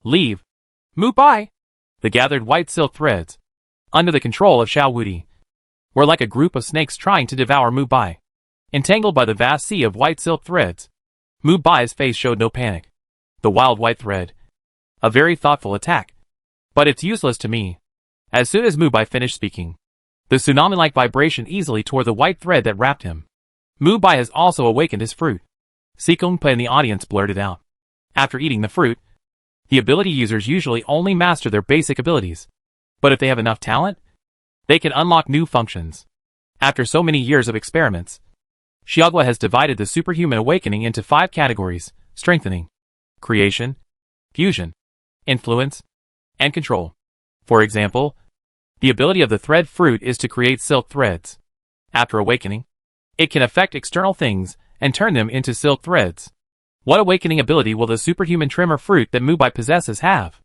Leave. Mubai! The gathered white silk threads, under the control of Shia Woody, were like a group of snakes trying to devour Mubai. Entangled by the vast sea of white silk threads, Mubai's face showed no panic. The wild white thread. A very thoughtful attack. But it's useless to me. As soon as Mubai finished speaking, the tsunami-like vibration easily tore the white thread that wrapped him. Mubai has also awakened his fruit. Sikongpa in the audience blurted out. After eating the fruit, the ability users usually only master their basic abilities. But if they have enough talent, they can unlock new functions. After so many years of experiments, Shiagwa has divided the superhuman awakening into 5 categories: strengthening, creation, fusion, influence, and control. For example, the ability of the thread fruit is to create silk threads. After awakening, it can affect external things and turn them into silk threads. What awakening ability will the superhuman trimmer fruit that Mubai possesses have?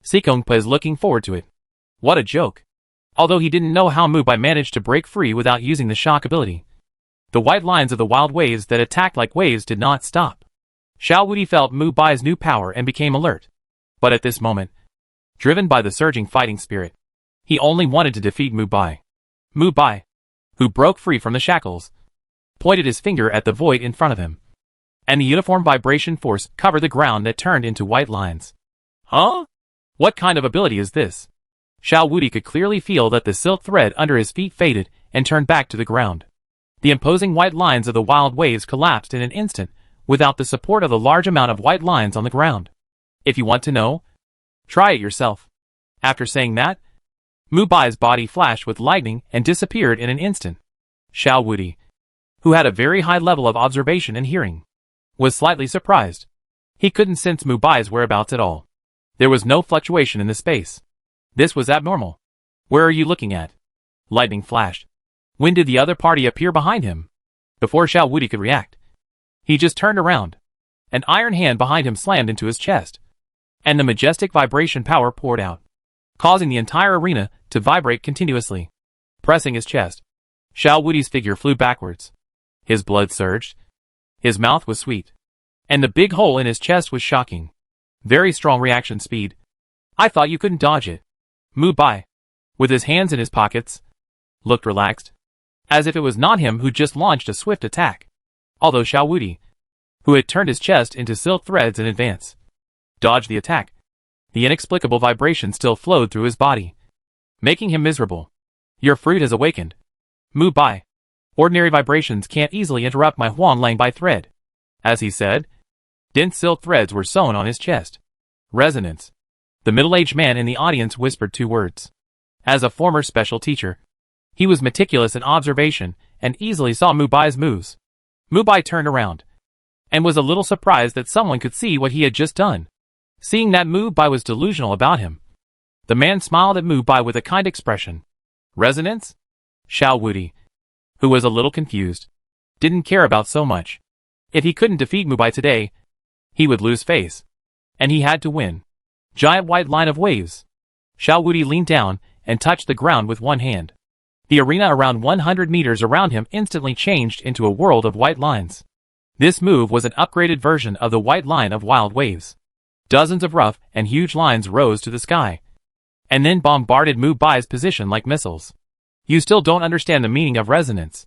Sikongpa is looking forward to it. What a joke. Although he didn't know how Mubai managed to break free without using the shock ability. The white lines of the wild waves that attacked like waves did not stop. Shia Woody felt Mubai's new power and became alert. But at this moment, driven by the surging fighting spirit, he only wanted to defeat Mubai. Mubai, who broke free from the shackles, pointed his finger at the void in front of him. And the uniform vibration force covered the ground that turned into white lines. Huh? What kind of ability is this? Shia Woody could clearly feel that the silk thread under his feet faded and turned back to the ground. The imposing white lines of the wild waves collapsed in an instant without the support of the large amount of white lines on the ground. If you want to know, try it yourself. After saying that, Mubai's body flashed with lightning and disappeared in an instant. Shia Woody, who had a very high level of observation and hearing, was slightly surprised. He couldn't sense Mubai's whereabouts at all. There was no fluctuation in the space. This was abnormal. Where are you looking at? Lightning flashed. When did the other party appear behind him? Before Shia Woody could react, he just turned around. An iron hand behind him slammed into his chest, and the majestic vibration power poured out, causing the entire arena to vibrate continuously. Pressing his chest, Shia Woody's figure flew backwards. His blood surged. His mouth was sweet, and the big hole in his chest was shocking. Very strong reaction speed. I thought you couldn't dodge it. Mubai, with his hands in his pockets, looked relaxed, as if it was not him who just launched a swift attack. Although Shia Woody, who had turned his chest into silk threads in advance, dodged the attack, the inexplicable vibration still flowed through his body, making him miserable. Your fruit has awakened. Mubai. Ordinary vibrations can't easily interrupt my Huang Bai thread. As he said, dense silk threads were sewn on his chest. Resonance. The middle-aged man in the audience whispered 2 words. As a former special teacher, he was meticulous in observation and easily saw Mubai's moves. Mubai turned around and was a little surprised that someone could see what he had just done. Seeing that Mubai was delusional about him, the man smiled at Mubai with a kind expression. Resonance? Shia Woody, who was a little confused, didn't care about so much. If he couldn't defeat Mubai today, he would lose face. And he had to win. Giant white line of waves. Shia Woody leaned down and touched the ground with one hand. The arena around 100 meters around him instantly changed into a world of white lines. This move was an upgraded version of the white line of wild waves. Dozens of rough and huge lines rose to the sky, and then bombarded Mubai's position like missiles. You still don't understand the meaning of resonance.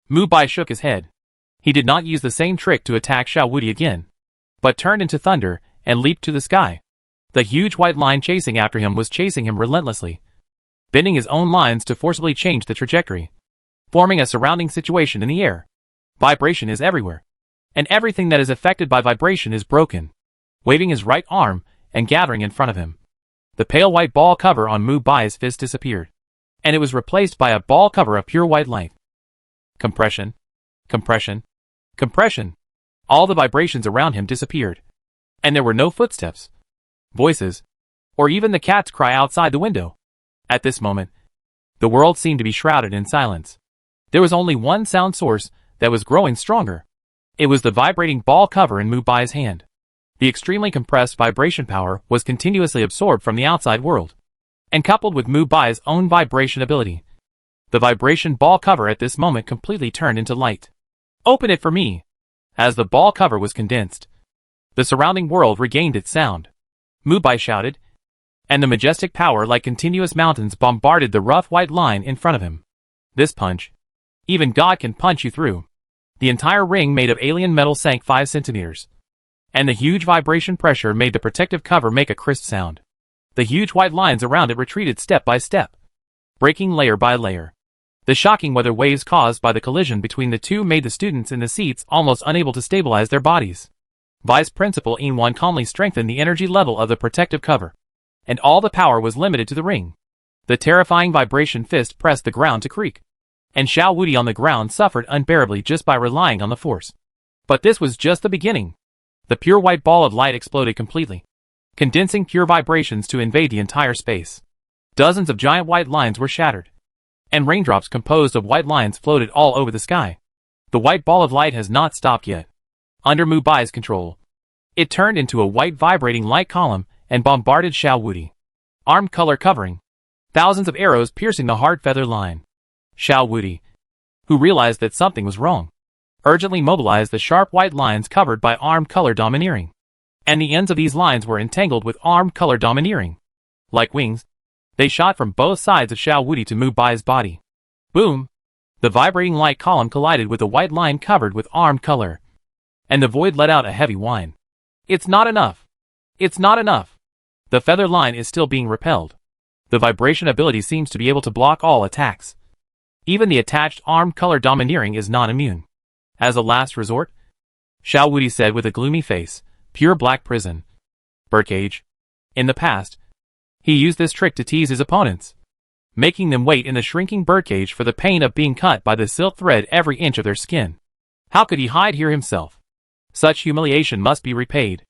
Mubai shook his head. He did not use the same trick to attack Shia Woody again, but turned into thunder and leaped to the sky. The huge white line chasing after him was chasing him relentlessly, bending his own lines to forcibly change the trajectory, forming a surrounding situation in the air. Vibration is everywhere, and everything that is affected by vibration is broken. Waving his right arm and gathering in front of him, the pale white ball cover on Mubai's fist disappeared, and it was replaced by a ball cover of pure white light. Compression, compression, compression. All the vibrations around him disappeared, and there were no footsteps, voices, or even the cat's cry outside the window. At this moment, the world seemed to be shrouded in silence. There was only one sound source that was growing stronger. It was the vibrating ball cover in Mubai's hand. The extremely compressed vibration power was continuously absorbed from the outside world, and coupled with Mubai's own vibration ability, the vibration ball cover at this moment completely turned into light. Open it for me! As the ball cover was condensed, the surrounding world regained its sound. Mubai shouted, and the majestic power like continuous mountains bombarded the rough white line in front of him. This punch. Even God can punch you through. The entire ring made of alien metal sank 5 centimeters. And the huge vibration pressure made the protective cover make a crisp sound. The huge white lines around it retreated step by step, breaking layer by layer. The shocking weather waves caused by the collision between the two made the students in the seats almost unable to stabilize their bodies. Vice Principal Inwan calmly strengthened the energy level of the protective cover, and all the power was limited to the ring. The terrifying vibration fist pressed the ground to creak, and Shia Woody on the ground suffered unbearably just by relying on the force. But this was just the beginning. The pure white ball of light exploded completely, condensing pure vibrations to invade the entire space. Dozens of giant white lines were shattered, and raindrops composed of white lines floated all over the sky. The white ball of light has not stopped yet. Under Mubai's control, it turned into a white vibrating light column and bombarded Shia Woody. Armed color covering. Thousands of arrows piercing the hard feather line. Shia Woody, who realized that something was wrong, urgently mobilized the sharp white lines covered by armed color domineering. And the ends of these lines were entangled with armed color domineering. Like wings, they shot from both sides of Shia Woody to Mubai's body. Boom! The vibrating light column collided with the white line covered with armed color, and the void let out a heavy whine. It's not enough. It's not enough. The feather line is still being repelled. The vibration ability seems to be able to block all attacks. Even the attached armed color domineering is not immune. As a last resort, Shia Woody said with a gloomy face, pure black prison. Birdcage. In the past, he used this trick to tease his opponents, making them wait in the shrinking birdcage for the pain of being cut by the silk thread every inch of their skin. How could he hide here himself? Such humiliation must be repaid.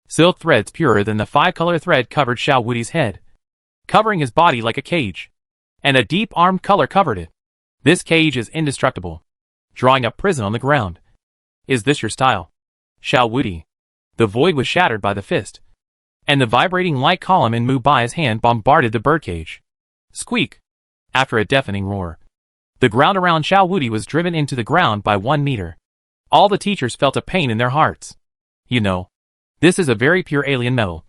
Silk threads purer than the 5-color thread covered Shia Woody's head, covering his body like a cage, and a deep armed color covered it. This cage is indestructible, drawing up prison on the ground. Is this your style, Shia Woody? The void was shattered by the fist, and the vibrating light column in Mubai's hand bombarded the birdcage. Squeak! After a deafening roar, the ground around Shia Woody was driven into the ground by 1 meter. All the teachers felt a pain in their hearts. You know, this is a very pure alien metal,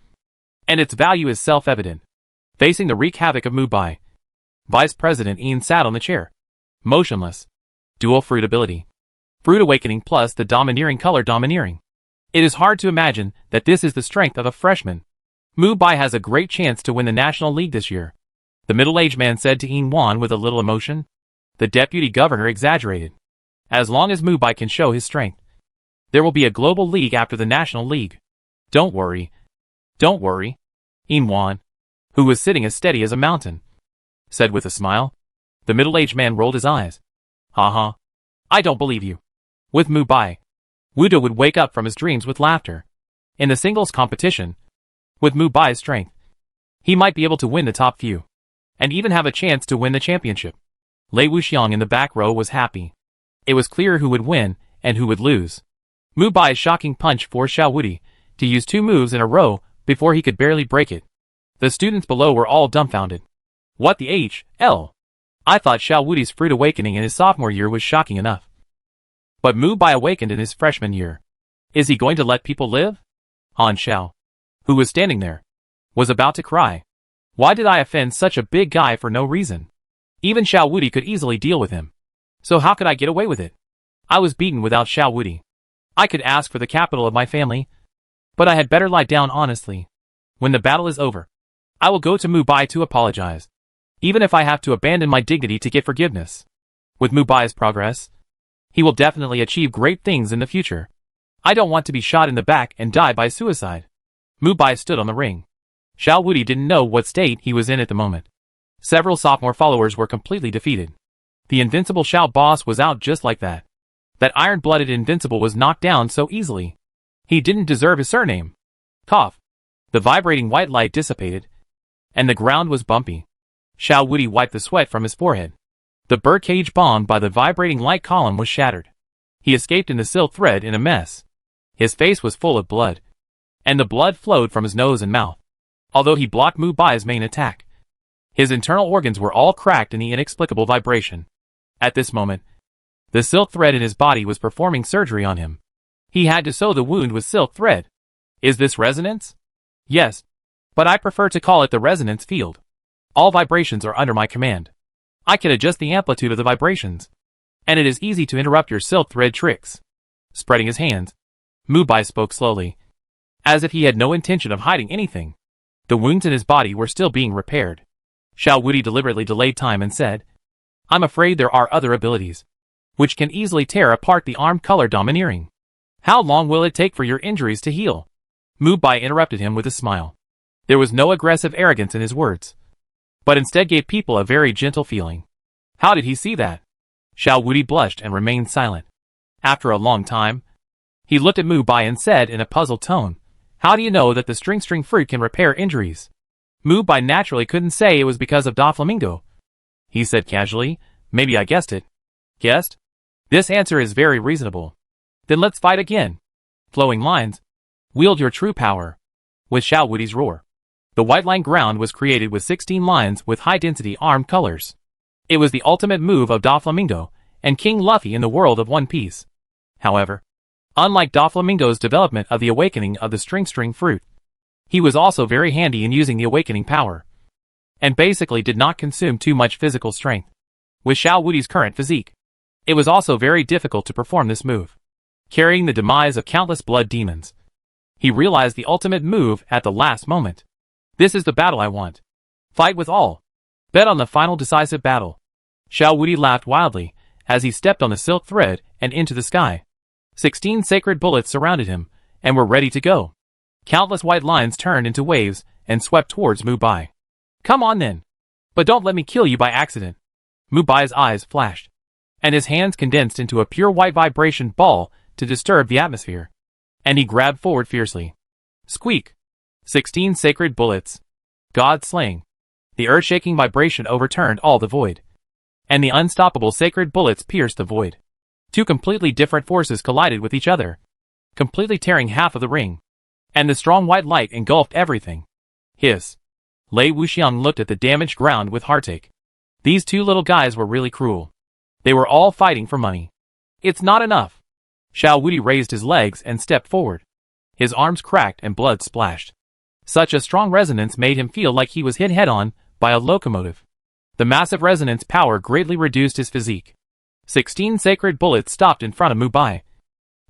and its value is self-evident. Facing the wreak havoc of Mubai, Vice President Ian sat on the chair, motionless. Dual fruit ability. Fruit awakening plus the domineering color domineering. It is hard to imagine that this is the strength of a freshman. Mubai has a great chance to win the National League this year, the middle-aged man said to Ian Wan with a little emotion. The deputy governor exaggerated. As long as Mubai can show his strength, there will be a global league after the National League. Don't worry. Don't worry. Ian Wan, who was sitting as steady as a mountain, said with a smile. The middle-aged man rolled his eyes. Ha. I don't believe you. With Mubai, Wudo would wake up from his dreams with laughter. In the singles competition, with Mubai's strength, he might be able to win the top few, and even have a chance to win the championship. Lei Wuxiang in the back row was happy. It was clear who would win and who would lose. Mubai's shocking punch forced Shia Woody to use 2 moves in a row before he could barely break it. The students below were all dumbfounded. What the hell? I thought Shia Woody's fruit awakening in his sophomore year was shocking enough. But Mubai awakened in his freshman year. Is he going to let people live? Han Xiao, who was standing there, was about to cry. Why did I offend such a big guy for no reason? Even Shia Woody could easily deal with him. So how could I get away with it? I was beaten without Shia Woody. I could ask for the capital of my family, but I had better lie down honestly. When the battle is over, I will go to Mubai to apologize, even if I have to abandon my dignity to get forgiveness. With Mubai's progress, he will definitely achieve great things in the future. I don't want to be shot in the back and die by suicide. Mubai stood on the ring. Shia Woody didn't know what state he was in at the moment. Several sophomore followers were completely defeated. The Invincible Shao boss was out just like that. That iron-blooded Invincible was knocked down so easily. He didn't deserve his surname. Cough. The vibrating white light dissipated, and the ground was bumpy. Shia Woody wiped the sweat from his forehead. The birdcage bombed by the vibrating light column was shattered. He escaped in the silk thread in a mess. His face was full of blood, and the blood flowed from his nose and mouth. Although he blocked Mubai's main attack, his internal organs were all cracked in the inexplicable vibration. At this moment, the silk thread in his body was performing surgery on him. He had to sew the wound with silk thread. Is this resonance? Yes. But I prefer to call it the resonance field. All vibrations are under my command. I can adjust the amplitude of the vibrations. And it is easy to interrupt your silk thread tricks. Spreading his hands, Mubai spoke slowly, as if he had no intention of hiding anything. The wounds in his body were still being repaired. Shia Woody deliberately delayed time and said, I'm afraid there are other abilities, which can easily tear apart the armed color domineering. How long will it take for your injuries to heal? Mubai interrupted him with a smile. There was no aggressive arrogance in his words, but instead gave people a very gentle feeling. How did he see that? Shia Woody blushed and remained silent. After a long time, he looked at Mubai and said in a puzzled tone, How do you know that the string fruit can repair injuries? Mubai naturally couldn't say it was because of Doflamingo. He said casually, Maybe I guessed it. Guessed? This answer is very reasonable. Then let's fight again. Flowing lines. Wield your true power. With Shia Woody's roar. The white line ground was created with 16 lines with high-density armed colors. It was the ultimate move of Doflamingo and King Luffy in the world of One Piece. However, unlike Doflamingo's development of the awakening of the string fruit, he was also very handy in using the awakening power, and basically did not consume too much physical strength. With Shia Woody's current physique, it was also very difficult to perform this move, carrying the demise of countless blood demons. He realized the ultimate move at the last moment. This is the battle I want. Fight with all. Bet on the final decisive battle. Shia Woody laughed wildly as he stepped on the silk thread and into the sky. 16 sacred bullets surrounded him and were ready to go. Countless white lines turned into waves and swept towards Mubai. Come on then. But don't let me kill you by accident. Mubai's eyes flashed, and his hands condensed into a pure white vibration ball to disturb the atmosphere. And he grabbed forward fiercely. Squeak. 16 sacred bullets. God slaying. The earth-shaking vibration overturned all the void, and the unstoppable sacred bullets pierced the void. Two completely different forces collided with each other, completely tearing half of the ring, and the strong white light engulfed everything. Hiss. Lei Wuxiang looked at the damaged ground with heartache. These two little guys were really cruel. They were all fighting for money. It's not enough. Shia Woody raised his legs and stepped forward. His arms cracked and blood splashed. Such a strong resonance made him feel like he was hit head-on by a locomotive. The massive resonance power greatly reduced his physique. 16 sacred bullets stopped in front of Mubai,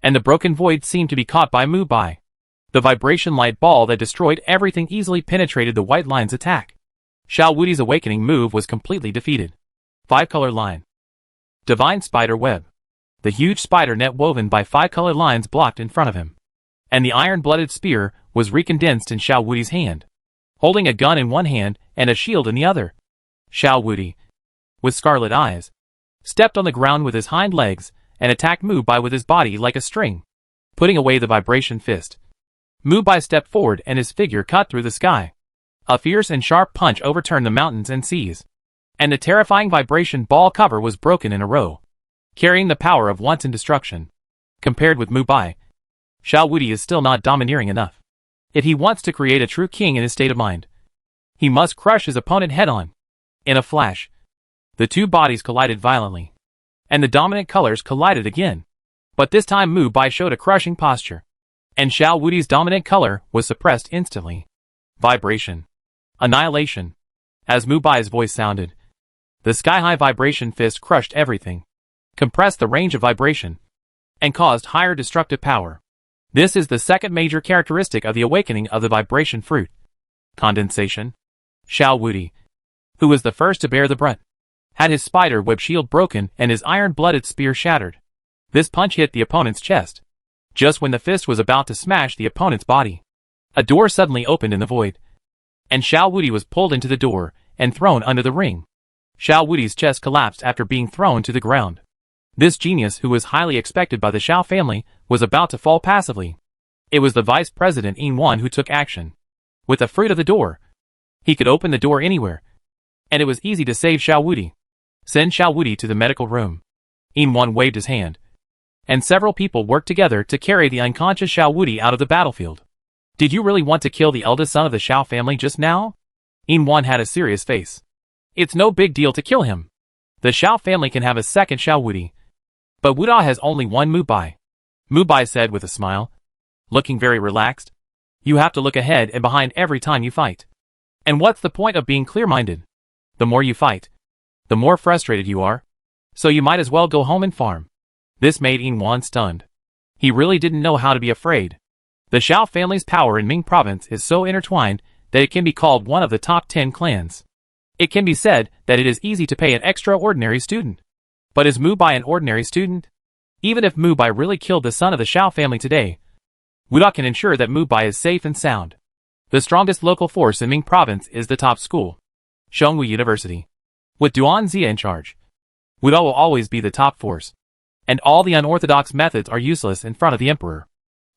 and the broken void seemed to be caught by Mubai. The vibration light ball that destroyed everything easily penetrated the white line's attack. Shia Woody's awakening move was completely defeated. 5-color line. Divine spider web. The huge spider net woven by 5-color lines blocked in front of him, and the iron-blooded spear was recondensed in Shia Woody's hand, holding a gun in one hand and a shield in the other. Shia Woody, with scarlet eyes, stepped on the ground with his hind legs and attacked Mubai with his body like a string, putting away the vibration fist. Mubai stepped forward and his figure cut through the sky. A fierce and sharp punch overturned the mountains and seas, and the terrifying vibration ball cover was broken in a row, carrying the power of wanton destruction. Compared with Mubai, Shia Woody is still not domineering enough. If he wants to create a true king in his state of mind, he must crush his opponent head-on. In a flash, the two bodies collided violently, and the dominant colors collided again. But this time Mubai showed a crushing posture, and Shia Woody's dominant color was suppressed instantly. Vibration. Annihilation. As Mubai's voice sounded, the sky-high vibration fist crushed everything, compressed the range of vibration, and caused higher destructive power. This is the second major characteristic of the awakening of the vibration fruit. Condensation. Shia Woody, who was the first to bear the brunt, had his spider web shield broken and his iron-blooded spear shattered. This punch hit the opponent's chest, just when the fist was about to smash the opponent's body. A door suddenly opened in the void, and Shia Woody was pulled into the door and thrown under the ring. Shia Woody's chest collapsed after being thrown to the ground. This genius, who was highly expected by the Shao family, was about to fall passively. It was the vice president Inwan who took action. With the fruit of the door, he could open the door anywhere, and it was easy to save Shia Woody. Send Shia Woody to the medical room. Inwan waved his hand, and several people worked together to carry the unconscious Shia Woody out of the battlefield. Did you really want to kill the eldest son of the Shao family just now? Inwan had a serious face. It's no big deal to kill him. The Shao family can have a second Shia Woody, but Wuda has only one Mubai. Mubai said with a smile, looking very relaxed. You have to look ahead and behind every time you fight. And what's the point of being clear-minded? The more you fight, the more frustrated you are. So you might as well go home and farm. This made Inwan stunned. He really didn't know how to be afraid. The Shao family's power in Ming province is so intertwined that it can be called one of the top 10 clans. It can be said that it is easy to pay an extraordinary student. But is Mubai an ordinary student? Even if Mubai really killed the son of the Shao family today, Wuda can ensure that Mubai is safe and sound. The strongest local force in Ming province is the top school, Shongwu University. With Duan Xia in charge, Wuda will always be the top force. And all the unorthodox methods are useless in front of the emperor.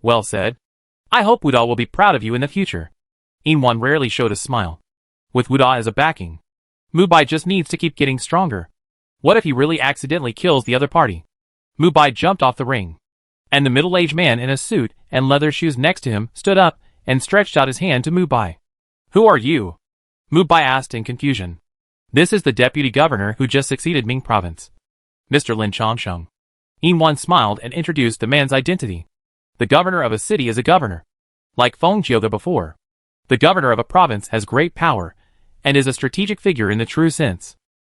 Well said. I hope Wuda will be proud of you in the future. Inwan rarely showed a smile. With Wuda as a backing, Mubai just needs to keep getting stronger. What if he really accidentally kills the other party? Mubai jumped off the ring. And the middle-aged man in a suit and leather shoes next to him stood up and stretched out his hand to Mubai. Who are you? Mubai asked in confusion. This is the deputy governor who just succeeded Ming province, Mr. Lin Chongsheng. Inwan smiled and introduced the man's identity. The governor of a city is a governor. Like Feng Jiuge before. The governor of a province has great power and is a strategic figure in the true sense.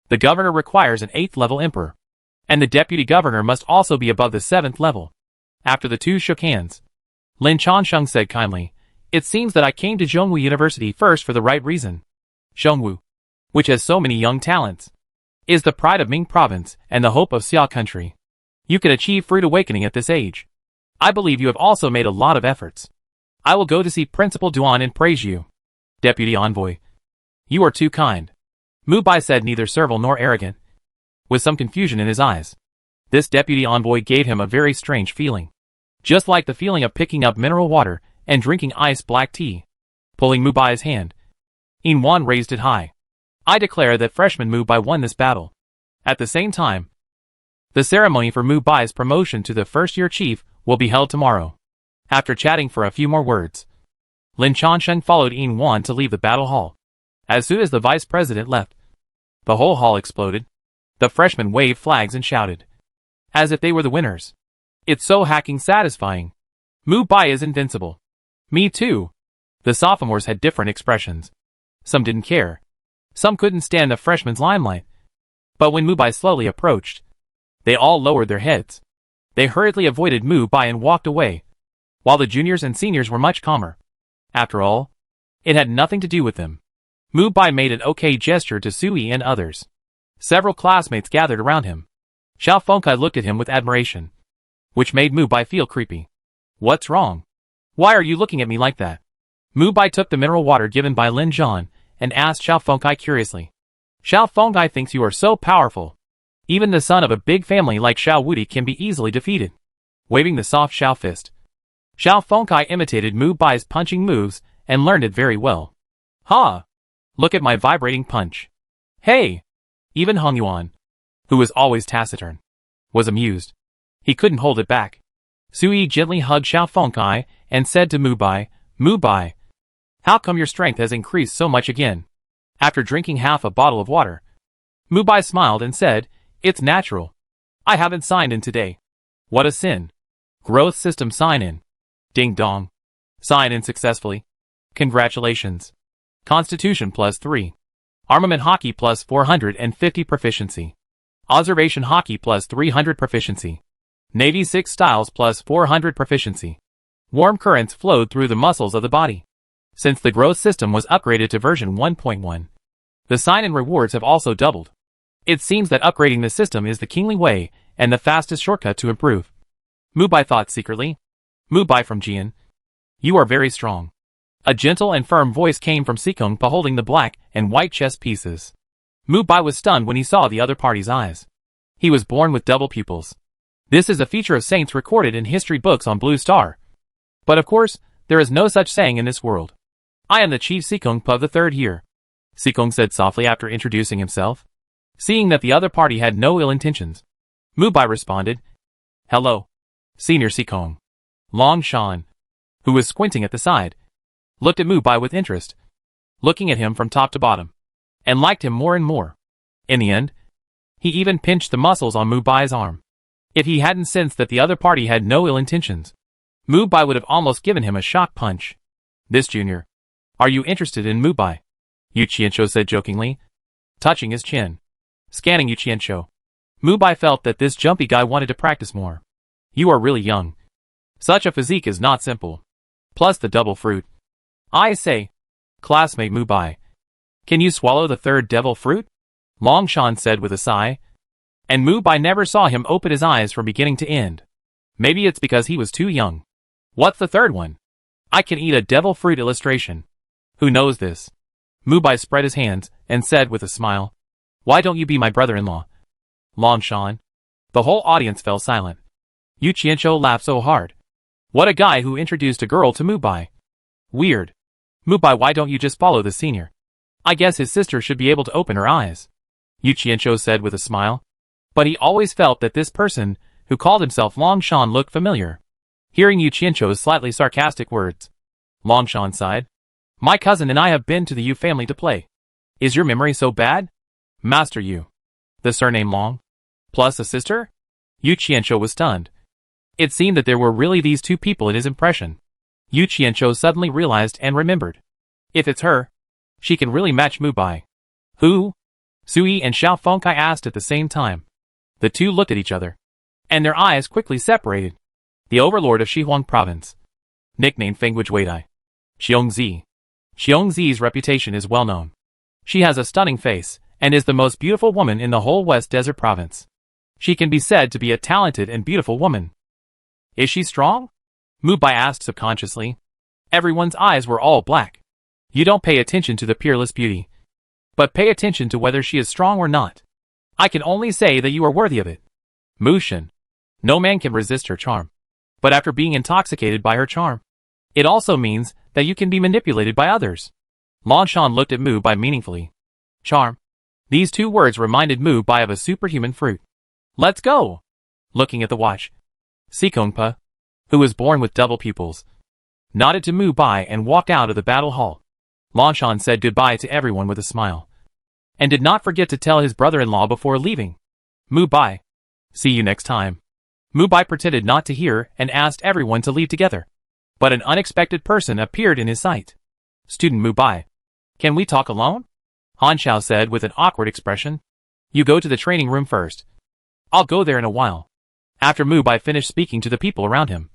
The governor requires an 8th level emperor. And the deputy governor must also be above the 7th level. After the two shook hands, Lin Chongsheng said kindly, "It seems that I came to Zhongwu University first for the right reason. Zhongwu, which has so many young talents, is the pride of Ming province and the hope of Seai country. You can achieve fruit awakening at this age. I believe you have also made a lot of efforts. I will go to see Principal Duan and praise you. Deputy Envoy, you are too kind." Mubai said, neither servile nor arrogant, with some confusion in his eyes. This deputy envoy gave him a very strange feeling. Just like the feeling of picking up mineral water and drinking iced black tea. Pulling Mubai's hand, Inwan raised it high. "I declare that freshman Mubai won this battle." At the same time, the ceremony for Mubai's promotion to the first-year chief will be held tomorrow. After chatting for a few more words, Lin Chongsheng followed Inwan to leave the battle hall. As soon as the vice president left, the whole hall exploded. The freshmen waved flags and shouted, as if they were the winners. "It's so hacking satisfying. Mubai is invincible." "Me too." The sophomores had different expressions. Some didn't care. Some couldn't stand the freshmen's limelight. But when Mubai slowly approached, they all lowered their heads. They hurriedly avoided Mubai and walked away, while the juniors and seniors were much calmer. After all, it had nothing to do with them. Mubai made an okay gesture to Seai and others. Several classmates gathered around him. Xiao Fengkai looked at him with admiration, which made Mubai feel creepy. "What's wrong? Why are you looking at me like that?" Mubai took the mineral water given by Lin Zhan and asked Xiao Fengkai curiously. "Xiao Fengkai thinks you are so powerful. Even the son of a big family like Shia Woody can be easily defeated." Waving the soft Xiao fist, Xiao Fengkai imitated Mubai's punching moves and learned it very well. "Ha! Look at my vibrating punch. Hey!" Even Hong Yuan, who was always taciturn, was amused. He couldn't hold it back. Seai gently hugged Xiao Fengkai and said to Mubai, "Mubai, how come your strength has increased so much again?" After drinking half a bottle of water, Mubai smiled and said, "It's natural. I haven't signed in today." "What a sin. Growth system sign in." Ding dong. Sign in successfully. Congratulations. Constitution +3. Armament hockey +450 proficiency. Observation hockey +300 proficiency. Navy 6 styles +400 proficiency. Warm currents flowed through the muscles of the body. Since the growth system was upgraded to version 1.1, the sign-in rewards have also doubled. It seems that upgrading the system is the kingly way and the fastest shortcut to improve. Mubai thought secretly. "Mubai from Jian, you are very strong." A gentle and firm voice came from Sikong holding the black and white chess pieces. Mubai was stunned when he saw the other party's eyes. He was born with double pupils. This is a feature of saints recorded in history books on Blue Star. But of course, there is no such saying in this world. "I am the Chief Sikong of the 3rd year," Sikong said softly after introducing himself. Seeing that the other party had no ill intentions, Mubai responded, "Hello, Senior Sikong." Long Shan, who was squinting at the side, looked at Mubai with interest, looking at him from top to bottom, and liked him more and more. In the end, he even pinched the muscles on Mubai's arm. If he hadn't sensed that the other party had no ill intentions, Mubai would have almost given him a shock punch. This junior. Are you interested in Mubai? Yu Qianzhou said jokingly, touching his chin. Scanning Yu Qianzhou. Mubai felt that this jumpy guy wanted to practice more. You are really young. Such a physique is not simple. Plus the double fruit. I say. Classmate Mubai. Can you swallow the third devil fruit? Longshan said with a sigh. And Mubai never saw him open his eyes from beginning to end. Maybe it's because he was too young. What's the third one? I can eat a devil fruit illustration. Who knows this? Mubai spread his hands and said with a smile. Why don't you be my brother-in-law? Longshan. The whole audience fell silent. Yu Qianzhou laughed so hard. What a guy who introduced a girl to Mubai. Weird. Mubai, why don't you just follow the senior? I guess his sister should be able to open her eyes. Yu Qianzhou said with a smile. But he always felt that this person, who called himself Longshan, looked familiar. Hearing Yu Qianzhou's slightly sarcastic words, Longshan sighed. My cousin and I have been to the Yu family to play. Is your memory so bad? Master Yu. The surname Long? Plus a sister? Yu Qianzhou was stunned. It seemed that there were really these two people in his impression. Yu Qianzhou suddenly realized and remembered. If it's her, she can really match Mubai. Who? Sui and Xiao Fengkai asked at the same time. The two looked at each other, and their eyes quickly separated. The overlord of Shihuang province, nicknamed Fengguj Weidai. Xiongzi. Xiongzi's reputation is well known. She has a stunning face, and is the most beautiful woman in the whole West Desert province. She can be said to be a talented and beautiful woman. Is she strong? Mubai asked subconsciously. Everyone's eyes were all black. You don't pay attention to the peerless beauty, but pay attention to whether she is strong or not. I can only say that you are worthy of it. Mushin. No man can resist her charm. But after being intoxicated by her charm, it also means that you can be manipulated by others. Longshan looked at Mubai meaningfully. Charm. These two words reminded Mubai of a superhuman fruit. Let's go! Looking at the watch, Sikongpa, who was born with double pupils, nodded to Mubai and walked out of the battle hall. Longshan said goodbye to everyone with a smile, and did not forget to tell his brother-in-law before leaving. Mubai. See you next time. Mubai pretended not to hear and asked everyone to leave together. But an unexpected person appeared in his sight. Student Mubai. Can we talk alone? Han Xiao said with an awkward expression. You go to the training room first. I'll go there in a while. After Mubai finished speaking to the people around him,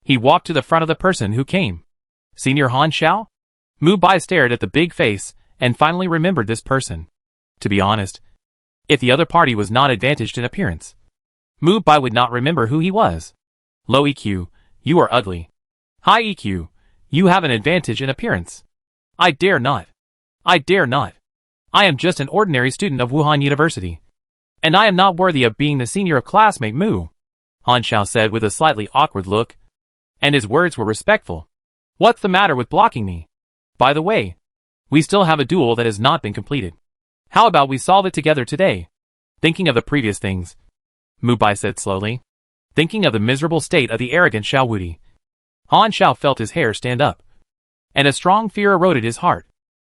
he walked to the front of the person who came. Senior Han Xiao? Mubai stared at the big face and finally remembered this person. To be honest, if the other party was not advantaged in appearance, Mubai would not remember who he was. Low EQ, you are ugly. High EQ, you have an advantage in appearance. I dare not. I dare not. I am just an ordinary student of Wuhan University, and I am not worthy of being the senior of classmate Mu, Han Xiao said with a slightly awkward look, and his words were respectful. What's the matter with blocking me? By the way, we still have a duel that has not been completed. How about we solve it together today? Thinking of the previous things, Mubai said slowly. Thinking of the miserable state of the arrogant Shia Woody. Han Xiao felt his hair stand up, and a strong fear eroded his heart.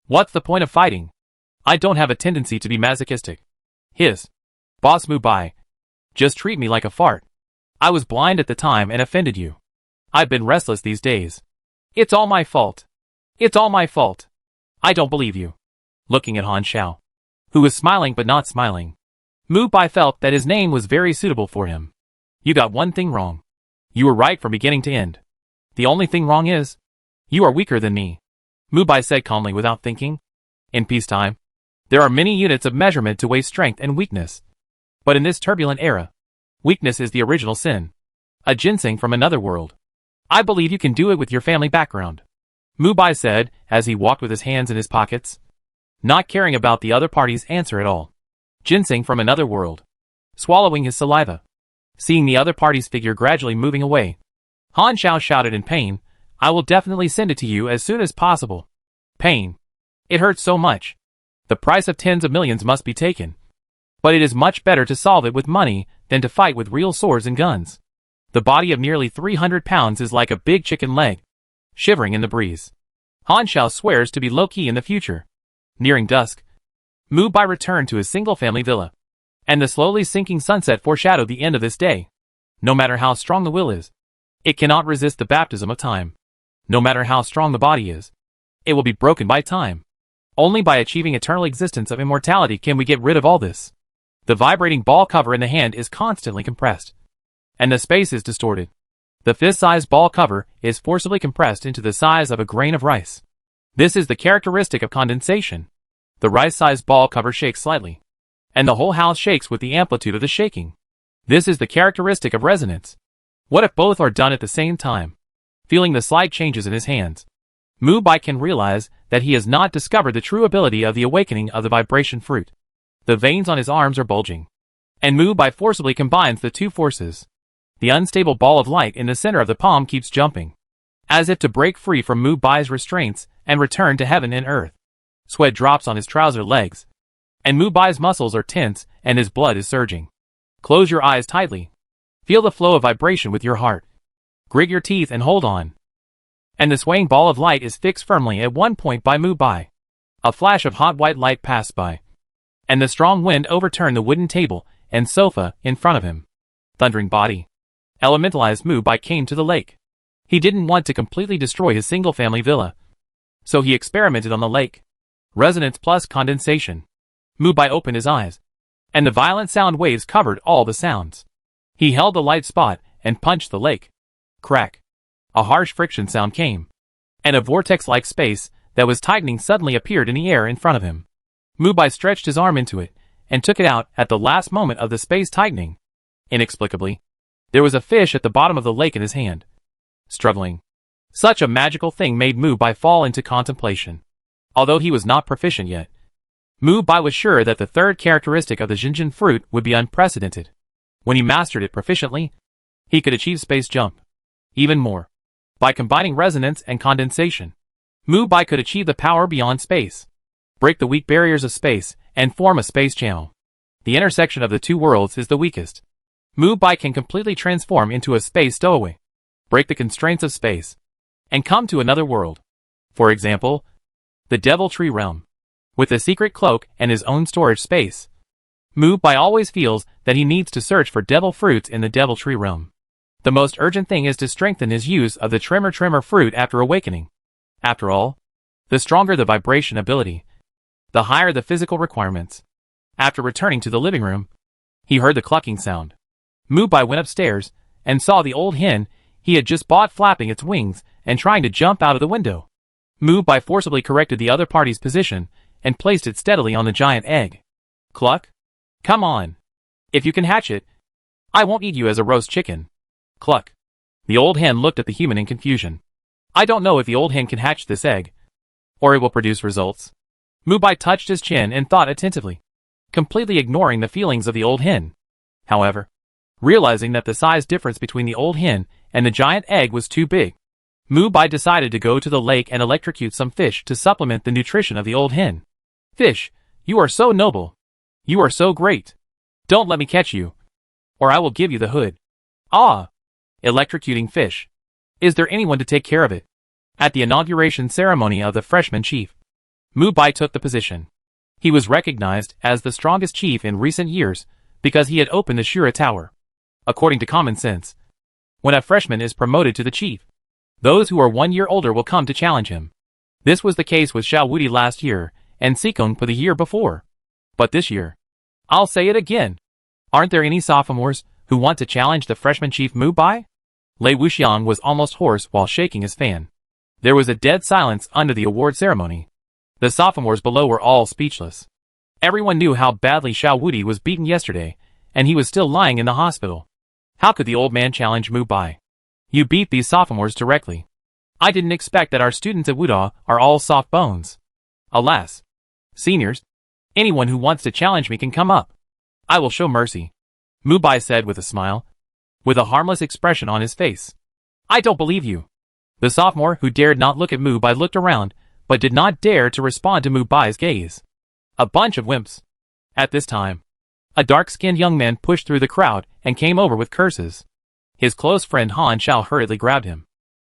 What's the point of fighting? I don't have a tendency to be masochistic. Hiss. Boss Mubai. Just treat me like a fart. I was blind at the time and offended you. I've been restless these days. It's all my fault. It's all my fault. I don't believe you. Looking at Han Xiao, who was smiling but not smiling, Mubai felt that his name was very suitable for him. You got one thing wrong. You were right from beginning to end. The only thing wrong is, you are weaker than me. Mubai said calmly without thinking. In peacetime, there are many units of measurement to weigh strength and weakness. But in this turbulent era, weakness is the original sin. A ginseng from another world. I believe you can do it with your family background. Mubai said as he walked with his hands in his pockets, not caring about the other party's answer at all. Ginseng from another world. Swallowing his saliva. Seeing the other party's figure gradually moving away, Han Xiao shouted in pain, I will definitely send it to you as soon as possible. Pain. It hurts so much. The price of tens of millions must be taken. But it is much better to solve it with money than to fight with real swords and guns. The body of nearly 300 pounds is like a big chicken leg, shivering in the breeze. Han Xiao swears to be low-key in the future. Nearing dusk, Mubai returned to his single-family villa, and the slowly sinking sunset foreshadowed the end of this day. No matter how strong the will is, it cannot resist the baptism of time. No matter how strong the body is, it will be broken by time. Only by achieving eternal existence of immortality can we get rid of all this. The vibrating ball cover in the hand is constantly compressed, and the space is distorted. The fist-sized ball cover is forcibly compressed into the size of a grain of rice. This is the characteristic of condensation. The rice-sized ball cover shakes slightly, and the whole house shakes with the amplitude of the shaking. This is the characteristic of resonance. What if both are done at the same time? Feeling the slight changes in his hands, Mubai can realize that he has not discovered the true ability of the awakening of the vibration fruit. The veins on his arms are bulging, and Mubai forcibly combines the two forces. The unstable ball of light in the center of the palm keeps jumping, as if to break free from Mubai's restraints and return to heaven and earth. Sweat drops on his trouser legs, and Mubai's muscles are tense and his blood is surging. Close your eyes tightly. Feel the flow of vibration with your heart. Grit your teeth and hold on. And the swaying ball of light is fixed firmly at one point by Mubai. A flash of hot white light passed by, and the strong wind overturned the wooden table and sofa in front of him. Thundering body. Elementalized Mubai came to the lake. He didn't want to completely destroy his single-family villa, so he experimented on the lake. Resonance plus condensation. Mubai opened his eyes, and the violent sound waves covered all the sounds. He held the light spot and punched the lake. Crack. A harsh friction sound came, and a vortex-like space that was tightening suddenly appeared in the air in front of him. Mubai stretched his arm into it and took it out at the last moment of the space tightening. Inexplicably, there was a fish at the bottom of the lake in his hand, struggling. Such a magical thing made Mubai fall into contemplation. Although he was not proficient yet, Mubai was sure that the third characteristic of the Jinjin fruit would be unprecedented. When he mastered it proficiently, he could achieve space jump. Even more. By combining resonance and condensation, Mubai could achieve the power beyond space, break the weak barriers of space, and form a space channel. The intersection of the two worlds is the weakest. Mubai can completely transform into a space stowaway, break the constraints of space, and come to another world. For example, the Devil Tree Realm. With a secret cloak and his own storage space, Mubai always feels that he needs to search for devil fruits in the Devil Tree Realm. The most urgent thing is to strengthen his use of the Tremor fruit after awakening. After all, the stronger the vibration ability, the higher the physical requirements. After returning to the living room, he heard the clucking sound. Mubai went upstairs and saw the old hen he had just bought flapping its wings and trying to jump out of the window. Mubai forcibly corrected the other party's position and placed it steadily on the giant egg. Cluck? Come on. If you can hatch it, I won't eat you as a roast chicken. Cluck. The old hen looked at the human in confusion. I don't know if the old hen can hatch this egg, or it will produce results. Mubai touched his chin and thought attentively, completely ignoring the feelings of the old hen. However, realizing that the size difference between the old hen and the giant egg was too big, Mubai decided to go to the lake and electrocute some fish to supplement the nutrition of the old hen. Fish, you are so noble. You are so great. Don't let me catch you, or I will give you the hood. Ah! Electrocuting fish. Is there anyone to take care of it? At the inauguration ceremony of the freshman chief, Mubai took the position. He was recognized as the strongest chief in recent years because he had opened the Shura Tower. According to common sense, when a freshman is promoted to the chief, those who are 1 year older will come to challenge him. This was the case with Shia Woody last year and Seai for the year before. But this year, I'll say it again. Aren't there any sophomores who want to challenge the freshman chief Mubai? Lei Wuxiang was almost hoarse while shaking his fan. There was a dead silence under the award ceremony. The sophomores below were all speechless. Everyone knew how badly Shia Woody was beaten yesterday, and he was still lying in the hospital. How could the old man challenge Mubai? You beat these sophomores directly. I didn't expect that our students at Wuda are all soft bones. Alas. Seniors, anyone who wants to challenge me can come up. I will show mercy. Mubai said with a smile, with a harmless expression on his face. I don't believe you. The sophomore who dared not look at Mubai looked around, but did not dare to respond to Mubai's gaze. A bunch of wimps. At this time, a dark-skinned young man pushed through the crowd and came over with curses. His close friend Han Xiao hurriedly grabbed him,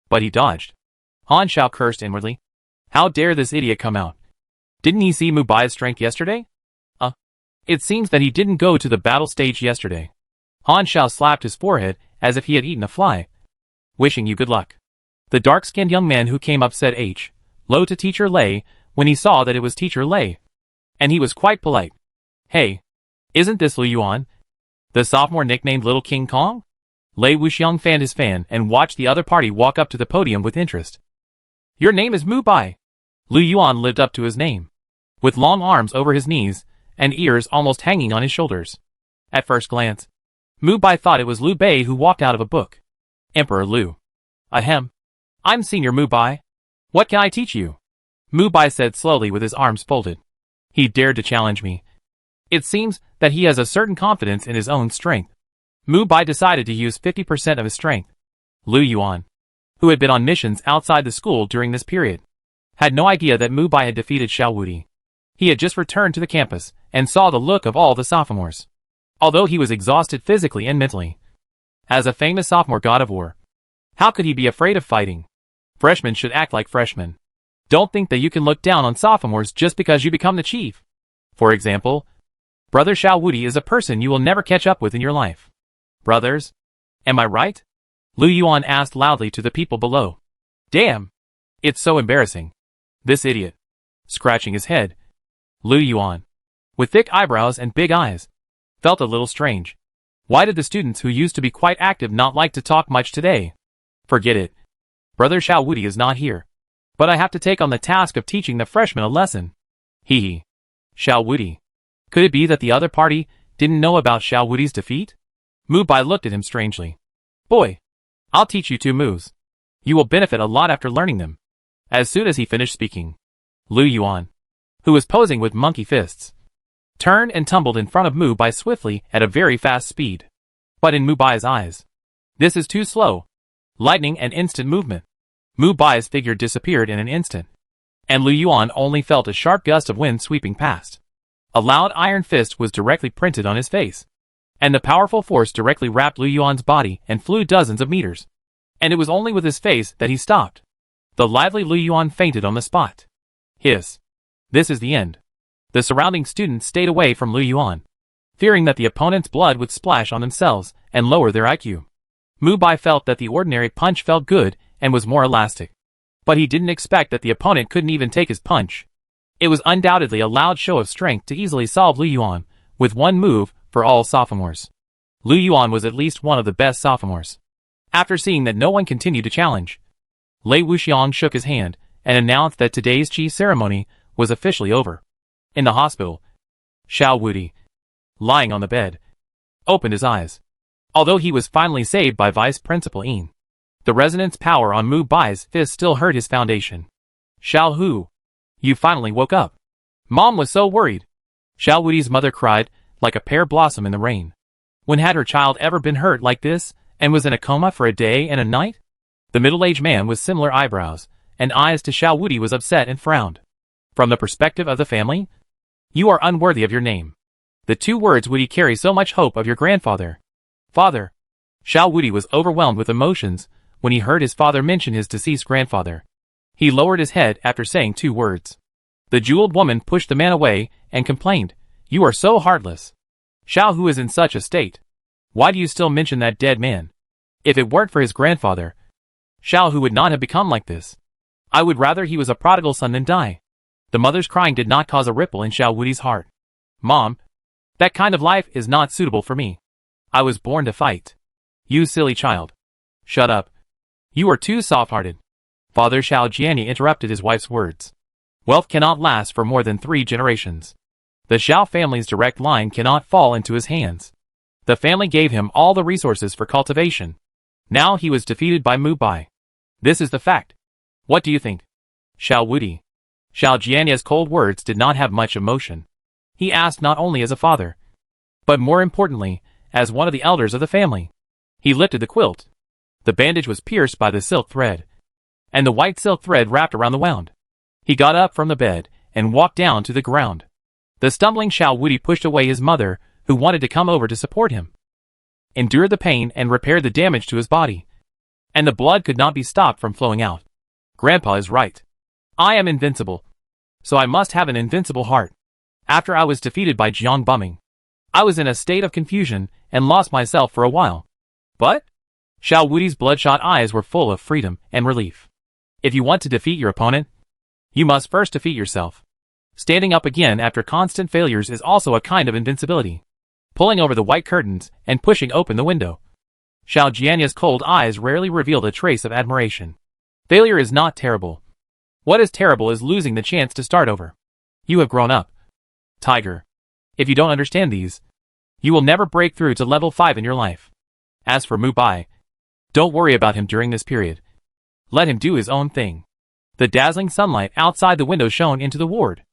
but he dodged. Han Xiao cursed inwardly. How dare this idiot come out? Didn't he see Mubai's strength yesterday? It seems that he didn't go to the battle stage yesterday. Han Xiao slapped his forehead as if he had eaten a fly. Wishing you good luck. The dark-skinned young man who came up said hello to Teacher Lei when he saw that it was Teacher Lei. And he was quite polite. Hey, isn't this Lu Yuan? The sophomore nicknamed Little King Kong? Lei Wuxiang fanned his fan and watched the other party walk up to the podium with interest. Your name is Mubai. Lu Yuan lived up to his name. With long arms over his knees, and ears almost hanging on his shoulders. At first glance, Mubai thought it was Liu Bei who walked out of a book. Emperor Liu. Ahem. I'm Senior Mubai. What can I teach you? Mubai said slowly with his arms folded. He dared to challenge me. It seems that he has a certain confidence in his own strength. Mubai decided to use 50% of his strength. Lu Yuan, who had been on missions outside the school during this period, had no idea that Mubai had defeated Shia Woody. He had just returned to the campus and saw the look of all the sophomores. Although he was exhausted physically and mentally. As a famous sophomore god of war, how could he be afraid of fighting? Freshmen should act like freshmen. Don't think that you can look down on sophomores just because you become the chief. For example, Brother Shia Woody is a person you will never catch up with in your life. Brothers? Am I right? Lu Yuan asked loudly to the people below. Damn! It's so embarrassing. This idiot. Scratching his head, Lu Yuan, with thick eyebrows and big eyes, felt a little strange. Why did the students who used to be quite active not like to talk much today? Forget it. Brother Shia Woody is not here. But I have to take on the task of teaching the freshmen a lesson. Hee hee. Shia Woody. Could it be that the other party didn't know about Shia Woody's defeat? Mubai looked at him strangely. Boy, I'll teach you 2 moves. You will benefit a lot after learning them. As soon as he finished speaking, Lu Yuan, who was posing with monkey fists, turned and tumbled in front of Mubai swiftly at a very fast speed. But in Mubai's eyes, this is too slow. Lightning and instant movement. Mubai's figure disappeared in an instant, and Lu Yuan only felt a sharp gust of wind sweeping past. A loud iron fist was directly printed on his face, and the powerful force directly wrapped Lu Yuan's body and flew dozens of meters. And it was only with his face that he stopped. The lively Lu Yuan fainted on the spot. Hiss. This is the end. The surrounding students stayed away from Lu Yuan, fearing that the opponent's blood would splash on themselves and lower their IQ. Mubai felt that the ordinary punch felt good and was more elastic. But he didn't expect that the opponent couldn't even take his punch. It was undoubtedly a loud show of strength to easily solve Lu Yuan, with 1 move for all sophomores. Lu Yuan was at least one of the best sophomores. After seeing that no one continued to challenge, Lei Wuxiang shook his hand and announced that today's Qi ceremony was officially over. In the hospital, Shia Woody, lying on the bed, opened his eyes. Although he was finally saved by Vice Principal Yin, the resonance power on Mubai's fist still hurt his foundation. Shao Hu, you finally woke up. Mom was so worried. Shia Woody's mother cried like a pear blossom in the rain. When had her child ever been hurt like this and was in a coma for a day and a night? The middle-aged man with similar eyebrows and eyes to Shia Woody was upset and frowned. From the perspective of the family, you are unworthy of your name. The 2 words Woody carry so much hope of your grandfather. Father. Shia Woody was overwhelmed with emotions when he heard his father mention his deceased grandfather. He lowered his head after saying 2 words. The jeweled woman pushed the man away and complained, You are so heartless. Shao Hu is in such a state. Why do you still mention that dead man? If it weren't for his grandfather, Shao Hu would not have become like this. I would rather he was a prodigal son than die. The mother's crying did not cause a ripple in Shia Woody's heart. Mom, that kind of life is not suitable for me. I was born to fight. You silly child. Shut up. You are too soft-hearted. Father Shao Jiani interrupted his wife's words. Wealth cannot last for more than 3 generations. The Shao family's direct line cannot fall into his hands. The family gave him all the resources for cultivation. Now he was defeated by Mubai. This is the fact. What do you think? Shia Woody. Shao Jiania's cold words did not have much emotion. He asked not only as a father, but more importantly, as one of the elders of the family. He lifted the quilt. The bandage was pierced by the silk thread, and the white silk thread wrapped around the wound. He got up from the bed and walked down to the ground. The stumbling Shia Woody pushed away his mother, who wanted to come over to support him, endured the pain and repaired the damage to his body, and the blood could not be stopped from flowing out. Grandpa is right. I am invincible, so I must have an invincible heart. After I was defeated by Jiang Bumming, I was in a state of confusion and lost myself for a while. But? Shia Woody's bloodshot eyes were full of freedom and relief. If you want to defeat your opponent, you must first defeat yourself. Standing up again after constant failures is also a kind of invincibility. Pulling over the white curtains and pushing open the window. Xiao Jianya's cold eyes rarely revealed a trace of admiration. Failure is not terrible. What is terrible is losing the chance to start over. You have grown up, Tiger. If you don't understand these, you will never break through to level 5 in your life. As for Mubai, don't worry about him during this period. Let him do his own thing. The dazzling sunlight outside the window shone into the ward.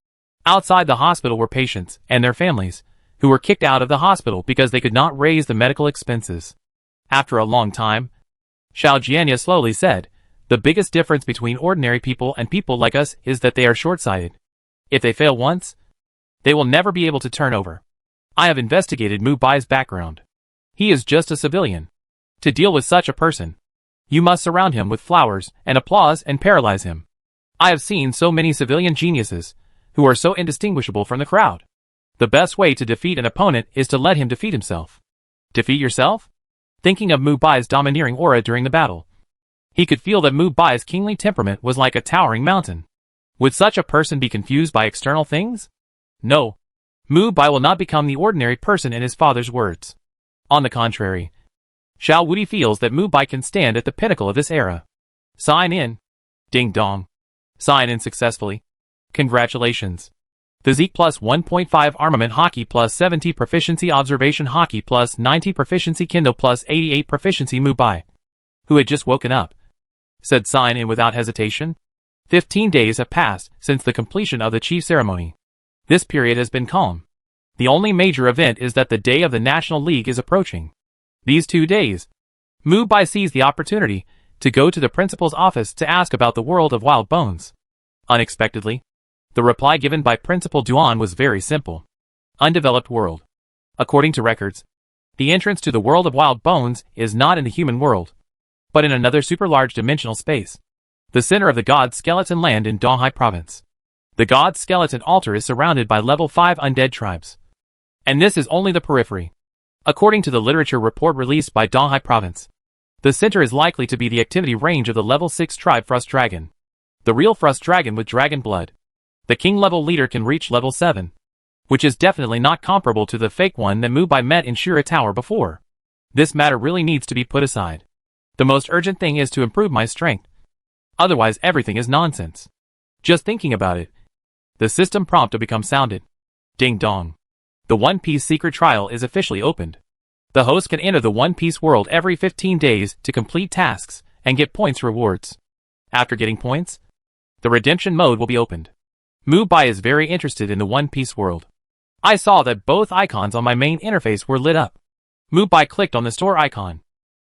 Outside the hospital were patients and their families, who were kicked out of the hospital because they could not raise the medical expenses. After a long time, Xiao Jianya slowly said, the biggest difference between ordinary people and people like us is that they are short-sighted. If they fail once, they will never be able to turn over. I have investigated Mubai's background. He is just a civilian. To deal with such a person, you must surround him with flowers and applause and paralyze him. I have seen so many civilian geniuses, who are so indistinguishable from the crowd. The best way to defeat an opponent is to let him defeat himself. Defeat yourself? Thinking of Mubai's domineering aura during the battle, he could feel that Mubai's kingly temperament was like a towering mountain. Would such a person be confused by external things? No. Mubai will not become the ordinary person in his father's words. On the contrary, Shia Woody feels that Mubai can stand at the pinnacle of this era. Sign in. Ding dong. Sign in successfully. Congratulations. Physique plus 1.5 armament hockey plus 70 proficiency observation hockey plus 90 proficiency Kindle plus 88 proficiency Mubai, who had just woken up, said sign in without hesitation. 15 days have passed since the completion of the chief ceremony. This period has been calm. The only major event is that the day of the National League is approaching. These 2 days, Mubai seized the opportunity to go to the principal's office to ask about the world of wild bones. Unexpectedly, the reply given by Principal Duan was very simple. Undeveloped world. According to records, the entrance to the world of wild bones is not in the human world, but in another super-large dimensional space. The center of the God's skeleton land in Donghai province. The God's skeleton altar is surrounded by level 5 undead tribes. And this is only the periphery. According to the literature report released by Donghai province, the center is likely to be the activity range of the level 6 tribe Frost Dragon. The real Frost Dragon with dragon blood. The king level leader can reach level 7, which is definitely not comparable to the fake one that Mubai met in Shura Tower before. This matter really needs to be put aside. The most urgent thing is to improve my strength. Otherwise everything is nonsense. Just thinking about it. The system prompt to become sounded. Ding dong. The One Piece secret trial is officially opened. The host can enter the One Piece world every 15 days to complete tasks and get points rewards. After getting points, the redemption mode will be opened. Mubai is very interested in the One Piece world. I saw that both icons on my main interface were lit up. Mubai clicked on the store icon.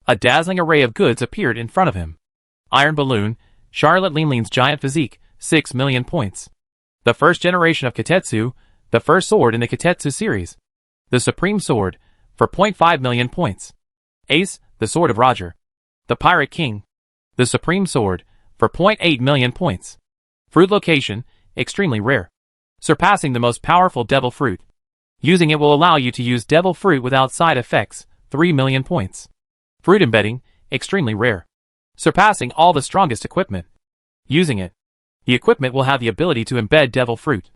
A dazzling array of goods appeared in front of him. Iron Balloon, Charlotte Linling's giant physique, 6 million points. The first generation of Kitetsu, the first sword in the Kitetsu series. The Supreme Sword, for 0.5 million points. Ace, the Sword of Roger. The Pirate King, the Supreme Sword, for 0.8 million points. Fruit location, extremely rare. Surpassing the most powerful devil fruit. Using it will allow you to use devil fruit without side effects, 3 million points. Fruit embedding, extremely rare. Surpassing all the strongest equipment. Using it, the equipment will have the ability to embed devil fruit.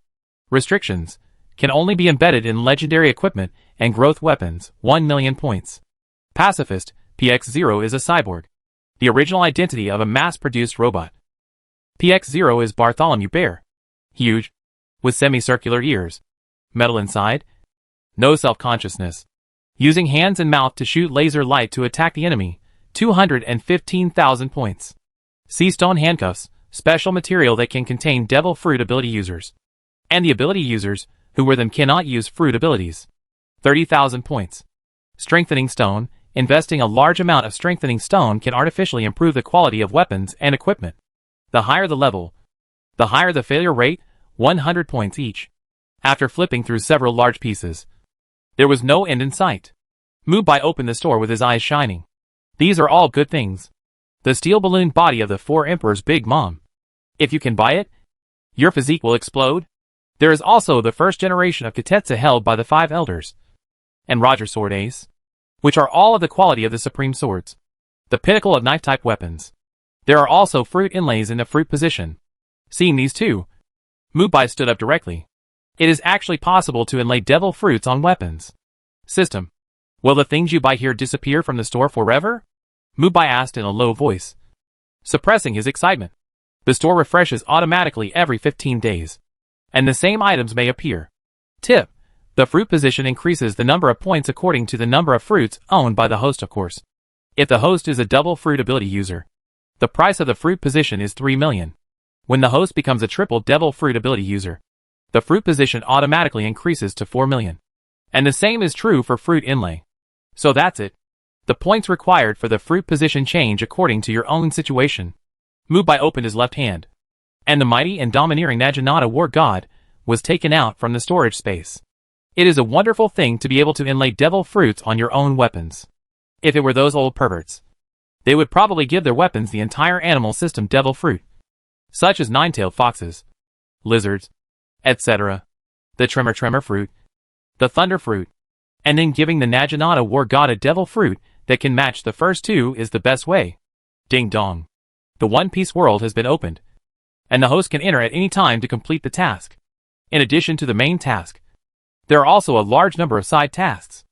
Restrictions, can only be embedded in legendary equipment and growth weapons, 1 million points. Pacifist, PX0 is a cyborg. The original identity of a mass-produced robot. PX0 is Bartholomew Bear. Huge, with semicircular ears. Metal inside. No self-consciousness. Using hands and mouth to shoot laser light to attack the enemy, 215,000 points. Sea Stone handcuffs, special material that can contain devil fruit ability users. And the ability users, who wear them cannot use fruit abilities. 30,000 points. Strengthening stone, investing a large amount of strengthening stone can artificially improve the quality of weapons and equipment. The higher the level, the higher the failure rate, 100 points each. After flipping through several large pieces, there was no end in sight. Mubai opened the store with his eyes shining. These are all good things. The steel balloon body of the 4 Emperor's Big Mom. If you can buy it, your physique will explode. There is also the first generation of Kitetsu held by the 5 Elders. And Roger Sword Ace, which are all of the quality of the Supreme Swords. the pinnacle of knife-type weapons. There are also fruit inlays in the fruit position. Seeing these two, Mubai stood up directly. It is actually possible to inlay devil fruits on weapons. System. Will the things you buy here disappear from the store forever? Mubai asked in a low voice, suppressing his excitement. The store refreshes automatically every 15 days. And the same items may appear. Tip. The fruit position increases the number of points according to the number of fruits owned by the host, of course. If the host is a double fruit ability user, the price of the fruit position is 3 million. When the host becomes a triple devil fruit ability user, the fruit position automatically increases to 4 million. And the same is true for fruit inlay. So that's it. The points required for the fruit position change according to your own situation. Mubai opened his left hand, and the mighty and domineering Naginata war god was taken out from the storage space. It is a wonderful thing to be able to inlay devil fruits on your own weapons. If it were those old perverts, they would probably give their weapons the entire animal system devil fruit, such as nine-tailed foxes, lizards, etc., the tremor fruit, the thunder fruit, and then giving the Naginata war god a devil fruit that can match the first two is the best way. Ding dong. The One Piece world has been opened, and the host can enter at any time to complete the task. In addition to the main task, there are also a large number of side tasks.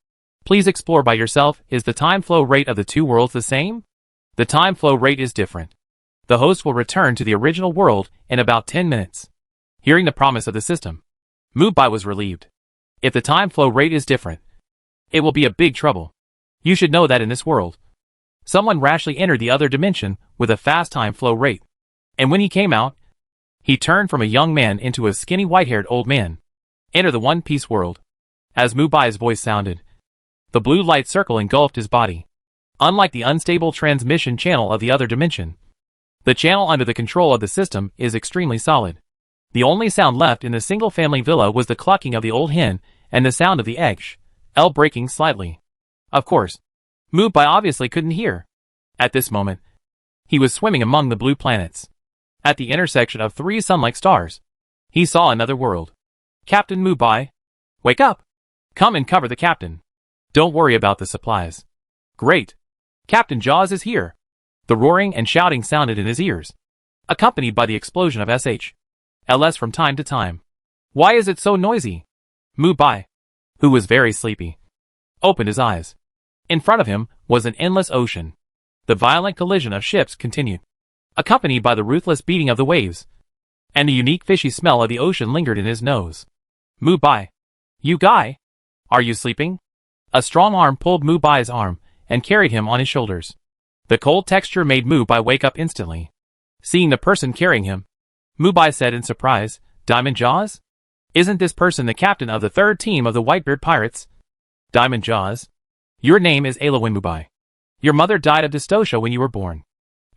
Please explore by yourself. Is the time flow rate of the two worlds the same? The time flow rate is different. The host will return to the original world in about 10 minutes. Hearing the promise of the system, Mubai was relieved. If the time flow rate is different, it will be a big trouble. You should know that in this world, someone rashly entered the other dimension with a fast time flow rate. And when he came out, he turned from a young man into a skinny white-haired old man. Enter the One Piece world. As Mubai's voice sounded, the blue light circle engulfed his body. Unlike the unstable transmission channel of the other dimension, the channel under the control of the system is extremely solid. The only sound left in the single-family villa was the clucking of the old hen and the sound of the egg-shell breaking slightly. Of course, Mubai obviously couldn't hear. At this moment, he was swimming among the blue planets. At the intersection of 3 sun-like stars, he saw another world. Captain Mubai, wake up! Come and cover the captain. Don't worry about the supplies. Great! Captain Jaws is here. The roaring and shouting sounded in his ears, accompanied by the explosion of SHLs from time to time. Why is it so noisy? Mubai, who was very sleepy, opened his eyes. In front of him was an endless ocean. The violent collision of ships continued, accompanied by the ruthless beating of the waves, and the unique fishy smell of the ocean lingered in his nose. Mubai, you guy, are you sleeping? A strong arm pulled Mubai's arm and carried him on his shoulders. The cold texture made Mubai wake up instantly. Seeing the person carrying him, Mubai said in surprise, Diamond Jaws? Isn't this person the captain of the 3rd team of the Whitebeard pirates? Diamond Jaws? Your name is Alowin Mubai. Your mother died of dystocia when you were born,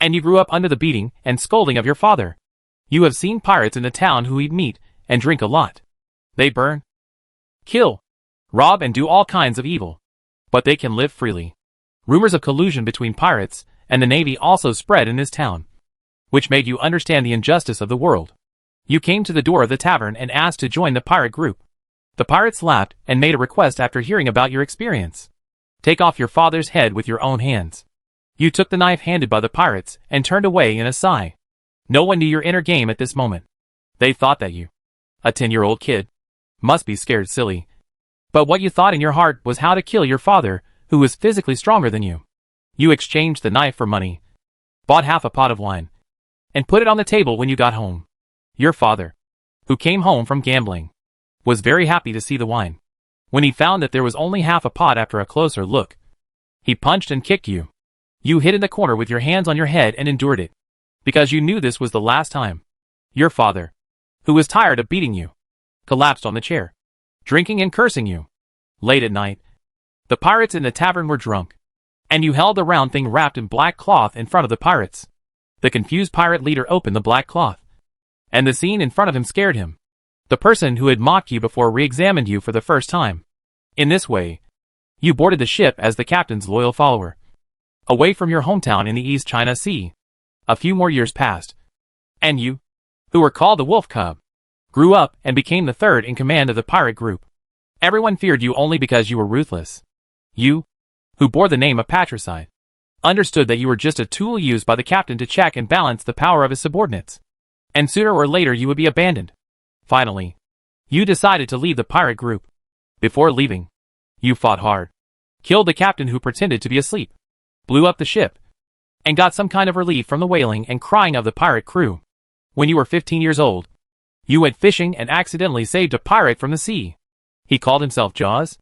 and you grew up under the beating and scolding of your father. You have seen pirates in the town who eat meat and drink a lot. They burn, kill, rob and do all kinds of evil, but they can live freely. Rumors of collusion between pirates and the navy also spread in this town, which made you understand the injustice of the world. You came to the door of the tavern and asked to join the pirate group. The pirates laughed and made a request after hearing about your experience. Take off your father's head with your own hands. You took the knife handed by the pirates and turned away in a sigh. No one knew your inner game at this moment. They thought that you, a 10-year-old kid, must be scared silly. But what you thought in your heart was how to kill your father, who was physically stronger than you. You exchanged the knife for money, bought half a pot of wine, and put it on the table when you got home. Your father, who came home from gambling, was very happy to see the wine. When he found that there was only half a pot after a closer look, he punched and kicked you. You hid in the corner with your hands on your head and endured it, because you knew this was the last time. Your father, who was tired of beating you, collapsed on the chair, drinking and cursing you. Late at night, the pirates in the tavern were drunk, and you held the round thing wrapped in black cloth in front of the pirates. The confused pirate leader opened the black cloth, and the scene in front of him scared him. The person who had mocked you before re-examined you for the first time. In this way, you boarded the ship as the captain's loyal follower, away from your hometown in the East China Sea. A few more years passed, and you, who were called the Wolf Cub, grew up and became the 3rd in command of the pirate group. Everyone feared you only because you were ruthless. You, who bore the name of patricide, understood that you were just a tool used by the captain to check and balance the power of his subordinates. And sooner or later you would be abandoned. Finally, you decided to leave the pirate group. Before leaving, you fought hard, killed the captain who pretended to be asleep, blew up the ship, and got some kind of relief from the wailing and crying of the pirate crew. When you were 15 years old, you went fishing and accidentally saved a pirate from the sea. He called himself Jaws.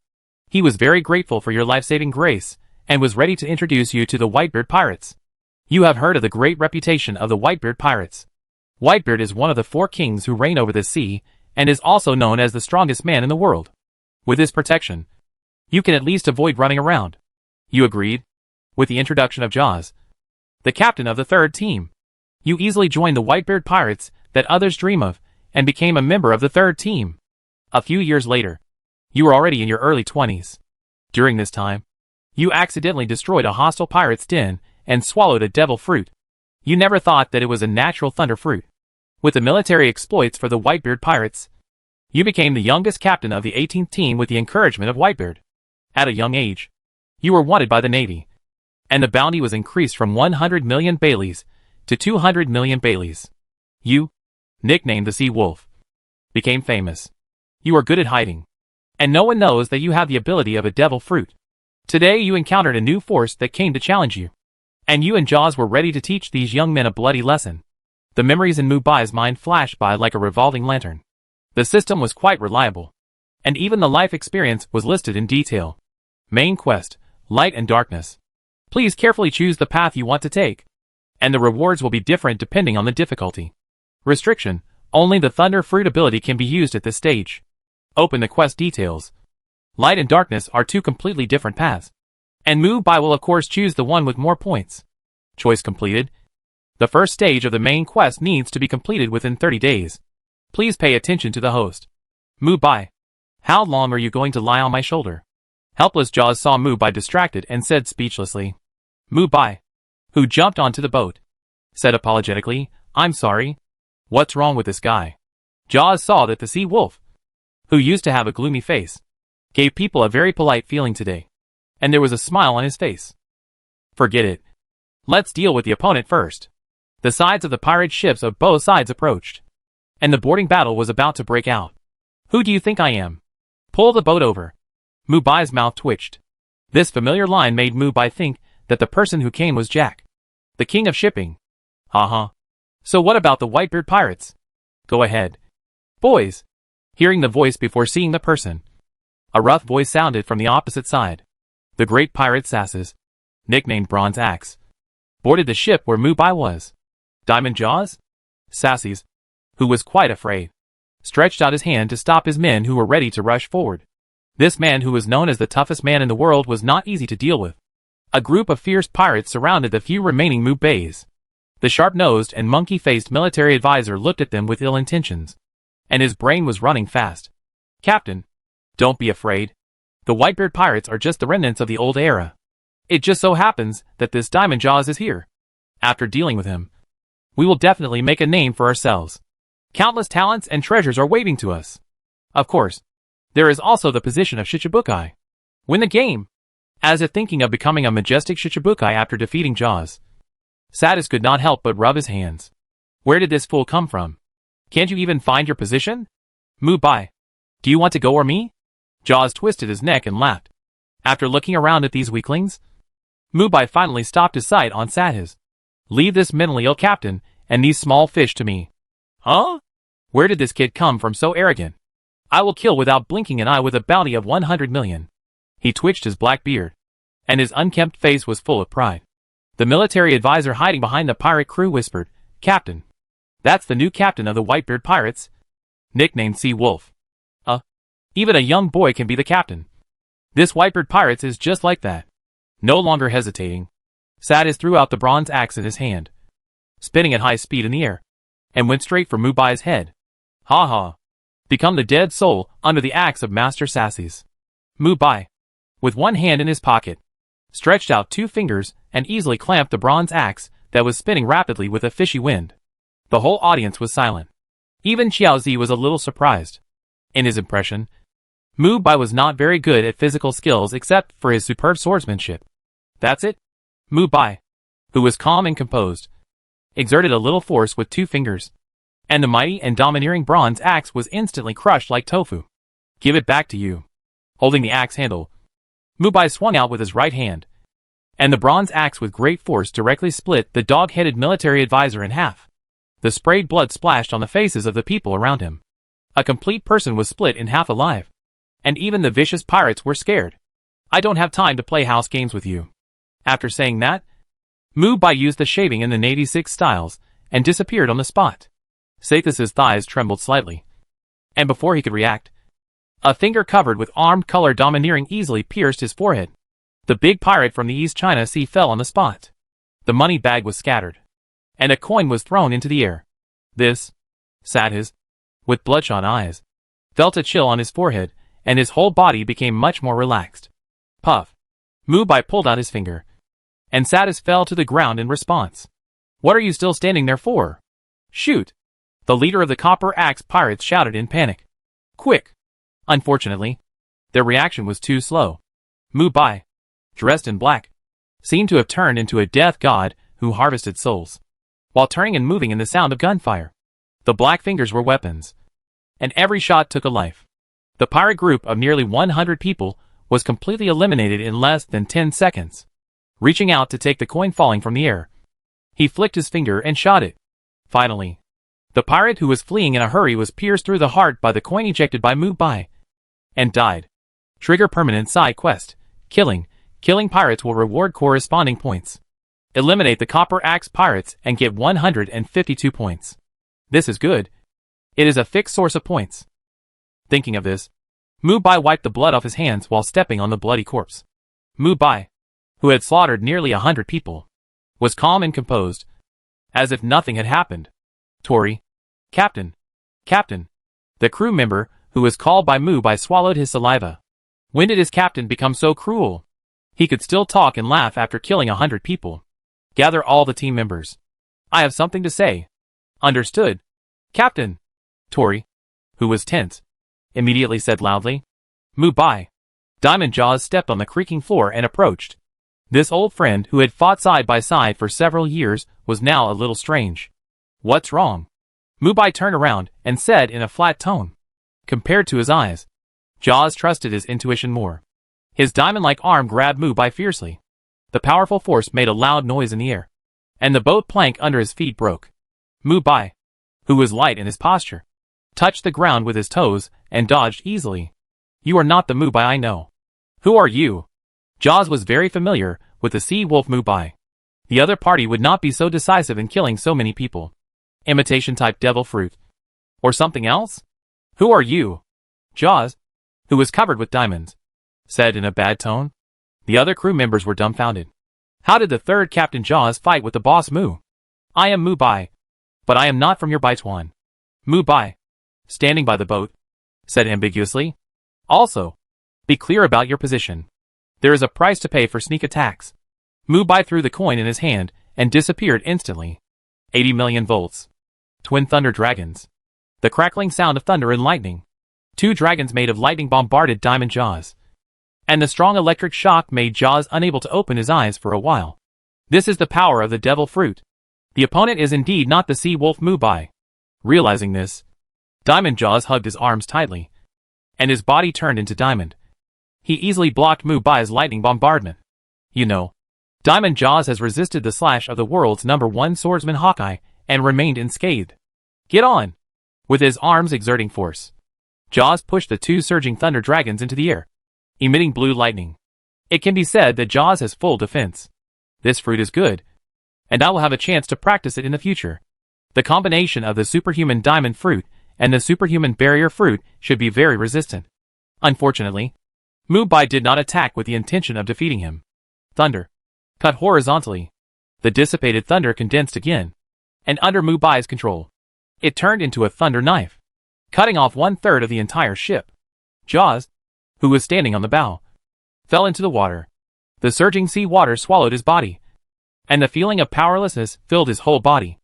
He was very grateful for your life-saving grace and was ready to introduce you to the Whitebeard pirates. You have heard of the great reputation of the Whitebeard pirates. Whitebeard is one of the 4 kings who reign over this sea and is also known as the strongest man in the world. With his protection, you can at least avoid running around. You agreed. With the introduction of Jaws, the captain of the 3rd team, you easily joined the Whitebeard pirates that others dream of and became a member of the 3rd team. A few years later, you were already in your early 20s. During this time, you accidentally destroyed a hostile pirate's den and swallowed a devil fruit. You never thought that it was a natural thunder fruit. With the military exploits for the Whitebeard pirates, you became the youngest captain of the 18th team with the encouragement of Whitebeard. At a young age, you were wanted by the Navy, and the bounty was increased from 100 million Baileys to 200 million Baileys. You, nicknamed the Sea Wolf, became famous. You are good at hiding, and no one knows that you have the ability of a devil fruit. Today you encountered a new force that came to challenge you, and you and Jaws were ready to teach these young men a bloody lesson. The memories in Mubai's mind flashed by like a revolving lantern. The system was quite reliable, and even the life experience was listed in detail. Main quest, light and darkness. Please carefully choose the path you want to take, and the rewards will be different depending on the difficulty. Restriction, only the Thunder Fruit ability can be used at this stage. Open the quest details. Light and darkness are 2 completely different paths, and Mubai will of course choose the one with more points. Choice completed. The first stage of the main quest needs to be completed within 30 days. Please pay attention to the host. Mubai, how long are you going to lie on my shoulder? Helpless Jaws saw Mubai distracted and said speechlessly. Mubai, who jumped onto the boat, said apologetically, I'm sorry. What's wrong with this guy? Jaws saw that the Sea Wolf, who used to have a gloomy face, gave people a very polite feeling today, and there was a smile on his face. Forget it. Let's deal with the opponent first. The sides of the pirate ships of both sides approached, and the boarding battle was about to break out. Who do you think I am? Pull the boat over. Mubai's mouth twitched. This familiar line made Mubai think that the person who came was Jack, the king of shipping. So what about the Whitebeard pirates? Go ahead. Boys. Hearing the voice before seeing the person, a rough voice sounded from the opposite side. The great pirate Sasses, nicknamed Bronze Axe, boarded the ship where Mubai was. Diamond Jaws? Sasses, who was quite afraid, stretched out his hand to stop his men who were ready to rush forward. This man, who was known as the toughest man in the world, was not easy to deal with. A group of fierce pirates surrounded the few remaining Mubais. The sharp-nosed and monkey-faced military advisor looked at them with ill intentions, and his brain was running fast. Captain, don't be afraid. The Whitebeard pirates are just the remnants of the old era. It just so happens that this Diamond Jaws is here. After dealing with him, we will definitely make a name for ourselves. Countless talents and treasures are waiting to us. Of course, there is also the position of Shichibukai. Win the game. As if thinking of becoming a majestic Shichibukai after defeating Jaws, Sadis could not help but rub his hands. Where did this fool come from? Can't you even find your position? Mubai, do you want to go or me? Jaws twisted his neck and laughed. After looking around at these weaklings, Mubai finally stopped his sight on Sadis. Leave this mentally ill captain and these small fish to me. Huh? Where did this kid come from so arrogant? I will kill without blinking an eye with a bounty of 100 million. He twitched his black beard, and his unkempt face was full of pride. The military advisor hiding behind the pirate crew whispered, Captain, that's the new captain of the Whitebeard pirates, nicknamed Sea Wolf. Even a young boy can be the captain. This Whitebeard pirates is just like that. No longer hesitating, Sadis threw out the bronze axe in his hand, spinning at high speed in the air, and went straight for Mubai's head. Ha ha. Become the dead soul under the axe of Master Sassis. Mubai, with one hand in his pocket, stretched out 2 fingers and easily clamped the bronze axe that was spinning rapidly with a fishy wind. The whole audience was silent. Even Xiaozi was a little surprised. In his impression, Mubai was not very good at physical skills except for his superb swordsmanship. That's it? Mubai, who was calm and composed, exerted a little force with 2 fingers, and the mighty and domineering bronze axe was instantly crushed like tofu. Give it back to you. Holding the axe handle, Mubai swung out with his right hand, and the bronze axe with great force directly split the dog-headed military advisor in half. The sprayed blood splashed on the faces of the people around him. A complete person was split in half alive, and even the vicious pirates were scared. I don't have time to play house games with you. After saying that, Mubai used the shaving in the 86 styles and disappeared on the spot. Saithas's thighs trembled slightly, and before he could react, a finger covered with armed color domineering easily pierced his forehead. The big pirate from the East China Sea fell on the spot. The money bag was scattered, and a coin was thrown into the air. This, Saithas, with bloodshot eyes, felt a chill on his forehead, and his whole body became much more relaxed. Puff. Mubai pulled out his finger, and Saithas fell to the ground in response. What are you still standing there for? Shoot! The leader of the Copper Axe pirates shouted in panic. Quick! Unfortunately, their reaction was too slow. Mubai, dressed in black, seemed to have turned into a death god who harvested souls, while turning and moving in the sound of gunfire. The black fingers were weapons, and every shot took a life. The pirate group of nearly 100 people was completely eliminated in less than 10 seconds. Reaching out to take the coin falling from the air, he flicked his finger and shot it. Finally, the pirate who was fleeing in a hurry was pierced through the heart by the coin ejected by Mubai, and died. Trigger permanent side quest. Killing pirates will reward corresponding points. Eliminate the Copper Axe pirates and get 152 points. This is good. It is a fixed source of points. Thinking of this, Mubai wiped the blood off his hands while stepping on the bloody corpse. Mubai, who had slaughtered nearly 100 people, was calm and composed, as if nothing had happened. Tori, Captain. The crew member, who was called by Mubai, swallowed his saliva. When did his captain become so cruel? He could still talk and laugh after killing 100 people. Gather all the team members. I have something to say. Understood, Captain. Tori, who was tense, immediately said loudly. Mubai. Diamond Jaws stepped on the creaking floor and approached. This old friend who had fought side by side for several years was now a little strange. What's wrong? Mubai turned around and said in a flat tone. Compared to his eyes, Jaws trusted his intuition more. His diamond-like arm grabbed Mubai fiercely. The powerful force made a loud noise in the air, and the boat plank under his feet broke. Mubai, who was light in his posture, touched the ground with his toes and dodged easily. You are not the Mubai I know. Who are you? Jaws was very familiar with the sea wolf Mubai. The other party would not be so decisive in killing so many people. Imitation-type devil fruit. Or something else? Who are you? Jaws, who was covered with diamonds, said in a bad tone. The other crew members were dumbfounded. How did the third Captain Jaws fight with the boss Mu? I am Mubai, but I am not from your Baituan. Mubai, standing by the boat, said ambiguously. Also, be clear about your position. There is a price to pay for sneak attacks. Mubai threw the coin in his hand and disappeared instantly. 80 million volts. Twin thunder dragons. The crackling sound of thunder and lightning. 2 dragons made of lightning bombarded Diamond Jaws, and the strong electric shock made Jaws unable to open his eyes for a while. This is the power of the devil fruit. The opponent is indeed not the sea wolf Mubai. Realizing this, Diamond Jaws hugged his arms tightly, and his body turned into diamond. He easily blocked Mubai's lightning bombardment. You know, Diamond Jaws has resisted the slash of the world's #1 swordsman Hawkeye and remained unscathed. Get on! With his arms exerting force, Jaws pushed the 2 surging thunder dragons into the air, emitting blue lightning. It can be said that Jaws has full defense. This fruit is good, and I will have a chance to practice it in the future. The combination of the superhuman diamond fruit and the superhuman barrier fruit should be very resistant. Unfortunately, Mubai did not attack with the intention of defeating him. Thunder. Cut horizontally. The dissipated thunder condensed again, and under Mubai's control, it turned into a thunder knife, cutting off 1/3 of the entire ship. Jaws, who was standing on the bow, fell into the water. The surging sea water swallowed his body, and the feeling of powerlessness filled his whole body.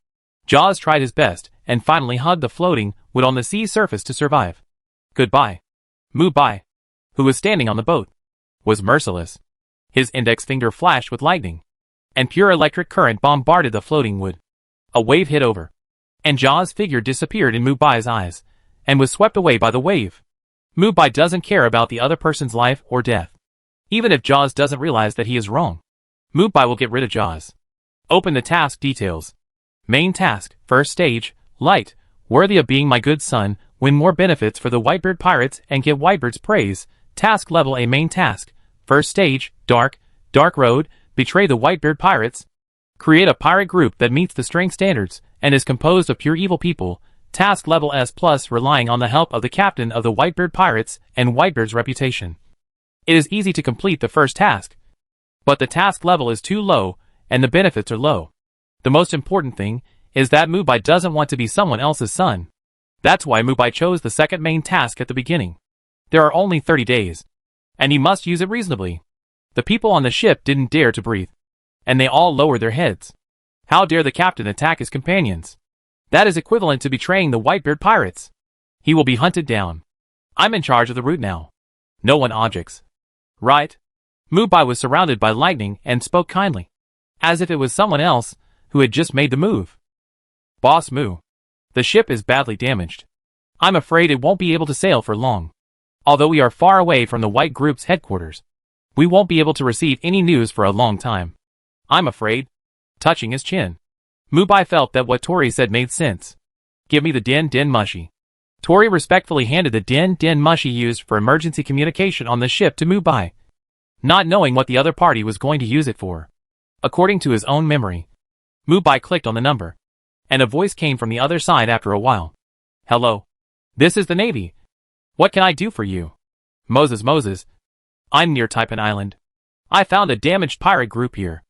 Jaws tried his best and finally hugged the floating wood on the sea surface to survive. Goodbye. Mubai, who was standing on the boat, was merciless. His index finger flashed with lightning, and pure electric current bombarded the floating wood. A wave hit over, and Jaw's figure disappeared in Mubai's eyes, and was swept away by the wave. Mubai doesn't care about the other person's life or death. Even if Jaws doesn't realize that he is wrong, Mubai will get rid of Jaws. Open the task details. Main task, first stage, light, worthy of being my good son, win more benefits for the Whitebeard pirates and get Whitebeard's praise. Task level A main task, first stage, dark, dark road, betray the Whitebeard pirates. Create a pirate group that meets the strength standards and is composed of pure evil people. Task level S+, relying on the help of the captain of the Whitebeard pirates and Whitebeard's reputation. It is easy to complete the first task, but the task level is too low and the benefits are low. The most important thing is that Mubai doesn't want to be someone else's son. That's why Mubai chose the second main task at the beginning. There are only 30 days, and he must use it reasonably. The people on the ship didn't dare to breathe, and they all lowered their heads. How dare the captain attack his companions? That is equivalent to betraying the Whitebeard pirates. He will be hunted down. I'm in charge of the route now. No one objects. Right? Mubai was surrounded by lightning and spoke kindly, as if it was someone else who had just made the move. Boss Mu. The ship is badly damaged. I'm afraid it won't be able to sail for long. Although we are far away from the White Group's headquarters, we won't be able to receive any news for a long time. I'm afraid. Touching his chin, Mubai felt that what Tori said made sense. Give me the Den Den Mushi. Tori respectfully handed the Den Den Mushi used for emergency communication on the ship to Mubai, not knowing what the other party was going to use it for. According to his own memory, Mubai clicked on the number, and a voice came from the other side after a while. Hello. This is the Navy. What can I do for you? Moses. I'm near Taipan Island. I found a damaged pirate group here.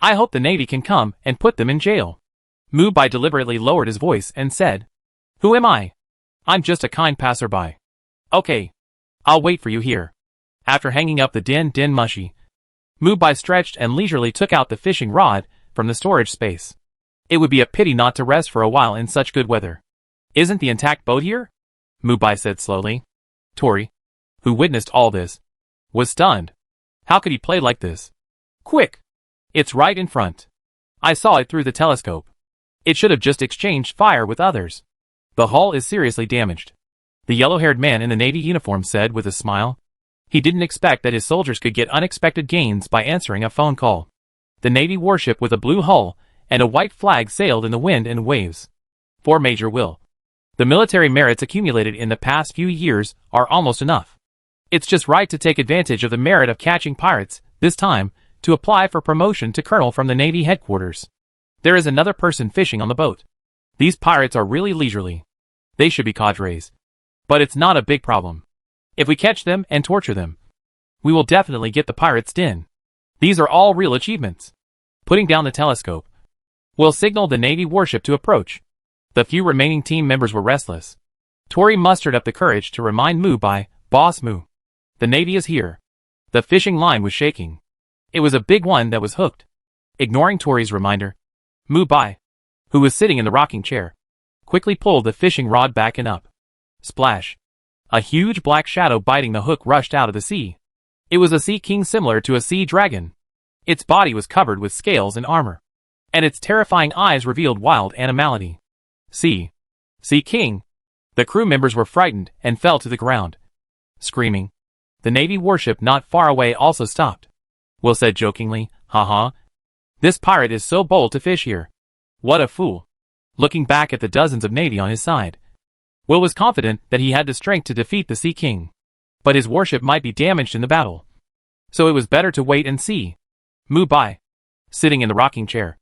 I hope the Navy can come and put them in jail. Mubai deliberately lowered his voice and said, Who am I? I'm just a kind passerby. Okay. I'll wait for you here. After hanging up the Den Den Mushi, Mubai stretched and leisurely took out the fishing rod from the storage space. It would be a pity not to rest for a while in such good weather. Isn't the intact boat here? Mubai said slowly. Tori, who witnessed all this, was stunned. How could he play like this? Quick! It's right in front. I saw it through the telescope. It should have just exchanged fire with others. The hull is seriously damaged. The yellow-haired man in the Navy uniform said with a smile. He didn't expect that his soldiers could get unexpected gains by answering a phone call. The Navy warship with a blue hull and a white flag sailed in the wind and waves. For Major Will, the military merits accumulated in the past few years are almost enough. It's just right to take advantage of the merit of catching pirates, this time, to apply for promotion to colonel from the Navy headquarters. There is another person fishing on the boat. These pirates are really leisurely. They should be cadres. But it's not a big problem. If we catch them and torture them, we will definitely get the pirates' den. These are all real achievements. Putting down the telescope, we'll signal the Navy warship to approach. The few remaining team members were restless. Tori mustered up the courage to remind Mubai, Boss Mu. The Navy is here. The fishing line was shaking. It was a big one that was hooked. Ignoring Tori's reminder, Mubai, who was sitting in the rocking chair, quickly pulled the fishing rod back and up. Splash. A huge black shadow biting the hook rushed out of the sea. It was a sea king similar to a sea dragon. Its body was covered with scales and armor, and its terrifying eyes revealed wild animality. Sea king. The crew members were frightened and fell to the ground, screaming. The Navy warship not far away also stopped. Will said jokingly, haha. This pirate is so bold to fish here. What a fool. Looking back at the dozens of Navy on his side, Will was confident that he had the strength to defeat the Sea King. But his warship might be damaged in the battle. So it was better to wait and see. Mubai, sitting in the rocking chair,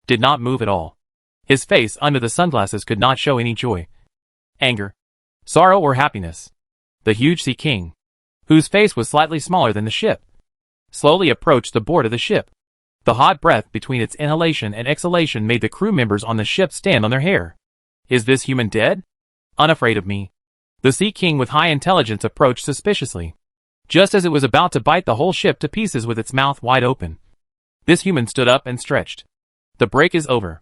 did not move at all. His face under the sunglasses could not show any joy, anger, sorrow or happiness. The huge Sea King, whose face was slightly smaller than the ship, slowly approached the board of the ship. The hot breath between its inhalation and exhalation made the crew members on the ship stand on their hair. Is this human dead? Unafraid of me. The Sea King with high intelligence approached suspiciously, just as it was about to bite the whole ship to pieces with its mouth wide open. This human stood up and stretched. The break is over.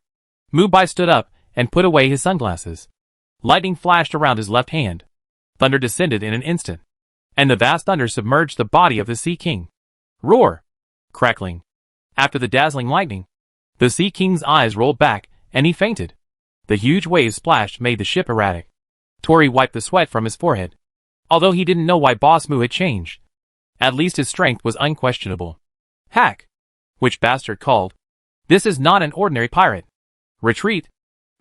Mubai stood up and put away his sunglasses. Lightning flashed around his left hand. Thunder descended in an instant, and the vast thunder submerged the body of the Sea King. Roar! Crackling. After the dazzling lightning, the Sea King's eyes rolled back, and he fainted. The huge waves splashed made the ship erratic. Tori wiped the sweat from his forehead. Although he didn't know why Boss Mu had changed, at least his strength was unquestionable. Hack! Which bastard called? This is not an ordinary pirate. Retreat!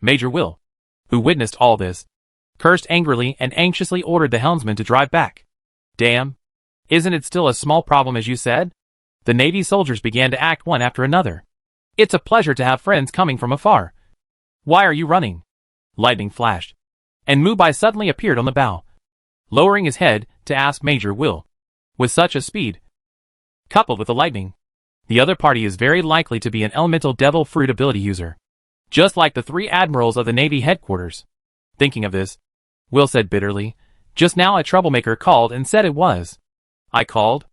Major Will, who witnessed all this, cursed angrily and anxiously ordered the helmsman to drive back. Damn! Isn't it still a small problem as you said? The Navy soldiers began to act one after another. It's a pleasure to have friends coming from afar. Why are you running? Lightning flashed, and Mubai suddenly appeared on the bow, lowering his head to ask Major Will. With such a speed, coupled with the lightning, the other party is very likely to be an elemental devil fruit ability user. Just like the 3 admirals of the Navy headquarters. Thinking of this, Will said bitterly, just now a troublemaker called and said it was. I called?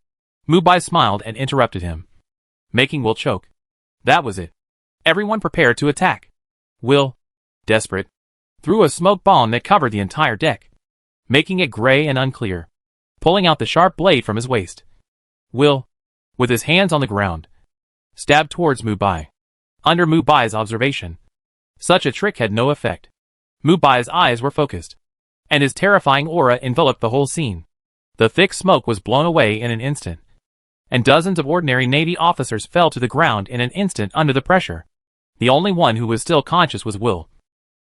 Mubai smiled and interrupted him, making Will choke. That was it. Everyone prepared to attack. Will, desperate, threw a smoke bomb that covered the entire deck, making it gray and unclear, pulling out the sharp blade from his waist. Will, with his hands on the ground, stabbed towards Mubai. Under Mubai's observation, such a trick had no effect. Mubai's eyes were focused, and his terrifying aura enveloped the whole scene. The thick smoke was blown away in an instant, and dozens of ordinary Navy officers fell to the ground in an instant under the pressure. The only one who was still conscious was Will,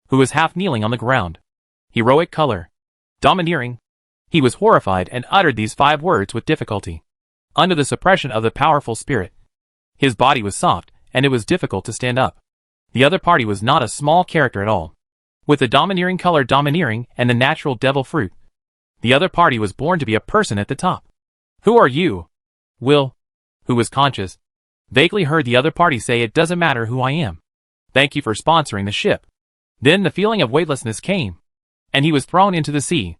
who was half kneeling on the ground. Heroic color. Domineering. He was horrified and uttered these 5 words with difficulty. Under the suppression of the powerful spirit, his body was soft, and it was difficult to stand up. The other party was not a small character at all. With the domineering color domineering and the natural devil fruit, the other party was born to be a person at the top. Who are you? Will, who was conscious, vaguely heard the other party say, it doesn't matter who I am. Thank you for sponsoring the ship. Then the feeling of weightlessness came, and he was thrown into the sea.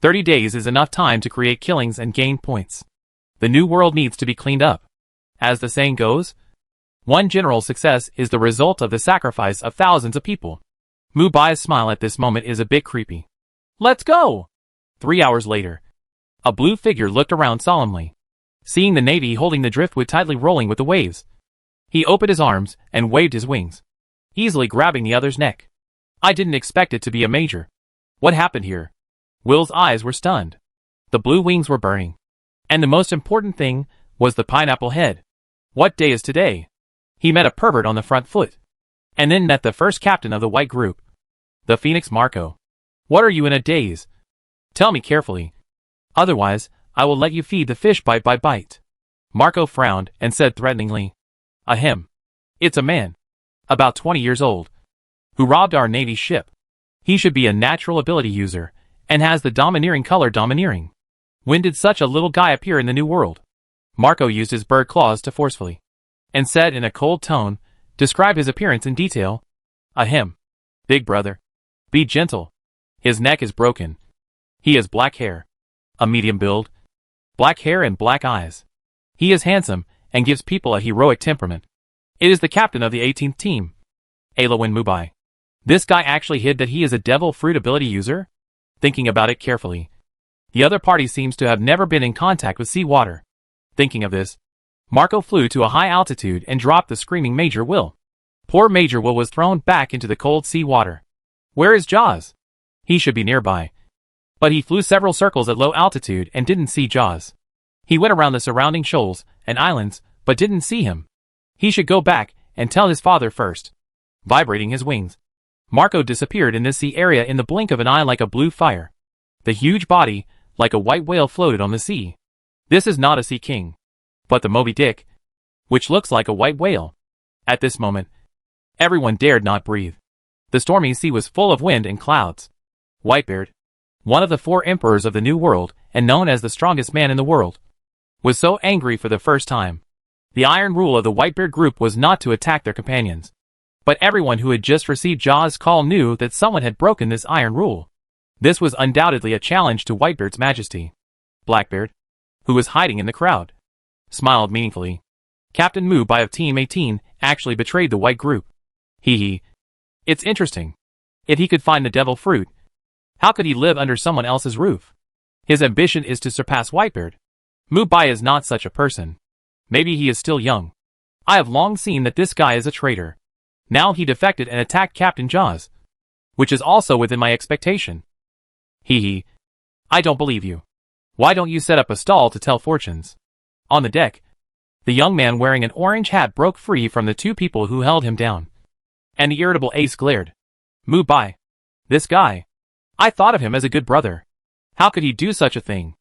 30 days is enough time to create killings and gain points. The new world needs to be cleaned up. As the saying goes, one general's success is the result of the sacrifice of thousands of people. Mubai's smile at this moment is a bit creepy. Let's go! 3 hours later, a blue figure looked around solemnly, seeing the Navy holding the driftwood tightly rolling with the waves. He opened his arms and waved his wings, easily grabbing the other's neck. I didn't expect it to be a major. What happened here? Will's eyes were stunned. The blue wings were burning. And the most important thing was the pineapple head. What day is today? He met a pervert on the front foot, and then met the first captain of the white group, the Phoenix Marco. What are you in a daze? Tell me carefully. Otherwise, I will let you feed the fish bite by bite. Marco frowned and said threateningly, Ahem. It's a man, about 20 years old, who robbed our Navy ship. He should be a natural ability user, and has the domineering color domineering. When did such a little guy appear in the new world? Marco used his bird claws to forcefully, and said in a cold tone, describe his appearance in detail. Ahem. Big brother. Be gentle. His neck is broken. He has black hair, a medium build, black hair and black eyes. He is handsome, and gives people a heroic temperament. It is the captain of the 18th team, Alowin Mubai. This guy actually hid that he is a devil fruit ability user? Thinking about it carefully, the other party seems to have never been in contact with seawater. Thinking of this, Marco flew to a high altitude and dropped the screaming Major Will. Poor Major Will was thrown back into the cold sea water. Where is Jaws? He should be nearby. But he flew several circles at low altitude and didn't see Jaws. He went around the surrounding shoals and islands, but didn't see him. He should go back and tell his father first. Vibrating his wings, Marco disappeared in this sea area in the blink of an eye like a blue fire. The huge body, like a white whale, floated on the sea. This is not a sea king, but the Moby Dick, which looks like a white whale. At this moment, everyone dared not breathe. The stormy sea was full of wind and clouds. Whitebeard, one of the 4 emperors of the New World and known as the strongest man in the world, was so angry for the first time. The iron rule of the Whitebeard group was not to attack their companions. But everyone who had just received Jaws' call knew that someone had broken this iron rule. This was undoubtedly a challenge to Whitebeard's majesty. Blackbeard, who was hiding in the crowd, smiled meaningfully. Captain Mubai of Team 18 actually betrayed the white group. Hee hee. It's interesting. If he could find the devil fruit, how could he live under someone else's roof? His ambition is to surpass Whitebeard. Mubai is not such a person. Maybe he is still young, I have long seen that this guy is a traitor. Now he defected and attacked Captain Jaws, which is also within my expectation. Hee hee. I don't believe you. Why don't you set up a stall to tell fortunes? On the deck, the young man wearing an orange hat broke free from the two people who held him down. And the irritable Ace glared. Mubai. This guy. I thought of him as a good brother. How could he do such a thing?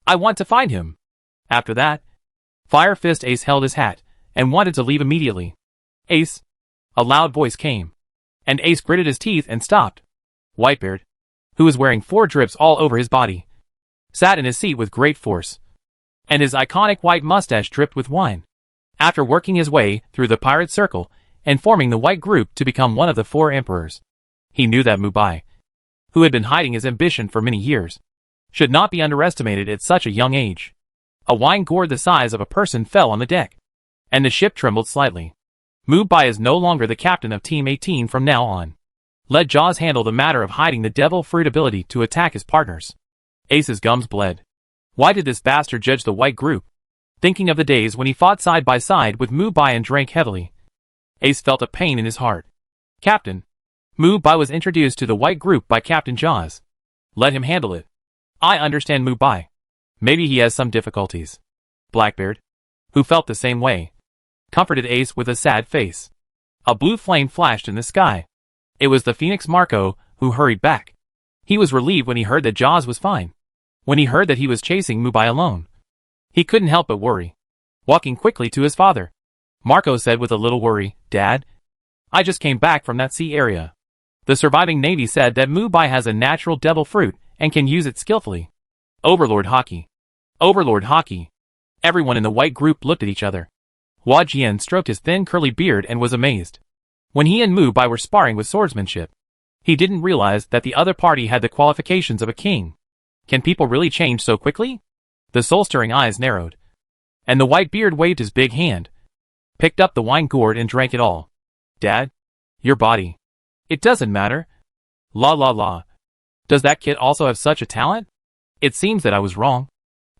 I want to find him. After that, Fire Fist Ace held his hat and wanted to leave immediately. Ace. A loud voice came. And Ace gritted his teeth and stopped. Whitebeard, who was wearing 4 drips all over his body, sat in his seat with great force, and his iconic white mustache dripped with wine. After working his way through the pirate circle and forming the white group to become one of the 4 emperors, he knew that Mubai, who had been hiding his ambition for many years, should not be underestimated at such a young age. A wine gourd the size of a person fell on the deck, and the ship trembled slightly. Mubai is no longer the captain of Team 18 from now on. Let Jaws handle the matter of hiding the devil fruit ability to attack his partners. Ace's gums bled. Why did this bastard judge the white group? Thinking of the days when he fought side by side with Mubai and drank heavily, Ace felt a pain in his heart. Captain. Mubai was introduced to the white group by Captain Jaws. Let him handle it. I understand Mubai. Maybe he has some difficulties. Blackbeard, who felt the same way, comforted Ace with a sad face. A blue flame flashed in the sky. It was the Phoenix Marco, who hurried back. He was relieved when he heard that Jaws was fine. When he heard that he was chasing Mubai alone, he couldn't help but worry. Walking quickly to his father, Marco said with a little worry, Dad, I just came back from that sea area. The surviving Navy said that Mubai has a natural devil fruit and can use it skillfully. Overlord Hockey. Overlord Hockey. Everyone in the white group looked at each other. Hua Jian stroked his thin curly beard and was amazed. When he and Mubai were sparring with swordsmanship, he didn't realize that the other party had the qualifications of a king. Can people really change so quickly? The soul-stirring eyes narrowed, and the Whitebeard waved his big hand, picked up the wine gourd and drank it all. Dad? Your body. It doesn't matter. La la la. Does that kid also have such a talent? It seems that I was wrong.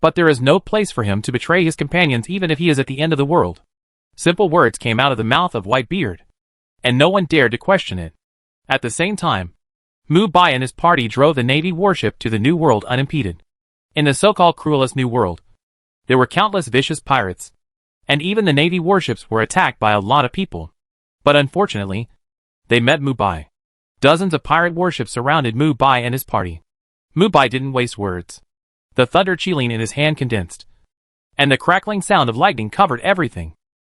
But there is no place for him to betray his companions even if he is at the end of the world. Simple words came out of the mouth of Whitebeard, and no one dared to question it. At the same time, Mubai and his party drove the Navy warship to the New World unimpeded. In the so-called cruelest New World, there were countless vicious pirates, and even the Navy warships were attacked by a lot of people. But unfortunately, they met Mubai. Dozens of pirate warships surrounded Mubai and his party. Mubai didn't waste words. The thunder chilling in his hand condensed, and the crackling sound of lightning covered everything.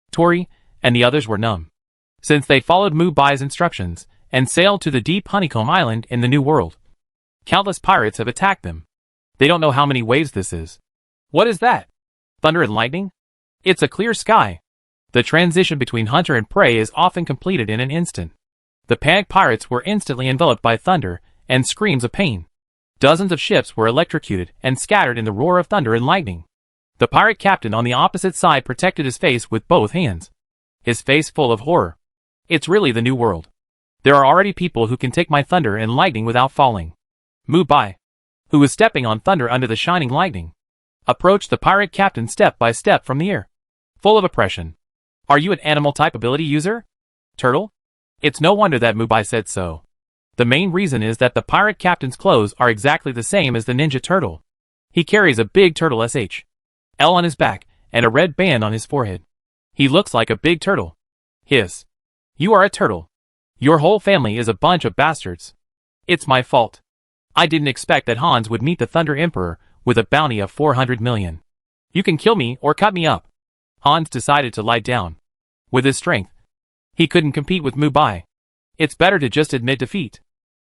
Tori and the others were numb, since they followed Mubai's instructions and sailed to the deep Honeycomb Island in the New World. Countless pirates have attacked them. They don't know how many waves this is. What is that? Thunder and lightning? It's a clear sky. The transition between hunter and prey is often completed in an instant. The panicked pirates were instantly enveloped by thunder and screams of pain. Dozens of ships were electrocuted and scattered in the roar of thunder and lightning. The pirate captain on the opposite side protected his face with both hands, his face full of horror. It's really the New World. There are already people who can take my thunder and lightning without falling. Mubai, who was stepping on thunder under the shining lightning, approached the pirate captain step by step from the air, full of oppression. Are you an animal type ability user? Turtle? It's no wonder that Mubai said so. The main reason is that the pirate captain's clothes are exactly the same as the ninja turtle. He carries a big turtle SHL on his back and a red band on his forehead. He looks like a big turtle. Hiss. You are a turtle. Your whole family is a bunch of bastards. It's my fault. I didn't expect that Hans would meet the Thunder Emperor with a bounty of 400 million. You can kill me or cut me up. Hans decided to lie down. With his strength, he couldn't compete with Mubai. It's better to just admit defeat.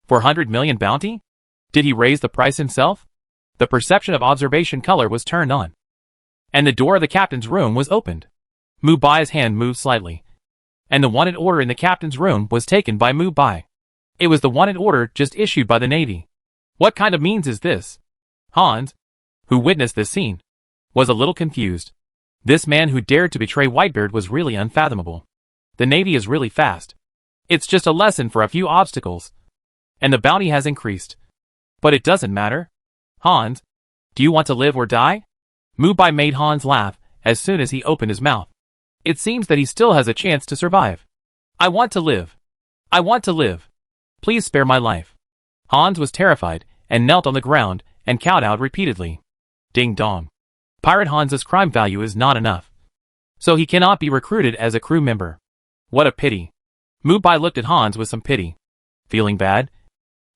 400 million bounty? Did he raise the price himself? The perception of observation color was turned on, and the door of the captain's room was opened. Mubai's hand moved slightly, and the wanted order in the captain's room was taken by Mubai. It was the wanted order just issued by the Navy. What kind of means is this? Hans, who witnessed this scene, was a little confused. This man who dared to betray Whitebeard was really unfathomable. The Navy is really fast. It's just a lesson for a few obstacles, and the bounty has increased. But it doesn't matter. Hans, do you want to live or die? Mubai made Hans laugh as soon as he opened his mouth. It seems that he still has a chance to survive. I want to live. I want to live. Please spare my life. Hans was terrified and knelt on the ground and cowed out repeatedly. Ding dong. Pirate Hans's crime value is not enough, so he cannot be recruited as a crew member. What a pity. Mubai looked at Hans with some pity. Feeling bad?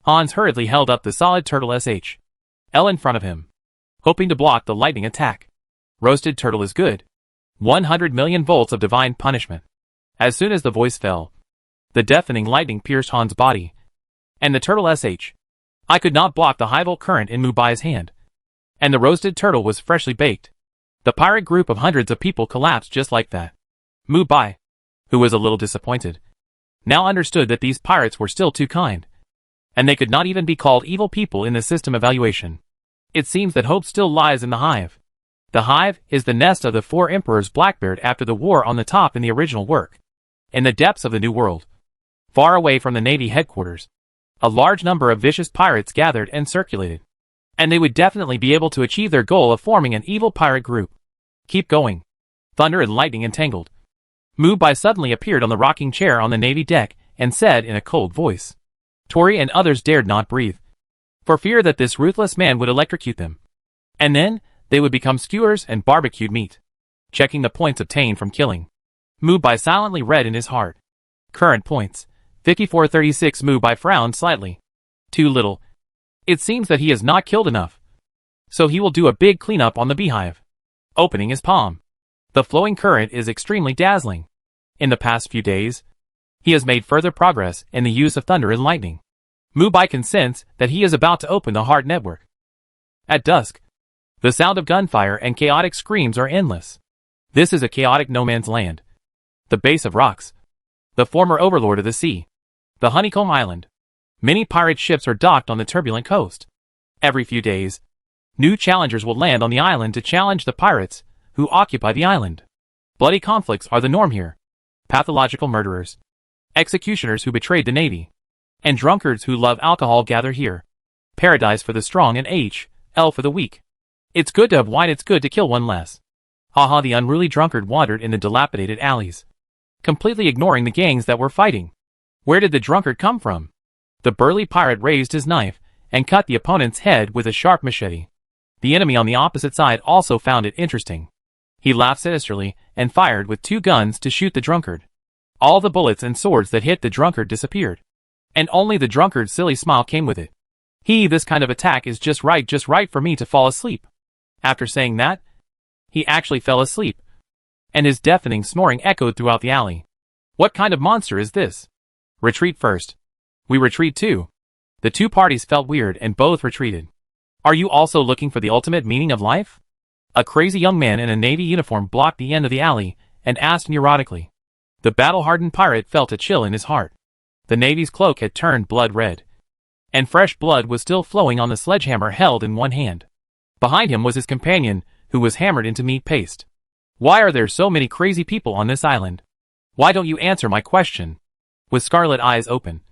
Hans hurriedly held up the solid turtle SHL in front of him, hoping to block the lightning attack. Roasted turtle is good. 100 million volts of divine punishment. As soon as the voice fell, the deafening lightning pierced Hans' body, and the turtle I could not block the high volt current in Mubai's hand, and the roasted turtle was freshly baked. The pirate group of hundreds of people collapsed just like that. Mubai, who was a little disappointed, now understood that these pirates were still too kind, and they could not even be called evil people in the system evaluation. It seems that hope still lies in the hive. The hive is the nest of the 4 emperors Blackbeard after the war on the top in the original work. In the depths of the New World, far away from the Navy headquarters, a large number of vicious pirates gathered and circulated, and they would definitely be able to achieve their goal of forming an evil pirate group. Keep going. Thunder and lightning entangled. Mubai suddenly appeared on the rocking chair on the Navy deck and said in a cold voice. Tori and others dared not breathe, for fear that this ruthless man would electrocute them. And then, they would become skewers and barbecued meat. Checking the points obtained from killing, Mubai silently read in his heart. Current points, 5436. Mubai frowned slightly. Too little. It seems that he has not killed enough, so he will do a big cleanup on the Beehive. Opening his palm. The flowing current is extremely dazzling. In the past few days, he has made further progress in the use of thunder and lightning. Mubai can sense that he is about to open the hard network. At dusk, the sound of gunfire and chaotic screams are endless. This is a chaotic no man's land. The base of rocks. The former overlord of the sea. The Honeycomb Island. Many pirate ships are docked on the turbulent coast. Every few days, new challengers will land on the island to challenge the pirates who occupy the island. Bloody conflicts are the norm here. Pathological murderers, executioners who betrayed the Navy, and drunkards who love alcohol gather here. Paradise for the strong and HL for the weak. It's good to have wine, it's good to kill one less. Haha, the unruly drunkard wandered in the dilapidated alleys, completely ignoring the gangs that were fighting. Where did the drunkard come from? The burly pirate raised his knife and cut the opponent's head with a sharp machete. The enemy on the opposite side also found it interesting. He laughed sinisterly and fired with 2 guns to shoot the drunkard. All the bullets and swords that hit the drunkard disappeared, and only the drunkard's silly smile came with it. This kind of attack is just right for me to fall asleep. After saying that, he actually fell asleep, and his deafening snoring echoed throughout the alley. What kind of monster is this? Retreat first. We retreat too. The 2 parties felt weird and both retreated. Are you also looking for the ultimate meaning of life? A crazy young man in a Navy uniform blocked the end of the alley and asked neurotically. The battle-hardened pirate felt a chill in his heart. The Navy's cloak had turned blood red, and fresh blood was still flowing on the sledgehammer held in one hand. Behind him was his companion, who was hammered into meat paste. Why are there so many crazy people on this island? Why don't you answer my question? With scarlet eyes open,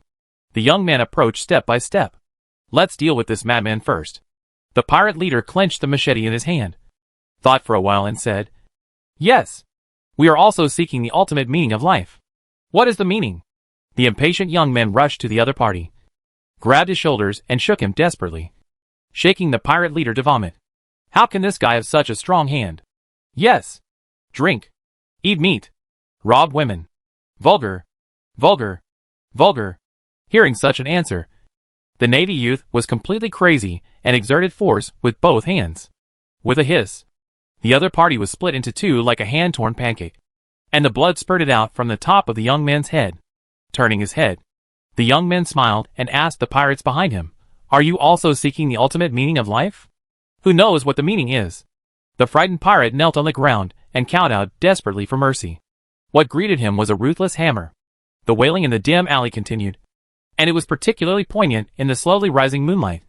the young man approached step by step. Let's deal with this madman first. The pirate leader clenched the machete in his hand, thought for a while and said, Yes. We are also seeking the ultimate meaning of life. What is the meaning? The impatient young man rushed to the other party, grabbed his shoulders and shook him desperately, shaking the pirate leader to vomit. How can this guy have such a strong hand? Yes. Drink. Eat meat. Rob women. Vulgar. Vulgar. Vulgar. Hearing such an answer, the Navy youth was completely crazy and exerted force with both hands. With a hiss, the other party was split into 2 like a hand-torn pancake, and the blood spurted out from the top of the young man's head. Turning his head, the young man smiled and asked the pirates behind him, Are you also seeking the ultimate meaning of life? Who knows what the meaning is? The frightened pirate knelt on the ground and cowed out desperately for mercy. What greeted him was a ruthless hammer. The wailing in the dim alley continued, and it was particularly poignant in the slowly rising moonlight.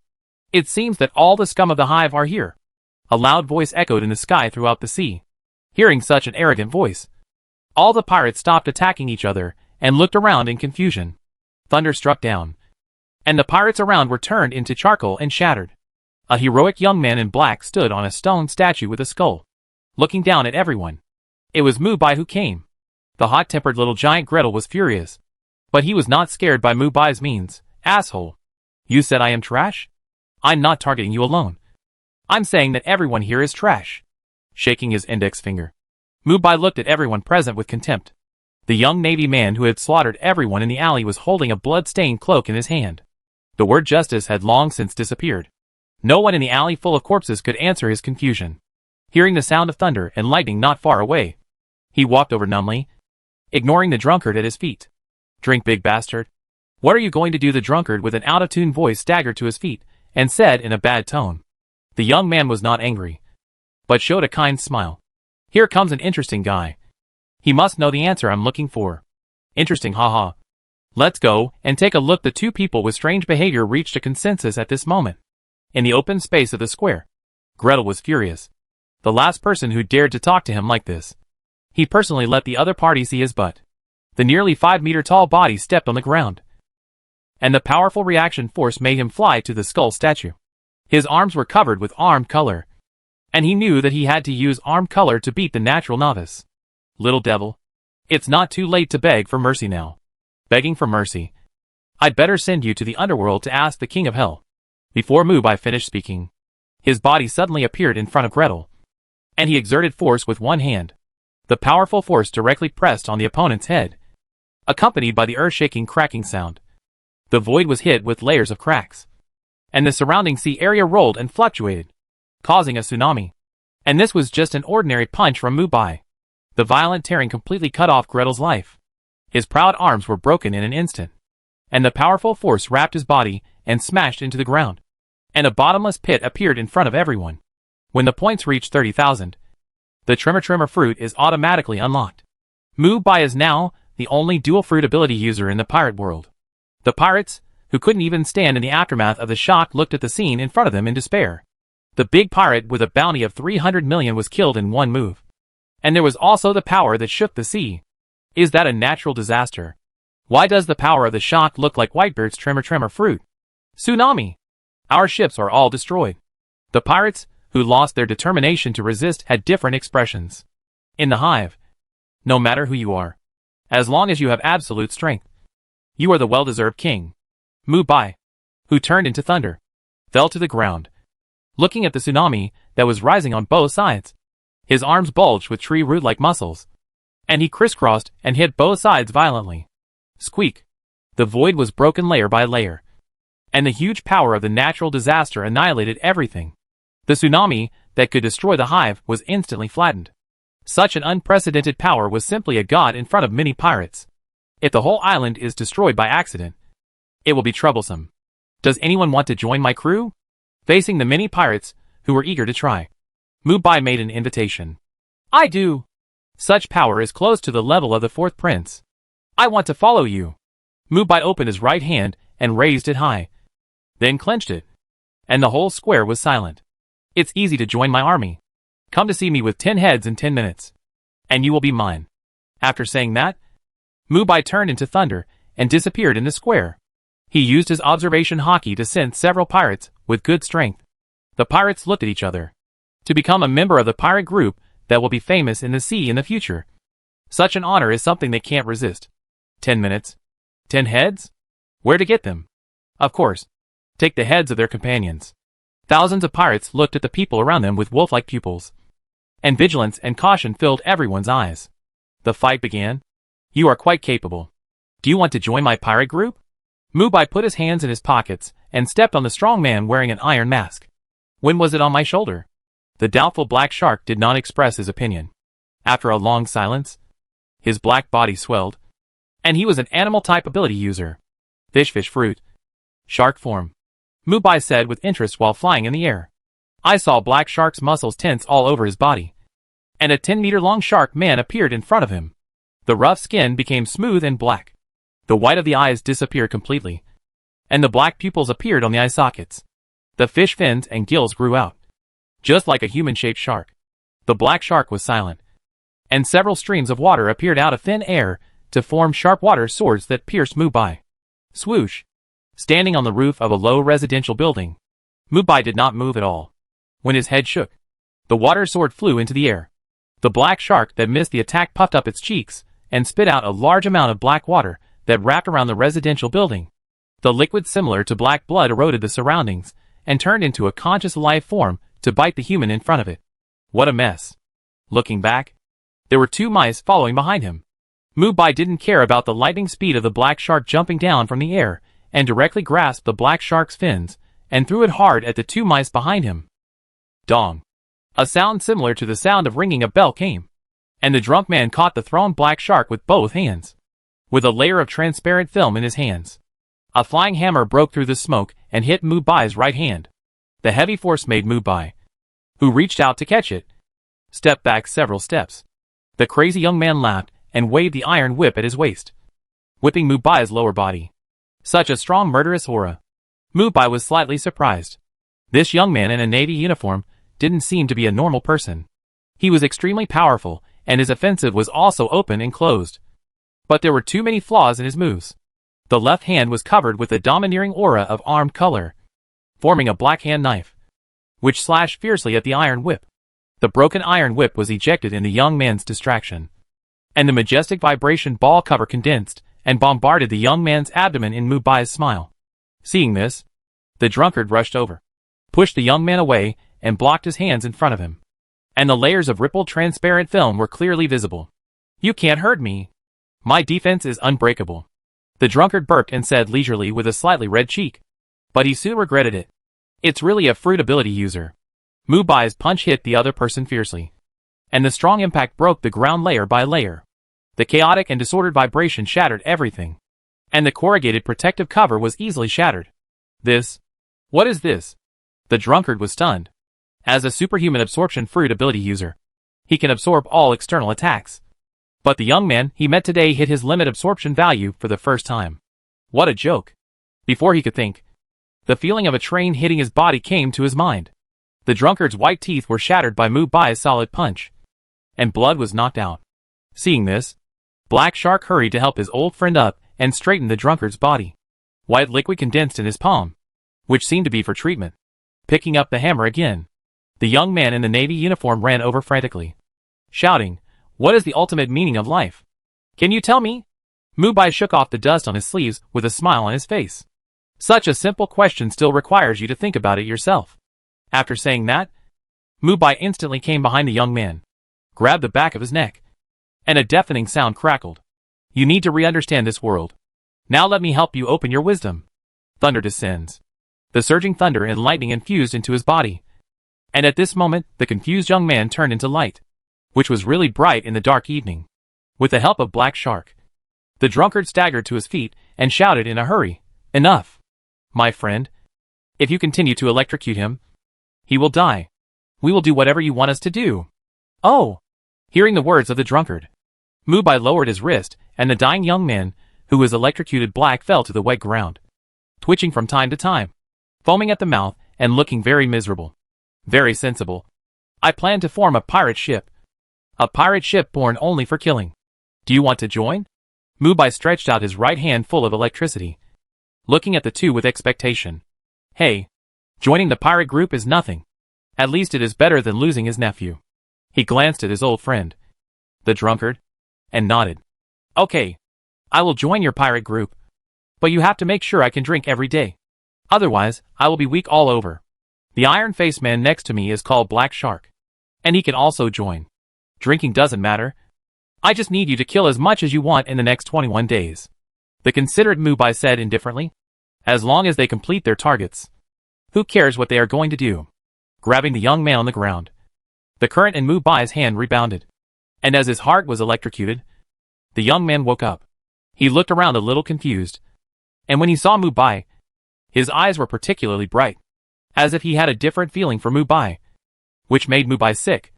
It seems that all the scum of the hive are here. A loud voice echoed in the sky throughout the sea. Hearing such an arrogant voice, all the pirates stopped attacking each other and looked around in confusion. Thunder struck down, and the pirates around were turned into charcoal and shattered. A heroic young man in black stood on a stone statue with a skull, looking down at everyone. It was Mubai who came. The hot-tempered little giant Gretel was furious. But he was not scared by Mubai's means. Asshole. You said I am trash? I'm not targeting you alone. I'm saying that everyone here is trash. Shaking his index finger, Mubai looked at everyone present with contempt. The young navy man who had slaughtered everyone in the alley was holding a blood-stained cloak in his hand. The word justice had long since disappeared. No one in the alley full of corpses could answer his confusion. Hearing the sound of thunder and lightning not far away, he walked over numbly, ignoring the drunkard at his feet. Drink, big bastard. What are you going to do? The drunkard with an out-of-tune voice staggered to his feet and said in a bad tone. The young man was not angry, but showed a kind smile. Here comes an interesting guy. He must know the answer I'm looking for. Interesting, haha. Let's go and take a look. The two people with strange behavior reached a consensus at this moment. In the open space of the square, Gretel was furious. The last person who dared to talk to him like this. He personally let the other party see his butt. The nearly 5-meter-tall body stepped on the ground, and the powerful reaction force made him fly to the skull statue. His arms were covered with armed color, and he knew that he had to use armed color to beat the natural novice. Little devil. It's not too late to beg for mercy now. Begging for mercy. I'd better send you to the underworld to ask the king of hell. Before Mubai finished speaking, his body suddenly appeared in front of Gretel, and he exerted force with one hand. The powerful force directly pressed on the opponent's head, accompanied by the earth-shaking cracking sound. The void was hit with layers of cracks, and the surrounding sea area rolled and fluctuated, causing a tsunami. And this was just an ordinary punch from Mubai. The violent tearing completely cut off Gretel's life. His proud arms were broken in an instant, and the powerful force wrapped his body and smashed into the ground. And a bottomless pit appeared in front of everyone. When the points reach 30,000, the Tremor fruit is automatically unlocked. Mubai is now the only dual fruit ability user in the pirate world. The pirates, who couldn't even stand in the aftermath of the shock, looked at the scene in front of them in despair. The big pirate with a bounty of 300 million was killed in one move. And there was also the power that shook the sea. Is that a natural disaster? Why does the power of the shock look like Whitebeard's Tremor fruit? Tsunami! Our ships are all destroyed. The pirates, who lost their determination to resist, had different expressions. In the hive, no matter who you are, as long as you have absolute strength, you are the well-deserved king. Mubai, who turned into thunder, fell to the ground, looking at the tsunami that was rising on both sides. His arms bulged with tree root-like muscles, and he crisscrossed and hit both sides violently. Squeak! The void was broken layer by layer, and the huge power of the natural disaster annihilated everything. The tsunami that could destroy the hive was instantly flattened. Such an unprecedented power was simply a god in front of many pirates. If the whole island is destroyed by accident, it will be troublesome. Does anyone want to join my crew? Facing the many pirates who were eager to try, Mubai made an invitation. I do. Such power is close to the level of the fourth prince. I want to follow you. Mubai opened his right hand and raised it high, then clenched it, and the whole square was silent. It's easy to join my army. Come to see me with 10 heads in 10 minutes, and you will be mine. After saying that, Mubai turned into thunder and disappeared in the square. He used his observation hockey to sense several pirates with good strength. The pirates looked at each other. To become a member of the pirate group that will be famous in the sea in the future. Such an honor is something they can't resist. 10 minutes. 10 heads? Where to get them? Of course, take the heads of their companions. Thousands of pirates looked at the people around them with wolf-like pupils, and vigilance and caution filled everyone's eyes. The fight began. You are quite capable. Do you want to join my pirate group? Mubai put his hands in his pockets and stepped on the strong man wearing an iron mask. When was it on my shoulder? The doubtful black shark did not express his opinion. After a long silence, his black body swelled, and he was an animal-type ability user. Fish fruit. Shark form. Mubai said with interest while flying in the air. I saw Black Shark's muscles tense all over his body, and a 10-meter-long shark man appeared in front of him. The rough skin became smooth and black. The white of the eyes disappeared completely, and the black pupils appeared on the eye sockets. The fish fins and gills grew out, just like a human-shaped shark. The black shark was silent, and several streams of water appeared out of thin air to form sharp water swords that pierced Mubai. Swoosh! Standing on the roof of a low residential building, Mubai did not move at all. When his head shook, the water sword flew into the air. The black shark that missed the attack puffed up its cheeks and spit out a large amount of black water that wrapped around the residential building. The liquid similar to black blood eroded the surroundings and turned into a conscious life form to bite the human in front of it. What a mess. Looking back, there were 2 mice following behind him. Mubai didn't care about the lightning speed of the black shark jumping down from the air and directly grasped the black shark's fins and threw it hard at the 2 mice behind him. Dong. A sound similar to the sound of ringing a bell came, and the drunk man caught the thrown black shark with both hands. With a layer of transparent film in his hands, a flying hammer broke through the smoke and hit Mubai's right hand. The heavy force made Mubai, who reached out to catch it, step back several steps. The crazy young man laughed and waved the iron whip at his waist, whipping Mubai's lower body. Such a strong murderous aura. Mubai was slightly surprised. This young man in a navy uniform didn't seem to be a normal person. He was extremely powerful, and his offensive was also open and closed. But there were too many flaws in his moves. The left hand was covered with a domineering aura of armed color, forming a black hand knife, which slashed fiercely at the iron whip. The broken iron whip was ejected in the young man's distraction, and the majestic vibration ball cover condensed and bombarded the young man's abdomen in Mubai's smile. Seeing this, the drunkard rushed over, pushed the young man away, and blocked his hands in front of him. And the layers of rippled transparent film were clearly visible. "You can't hurt me. My defense is unbreakable," the drunkard burped and said leisurely with a slightly red cheek. But he soon regretted it. It's really a fruit ability user. Mubai's punch hit the other person fiercely, and the strong impact broke the ground layer by layer. The chaotic and disordered vibration shattered everything, and the corrugated protective cover was easily shattered. What is this? The drunkard was stunned. As a superhuman absorption fruit ability user, he can absorb all external attacks. But the young man he met today hit his limit absorption value for the first time. What a joke. Before he could think, the feeling of a train hitting his body came to his mind. The drunkard's white teeth were shattered by Mubai's solid punch, and blood was knocked out. Seeing this, Black Shark hurried to help his old friend up and straighten the drunkard's body. White liquid condensed in his palm, which seemed to be for treatment. Picking up the hammer again, the young man in the navy uniform ran over frantically, shouting, "What is the ultimate meaning of life? Can you tell me?" Mubai shook off the dust on his sleeves with a smile on his face. Such a simple question still requires you to think about it yourself. After saying that, Mubai instantly came behind the young man, grabbed the back of his neck, and a deafening sound crackled. "You need to re-understand this world. Now let me help you open your wisdom." Thunder descends. The surging thunder and lightning infused into his body, and at this moment the confused young man turned into light, which was really bright in the dark evening. With the help of Black Shark, the drunkard staggered to his feet and shouted in a hurry, "Enough, my friend. If you continue to electrocute him, he will die. We will do whatever you want us to do." "Oh!" Hearing the words of the drunkard, Mubai lowered his wrist, and the dying young man, who was electrocuted black, fell to the wet ground, twitching from time to time, foaming at the mouth, and looking very miserable. "Very sensible. I plan to form a pirate ship. A pirate ship born only for killing. Do you want to join?" Mubai stretched out his right hand full of electricity, looking at the two with expectation. "Hey, joining the pirate group is nothing. At least it is better than losing his nephew." He glanced at his old friend, the drunkard, and nodded. "Okay, I will join your pirate group. But you have to make sure I can drink every day. Otherwise, I will be weak all over. The iron-faced man next to me is called Black Shark, and he can also join. Drinking doesn't matter. I just need you to kill as much as you want in the next 21 days. The considerate Mubai said indifferently. "As long as they complete their targets. Who cares what they are going to do?" Grabbing the young man on the ground, the current in Mubai's hand rebounded, and as his heart was electrocuted, the young man woke up. He looked around a little confused, and when he saw Mubai, his eyes were particularly bright, as if he had a different feeling for Mubai, which made Mubai sick,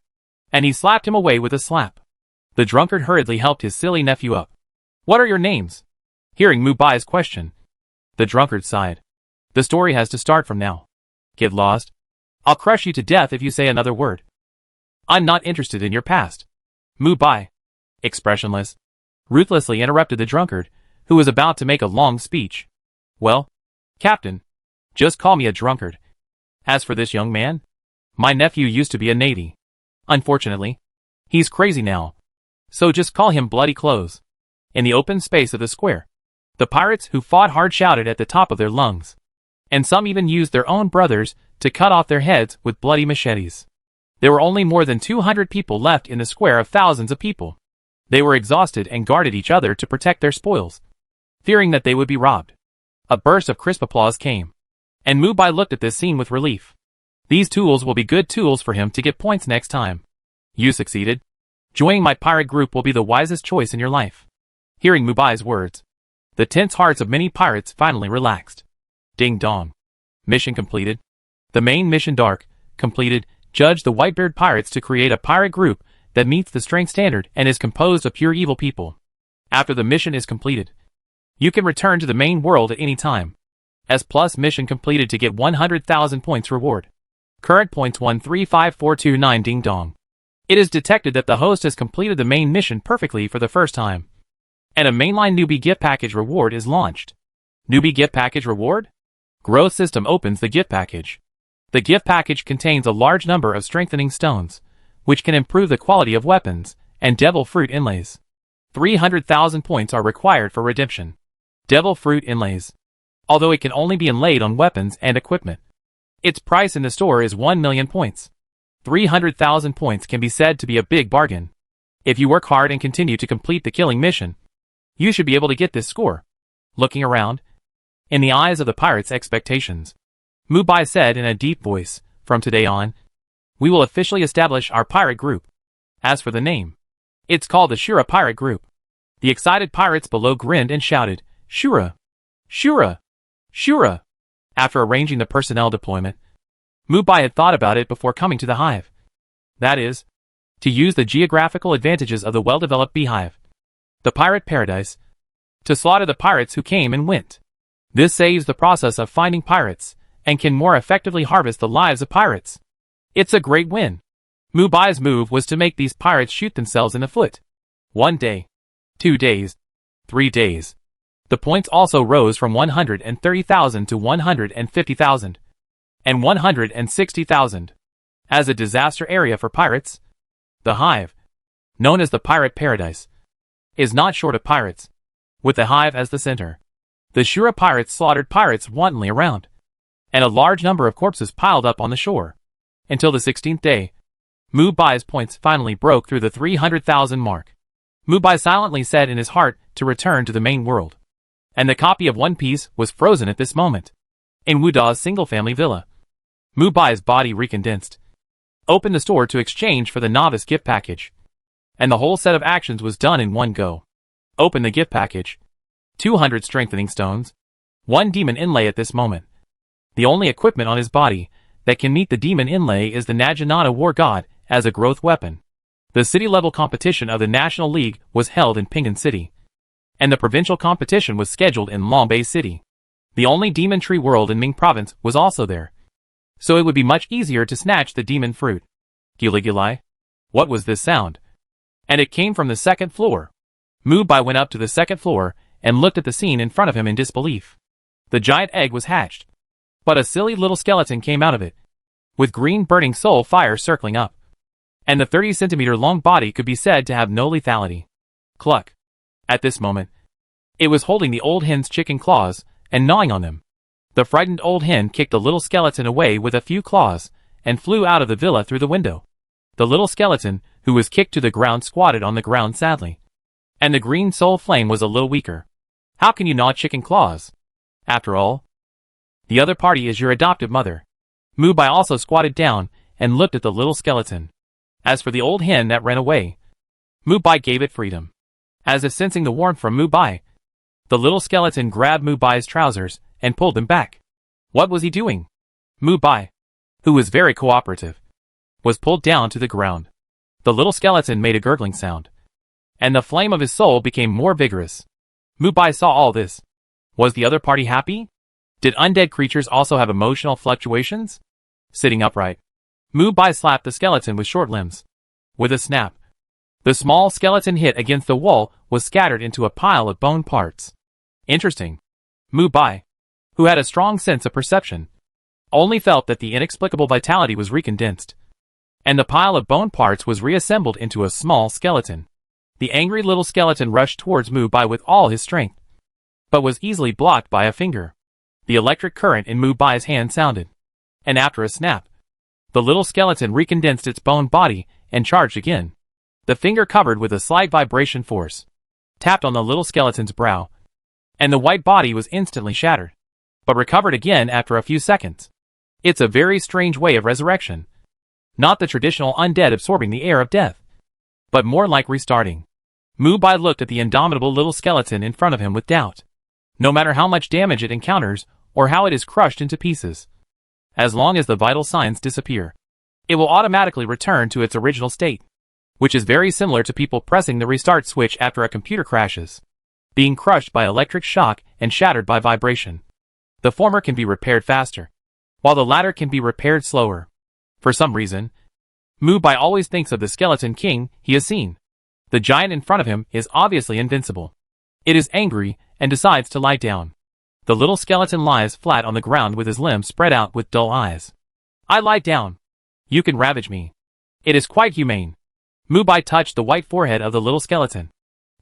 and he slapped him away with a slap. The drunkard hurriedly helped his silly nephew up. "What are your names?" Hearing Mubai's question, the drunkard sighed. "The story has to start from now. Get lost. I'll crush you to death if you say another word. I'm not interested in your past." Mubai, expressionless, ruthlessly interrupted the drunkard, who was about to make a long speech. "Well, Captain, just call me a drunkard. As for this young man, my nephew used to be a navy. Unfortunately, He's crazy now. So just call him Bloody Clothes. In the open space of the square, the pirates who fought hard shouted at the top of their lungs. And some even used their own brothers to cut off their heads with bloody machetes. There were only more than 200 people left in the square of thousands of people. They were exhausted and guarded each other to protect their spoils, fearing that they would be robbed. A burst of crisp applause came, and Mubai looked at this scene with relief. These tools will be good tools for him to get points next time. You succeeded. Joining my pirate group will be the wisest choice in your life. Hearing Mubai's words, the tense hearts of many pirates finally relaxed. Ding dong. Mission completed. The main mission Dark, completed, judge the Whitebeard pirates to create a pirate group that meets the strength standard and is composed of pure evil people. After the mission is completed, you can return to the main world at any time. S+ mission completed to get 100,000 points reward. Current points 135429 ding dong. It is detected that the host has completed the main mission perfectly for the first time. And a mainline newbie gift package reward is launched. Newbie gift package reward? Growth system opens the gift package. The gift package contains a large number of strengthening stones, which can improve the quality of weapons, and devil fruit inlays. 300,000 points are required for redemption. Devil fruit inlays. Although it can only be inlaid on weapons and equipment, its price in the store is 1 million points. 300,000 points can be said to be a big bargain. If you work hard and continue to complete the killing mission, you should be able to get this score. Looking around, in the eyes of the pirates' expectations, Mubai said in a deep voice, from today on, we will officially establish our pirate group. As for the name, it's called the Shura Pirate Group. The excited pirates below grinned and shouted, Shura! Shura! Shura! After arranging the personnel deployment, Mubai had thought about it before coming to the hive. That is, to use the geographical advantages of the well-developed Beehive, the pirate paradise, to slaughter the pirates who came and went. This saves the process of finding pirates, and can more effectively harvest the lives of pirates. It's a great win. Mubai's move was to make these pirates shoot themselves in the foot. 1 day, 2 days, 3 days. The points also rose from 130,000 to 150,000, and 160,000. As a disaster area for pirates, the hive, known as the pirate paradise, is not short of pirates. With the hive as the center, the Shura pirates slaughtered pirates wantonly around, and a large number of corpses piled up on the shore. Until the 16th day, Mubai's points finally broke through the 300,000 mark. Mubai silently said in his heart to return to the main world. And the copy of One Piece was frozen at this moment. In Wuda's single-family villa, Mubai's body recondensed. Opened the store to exchange for the novice gift package. And the whole set of actions was done in one go. Open the gift package. 200 strengthening stones. 1 demon inlay at this moment. The only equipment on his body that can meet the demon inlay is the Naginata War God as a growth weapon. The city-level competition of the National League was held in Pingan City, and the provincial competition was scheduled in Lombay City. The only demon tree world in Ming Province was also there, so it would be much easier to snatch the demon fruit. Gili-gili? What was this sound? And it came from the second floor. Mubai went up to the second floor and looked at the scene in front of him in disbelief. The giant egg was hatched, but a silly little skeleton came out of it, with green burning soul fire circling up. And the 30-centimeter long body could be said to have no lethality. Cluck. At this moment, it was holding the old hen's chicken claws and gnawing on them. The frightened old hen kicked the little skeleton away with a few claws and flew out of the villa through the window. The little skeleton, who was kicked to the ground, squatted on the ground sadly. And the green soul flame was a little weaker. How can you gnaw chicken claws? After all, the other party is your adoptive mother. Mubai also squatted down and looked at the little skeleton. As for the old hen that ran away, Mubai gave it freedom. As if sensing the warmth from Mubai, the little skeleton grabbed Mubai's trousers and pulled them back. What was he doing? Mubai, who was very cooperative, was pulled down to the ground. The little skeleton made a gurgling sound, and the flame of his soul became more vigorous. Mubai saw all this. Was the other party happy? Did undead creatures also have emotional fluctuations? Sitting upright, Mubai slapped the skeleton with short limbs. With a snap, the small skeleton hit against the wall was scattered into a pile of bone parts. Interesting. Mubai, who had a strong sense of perception, only felt that the inexplicable vitality was recondensed, and the pile of bone parts was reassembled into a small skeleton. The angry little skeleton rushed towards Mubai with all his strength, but was easily blocked by a finger. The electric current in Mubai's hand sounded, and after a snap, the little skeleton recondensed its bone body and charged again. The finger, covered with a slight vibration force, tapped on the little skeleton's brow, and the white body was instantly shattered, but recovered again after a few seconds. It's a very strange way of resurrection. Not the traditional undead absorbing the air of death, but more like restarting. Mubai looked at the indomitable little skeleton in front of him with doubt. No matter how much damage it encounters, or how it is crushed into pieces, as long as the vital signs disappear, it will automatically return to its original state, which is very similar to people pressing the restart switch after a computer crashes, being crushed by electric shock and shattered by vibration. The former can be repaired faster, while the latter can be repaired slower. For some reason, Mubai always thinks of the skeleton king he has seen. The giant in front of him is obviously invincible. It is angry and decides to lie down. The little skeleton lies flat on the ground with his limbs spread out with dull eyes. I lie down. You can ravage me. It is quite humane. Mubai touched the white forehead of the little skeleton,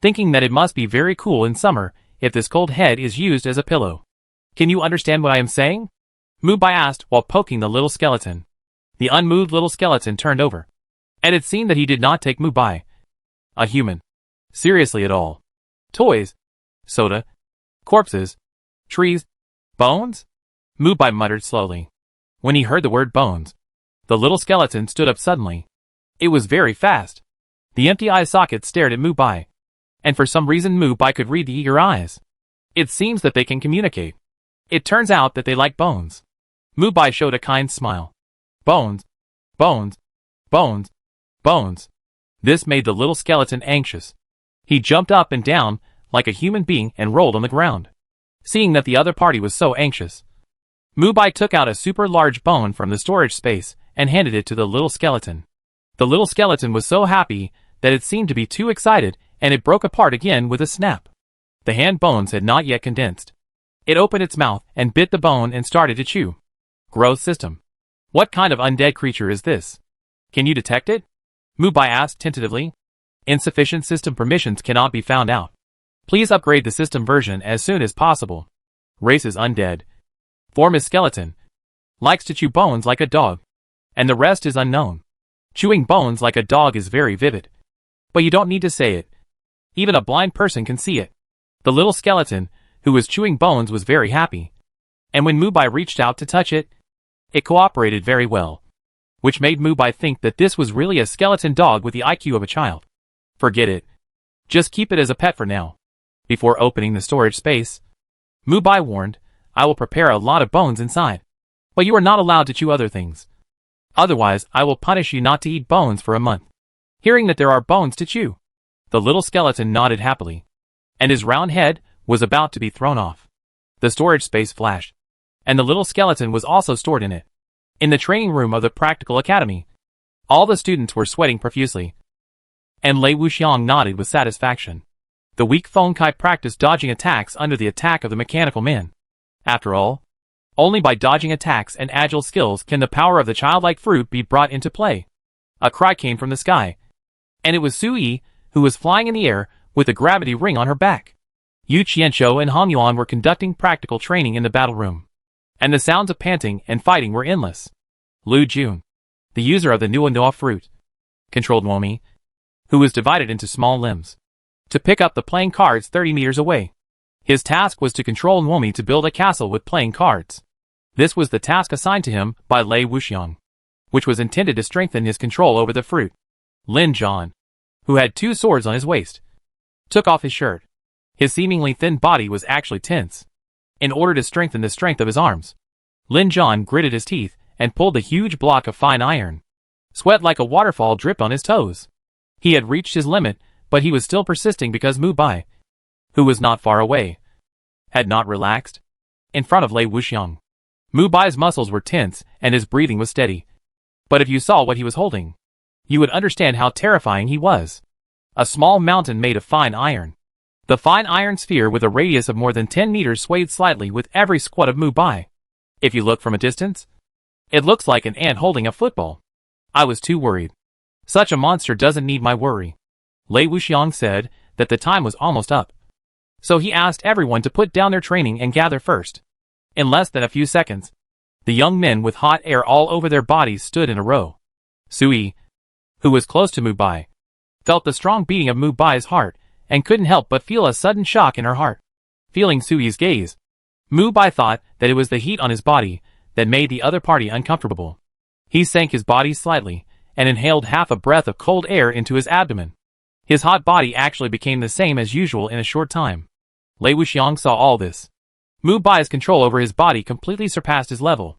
thinking that it must be very cool in summer if this cold head is used as a pillow. Can you understand what I am saying? Mubai asked while poking the little skeleton. The unmoved little skeleton turned over, and it seemed that he did not take Mubai, a human, seriously at all. Toys, soda, corpses, trees, bones? Mubai muttered slowly. When he heard the word bones, the little skeleton stood up suddenly. It was very fast. The empty eye socket stared at Mubai, and for some reason Mubai could read the eager eyes. It seems that they can communicate. It turns out that they like bones. Mubai showed a kind smile. Bones, bones, bones, bones. This made the little skeleton anxious. He jumped up and down like a human being and rolled on the ground. Seeing that the other party was so anxious, Mubai took out a super large bone from the storage space and handed it to the little skeleton. The little skeleton was so happy that it seemed to be too excited, and it broke apart again with a snap. The hand bones had not yet condensed. It opened its mouth and bit the bone and started to chew. Growth system. What kind of undead creature is this? Can you detect it? Mubai asked tentatively. Insufficient system permissions cannot be found out. Please upgrade the system version as soon as possible. Race is undead. Form is skeleton. Likes to chew bones like a dog. And the rest is unknown. Chewing bones like a dog is very vivid. But you don't need to say it. Even a blind person can see it. The little skeleton, who was chewing bones, was very happy. And when Mubai reached out to touch it, it cooperated very well, which made Mubai think that this was really a skeleton dog with the IQ of a child. Forget it. Just keep it as a pet for now. Before opening the storage space, Mubai warned, I will prepare a lot of bones inside, but you are not allowed to chew other things. Otherwise, I will punish you not to eat bones for a month. Hearing that there are bones to chew, the little skeleton nodded happily, and his round head was about to be thrown off. The storage space flashed, and the little skeleton was also stored in it. In the training room of the Practical Academy, all the students were sweating profusely, and Lei Wuxiang nodded with satisfaction. The weak Feng Kai practiced dodging attacks under the attack of the mechanical man. After all, only by dodging attacks and agile skills can the power of the childlike fruit be brought into play. A cry came from the sky, and it was Seai, who was flying in the air with a gravity ring on her back. Yu Qianzhou and Hong Yuan were conducting practical training in the battle room, and the sounds of panting and fighting were endless. Lu Jun, the user of the Nuanoa fruit, controlled Nuomi, who was divided into small limbs, to pick up the playing cards 30 meters away. His task was to control Nuomi to build a castle with playing cards. This was the task assigned to him by Lei Wuxiang, which was intended to strengthen his control over the fruit. Lin Zhan, who had 2 swords on his waist, took off his shirt. His seemingly thin body was actually tense. In order to strengthen the strength of his arms, Lin Zhan gritted his teeth and pulled a huge block of fine iron. Sweat like a waterfall dripped on his toes. He had reached his limit, but he was still persisting because Mubai, who was not far away, had not relaxed. In front of Lei Wuxiang, Mubai's muscles were tense and his breathing was steady. But if you saw what he was holding, you would understand how terrifying he was. A small mountain made of fine iron. The fine iron sphere with a radius of more than 10 meters swayed slightly with every squat of Mubai. If you look from a distance, it looks like an ant holding a football. I was too worried. Such a monster doesn't need my worry. Lei Wuxiang said that the time was almost up. So he asked everyone to put down their training and gather first. In less than a few seconds, the young men with hot air all over their bodies stood in a row. Seai, who was close to Mubai, felt the strong beating of Mubai's heart and couldn't help but feel a sudden shock in her heart. Feeling Sui's gaze, Mubai thought that it was the heat on his body that made the other party uncomfortable. He sank his body slightly and inhaled half a breath of cold air into his abdomen. His hot body actually became the same as usual in a short time. Lei Wuxiang saw all this. Mubai's control over his body completely surpassed his level.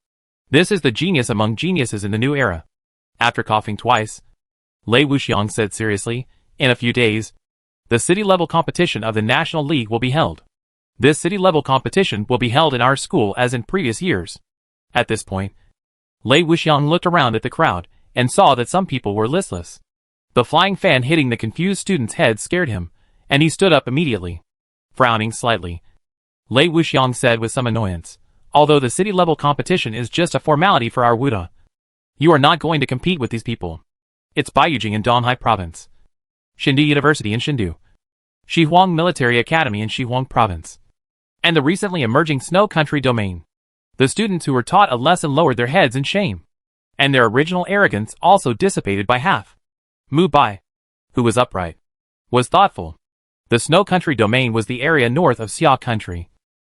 This is the genius among geniuses in the new era. After coughing twice, Lei Wuxiang said seriously, in a few days, the city-level competition of the National League will be held. This city-level competition will be held in our school as in previous years. At this point, Lei Wuxiang looked around at the crowd and saw that some people were listless. The flying fan hitting the confused student's head scared him, and he stood up immediately. Frowning slightly, Lei Wuxiang said with some annoyance, although the city-level competition is just a formality for our Wuda, you are not going to compete with these people. It's Baiyujing in Donghai Province, Shindu University in Shindu, Shihuang Military Academy in Shihuang Province, and the recently emerging Snow Country domain. The students who were taught a lesson lowered their heads in shame, and their original arrogance also dissipated by half. Mubai, who was upright, was thoughtful. The Snow Country domain was the area north of Seai Country,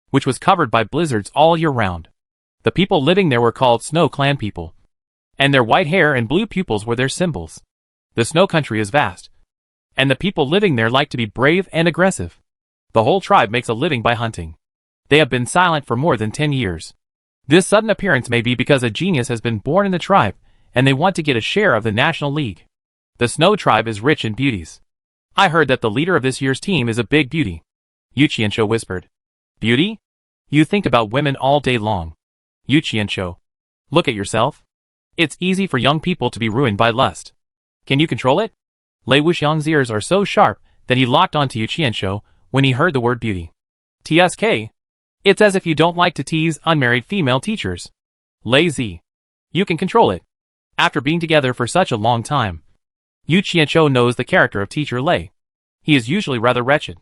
which was covered by blizzards all year round. The people living there were called Snow Clan people, and their white hair and blue pupils were their symbols. The Snow Country is vast, and the people living there like to be brave and aggressive. The whole tribe makes a living by hunting. They have been silent for more than 10 years. This sudden appearance may be because a genius has been born in the tribe, and they want to get a share of the National League. The Snow Tribe is rich in beauties. I heard that the leader of this year's team is a big beauty. Yu Qianshou whispered. Beauty? You think about women all day long. Yu Qianshou, look at yourself. It's easy for young people to be ruined by lust. Can you control it? Lei Wuxiang's ears are so sharp that he locked onto Yu Qianshou when he heard the word beauty. TSK. It's as if you don't like to tease unmarried female teachers. Lei Zi. You can control it. After being together for such a long time, Yu Qianshou knows the character of teacher Lei. He is usually rather wretched.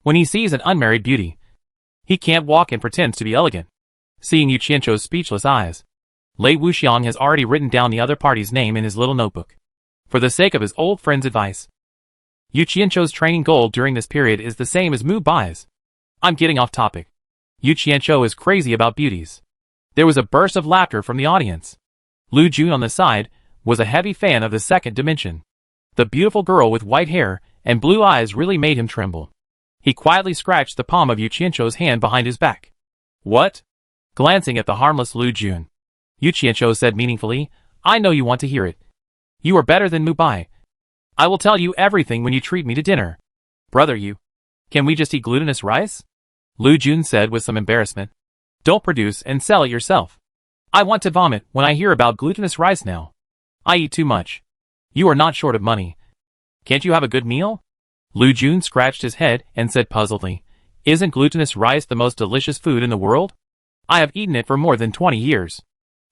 When he sees an unmarried beauty, he can't walk and pretends to be elegant. Seeing Yu Qianshou's speechless eyes, Lei Wuxiang has already written down the other party's name in his little notebook. For the sake of his old friend's advice, Yu Qianshou's training goal during this period is the same as Mubai's. I'm getting off topic. Yu Qianshou is crazy about beauties. There was a burst of laughter from the audience. Lu Jun on the side was a heavy fan of the second dimension. The beautiful girl with white hair and blue eyes really made him tremble. He quietly scratched the palm of Yu Qianshou's hand behind his back. What? Glancing at the harmless Lu Jun, Yu Qianshou said meaningfully, I know you want to hear it. You are better than Mubai. I will tell you everything when you treat me to dinner. Brother Yu, can we just eat glutinous rice? Lu Jun said with some embarrassment. Don't produce and sell it yourself. I want to vomit when I hear about glutinous rice now. I eat too much. You are not short of money. Can't you have a good meal? Lu Jun scratched his head and said puzzledly, Isn't glutinous rice the most delicious food in the world? I have eaten it for more than 20 years.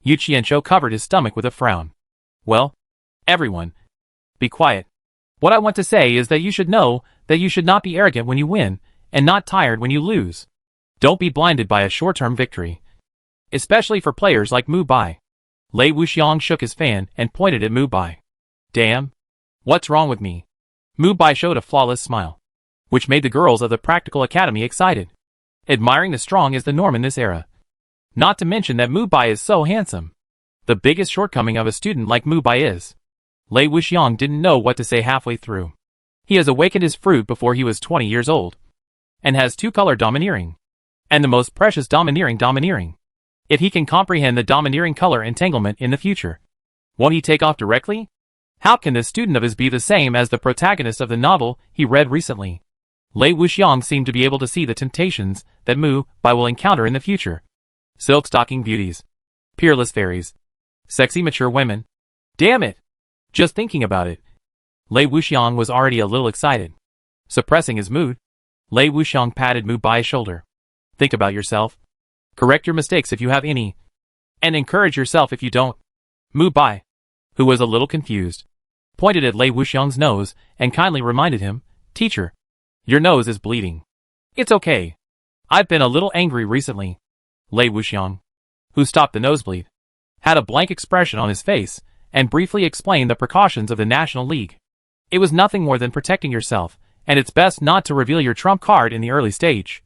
Yu Qianshou covered his stomach with a frown. Well, everyone, be quiet. What I want to say is that you should know that you should not be arrogant when you win, and not tired when you lose. Don't be blinded by a short-term victory. Especially for players like Mubai. Lei Wuxiang shook his fan and pointed at Mubai. Damn. What's wrong with me? Mubai showed a flawless smile, which made the girls of the Practical Academy excited. Admiring the strong is the norm in this era. Not to mention that Mubai is so handsome. The biggest shortcoming of a student like Mubai is, Lei Wuxiang didn't know what to say halfway through. He has awakened his fruit before he was 20 years old, and has two-color domineering, and the most precious domineering. If he can comprehend the domineering color entanglement in the future, won't he take off directly? How can this student of his be the same as the protagonist of the novel he read recently? Lei Wuxiang seemed to be able to see the temptations that Mubai will encounter in the future. Silk-stocking beauties, peerless fairies, sexy mature women. Damn it! Just thinking about it. Lei Wuxiang was already a little excited. Suppressing his mood, Lei Wuxiang patted Mubai's shoulder. Think about yourself. Correct your mistakes if you have any, and encourage yourself if you don't. Mubai, who was a little confused, pointed at Lei Wuxiang's nose and kindly reminded him, "Teacher, your nose is bleeding." "It's okay. I've been a little angry recently." Lei Wuxiang, who stopped the nosebleed, had a blank expression on his face and briefly explained the precautions of the National League. It was nothing more than protecting yourself, and it's best not to reveal your trump card in the early stage,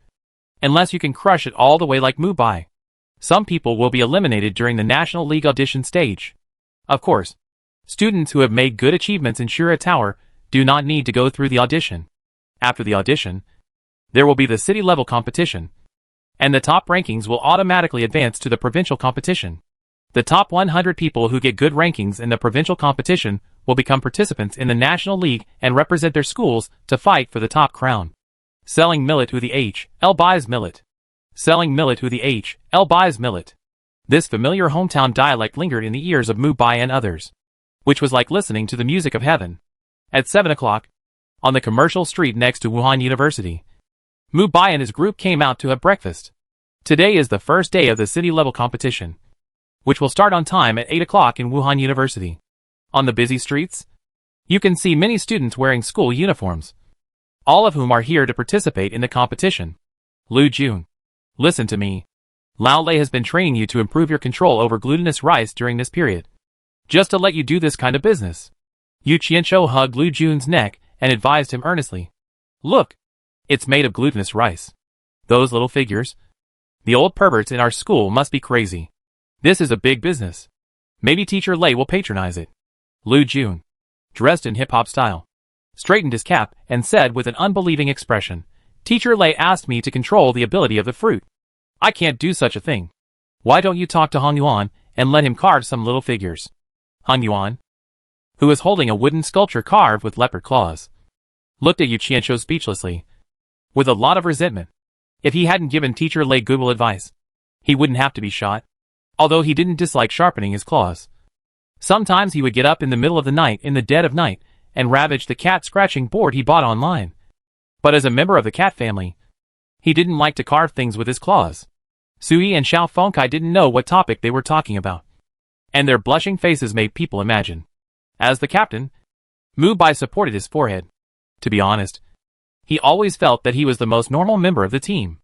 unless you can crush it all the way like Mubai. Some people will be eliminated during the National League audition stage. Of course, students who have made good achievements in Shura Tower do not need to go through the audition. After the audition, there will be the city-level competition, and the top rankings will automatically advance to the provincial competition. The top 100 people who get good rankings in the provincial competition will become participants in the National League and represent their schools to fight for the top crown. Selling millet who the H.L. buys millet. Selling millet who the H.L. buys millet. This familiar hometown dialect lingered in the ears of Mubai and others, which was like listening to the music of heaven. At 7 o'clock, on the commercial street next to Wuhan University, Mubai and his group came out to have breakfast. Today is the first day of the city-level competition, which will start on time at 8 o'clock in Wuhan University. On the busy streets, you can see many students wearing school uniforms, all of whom are here to participate in the competition. Lu Jun, listen to me. Lao Lei has been training you to improve your control over glutinous rice during this period, just to let you do this kind of business. Yu Qianshou hugged Lu Jun's neck and advised him earnestly. Look, it's made of glutinous rice. Those little figures. The old perverts in our school must be crazy. This is a big business. Maybe Teacher Lei will patronize it. Lu Jun, dressed in hip-hop style, straightened his cap and said with an unbelieving expression, Teacher Lei asked me to control the ability of the fruit. I can't do such a thing. Why don't you talk to Hong Yuan and let him carve some little figures? Hong Yuan, who was holding a wooden sculpture carved with leopard claws, looked at Yu Qianshou speechlessly, with a lot of resentment. If he hadn't given Teacher Lei goodwill advice, he wouldn't have to be shot, although he didn't dislike sharpening his claws. Sometimes he would get up in the middle of the night in the dead of night and ravage the cat scratching board he bought online. But as a member of the cat family, he didn't like to carve things with his claws. Sui and Xiao Fengkai didn't know what topic they were talking about, and their blushing faces made people imagine. As the captain, Mubai supported his forehead. To be honest, he always felt that he was the most normal member of the team.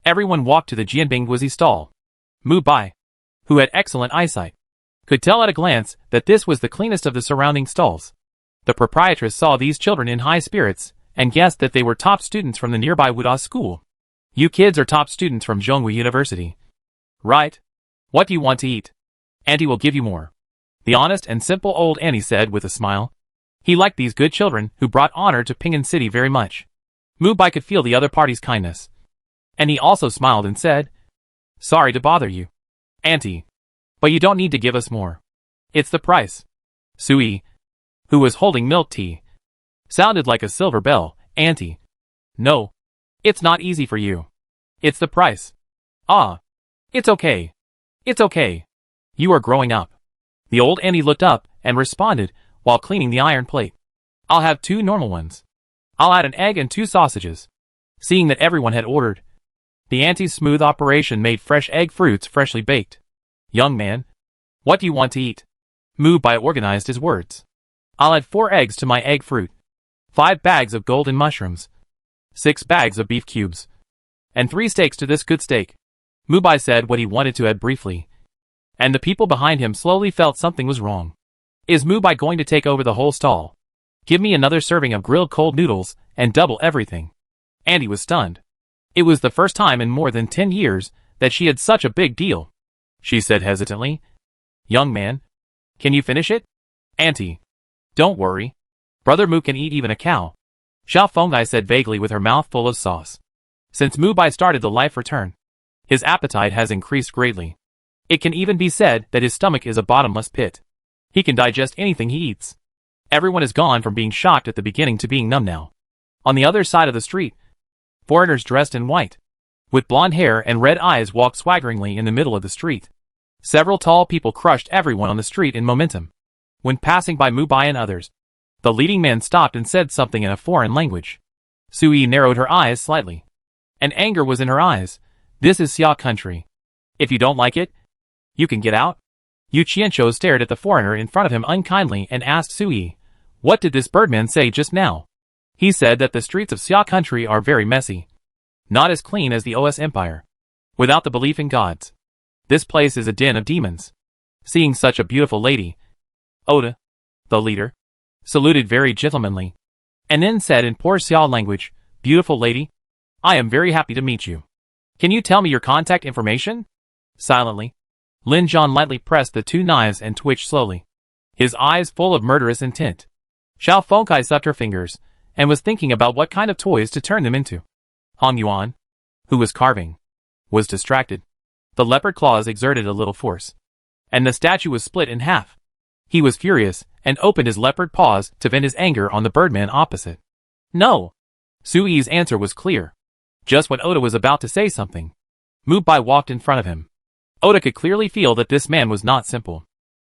Everyone walked to the Jianbingguzi stall. Mubai, who had excellent eyesight, could tell at a glance that this was the cleanest of the surrounding stalls. The proprietress saw these children in high spirits and guessed that they were top students from the nearby Wuda school. You kids are top students from Zhonghui University. Right? What do you want to eat? Auntie will give you more. The honest and simple old Annie said with a smile. He liked these good children who brought honor to Ping'an City very much. Mubai could feel the other party's kindness, and he also smiled and said, Sorry to bother you, Auntie, but you don't need to give us more. It's the price. Sui, who was holding milk tea, sounded like a silver bell. Auntie. No. It's not easy for you. It's the price. Ah. It's okay. It's okay. You are growing up. The old Annie looked up and responded while cleaning the iron plate. I'll have 2 normal ones. I'll add an egg and 2 sausages. Seeing that everyone had ordered, the auntie's smooth operation made fresh egg fruits freshly baked. Young man, what do you want to eat? Mubai organized his words. I'll add 4 eggs to my egg fruit, 5 bags of golden mushrooms, 6 bags of beef cubes, and 3 steaks to this good steak. Mubai said what he wanted to add briefly, and the people behind him slowly felt something was wrong. Is Mubai going to take over the whole stall? Give me another serving of grilled cold noodles and double everything. Andy was stunned. It was the first time in more than 10 years that she had such a big deal. She said hesitantly, Young man, can you finish it? Auntie, don't worry. Brother Mu can eat even a cow. Xiao Fengkai said vaguely with her mouth full of sauce. Since Mubai started the life return, his appetite has increased greatly. It can even be said that his stomach is a bottomless pit. He can digest anything he eats. Everyone has gone from being shocked at the beginning to being numb now. On the other side of the street, foreigners dressed in white, with blonde hair and red eyes walked swaggeringly in the middle of the street. Several tall people crushed everyone on the street in momentum. When passing by Mubai and others, the leading man stopped and said something in a foreign language. Sui narrowed her eyes slightly, and anger was in her eyes. This is Xia country. If you don't like it, you can get out. Yu Qianqiu stared at the foreigner in front of him unkindly and asked Seai, "What did this birdman say just now?" "He said that the streets of Xia country are very messy. Not as clean as the OS Empire. Without the belief in gods. This place is a den of demons." Seeing such a beautiful lady, Oda, the leader, saluted very gentlemanly, and then said in poor Xia language, "Beautiful lady, I am very happy to meet you. Can you tell me your contact information?" Silently, Lin Zhan lightly pressed the two knives and twitched slowly, his eyes full of murderous intent. Xiao Fengkai sucked her fingers, and was thinking about what kind of toys to turn them into. Hong Yuan, who was carving, was distracted. The leopard claws exerted a little force, and the statue was split in half. He was furious, and opened his leopard paws to vent his anger on the birdman opposite. "No!" Sui's answer was clear. Just when Oda was about to say something, Mubai walked in front of him. Oda could clearly feel that this man was not simple.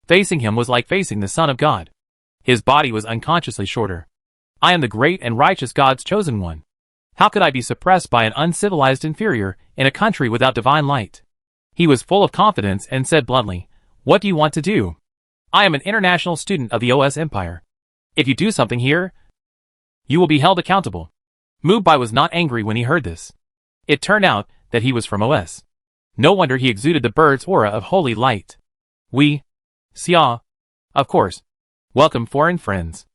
Facing him was like facing the Son of God. His body was unconsciously shorter. "I am the great and righteous God's chosen one. How could I be suppressed by an uncivilized inferior in a country without divine light?" He was full of confidence and said bluntly, "What do you want to do? I am an international student of the OS Empire. If you do something here, you will be held accountable." Mubai was not angry when he heard this. It turned out that he was from OS. No wonder he exuded the bird's aura of holy light. Xia, of course. Welcome foreign friends.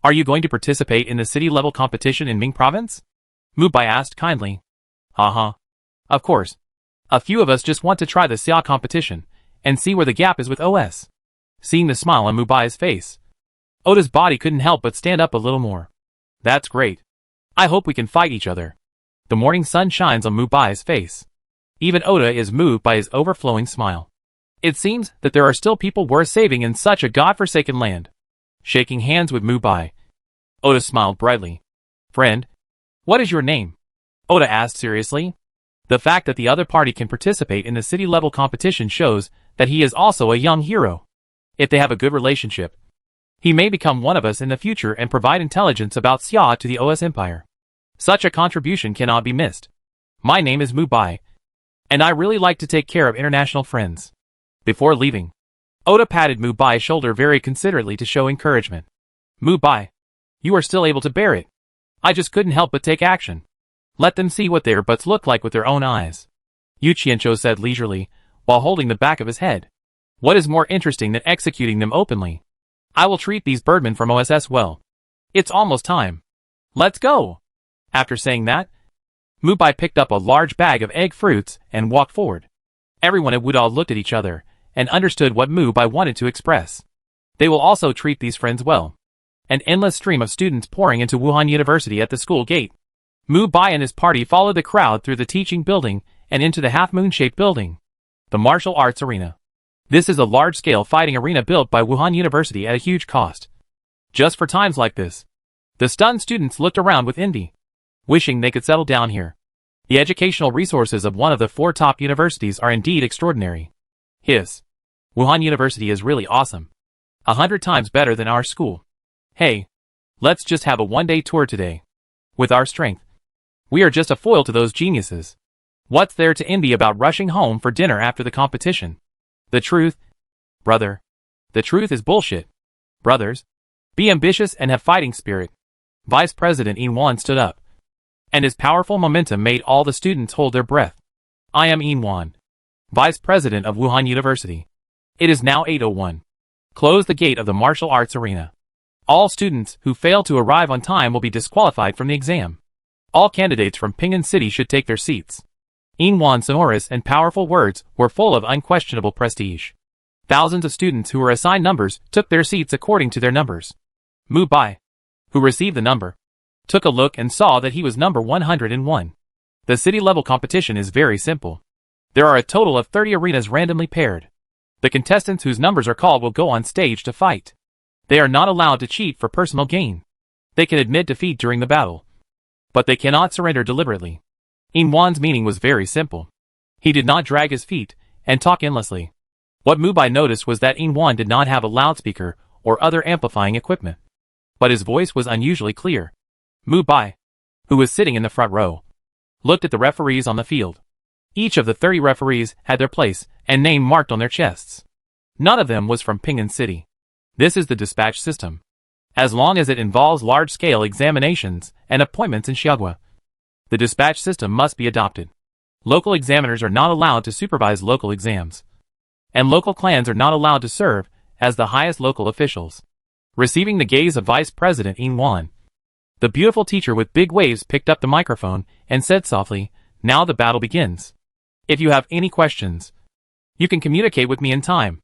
Are you going to participate in the city-level competition in Ming Province? Mubai asked kindly. Haha. Of course. A few of us just want to try the Xia competition, and see where the gap is with OS. Seeing the smile on Mubai's face, Oda's body couldn't help but stand up a little more. That's great. I hope we can fight each other. The morning sun shines on Mubai's face. Even Oda is moved by his overflowing smile. It seems that there are still people worth saving in such a god-forsaken land. Shaking hands with Mubai, Oda smiled brightly. Friend, what is your name? Oda asked seriously. The fact that the other party can participate in the city-level competition shows that he is also a young hero. If they have a good relationship, he may become one of us in the future and provide intelligence about Xia to the OS Empire. Such a contribution cannot be missed. My name is Mubai, and I really like to take care of international friends. Before leaving, Oda patted Mubai's shoulder very considerately to show encouragement. Mubai, you are still able to bear it. I just couldn't help but take action. Let them see what their butts look like with their own eyes. Yu Qianqiu said leisurely, while holding the back of his head. What is more interesting than executing them openly? I will treat these birdmen from OSS well. It's almost time. Let's go! After saying that, Mubai picked up a large bag of egg fruits and walked forward. Everyone at Wudao looked at each other and understood what Mubai wanted to express. They will also treat these friends well. An endless stream of students pouring into Wuhan University at the school gate. Mubai and his party followed the crowd through the teaching building and into the half-moon-shaped building, the martial arts arena. This is a large-scale fighting arena built by Wuhan University at a huge cost. Just for times like this, the stunned students looked around with envy, wishing they could settle down here. The educational resources of one of the 4 top universities are indeed extraordinary. Wuhan University is really awesome. 100 times better than our school. Hey, let's just have a one-day tour today. With our strength, we are just a foil to those geniuses. What's there to envy about rushing home for dinner after the competition? The truth, brother. The truth is bullshit. Brothers, be ambitious and have fighting spirit. Vice President Inwan stood up, and his powerful momentum made all the students hold their breath. I am Inwan, Vice President of Wuhan University. It is now 8:01. Close the gate of the martial arts arena. All students who fail to arrive on time will be disqualified from the exam. All candidates from Ping'an City should take their seats. Inwan's sonorous and powerful words were full of unquestionable prestige. Thousands of students who were assigned numbers took their seats according to their numbers. Mubai, who received the number, took a look and saw that he was number 101. The city-level competition is very simple. There are a total of 30 arenas randomly paired. The contestants whose numbers are called will go on stage to fight. They are not allowed to cheat for personal gain. They can admit defeat during the battle, but they cannot surrender deliberately. Inwan's meaning was very simple. He did not drag his feet and talk endlessly. What Mubai noticed was that Inwan did not have a loudspeaker or other amplifying equipment, but his voice was unusually clear. Mubai, who was sitting in the front row, looked at the referees on the field. Each of the 30 referees had their place and name marked on their chests. None of them was from Pingan City. This is the dispatch system. As long as it involves large-scale examinations and appointments in Shiagwa, the dispatch system must be adopted. Local examiners are not allowed to supervise local exams, and local clans are not allowed to serve as the highest local officials. Receiving the gaze of Vice President In Wan, the beautiful teacher with big waves picked up the microphone and said softly, "Now the battle begins. If you have any questions, you can communicate with me in time.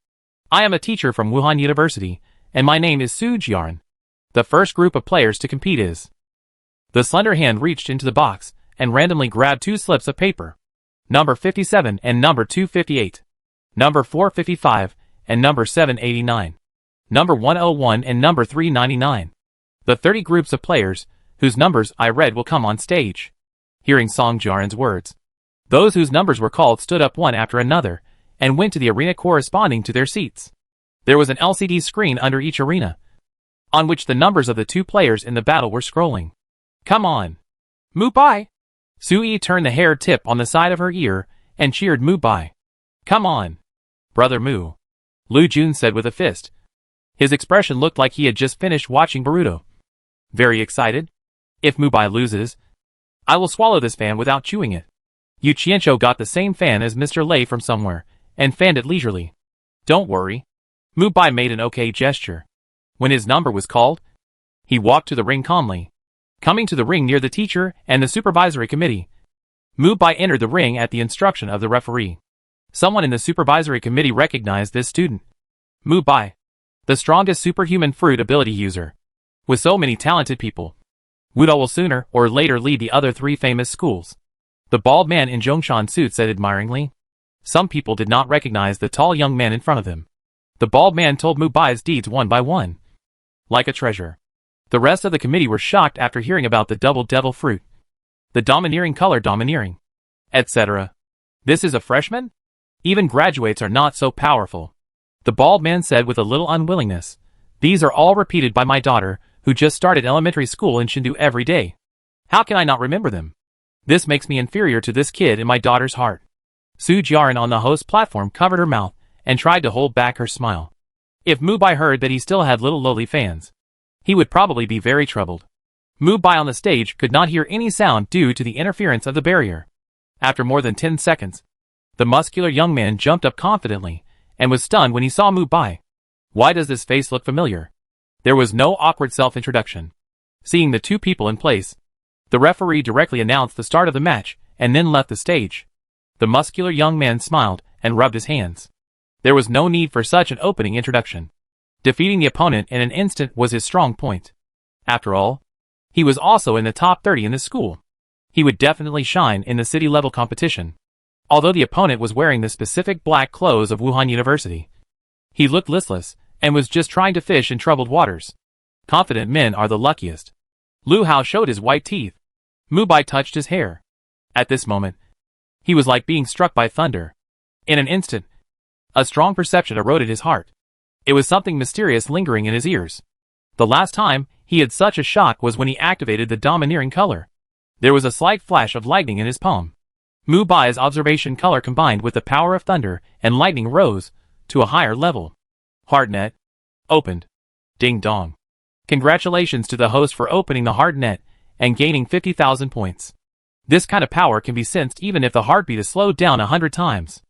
I am a teacher from Wuhan University, and my name is Su Jiaran. The first group of players to compete is..." The slender hand reached into the box and randomly grabbed 2 slips of paper. Number 57 and number 258. Number 455 and number 789. Number 101 and number 399. The 30 groups of players, whose numbers I read will come on stage. Hearing Song Jiaran's words, those whose numbers were called stood up one after another, and went to the arena corresponding to their seats. There was an LCD screen under each arena, on which the numbers of the 2 players in the battle were scrolling. "Come on! Mubai!" Sui turned the hair tip on the side of her ear, and cheered Mubai. "Come on! Brother Mu!" Lu Jun said with a fist. His expression looked like he had just finished watching Boruto. Very excited? "If Mubai loses, I will swallow this fan without chewing it." Yu Qianqiu got the same fan as Mr. Lei from somewhere, and fanned it leisurely. "Don't worry." Mubai made an okay gesture. When his number was called, he walked to the ring calmly. Coming to the ring near the teacher and the supervisory committee, Mubai entered the ring at the instruction of the referee. Someone in the supervisory committee recognized this student. Mubai, the strongest superhuman fruit ability user. With so many talented people, Wudo will sooner or later lead the other 3 famous schools. The bald man in Zhongshan suit said admiringly. Some people did not recognize the tall young man in front of them. The bald man told Mubai's deeds one by one, like a treasure. The rest of the committee were shocked after hearing about the double devil fruit, the domineering color domineering, etc. This is a freshman? Even graduates are not so powerful. The bald man said with a little unwillingness. These are all repeated by my daughter, who just started elementary school in Shindu every day. How can I not remember them? This makes me inferior to this kid in my daughter's heart. Su Jiaran on the host platform covered her mouth and tried to hold back her smile. If Mubai heard that he still had little lowly fans, he would probably be very troubled. Mubai on the stage could not hear any sound due to the interference of the barrier. After more than 10 seconds, the muscular young man jumped up confidently and was stunned when he saw Mubai. Why does this face look familiar? There was no awkward self-introduction. Seeing the 2 people in place, the referee directly announced the start of the match and then left the stage. The muscular young man smiled and rubbed his hands. There was no need for such an opening introduction. Defeating the opponent in an instant was his strong point. After all, he was also in the top 30 in the school. He would definitely shine in the city-level competition. Although the opponent was wearing the specific black clothes of Wuhan University, he looked listless and was just trying to fish in troubled waters. Confident men are the luckiest. Lu Hao showed his white teeth. Mubai touched his hair. At this moment, he was like being struck by thunder. In an instant, a strong perception eroded his heart. It was something mysterious lingering in his ears. The last time he had such a shock was when he activated the domineering color. There was a slight flash of lightning in his palm. Mubai's observation color combined with the power of thunder and lightning rose to a higher level. Hardnet. Opened. Ding dong. Congratulations to the host for opening the hardnet and gaining 50,000 points. This kind of power can be sensed even if the heartbeat is slowed down 100 times.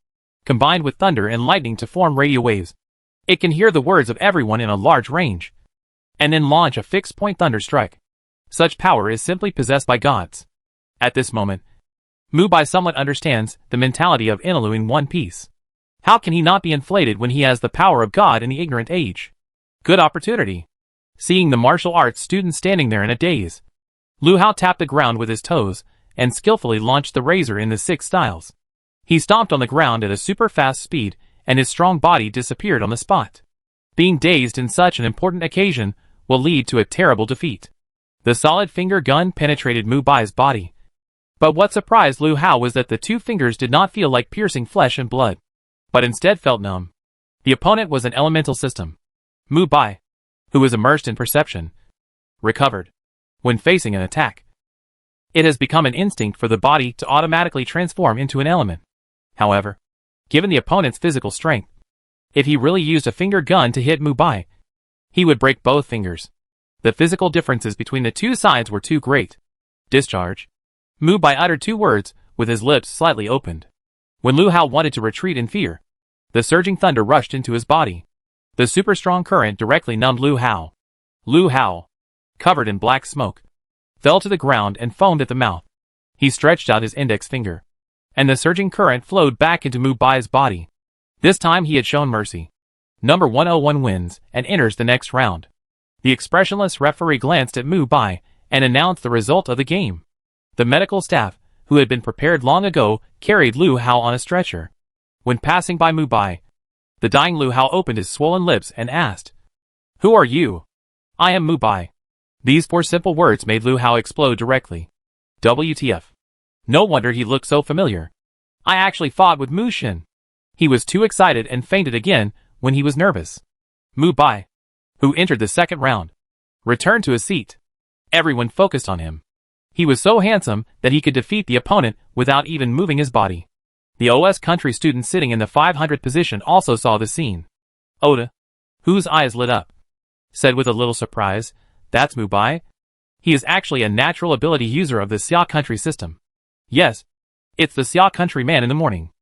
Combined with thunder and lightning to form radio waves, it can hear the words of everyone in a large range, and then launch a fixed-point thunder strike. Such power is simply possessed by gods. At this moment, Mubai somewhat understands the mentality of Inalu in One Piece. How can he not be inflated when he has the power of God in the ignorant age? Good opportunity. Seeing the martial arts student standing there in a daze, Lu Hao tapped the ground with his toes and skillfully launched the razor in the 6 styles. He stomped on the ground at a super fast speed, and his strong body disappeared on the spot. Being dazed in such an important occasion will lead to a terrible defeat. The solid finger gun penetrated Mubai's body. But what surprised Lu Hao was that the 2 fingers did not feel like piercing flesh and blood, but instead felt numb. The opponent was an elemental system. Mubai, who was immersed in perception, recovered when facing an attack. It has become an instinct for the body to automatically transform into an element. However, given the opponent's physical strength, If he really used a finger gun to hit Mubai, he would break both fingers. The physical differences between the two sides were too great. Discharge. Mubai uttered 2 words, with his lips slightly opened. When Lu Hao wanted to retreat in fear, the surging thunder rushed into his body. The super-strong current directly numbed Lu Hao. Lu Hao, covered in black smoke, fell to the ground and foamed at the mouth. He stretched out his index finger, and the surging current flowed back into Mubai's body. This time he had shown mercy. Number 101 wins and enters the next round. The expressionless referee glanced at Mubai and announced the result of the game. The medical staff, who had been prepared long ago, carried Lu Hao on a stretcher. When passing by Mubai, the dying Lu Hao opened his swollen lips and asked, "Who are you?" "I am Mubai." These 4 simple words made Lu Hao explode directly. WTF. No wonder he looked so familiar. I actually fought with Mu Xin. He was too excited and fainted again when he was nervous. Mubai, who entered the second round, returned to his seat. Everyone focused on him. He was so handsome that he could defeat the opponent without even moving his body. The OS country student sitting in the 500th position also saw the scene. Oda, whose eyes lit up, said with a little surprise, "That's Mubai? He is actually a natural ability user of the Seai country system." "Yes, it's the Seai country man in the morning.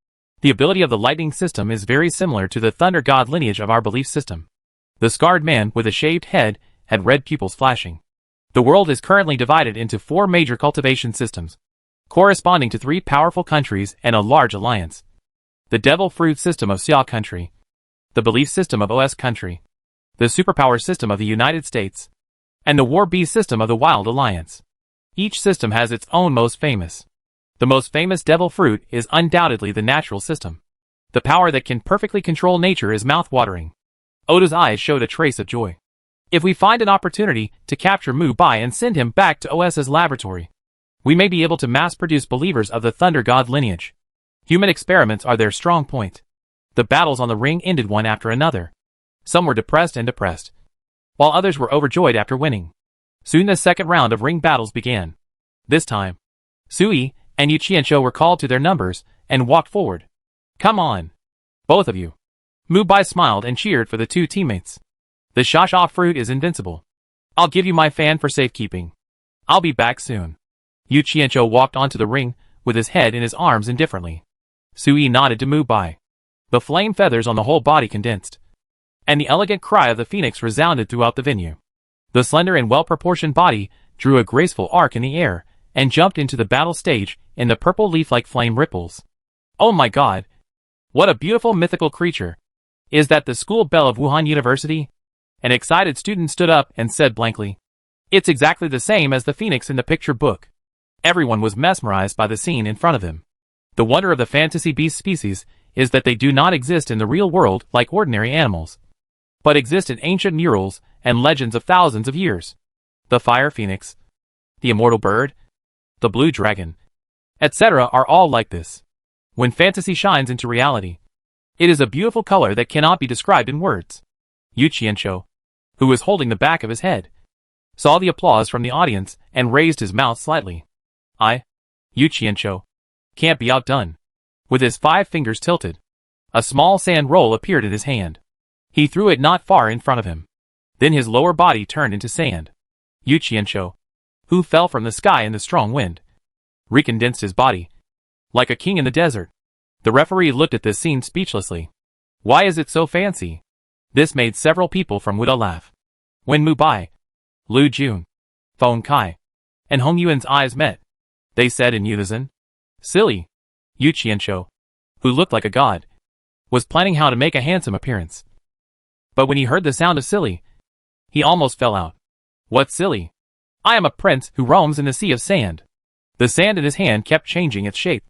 The ability of the lightning system is very similar to the thunder god lineage of our belief system." The scarred man with a shaved head had red pupils flashing. The world is currently divided into 4 major cultivation systems, corresponding to 3 powerful countries and a large alliance. The devil fruit system of Seai country, the belief system of OS country, the superpower system of the United States, and the war bee system of the Wild Alliance. Each system has its own most famous. The most famous devil fruit is undoubtedly the natural system. The power that can perfectly control nature is mouth-watering. Oda's eyes showed a trace of joy. If we find an opportunity to capture Mubai and send him back to OS's laboratory, we may be able to mass-produce believers of the Thunder God lineage. Human experiments are their strong point. The battles on the ring ended one after another. Some were depressed, while others were overjoyed after winning. Soon the second round of ring battles began. This time, Sui and Yu Qianqiu were called to their numbers and walked forward. "Come on, both of you." Mubai smiled and cheered for the 2 teammates. "The Shasha fruit is invincible. I'll give you my fan for safekeeping. I'll be back soon." Yu Qianqiu walked onto the ring with his head in his arms indifferently. Sui nodded to Mubai. The flame feathers on the whole body condensed, and the elegant cry of the phoenix resounded throughout the venue. The slender and well-proportioned body drew a graceful arc in the air and jumped into the battle stage in the purple leaf-like flame ripples. "Oh my god! What a beautiful mythical creature! Is that the school bell of Wuhan University?" An excited student stood up and said blankly, "It's exactly the same as the phoenix in the picture book." Everyone was mesmerized by the scene in front of him. The wonder of the fantasy beast species is that they do not exist in the real world like ordinary animals, but exist in ancient murals and legends of thousands of years. The fire phoenix, the immortal bird, the blue dragon, etc. are all like this. When fantasy shines into reality, it is a beautiful color that cannot be described in words. Yu Qianqiu, who was holding the back of his head, saw the applause from the audience and raised his mouth slightly. Yu Qianqiu, can't be outdone. With his 5 fingers tilted, a small sand roll appeared in his hand. He threw it not far in front of him. Then his lower body turned into sand. Yu Qianqiu, who fell from the sky in the strong wind, recondensed his body, like a king in the desert. The referee looked at this scene speechlessly. Why is it so fancy? This made several people from Wuda laugh. When Mubai, Lu Jun, Feng Kai, and Hong Yuan's eyes met, they said in unison, "Silly." Yu Qianqiu, who looked like a god, was planning how to make a handsome appearance. But when he heard the sound of silly, he almost fell out. "What's silly? I am a prince who roams in the sea of sand." The sand in his hand kept changing its shape,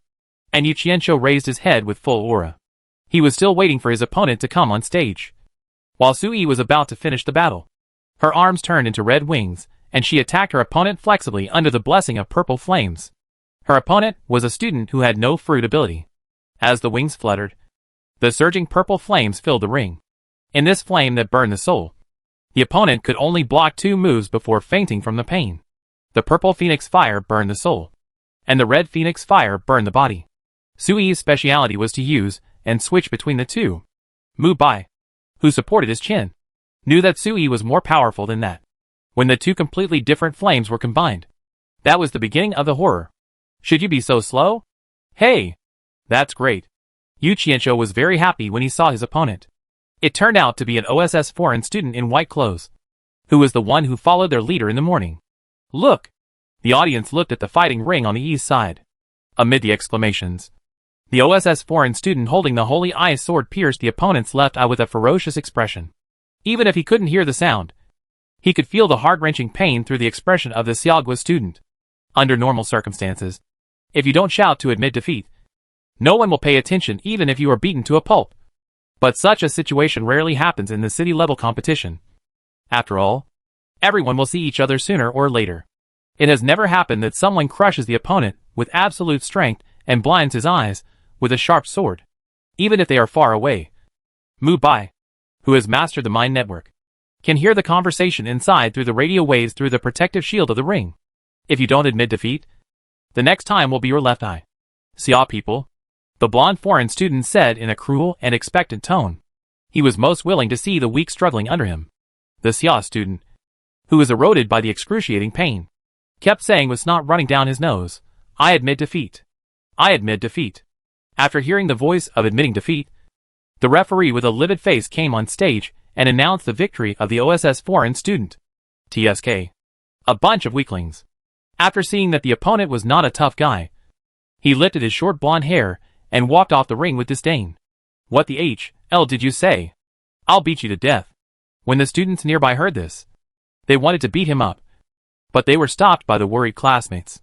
and Yu Qianqiu raised his head with full aura. He was still waiting for his opponent to come on stage. While Sui was about to finish the battle, her arms turned into red wings, and she attacked her opponent flexibly under the blessing of purple flames. Her opponent was a student who had no fruit ability. As the wings fluttered, the surging purple flames filled the ring. In this flame that burned the soul, the opponent could only block 2 moves before fainting from the pain. The purple phoenix fire burned the soul, and the red phoenix fire burned the body. Sui's speciality was to use and switch between the two. Mubai, who supported his chin, knew that Seai was more powerful than that. When the two completely different flames were combined, that was the beginning of the horror. Should you be so slow? Hey! That's great. Yu Qianzhou was very happy when he saw his opponent. It turned out to be an OSS foreign student in white clothes, who was the one who followed their leader in the morning. Look! The audience looked at the fighting ring on the east side. Amid the exclamations, the OSS foreign student holding the holy ice sword pierced the opponent's left eye with a ferocious expression. Even if he couldn't hear the sound, he could feel the heart-wrenching pain through the expression of the Xiaogua student. Under normal circumstances, if you don't shout to admit defeat, no one will pay attention even if you are beaten to a pulp. But such a situation rarely happens in the city-level competition. After all, everyone will see each other sooner or later. It has never happened that someone crushes the opponent with absolute strength and blinds his eyes with a sharp sword, even if they are far away. Mubai, who has mastered the mind network, can hear the conversation inside through the radio waves through the protective shield of the ring. If you don't admit defeat, the next time will be your left eye. Seai people, the blonde foreign student said in a cruel and expectant tone. He was most willing to see the weak struggling under him. The Seai student, who was eroded by the excruciating pain, kept saying with snot running down his nose, I admit defeat. I admit defeat. After hearing the voice of admitting defeat, the referee with a livid face came on stage and announced the victory of the OSS foreign student. TSK. A bunch of weaklings. After seeing that the opponent was not a tough guy, he lifted his short blonde hair and walked off the ring with disdain. What the hell did you say? I'll beat you to death. When the students nearby heard this, they wanted to beat him up, but they were stopped by the worried classmates.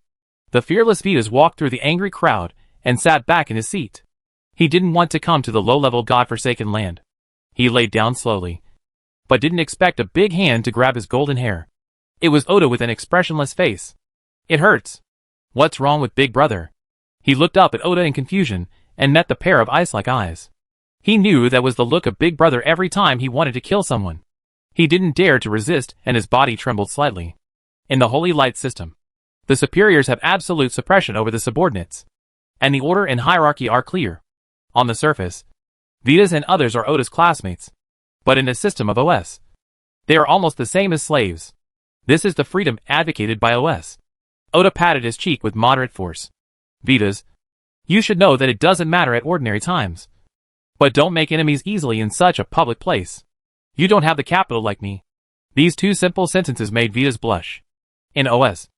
The fearless Vitas walked through the angry crowd and sat back in his seat. He didn't want to come to the low-level god-forsaken land. He laid down slowly, but didn't expect a big hand to grab his golden hair. It was Oda with an expressionless face. It hurts. What's wrong with Big Brother? He looked up at Oda in confusion and met the pair of ice-like eyes. He knew that was the look of Big Brother every time he wanted to kill someone. He didn't dare to resist and his body trembled slightly. In the Holy Light system, the superiors have absolute suppression over the subordinates, and the order and hierarchy are clear. On the surface, Vitas and others are Oda's classmates, but in a system of OS, they are almost the same as slaves. This is the freedom advocated by OS. Oda patted his cheek with moderate force. Vitas, you should know that it doesn't matter at ordinary times. But don't make enemies easily in such a public place. You don't have the capital like me. These two simple sentences made Vitas blush. In OS,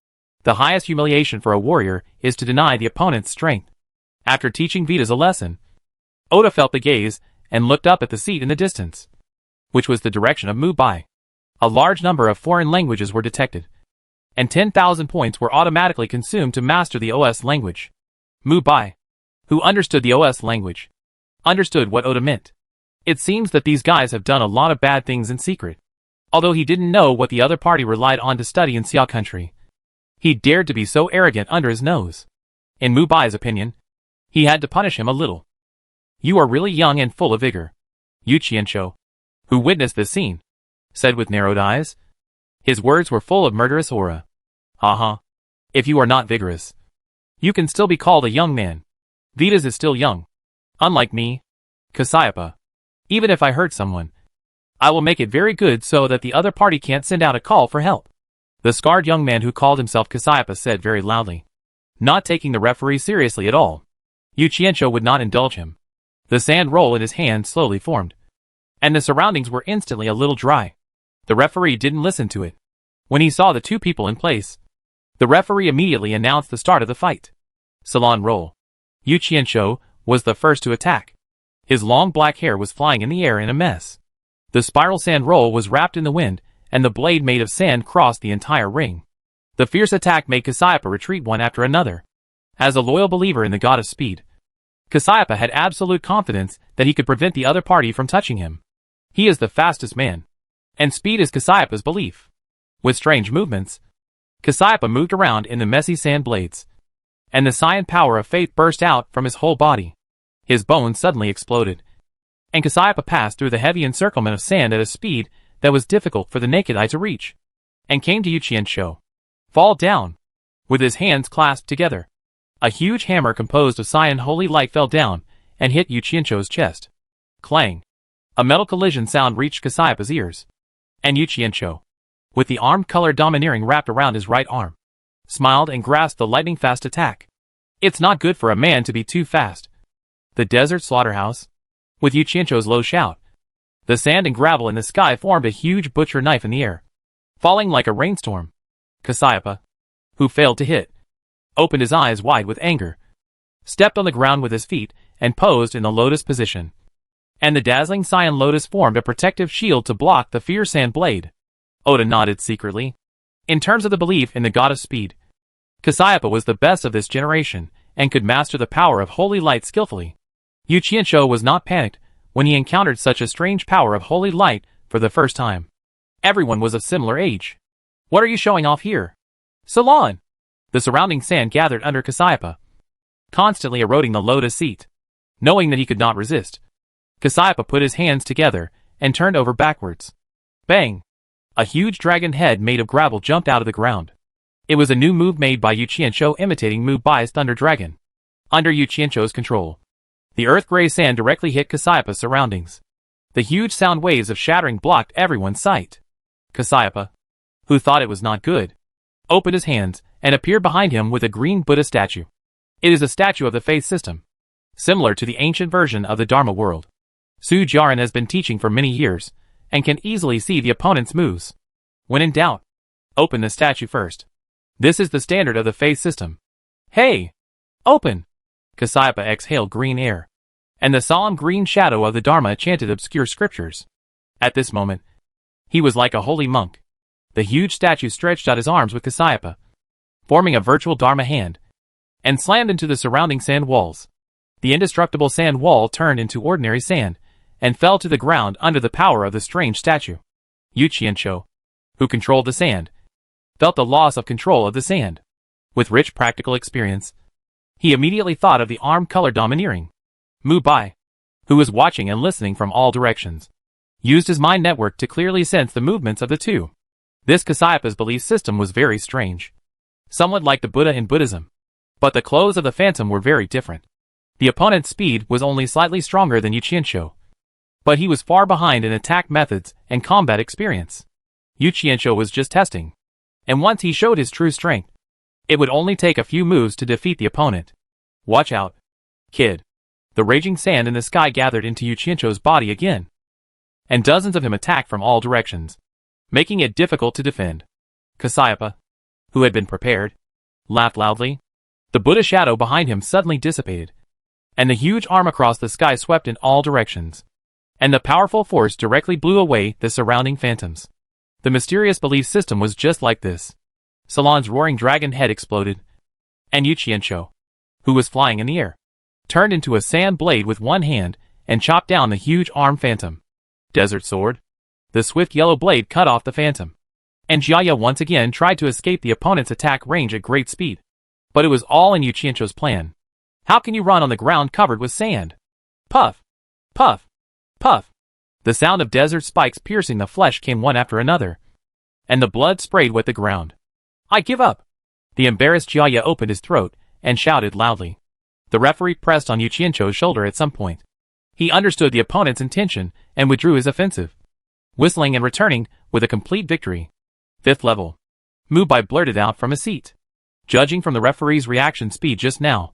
the highest humiliation for a warrior is to deny the opponent's strength. After teaching Vitas a lesson, Oda felt the gaze and looked up at the seat in the distance, which was the direction of Mubai. A large number of foreign languages were detected, and 10,000 points were automatically consumed to master the OS language. Mubai, who understood the OS language, understood what Oda meant. It seems that these guys have done a lot of bad things in secret. Although he didn't know what the other party relied on to study in Seai country, he dared to be so arrogant under his nose. In Mubai's opinion, he had to punish him a little. You are really young and full of vigor. Yu Qianzhou, who witnessed this scene, said with narrowed eyes. His words were full of murderous aura. If you are not vigorous, you can still be called a young man. Vitas is still young. Unlike me, Cassiopeia. Even if I hurt someone, I will make it very good so that the other party can't send out a call for help. The scarred young man who called himself Cassiopeia said very loudly, not taking the referee seriously at all. Yu Qianzhou would not indulge him. The sand roll in his hand slowly formed, and the surroundings were instantly a little dry. The referee didn't listen to it. When he saw the two people in place, the referee immediately announced the start of the fight. Salon roll. Yu Qianzhou was the first to attack. His long black hair was flying in the air in a mess. The spiral sand roll was wrapped in the wind, and the blade made of sand crossed the entire ring. The fierce attack made Cassiopeia retreat one after another. As a loyal believer in the god of speed, Cassiopeia had absolute confidence that he could prevent the other party from touching him. He is the fastest man, and speed is Cassiopeia's belief. With strange movements, Cassiopeia moved around in the messy sand blades, and the cyan power of faith burst out from his whole body. His bones suddenly exploded, and Cassiopeia passed through the heavy encirclement of sand at a speed that was difficult for the naked eye to reach, and came to Yu Qianzhou. Fall down. With his hands clasped together, a huge hammer composed of cyan holy light fell down and hit Yu Qianzhou's chest. Clang. A metal collision sound reached Kasayapa's ears. And Yu Qianqiu, with the armed color domineering wrapped around his right arm, smiled and grasped the lightning-fast attack. It's not good for a man to be too fast. The desert slaughterhouse. With Yu Qianqiu's low shout, the sand and gravel in the sky formed a huge butcher knife in the air, falling like a rainstorm. Kasayapa, who failed to hit, opened his eyes wide with anger, stepped on the ground with his feet, and posed in the lotus position. And the dazzling cyan lotus formed a protective shield to block the fierce sand blade. Oda nodded secretly. In terms of the belief in the god of speed, Kasayapa was the best of this generation, and could master the power of holy light skillfully. Yu Qianqiu was not panicked when he encountered such a strange power of holy light for the first time. Everyone was of similar age. What are you showing off here? Salon! The surrounding sand gathered under Kasayapa, constantly eroding the lotus seat. Knowing that he could not resist, Kasayapa put his hands together and turned over backwards. Bang! A huge dragon head made of gravel jumped out of the ground. It was a new move made by Yu Qianqiu imitating Mubai's Thunder Dragon. Under Yu Qianqiu's control, the earth-gray sand directly hit Kasayapa's surroundings. The huge sound waves of shattering blocked everyone's sight. Kasayapa, who thought it was not good, opened his hands and appeared behind him with a green Buddha statue. It is a statue of the faith system, similar to the ancient version of the Dharma world. Su Jiaran has been teaching for many years, and can easily see the opponent's moves. When in doubt, open the statue first. This is the standard of the faith system. Hey! Open! Kasayapa exhaled green air, and the solemn green shadow of the Dharma chanted obscure scriptures. At this moment, he was like a holy monk. The huge statue stretched out his arms with Kasayapa, forming a virtual Dharma hand, and slammed into the surrounding sand walls. The indestructible sand wall turned into ordinary sand, and fell to the ground under the power of the strange statue. Yu Qianqiu, who controlled the sand, felt the loss of control of the sand. With rich practical experience, he immediately thought of the armed color domineering. Mubai, who was watching and listening from all directions, used his mind network to clearly sense the movements of the two. This Kasayapa's belief system was very strange, somewhat like the Buddha in Buddhism. But the clothes of the phantom were very different. The opponent's speed was only slightly stronger than Yu Qianqiu, but he was far behind in attack methods and combat experience. Yu Qianqiu was just testing, and once he showed his true strength, it would only take a few moves to defeat the opponent. Watch out, kid. The raging sand in the sky gathered into Yu Qianqiu's body again, and dozens of him attacked from all directions, making it difficult to defend. Kasayapa, who had been prepared, laughed loudly. The Buddha shadow behind him suddenly dissipated, and the huge arm across the sky swept in all directions, and the powerful force directly blew away the surrounding phantoms. The mysterious belief system was just like this. Salon's roaring dragon head exploded, and Yu Qianqiu, who was flying in the air, turned into a sand blade with one hand and chopped down the huge arm phantom. Desert sword. The swift yellow blade cut off the phantom, and Jiaya once again tried to escape the opponent's attack range at great speed. But it was all in Yu Qianqiu's plan. How can you run on the ground covered with sand? Puff! Puff! Puff! The sound of desert spikes piercing the flesh came one after another, and the blood sprayed wet the ground. I give up! The embarrassed Jiaya opened his throat and shouted loudly. The referee pressed on Yu Qianqiu's shoulder at some point. He understood the opponent's intention and withdrew his offensive, whistling and returning with a complete victory. 5th level. Mubai blurted out from his seat. Judging from the referee's reaction speed just now,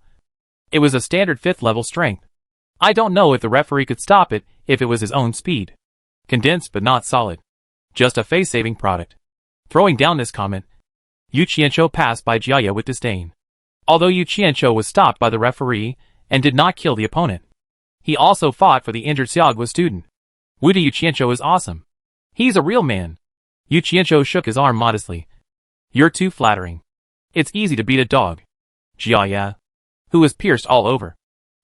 it was a standard 5th level strength. I don't know if the referee could stop it if it was his own speed. Condensed but not solid. Just a face-saving product. Throwing down this comment, Yu Qianqiu passed by Jiaya with disdain. Although Yu Qianqiu was stopped by the referee and did not kill the opponent, he also fought for the injured Xiaogua student. Woody Yu Qianqiu is awesome. He's a real man. Yu Qianqiu shook his arm modestly. You're too flattering. It's easy to beat a dog. Jiaya, who was pierced all over,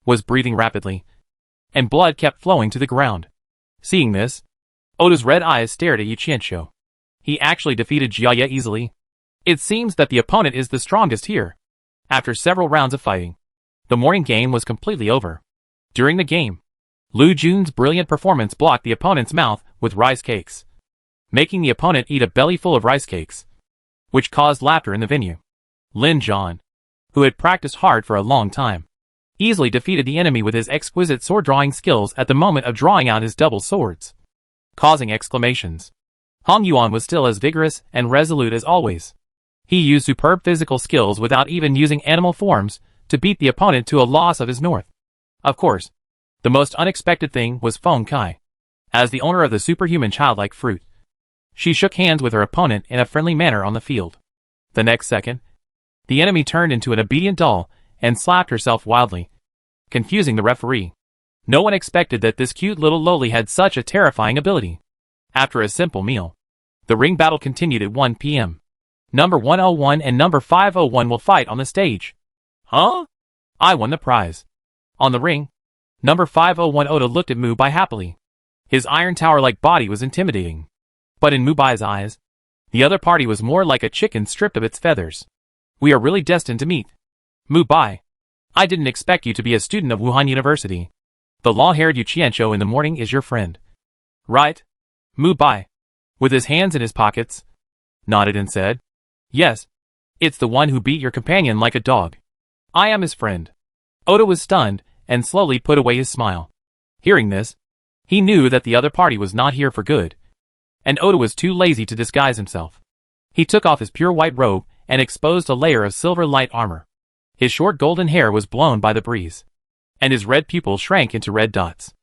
was breathing rapidly, and blood kept flowing to the ground. Seeing this, Oda's red eyes stared at Yu Qianqiu. He actually defeated Jiaya easily. It seems that the opponent is the strongest here. After several rounds of fighting, the morning game was completely over. During the game, Lu Jun's brilliant performance blocked the opponent's mouth with rice cakes, making the opponent eat a belly full of rice cakes, which caused laughter in the venue. Lin Zhan, who had practiced hard for a long time, easily defeated the enemy with his exquisite sword-drawing skills at the moment of drawing out his double swords, causing exclamations. Hong Yuan was still as vigorous and resolute as always. He used superb physical skills without even using animal forms to beat the opponent to a loss of his north. Of course, the most unexpected thing was Feng Kai. As the owner of the superhuman childlike fruit, she shook hands with her opponent in a friendly manner on the field. The next second, the enemy turned into an obedient doll and slapped herself wildly, confusing the referee. No one expected that this cute little loli had such a terrifying ability. After a simple meal, the ring battle continued at 1 p.m. Number 101 and number 501 will fight on the stage. Huh? I won the prize. On the ring, number 501 Oda looked at Mubai happily. His iron tower-like body was intimidating. But in Mubai's eyes, the other party was more like a chicken stripped of its feathers. We are really destined to meet. Mubai, I didn't expect you to be a student of Wuhan University. The long-haired Yuqianshou in the morning is your friend. Right? Mubai, with his hands in his pockets, nodded and said, Yes, it's the one who beat your companion like a dog. I am his friend. Oda was stunned and slowly put away his smile. Hearing this, he knew that the other party was not here for good, and Oda was too lazy to disguise himself. He took off his pure white robe and exposed a layer of silver light armor. His short golden hair was blown by the breeze, and his red pupils shrank into red dots.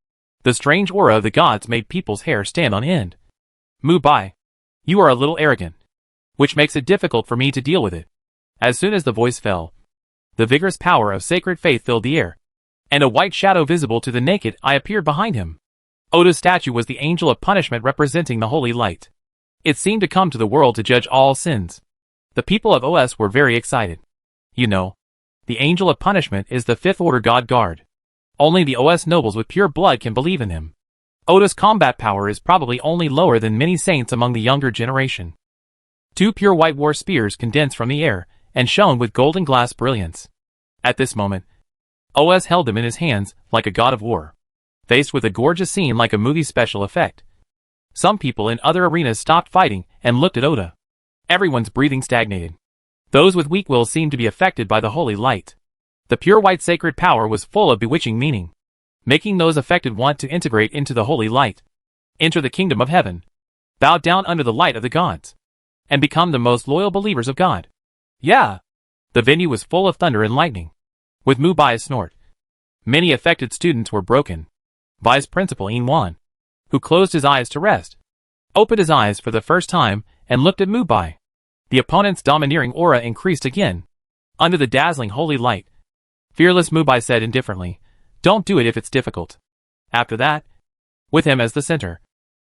The strange aura of the gods made people's hair stand on end. Mubai, you are a little arrogant, which makes it difficult for me to deal with it. As soon as the voice fell, the vigorous power of sacred faith filled the air, and a white shadow visible to the naked eye appeared behind him. Oda's statue was the angel of punishment representing the holy light. It seemed to come to the world to judge all sins. The people of OS were very excited. You know, the angel of punishment is the fifth order god guard. Only the OS nobles with pure blood can believe in him. Oda's combat power is probably only lower than many saints among the younger generation. Two pure white war spears condensed from the air and shone with golden glass brilliance. At this moment, OS held them in his hands like a god of war, faced with a gorgeous scene like a movie special effect. Some people in other arenas stopped fighting and looked at Oda. Everyone's breathing stagnated. Those with weak will seemed to be affected by the holy light. The pure white sacred power was full of bewitching meaning, making those affected want to integrate into the holy light, enter the kingdom of heaven, bow down under the light of the gods, and become the most loyal believers of God. Yeah! The venue was full of thunder and lightning. With Mubai's snort, many affected students were broken. Vice Principal Inwan, who closed his eyes to rest, opened his eyes for the first time and looked at Mubai. The opponent's domineering aura increased again. Under the dazzling holy light, fearless Mubai said indifferently, Don't do it if it's difficult. After that, with him as the center,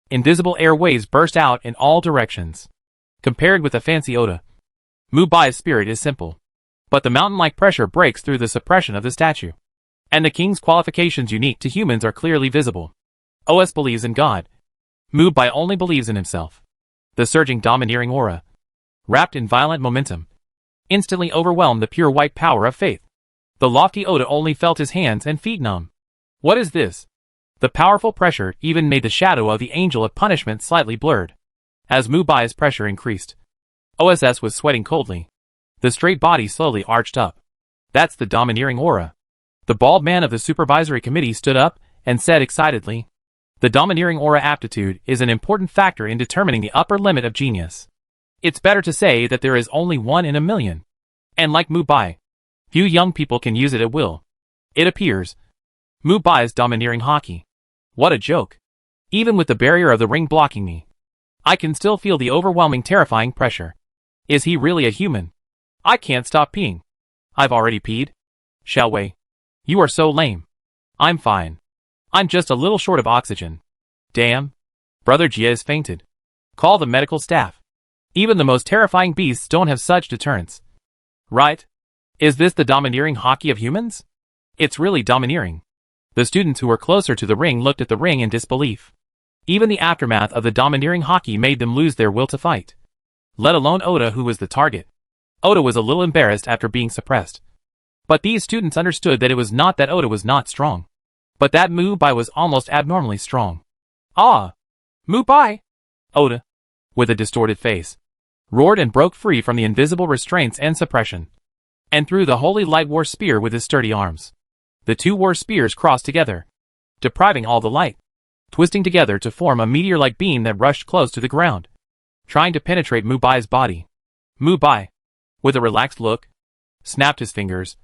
invisible air waves burst out in all directions. Compared with the fancy Oda, Mubai's spirit is simple. But the mountain-like pressure breaks through the suppression of the statue. And the king's qualifications unique to humans are clearly visible. OS believes in God. Mubai only believes in himself. The surging domineering aura, wrapped in violent momentum, instantly overwhelmed the pure white power of faith. The lofty Oda only felt his hands and feet numb. What is this? The powerful pressure even made the shadow of the angel of punishment slightly blurred. As Mubai's pressure increased, OSS was sweating coldly. The straight body slowly arched up. That's the domineering aura. The bald man of the supervisory committee stood up and said excitedly, The domineering aura aptitude is an important factor in determining the upper limit of genius. It's better to say that there is only one in a million. And like Mubai, few young people can use it at will. It appears. Mubai's domineering hockey. What a joke. Even with the barrier of the ring blocking me, I can still feel the overwhelming terrifying pressure. Is he really a human? I can't stop peeing. I've already peed. Shall we? You are so lame. I'm fine. I'm just a little short of oxygen. Damn. Brother Jia has fainted. Call the medical staff. Even the most terrifying beasts don't have such deterrence. Right? Is this the domineering hockey of humans? It's really domineering. The students who were closer to the ring looked at the ring in disbelief. Even the aftermath of the domineering hockey made them lose their will to fight. Let alone Oda, who was the target. Oda was a little embarrassed after being suppressed. But these students understood that it was not that Oda was not strong, but that Mubai was almost abnormally strong. Ah! Mubai! Oda, with a distorted face, roared and broke free from the invisible restraints and suppression, and threw the holy light war spear with his sturdy arms. The two war spears crossed together, depriving all the light, twisting together to form a meteor-like beam that rushed close to the ground, trying to penetrate Mubai's body. Mubai, with a relaxed look, snapped his fingers,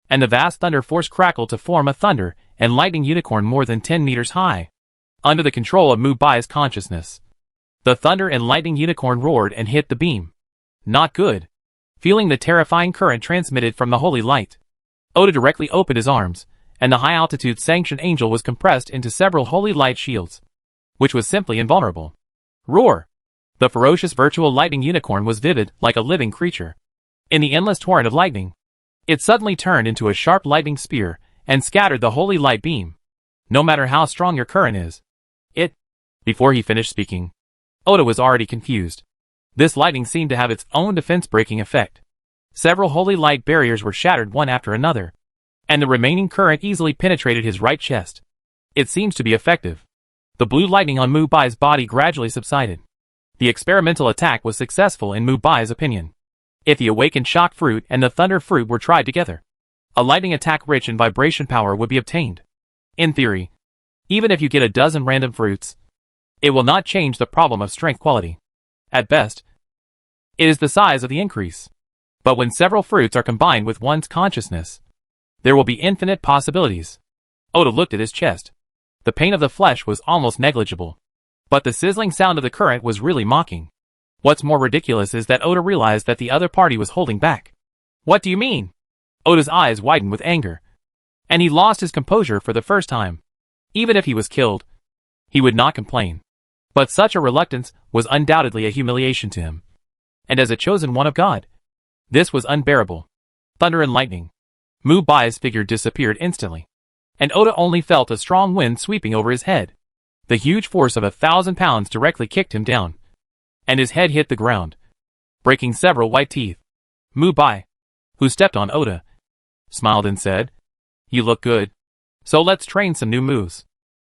and the vast thunder force crackled to form a thunder and lightning unicorn more than 10 meters high, under the control of Mubai's consciousness. The thunder and lightning unicorn roared and hit the beam. Not good. Feeling the terrifying current transmitted from the holy light, Oda directly opened his arms, and the high-altitude sanctioned angel was compressed into several holy light shields, which was simply invulnerable. Roar! The ferocious virtual lightning unicorn was vivid like a living creature. In the endless torrent of lightning, it suddenly turned into a sharp lightning spear and scattered the holy light beam. No matter how strong your current is, Before he finished speaking, Oda was already confused. This lightning seemed to have its own defense-breaking effect. Several holy light barriers were shattered one after another, and the remaining current easily penetrated his right chest. It seems to be effective. The blue lightning on Mubai's body gradually subsided. The experimental attack was successful in Mubai's opinion. If the awakened shock fruit and the thunder fruit were tried together, a lightning attack rich in vibration power would be obtained. In theory, even if you get a dozen random fruits, it will not change the problem of strength quality. At best, it is the size of the increase. But when several fruits are combined with one's consciousness, there will be infinite possibilities. Oda looked at his chest. The pain of the flesh was almost negligible, but the sizzling sound of the current was really mocking. What's more ridiculous is that Oda realized that the other party was holding back. What do you mean? Oda's eyes widened with anger, and he lost his composure for the first time. Even if he was killed, he would not complain. But such a reluctance was undoubtedly a humiliation to him. And as a chosen one of God, this was unbearable. Thunder and lightning. Mubai's figure disappeared instantly, and Oda only felt a strong wind sweeping over his head. The huge force of 1,000 pounds directly kicked him down, and his head hit the ground, breaking several white teeth. Mubai, who stepped on Oda, smiled and said, "You look good. So let's train some new moves."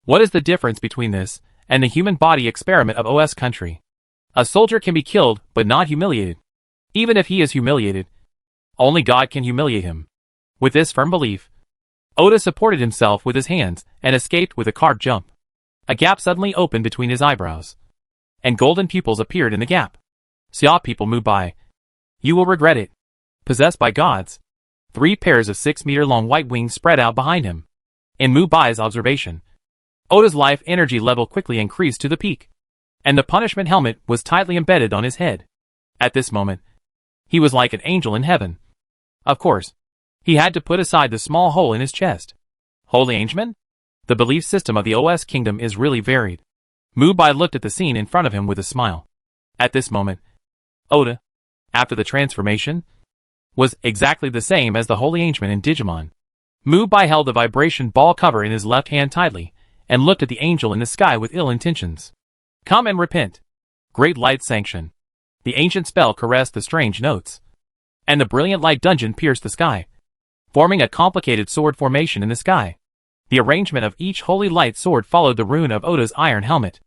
What is the difference between this and the human body experiment of OS country? A soldier can be killed but not humiliated. Even if he is humiliated, only God can humiliate him. With this firm belief, Oda supported himself with his hands and escaped with a carved jump. A gap suddenly opened between his eyebrows, and golden pupils appeared in the gap. Seai people Mubai, you will regret it. Possessed by gods, 3 pairs of 6-meter-long white wings spread out behind him. In Mubai's observation, Oda's life energy level quickly increased to the peak, and the punishment helmet was tightly embedded on his head. At this moment, he was like an angel in heaven. Of course, he had to put aside the small hole in his chest. Holy Angel? The belief system of the OS kingdom is really varied. Mubai looked at the scene in front of him with a smile. At this moment, Oda, after the transformation, was exactly the same as the Holy Angel in Digimon. Mubai held the vibration ball cover in his left hand tightly, and looked at the angel in the sky with ill intentions. Come and repent. Great light sanction. The ancient spell caressed the strange notes, and the brilliant light dungeon pierced the sky, forming a complicated sword formation in the sky. The arrangement of each holy light sword followed the rune of Oda's iron helmet.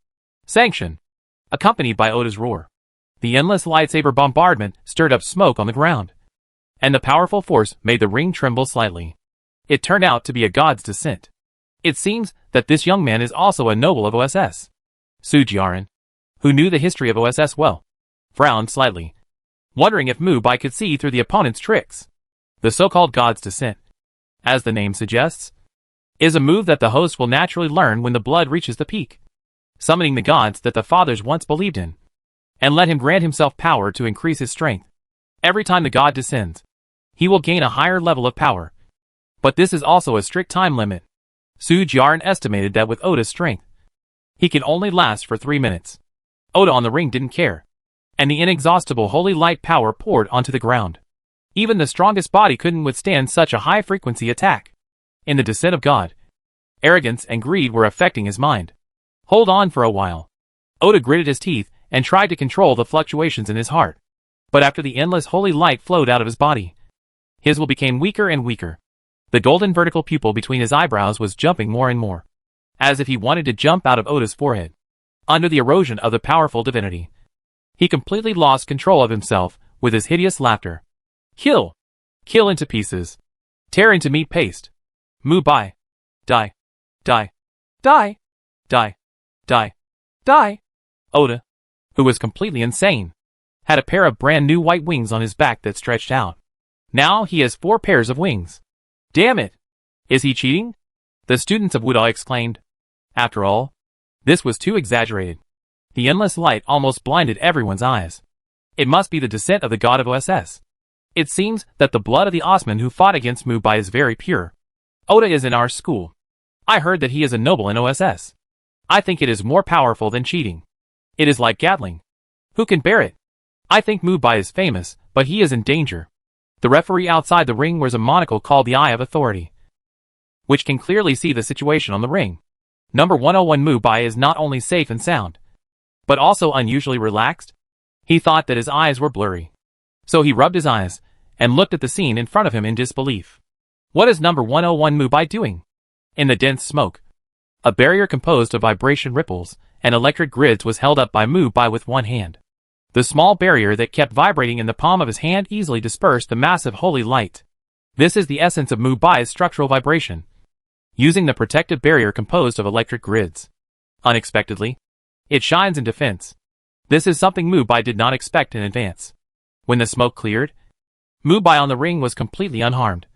Sanction. Accompanied by Oda's roar, the endless lightsaber bombardment stirred up smoke on the ground, and the powerful force made the ring tremble slightly. It turned out to be a god's descent. It seems that this young man is also a noble of OSS. Sujiaran, who knew the history of OSS well, frowned slightly, wondering if Mubai could see through the opponent's tricks. The so-called god's descent, as the name suggests, is a move that the host will naturally learn when the blood reaches the peak, summoning the gods that the fathers once believed in, and let him grant himself power to increase his strength. Every time the god descends, he will gain a higher level of power. But this is also a strict time limit. Sujiaran estimated that with Oda's strength, he can only last for 3 minutes. Oda on the ring didn't care, and the inexhaustible holy light power poured onto the ground. Even the strongest body couldn't withstand such a high-frequency attack. In the descent of God, arrogance and greed were affecting his mind. Hold on for a while. Oda gritted his teeth and tried to control the fluctuations in his heart. But after the endless holy light flowed out of his body, his will became weaker and weaker. The golden vertical pupil between his eyebrows was jumping more and more, as if he wanted to jump out of Oda's forehead. Under the erosion of the powerful divinity, he completely lost control of himself with his hideous laughter. Kill! Kill into pieces. Tear into meat paste. Mubai. Die. Die. Die. Die. Die. Die. Oda, who was completely insane, had a pair of brand new white wings on his back that stretched out. Now he has 4 pairs of wings. Damn it! Is he cheating? The students of Wuda exclaimed. After all, this was too exaggerated. The endless light almost blinded everyone's eyes. It must be the descent of the god of OSS. It seems that the blood of the Osman who fought against Mubai is very pure. Oda is in our school. I heard that he is a noble in OSS. I think it is more powerful than cheating. It is like Gatling. Who can bear it? I think Mubai is famous, but he is in danger. The referee outside the ring wears a monocle called the Eye of Authority, which can clearly see the situation on the ring. Number 101 Mubai is not only safe and sound, but also unusually relaxed. He thought that his eyes were blurry. So he rubbed his eyes, and looked at the scene in front of him in disbelief. What is number 101 Mubai doing? In the dense smoke, a barrier composed of vibration ripples and electric grids was held up by Mubai with one hand. The small barrier that kept vibrating in the palm of his hand easily dispersed the massive holy light. This is the essence of Mubai's structural vibration, using the protective barrier composed of electric grids. Unexpectedly, it shines in defense. This is something Mubai did not expect in advance. When the smoke cleared, Mubai on the ring was completely unharmed,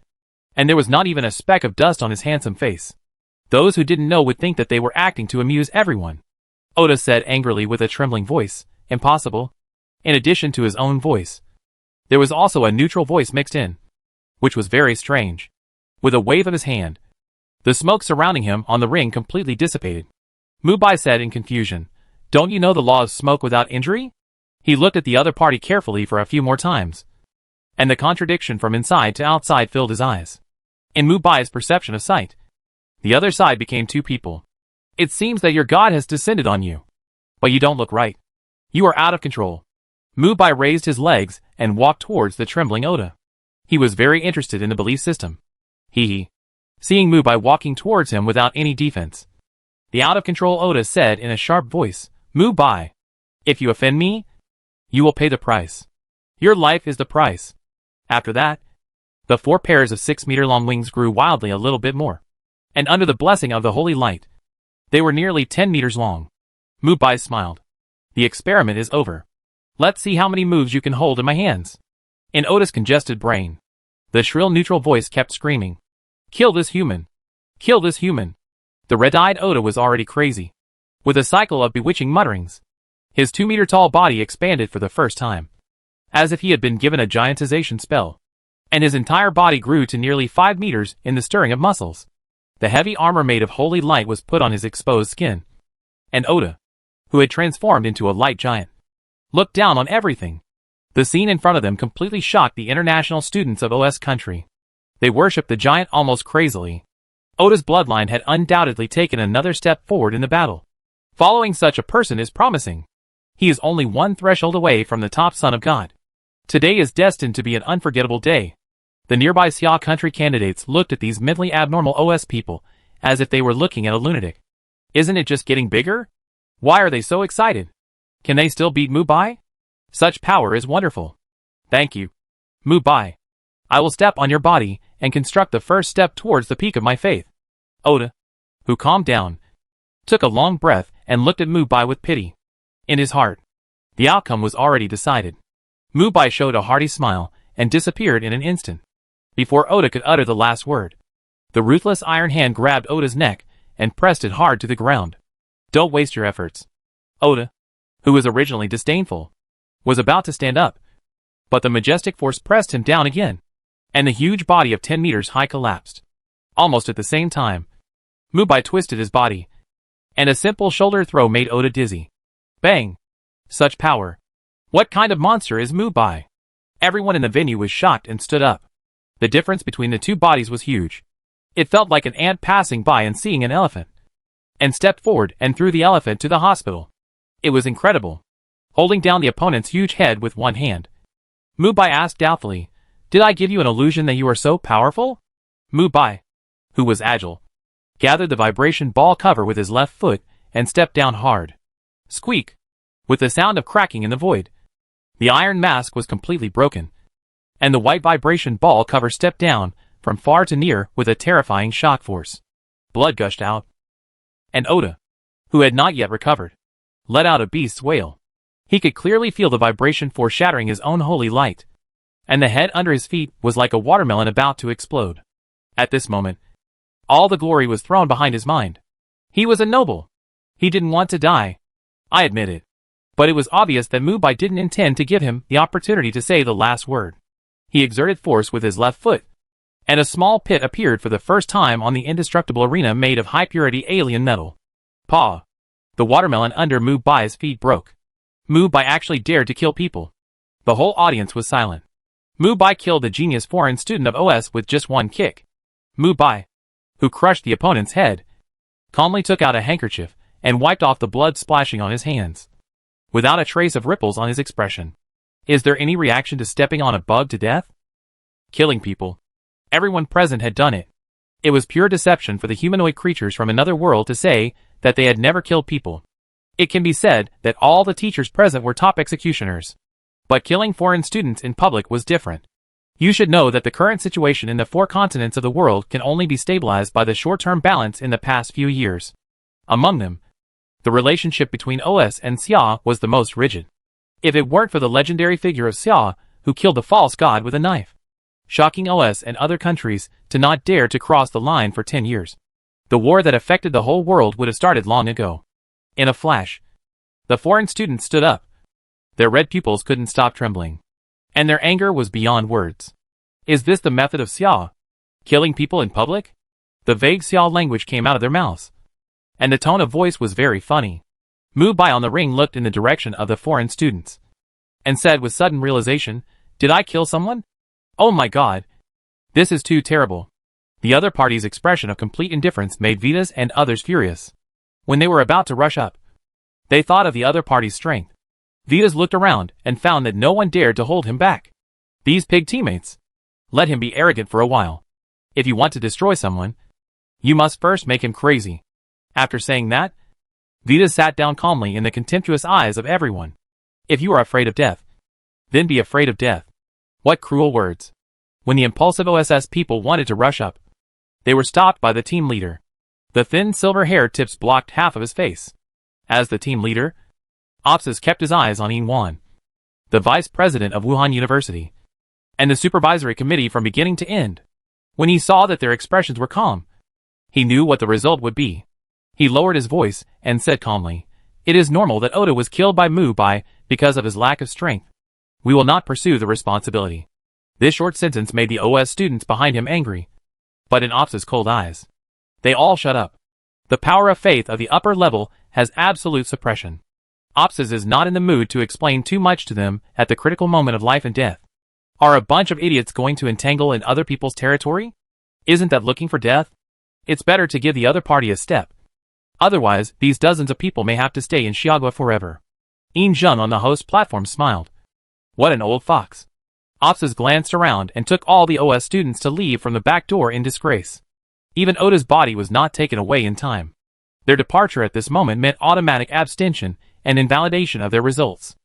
and there was not even a speck of dust on his handsome face. Those who didn't know would think that they were acting to amuse everyone. Oda said angrily with a trembling voice, "Impossible." In addition to his own voice, there was also a neutral voice mixed in, which was very strange. With a wave of his hand, the smoke surrounding him on the ring completely dissipated. Mubai said in confusion, "Don't you know the law of smoke without injury?" He looked at the other party carefully for a few more times, and the contradiction from inside to outside filled his eyes. In Mubai's perception of sight, the other side became 2 people. "It seems that your god has descended on you. But you don't look right. You are out of control." Mubai raised his legs and walked towards the trembling Oda. He was very interested in the belief system. Seeing Mubai walking towards him without any defense, the out-of-control Oda said in a sharp voice, "Mubai, if you offend me, you will pay the price. Your life is the price." After that, the 4 pairs of 6-meter-long wings grew wildly a little bit more, and under the blessing of the holy light, they were nearly 10 meters long. Mubai smiled. "The experiment is over. Let's see how many moves you can hold in my hands." In Oda's congested brain, the shrill neutral voice kept screaming, "Kill this human! Kill this human!" The red-eyed Oda was already crazy. With a cycle of bewitching mutterings, his 2-meter-tall body expanded for the first time, as if he had been given a giantization spell, and his entire body grew to nearly 5 meters in the stirring of muscles. The heavy armor made of holy light was put on his exposed skin, and Oda, who had transformed into a light giant, looked down on everything. The scene in front of them completely shocked the international students of OS country. They worshipped the giant almost crazily. Oda's bloodline had undoubtedly taken another step forward in the battle. Following such a person is promising. He is only one threshold away from the top son of God. Today is destined to be an unforgettable day. The nearby Seai country candidates looked at these mentally abnormal OS people as if they were looking at a lunatic. Isn't it just getting bigger? Why are they so excited? Can they still beat Mubai? Such power is wonderful. Thank you, Mubai. I will step on your body and construct the first step towards the peak of my faith. Oda, who calmed down, took a long breath and looked at Mubai with pity. In his heart, the outcome was already decided. Mubai showed a hearty smile and disappeared in an instant. Before Oda could utter the last word, the ruthless iron hand grabbed Oda's neck and pressed it hard to the ground. Don't waste your efforts. Oda, who was originally disdainful, was about to stand up, but the majestic force pressed him down again, and the huge body of 10 meters high collapsed. Almost at the same time, Mubai twisted his body, and a simple shoulder throw made Oda dizzy. Bang! Such power! What kind of monster is Mubai? Everyone in the venue was shocked and stood up. The difference between the 2 bodies was huge. It felt like an ant passing by and seeing an elephant, and stepped forward and threw the elephant to the hospital. It was incredible. Holding down the opponent's huge head with one hand, Mubai asked doubtfully, "Did I give you an illusion that you are so powerful?" Mubai, who was agile, gathered the vibration ball cover with his left foot and stepped down hard. Squeak! With the sound of cracking in the void, the iron mask was completely broken, and the white vibration ball cover stepped down, from far to near with a terrifying shock force. Blood gushed out. And Oda, who had not yet recovered, let out a beast's wail. He could clearly feel the vibration foreshadowing his own holy light, and the head under his feet was like a watermelon about to explode. At this moment, all the glory was thrown behind his mind. He was a noble. He didn't want to die. I admit it. But it was obvious that Mubai didn't intend to give him the opportunity to say the last word. He exerted force with his left foot, and a small pit appeared for the first time on the indestructible arena made of high-purity alien metal. Paw! The watermelon under Mubai's feet broke. Mubai actually dared to kill people. The whole audience was silent. Mubai killed the genius foreign student of OS with just one kick. Mubai, who crushed the opponent's head, calmly took out a handkerchief and wiped off the blood splashing on his hands, without a trace of ripples on his expression. Is there any reaction to stepping on a bug to death? Killing people. Everyone present had done it. It was pure deception for the humanoid creatures from another world to say that they had never killed people. It can be said that all the teachers present were top executioners. But killing foreign students in public was different. You should know that the current situation in the 4 continents of the world can only be stabilized by the short-term balance in the past few years. Among them, the relationship between OS and Seai was the most rigid. If it weren't for the legendary figure of Seai, who killed the false god with a knife, shocking OS and other countries to not dare to cross the line for 10 years, the war that affected the whole world would have started long ago. In a flash, the foreign students stood up. Their red pupils couldn't stop trembling, and their anger was beyond words. Is this the method of Seai? Killing people in public? The vague Seai language came out of their mouths, and the tone of voice was very funny. Mubai on the ring looked in the direction of the foreign students, and said with sudden realization, "Did I kill someone? Oh my god. This is too terrible." The other party's expression of complete indifference made Vitas and others furious. When they were about to rush up, they thought of the other party's strength. Vitas looked around and found that no one dared to hold him back. These pig teammates. Let him be arrogant for a while. If you want to destroy someone, you must first make him crazy. After saying that, Vitas sat down calmly in the contemptuous eyes of everyone. If you are afraid of death, then be afraid of death. What cruel words. When the impulsive OSS people wanted to rush up, they were stopped by the team leader. The thin silver hair tips blocked half of his face. As the team leader, Opsis kept his eyes on Yin, the vice president of Wuhan University, and the supervisory committee from beginning to end. When he saw that their expressions were calm, he knew what the result would be. He lowered his voice and said calmly, "It is normal that Oda was killed by Mubai because of his lack of strength. We will not pursue the responsibility." This short sentence made the OS students behind him angry, but in Opsis' cold eyes, they all shut up. The power of faith of the upper level has absolute suppression. Opsis is not in the mood to explain too much to them at the critical moment of life and death. Are a bunch of idiots going to entangle in other people's territory? Isn't that looking for death? It's better to give the other party a step. Otherwise, these dozens of people may have to stay in Shiagua forever. Yin Zheng on the host platform smiled. What an old fox. Opsis glanced around and took all the OS students to leave from the back door in disgrace. Even Oda's body was not taken away in time. Their departure at this moment meant automatic abstention and invalidation of their results.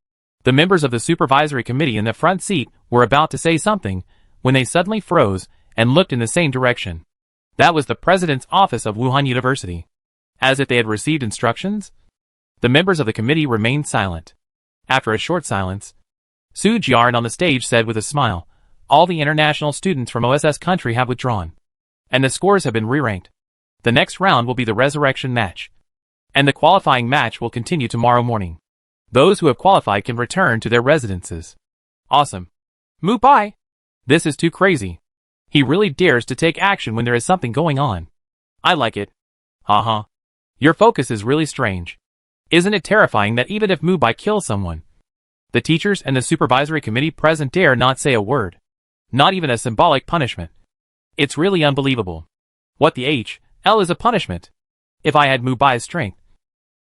The members of the supervisory committee in the front seat were about to say something when they suddenly froze and looked in the same direction. That was the president's office of Wuhan University. As if they had received instructions, the members of the committee remained silent. After a short silence, Su Jiarn on the stage said with a smile, "All the international students from OSS country have withdrawn, and the scores have been re-ranked. The next round will be the resurrection match, and the qualifying match will continue tomorrow morning. Those who have qualified can return to their residences." Awesome. Mubai! This is too crazy. He really dares to take action when there is something going on. I like it. Haha. Your focus is really strange. Isn't it terrifying that even if Mubai kills someone, the teachers and the supervisory committee present dare not say a word? Not even a symbolic punishment. It's really unbelievable. What the hell is a punishment? If I had Mubai's strength,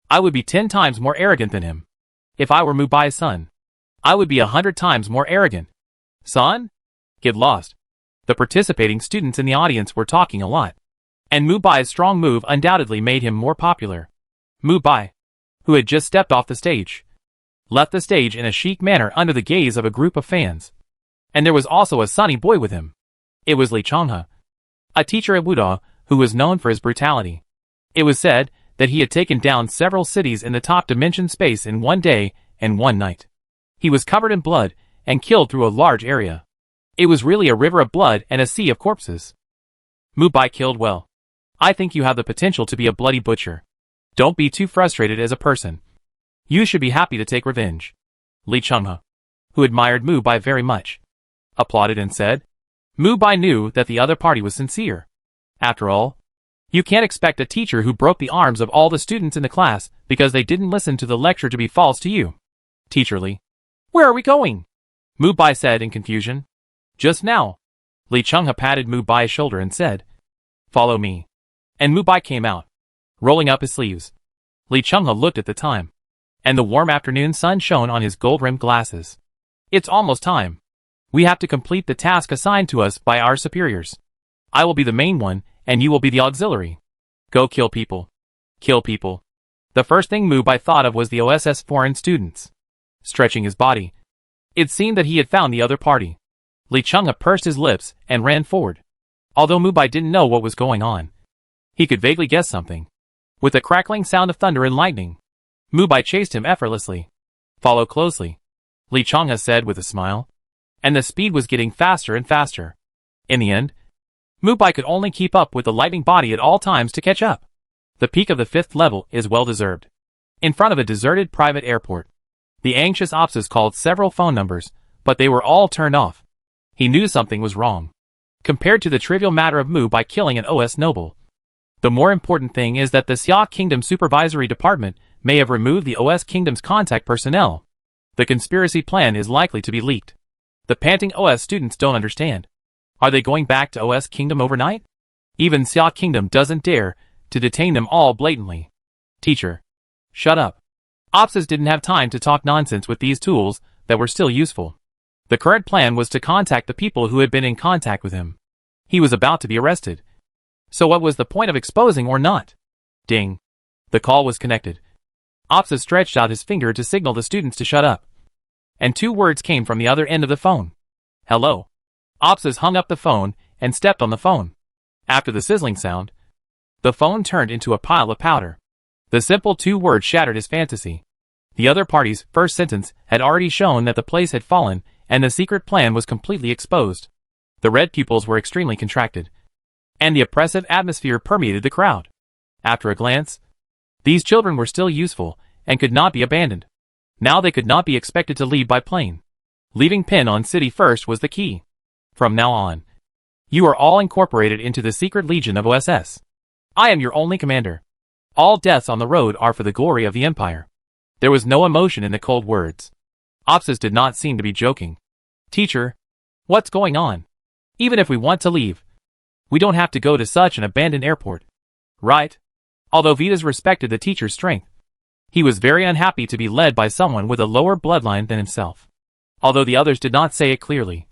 I would be 10 times more arrogant than him. If I were Mubai's son, I would be 100 times more arrogant. Son? Get lost. The participating students in the audience were talking a lot, and Mubai's strong move undoubtedly made him more popular. Mubai, who had just stepped off the stage, left the stage in a chic manner under the gaze of a group of fans. And there was also a sunny boy with him. It was Li Changhe, a teacher at Wuda who was known for his brutality. It was said that he had taken down several cities in the top dimension space in one day and one night. He was covered in blood and killed through a large area. It was really a river of blood and a sea of corpses. Mubai killed well. I think you have the potential to be a bloody butcher. Don't be too frustrated as a person. You should be happy to take revenge. Li Changhe, who admired Mubai very much, applauded and said. Mubai knew that the other party was sincere. After all, you can't expect a teacher who broke the arms of all the students in the class because they didn't listen to the lecture to be false to you. Teacher Li, where are we going? Mubai said in confusion. Just now. Li Changhe patted Mubai's shoulder and said, follow me. And Mubai came out, rolling up his sleeves. Li Changhe looked at the time, and the warm afternoon sun shone on his gold-rimmed glasses. It's almost time. We have to complete the task assigned to us by our superiors. I will be the main one, and you will be the auxiliary. Go kill people. Kill people. The first thing Mubai thought of was the OSS foreign students. Stretching his body, it seemed that he had found the other party. Li Changhe pursed his lips and ran forward. Although Mubai didn't know what was going on, he could vaguely guess something. With a crackling sound of thunder and lightning, Mubai chased him effortlessly. Follow closely, Li Changhe said with a smile. And the speed was getting faster and faster. In the end, Mubai could only keep up with the lightning body at all times to catch up. The peak of the 5th level is well deserved. In front of a deserted private airport, the anxious Opsis called several phone numbers, but they were all turned off. He knew something was wrong. Compared to the trivial matter of Mubai killing an OS noble, the more important thing is that the Seai Kingdom Supervisory Department may have removed the OS Kingdom's contact personnel. The conspiracy plan is likely to be leaked. The panting OS students don't understand. Are they going back to OS Kingdom overnight? Even Seai Kingdom doesn't dare to detain them all blatantly. Teacher, shut up. Opsis didn't have time to talk nonsense with these tools that were still useful. The current plan was to contact the people who had been in contact with him. He was about to be arrested. So what was the point of exposing or not? Ding. The call was connected. Opsis stretched out his finger to signal the students to shut up. And 2 words came from the other end of the phone. Hello. Opsis hung up the phone and stepped on the phone. After the sizzling sound, the phone turned into a pile of powder. The simple 2 words shattered his fantasy. The other party's first sentence had already shown that the place had fallen and the secret plan was completely exposed. The red pupils were extremely contracted, and the oppressive atmosphere permeated the crowd. After a glance, these children were still useful and could not be abandoned. Now they could not be expected to leave by plane. Leaving Pin on City first was the key. From now on, you are all incorporated into the secret legion of OSS. I am your only commander. All deaths on the road are for the glory of the Empire. There was no emotion in the cold words. Opsis did not seem to be joking. Teacher, what's going on? Even if we want to leave, we don't have to go to such an abandoned airport. Right? Although Vitas respected the teacher's strength, he was very unhappy to be led by someone with a lower bloodline than himself. Although the others did not say it clearly,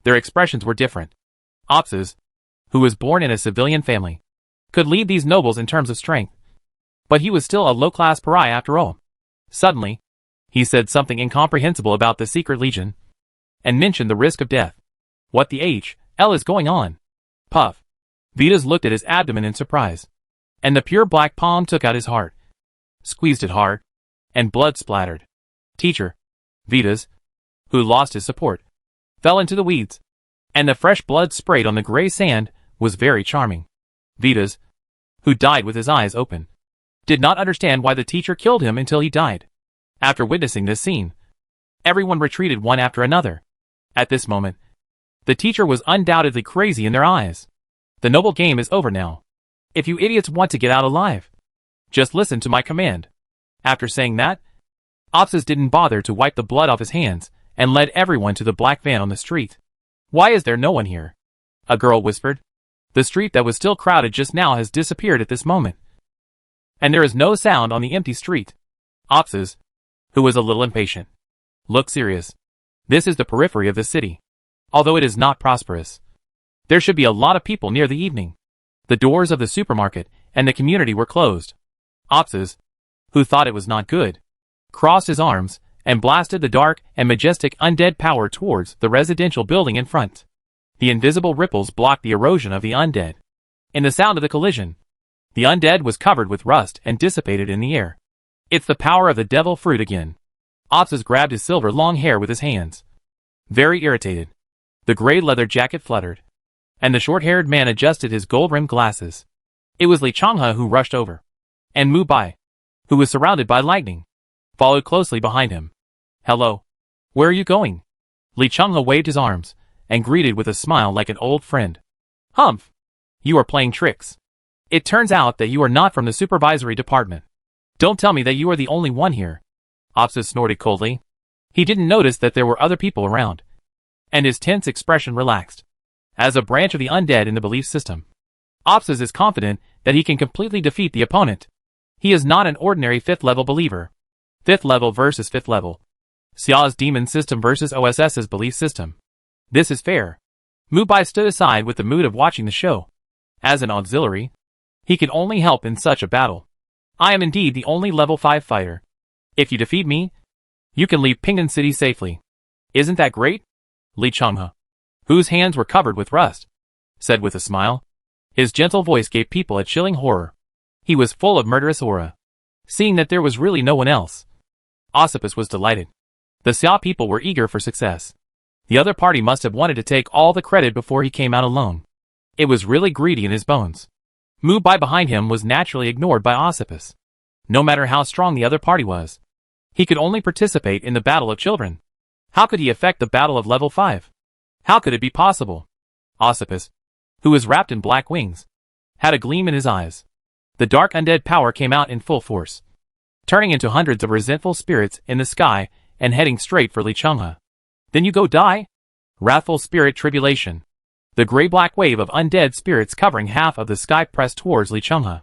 their expressions were different. Opsis, who was born in a civilian family, could lead these nobles in terms of strength. But he was still a low-class pariah after all. Suddenly, he said something incomprehensible about the secret legion, and mentioned the risk of death. What the hell is going on? Puff. Vitas looked at his abdomen in surprise, and the pure black palm took out his heart, squeezed it hard, and blood splattered. Teacher, Vitas, who lost his support, fell into the weeds, and the fresh blood sprayed on the gray sand was very charming. Vitas, who died with his eyes open, did not understand why the teacher killed him until he died. After witnessing this scene, everyone retreated one after another. At this moment, the teacher was undoubtedly crazy in their eyes. The noble game is over now. If you idiots want to get out alive, just listen to my command. After saying that, Opsis didn't bother to wipe the blood off his hands and led everyone to the black van on the street. Why is there no one here? A girl whispered. The street that was still crowded just now has disappeared at this moment, and there is no sound on the empty street. Opsis, who was a little impatient, looked serious. This is the periphery of the city. Although it is not prosperous, there should be a lot of people near the evening. The doors of the supermarket and the community were closed. Opsis, who thought it was not good, crossed his arms and blasted the dark and majestic undead power towards the residential building in front. The invisible ripples blocked the erosion of the undead. In the sound of the collision, the undead was covered with rust and dissipated in the air. It's the power of the devil fruit again. Opsis grabbed his silver long hair with his hands. Very irritated. The gray leather jacket fluttered, and the short-haired man adjusted his gold-rimmed glasses. It was Li Changhe who rushed over, and Mubai, who was surrounded by lightning, followed closely behind him. Hello. Where are you going? Li Changhe waved his arms, and greeted with a smile like an old friend. Humph. You are playing tricks. It turns out that you are not from the supervisory department. Don't tell me that you are the only one here. Opsis snorted coldly. He didn't notice that there were other people around, and his tense expression relaxed. As a branch of the undead in the belief system, Opsis is confident that he can completely defeat the opponent. He is not an ordinary 5th level believer. 5th level versus 5th level. Xia's demon system versus OSS's belief system. This is fair. Mubai stood aside with the mood of watching the show. As an auxiliary, he can only help in such a battle. I am indeed the only level 5 fighter. If you defeat me, you can leave Ping'an City safely. Isn't that great? Li Changhe, whose hands were covered with rust, said with a smile. His gentle voice gave people a chilling horror. He was full of murderous aura. Seeing that there was really no one else, Ossipus was delighted. The Seai people were eager for success. The other party must have wanted to take all the credit before he came out alone. It was really greedy in his bones. Mubai behind him was naturally ignored by Ossipus. No matter how strong the other party was, he could only participate in the battle of children. How could he affect the battle of level 5? How could it be possible? Ossipus, who was wrapped in black wings, had a gleam in his eyes. The dark undead power came out in full force, turning into hundreds of resentful spirits in the sky and heading straight for Li Changhe. Then you go die? Wrathful spirit tribulation. The gray-black wave of undead spirits covering half of the sky pressed towards Li Changhe.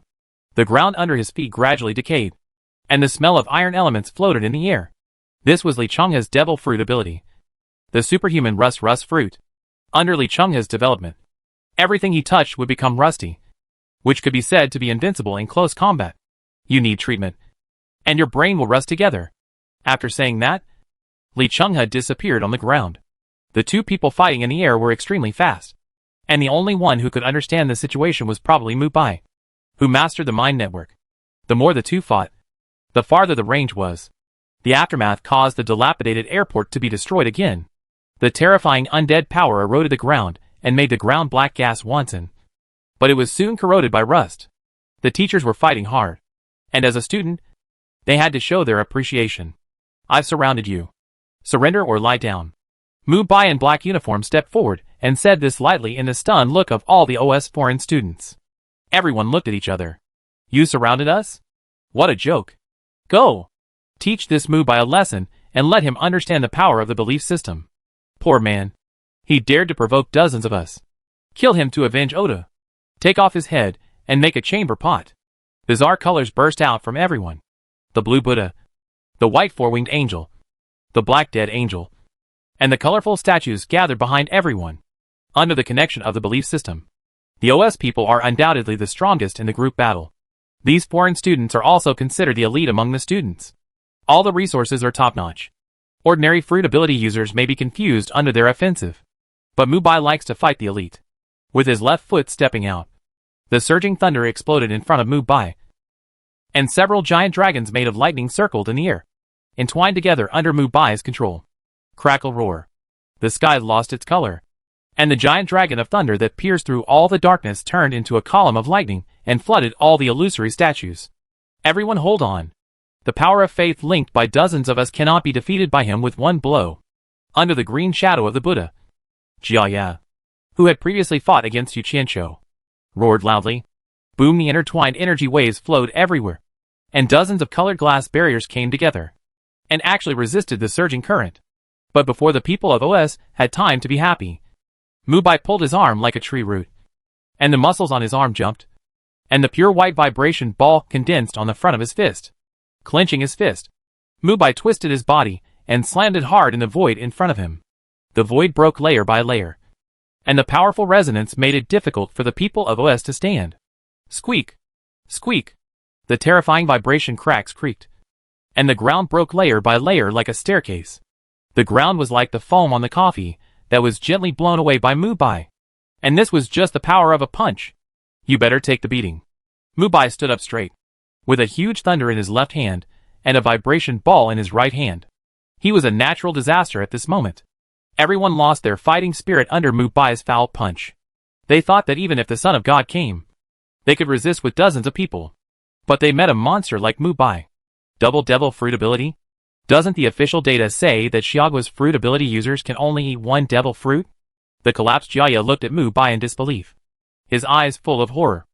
The ground under his feet gradually decayed, and the smell of iron elements floated in the air. This was Li Changhe's devil fruit ability. The superhuman rust fruit. Under Li Changhe's development, everything he touched would become rusty, which could be said to be invincible in close combat. You need treatment, and your brain will rust together. After saying that, Li Changhe disappeared on the ground. The two people fighting in the air were extremely fast, and the only one who could understand the situation was probably Mubai, who mastered the mind network. The more the two fought, the farther the range was. The aftermath caused the dilapidated airport to be destroyed again. The terrifying undead power eroded the ground and made the ground black gas wanton. But it was soon corroded by rust. The teachers were fighting hard, and as a student, they had to show their appreciation. I've surrounded you. Surrender or lie down. Mubai in black uniform stepped forward and said this lightly in the stunned look of all the OS foreign students. Everyone looked at each other. You surrounded us? What a joke. Go! Teach this Mubai a lesson and let him understand the power of the belief system. Poor man. He dared to provoke dozens of us. Kill him to avenge Oda. Take off his head and make a chamber pot. Bizarre colors burst out from everyone. The blue Buddha, the white four-winged angel, the black dead angel, and the colorful statues gathered behind everyone. Under the connection of the belief system, the OS people are undoubtedly the strongest in the group battle. These foreign students are also considered the elite among the students. All the resources are top-notch. Ordinary fruit ability users may be confused under their offensive, but Mubai likes to fight the elite. With his left foot stepping out, the surging thunder exploded in front of Mubai, and several giant dragons made of lightning circled in the air, entwined together under Mubai's control. Crackle roar. The sky lost its color, and the giant dragon of thunder that pierced through all the darkness turned into a column of lightning and flooded all the illusory statues. Everyone hold on. The power of faith linked by dozens of us cannot be defeated by him with one blow. Under the green shadow of the Buddha, Jia, who had previously fought against Yu Qianqiu, roared loudly. Boom! The intertwined energy waves flowed everywhere, and dozens of colored glass barriers came together, and actually resisted the surging current. But before the people of OS had time to be happy, Mubai pulled his arm like a tree root, and the muscles on his arm jumped, and the pure white vibration ball condensed on the front of his fist. Clenching his fist, Mubai twisted his body and slammed it hard in the void in front of him. The void broke layer by layer, and the powerful resonance made it difficult for the people of OS to stand. Squeak! Squeak! The terrifying vibration cracks creaked, and the ground broke layer by layer like a staircase. The ground was like the foam on the coffee that was gently blown away by Mubai. And this was just the power of a punch. You better take the beating. Mubai stood up straight, with a huge thunder in his left hand, and a vibration ball in his right hand. He was a natural disaster at this moment. Everyone lost their fighting spirit under Mubai's foul punch. They thought that even if the Son of God came, they could resist with dozens of people. But they met a monster like Mubai. Double devil fruit ability? Doesn't the official data say that Xiaoguo's fruit ability users can only eat one devil fruit? The collapsed Jia looked at Mubai in disbelief, his eyes full of horror.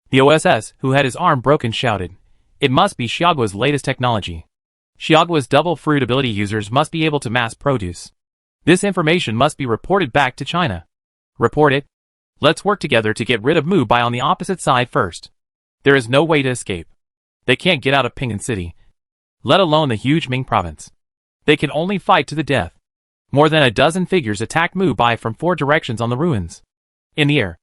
The OSS, who had his arm broken, shouted, "It must be Xiaoguo's latest technology. Xiaoguo's double fruit ability users must be able to mass produce. This information must be reported back to China. Report it. Let's work together to get rid of Mubai on the opposite side first. There is no way to escape. They can't get out of Ping'an City, let alone the huge Ming province. They can only fight to the death." More than a dozen figures attacked Mubai from 4 directions on the ruins. In the air,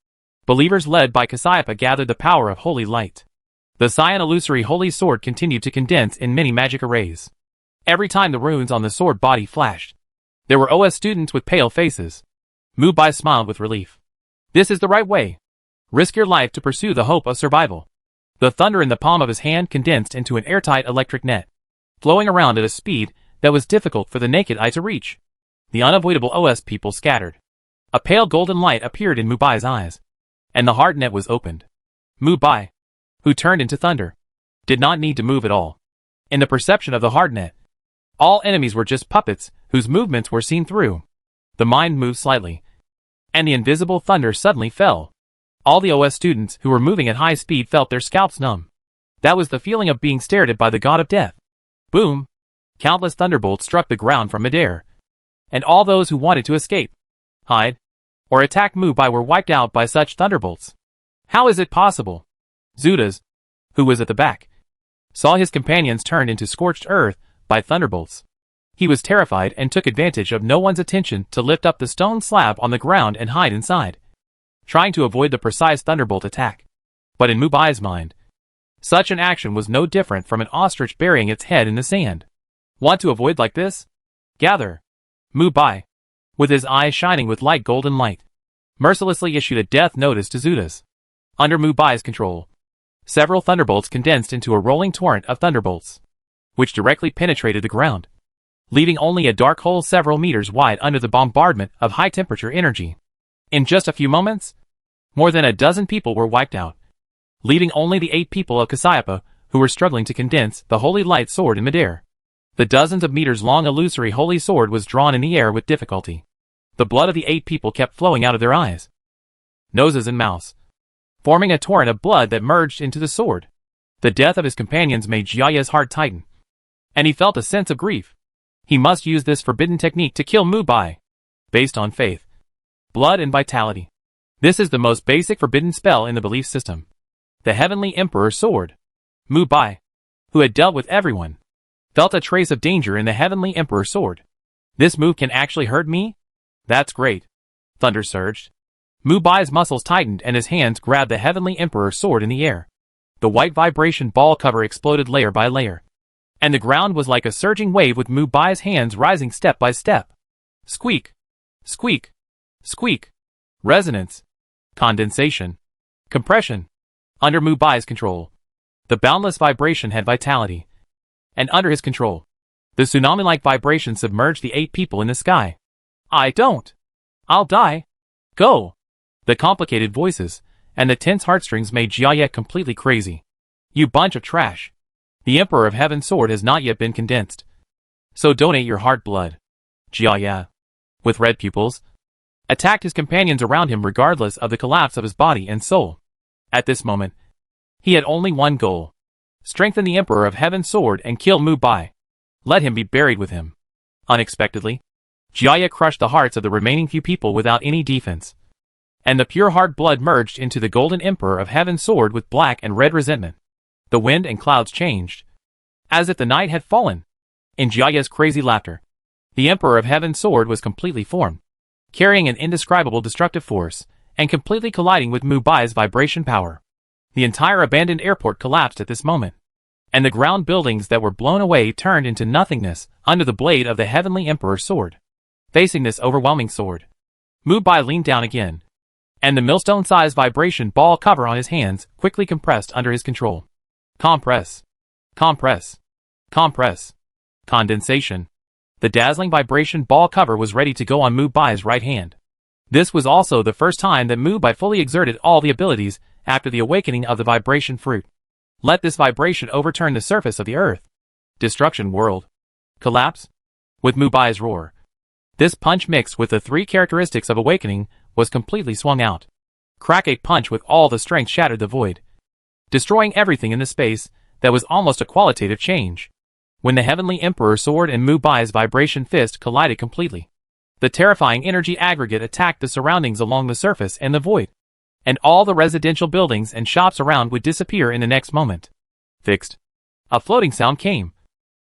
believers led by Cassiopeia gathered the power of holy light. The cyan illusory holy sword continued to condense in many magic arrays. Every time the runes on the sword body flashed, there were OS students with pale faces. Mubai smiled with relief. This is the right way. Risk your life to pursue the hope of survival. The thunder in the palm of his hand condensed into an airtight electric net, flowing around at a speed that was difficult for the naked eye to reach. The unavoidable OS people scattered. A pale golden light appeared in Mubai's eyes, and the hard net was opened. Mubai, who turned into thunder, did not need to move at all. In the perception of the hard net, all enemies were just puppets whose movements were seen through. The mind moved slightly, and the invisible thunder suddenly fell. All the OS students who were moving at high speed felt their scalps numb. That was the feeling of being stared at by the god of death. Boom! Countless thunderbolts struck the ground from midair, and all those who wanted to escape, hide, or attack Mubai were wiped out by such thunderbolts. How is it possible? Zudas, who was at the back, saw his companions turned into scorched earth by thunderbolts. He was terrified and took advantage of no one's attention to lift up the stone slab on the ground and hide inside, trying to avoid the precise thunderbolt attack. But in Mubai's mind, such an action was no different from an ostrich burying its head in the sand. Want to avoid like this? Gather. Mubai, with his eyes shining with light golden light, mercilessly issued a death notice to Zudas. Under Mubai's control, several thunderbolts condensed into a rolling torrent of thunderbolts, which directly penetrated the ground, leaving only a dark hole several meters wide under the bombardment of high-temperature energy. In just a few moments, more than a dozen people were wiped out, leaving only the 8 people of Cassiopeia who were struggling to condense the holy light sword in midair. The dozens of meters long illusory holy sword was drawn in the air with difficulty. The blood of the 8 people kept flowing out of their eyes, noses and mouths, forming a torrent of blood that merged into the sword. The death of his companions made Jiaya's heart tighten, and he felt a sense of grief. He must use this forbidden technique to kill Mubai, based on faith, blood and vitality. This is the most basic forbidden spell in the belief system. The Heavenly Emperor Sword. Mubai, who had dealt with everyone, felt a trace of danger in the Heavenly Emperor Sword. This move can actually hurt me? That's great. Thunder surged. Mubai's muscles tightened and his hands grabbed the Heavenly Emperor Sword in the air. The white vibration ball cover exploded layer by layer, and the ground was like a surging wave with Mubai's hands rising step by step. Squeak! Squeak! Squeak! Resonance. Condensation. Compression. Under Mubai's control, the boundless vibration had vitality. And under his control, the tsunami-like vibration submerged the 8 people in the sky. I don't. I'll die. Go. The complicated voices and the tense heartstrings made Jiaya completely crazy. You bunch of trash. The Emperor of Heaven's sword has not yet been condensed, so donate your heart blood. Jiaya, with red pupils, attacked his companions around him regardless of the collapse of his body and soul. At this moment, he had only one goal. Strengthen the Emperor of Heaven's sword and kill Mubai. Let him be buried with him. Unexpectedly, Jiaya crushed the hearts of the remaining few people without any defense, and the pure heart blood merged into the golden Emperor of Heaven's sword with black and red resentment. The wind and clouds changed, as if the night had fallen. In Jiaya's crazy laughter, the Emperor of Heaven's sword was completely formed, carrying an indescribable destructive force, and completely colliding with Mubai's vibration power. The entire abandoned airport collapsed at this moment, and the ground buildings that were blown away turned into nothingness under the blade of the Heavenly Emperor's sword. Facing this overwhelming sword, Mubai leaned down again, and the millstone-sized vibration ball cover on his hands quickly compressed under his control. Compress. Compress. Compress. Condensation. The dazzling vibration ball cover was ready to go on Mubai's right hand. This was also the first time that Mubai fully exerted all the abilities after the awakening of the vibration fruit. Let this vibration overturn the surface of the earth. Destruction world. Collapse. With Mubai's roar. This punch mixed with the three characteristics of awakening was completely swung out. Crack a punch with all the strength shattered the void, destroying everything in the space that was almost a qualitative change. When the Heavenly Emperor sword and Mubai's vibration fist collided completely, the terrifying energy aggregate attacked the surroundings along the surface and the void, and all the residential buildings and shops around would disappear in the next moment. Fixed. A floating sound came,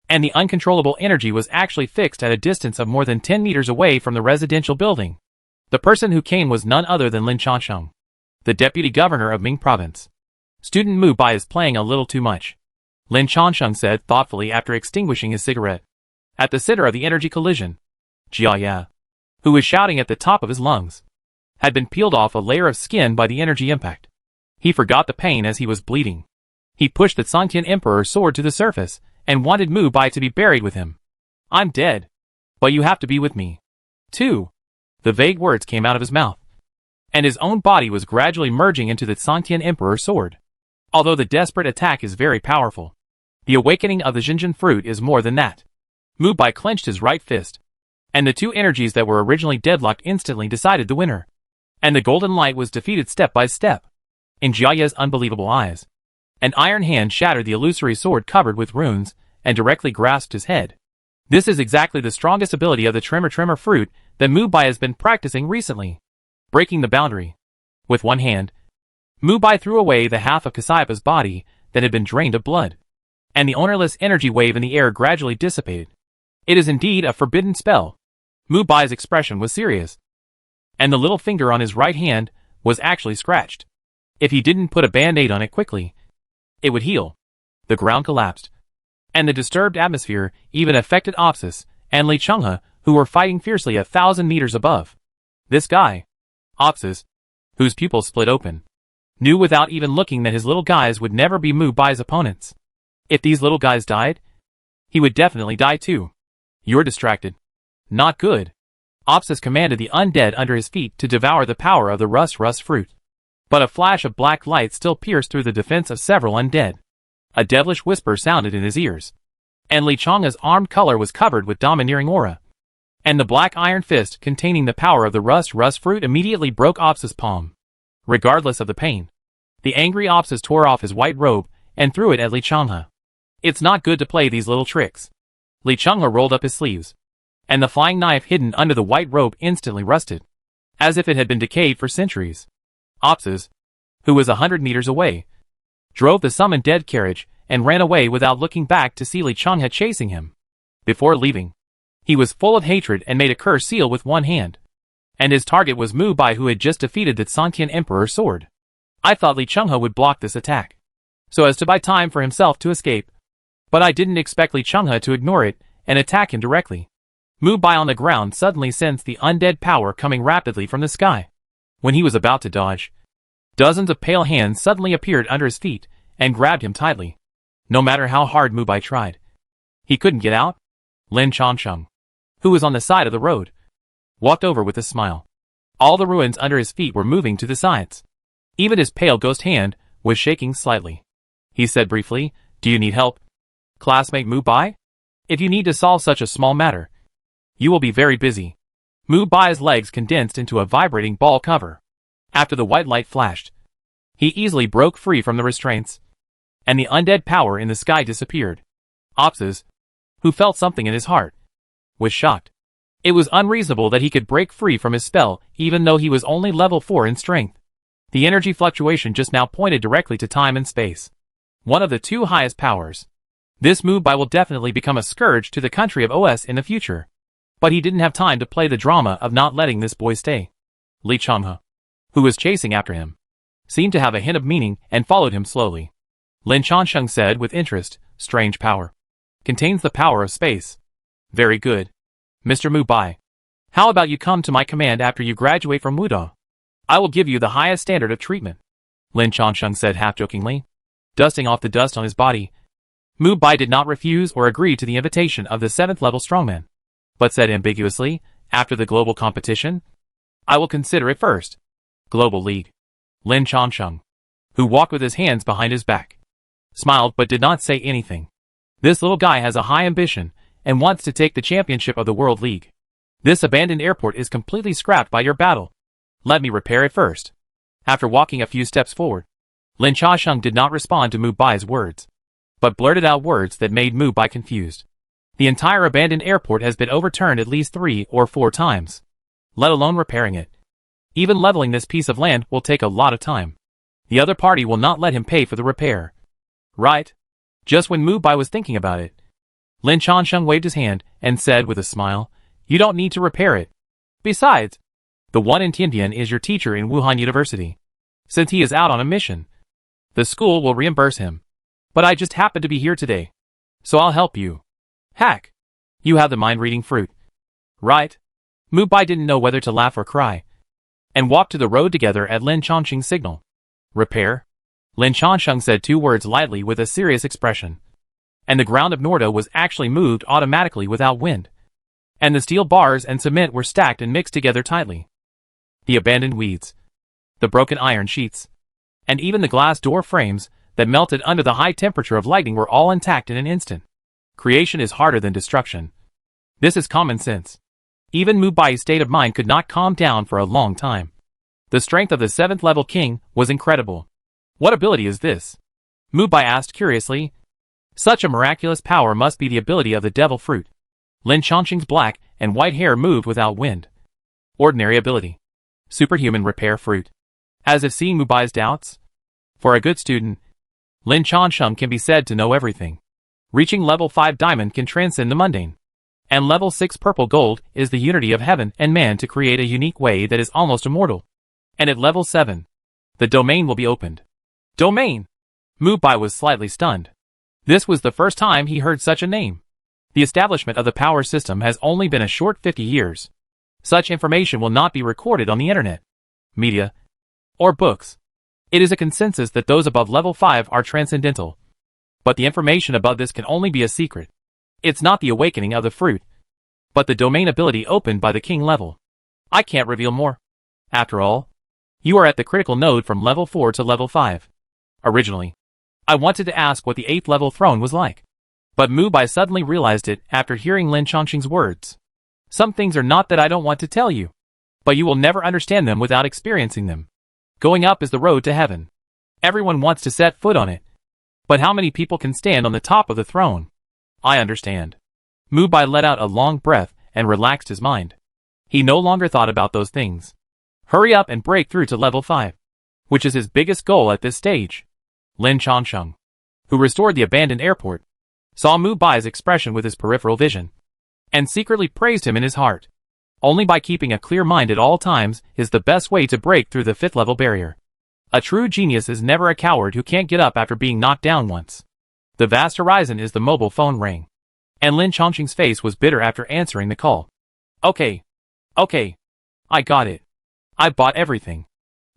and the uncontrollable energy was actually fixed at a distance of more than 10 meters away from the residential building. The person who came was none other than Lin Chansheng, the deputy governor of Ming province. Student Mubai is playing a little too much, Lin Chansheng said thoughtfully after extinguishing his cigarette. At the center of the energy collision, Jia, who was shouting at the top of his lungs, had been peeled off a layer of skin by the energy impact. He forgot the pain as he was bleeding. He pushed the Sangtian Emperor's sword to the surface and wanted Mubai to be buried with him. I'm dead, but you have to be with me, too. The vague words came out of his mouth, and his own body was gradually merging into the Sangtian Emperor's sword. Although the desperate attack is very powerful, the awakening of the Xinjiang fruit is more than that. Mubai clenched his right fist, and the two energies that were originally deadlocked instantly decided the winner. And the golden light was defeated step by step. In Jiaya's unbelievable eyes, an iron hand shattered the illusory sword covered with runes and directly grasped his head. This is exactly the strongest ability of the Tremor fruit that Mubai has been practicing recently. Breaking the boundary. With one hand, Mubai threw away the half of Kasayapa's body that had been drained of blood, and the ownerless energy wave in the air gradually dissipated. It is indeed a forbidden spell. Mubai's expression was serious, and the little finger on his right hand was actually scratched. If he didn't put a band-aid on it quickly, it would heal. The ground collapsed, and the disturbed atmosphere even affected Opsis and Li Chenghe, who were fighting fiercely 1,000 meters above. This guy, Opsis, whose pupils split open, knew without even looking that his little guys would never be Mubai's opponents. If these little guys died, he would definitely die too. You're distracted. Not good. Opsis commanded the undead under his feet to devour the power of the rust fruit. But a flash of black light still pierced through the defense of several undead. A devilish whisper sounded in his ears, and Li Chenghe's armed color was covered with domineering aura. And the black iron fist containing the power of the rust fruit immediately broke Opsis' palm. Regardless of the pain, the angry Opsis tore off his white robe and threw it at Li Chenghe. It's not good to play these little tricks. Li Chenghe rolled up his sleeves, and the flying knife hidden under the white robe instantly rusted, as if it had been decayed for centuries. Opsis, who was 100 meters away, drove the summoned dead carriage and ran away without looking back to see Li Chenghe chasing him. Before leaving, he was full of hatred and made a curse seal with one hand. And his target was Mubai, who had just defeated the Sangtian Emperor's sword. I thought Li Chenghe would block this attack, so as to buy time for himself to escape. But I didn't expect Li Chenghe to ignore it and attack him directly. Mubai on the ground suddenly sensed the undead power coming rapidly from the sky. When he was about to dodge, dozens of pale hands suddenly appeared under his feet and grabbed him tightly. No matter how hard Mubai tried, he couldn't get out. Lin Chansheng, who was on the side of the road, walked over with a smile. All the ruins under his feet were moving to the sides. Even his pale ghost hand was shaking slightly. He said briefly, "Do you need help, classmate Mubai? If you need to solve such a small matter, you will be very busy." Mubai's legs condensed into a vibrating ball cover. After the white light flashed, he easily broke free from the restraints, and the undead power in the sky disappeared. Opsis, who felt something in his heart, was shocked. It was unreasonable that he could break free from his spell even though he was only level 4 in strength. The energy fluctuation just now pointed directly to time and space, one of the two highest powers. This Mubai will definitely become a scourge to the country of OS in the future. But he didn't have time to play the drama of not letting this boy stay. Li Chenghe, who was chasing after him, seemed to have a hint of meaning and followed him slowly. Lin Chansheng said with interest, "Strange power. Contains the power of space. Very good, Mr. Mubai. How about you come to my command after you graduate from Wuda? I will give you the highest standard of treatment, Lin Changsheng said half-jokingly, dusting off the dust on his body. Mubai did not refuse or agree to the invitation of the 7th-level strongman, but said ambiguously, after the global competition, I will consider it first. Global League. Lin Changsheng, who walked with his hands behind his back, smiled but did not say anything. This little guy has a high ambition and wants to take the championship of the World League. This abandoned airport is completely scrapped by your battle. Let me repair it first. After walking a few steps forward, Lin Changsheng did not respond to Mubai's words, but blurted out words that made Mubai confused. The entire abandoned airport has been overturned at least 3 or 4 times, let alone repairing it. Even leveling this piece of land will take a lot of time. The other party will not let him pay for the repair. Right? Just when Mubai was thinking about it, Lin Changsheng waved his hand and said with a smile, you don't need to repair it. Besides, the one in Tiantian is your teacher in Wuhan University. Since he is out on a mission, the school will reimburse him. But I just happen to be here today, so I'll help you. Hack! You have the mind-reading fruit. Right? Mubai didn't know whether to laugh or cry, and walked to the road together at Lin Changsheng's signal. Repair? Lin Changsheng said 2 words lightly with a serious expression, and the ground of Norda was actually moved automatically without wind, and the steel bars and cement were stacked and mixed together tightly. The abandoned weeds, the broken iron sheets, and even the glass door frames that melted under the high temperature of lightning were all intact in an instant. Creation is harder than destruction. This is common sense. Even Mubai's state of mind could not calm down for a long time. The strength of the 7th-level king was incredible. What ability is this? Mubai asked curiously. Such a miraculous power must be the ability of the devil fruit. Lin Changsheng's black and white hair moved without wind. Ordinary ability. Superhuman repair fruit. As if seeing Mubai's doubts. For a good student, Lin Changsheng can be said to know everything. Reaching level 5 diamond can transcend the mundane. And level 6 purple gold is the unity of heaven and man to create a unique way that is almost immortal. And at level 7, the domain will be opened. Domain! Mubai was slightly stunned. This was the first time he heard such a name. The establishment of the power system has only been a short 50 years. Such information will not be recorded on the internet, media, or books. It is a consensus that those above level 5 are transcendental. But the information above this can only be a secret. It's not the awakening of the fruit, but the domain ability opened by the king level. I can't reveal more. After all, you are at the critical node from level 4 to level 5. Originally, I wanted to ask what the 8th level throne was like. But Mubai suddenly realized it after hearing Lin Changsheng's words. Some things are not that I don't want to tell you, but you will never understand them without experiencing them. Going up is the road to heaven. Everyone wants to set foot on it. But how many people can stand on the top of the throne? I understand. Mubai let out a long breath and relaxed his mind. He no longer thought about those things. Hurry up and break through to level 5, which is his biggest goal at this stage. Lin Changsheng, who restored the abandoned airport, saw Mubai's expression with his peripheral vision, and secretly praised him in his heart. Only by keeping a clear mind at all times is the best way to break through the 5th level barrier. A true genius is never a coward who can't get up after being knocked down once. The vast horizon is the mobile phone rang, and Lin Changsheng's face was bitter after answering the call. Okay. I got it. I bought everything.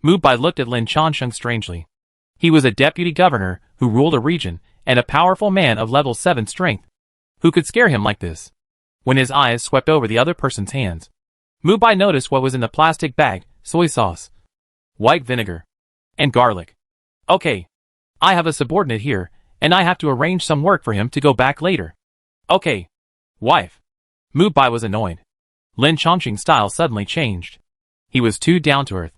Mubai looked at Lin Changsheng strangely. He was a deputy governor who ruled a region and a powerful man of level 7 strength. Who could scare him like this? When his eyes swept over the other person's hands, Mubai noticed what was in the plastic bag: soy sauce, white vinegar, and garlic. Okay. I have a subordinate here, and I have to arrange some work for him to go back later. Okay. Wife. Mubai was annoyed. Lin Changsheng's style suddenly changed. He was too down-to-earth.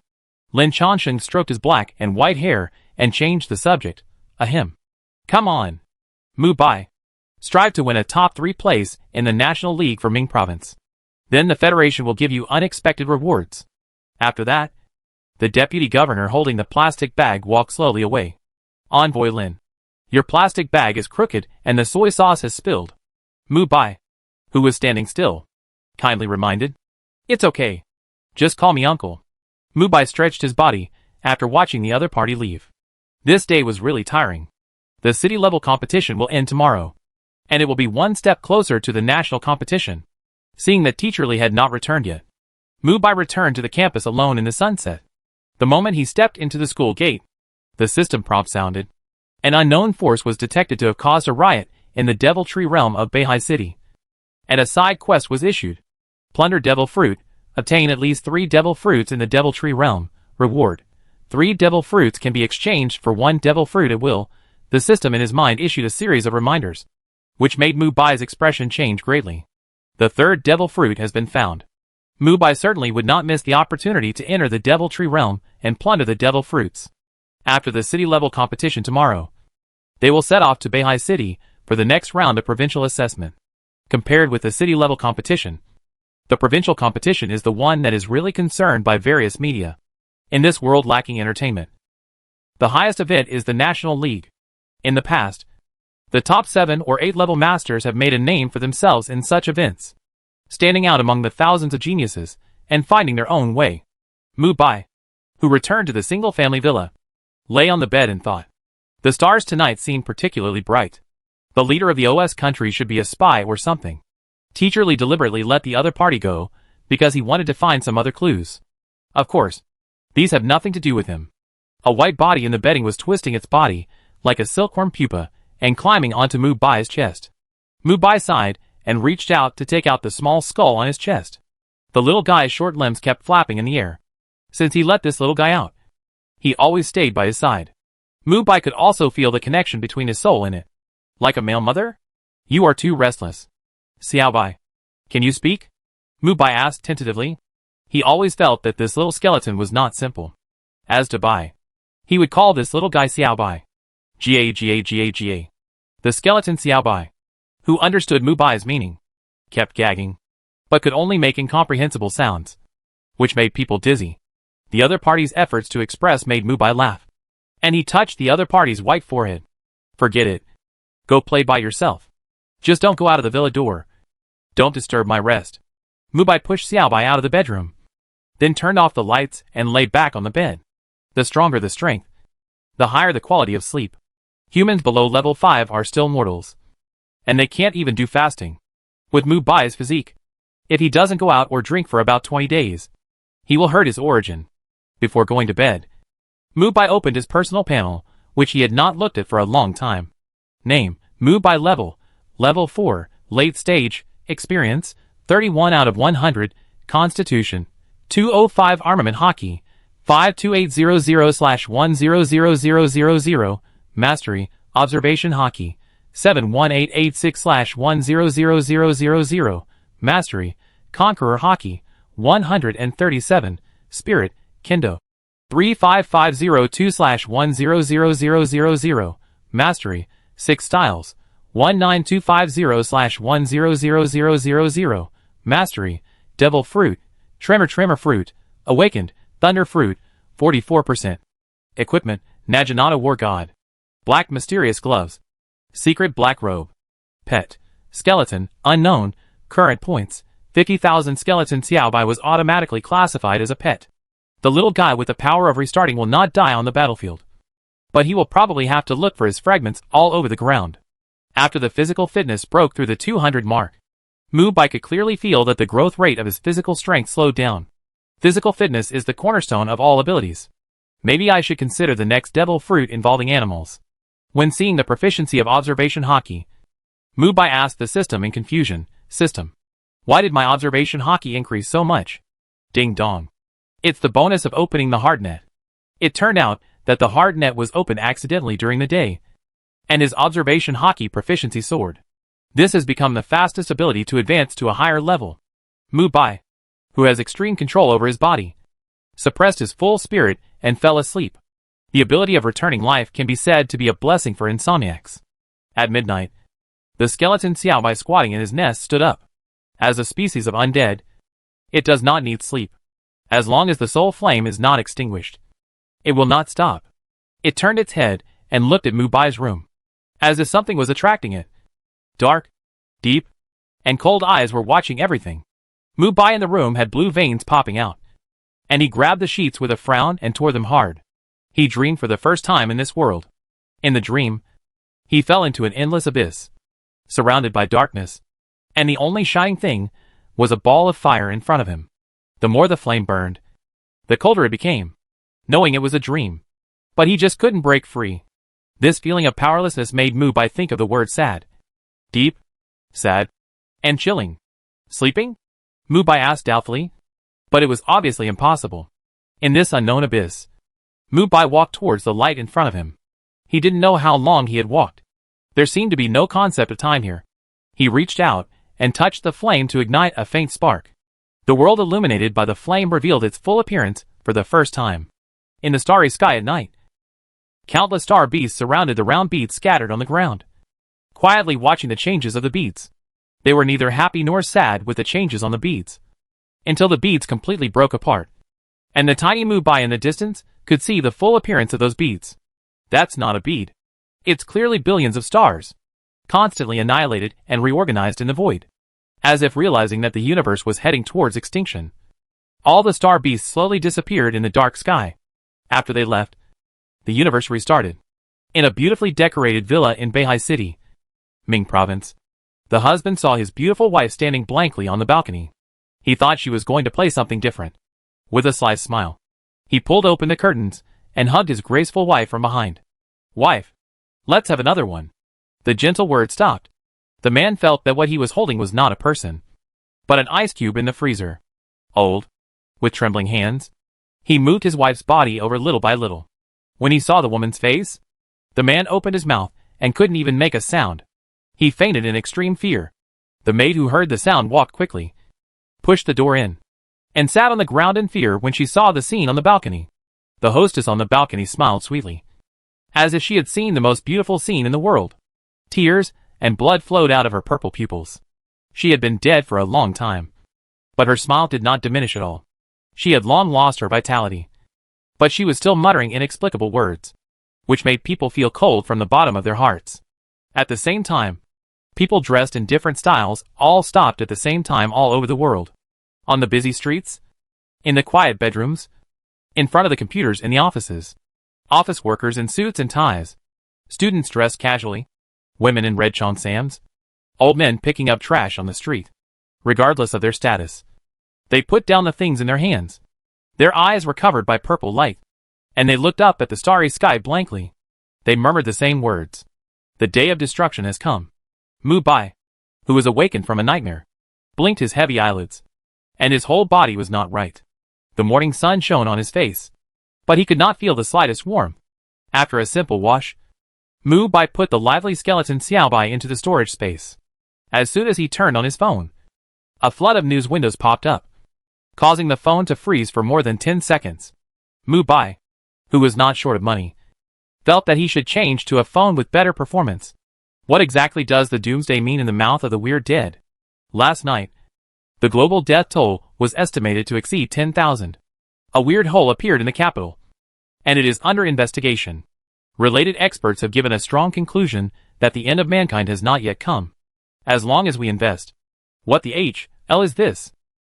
Lin Changsheng stroked his black and white hair and changed the subject. Ahem. Come on. Mubai. Strive to win a top 3 place in the National League for Ming Province. Then the Federation will give you unexpected rewards. After that, the deputy governor holding the plastic bag walked slowly away. Envoy Lin. Your plastic bag is crooked and the soy sauce has spilled. Mubai, who was standing still, kindly reminded. It's okay. Just call me uncle. Mubai stretched his body after watching the other party leave. This day was really tiring. The city-level competition will end tomorrow, and it will be one step closer to the national competition. Seeing that Teacher Lee had not returned yet, Mubai returned to the campus alone in the sunset. The moment he stepped into the school gate, the system prompt sounded. An unknown force was detected to have caused a riot in the Devil Tree realm of Beehive City. And a side quest was issued. Plunder Devil Fruit, obtain at least 3 Devil Fruits in the Devil Tree realm. Reward: 3 Devil Fruits can be exchanged for 1 Devil Fruit at will. The system in his mind issued a series of reminders, which made Mubai's expression change greatly. The 3rd Devil Fruit has been found. Mubai certainly would not miss the opportunity to enter the Devil Tree realm and plunder the Devil Fruits. After the city-level competition tomorrow, they will set off to Beehive City for the next round of provincial assessment. Compared with the city-level competition, the provincial competition is the one that is really concerned by various media. In this world lacking entertainment, the highest event is the National League. In the past, the top 7 or 8 level masters have made a name for themselves in such events, standing out among the thousands of geniuses and finding their own way. Mubai, who returned to the single-family villa, lay on the bed and thought. The stars tonight seem particularly bright. The leader of the OS country should be a spy or something. Teacher Lee deliberately let the other party go because he wanted to find some other clues. Of course, these have nothing to do with him. A white body in the bedding was twisting its body like a silkworm pupa and climbing onto Mubai's chest. Mubai sighed and reached out to take out the small skull on his chest. The little guy's short limbs kept flapping in the air. Since he let this little guy out, he always stayed by his side. Mubai could also feel the connection between his soul and it. Like a male mother? You are too restless. Xiaobai, can you speak? Mubai asked tentatively. He always felt that this little skeleton was not simple. As to Bai, he would call this little guy Xiaobai. Ga. The skeleton Xiaobai, who understood Mubai's meaning, kept gagging, but could only make incomprehensible sounds, which made people dizzy. The other party's efforts to express made Mubai laugh, and he touched the other party's white forehead. Forget it. Go play by yourself. Just don't go out of the villa door. Don't disturb my rest. Mubai pushed Xiaobai out of the bedroom, then turned off the lights and lay back on the bed. The stronger the strength, the higher the quality of sleep. Humans below level 5 are still mortals, and they can't even do fasting. With Mubai's physique, if he doesn't go out or drink for about 20 days, he will hurt his origin. Before going to bed, Mubai opened his personal panel, which he had not looked at for a long time. Name: Mubai Level 4, Late Stage, Experience, 31 out of 100, Constitution, 205 Armament Hockey, 52800/100000, Mastery, Observation Hockey, 71886/100000, Mastery, Conqueror Hockey, 137, Spirit, Kendo, 35502/100000, Mastery, 6 Styles, 19250/100000, Mastery, Devil Fruit, Tremor Fruit, Awakened, Thunder Fruit, 44%. Equipment, Naginata War God. Black Mysterious Gloves. Secret Black Robe. Pet, Skeleton, Unknown, Current Points, 50,000. Skeleton Xiaobai was automatically classified as a pet. The little guy with the power of restarting will not die on the battlefield, but he will probably have to look for his fragments all over the ground. After the physical fitness broke through the 200 mark, Mubai could clearly feel that the growth rate of his physical strength slowed down. Physical fitness is the cornerstone of all abilities. Maybe I should consider the next Devil Fruit involving animals. When seeing the proficiency of Observation Hockey, Mubai asked the system in confusion, System, why did my Observation Hockey increase so much? Ding dong. It's the bonus of opening the hardnet. It turned out that the hardnet was opened accidentally during the day, and his Observation Hockey proficiency soared. This has become the fastest ability to advance to a higher level. Mubai, who has extreme control over his body, suppressed his full spirit and fell asleep. The ability of returning life can be said to be a blessing for insomniacs. At midnight, the skeleton Xiaobai squatting in his nest stood up. As a species of undead, it does not need sleep. As long as the soul flame is not extinguished, it will not stop. It turned its head and looked at Mubai's room, as if something was attracting it. Dark, deep, and cold eyes were watching everything. Mubai in the room had blue veins popping out, and he grabbed the sheets with a frown and tore them hard. He dreamed for the first time in this world. In the dream, he fell into an endless abyss, surrounded by darkness, and the only shining thing was a ball of fire in front of him. The more the flame burned, the colder it became, knowing it was a dream. But he just couldn't break free. This feeling of powerlessness made Mubai think of the word sad. Deep, sad, and chilling. Sleeping? Mubai asked doubtfully. But it was obviously impossible. In this unknown abyss, Mubai walked towards the light in front of him. He didn't know how long he had walked. There seemed to be no concept of time here. He reached out and touched the flame to ignite a faint spark. The world illuminated by the flame revealed its full appearance for the first time. In the starry sky at night, countless star beasts surrounded the round beads scattered on the ground, quietly watching the changes of the beads. They were neither happy nor sad with the changes on the beads, until the beads completely broke apart, and the tiny Mubai in the distance could see the full appearance of those beads. That's not a bead. It's clearly billions of stars, constantly annihilated and reorganized in the void. As if realizing that the universe was heading towards extinction, all the star beasts slowly disappeared in the dark sky. After they left, the universe restarted. In a beautifully decorated villa in Beehive City, Ming Province, the husband saw his beautiful wife standing blankly on the balcony. He thought she was going to play something different. With a sly smile, he pulled open the curtains and hugged his graceful wife from behind. Wife, let's have another one. The gentle word stopped. The man felt that what he was holding was not a person, but an ice cube in the freezer. Old, with trembling hands, he moved his wife's body over little by little. When he saw the woman's face, the man opened his mouth and couldn't even make a sound. He fainted in extreme fear. The maid who heard the sound walked quickly, pushed the door in, and sat on the ground in fear when she saw the scene on the balcony. The hostess on the balcony smiled sweetly, as if she had seen the most beautiful scene in the world. Tears and blood flowed out of her purple pupils. She had been dead for a long time, but her smile did not diminish at all. She had long lost her vitality, but she was still muttering inexplicable words, which made people feel cold from the bottom of their hearts. At the same time, people dressed in different styles all stopped at the same time all over the world. On the busy streets, in the quiet bedrooms, in front of the computers in the offices, office workers in suits and ties, students dressed casually, women in red cheongsams, old men picking up trash on the street. Regardless of their status, they put down the things in their hands. Their eyes were covered by purple light, and they looked up at the starry sky blankly. They murmured the same words. The day of destruction has come. Mubai, who was awakened from a nightmare, blinked his heavy eyelids, and his whole body was not right. The morning sun shone on his face, but he could not feel the slightest warmth. After a simple wash, Mubai put the lively skeleton Xiaobai into the storage space. As soon as he turned on his phone, a flood of news windows popped up, causing the phone to freeze for more than 10 seconds. Mubai, who was not short of money, felt that he should change to a phone with better performance. What exactly does the doomsday mean in the mouth of the weird dead? Last night, the global death toll was estimated to exceed 10,000. A weird hole appeared in the capital, and it is under investigation. Related experts have given a strong conclusion that the end of mankind has not yet come. As long as we invest. What the hell is this?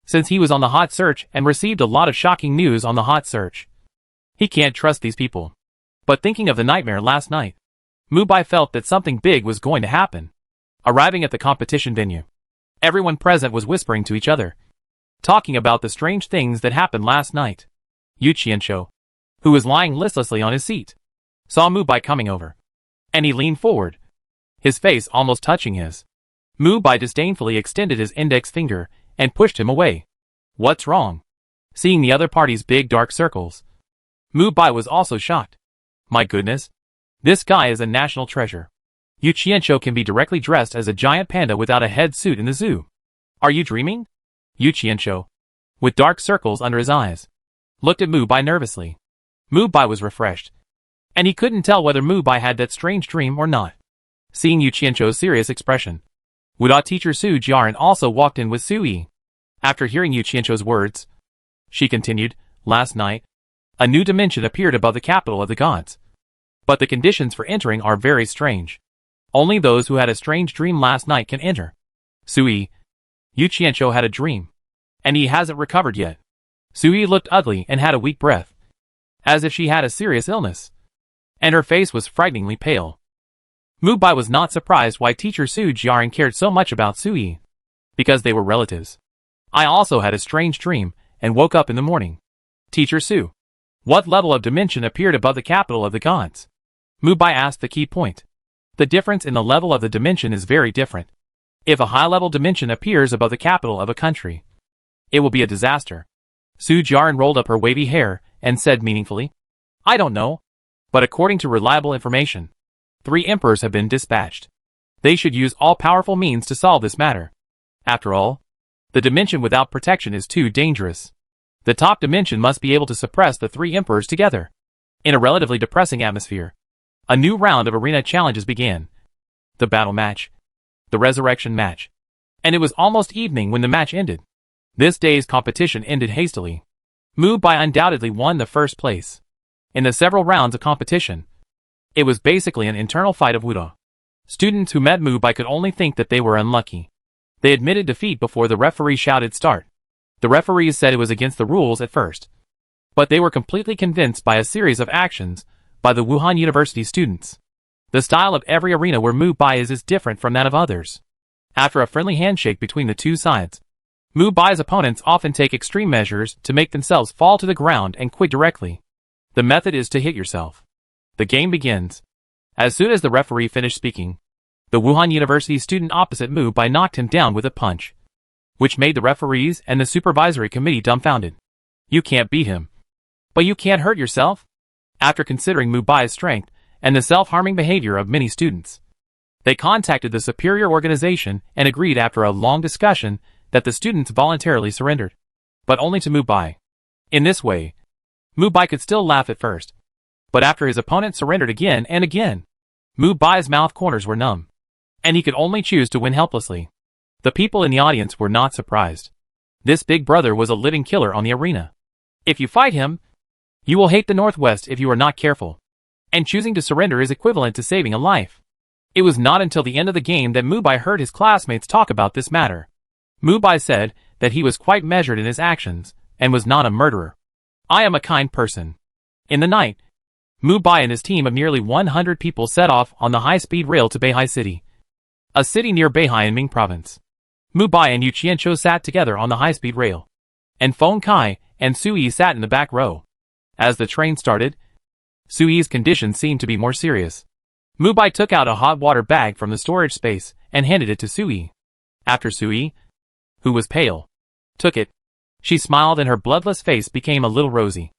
Since he was on the hot search and received a lot of shocking news on the hot search, he can't trust these people. But thinking of the nightmare last night, Mubai felt that something big was going to happen. Arriving at the competition venue, everyone present was whispering to each other, talking about the strange things that happened last night. Yu Qianqiu, who was lying listlessly on his seat, saw Mubai coming over, and he leaned forward, his face almost touching his. Mubai disdainfully extended his index finger and pushed him away. What's wrong? Seeing the other party's big dark circles, Mubai was also shocked. My goodness, this guy is a national treasure. Yu Qianqiu can be directly dressed as a giant panda without a head suit in the zoo. Are you dreaming? Yu Qianqiu, with dark circles under his eyes, looked at Mubai nervously. Mubai was refreshed, and he couldn't tell whether Mubai had that strange dream or not. Seeing Yu Qianqiu's serious expression, Wuda teacher Su Jiaran also walked in with Seai. After hearing Yu Qianqiu's words, she continued, last night, a new dimension appeared above the capital of the gods. But the conditions for entering are very strange. Only those who had a strange dream last night can enter. Seai, Yu Qianqiu had a dream, and he hasn't recovered yet. Seai looked ugly and had a weak breath, as if she had a serious illness, and her face was frighteningly pale. Mubai was not surprised why teacher Su Jiaran cared so much about Seai, because they were relatives. I also had a strange dream, and woke up in the morning. Teacher Su. What level of dimension appeared above the capital of the gods? Mubai asked the key point. The difference in the level of the dimension is very different. If a high-level dimension appears above the capital of a country, it will be a disaster. Su Jiaran rolled up her wavy hair and said meaningfully, I don't know. But according to reliable information, 3 emperors have been dispatched. They should use all powerful means to solve this matter. After all, the dimension without protection is too dangerous. The top dimension must be able to suppress the 3 emperors together. In a relatively depressing atmosphere, a new round of arena challenges began. The battle match. The resurrection match. And it was almost evening when the match ended. This day's competition ended hastily. Mubai undoubtedly won the first place. In the several rounds of competition, it was basically an internal fight of Wuda. Students who met Mubai could only think that they were unlucky. They admitted defeat before the referee shouted start. The referees said it was against the rules at first, but they were completely convinced by a series of actions by the Wuhan University students. The style of every arena where Mubai is different from that of others. After a friendly handshake between the two sides, Mubai's opponents often take extreme measures to make themselves fall to the ground and quit directly. The method is to hit yourself. The game begins. As soon as the referee finished speaking, the Wuhan University student opposite Mubai knocked him down with a punch, which made the referees and the supervisory committee dumbfounded. You can't beat him. But you can't hurt yourself? After considering Mubai's strength and the self-harming behavior of many students, they contacted the superior organization and agreed after a long discussion that the students voluntarily surrendered. But only to Mubai. In this way, Mubai could still laugh at first. But after his opponent surrendered again and again, Mubai's mouth corners were numb, and he could only choose to win helplessly. The people in the audience were not surprised. This big brother was a living killer on the arena. If you fight him, you will hate the Northwest if you are not careful. And choosing to surrender is equivalent to saving a life. It was not until the end of the game that Mubai heard his classmates talk about this matter. Mubai said that he was quite measured in his actions, and was not a murderer. I am a kind person. In the night, Mubai and his team of nearly 100 people set off on the high-speed rail to Beihai City, a city near Beihai in Ming Province. Mubai and Yu Qianqiu sat together on the high-speed rail, and Feng Kai and Sui sat in the back row. As the train started, Sui's condition seemed to be more serious. Mubai took out a hot water bag from the storage space and handed it to Sui. After Sui, who was pale, took it, she smiled and her bloodless face became a little rosy.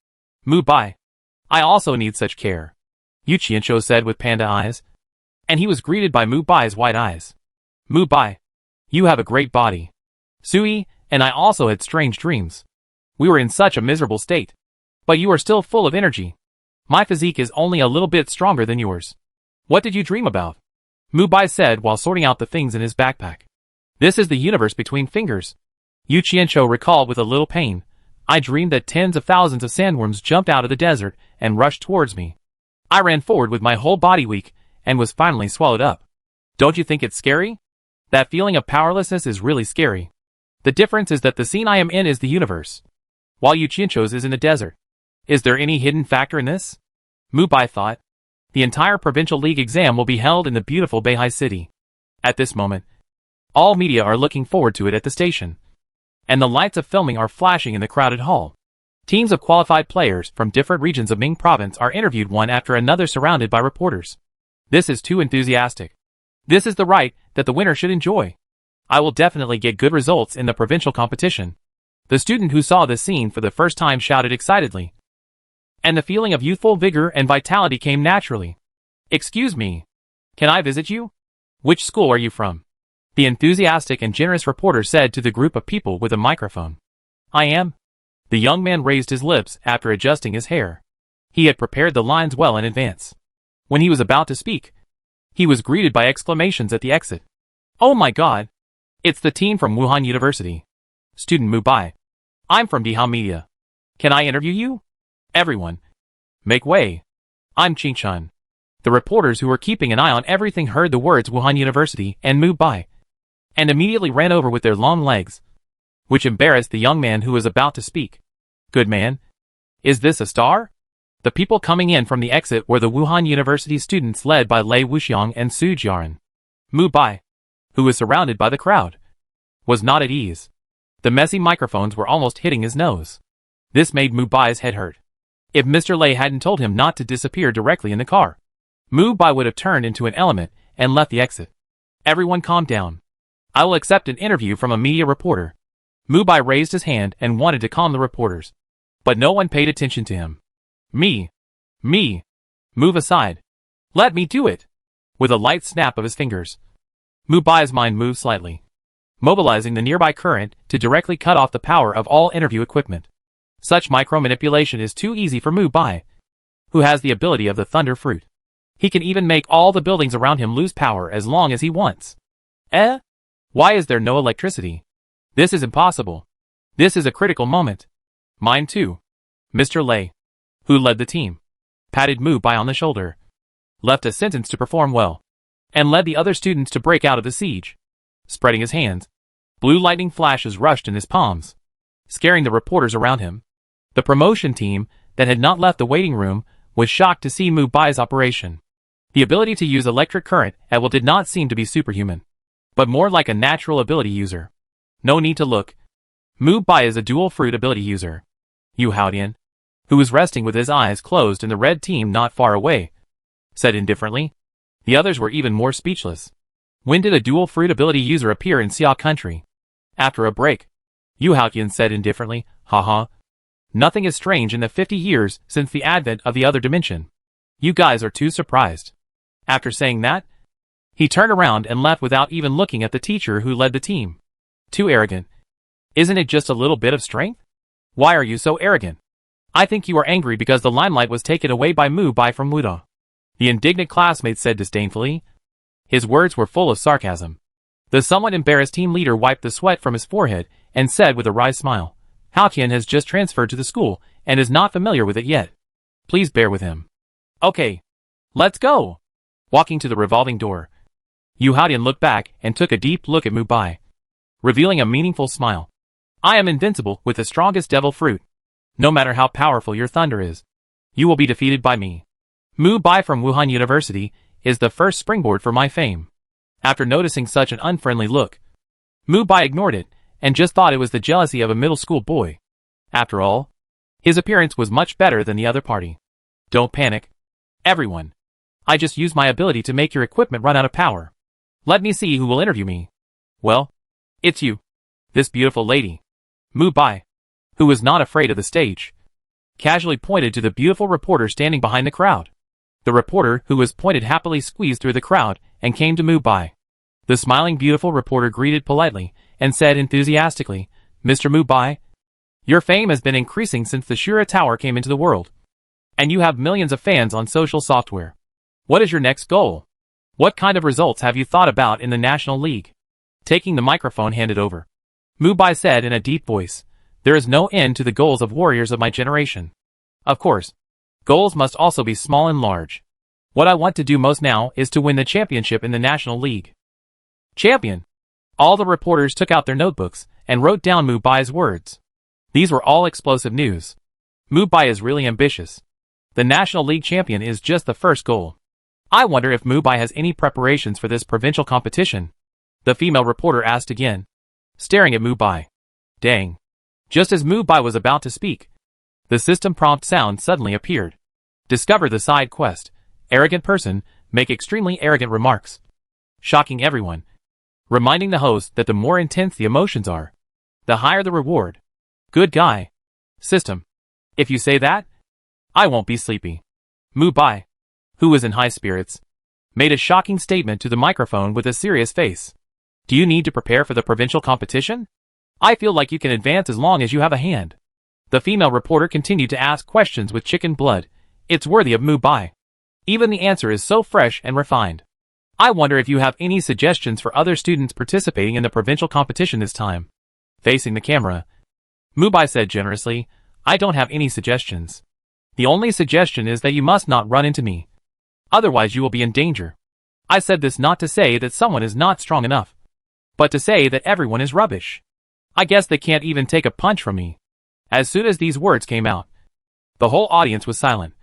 Mubai, I also need such care, Yu Qianqiu said with panda eyes, and he was greeted by Mubai's white eyes. Mubai, you have a great body. Sui and I also had strange dreams. We were in such a miserable state. But you are still full of energy. My physique is only a little bit stronger than yours. What did you dream about? Mubai said while sorting out the things in his backpack. This is the universe between fingers. Yu Qianqiu recalled with a little pain. I dreamed that tens of thousands of sandworms jumped out of the desert and rushed towards me. I ran forward with my whole body weak and was finally swallowed up. Don't you think it's scary? That feeling of powerlessness is really scary. The difference is that the scene I am in is the universe, while Yu Qianqiu's is in the desert. Is there any hidden factor in this? Mubai thought. The entire provincial league exam will be held in the beautiful Beihai city. At this moment, all media are looking forward to it at the station, and the lights of filming are flashing in the crowded hall. Teams of qualified players from different regions of Ming Province are interviewed one after another surrounded by reporters. This is too enthusiastic. This is the right that the winner should enjoy. I will definitely get good results in the provincial competition. The student who saw this scene for the first time shouted excitedly, and the feeling of youthful vigor and vitality came naturally. Excuse me. Can I visit you? Which school are you from? The enthusiastic and generous reporter said to the group of people with a microphone. I am. The young man raised his lips after adjusting his hair. He had prepared the lines well in advance. When he was about to speak, he was greeted by exclamations at the exit. Oh my god! It's the team from Wuhan University. Student Mubai. I'm from Beehive Media. Can I interview you? Everyone, make way. I'm Qingchun. The reporters who were keeping an eye on everything heard the words Wuhan University and Mubai, and immediately ran over with their long legs, which embarrassed the young man who was about to speak. Good man. Is this a star? The people coming in from the exit were the Wuhan University students led by Lei Wuxiang and Su Jiaran. Mubai, who was surrounded by the crowd, was not at ease. The messy microphones were almost hitting his nose. This made Mubai's head hurt. If Mr. Lei hadn't told him not to disappear directly in the car, Mubai would have turned into an element and left the exit. Everyone calm down. I will accept an interview from a media reporter. Mubai raised his hand and wanted to calm the reporters. But no one paid attention to him. Me. Move aside. Let me do it. With a light snap of his fingers, Mubai's mind moved slightly, mobilizing the nearby current to directly cut off the power of all interview equipment. Such micro-manipulation is too easy for Mubai, who has the ability of the thunder fruit. He can even make all the buildings around him lose power as long as he wants. Why is there no electricity? This is impossible. This is a critical moment. Mine too. Mr. Lei, who led the team, patted Mubai on the shoulder, left a sentence to perform well, and led the other students to break out of the siege. Spreading his hands, blue lightning flashes rushed in his palms, scaring the reporters around him. The promotion team that had not left the waiting room was shocked to see Mubai's operation. The ability to use electric current at will did not seem to be superhuman, but more like a natural ability user. No need to look. Mubai is a dual fruit ability user. Houdian, who was resting with his eyes closed in the red team not far away, said indifferently. The others were even more speechless. When did a dual fruit ability user appear in Seai country? After a break. Houdian said indifferently, haha. Nothing is strange in the 50 years since the advent of the other dimension. You guys are too surprised. After saying that, he turned around and left without even looking at the teacher who led the team. Too arrogant. Isn't it just a little bit of strength? Why are you so arrogant? I think you are angry because the limelight was taken away by Mubai from Wuda. The indignant classmate said disdainfully. His words were full of sarcasm. The somewhat embarrassed team leader wiped the sweat from his forehead and said with a wry smile, Houdian has just transferred to the school and is not familiar with it yet. Please bear with him. Okay. Let's go. Walking to the revolving door, Houdian looked back and took a deep look at Mubai, revealing a meaningful smile. I am invincible with the strongest devil fruit. No matter how powerful your thunder is, you will be defeated by me. Mubai from Wuhan University is the first springboard for my fame. After noticing such an unfriendly look, Mubai ignored it and just thought it was the jealousy of a middle school boy. After all, his appearance was much better than the other party. Don't panic. Everyone. I just used my ability to make your equipment run out of power. Let me see who will interview me. Well, it's you. This beautiful lady. Mubai, who was not afraid of the stage, casually pointed to the beautiful reporter standing behind the crowd. The reporter who was pointed happily squeezed through the crowd and came to Mubai. The smiling beautiful reporter greeted politely and said enthusiastically, Mr. Mubai, your fame has been increasing since the Shura Tower came into the world, and you have millions of fans on social software. What is your next goal? What kind of results have you thought about in the National League? Taking the microphone handed over, Mubai said in a deep voice, there is no end to the goals of warriors of my generation. Of course, goals must also be small and large. What I want to do most now is to win the championship in the National League. Champion! All the reporters took out their notebooks and wrote down Mubai's words. These were all explosive news. Mubai is really ambitious. The National League champion is just the first goal. I wonder if Mubai has any preparations for this provincial competition. The female reporter asked again, staring at Mubai. Dang. Just as Mubai was about to speak, the system prompt sound suddenly appeared. Discover the side quest. Arrogant person, make extremely arrogant remarks. Shocking everyone. Reminding the host that the more intense the emotions are, the higher the reward. Good guy. System. If you say that, I won't be sleepy. Mubai, who was in high spirits, made a shocking statement to the microphone with a serious face. Do you need to prepare for the provincial competition? I feel like you can advance as long as you have a hand. The female reporter continued to ask questions with chicken blood. It's worthy of Mubai. Even the answer is so fresh and refined. I wonder if you have any suggestions for other students participating in the provincial competition this time. Facing the camera, Mubai said generously, I don't have any suggestions. The only suggestion is that you must not run into me. Otherwise you will be in danger. I said this not to say that someone is not strong enough, but to say that everyone is rubbish. I guess they can't even take a punch from me. As soon as these words came out, the whole audience was silent.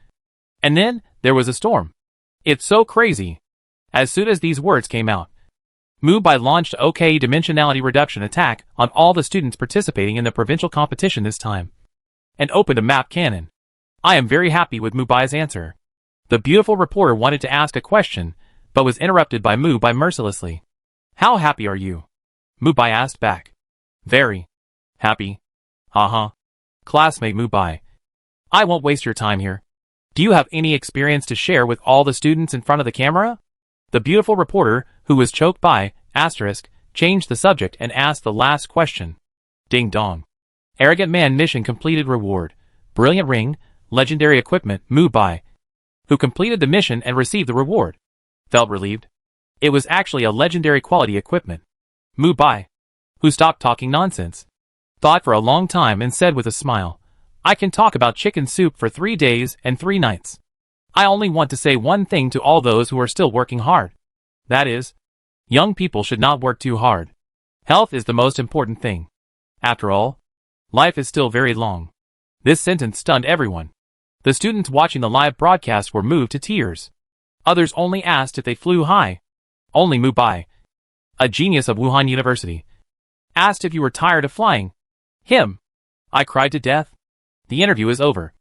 And then, there was a storm. It's so crazy. As soon as these words came out, Mubai launched a OK dimensionality reduction attack on all the students participating in the provincial competition this time, and opened a map cannon. I am very happy with Mubai's answer. The beautiful reporter wanted to ask a question, but was interrupted by Mubai mercilessly. How happy are you? Mubai asked back. Very happy. Haha. Classmate Mubai. I won't waste your time here. Do you have any experience to share with all the students in front of the camera? The beautiful reporter, who was choked by, changed the subject and asked the last question. Ding dong. Arrogant man mission completed reward. Brilliant ring, legendary equipment, Mubai, who completed the mission and received the reward, felt relieved. It was actually a legendary quality equipment. Mubai, who stopped talking nonsense, thought for a long time and said with a smile, I can talk about chicken soup for 3 days and 3 nights. I only want to say one thing to all those who are still working hard. That is, young people should not work too hard. Health is the most important thing. After all, life is still very long. This sentence stunned everyone. The students watching the live broadcast were moved to tears. Others only asked if they flew high. Only Mubai, a genius of Wuhan University, asked if you were tired of flying. Him. I cried to death. The interview is over.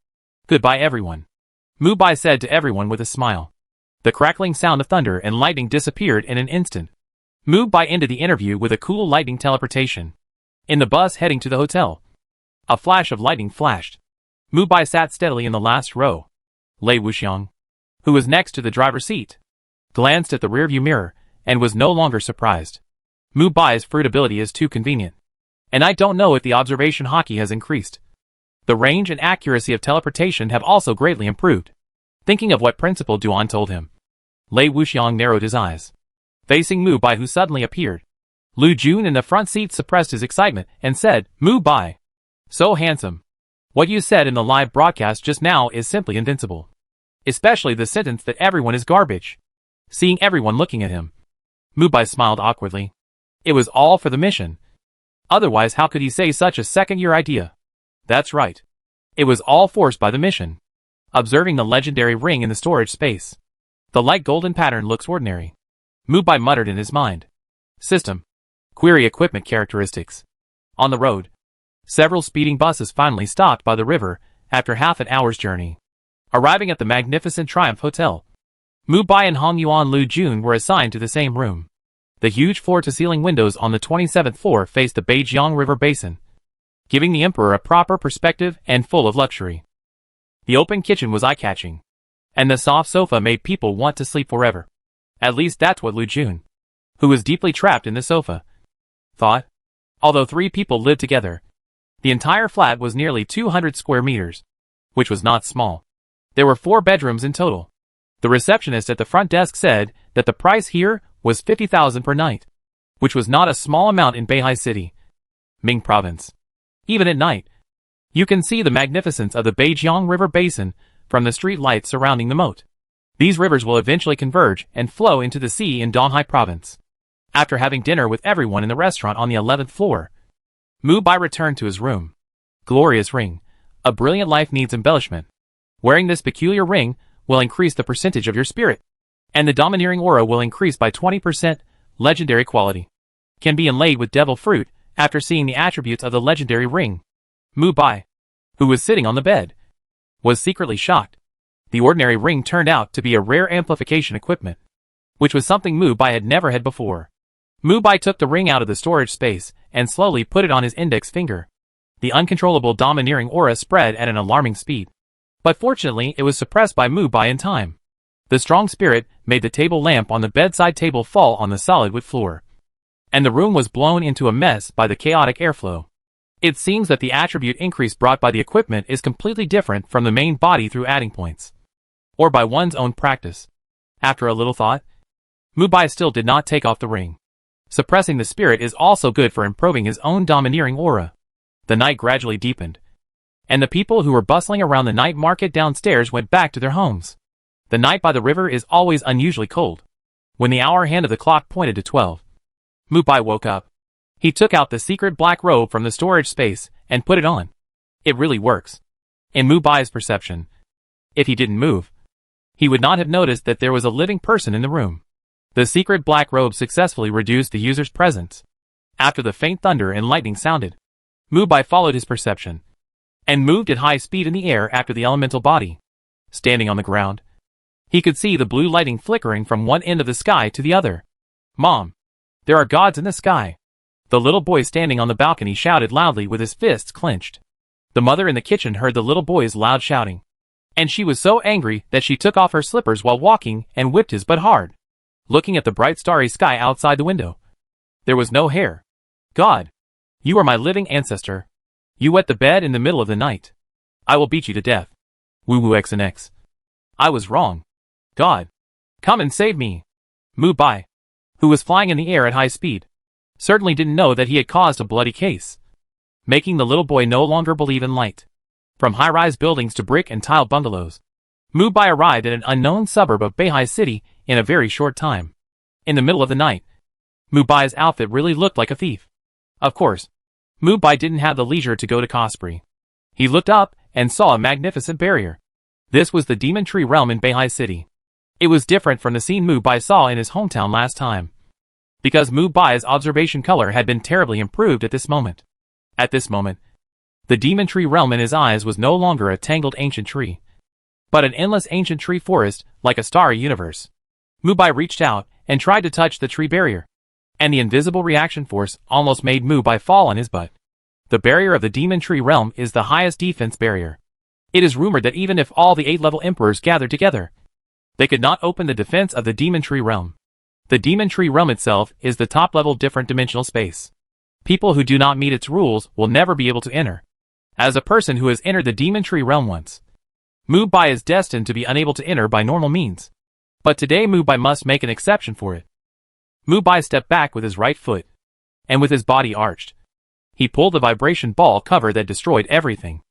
Goodbye everyone. Mubai said to everyone with a smile. The crackling sound of thunder and lightning disappeared in an instant. Mubai ended the interview with a cool lightning teleportation. In the bus heading to the hotel, a flash of lightning flashed. Mubai sat steadily in the last row. Lei Wuxiang, who was next to the driver's seat, glanced at the rearview mirror and was no longer surprised. Mubai's fruitability is too convenient. And I don't know if the observation hockey has increased. The range and accuracy of teleportation have also greatly improved. Thinking of what Principal Duan told him, Lei Wuxiang narrowed his eyes, facing Mubai, who suddenly appeared. Lu Jun in the front seat suppressed his excitement and said, Mubai, so handsome. What you said in the live broadcast just now is simply invincible. Especially the sentence that everyone is garbage. Seeing everyone looking at him, Mubai smiled awkwardly. It was all for the mission. Otherwise, how could he say such a second-year idea? That's right. It was all forced by the mission. Observing the legendary ring in the storage space, the light golden pattern looks ordinary. Mubai muttered in his mind. System. Query equipment characteristics. On the road, several speeding buses finally stopped by the river after half an hour's journey. Arriving at the magnificent Triumph Hotel, Mubai and Hong Yuan Lu Jun were assigned to the same room. The huge floor-to-ceiling windows on the 27th floor faced the Beijiang River basin, giving the emperor a proper perspective and full of luxury. The open kitchen was eye-catching, and the soft sofa made people want to sleep forever. At least that's what Lu Jun, who was deeply trapped in the sofa, thought. Although 3 people lived together, the entire flat was nearly 200 square meters, which was not small. There were 4 bedrooms in total. The receptionist at the front desk said that the price here was 50,000 per night, which was not a small amount in Beehive City, Ming Province. Even at night, you can see the magnificence of the Beijiang River basin from the street lights surrounding the moat. These rivers will eventually converge and flow into the sea in Donghai Province. After having dinner with everyone in the restaurant on the 11th floor, Mubai returned to his room. Glorious ring. A brilliant life needs embellishment. Wearing this peculiar ring will increase the percentage of your spirit, and the domineering aura will increase by 20%. Legendary quality. Can be inlaid with devil fruit. After seeing the attributes of the legendary ring, Mubai, who was sitting on the bed, was secretly shocked. The ordinary ring turned out to be a rare amplification equipment, which was something Mubai had never had before. Mubai took the ring out of the storage space and slowly put it on his index finger. The uncontrollable domineering aura spread at an alarming speed. But fortunately, it was suppressed by Mubai in time. The strong spirit made the table lamp on the bedside table fall on the solid wood floor, and the room was blown into a mess by the chaotic airflow. It seems that the attribute increase brought by the equipment is completely different from the main body through adding points, or by one's own practice. After a little thought, Mubai still did not take off the ring. Suppressing the spirit is also good for improving his own domineering aura. The night gradually deepened, and the people who were bustling around the night market downstairs went back to their homes. The night by the river is always unusually cold. When the hour hand of the clock pointed to 12, Mubai woke up. He took out the secret black robe from the storage space and put it on. It really works. In Mubai's perception, if he didn't move, he would not have noticed that there was a living person in the room. The secret black robe successfully reduced the user's presence. After the faint thunder and lightning sounded, Mubai followed his perception and moved at high speed in the air after the elemental body. Standing on the ground, he could see the blue lighting flickering from one end of the sky to the other. "Mom, there are gods in the sky." The little boy standing on the balcony shouted loudly with his fists clenched. The mother in the kitchen heard the little boy's loud shouting, and she was so angry that she took off her slippers while walking and whipped his butt hard. Looking at the bright starry sky outside the window, there was no hair. "God, you are my living ancestor. You wet the bed in the middle of the night. I will beat you to death. Woo woo XNX. I was wrong. God, come and save me." Mubai, who was flying in the air at high speed, certainly didn't know that he had caused a bloody case, making the little boy no longer believe in light. From high-rise buildings to brick and tile bungalows, Mubai arrived at an unknown suburb of Beehive City in a very short time. In the middle of the night, Mubai's outfit really looked like a thief. Of course, Mubai didn't have the leisure to go to cosplay. He looked up and saw a magnificent barrier. This was the Demon Tree Realm in Beehive City. It was different from the scene Mubai saw in his hometown last time, because Mubai's observation color had been terribly improved at this moment. At this moment, the Demon Tree Realm in his eyes was no longer a tangled ancient tree, but an endless ancient tree forest like a starry universe. Mubai reached out and tried to touch the tree barrier, and the invisible reaction force almost made Mubai fall on his butt. The barrier of the Demon Tree Realm is the highest defense barrier. It is rumored that even if all the 8-level emperors gathered together, they could not open the defense of the Demon Tree Realm. The Demon Tree Realm itself is the top-level different dimensional space. People who do not meet its rules will never be able to enter. As a person who has entered the Demon Tree Realm once, Mubai is destined to be unable to enter by normal means. But today Mubai must make an exception for it. Mubai stepped back with his right foot, and with his body arched, he pulled the vibration ball cover that destroyed everything.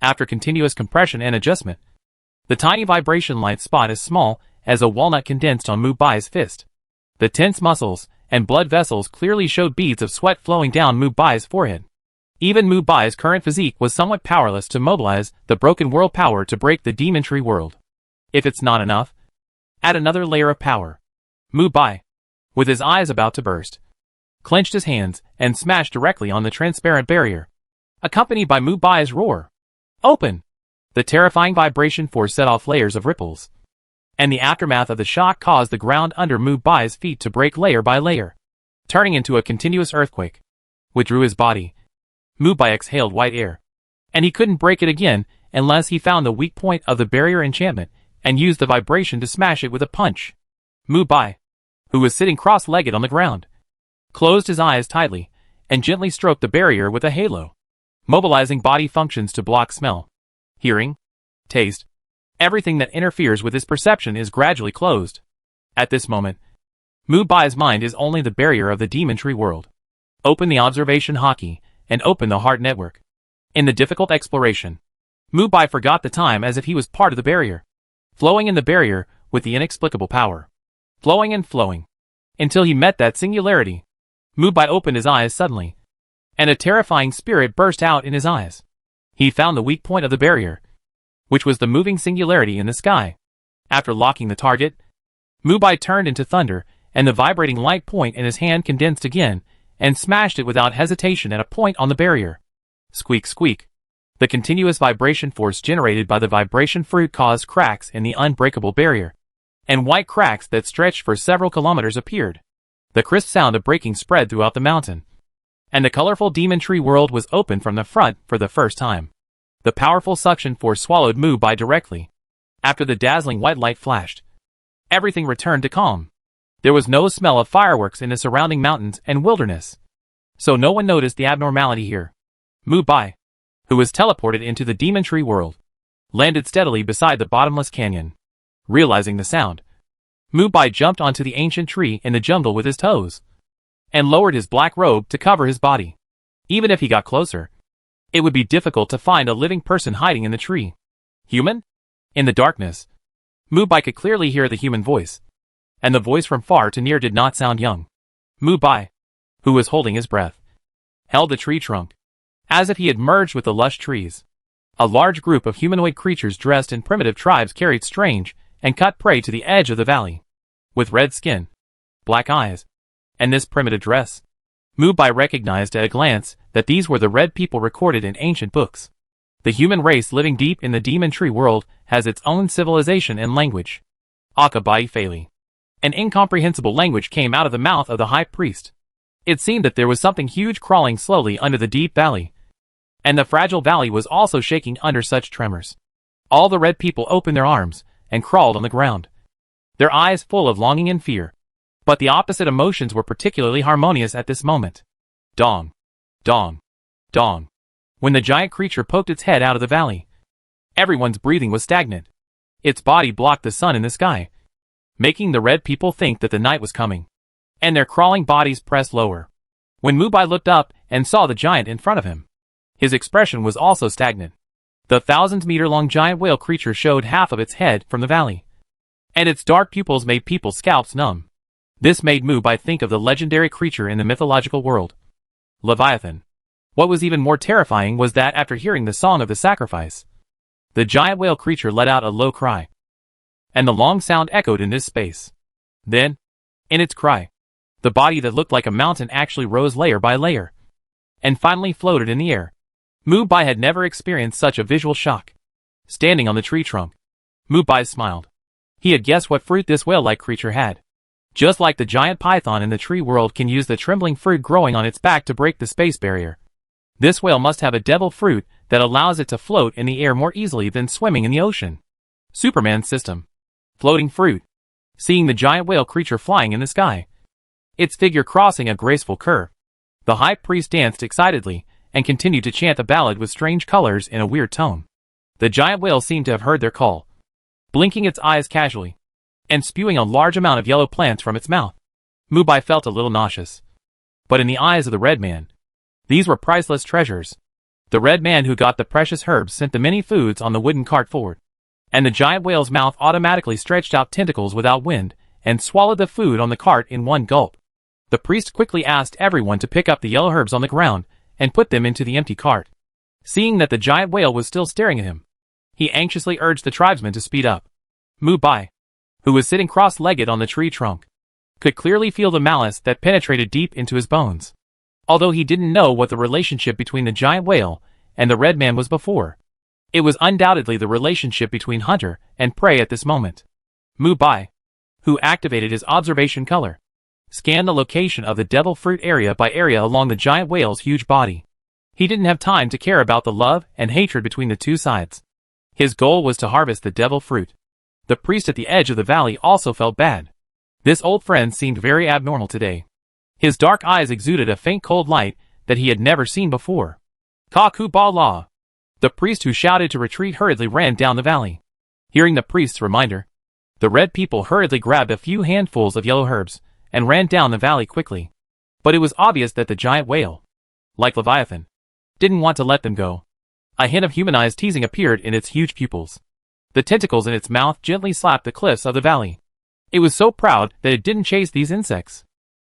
After continuous compression and adjustment, the tiny vibration light spot as small as a walnut condensed on Mubai's fist. The tense muscles and blood vessels clearly showed beads of sweat flowing down Mubai's forehead. Even Mubai's current physique was somewhat powerless to mobilize the broken world power to break the Demon Tree world. If it's not enough, add another layer of power. Mubai, with his eyes about to burst, clenched his hands and smashed directly on the transparent barrier, accompanied by Mubai's roar. "Open!" The terrifying vibration force set off layers of ripples, and the aftermath of the shock caused the ground under Mubai's feet to break layer by layer, turning into a continuous earthquake. Withdrew his body. Mubai exhaled white air, and he couldn't break it again unless he found the weak point of the barrier enchantment and used the vibration to smash it with a punch. Mubai, who was sitting cross-legged on the ground, closed his eyes tightly and gently stroked the barrier with a halo, mobilizing body functions to block smell, hearing, taste. Everything that interferes with his perception is gradually closed. At this moment, Mubai's mind is only the barrier of the Demon Tree world. Open the observation hockey and open the heart network. In the difficult exploration, Mubai forgot the time as if he was part of the barrier, flowing in the barrier with the inexplicable power, flowing and flowing, until he met that singularity. Mubai opened his eyes suddenly, and a terrifying spirit burst out in his eyes. He found the weak point of the barrier, which was the moving singularity in the sky. After locking the target, Mubai turned into thunder, and the vibrating light point in his hand condensed again, and smashed it without hesitation at a point on the barrier. Squeak squeak. The continuous vibration force generated by the vibration fruit caused cracks in the unbreakable barrier, and white cracks that stretched for several kilometers appeared. The crisp sound of breaking spread throughout the mountain, and the colorful Demon Tree world was opened from the front for the first time. The powerful suction force swallowed Mubai directly. After the dazzling white light flashed, everything returned to calm. There was no smell of fireworks in the surrounding mountains and wilderness, so no one noticed the abnormality here. Mubai, who was teleported into the Demon Tree world, landed steadily beside the bottomless canyon. Realizing the sound, Mubai jumped onto the ancient tree in the jungle with his toes, and lowered his black robe to cover his body. Even if he got closer, it would be difficult to find a living person hiding in the tree. Human? In the darkness, Mubai could clearly hear the human voice, and the voice from far to near did not sound young. Mubai, who was holding his breath, held the tree trunk, as if he had merged with the lush trees. A large group of humanoid creatures dressed in primitive tribes carried strange and cut prey to the edge of the valley. With red skin, black eyes, and this primitive dress. Mubai recognized at a glance that these were the red people recorded in ancient books. The human race living deep in the demon tree world has its own civilization and language. Akabai Feli. An incomprehensible language came out of the mouth of the high priest. It seemed that there was something huge crawling slowly under the deep valley, and the fragile valley was also shaking under such tremors. All the red people opened their arms and crawled on the ground, their eyes full of longing and fear. But the opposite emotions were particularly harmonious at this moment. Dong. Dong. Dong. When the giant creature poked its head out of the valley, everyone's breathing was stagnant. Its body blocked the sun in the sky, making the red people think that the night was coming, and their crawling bodies pressed lower. When Mubai looked up and saw the giant in front of him, his expression was also stagnant. The 1,000-meter-long giant whale creature showed half of its head from the valley, and its dark pupils made people's scalps numb. This made Mubai think of the legendary creature in the mythological world, Leviathan. What was even more terrifying was that after hearing the song of the sacrifice, the giant whale creature let out a low cry, and the long sound echoed in this space. Then, in its cry, the body that looked like a mountain actually rose layer by layer, and finally floated in the air. Mubai had never experienced such a visual shock. Standing on the tree trunk, Mubai smiled. He had guessed what fruit this whale-like creature had. Just like the giant python in the tree world can use the trembling fruit growing on its back to break the space barrier, this whale must have a devil fruit that allows it to float in the air more easily than swimming in the ocean. Superman's system. Floating fruit. Seeing the giant whale creature flying in the sky, its figure crossing a graceful curve, the high priest danced excitedly and continued to chant a ballad with strange colors in a weird tone. The giant whale seemed to have heard their call, blinking its eyes casually, and spewing a large amount of yellow plants from its mouth. Mubai felt a little nauseous. But in the eyes of the red man, these were priceless treasures. The red man who got the precious herbs sent the many foods on the wooden cart forward, and the giant whale's mouth automatically stretched out tentacles without wind and swallowed the food on the cart in one gulp. The priest quickly asked everyone to pick up the yellow herbs on the ground and put them into the empty cart. Seeing that the giant whale was still staring at him, he anxiously urged the tribesmen to speed up. Mubai, who was sitting cross-legged on the tree trunk, could clearly feel the malice that penetrated deep into his bones. Although he didn't know what the relationship between the giant whale and the red man was before, it was undoubtedly the relationship between hunter and prey at this moment. Mubai, who activated his observation color, scanned the location of the devil fruit area by area along the giant whale's huge body. He didn't have time to care about the love and hatred between the two sides. His goal was to harvest the devil fruit. The priest at the edge of the valley also felt bad. This old friend seemed very abnormal today. His dark eyes exuded a faint cold light that he had never seen before. Kaku Ba La! The priest who shouted to retreat hurriedly ran down the valley. Hearing the priest's reminder, the red people hurriedly grabbed a few handfuls of yellow herbs and ran down the valley quickly. But it was obvious that the giant whale, like Leviathan, didn't want to let them go. A hint of humanized teasing appeared in its huge pupils. The tentacles in its mouth gently slapped the cliffs of the valley. It was so proud that it didn't chase these insects.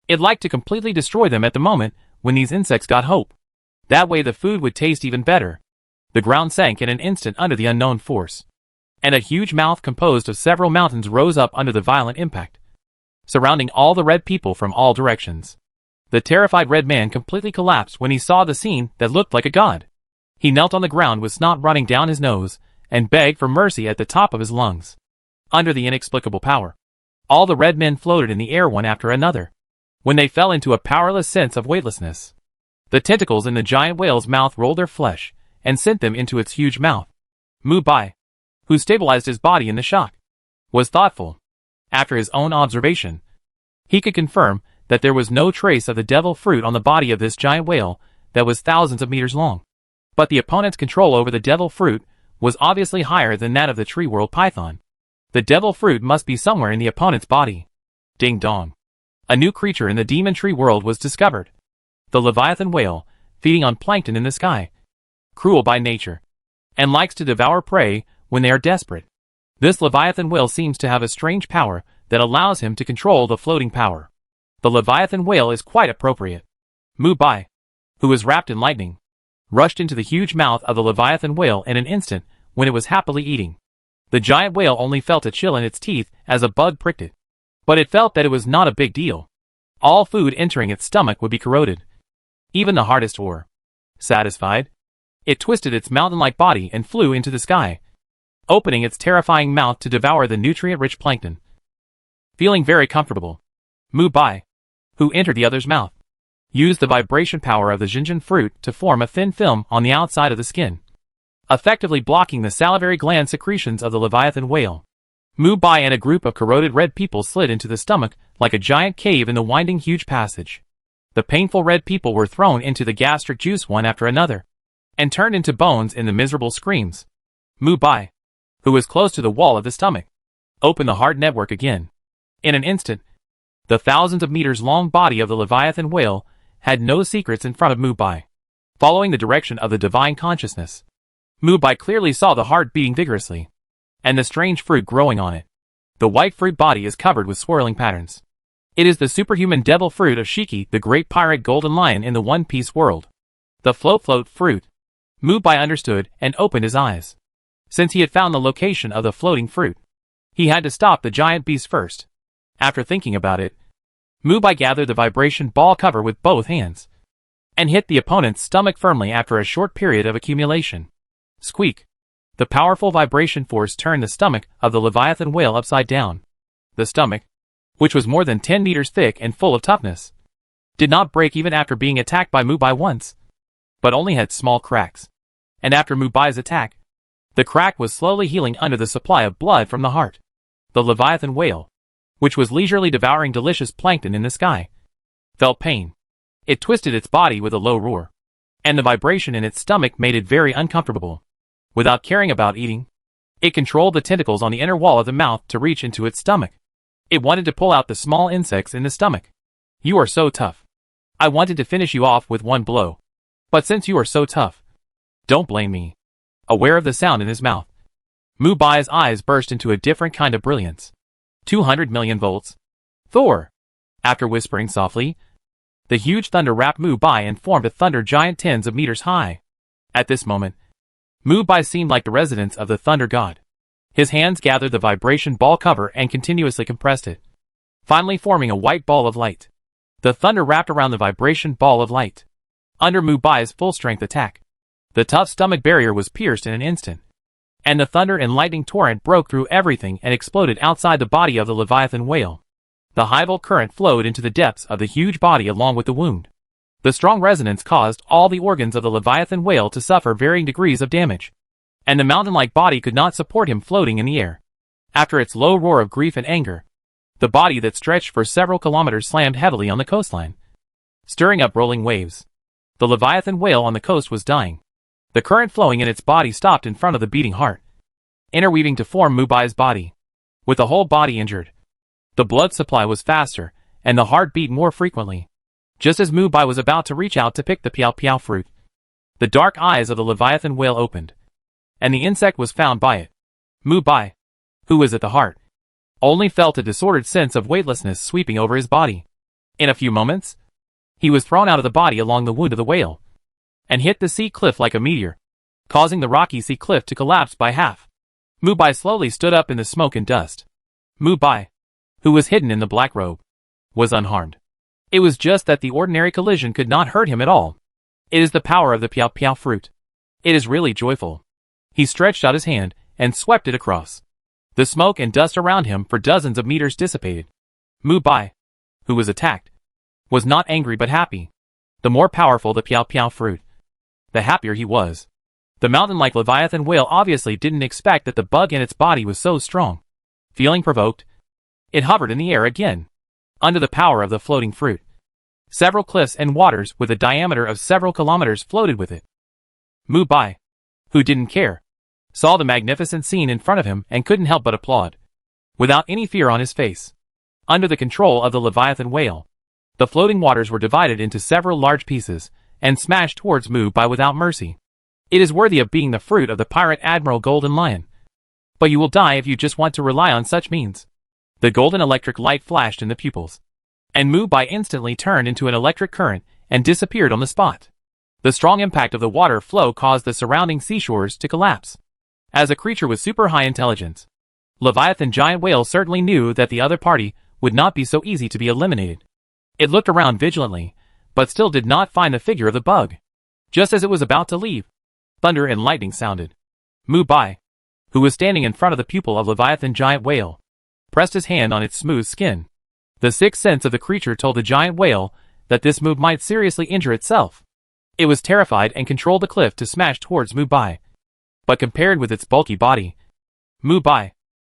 It liked to completely destroy them at the moment when these insects got hope. That way the food would taste even better. The ground sank in an instant under the unknown force, and a huge mouth composed of several mountains rose up under the violent impact, surrounding all the red people from all directions. The terrified red man completely collapsed when he saw the scene that looked like a god. He knelt on the ground with snot running down his nose and begged for mercy at the top of his lungs. Under the inexplicable power, all the red men floated in the air one after another. When they fell into a powerless sense of weightlessness, the tentacles in the giant whale's mouth rolled their flesh and sent them into its huge mouth. Mubai, who stabilized his body in the shock, was thoughtful. After his own observation, he could confirm that there was no trace of the devil fruit on the body of this giant whale that was thousands of meters long. But the opponent's control over the devil fruit was obviously higher than that of the tree world python. The devil fruit must be somewhere in the opponent's body. Ding dong. A new creature in the demon tree world was discovered. The Leviathan whale, feeding on plankton in the sky. Cruel by nature, and likes to devour prey when they are desperate. This Leviathan whale seems to have a strange power that allows him to control the floating power. The Leviathan whale is quite appropriate. Mubai, who was wrapped in lightning, rushed into the huge mouth of the Leviathan whale in an instant when it was happily eating. The giant whale only felt a chill in its teeth as a bug pricked it. But it felt that it was not a big deal. All food entering its stomach would be corroded. Even the hardest ore. Satisfied, it twisted its mountain-like body and flew into the sky, opening its terrifying mouth to devour the nutrient-rich plankton. Feeling very comfortable, Mubai, who entered the other's mouth, used the vibration power of the Jinjin fruit to form a thin film on the outside of the skin, effectively blocking the salivary gland secretions of the Leviathan whale. Mubai and a group of corroded red people slid into the stomach like a giant cave in the winding huge passage. The painful red people were thrown into the gastric juice one after another, and turned into bones in the miserable screams. Mubai, who was close to the wall of the stomach, opened the hard network again. In an instant, the thousands of meters long body of the Leviathan whale had no secrets in front of Mubai. Following the direction of the divine consciousness, Mubai clearly saw the heart beating vigorously, and the strange fruit growing on it. The white fruit body is covered with swirling patterns. It is the superhuman devil fruit of Shiki, the great pirate golden lion in the One Piece world. The float fruit. Mubai understood and opened his eyes. Since he had found the location of the floating fruit, he had to stop the giant beast first. After thinking about it, Mubai gathered the vibration ball cover with both hands, and hit the opponent's stomach firmly after a short period of accumulation. Squeak. The powerful vibration force turned the stomach of the Leviathan whale upside down. The stomach, which was more than 10 meters thick and full of toughness, did not break even after being attacked by Mubai once, but only had small cracks. And after Mubai's attack, the crack was slowly healing under the supply of blood from the heart. The Leviathan whale, which was leisurely devouring delicious plankton in the sky, felt pain. It twisted its body with a low roar, and the vibration in its stomach made it very uncomfortable. Without caring about eating, it controlled the tentacles on the inner wall of the mouth to reach into its stomach. It wanted to pull out the small insects in the stomach. You are so tough. I wanted to finish you off with one blow. But since you are so tough, don't blame me. Aware of the sound in his mouth, Mubai's eyes burst into a different kind of brilliance. 200 million volts. Thor. After whispering softly, the huge thunder wrapped Mubai and formed a thunder giant tens of meters high. At this moment, Mubai seemed like the residence of the thunder god. His hands gathered the vibration ball cover and continuously compressed it, finally forming a white ball of light. The thunder wrapped around the vibration ball of light. Under Mubai's full-strength attack, the tough stomach barrier was pierced in an instant, and the thunder and lightning torrent broke through everything and exploded outside the body of the Leviathan whale. The high-volt current flowed into the depths of the huge body along with the wound. The strong resonance caused all the organs of the Leviathan whale to suffer varying degrees of damage, and the mountain-like body could not support him floating in the air. After its low roar of grief and anger, the body that stretched for several kilometers slammed heavily on the coastline, stirring up rolling waves. The Leviathan whale on the coast was dying. The current flowing in its body stopped in front of the beating heart, interweaving to form Mubai's body. With the whole body injured, the blood supply was faster, and the heart beat more frequently. Just as Mubai was about to reach out to pick the piao fruit, the dark eyes of the Leviathan whale opened, and the insect was found by it. Mubai, who was at the heart, only felt a disordered sense of weightlessness sweeping over his body. In a few moments, he was thrown out of the body along the wound of the whale, and hit the sea cliff like a meteor, causing the rocky sea cliff to collapse by half. Mubai slowly stood up in the smoke and dust. Mubai, who was hidden in the black robe, was unharmed. It was just that the ordinary collision could not hurt him at all. It is the power of the piao fruit. It is really joyful. He stretched out his hand and swept it across. The smoke and dust around him for dozens of meters dissipated. Mubai, who was attacked, was not angry but happy. The more powerful the piao fruit, the happier he was. The mountain-like Leviathan whale obviously didn't expect that the bug in its body was so strong. Feeling provoked, it hovered in the air again, under the power of the floating fruit. Several cliffs and waters with a diameter of several kilometers floated with it. Mubai, who didn't care, saw the magnificent scene in front of him and couldn't help but applaud, without any fear on his face. Under the control of the Leviathan whale, the floating waters were divided into several large pieces and smashed towards Mubai without mercy. It is worthy of being the fruit of the pirate Admiral Golden Lion. But you will die if you just want to rely on such means. The golden electric light flashed in the pupils, and Mubai instantly turned into an electric current and disappeared on the spot. The strong impact of the water flow caused the surrounding seashores to collapse. As a creature with super high intelligence, Leviathan giant whale certainly knew that the other party would not be so easy to be eliminated. It looked around vigilantly, but still did not find the figure of the bug. Just as it was about to leave, thunder and lightning sounded. Mubai, who was standing in front of the pupil of Leviathan giant whale, pressed his hand on its smooth skin. The sixth sense of the creature told the giant whale that this move might seriously injure itself. It was terrified and controlled the cliff to smash towards Mubai. But compared with its bulky body, Mubai,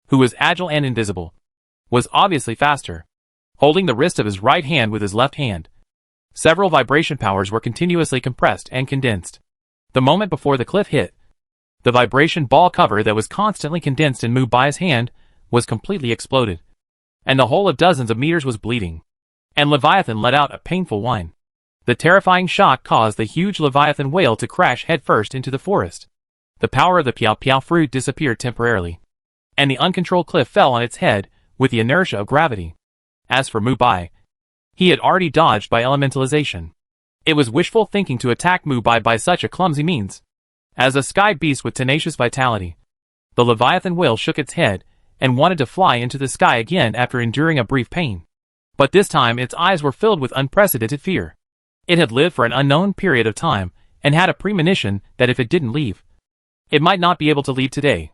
who was agile and invisible, was obviously faster. Holding the wrist of his right hand with his left hand, several vibration powers were continuously compressed and condensed. The moment before the cliff hit, the vibration ball cover that was constantly condensed in Mubai's hand was completely exploded, and the whole of dozens of meters was bleeding. And Leviathan let out a painful whine. The terrifying shock caused the huge Leviathan whale to crash headfirst into the forest. The power of the Piao Piao fruit disappeared temporarily, and the uncontrolled cliff fell on its head with the inertia of gravity. As for Mubai, he had already dodged by elementalization. It was wishful thinking to attack Mubai by such a clumsy means. As a sky beast with tenacious vitality, the Leviathan whale shook its head and wanted to fly into the sky again after enduring a brief pain. But this time its eyes were filled with unprecedented fear. It had lived for an unknown period of time and had a premonition that if it didn't leave, it might not be able to leave today.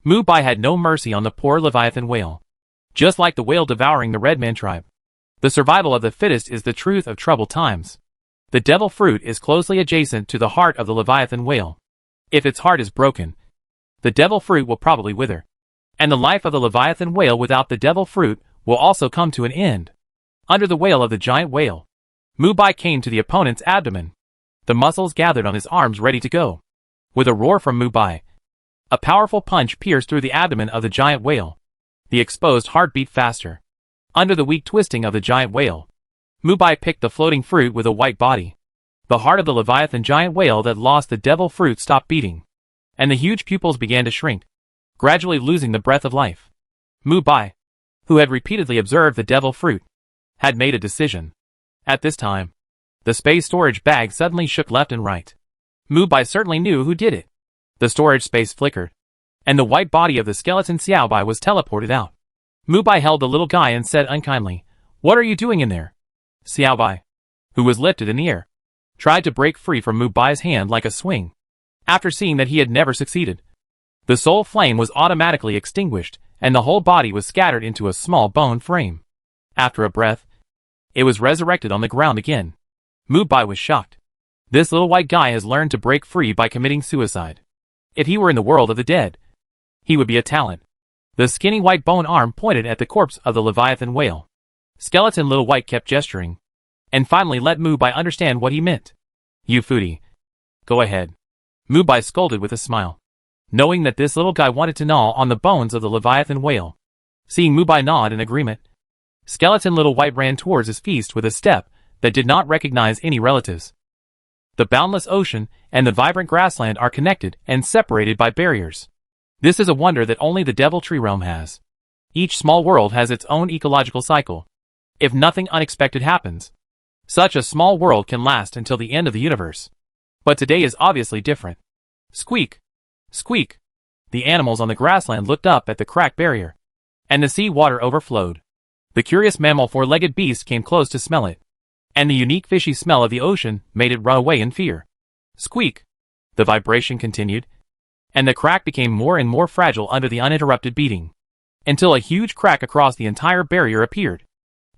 Mubai had no mercy on the poor Leviathan whale. Just like the whale devouring the Red Man tribe, the survival of the fittest is the truth of troubled times. The devil fruit is closely adjacent to the heart of the Leviathan whale. If its heart is broken, the devil fruit will probably wither. And the life of the Leviathan whale without the devil fruit will also come to an end. Under the wail of the giant whale, Mubai came to the opponent's abdomen. The muscles gathered on his arms ready to go. With a roar from Mubai, a powerful punch pierced through the abdomen of the giant whale. The exposed heart beat faster. Under the weak twisting of the giant whale, Mubai picked the floating fruit with a white body. The heart of the Leviathan giant whale that lost the devil fruit stopped beating, and the huge pupils began to shrink, gradually losing the breath of life. Mubai, who had repeatedly observed the devil fruit, had made a decision. At this time, the space storage bag suddenly shook left and right. Mubai certainly knew who did it. The storage space flickered, and the white body of the skeleton Xiaobai was teleported out. Mubai held the little guy and said unkindly, "What are you doing in there?" Xiaobai, who was lifted in the air, tried to break free from Mubai's hand like a swing. After seeing that he had never succeeded, the soul flame was automatically extinguished, and the whole body was scattered into a small bone frame. After a breath, it was resurrected on the ground again. Mubai was shocked. This little white guy has learned to break free by committing suicide. If he were in the world of the dead, he would be a talent. The skinny white bone arm pointed at the corpse of the Leviathan whale. Skeleton Little White kept gesturing, and finally let Mubai understand what he meant. "You foodie. Go ahead." Mubai scolded with a smile, knowing that this little guy wanted to gnaw on the bones of the Leviathan whale. Seeing Mubai nod in agreement, Skeleton Little White ran towards his feast with a step that did not recognize any relatives. The boundless ocean and the vibrant grassland are connected and separated by barriers. This is a wonder that only the Devil Tree realm has. Each small world has its own ecological cycle. If nothing unexpected happens, such a small world can last until the end of the universe. But today is obviously different. Squeak! Squeak! The animals on the grassland looked up at the cracked barrier, and the sea water overflowed. The curious mammal four-legged beast came close to smell it, and the unique fishy smell of the ocean made it run away in fear. Squeak! The vibration continued, and the crack became more and more fragile under the uninterrupted beating, until a huge crack across the entire barrier appeared,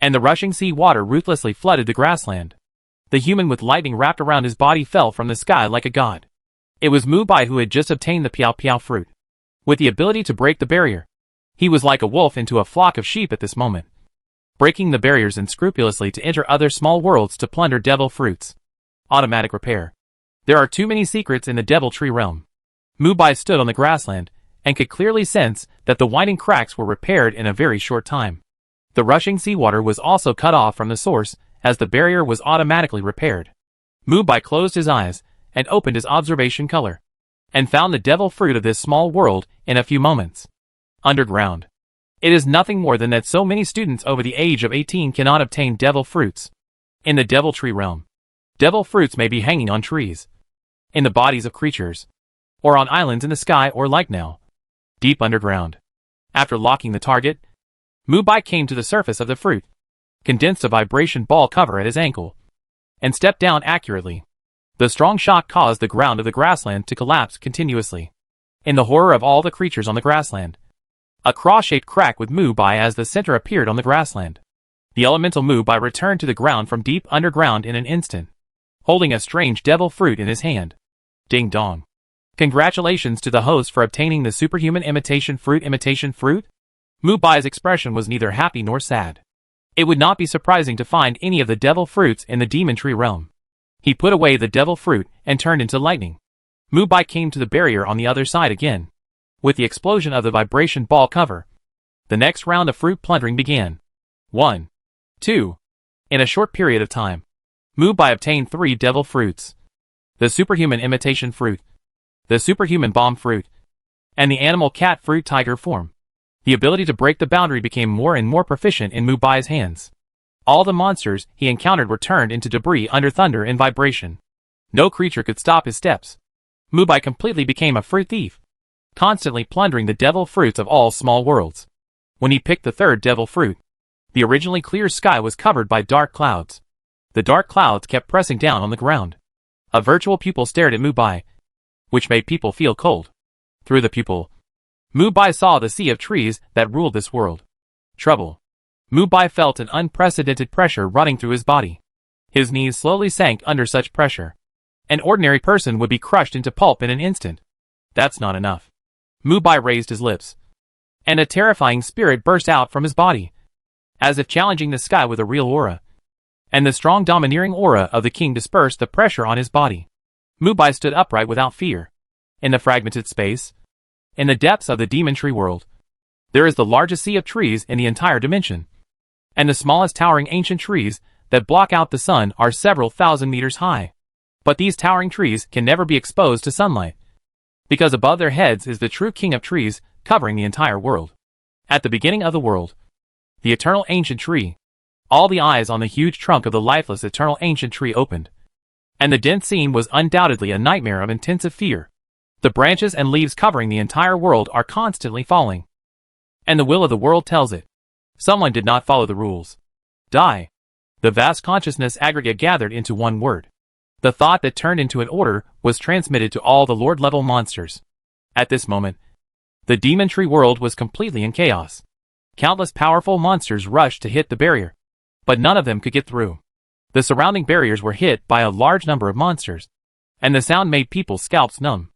and the rushing sea water ruthlessly flooded the grassland. The human with lightning wrapped around his body fell from the sky like a god. It was Mubai who had just obtained the Piao Piao fruit. With the ability to break the barrier, he was like a wolf into a flock of sheep at this moment, breaking the barriers unscrupulously to enter other small worlds to plunder devil fruits. Automatic repair. There are too many secrets in the Devil Tree realm. Mubai stood on the grassland, and could clearly sense that the winding cracks were repaired in a very short time. The rushing seawater was also cut off from the source, as the barrier was automatically repaired. Mubai closed his eyes, and opened his observation color, and found the devil fruit of this small world in a few moments. Underground. It is nothing more than that so many students over the age of 18 cannot obtain devil fruits. In the Devil Tree realm, devil fruits may be hanging on trees, in the bodies of creatures, or on islands in the sky or like now, deep underground. After locking the target, Mubai came to the surface of the fruit, condensed a vibration ball cover at his ankle, and stepped down accurately. The strong shock caused the ground of the grassland to collapse continuously. In the horror of all the creatures on the grassland, a cross-shaped crack with Mubai as the center appeared on the grassland. The elemental Mubai returned to the ground from deep underground in an instant, holding a strange devil fruit in his hand. Ding dong. Congratulations to the host for obtaining the superhuman imitation fruit. Mubai's expression was neither happy nor sad. It would not be surprising to find any of the devil fruits in the demon tree realm. He put away the devil fruit and turned into lightning. Mubai came to the barrier on the other side again. With the explosion of the vibration ball cover, the next round of fruit plundering began. 1. 2. In a short period of time, Mubai obtained 3 devil fruits: the superhuman imitation fruit, the superhuman bomb fruit, and the animal cat fruit tiger form. The ability to break the boundary became more and more proficient in Mubai's hands. All the monsters he encountered were turned into debris under thunder and vibration. No creature could stop his steps. Mubai completely became a fruit thief, constantly plundering the devil fruits of all small worlds. When he picked the 3rd devil fruit, the originally clear sky was covered by dark clouds. The dark clouds kept pressing down on the ground. A virtual pupil stared at Mubai, which made people feel cold. Through the pupil, Mubai saw the sea of trees that ruled this world. Trouble. Mubai felt an unprecedented pressure running through his body. His knees slowly sank under such pressure. An ordinary person would be crushed into pulp in an instant. That's not enough. Mubai raised his lips, and a terrifying spirit burst out from his body, as if challenging the sky with a real aura. And the strong domineering aura of the king dispersed the pressure on his body. Mubai stood upright without fear. In the fragmented space, in the depths of the demon tree world, there is the largest sea of trees in the entire dimension. And the smallest towering ancient trees that block out the sun are several thousand meters high. But these towering trees can never be exposed to sunlight, because above their heads is the true king of trees covering the entire world. At the beginning of the world, the eternal ancient tree, all the eyes on the huge trunk of the lifeless eternal ancient tree opened. And the dense scene was undoubtedly a nightmare of intensive fear. The branches and leaves covering the entire world are constantly falling. And the will of the world tells it. Someone did not follow the rules. Die. The vast consciousness aggregate gathered into one word. The thought that turned into an order was transmitted to all the Lord-level monsters. At this moment, the demon tree world was completely in chaos. Countless powerful monsters rushed to hit the barrier, but none of them could get through. The surrounding barriers were hit by a large number of monsters, and the sound made people's scalps numb.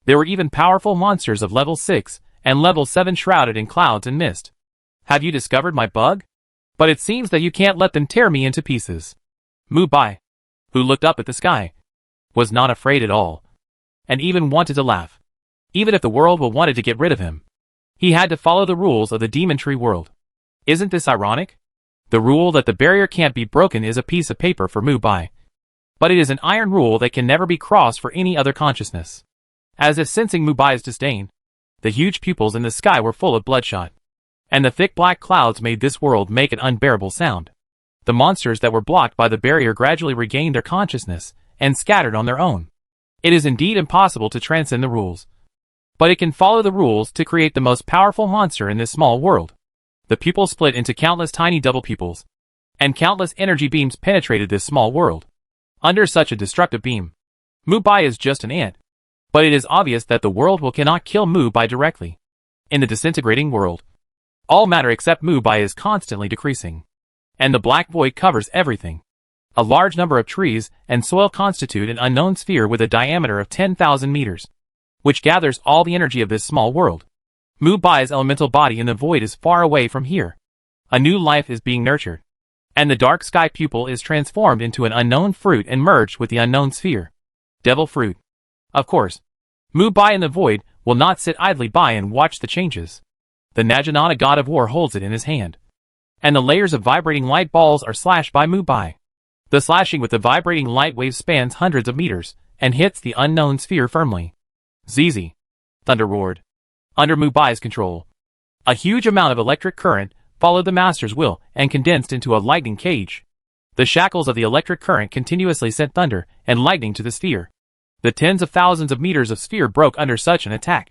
There were even powerful monsters of level 6 and level 7 shrouded in clouds and mist. Have you discovered my bug? But it seems that you can't let them tear me into pieces. Mubai, who looked up at the sky, was not afraid at all, and even wanted to laugh. Even if the world wanted to get rid of him, he had to follow the rules of the demon tree world. Isn't this ironic? The rule that the barrier can't be broken is a piece of paper for Mubai, but it is an iron rule that can never be crossed for any other consciousness. As if sensing Mubai's disdain, the huge pupils in the sky were full of bloodshot, and the thick black clouds made this world make an unbearable sound. The monsters that were blocked by the barrier gradually regained their consciousness and scattered on their own. It is indeed impossible to transcend the rules, but it can follow the rules to create the most powerful monster in this small world. The pupils split into countless tiny double pupils, and countless energy beams penetrated this small world. Under such a destructive beam, Mubai is just an ant, but it is obvious that the world cannot kill Mubai directly. In the disintegrating world, all matter except Mubai is constantly decreasing, and the black void covers everything. A large number of trees and soil constitute an unknown sphere with a diameter of 10,000 meters, which gathers all the energy of this small world. Mubai's elemental body in the void is far away from here. A new life is being nurtured, and the dark sky pupil is transformed into an unknown fruit and merged with the unknown sphere. Devil fruit. Of course, Mubai in the void will not sit idly by and watch the changes. The Naginata god of war holds it in his hand, and the layers of vibrating light balls are slashed by Mubai. The slashing with the vibrating light wave spans hundreds of meters and hits the unknown sphere firmly. ZZ. Thunder roared. Under Mubai's control, a huge amount of electric current followed the master's will and condensed into a lightning cage. The shackles of the electric current continuously sent thunder and lightning to the sphere. The tens of thousands of meters of sphere broke under such an attack,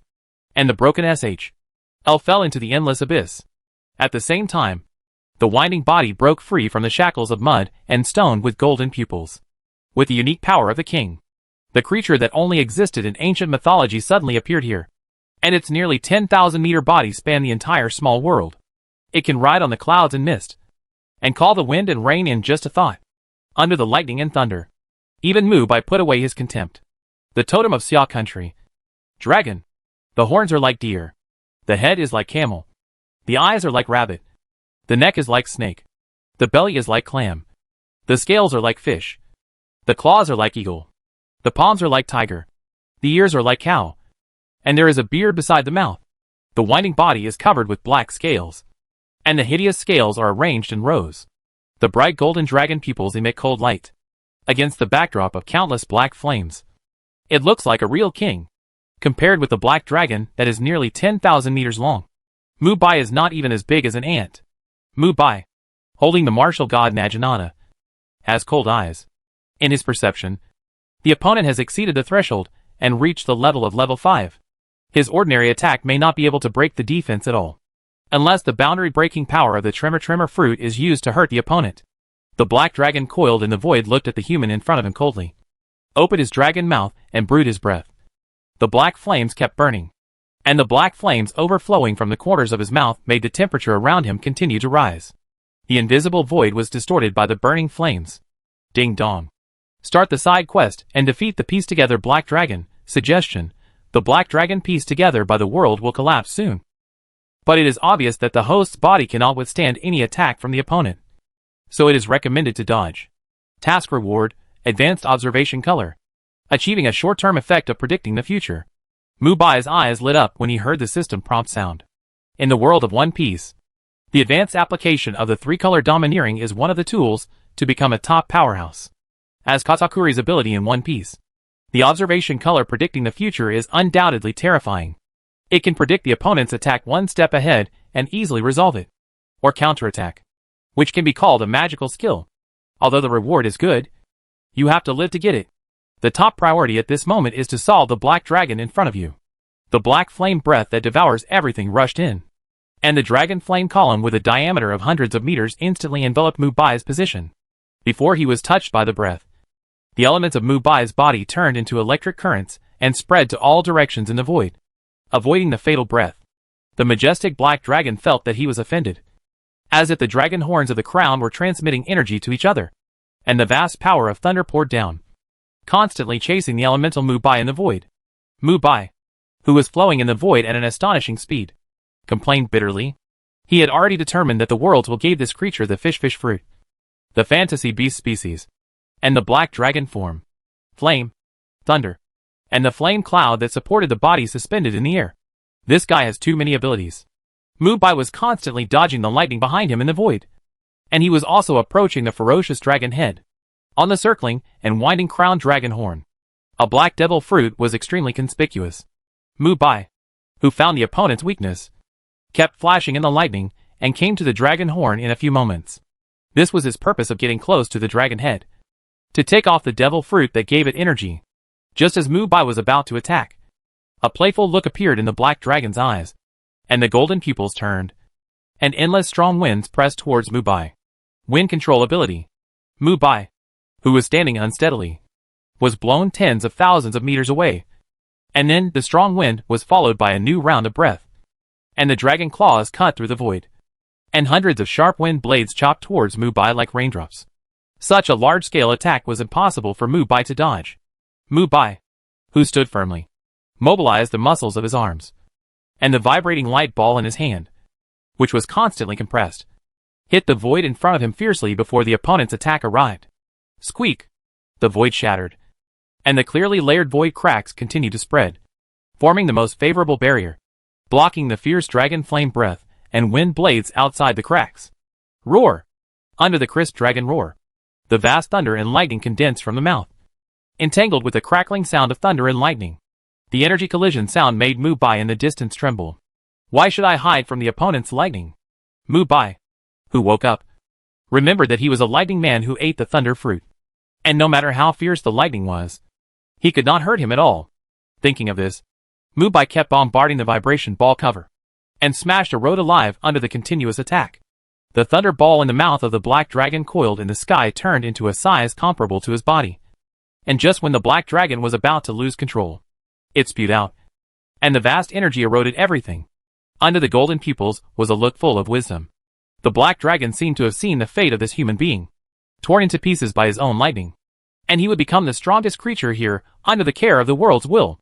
and the broken SHL fell into the endless abyss. At the same time, the winding body broke free from the shackles of mud and stone with golden pupils. With the unique power of the king, the creature that only existed in ancient mythology suddenly appeared here. And its nearly 10,000-meter body spanned the entire small world. It can ride on the clouds and mist, and call the wind and rain in just a thought. Under the lightning and thunder, even Mubai put away his contempt. The totem of Seai country. Dragon. The horns are like deer. The head is like camel. The eyes are like rabbit. The neck is like snake. The belly is like clam. The scales are like fish. The claws are like eagle. The palms are like tiger. The ears are like cow. And there is a beard beside the mouth. The winding body is covered with black scales. And the hideous scales are arranged in rows. The bright golden dragon pupils emit cold light. Against the backdrop of countless black flames. It looks like a real king. Compared with the black dragon that is nearly 10,000 meters long. Mubai is not even as big as an ant. Mubai, holding the martial god Naginata, has cold eyes. In his perception, the opponent has exceeded the threshold and reached the level of level 5. His ordinary attack may not be able to break the defense at all, unless the boundary-breaking power of the Tremor fruit is used to hurt the opponent. The black dragon coiled in the void looked at the human in front of him coldly, opened his dragon mouth and brewed his breath. The black flames kept burning, and the black flames overflowing from the corners of his mouth made the temperature around him continue to rise. The invisible void was distorted by the burning flames. Ding dong. Start the side quest and defeat the piece together black dragon. Suggestion: the black dragon piece together by the world will collapse soon. But it is obvious that the host's body cannot withstand any attack from the opponent. So it is recommended to dodge. Task reward: advanced observation color. Achieving a short-term effect of predicting the future. Mubai's eyes lit up when he heard the system prompt sound. In the world of One Piece, the advanced application of the three-color domineering is one of the tools to become a top powerhouse. As Katakuri's ability in One Piece, the observation color predicting the future is undoubtedly terrifying. It can predict the opponent's attack one step ahead and easily resolve it. Or counterattack, which can be called a magical skill. Although the reward is good, you have to live to get it. The top priority at this moment is to solve the black dragon in front of you. The black flame breath that devours everything rushed in. And the dragon flame column with a diameter of hundreds of meters instantly enveloped Mubai's position. Before he was touched by the breath, the elements of Mubai's body turned into electric currents and spread to all directions in the void, avoiding the fatal breath. The majestic black dragon felt that he was offended, as if the dragon horns of the crown were transmitting energy to each other, and the vast power of thunder poured down, constantly chasing the elemental Mubai in the void. Mubai, who was flowing in the void at an astonishing speed, complained bitterly. He had already determined that the worlds will give this creature the fish fruit, the fantasy beast species, and the black dragon form, flame, thunder, and the flame cloud that supported the body suspended in the air. This guy has too many abilities. Mubai was constantly dodging the lightning behind him in the void, and he was also approaching the ferocious dragon head. On the circling and winding crowned dragon horn, a black devil fruit was extremely conspicuous. Mubai, who found the opponent's weakness, kept flashing in the lightning and came to the dragon horn in a few moments. This was his purpose of getting close to the dragon head, to take off the devil fruit that gave it energy. Just as Mubai was about to attack, a playful look appeared in the black dragon's eyes, and the golden pupils turned, and endless strong winds pressed towards Mubai. Wind control ability. Mubai, who was standing unsteadily, was blown tens of thousands of meters away. And then the strong wind was followed by a new round of breath, and the dragon claws cut through the void, and hundreds of sharp wind blades chopped towards Mubai like raindrops. Such a large-scale attack was impossible for Mubai to dodge. Mubai, who stood firmly, mobilized the muscles of his arms, and the vibrating light ball in his hand, which was constantly compressed, hit the void in front of him fiercely before the opponent's attack arrived. Squeak! The void shattered, and the clearly layered void cracks continued to spread, forming the most favorable barrier, blocking the fierce dragon flame breath and wind blades outside the cracks. Roar! Under the crisp dragon roar, the vast thunder and lightning condensed from the mouth, entangled with the crackling sound of thunder and lightning. The energy collision sound made Mubai in the distance tremble. Why should I hide from the opponent's lightning? Mubai, who woke up, remembered that he was a lightning man who ate the thunder fruit, and no matter how fierce the lightning was, he could not hurt him at all. Thinking of this, Mubai kept bombarding the vibration ball cover, and smashed a road alive under the continuous attack. The thunder ball in the mouth of the black dragon coiled in the sky turned into a size comparable to his body. And just when the black dragon was about to lose control, it spewed out. And the vast energy eroded everything. Under the golden pupils was a look full of wisdom. The black dragon seemed to have seen the fate of this human being, torn into pieces by his own lightning. And he would become the strongest creature here, under the care of the world's will.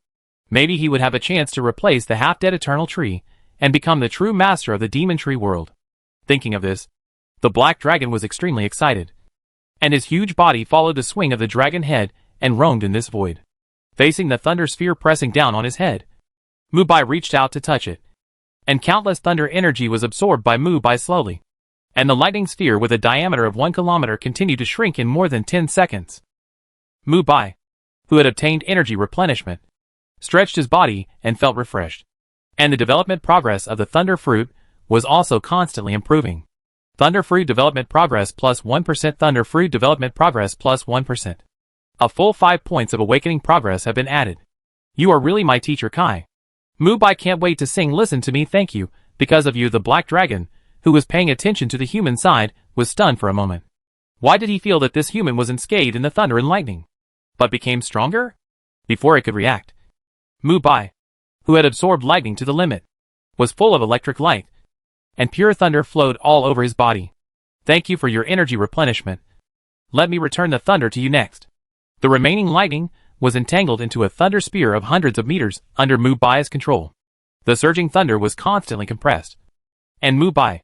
Maybe he would have a chance to replace the half-dead eternal tree, and become the true master of the demon tree world. Thinking of this, the black dragon was extremely excited. And his huge body followed the swing of the dragon head, and roamed in this void, facing the thunder sphere pressing down on his head. Mubai reached out to touch it, and countless thunder energy was absorbed by Mubai slowly. And the lightning sphere with a diameter of 1 kilometer continued to shrink in more than 10 seconds. Mubai, who had obtained energy replenishment, stretched his body and felt refreshed. And the development progress of the thunder fruit was also constantly improving. Thunder fruit development progress plus 1%, thunder fruit development progress plus 1%. A full 5 points of awakening progress have been added. You are really my teacher, Kai. Mubai can't wait to sing listen to me thank you, because of you. The black dragon, who was paying attention to the human side, was stunned for a moment. Why did he feel that this human was enscathed in the thunder and lightning, but became stronger? Before it could react, Mubai, who had absorbed lightning to the limit, was full of electric light, and pure thunder flowed all over his body. Thank you for your energy replenishment. Let me return the thunder to you next. The remaining lightning was entangled into a thunder spear of hundreds of meters under Mubai's control. The surging thunder was constantly compressed. And Mubai,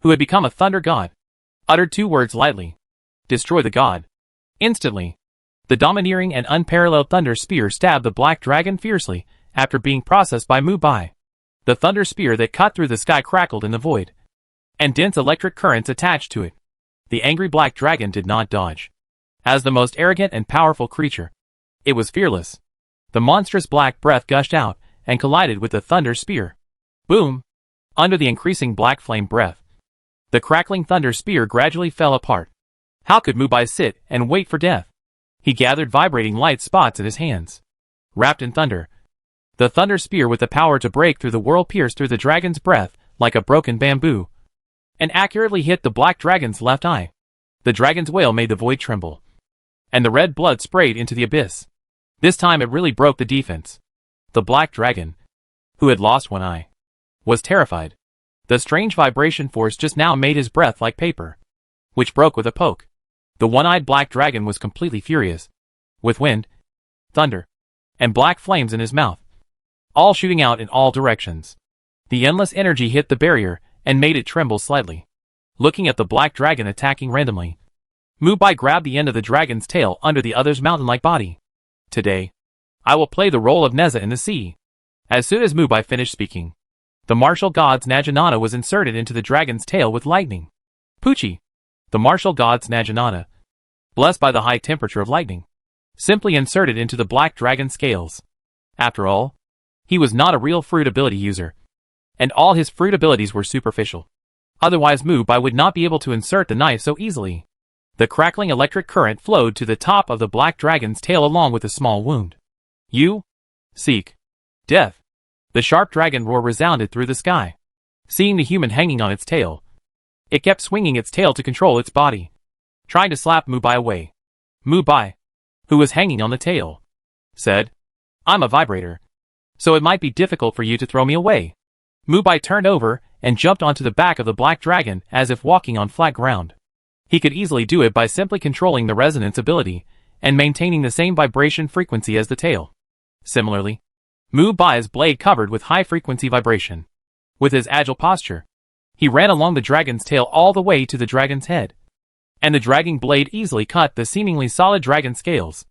who had become a thunder god, uttered 2 words lightly. Destroy the god. Instantly, the domineering and unparalleled thunder spear stabbed the black dragon fiercely after being processed by Mubai. The thunder spear that cut through the sky crackled in the void, and dense electric currents attached to it. The angry black dragon did not dodge. As the most arrogant and powerful creature, it was fearless. The monstrous black breath gushed out and collided with the thunder spear. Boom! Under the increasing black flame breath, the crackling thunder spear gradually fell apart. How could Mubai sit and wait for death? He gathered vibrating light spots in his hands. Wrapped in thunder, the thunder spear with the power to break through the world pierced through the dragon's breath like a broken bamboo, and accurately hit the black dragon's left eye. The dragon's wail made the void tremble, and the red blood sprayed into the abyss. This time it really broke the defense. The black dragon, who had lost one eye, was terrified. The strange vibration force just now made his breath like paper, which broke with a poke. The one-eyed black dragon was completely furious, with wind, thunder, and black flames in his mouth, all shooting out in all directions. The endless energy hit the barrier and made it tremble slightly. Looking at the black dragon attacking randomly, Mubai grabbed the end of the dragon's tail under the other's mountain-like body. Today, I will play the role of Neza in the sea. As soon as Mubai finished speaking, the martial god's Naginata was inserted into the dragon's tail with lightning. Pucci, the martial god's Naginata, blessed by the high temperature of lightning, simply inserted into the black dragon's scales. After all, he was not a real fruit ability user, and all his fruit abilities were superficial. Otherwise Mubai would not be able to insert the knife so easily. The crackling electric current flowed to the top of the black dragon's tail along with a small wound. You seek death. The sharp dragon roar resounded through the sky. Seeing the human hanging on its tail, it kept swinging its tail to control its body, trying to slap Mubai away. Mubai, who was hanging on the tail, said, I'm a vibrator, so it might be difficult for you to throw me away. Mubai turned over and jumped onto the back of the black dragon as if walking on flat ground. He could easily do it by simply controlling the resonance ability and maintaining the same vibration frequency as the tail. Similarly, Mubai's blade covered with high-frequency vibration. With his agile posture, he ran along the dragon's tail all the way to the dragon's head, and the dragging blade easily cut the seemingly solid dragon scales.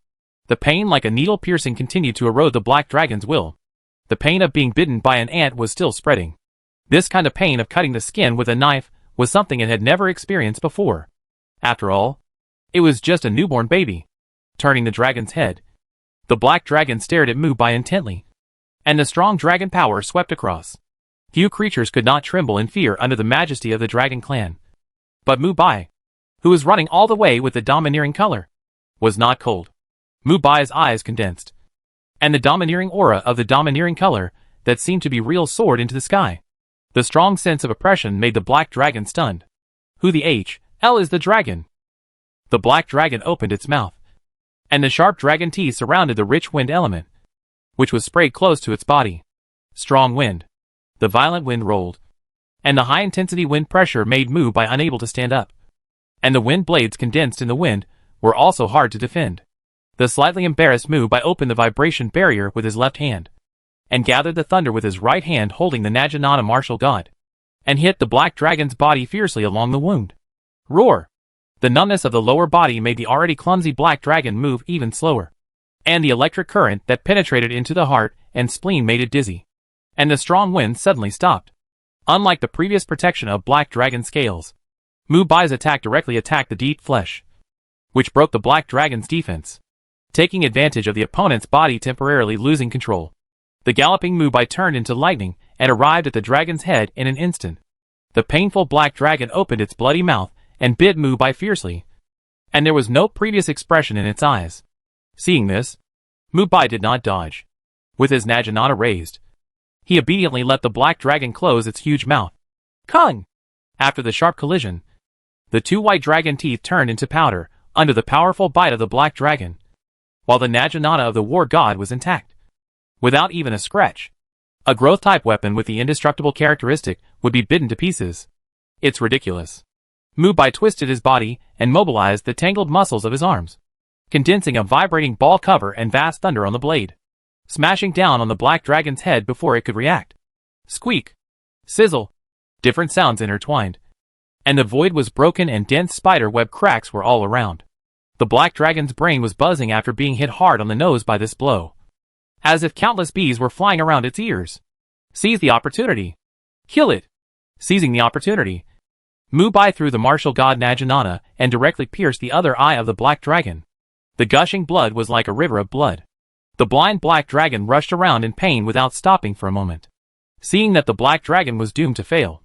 The pain like a needle piercing continued to erode the black dragon's will. The pain of being bitten by an ant was still spreading. This kind of pain of cutting the skin with a knife was something it had never experienced before. After all, it was just a newborn baby. Turning the dragon's head, the black dragon stared at Mubai intently, and the strong dragon power swept across. Few creatures could not tremble in fear under the majesty of the dragon clan. But Mubai, who was running all the way with the domineering color, was not cold. Mubai's eyes condensed, and the domineering aura of the domineering color that seemed to be real soared into the sky. The strong sense of oppression made the black dragon stunned. Who the hell is the dragon? The black dragon opened its mouth, and the sharp dragon teeth surrounded the rich wind element, which was sprayed close to its body. Strong wind. The violent wind rolled, and the high-intensity wind pressure made Mubai unable to stand up. And the wind blades condensed in the wind were also hard to defend. The slightly embarrassed Mubai opened the vibration barrier with his left hand, and gathered the thunder with his right hand holding the Naginata martial god, and hit the black dragon's body fiercely along the wound. Roar! The numbness of the lower body made the already clumsy black dragon move even slower, and the electric current that penetrated into the heart and spleen made it dizzy. And the strong wind suddenly stopped. Unlike the previous protection of black dragon scales, Mubai's attack directly attacked the deep flesh, which broke the black dragon's defense, taking advantage of the opponent's body temporarily losing control. The galloping Mubai turned into lightning and arrived at the dragon's head in an instant. The painful black dragon opened its bloody mouth and bit Mubai fiercely, and there was no previous expression in its eyes. Seeing this, Mubai did not dodge. With his Naginata raised, he obediently let the black dragon close its huge mouth. Kung! After the sharp collision, the two white dragon teeth turned into powder under the powerful bite of the black dragon, while the Naginata of the war god was intact, without even a scratch. A growth-type weapon with the indestructible characteristic would be bitten to pieces. It's ridiculous. Mubai twisted his body and mobilized the tangled muscles of his arms, condensing a vibrating ball cover and vast thunder on the blade, smashing down on the black dragon's head before it could react. Squeak! Sizzle! Different sounds intertwined, and the void was broken and dense spider web cracks were all around. The black dragon's brain was buzzing after being hit hard on the nose by this blow, as if countless bees were flying around its ears. Seize the opportunity. Kill it. Seizing the opportunity, Mubai threw the martial god Naginata and directly pierced the other eye of the black dragon. The gushing blood was like a river of blood. The blind black dragon rushed around in pain without stopping for a moment. Seeing that the black dragon was doomed to fail,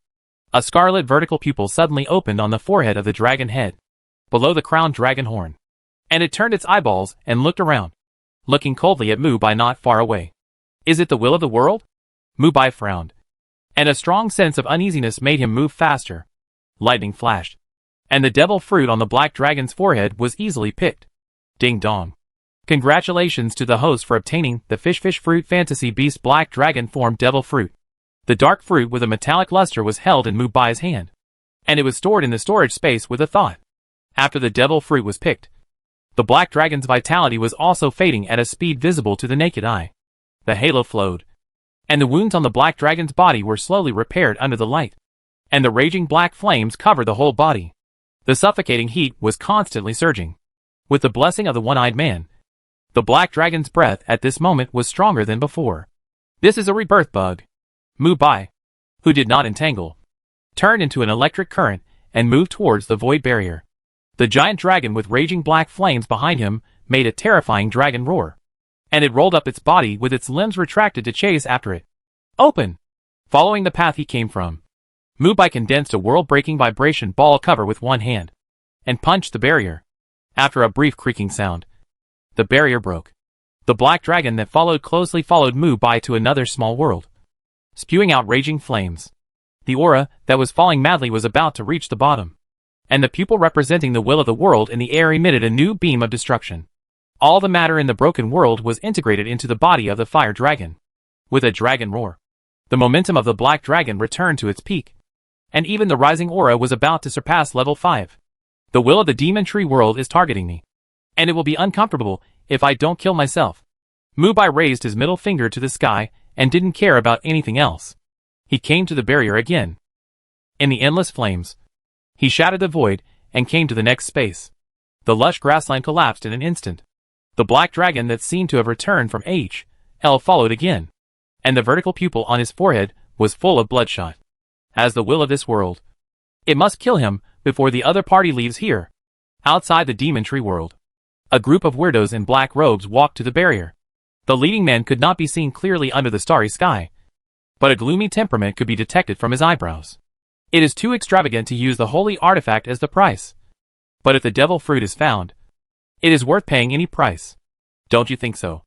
a scarlet vertical pupil suddenly opened on the forehead of the dragon head, below the crowned dragon horn, and it turned its eyeballs and looked around, looking coldly at Mubai not far away. Is it the will of the world? Mubai frowned, and a strong sense of uneasiness made him move faster. Lightning flashed, and the devil fruit on the black dragon's forehead was easily picked. Ding dong. Congratulations to the host for obtaining the Fish Fruit Fantasy Beast Black Dragon Form Devil Fruit. The dark fruit with a metallic luster was held in Mubai's hand, and it was stored in the storage space with a thought. After the devil fruit was picked, the black dragon's vitality was also fading at a speed visible to the naked eye. The halo flowed, and the wounds on the black dragon's body were slowly repaired under the light, and the raging black flames covered the whole body. The suffocating heat was constantly surging. With the blessing of the one-eyed man, the black dragon's breath at this moment was stronger than before. This is a rebirth bug. Mubai, who did not entangle, turned into an electric current and moved towards the void barrier. The giant dragon with raging black flames behind him made a terrifying dragon roar, and it rolled up its body with its limbs retracted to chase after it. Open! Following the path he came from, Mubai condensed a world-breaking vibration ball cover with one hand, and punched the barrier. After a brief creaking sound, the barrier broke. The black dragon that followed closely followed Mubai to another small world, spewing out raging flames. The aura that was falling madly was about to reach the bottom, and the pupil representing the will of the world in the air emitted a new beam of destruction. All the matter in the broken world was integrated into the body of the fire dragon. With a dragon roar, the momentum of the black dragon returned to its peak, and even the rising aura was about to surpass level 5. The will of the demon tree world is targeting me, and it will be uncomfortable if I don't kill myself. Mubai raised his middle finger to the sky and didn't care about anything else. He came to the barrier again. In the endless flames, he shattered the void and came to the next space. The lush grassland collapsed in an instant. The black dragon that seemed to have returned from HL followed again, and the vertical pupil on his forehead was full of bloodshot. As the will of this world, it must kill him before the other party leaves here. Outside the demon tree world, a group of weirdos in black robes walked to the barrier. The leading man could not be seen clearly under the starry sky, but a gloomy temperament could be detected from his eyebrows. It is too extravagant to use the holy artifact as the price. But if the devil fruit is found, it is worth paying any price. Don't you think so?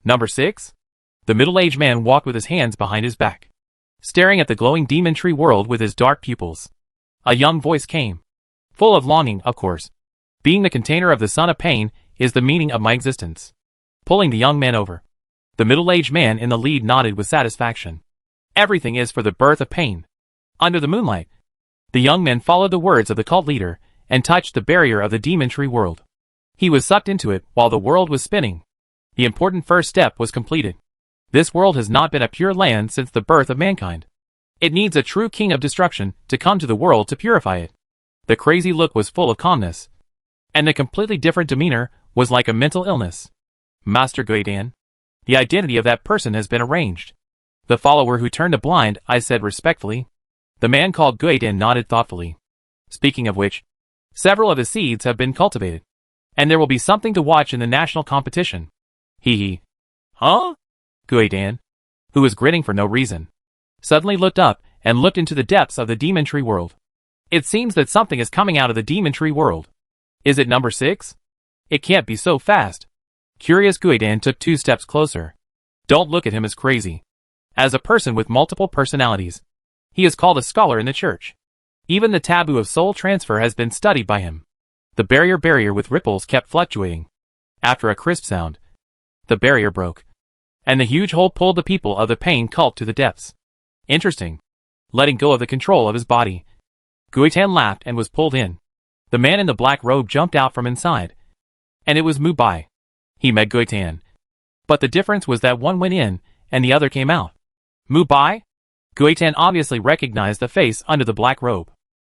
Number 6? The middle-aged man walked with his hands behind his back, staring at the glowing demon tree world with his dark pupils. A young voice came. Full of longing, of course. Being the container of the son of pain is the meaning of my existence. Pulling the young man over. The middle-aged man in the lead nodded with satisfaction. Everything is for the birth of pain. Under the moonlight, the young man followed the words of the cult leader and touched the barrier of the demon tree world. He was sucked into it while the world was spinning. The important first step was completed. This world has not been a pure land since the birth of mankind. It needs a true king of destruction to come to the world to purify it. The crazy look was full of calmness, and the completely different demeanor was like a mental illness. Master Guidan, the identity of that person has been arranged. The follower who turned a blind eye said respectfully. The man called Guidan nodded thoughtfully. Speaking of which, several of the seeds have been cultivated, and there will be something to watch in the national competition. Hee. Huh? Guidan, who was grinning for no reason, suddenly looked up and looked into the depths of the demon tree world. It seems that something is coming out of the demon tree world. Is it number 6? It can't be so fast. Curious Guidan took 2 steps closer. Don't look at him as crazy. As a person with multiple personalities, he is called a scholar in the church. Even the taboo of soul transfer has been studied by him. The barrier with ripples kept fluctuating. After a crisp sound, the barrier broke, and the huge hole pulled the people of the pain cult to the depths. Interesting. Letting go of the control of his body, Guidan laughed and was pulled in. The man in the black robe jumped out from inside, and it was Mubai. He met Guidan, but the difference was that one went in and the other came out. Mubai? Guidan obviously recognized the face under the black robe.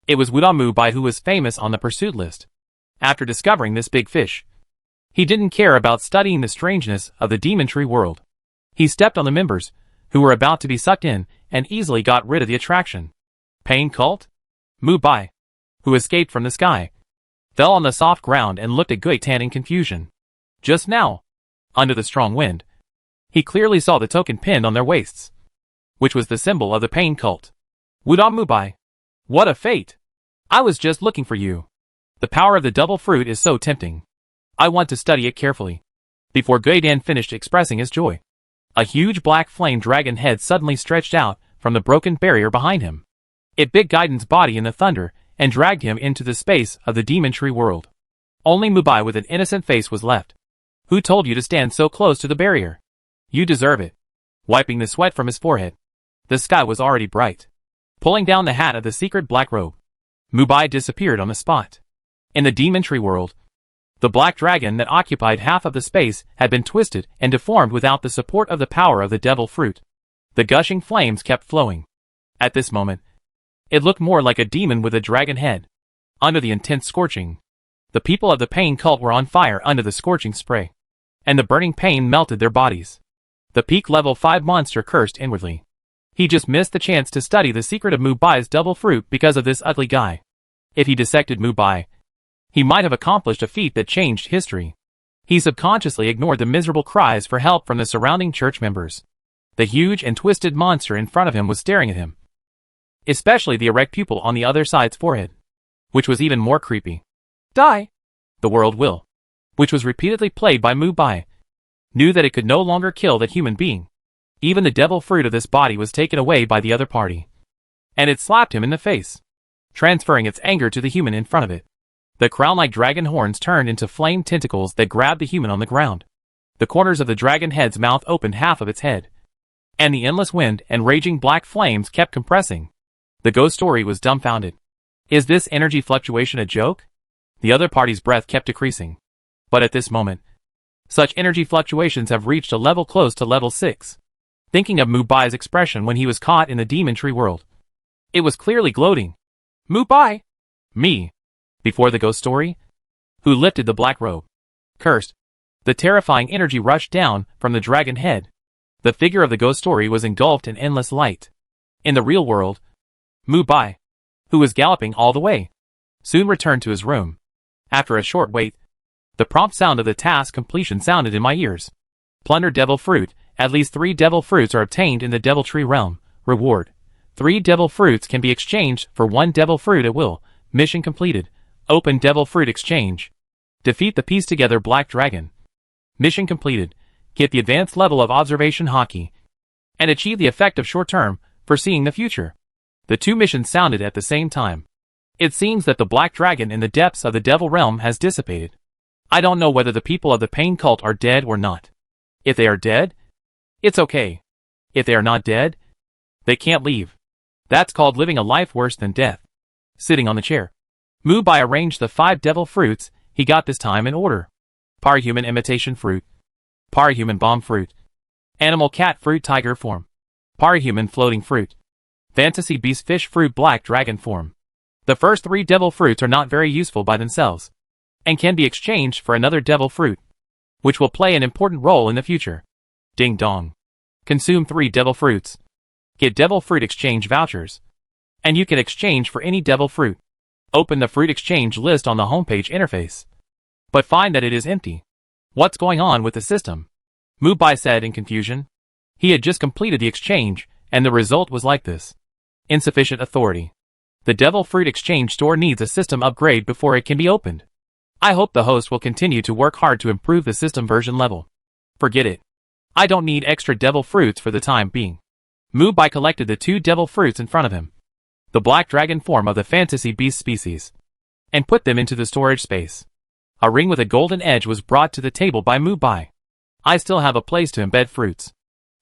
It was Mubai, who was famous on the pursuit list. After discovering this big fish, he didn't care about studying the strangeness of the demon tree world. He stepped on the members, who were about to be sucked in, and easily got rid of the attraction. Pain cult? Mubai, who escaped from the sky, fell on the soft ground and looked at Guidan in confusion. Just now, under the strong wind, he clearly saw the token pinned on their waists, which was the symbol of the pain cult. Mubai. What a fate! I was just looking for you. The power of the double fruit is so tempting. I want to study it carefully. Before Guidan finished expressing his joy, a huge black flame dragon head suddenly stretched out from the broken barrier behind him. It bit Guidan's body in the thunder and dragged him into the space of the demon tree world. Only Mubai with an innocent face was left. Who told you to stand so close to the barrier? You deserve it. Wiping the sweat from his forehead, the sky was already bright. Pulling down the hat of the secret black robe, Mubai disappeared on the spot. In the demon tree world, the black dragon that occupied half of the space had been twisted and deformed without the support of the power of the devil fruit. The gushing flames kept flowing. At this moment, it looked more like a demon with a dragon head. Under the intense scorching, the people of the pain cult were on fire under the scorching spray, and the burning pain melted their bodies. The peak level 5 monster cursed inwardly. He just missed the chance to study the secret of Mubai's double fruit because of this ugly guy. If he dissected Mubai, he might have accomplished a feat that changed history. He subconsciously ignored the miserable cries for help from the surrounding church members. The huge and twisted monster in front of him was staring at him, especially the erect pupil on the other side's forehead, which was even more creepy. Die! The world will, which was repeatedly played by Mubai, knew that it could no longer kill that human being. Even the devil fruit of this body was taken away by the other party, and it slapped him in the face, transferring its anger to the human in front of it. The crown-like dragon horns turned into flame tentacles that grabbed the human on the ground. The corners of the dragon head's mouth opened half of its head, and the endless wind and raging black flames kept compressing. The ghost story was dumbfounded. Is this energy fluctuation a joke? The other party's breath kept decreasing. But at this moment, such energy fluctuations have reached a level close to level 6. Thinking of Mubai's expression when he was caught in the demon tree world, it was clearly gloating. Mubai! Me! Before the ghost story? Who lifted the black robe? Cursed. The terrifying energy rushed down from the dragon head. The figure of the ghost story was engulfed in endless light. In the real world, Mubai, who was galloping all the way, soon returned to his room. After a short wait, the prompt sound of the task completion sounded in my ears. Plunder devil fruit. At least 3 devil fruits are obtained in the devil tree realm. Reward. 3 devil fruits can be exchanged for 1 devil fruit at will. Mission completed. Open devil fruit exchange. Defeat the piece together black dragon. Mission completed. Get the advanced level of observation hockey, and achieve the effect of short-term foreseeing the future. The two missions sounded at the same time. It seems that the black dragon in the depths of the devil realm has dissipated. I don't know whether the people of the pain cult are dead or not. If they are dead, it's okay. If they are not dead, they can't leave. That's called living a life worse than death. Sitting on the chair, Mubai arranged the 5 devil fruits he got this time in order. Parahuman imitation fruit. Parahuman bomb fruit. Animal cat fruit tiger form. Parahuman floating fruit. Fantasy beast fish fruit black dragon form. The first 3 devil fruits are not very useful by themselves, and can be exchanged for another devil fruit, which will play an important role in the future. Ding dong. Consume 3 devil fruits. Get devil fruit exchange vouchers, and you can exchange for any devil fruit. Open the fruit exchange list on the homepage interface, but find that it is empty. What's going on with the system? Mubai said in confusion. He had just completed the exchange, and the result was like this. Insufficient authority. The devil fruit exchange store needs a system upgrade before it can be opened. I hope the host will continue to work hard to improve the system version level. Forget it. I don't need extra devil fruits for the time being. Mubai collected the 2 devil fruits in front of him, the black dragon form of the fantasy beast species, and put them into the storage space. A ring with a golden edge was brought to the table by Mubai. I still have a place to embed fruits.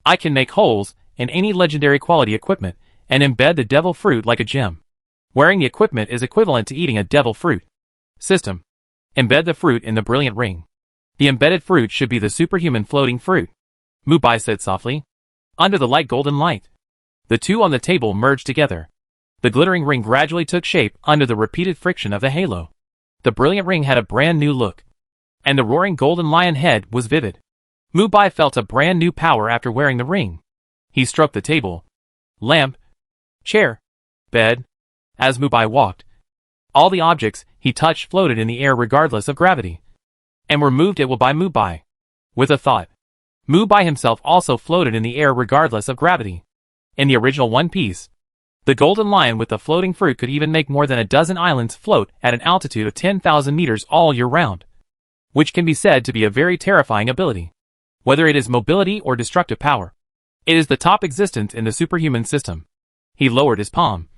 I can make holes in any legendary quality equipment and embed the devil fruit like a gem. Wearing the equipment is equivalent to eating a devil fruit. System. Embed the fruit in the brilliant ring. The embedded fruit should be the superhuman floating fruit, Mubai said softly. Under the light golden light, the 2 on the table merged together. The glittering ring gradually took shape under the repeated friction of the halo. The brilliant ring had a brand new look, and the roaring golden lion head was vivid. Mubai felt a brand new power after wearing the ring. He stroked the table, lamp, chair, bed. As Mubai walked, all the objects he touched floated in the air regardless of gravity, and were moved at will by Mubai. With a thought, Mubai himself also floated in the air regardless of gravity. In the original One Piece, the golden lion with the floating fruit could even make more than a dozen islands float at an altitude of 10,000 meters all year round, which can be said to be a very terrifying ability. Whether it is mobility or destructive power, it is the top existence in the superhuman system. He lowered his palm,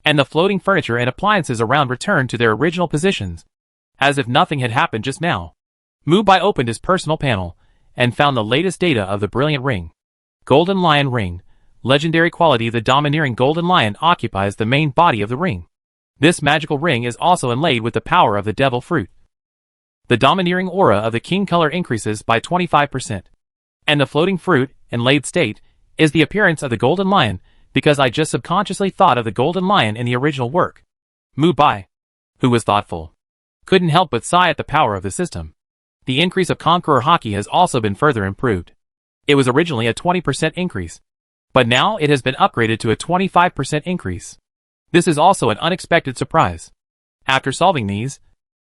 and the floating furniture and appliances around returned to their original positions, as if nothing had happened just now. Mubai opened his personal panel, and found the latest data of the brilliant ring. Golden Lion Ring. Legendary quality. The domineering golden lion occupies the main body of the ring. This magical ring is also inlaid with the power of the devil fruit. The domineering aura of the king color increases by 25%. And the floating fruit, inlaid state, is the appearance of the golden lion, because I just subconsciously thought of the golden lion in the original work. Mubai, who was thoughtful, couldn't help but sigh at the power of the system. The increase of Conqueror Haki has also been further improved. It was originally a 20% increase, but now it has been upgraded to a 25% increase. This is also an unexpected surprise. After solving these,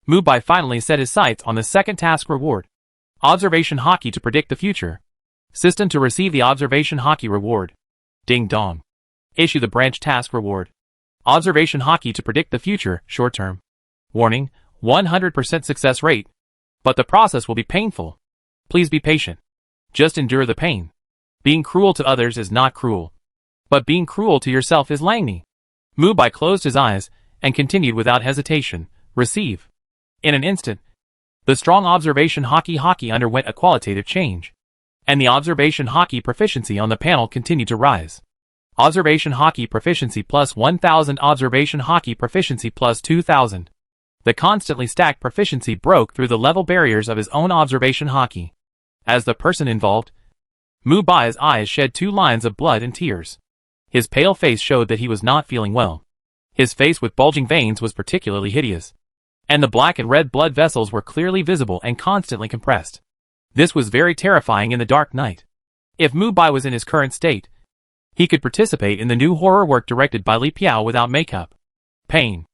Mubai finally set his sights on the second task reward. Observation Haki to predict the future. System to receive the Observation Haki reward. Ding dong. Issue the branch task reward. Observation Haki to predict the future, short term. Warning, 100% success rate. But the process will be painful. Please be patient. Just endure the pain. Being cruel to others is not cruel, but being cruel to yourself is Langni. Mubai closed his eyes and continued without hesitation. Receive. In an instant, the strong Observation Haki underwent a qualitative change, and the Observation Haki proficiency on the panel continued to rise. Observation Haki proficiency plus 1000. Observation Haki proficiency plus 2000. The constantly stacked proficiency broke through the level barriers of his own Observation Haki. As the person involved, Mubai's eyes shed 2 lines of blood and tears. His pale face showed that he was not feeling well. His face with bulging veins was particularly hideous, and the black and red blood vessels were clearly visible and constantly compressed. This was very terrifying in the dark night. If Mubai was in his current state, he could participate in the new horror work directed by Li Piao without makeup. Pain.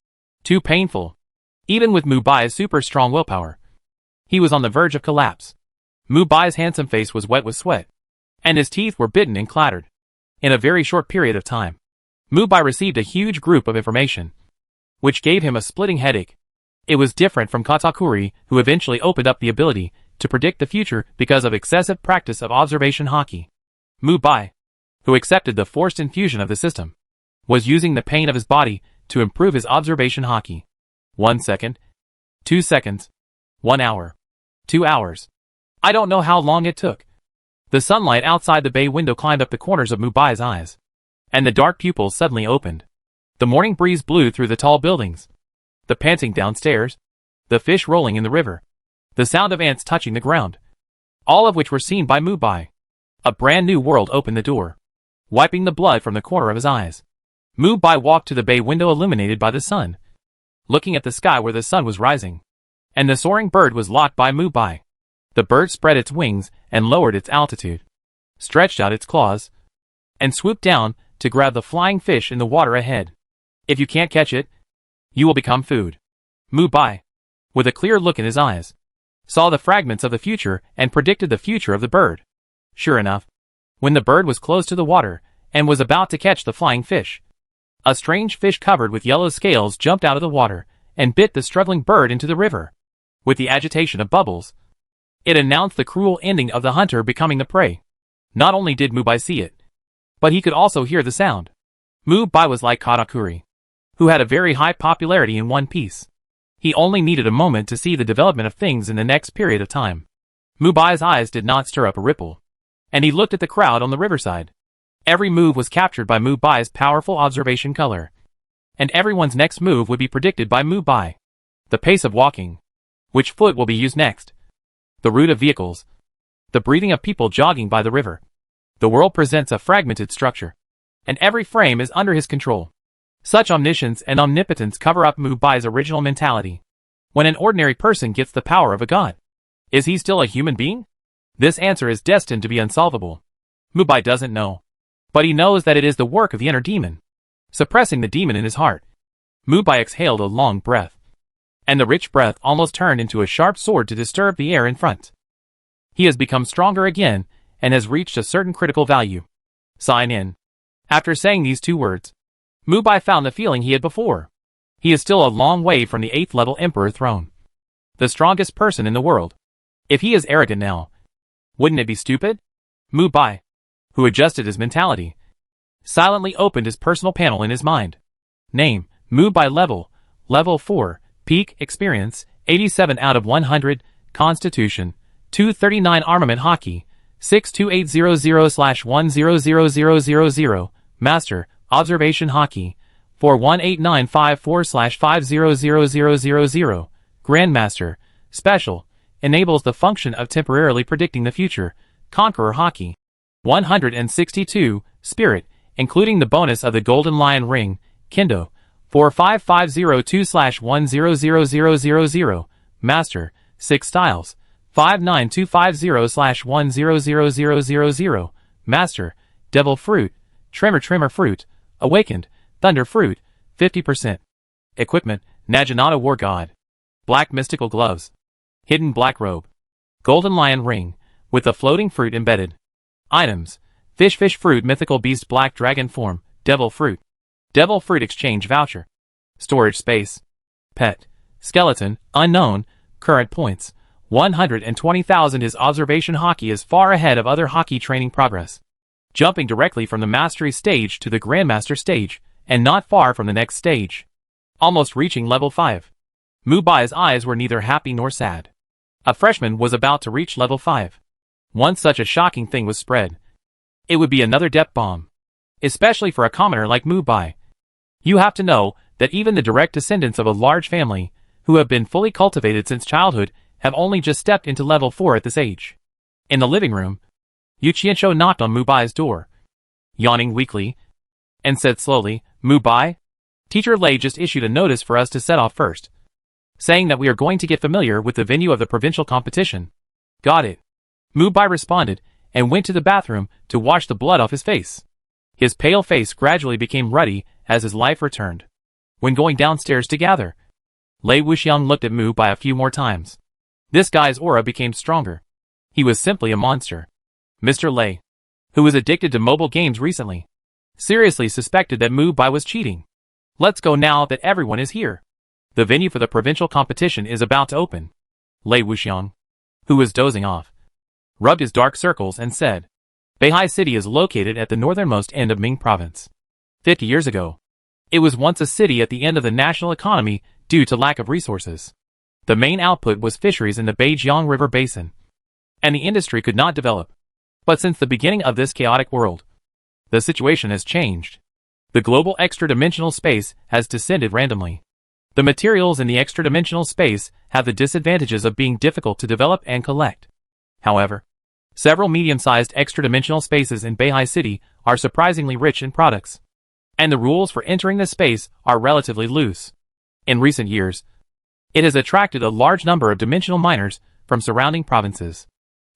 Too painful. Even with Mubai's super strong willpower, he was on the verge of collapse. Mubai's handsome face was wet with sweat, and his teeth were bitten and clattered. In a very short period of time, Mubai received a huge group of information, which gave him a splitting headache. It was different from Katakuri, who eventually opened up the ability to predict the future because of excessive practice of Observation Haki. Mubai, who accepted the forced infusion of the system, was using the pain of his body to improve his observation haki. 1 second. 2 seconds. 1 hour. 2 hours. I don't know how long it took. The sunlight outside the bay window climbed up the corners of Mubai's eyes, and the dark pupils suddenly opened. The morning breeze blew through the tall buildings. The panting downstairs. The fish rolling in the river. The sound of ants touching the ground. All of which were seen by Mubai. A brand new world opened the door, wiping the blood from the corner of his eyes. Mubai walked to the bay window illuminated by the sun, looking at the sky where the sun was rising. And the soaring bird was locked by Mubai. The bird spread its wings and lowered its altitude, stretched out its claws, and swooped down to grab the flying fish in the water ahead. If you can't catch it, you will become food. Mubai, with a clear look in his eyes, saw the fragments of the future and predicted the future of the bird. Sure enough, when the bird was close to the water and was about to catch the flying fish, a strange fish covered with yellow scales jumped out of the water and bit the struggling bird into the river. With the agitation of bubbles, it announced the cruel ending of the hunter becoming the prey. Not only did Mubai see it, but he could also hear the sound. Mubai was like Katakuri, who had a very high popularity in One Piece. He only needed a moment to see the development of things in the next period of time. Mubai's eyes did not stir up a ripple, and he looked at the crowd on the riverside. Every move was captured by Mubai's powerful observation color, and everyone's next move would be predicted by Mubai. The pace of walking, which foot will be used next, the route of vehicles, the breathing of people jogging by the river. The world presents a fragmented structure, and every frame is under his control. Such omniscience and omnipotence cover up Mubai's original mentality. When an ordinary person gets the power of a god, is he still a human being? This answer is destined to be unsolvable. Mubai doesn't know, but he knows that it is the work of the inner demon, suppressing the demon in his heart. Mubai exhaled a long breath, and the rich breath almost turned into a sharp sword to disturb the air in front. He has become stronger again and has reached a certain critical value. Sign in. After saying these 2 words, Mubai found the feeling he had before. He is still a long way from the 8th level Emperor throne, the strongest person in the world. If he is arrogant now, wouldn't it be stupid? Mubai, who adjusted his mentality, silently opened his personal panel in his mind. Name, Mubai level 4, peak, experience, 87 out of 100, constitution, 239 armament haki, 62800/100000, master, observation haki, 418954/500000, grandmaster, special, enables the function of temporarily predicting the future, conqueror haki, 162, spirit, including the bonus of the golden lion ring, kendo, 45502/100000, master, 6 styles, 59250/100000, master, devil fruit, tremor fruit, awakened, thunder fruit, 50%. Equipment, Naginata war god, black mystical gloves, hidden black robe, golden lion ring, with the floating fruit embedded. Items, fish fruit mythical beast black dragon form, devil fruit exchange voucher. Storage space, pet, skeleton, unknown, current points, 120,000. His observation haki is far ahead of other haki training progress, jumping directly from the mastery stage to the grandmaster stage, and not far from the next stage, almost reaching level 5. Mubai's eyes were neither happy nor sad. A freshman was about to reach level 5. Once such a shocking thing was spread, it would be another depth bomb, especially for a commoner like Mubai. You have to know that even the direct descendants of a large family, who have been fully cultivated since childhood, have only just stepped into level 4 at this age. In the living room, Yu Qianshou knocked on Mubai's door, yawning weakly, and said slowly, "Mubai, Teacher Lei just issued a notice for us to set off first, saying that we are going to get familiar with the venue of the provincial competition." "Got it," Mubai responded, and went to the bathroom to wash the blood off his face. His pale face gradually became ruddy as his life returned. When going downstairs to gather, Lei Wuxiang looked at Mubai a few more times. This guy's aura became stronger. He was simply a monster. Mr. Lei, who was addicted to mobile games recently, seriously suspected that Mubai was cheating. "Let's go now that everyone is here. The venue for the provincial competition is about to open." Lei Wuxiang, who was dozing off, rubbed his dark circles and said, Beehive City is located at the northernmost end of Ming Province. 50 years ago, it was once a city at the end of the national economy due to lack of resources. The main output was fisheries in the Beijiang River Basin, and the industry could not develop. But since the beginning of this chaotic world, the situation has changed. The global extra-dimensional space has descended randomly. The materials in the extra-dimensional space have the disadvantages of being difficult to develop and collect. However, several medium-sized extra-dimensional spaces in Beehive City are surprisingly rich in products, and the rules for entering the space are relatively loose. In recent years, it has attracted a large number of dimensional miners from surrounding provinces.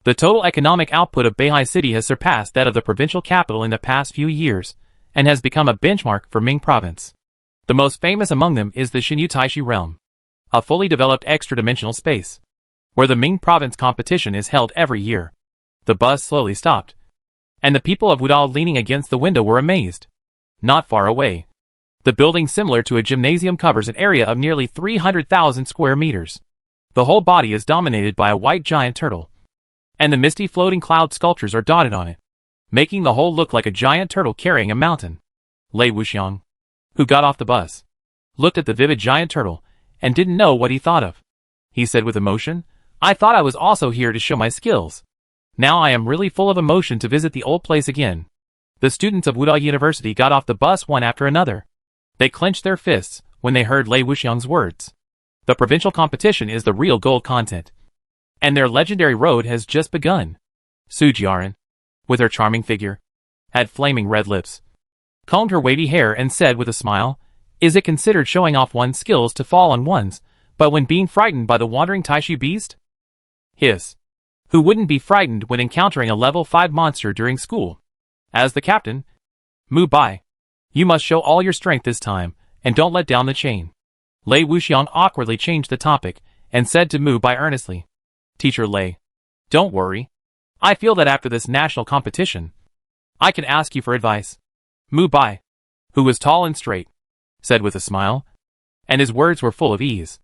The total economic output of Beehive City has surpassed that of the provincial capital in the past few years, and has become a benchmark for Ming Province. The most famous among them is the Xinyu Taishi realm, a fully developed extra-dimensional space, where the Ming Province competition is held every year. The bus slowly stopped, and the people of Wudao leaning against the window were amazed. Not far away, the building similar to a gymnasium covers an area of nearly 300,000 square meters. The whole body is dominated by a white giant turtle, and the misty floating cloud sculptures are dotted on it, making the whole look like a giant turtle carrying a mountain. Lei Wuxiang, who got off the bus, looked at the vivid giant turtle and didn't know what he thought of. He said with emotion, "I thought I was also here to show my skills. Now I am really full of emotion to visit the old place again." The students of Wudao University got off the bus one after another. They clenched their fists when they heard Lei Wuxiang's words. The provincial competition is the real gold content, and their legendary road has just begun. Su Jiaran, with her charming figure, had flaming red lips, combed her wavy hair and said with a smile, "Is it considered showing off one's skills to fall on one's, but when being frightened by the wandering Taishi beast? Hiss. Who wouldn't be frightened when encountering a level 5 monster during school? As the captain, Mubai, you must show all your strength this time, and don't let down the chain." Lei Wuxiang awkwardly changed the topic, and said to Mubai earnestly, "Teacher Lei, don't worry. I feel that after this national competition, I can ask you for advice." Mubai, who was tall and straight, said with a smile, and his words were full of ease.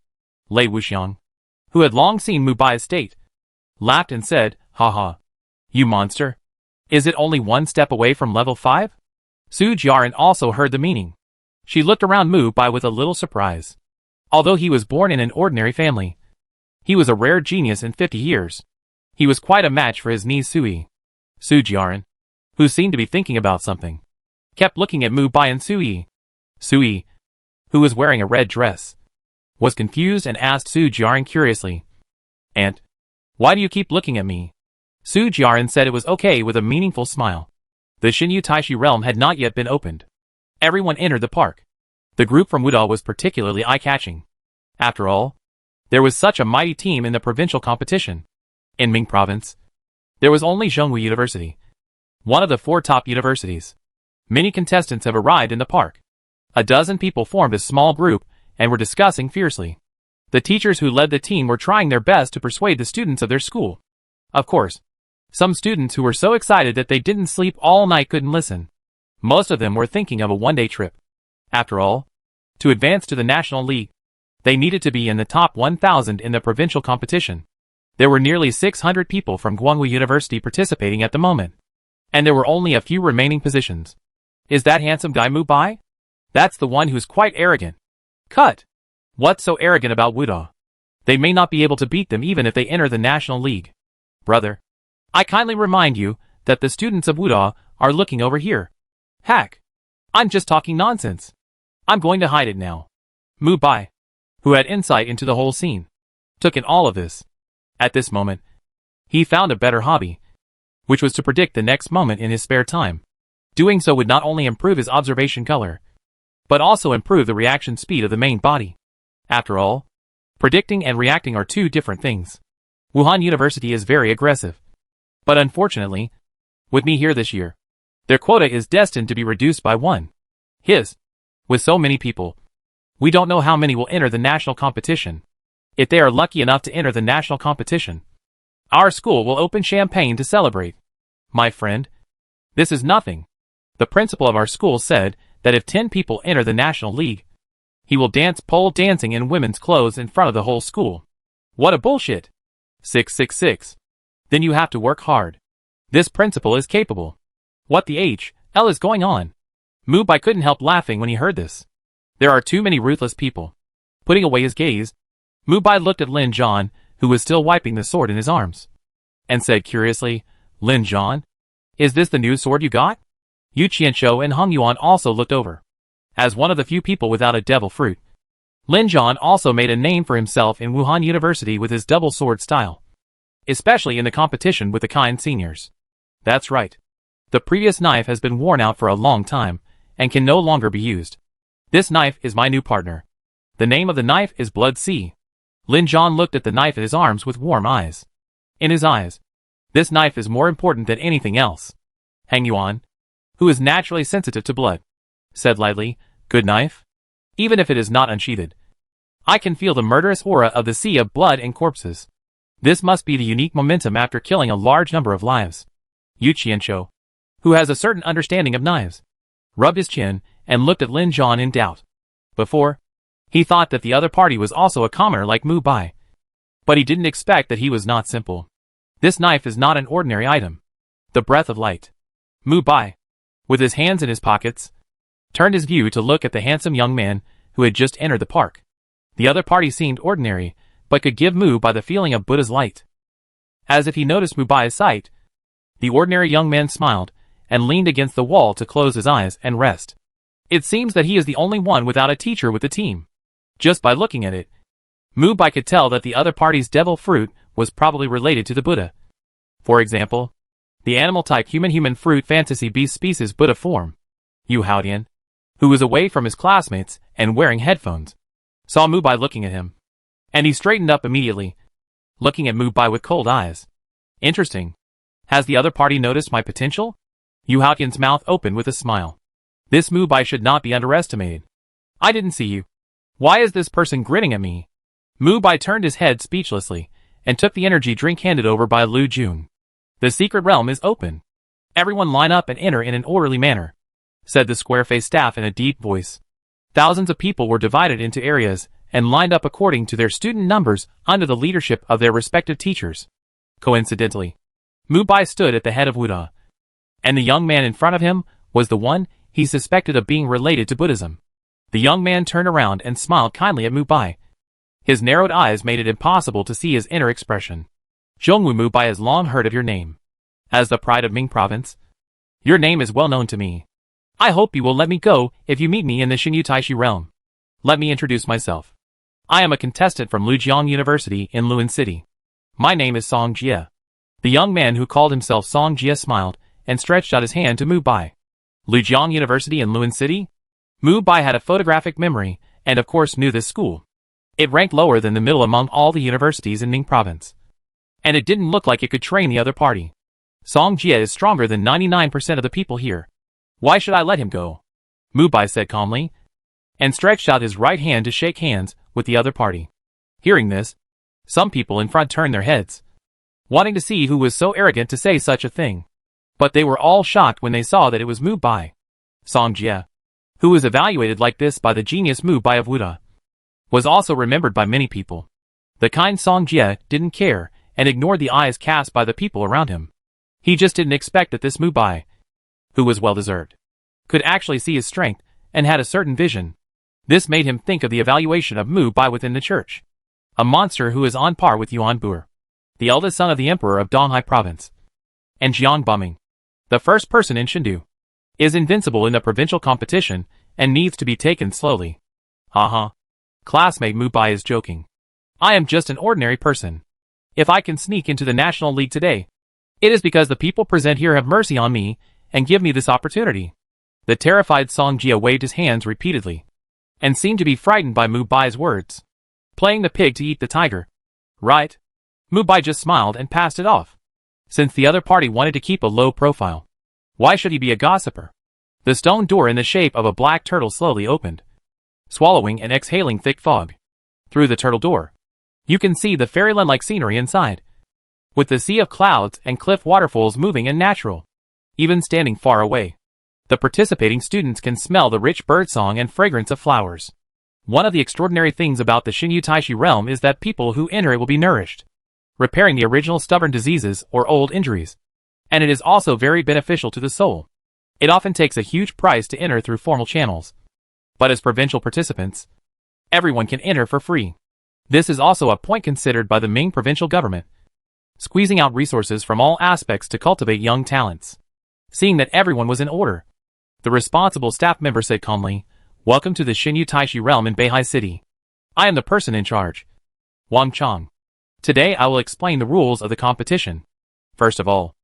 Lei Wuxiang, who had long seen Mubai's state, laughed and said, "Ha ha. You monster. Is it only one step away from level 5? Su Jiaran also heard the meaning. She looked around Mubai with a little surprise. Although he was born in an ordinary family, he was a rare genius in 50 years. He was quite a match for his niece Sui. Su Jiaran, who seemed to be thinking about something, kept looking at Mubai and Sui. Sui, who was wearing a red dress, was confused and asked Su Jiaran curiously, "Aunt, why do you keep looking at me?" Su Jiaran said it was okay with a meaningful smile. The Xinyu Taishi realm had not yet been opened. Everyone entered the park. The group from Wudao was particularly eye-catching. After all, there was such a mighty team in the provincial competition. In Ming Province, there was only Zhongwu University, one of the 4 top universities. Many contestants have arrived in the park. A dozen people formed a small group and were discussing fiercely. The teachers who led the team were trying their best to persuade the students of their school. Of course, some students who were so excited that they didn't sleep all night couldn't listen. Most of them were thinking of a one-day trip. After all, to advance to the National League, they needed to be in the top 1,000 in the provincial competition. There were nearly 600 people from Guangwu University participating at the moment, and there were only a few remaining positions. Is that handsome guy Mubai? That's the one who's quite arrogant. Cut! What's so arrogant about Wudao? They may not be able to beat them even if they enter the National League. Brother, I kindly remind you that the students of Wudao are looking over here. Hack! I'm just talking nonsense. I'm going to hide it now. Mubai, who had insight into the whole scene, took in all of this. At this moment, he found a better hobby, which was to predict the next moment in his spare time. Doing so would not only improve his observation color, but also improve the reaction speed of the main body. After all, predicting and reacting are 2 different things. Wuhan University is very aggressive. But unfortunately, with me here this year, their quota is destined to be reduced by 1. With so many people, we don't know how many will enter the national competition. If they are lucky enough to enter the national competition, our school will open champagne to celebrate. My friend, this is nothing. The principal of our school said that if 10 people enter the National League, he will dance pole dancing in women's clothes in front of the whole school. What a bullshit. 666. Then you have to work hard. This principal is capable. What the L is going on? Mubai couldn't help laughing when he heard this. There are too many ruthless people. Putting away his gaze, Mubai looked at Lin Zhan, who was still wiping the sword in his arms, and said curiously, Lin Zhan? Is this the new sword you got? Yu Qianshou and Hung Yuan also looked over. As one of the few people without a devil fruit, Lin Zhan also made a name for himself in Wuhan University with his double sword style, especially in the competition with the kind seniors. That's right. The previous knife has been worn out for a long time, and can no longer be used. This knife is my new partner. The name of the knife is Blood Sea. Lin Zhan looked at the knife in his arms with warm eyes. In his eyes, this knife is more important than anything else. Hang Yuan, who is naturally sensitive to blood, said lightly, good knife? Even if it is not unsheathed. I can feel the murderous aura of the sea of blood and corpses. This must be the unique momentum after killing a large number of lives. Yu Qianshou, who has a certain understanding of knives, rubbed his chin and looked at Lin Zhan in doubt. Before, he thought that the other party was also a commoner like Mubai. But he didn't expect that he was not simple. This knife is not an ordinary item. The breath of light. Mubai, with his hands in his pockets, turned his view to look at the handsome young man who had just entered the park. The other party seemed ordinary, but could give Mubai the feeling of Buddha's light. As if he noticed Mubai's sight, the ordinary young man smiled and leaned against the wall to close his eyes and rest. It seems that he is the only one without a teacher with the team. Just by looking at it, Mubai could tell that the other party's devil fruit was probably related to the Buddha. For example, the animal-type human fruit fantasy beast species Buddha form. Yu Haodian, who was away from his classmates and wearing headphones, saw Mubai looking at him, and he straightened up immediately, looking at Mubai with cold eyes. Interesting. Has the other party noticed my potential? Yu Haodian's mouth opened with a smile. This Mubai should not be underestimated. I didn't see you. Why is this person grinning at me? Mubai turned his head speechlessly, and took the energy drink handed over by Lu Jun. The secret realm is open. Everyone line up and enter in an orderly manner, said the square-faced staff in a deep voice. Thousands of people were divided into areas and lined up according to their student numbers under the leadership of their respective teachers. Coincidentally, Mubai stood at the head of Wuda, and the young man in front of him was the one he suspected of being related to Buddhism. The young man turned around and smiled kindly at Mubai. His narrowed eyes made it impossible to see his inner expression. Zhongwu, Mubai has long heard of your name. As the pride of Ming province, your name is well known to me. I hope you will let me go if you meet me in the Xingyu Taishi realm. Let me introduce myself. I am a contestant from Lujiang University in Luan City. My name is Song Jie. The young man who called himself Song Jie smiled and stretched out his hand to Mubai. Lujiang University in Luan City? Mubai had a photographic memory and of course knew this school. It ranked lower than the middle among all the universities in Ning province. And it didn't look like it could train the other party. Song Jie is stronger than 99% of the people here. Why should I let him go? Mubai said calmly, and stretched out his right hand to shake hands with the other party. Hearing this, some people in front turned their heads, wanting to see who was so arrogant to say such a thing. But they were all shocked when they saw that it was Mubai. Song Jie, who was evaluated like this by the genius Mubai of Wuda, was also remembered by many people. The kind Song Jie didn't care and ignored the eyes cast by the people around him. He just didn't expect that this Mubai, who was well-deserved, could actually see his strength and had a certain vision. This made him think of the evaluation of Mubai within the church. A monster who is on par with Yuan Buer, the eldest son of the emperor of Donghai province, and Jiang Buming, the first person in Shindu, is invincible in the provincial competition and needs to be taken slowly. Haha. Classmate Mubai is joking. I am just an ordinary person. If I can sneak into the National League today, it is because the people present here have mercy on me and give me this opportunity. The terrified Song Jie waved his hands repeatedly, and seemed to be frightened by Mubai's words. Playing the pig to eat the tiger. Right? Mubai just smiled and passed it off. Since the other party wanted to keep a low profile, why should he be a gossiper? The stone door in the shape of a black turtle slowly opened, swallowing and exhaling thick fog. Through the turtle door, you can see the fairyland-like scenery inside, with the sea of clouds and cliff waterfalls moving and natural. Even standing far away, the participating students can smell the rich birdsong and fragrance of flowers. One of the extraordinary things about the Xingyu Taishi realm is that people who enter it will be nourished, repairing the original stubborn diseases or old injuries, And it is also very beneficial to the soul. It often takes a huge price to enter through formal channels. But as provincial participants, everyone can enter for free. This is also a point considered by the Ming provincial government, squeezing out resources from all aspects to cultivate young talents. Seeing that everyone was in order, the responsible staff member said calmly, "Welcome to the Xinyu Taishi realm in Beihai City. I am the person in charge, Wang Chong. Today I will explain the rules of the competition. First of all,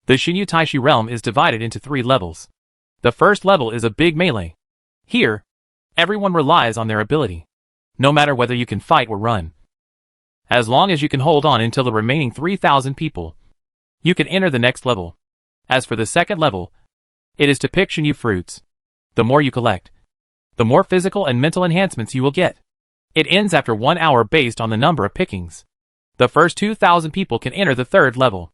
the Xinyu Taishi realm is divided into 3 levels. The first level is a big melee. Here, everyone relies on their ability, no matter whether you can fight or run. As long as you can hold on until the remaining 3,000 people, you can enter the next level. As for the second level, it is to pick Xinyu fruits. The more you collect, the more physical and mental enhancements you will get. It ends after 1 hour based on the number of pickings. The first 2,000 people can enter the third level.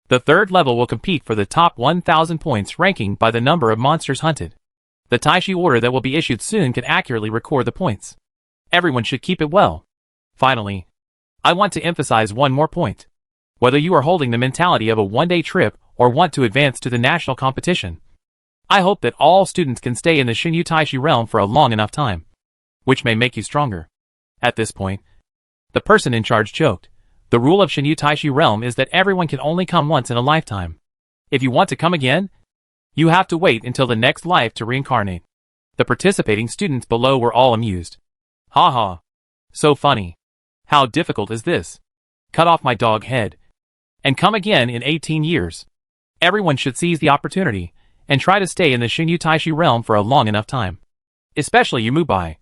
The third level will compete for the top 1,000 points ranking by the number of monsters hunted. The Taishi order that will be issued soon can accurately record the points. Everyone should keep it well. Finally, I want to emphasize one more point. Whether you are holding the mentality of a one-day trip or want to advance to the national competition, I hope that all students can stay in the Xinyu Taishi realm for a long enough time, which may make you stronger." At this point, the person in charge joked, "The rule of Xinyu Taishi realm is that everyone can only come once in a lifetime. If you want to come again, you have to wait until the next life to reincarnate." The participating students below were all amused. "Ha ha. So funny. How difficult is this? Cut off my dog head and come again in 18 years. Everyone should seize the opportunity and try to stay in the Xinyu Taishi realm for a long enough time. Especially you Mubai.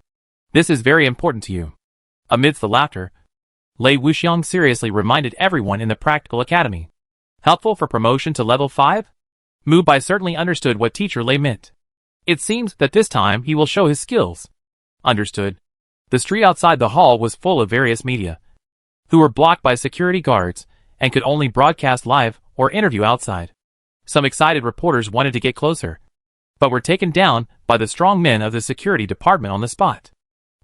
This is very important to you." Amidst the laughter, Lei Wuxiang seriously reminded everyone in the practical academy. Helpful for promotion to level 5? Mubai certainly understood what teacher Lei meant. It seems that this time he will show his skills. Understood. The street outside the hall was full of various media, who were blocked by security guards and could only broadcast live or interview outside. Some excited reporters wanted to get closer, but were taken down by the strong men of the security department on the spot.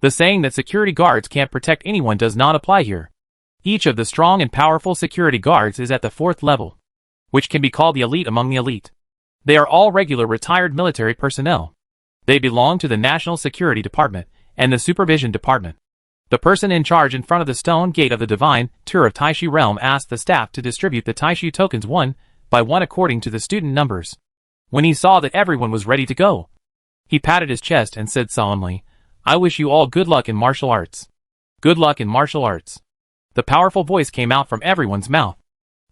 The saying that security guards can't protect anyone does not apply here. Each of the strong and powerful security guards is at the 4th level, which can be called the elite among the elite. They are all regular retired military personnel. They belong to the National Security Department and the Supervision Department. The person in charge in front of the stone gate of the Divine Tour of Taishi Realm asked the staff to distribute the Taishi tokens one by one according to the student numbers. When he saw that everyone was ready to go, he patted his chest and said solemnly, "I wish you all good luck in martial arts." Good luck in martial arts. The powerful voice came out from everyone's mouth.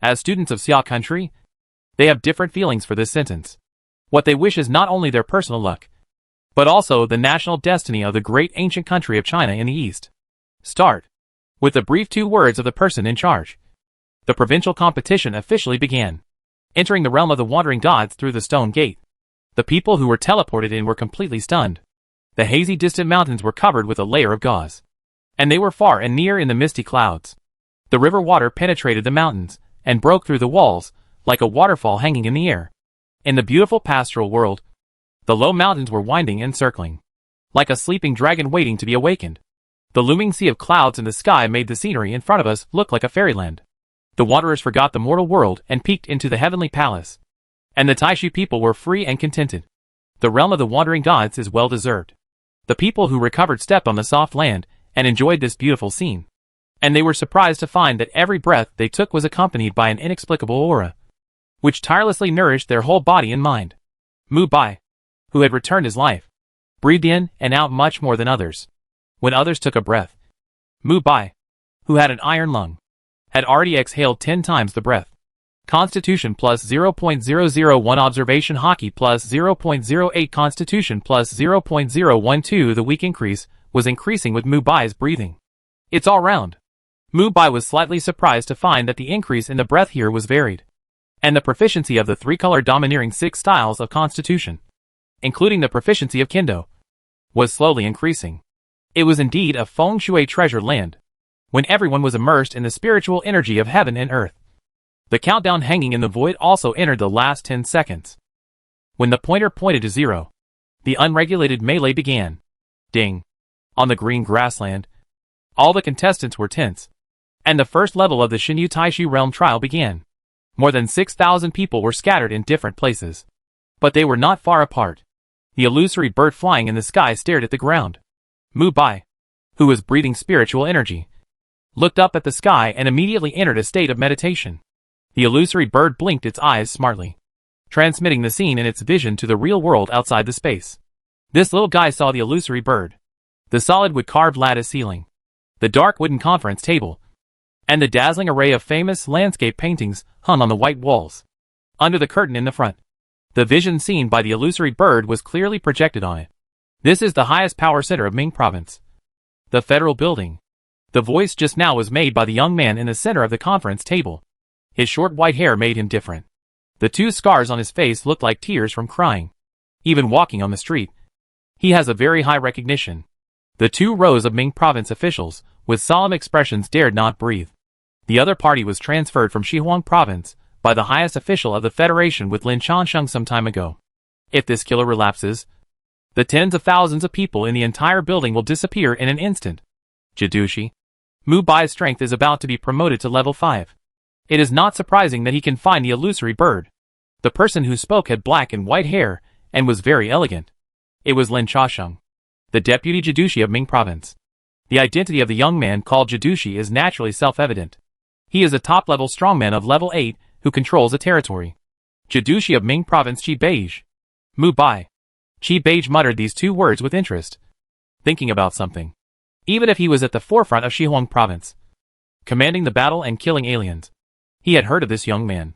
As students of Seai country, they have different feelings for this sentence. What they wish is not only their personal luck, but also the national destiny of the great ancient country of China in the East. Start. With the brief 2 words of the person in charge, the provincial competition officially began. Entering the realm of the wandering gods through the stone gate, the people who were teleported in were completely stunned. The hazy distant mountains were covered with a layer of gauze, and they were far and near in the misty clouds. The river water penetrated the mountains and broke through the walls like a waterfall hanging in the air. In the beautiful pastoral world, the low mountains were winding and circling, like a sleeping dragon waiting to be awakened. The looming sea of clouds in the sky made the scenery in front of us look like a fairyland. The wanderers forgot the mortal world and peeked into the heavenly palace, and the Taishi people were free and contented. The realm of the wandering gods is well deserved. The people who recovered stepped on the soft land and enjoyed this beautiful scene, and they were surprised to find that every breath they took was accompanied by an inexplicable aura, which tirelessly nourished their whole body and mind. Mubai, who had returned his life, breathed in and out much more than others. When others took a breath, Mubai, who had an iron lung, had already exhaled 10 times the breath. Constitution plus 0.001 observation hockey plus 0.08 constitution plus 0.012. The weak increase was increasing with Mubai's breathing. It's all round. Mubai was slightly surprised to find that the increase in the breath here was varied, and the proficiency of the 3-color domineering 6 styles of constitution, including the proficiency of Kendo, was slowly increasing. It was indeed a feng shui treasure land, when everyone was immersed in the spiritual energy of heaven and earth. The countdown hanging in the void also entered the last 10 seconds. When the pointer pointed to 0, the unregulated melee began. Ding. On the green grassland, all the contestants were tense, and the first level of the Xinyu Taishi realm trial began. More than 6,000 people were scattered in different places. But they were not far apart. The illusory bird flying in the sky stared at the ground. Mubai, who was breathing spiritual energy, looked up at the sky and immediately entered a state of meditation. The illusory bird blinked its eyes smartly, transmitting the scene in its vision to the real world outside the space. This little guy saw the illusory bird, the solid wood carved lattice ceiling, the dark wooden conference table, and the dazzling array of famous landscape paintings hung on the white walls. Under the curtain in the front, the vision seen by the illusory bird was clearly projected on it. This is the highest power center of Ming Province, the federal building. The voice just now was made by the young man in the center of the conference table. His short white hair made him different. The 2 scars on his face looked like tears from crying. Even walking on the street, he has a very high recognition. The 2 rows of Ming Province officials, with solemn expressions, dared not breathe. The other party was transferred from Shihuang Province by the highest official of the Federation with Lin Chansheng some time ago. If this killer relapses, the tens of thousands of people in the entire building will disappear in an instant. Jidushi, Mubai's strength is about to be promoted to level 5. It is not surprising that he can find the illusory bird. The person who spoke had black and white hair and was very elegant. It was Lin Chansheng, the deputy Jidushi of Ming Province. The identity of the young man called Jidushi is naturally self-evident. He is a top-level strongman of level 8 who controls a territory. Jidushi of Ming Province Qi Beige. Mubai. Qi Beige muttered these 2 words with interest, thinking about something. Even if he was at the forefront of Shihuang Province, commanding the battle and killing aliens, he had heard of this young man.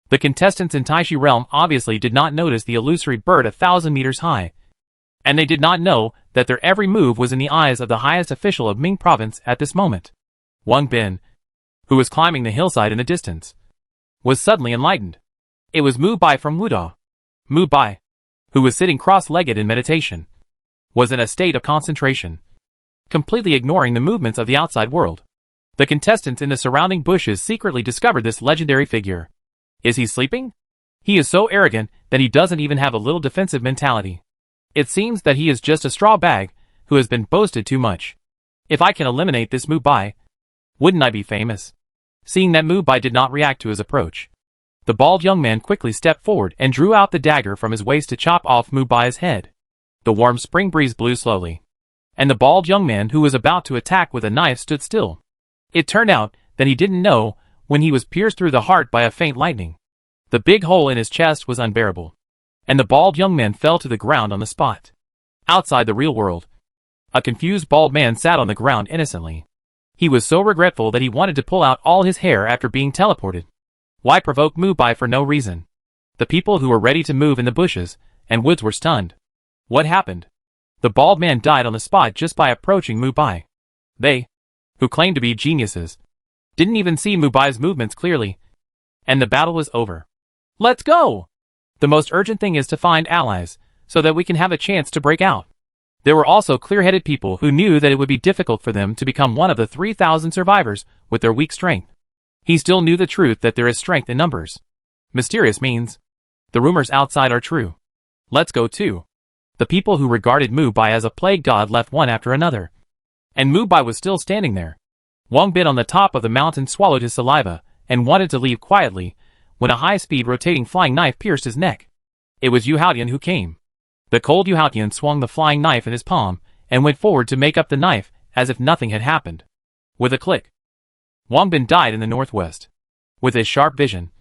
The contestants in Taishi realm obviously did not notice the illusory bird 1,000 meters high, and they did not know that their every move was in the eyes of the highest official of Ming Province at this moment. Wang Bin, who was climbing the hillside in the distance, was suddenly enlightened. It was Mubai from Wuda. Mubai, who was sitting cross-legged in meditation, was in a state of concentration, completely ignoring the movements of the outside world. The contestants in the surrounding bushes secretly discovered this legendary figure. Is he sleeping? He is so arrogant that he doesn't even have a little defensive mentality. It seems that he is just a straw bag who has been boasted too much. If I can eliminate this Mubai, wouldn't I be famous? Seeing that Mubai did not react to his approach, the bald young man quickly stepped forward and drew out the dagger from his waist to chop off Mubai's head. The warm spring breeze blew slowly, and the bald young man who was about to attack with a knife stood still. It turned out that he didn't know when he was pierced through the heart by a faint lightning. The big hole in his chest was unbearable, and the bald young man fell to the ground on the spot. Outside the real world, a confused bald man sat on the ground innocently. He was so regretful that he wanted to pull out all his hair after being teleported. Why provoke Mubai for no reason? The people who were ready to move in the bushes and woods were stunned. What happened? The bald man died on the spot just by approaching Mubai. They, who claimed to be geniuses, didn't even see Mubai's movements clearly, and the battle was over. Let's go! The most urgent thing is to find allies, so that we can have a chance to break out. There were also clear-headed people who knew that it would be difficult for them to become one of the 3,000 survivors with their weak strength. He still knew the truth that there is strength in numbers. Mysterious means the rumors outside are true. Let's go too. The people who regarded Mubai as a plague god left one after another, and Mubai was still standing there. Wang Bin on the top of the mountain swallowed his saliva and wanted to leave quietly when a high-speed rotating flying knife pierced his neck. It was Yu Haotian who came. The cold Yu Haotian swung the flying knife in his palm and went forward to make up the knife as if nothing had happened. With a click, Wang Bin died in the northwest. With his sharp vision,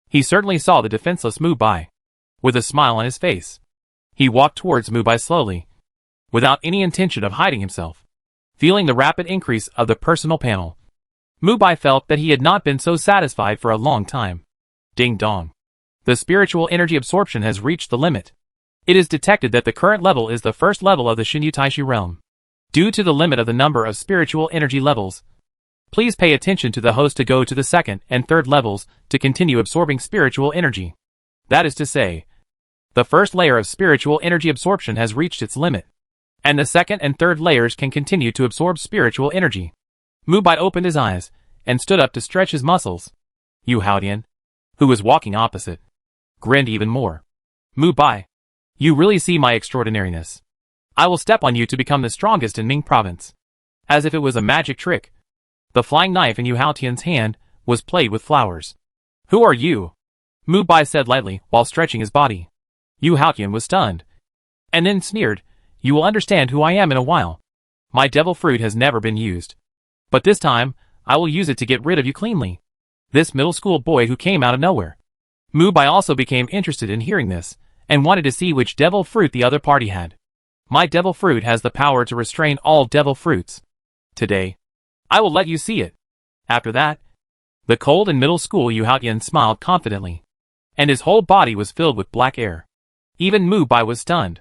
he certainly saw the defenseless Mubai. With a smile on his face, he walked towards Mubai slowly, without any intention of hiding himself. Feeling the rapid increase of the personal panel, Mubai felt that he had not been so satisfied for a long time. Ding dong. The spiritual energy absorption has reached the limit. It is detected that the current level is the first level of the Xinyu Taishi realm. Due to the limit of the number of spiritual energy levels, please pay attention to the host to go to the second and third levels to continue absorbing spiritual energy. That is to say, the first layer of spiritual energy absorption has reached its limit, and the second and third layers can continue to absorb spiritual energy. Mubai opened his eyes and stood up to stretch his muscles. Yu Haotian, who was walking opposite, grinned even more. Mubai, you really see my extraordinariness. I will step on you to become the strongest in Ming Province. As if it was a magic trick, the flying knife in Yu Haotian's hand was played with flowers. Who are you? Mubai said lightly while stretching his body. Yu Haotian was stunned. And then sneered, you will understand who I am in a while. My devil fruit has never been used. But this time, I will use it to get rid of you cleanly. This middle school boy who came out of nowhere. Mubai also became interested in hearing this, and wanted to see which devil fruit the other party had. My devil fruit has the power to restrain all devil fruits. Today, I will let you see it. After that, the cold and middle school Yu Haotian smiled confidently. And his whole body was filled with black air. Even Mubai was stunned.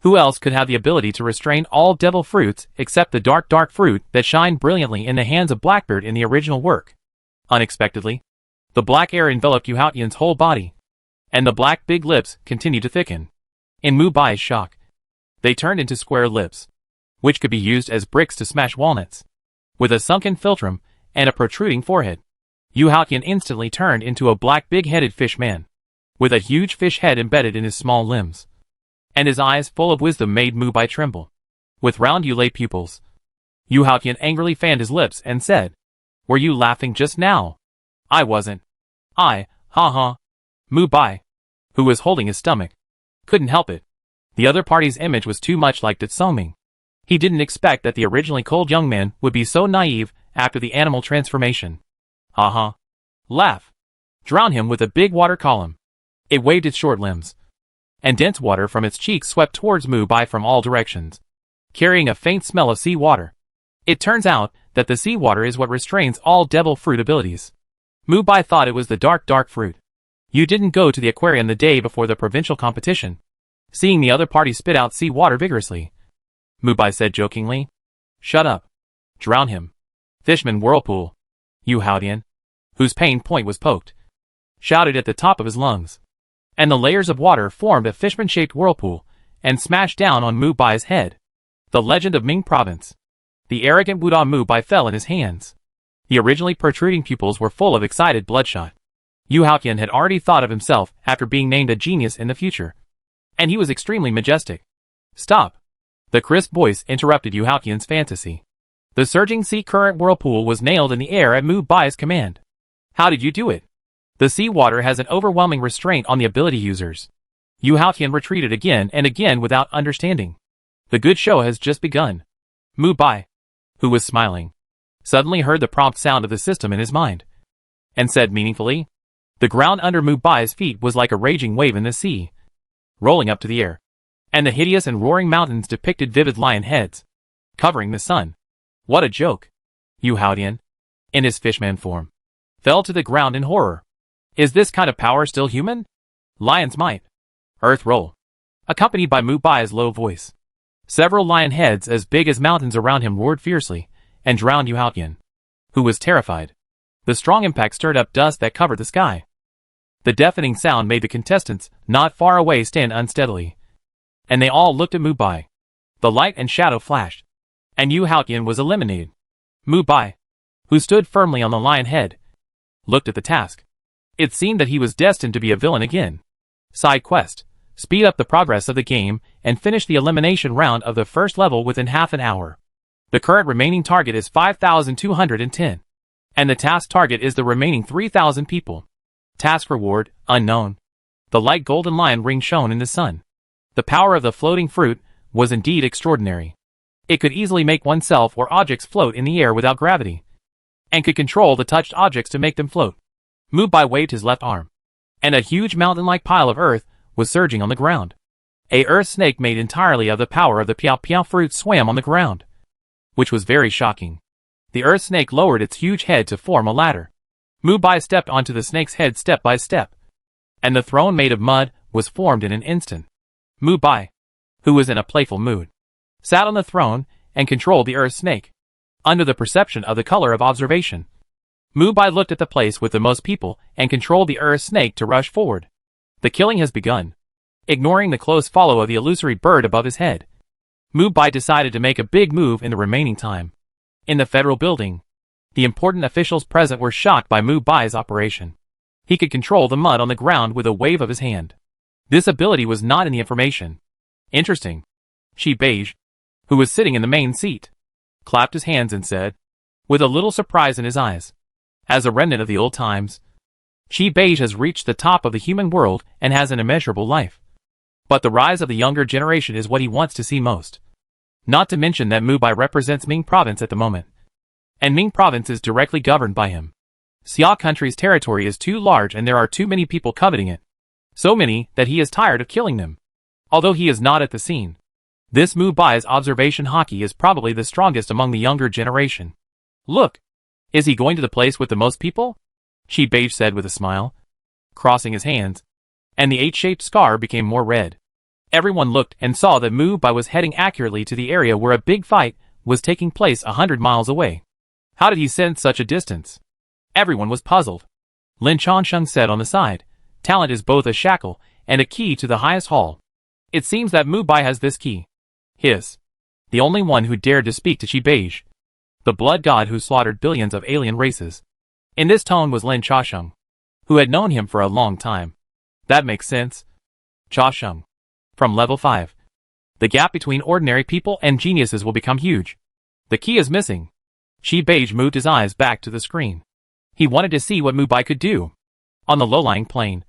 Who else could have the ability to restrain all devil fruits except the dark fruit that shined brilliantly in the hands of Blackbeard in the original work? Unexpectedly, the black air enveloped Yu Haotian's whole body, and the black big lips continued to thicken. In Mubai's shock, they turned into square lips, which could be used as bricks to smash walnuts. With a sunken philtrum and a protruding forehead, Yu Haotian instantly turned into a black big-headed fish man, with a huge fish head embedded in his small limbs. And his eyes full of wisdom made Mubai tremble. With round Yulei pupils, Yu Haotian angrily fanned his lips and said, were you laughing just now? I wasn't. Ha ha. Mubai, who was holding his stomach, couldn't help it. The other party's image was too much like Datsoming. He didn't expect that the originally cold young man would be so naive after the animal transformation. Ha ha. Laugh. Drown him with a big water column. It waved its short limbs, and dense water from its cheeks swept towards Mubai from all directions, carrying a faint smell of sea water. It turns out that the sea water is what restrains all devil fruit abilities. Mubai thought it was the dark fruit. You didn't go to the aquarium the day before the provincial competition. Seeing the other party spit out sea water vigorously, Mubai said jokingly, shut up. Drown him. Fishman Whirlpool. Yu Haotian, whose pain point was poked, shouted at the top of his lungs. And the layers of water formed a fishman-shaped whirlpool and smashed down on Mubai's head. The legend of Ming Province. The arrogant Buddha Mubai fell in his hands. The originally protruding pupils were full of excited bloodshot. Yu Haotian had already thought of himself after being named a genius in the future. And he was extremely majestic. Stop. The crisp voice interrupted Yu Haotian's fantasy. The surging sea current whirlpool was nailed in the air at Mubai's command. How did you do it? The sea water has an overwhelming restraint on the ability users. Yu Haotian retreated again and again without understanding. The good show has just begun. Mubai, who was smiling, suddenly heard the prompt sound of the system in his mind, and said meaningfully, the ground under Mubai's feet was like a raging wave in the sea, rolling up to the air, and the hideous and roaring mountains depicted vivid lion heads, covering the sun. What a joke! Yu Haotian, in his fishman form, fell to the ground in horror. Is this kind of power still human? Lion's might. Earth roll. Accompanied by Mubai's low voice. Several lion heads as big as mountains around him roared fiercely, and drowned Yu Haotian, who was terrified. The strong impact stirred up dust that covered the sky. The deafening sound made the contestants not far away stand unsteadily, and they all looked at Mubai. The light and shadow flashed, and Yu Haotian was eliminated. Mubai, who stood firmly on the lion head, looked at the task. It seemed that he was destined to be a villain again. Side quest. Speed up the progress of the game and finish the elimination round of the first level within half an hour. The current remaining target is 5,210. And the task target is the remaining 3,000 people. Task reward, unknown. The light golden lion ring shone in the sun. The power of the floating fruit was indeed extraordinary. It could easily make oneself or objects float in the air without gravity, and could control the touched objects to make them float. Mubai waved his left arm, and a huge mountain-like pile of earth was surging on the ground. A earth snake made entirely of the power of the piao piao fruit swam on the ground, which was very shocking. The earth snake lowered its huge head to form a ladder. Mubai stepped onto the snake's head step by step, and the throne made of mud was formed in an instant. Mubai, who was in a playful mood, sat on the throne and controlled the earth snake, under the perception of the color of observation. Mubai looked at the place with the most people and controlled the earth snake to rush forward. The killing has begun. Ignoring the close follow of the illusory bird above his head, Mubai decided to make a big move in the remaining time. In the federal building, the important officials present were shocked by Mubai's operation. He could control the mud on the ground with a wave of his hand. This ability was not in the information. Interesting. Shi Beige, who was sitting in the main seat, clapped his hands and said, with a little surprise in his eyes, as a remnant of the old times, Beige has reached the top of the human world and has an immeasurable life. But the rise of the younger generation is what he wants to see most. Not to mention that Mubai represents Ming Province at the moment. And Ming Province is directly governed by him. Seai country's territory is too large and there are too many people coveting it. So many that he is tired of killing them. Although he is not at the scene. This Mubai's observation hockey is probably the strongest among the younger generation. Look! Is he going to the place with the most people? Beige said with a smile, crossing his hands, and the H-shaped scar became more red. Everyone looked and saw that Mubai was heading accurately to the area where a big fight was taking place 100 miles away. How did he sense such a distance? Everyone was puzzled. Lin Chongsheng said on the side, talent is both a shackle and a key to the highest hall. It seems that Mubai has this key. The only one who dared to speak to Beige. The blood god who slaughtered billions of alien races. In this tone was Lin Chongsheng, who had known him for a long time. That makes sense. Chongsheng. From level 5. The gap between ordinary people and geniuses will become huge. The key is missing. Beige moved his eyes back to the screen. He wanted to see what Mubai could do. On the low-lying plain,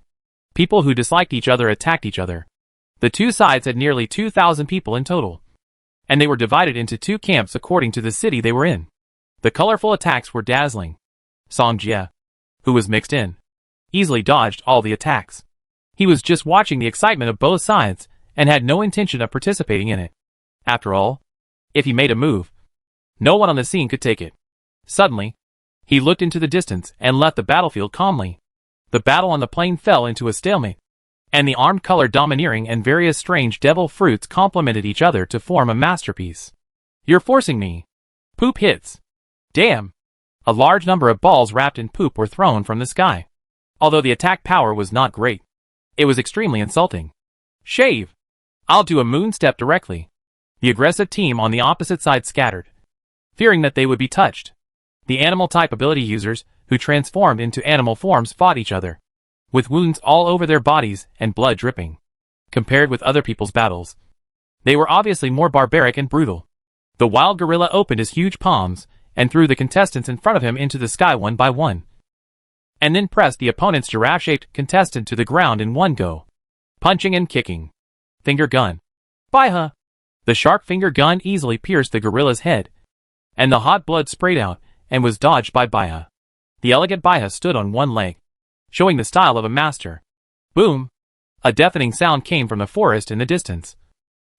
people who disliked each other attacked each other. The two sides had nearly 2,000 people in total. And they were divided into two camps according to the city they were in. The colorful attacks were dazzling. Song Jie, who was mixed in, easily dodged all the attacks. He was just watching the excitement of both sides and had no intention of participating in it. After all, if he made a move, no one on the scene could take it. Suddenly, he looked into the distance and left the battlefield calmly. The battle on the plain fell into a stalemate, and the armed color domineering and various strange devil fruits complemented each other to form a masterpiece. You're forcing me. Poop hits. Damn. A large number of balls wrapped in poop were thrown from the sky. Although the attack power was not great, it was extremely insulting. Shave. I'll do a moon step directly. The aggressive team on the opposite side scattered, fearing that they would be touched. The animal-type ability users, who transformed into animal forms, fought each other, with wounds all over their bodies and blood dripping. Compared with other people's battles, they were obviously more barbaric and brutal. The wild gorilla opened his huge palms and threw the contestants in front of him into the sky one by one, and then pressed the opponent's giraffe-shaped contestant to the ground in one go, punching and kicking. Finger gun. Biha! The sharp finger gun easily pierced the gorilla's head, and the hot blood sprayed out and was dodged by Biha. The elegant Biha stood on one leg, showing the style of a master. Boom! A deafening sound came from the forest in the distance,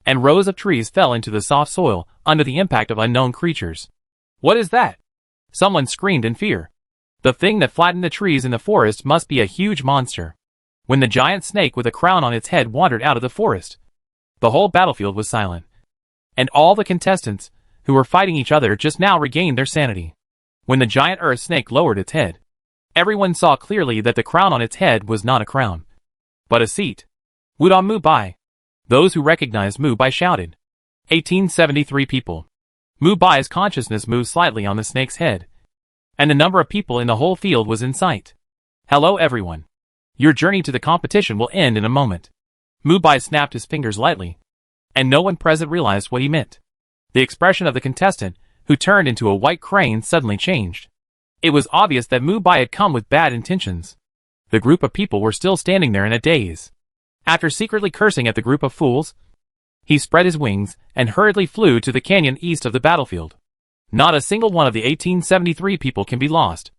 and rows of trees fell into the soft soil under the impact of unknown creatures. What is that? Someone screamed in fear. The thing that flattened the trees in the forest must be a huge monster. When the giant snake with a crown on its head wandered out of the forest, the whole battlefield was silent, and all the contestants who were fighting each other just now regained their sanity. When the giant earth snake lowered its head, everyone saw clearly that the crown on its head was not a crown, but a seat. Wudong Mubai. Those who recognized Mubai shouted. 1873 people. Mubai's consciousness moved slightly on the snake's head, and the number of people in the whole field was in sight. Hello everyone. Your journey to the competition will end in a moment. Mubai snapped his fingers lightly, and no one present realized what he meant. The expression of the contestant, who turned into a white crane, suddenly changed. It was obvious that Mubai had come with bad intentions. The group of people were still standing there in a daze. After secretly cursing at the group of fools, he spread his wings and hurriedly flew to the canyon east of the battlefield. Not a single one of the 1873 people can be lost.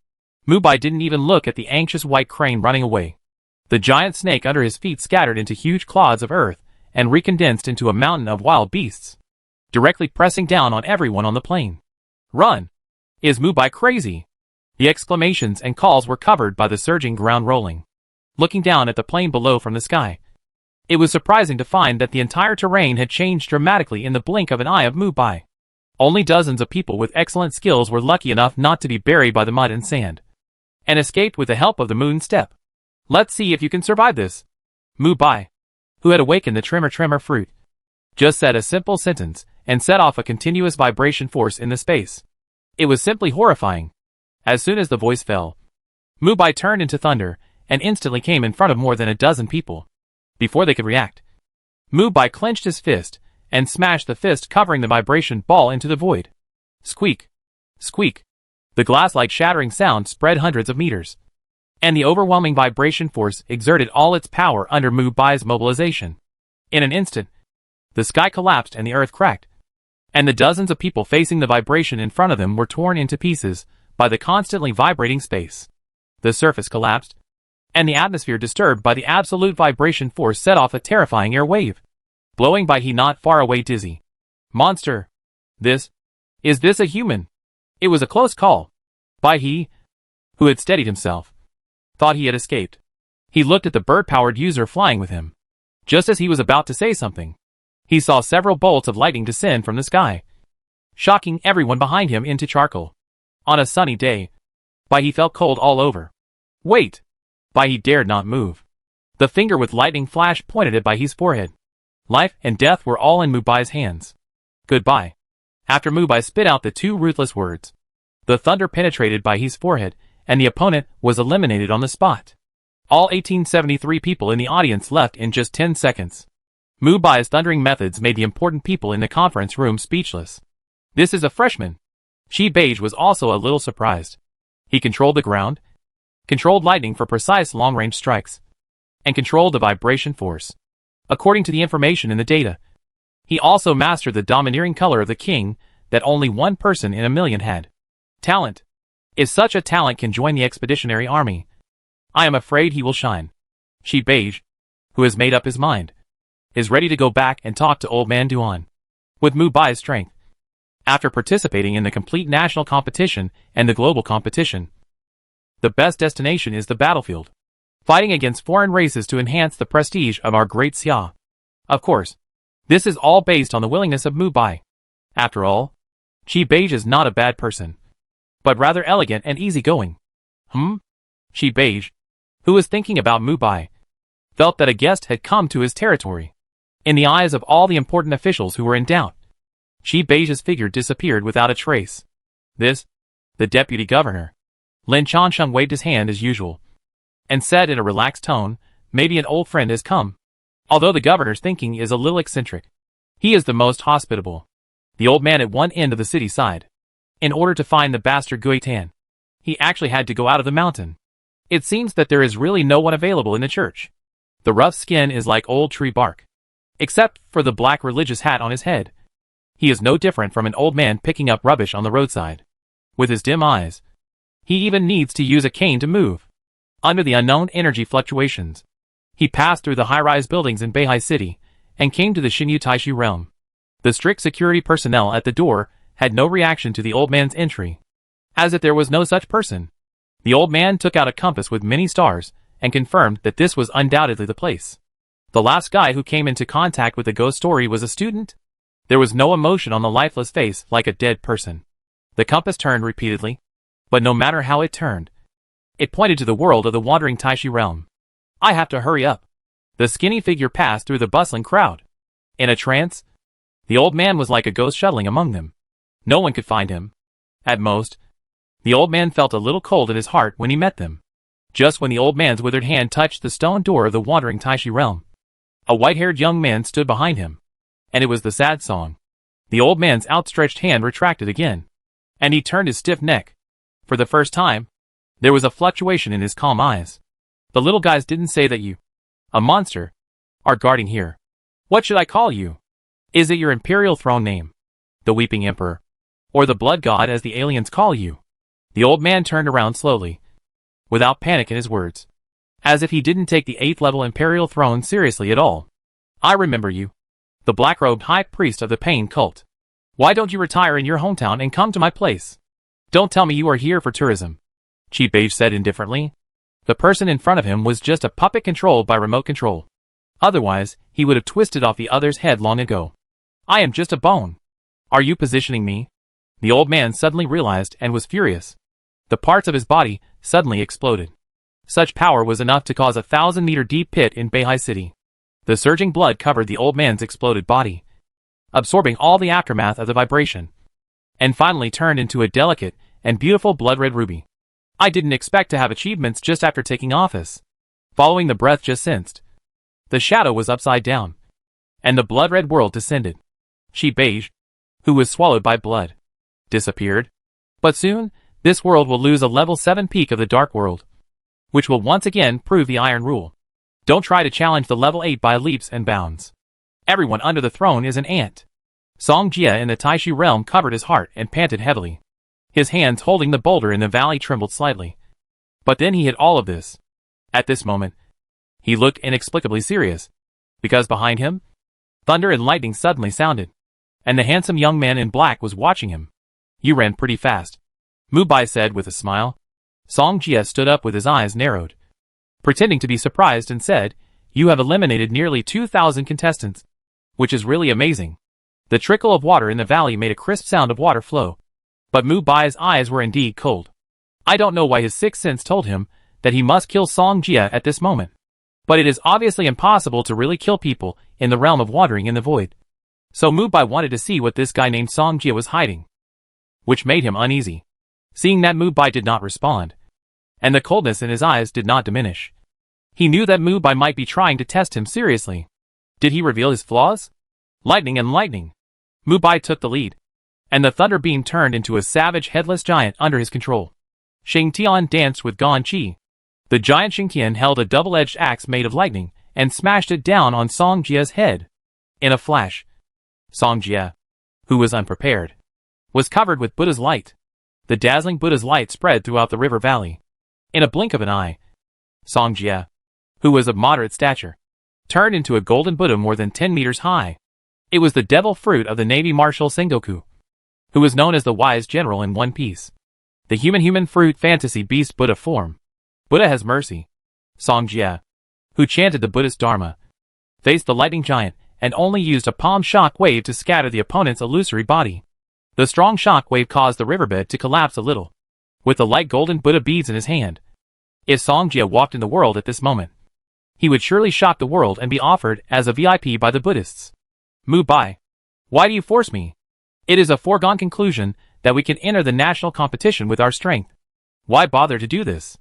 Mubai didn't even look at the anxious white crane running away. The giant snake under his feet scattered into huge clods of earth and recondensed into a mountain of wild beasts, directly pressing down on everyone on the plain. Run! Is Mubai crazy? The exclamations and calls were covered by the surging ground rolling. Looking down at the plain below from the sky, it was surprising to find that the entire terrain had changed dramatically in the blink of an eye of Mubai. Only dozens of people with excellent skills were lucky enough not to be buried by the mud and sand, and escaped with the help of the moon step. Let's see if you can survive this. Mubai, who had awakened the tremor fruit, just said a simple sentence and set off a continuous vibration force in the space. It was simply horrifying. As soon as the voice fell, Mubai turned into thunder and instantly came in front of more than a dozen people. Before they could react, Mubai clenched his fist and smashed the fist covering the vibration ball into the void. Squeak! Squeak! The glass-like shattering sound spread hundreds of meters, and the overwhelming vibration force exerted all its power under Mubai's mobilization. In an instant, the sky collapsed and the earth cracked, and the dozens of people facing the vibration in front of them were torn into pieces by the constantly vibrating space. The surface collapsed, and the atmosphere disturbed by the absolute vibration force set off a terrifying air wave, blowing by he not far away dizzy. Monster! Is this a human? It was a close call. By he, who had steadied himself, thought he had escaped. He looked at the bird-powered user flying with him. Just as he was about to say something, he saw several bolts of lightning descend from the sky, shocking everyone behind him into charcoal. On a sunny day, he felt cold all over. Wait! He dared not move. The finger with lightning flash pointed at his forehead. Life and death were all in Mubai's hands. Goodbye. After Mubai spit out the two ruthless words, the thunder penetrated his forehead, and the opponent was eliminated on the spot. All 1873 people in the audience left in just 10 seconds. Mubai's thundering methods made the important people in the conference room speechless. This is a freshman. Shia was also a little surprised. He controlled the ground, controlled lightning for precise long-range strikes, and controlled the vibration force. According to the information in the data, he also mastered the domineering color of the king that only one person in a million had. Talent. If such a talent can join the expeditionary army, I am afraid he will shine. Shia, who has made up his mind, is ready to go back and talk to old man Duan. With Mubai's strength, after participating in the complete national competition and the global competition, the best destination is the battlefield, fighting against foreign races to enhance the prestige of our great Seai. Of course, this is all based on the willingness of Mubai. After all, Shia is not a bad person, but rather elegant and easygoing. Shia, who was thinking about Mubai, felt that a guest had come to his territory. In the eyes of all the important officials who were in doubt, Shia's figure disappeared without a trace. The deputy governor, Lin Chansheng, waved his hand as usual, and said in a relaxed tone, maybe an old friend has come. Although the governor's thinking is a little eccentric, he is the most hospitable. The old man at one end of the city sighed. In order to find the bastard Guitan, he actually had to go out of the mountain. It seems that there is really no one available in the church. The rough skin is like old tree bark, except for the black religious hat on his head. He is no different from an old man picking up rubbish on the roadside. With his dim eyes, he even needs to use a cane to move. Under the unknown energy fluctuations, he passed through the high-rise buildings in Beehive City and came to the Xinyu Taishu realm. The strict security personnel at the door had no reaction to the old man's entry, as if there was no such person. The old man took out a compass with many stars and confirmed that this was undoubtedly the place. The last guy who came into contact with the ghost story was a student. There was no emotion on the lifeless face like a dead person. The compass turned repeatedly, but no matter how it turned, it pointed to the world of the wandering Taishu realm. I have to hurry up. The skinny figure passed through the bustling crowd. In a trance, the old man was like a ghost shuttling among them. No one could find him. At most, the old man felt a little cold in his heart when he met them. Just when the old man's withered hand touched the stone door of the wandering Taishu realm, a white-haired young man stood behind him, and it was the sad song. The old man's outstretched hand retracted again, and he turned his stiff neck. For the first time, there was a fluctuation in his calm eyes. The little guys didn't say that you, a monster, are guarding here. What should I call you? Is it your imperial throne name, the Weeping Emperor, or the Blood God as the aliens call you? The old man turned around slowly, without panic in his words, as if he didn't take the 8th level imperial throne seriously at all. I remember you, the black-robed high priest of the Pain cult. Why don't you retire in your hometown and come to my place? Don't tell me you are here for tourism, Shia said indifferently. The person in front of him was just a puppet controlled by remote control. Otherwise, he would have twisted off the other's head long ago. I am just a bone. Are you positioning me? The old man suddenly realized and was furious. The parts of his body suddenly exploded. Such power was enough to cause a 1,000-meter deep pit in Beehive City. The surging blood covered the old man's exploded body, absorbing all the aftermath of the vibration, and finally turned into a delicate and beautiful blood-red ruby. I didn't expect to have achievements just after taking office. Following the breath just sensed, the shadow was upside down, and the blood-red world descended. Shia, who was swallowed by blood, disappeared. But soon, this world will lose a level 7 peak of the dark world. which will once again prove the iron rule. Don't try to challenge the level 8 by leaps and bounds. Everyone under the throne is an ant. Song Jia in the Taishu realm covered his heart and panted heavily. His hands holding the boulder in the valley trembled slightly. But then he hit all of this. At this moment, he looked inexplicably serious, because behind him, thunder and lightning suddenly sounded, and the handsome young man in black was watching him. You ran pretty fast, Mubai said with a smile. Song Jia stood up with his eyes narrowed, pretending to be surprised, and said, you have eliminated nearly 2,000 contestants, which is really amazing. The trickle of water in the valley made a crisp sound of water flow, but Mubai's eyes were indeed cold. I don't know why his sixth sense told him that he must kill Song Jia at this moment, but it is obviously impossible to really kill people in the realm of wandering in the void. So Mubai wanted to see what this guy named Song Jia was hiding, which made him uneasy. Seeing that Mubai did not respond, and the coldness in his eyes did not diminish, he knew that Mubai might be trying to test him seriously. Did he reveal his flaws? Lightning and lightning. Mubai took the lead, and the thunder beam turned into a savage headless giant under his control. Xingtian danced with Gan Qi. The giant Xingtian held a double-edged axe made of lightning and smashed it down on Song Jia's head. In a flash, Song Jia, who was unprepared, was covered with Buddha's light. The dazzling Buddha's light spread throughout the river valley. In a blink of an eye, Song Jia, who was of moderate stature, turned into a golden Buddha more than 10 meters high. It was the devil fruit of the Navy Marshal Sengoku, who was known as the wise general in One Piece. The human fruit fantasy beast Buddha form. Buddha has mercy. Song Jia, who chanted the Buddhist Dharma, faced the lightning giant and only used a palm shock wave to scatter the opponent's illusory body. The strong shock wave caused the riverbed to collapse a little. With the light golden Buddha beads in his hand, if Song Jia walked in the world at this moment, he would surely shock the world and be offered as a VIP by the Buddhists. Mubai, why do you force me? It is a foregone conclusion that we can enter the national competition with our strength. Why bother to do this?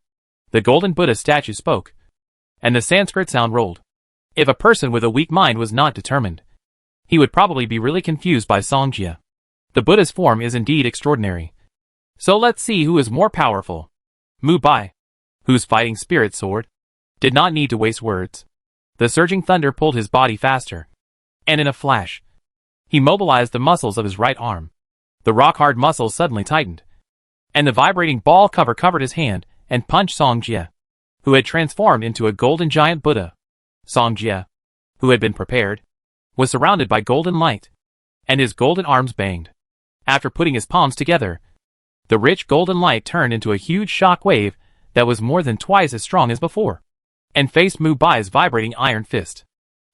The golden Buddha statue spoke, and the Sanskrit sound rolled. If a person with a weak mind was not determined, he would probably be really confused by Song Jia. The Buddha's form is indeed extraordinary. So let's see who is more powerful. Mubai, whose fighting spirit soared, did not need to waste words. The surging thunder pulled his body faster, and in a flash, he mobilized the muscles of his right arm. The rock-hard muscles suddenly tightened, and the vibrating ball covered his hand and punched Song Jia, who had transformed into a golden giant Buddha. Song Jia, who had been prepared, was surrounded by golden light, and his golden arms banged. After putting his palms together, the rich golden light turned into a huge shock wave that was more than twice as strong as before, and faced Mubai's vibrating iron fist.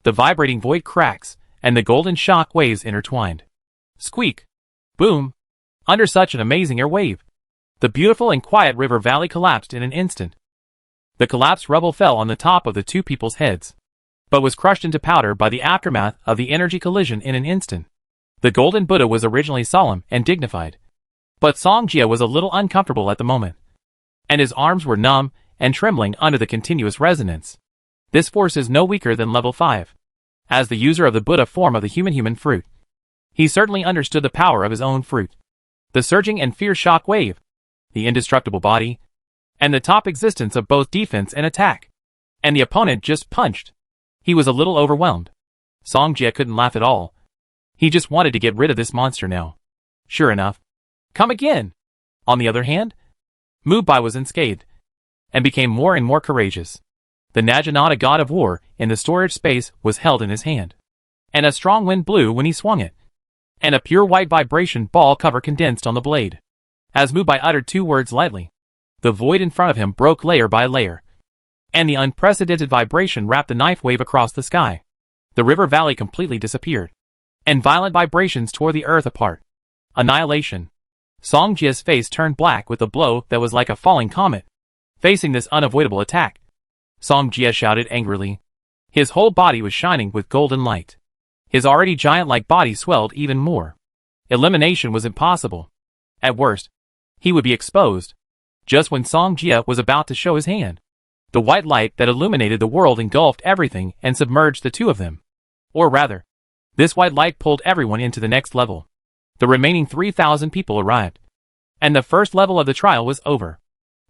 The vibrating void cracks, and the golden shock waves intertwined. Squeak! Boom! Under such an amazing air wave, the beautiful and quiet river valley collapsed in an instant. The collapsed rubble fell on the top of the two people's heads, but was crushed into powder by the aftermath of the energy collision in an instant. The golden Buddha was originally solemn and dignified, but Song Jia was a little uncomfortable at the moment, and his arms were numb and trembling under the continuous resonance. This force is no weaker than level 5. As the user of the Buddha form of the human fruit, he certainly understood the power of his own fruit. The surging and fierce shock wave, the indestructible body, and the top existence of both defense and attack. And the opponent just punched. He was a little overwhelmed. Song Jia couldn't laugh at all. He just wanted to get rid of this monster now. Sure enough. Come again! On the other hand, Mubai was unscathed, and became more and more courageous. The Naginata god of war in the storage space was held in his hand, and a strong wind blew when he swung it, and a pure white vibration ball cover condensed on the blade. As Mubai uttered 2 words lightly, the void in front of him broke layer by layer, and the unprecedented vibration wrapped the knife wave across the sky. The river valley completely disappeared, and violent vibrations tore the earth apart. Annihilation. Song Jia's face turned black with a blow that was like a falling comet. Facing this unavoidable attack, Song Jia shouted angrily. His whole body was shining with golden light. His already giant-like body swelled even more. Elimination was impossible. At worst, he would be exposed. Just when Song Jia was about to show his hand, the white light that illuminated the world engulfed everything and submerged the two of them. Or rather, this white light pulled everyone into the next level. The remaining 3,000 people arrived, and the first level of the trial was over.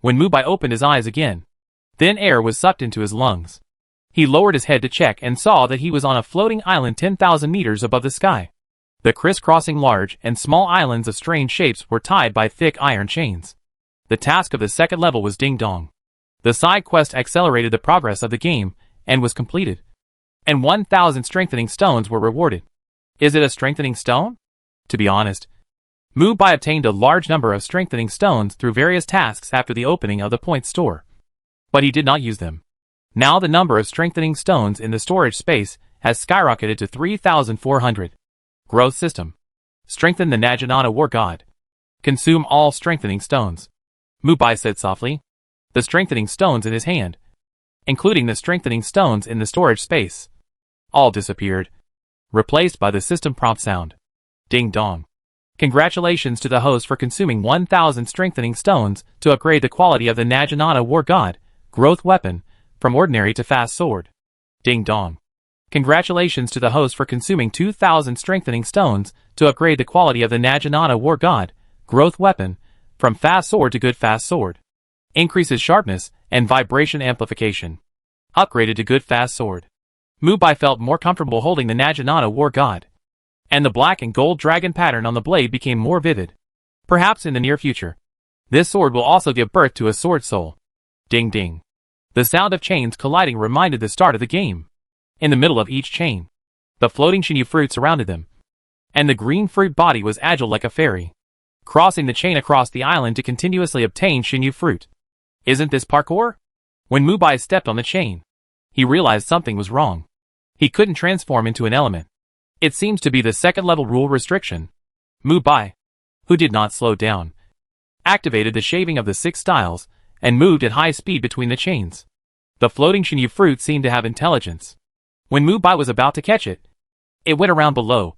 When Mubai opened his eyes again, Thin air was sucked into his lungs. He lowered his head to check and saw that he was on a floating island 10,000 meters above the sky. The crisscrossing large and small islands of strange shapes were tied by thick iron chains. The task of the second level was Ding Dong. The side quest accelerated the progress of the game and was completed. And 1,000 strengthening stones were rewarded. Is it a strengthening stone? To be honest, Mubai obtained a large number of strengthening stones through various tasks after the opening of the point store. But he did not use them. Now the number of strengthening stones in the storage space has skyrocketed to 3,400. Growth system. Strengthen the Naginata war god. Consume all strengthening stones. Mubai said softly. The strengthening stones in his hand, including the strengthening stones in the storage space, all disappeared, replaced by the system prompt sound. Ding dong. Congratulations to the host for consuming 1,000 strengthening stones to upgrade the quality of the Naginata war god, growth weapon, from ordinary to fast sword. Ding dong. Congratulations to the host for consuming 2,000 strengthening stones to upgrade the quality of the Naginata war god, growth weapon, from fast sword to good fast sword. Increases sharpness and vibration amplification. Upgraded to good fast sword. Mubai felt more comfortable holding the Naginata war god. And the black and gold dragon pattern on the blade became more vivid. Perhaps in the near future, this sword will also give birth to a sword soul. Ding ding. The sound of chains colliding reminded the start of the game. In the middle of each chain, the floating Shinyu fruit surrounded them. And the green fruit body was agile like a fairy, crossing the chain across the island to continuously obtain Shinyu fruit. Isn't this parkour? When Mubai stepped on the chain, he realized something was wrong. He couldn't transform into an element. It seems to be the second level rule restriction. Mubai, who did not slow down, activated the shaving of the 6 styles and moved at high speed between the chains. The floating Shinyu fruit seemed to have intelligence. When Mubai was about to catch it, it went around below.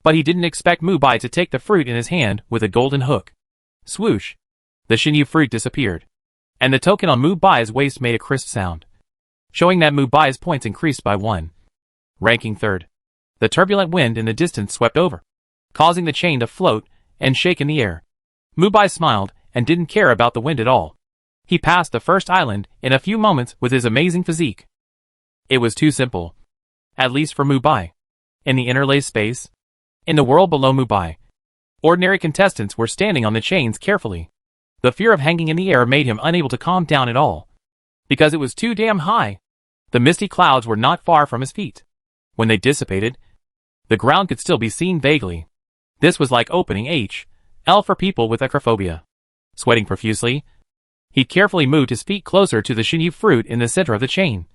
But he didn't expect Mubai to take the fruit in his hand with a golden hook. Swoosh! The Shinyu fruit disappeared. And the token on Mubai's waist made a crisp sound, showing that Mubai's points increased by 1. Ranking 3rd. The turbulent wind in the distance swept over, causing the chain to float and shake in the air. Mubai smiled and didn't care about the wind at all. He passed the first island in a few moments with his amazing physique. It was too simple. At least for Mubai. In the interlaced space, in the world below Mubai, ordinary contestants were standing on the chains carefully. The fear of hanging in the air made him unable to calm down at all, because it was too damn high. The misty clouds were not far from his feet. When they dissipated, the ground could still be seen vaguely. This was like opening H.L. for people with acrophobia. Sweating profusely, he carefully moved his feet closer to the Shinyu fruit in the center of the chain,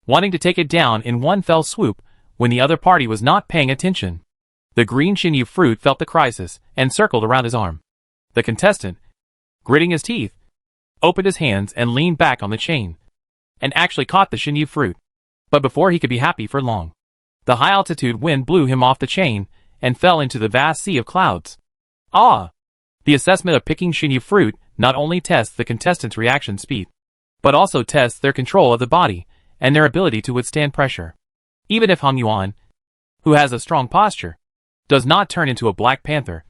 wanting to take it down in one fell swoop when the other party was not paying attention. The green Shinyu fruit felt the crisis and circled around his arm. The contestant, gritting his teeth, opened his hands and leaned back on the chain, and actually caught the Shinyu fruit. But before he could be happy for long, the high-altitude wind blew him off the chain and fell into the vast sea of clouds. Ah! The assessment of picking Shinyu fruit not only tests the contestant's reaction speed, but also tests their control of the body and their ability to withstand pressure. Even if Han Yuan, who has a strong posture, does not turn into a Black Panther,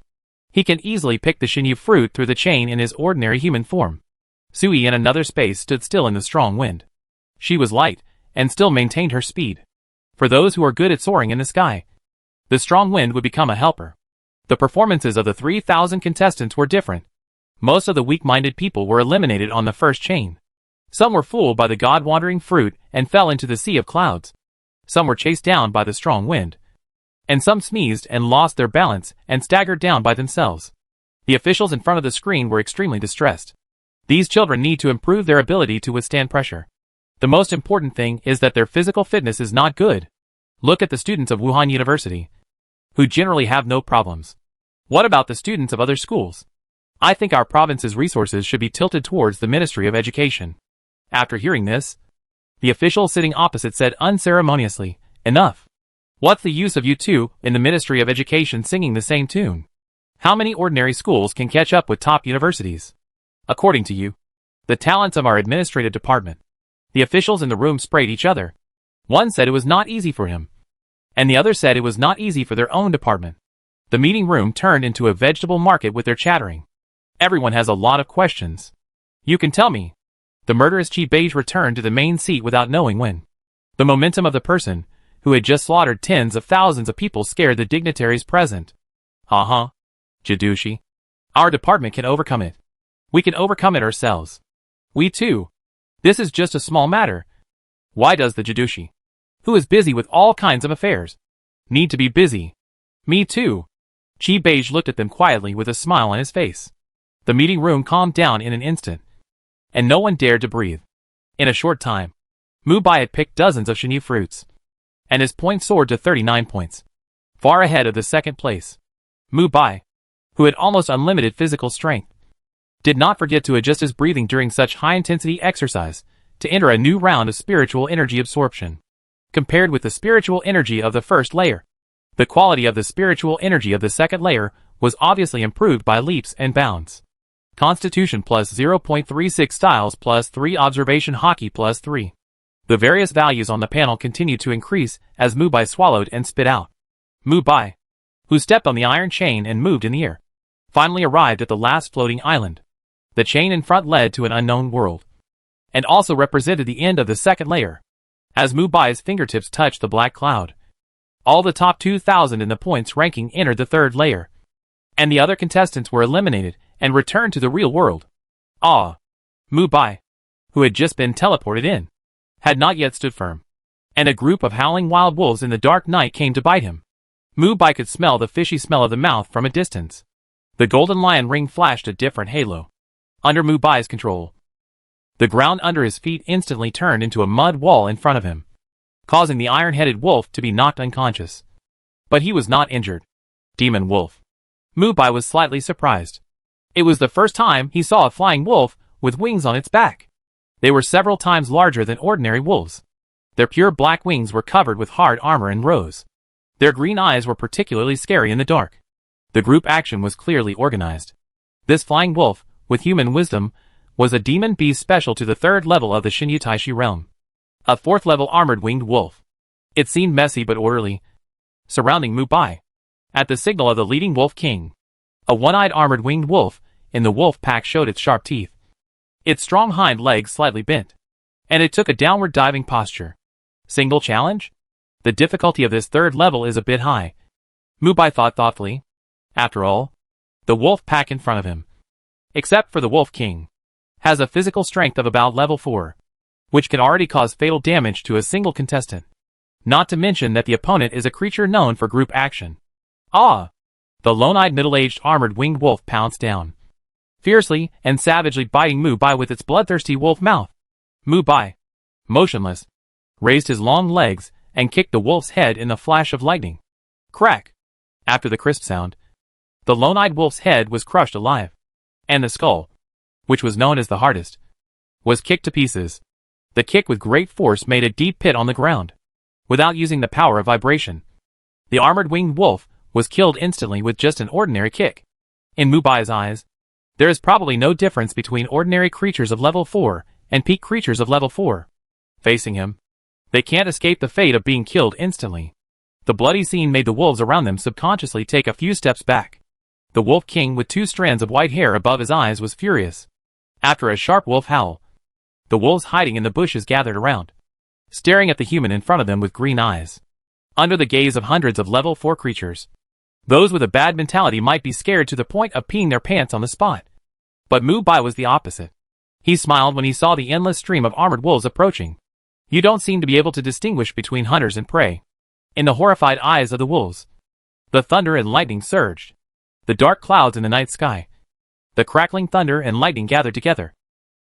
he can easily pick the Shinyu fruit through the chain in his ordinary human form. Seai in another space stood still in the strong wind. She was light, and still maintained her speed. For those who are good at soaring in the sky, the strong wind would become a helper. The performances of the 3,000 contestants were different. Most of the weak-minded people were eliminated on the first chain. Some were fooled by the god-wandering fruit and fell into the sea of clouds. Some were chased down by the strong wind. And some sneezed and lost their balance and staggered down by themselves. The officials in front of the screen were extremely distressed. These children need to improve their ability to withstand pressure. The most important thing is that their physical fitness is not good. Look at the students of Wuhan University, who generally have no problems. What about the students of other schools? I think our province's resources should be tilted towards the Ministry of Education. After hearing this, the official sitting opposite said unceremoniously, "Enough. What's the use of you two in the Ministry of Education singing the same tune? How many ordinary schools can catch up with top universities? According to you, the talents of our administrative department." The officials in the room sprayed each other. One said it was not easy for him, and the other said it was not easy for their own department. The meeting room turned into a vegetable market with their chattering. Everyone has a lot of questions. You can tell me. The murderous Beige returned to the main seat without knowing when. The momentum of the person, who had just slaughtered tens of thousands of people, scared the dignitaries present. Jadushi. Our department can overcome it. We can overcome it ourselves. We too. This is just a small matter. Why does the Jadushi, who is busy with all kinds of affairs, need to be busy? Me too. Beige looked at them quietly with a smile on his face. The meeting room calmed down in an instant, and no one dared to breathe. In a short time, Mubai had picked dozens of Shinyu fruits, and his points soared to 39 points, far ahead of the second place. Mubai, who had almost unlimited physical strength, did not forget to adjust his breathing during such high-intensity exercise to enter a new round of spiritual energy absorption. Compared with the spiritual energy of the first layer, the quality of the spiritual energy of the second layer was obviously improved by leaps and bounds. Constitution plus 0.36 styles plus 3 observation hockey plus 3. The various values on the panel continued to increase as Mubai swallowed and spit out. Mubai, who stepped on the iron chain and moved in the air, finally arrived at the last floating island. The chain in front led to an unknown world, and also represented the end of the second layer. As Mubai's fingertips touched the black cloud, all the top 2,000 in the points ranking entered the third layer, and the other contestants were eliminated and returned to the real world. Mubai, who had just been teleported in, had not yet stood firm, and a group of howling wild wolves in the dark night came to bite him. Mubai could smell the fishy smell of the mouth from a distance. The golden lion ring flashed a different halo. Under Mubai's control, the ground under his feet instantly turned into a mud wall in front of him, causing the iron-headed wolf to be knocked unconscious. But he was not injured. Demon wolf. Mubai was slightly surprised. It was the first time he saw a flying wolf with wings on its back. They were several times larger than ordinary wolves. Their pure black wings were covered with hard armor and rows. Their green eyes were particularly scary in the dark. The group action was clearly organized. This flying wolf, with human wisdom, was a demon beast special to the third level of the Shinyu Taishi realm. A fourth-level armored winged wolf. It seemed messy but orderly, surrounding Mubai. At the signal of the leading wolf king, a one-eyed armored winged wolf in the wolf pack showed its sharp teeth. Its strong hind legs slightly bent, and it took a downward diving posture. Single challenge? The difficulty of this third level is a bit high, Mubai thought thoughtfully. After all, the wolf pack in front of him, except for the wolf king, has a physical strength of about level 4, which can already cause fatal damage to a single contestant. Not to mention that the opponent is a creature known for group action. The lone-eyed middle-aged armored winged wolf pounced down, fiercely and savagely biting Mubai with its bloodthirsty wolf mouth. Mubai, motionless, raised his long legs and kicked the wolf's head in a flash of lightning. Crack! After the crisp sound, the lone-eyed wolf's head was crushed alive, and the skull, which was known as the hardest, was kicked to pieces. The kick with great force made a deep pit on the ground, without using the power of vibration. The armored winged wolf was killed instantly with just an ordinary kick. In Mubai's eyes, there is probably no difference between ordinary creatures of level 4 and peak creatures of level 4. Facing him, they can't escape the fate of being killed instantly. The bloody scene made the wolves around them subconsciously take a few steps back. The wolf king with 2 strands of white hair above his eyes was furious. After a sharp wolf howl, the wolves hiding in the bushes gathered around, staring at the human in front of them with green eyes. Under the gaze of hundreds of level 4 creatures, those with a bad mentality might be scared to the point of peeing their pants on the spot. But Mubai was the opposite. He smiled when he saw the endless stream of armored wolves approaching. You don't seem to be able to distinguish between hunters and prey. In the horrified eyes of the wolves, the thunder and lightning surged. The dark clouds in the night sky, the crackling thunder and lightning gathered together.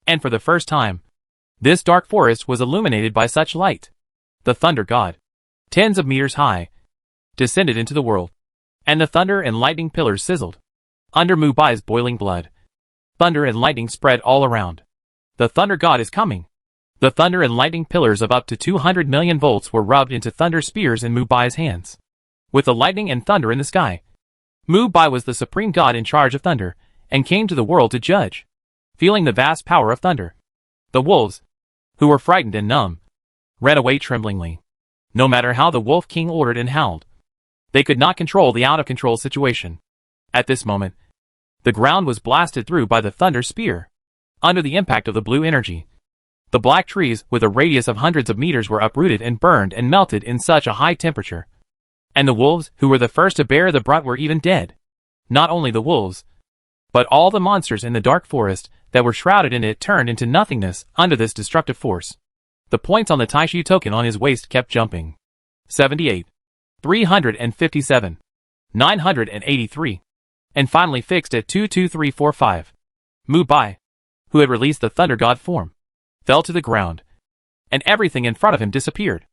And for the first time, this dark forest was illuminated by such light. The thunder god, tens of meters high, descended into the world, and the thunder and lightning pillars sizzled. Under Mubai's boiling blood, thunder and lightning spread all around. The thunder god is coming. The thunder and lightning pillars of up to 200 million volts were rubbed into thunder spears in Mubai's hands. With the lightning and thunder in the sky, Mubai was the supreme god in charge of thunder, and came to the world to judge. Feeling the vast power of thunder, the wolves, who were frightened and numb, ran away tremblingly. No matter how the wolf king ordered and howled, they could not control the out-of-control situation. At this moment, the ground was blasted through by the thunder spear. Under the impact of the blue energy, The black trees with a radius of hundreds of meters were uprooted and burned and melted in such a high temperature. And the wolves, who were the first to bear the brunt, were even dead. Not only the wolves, but all the monsters in the dark forest that were shrouded in it turned into nothingness under this destructive force. The points on the Taishu token on his waist kept jumping. 78. 357. 983. And finally fixed at 22345. Mubai, who had released the Thunder God form, fell to the ground, and everything in front of him disappeared.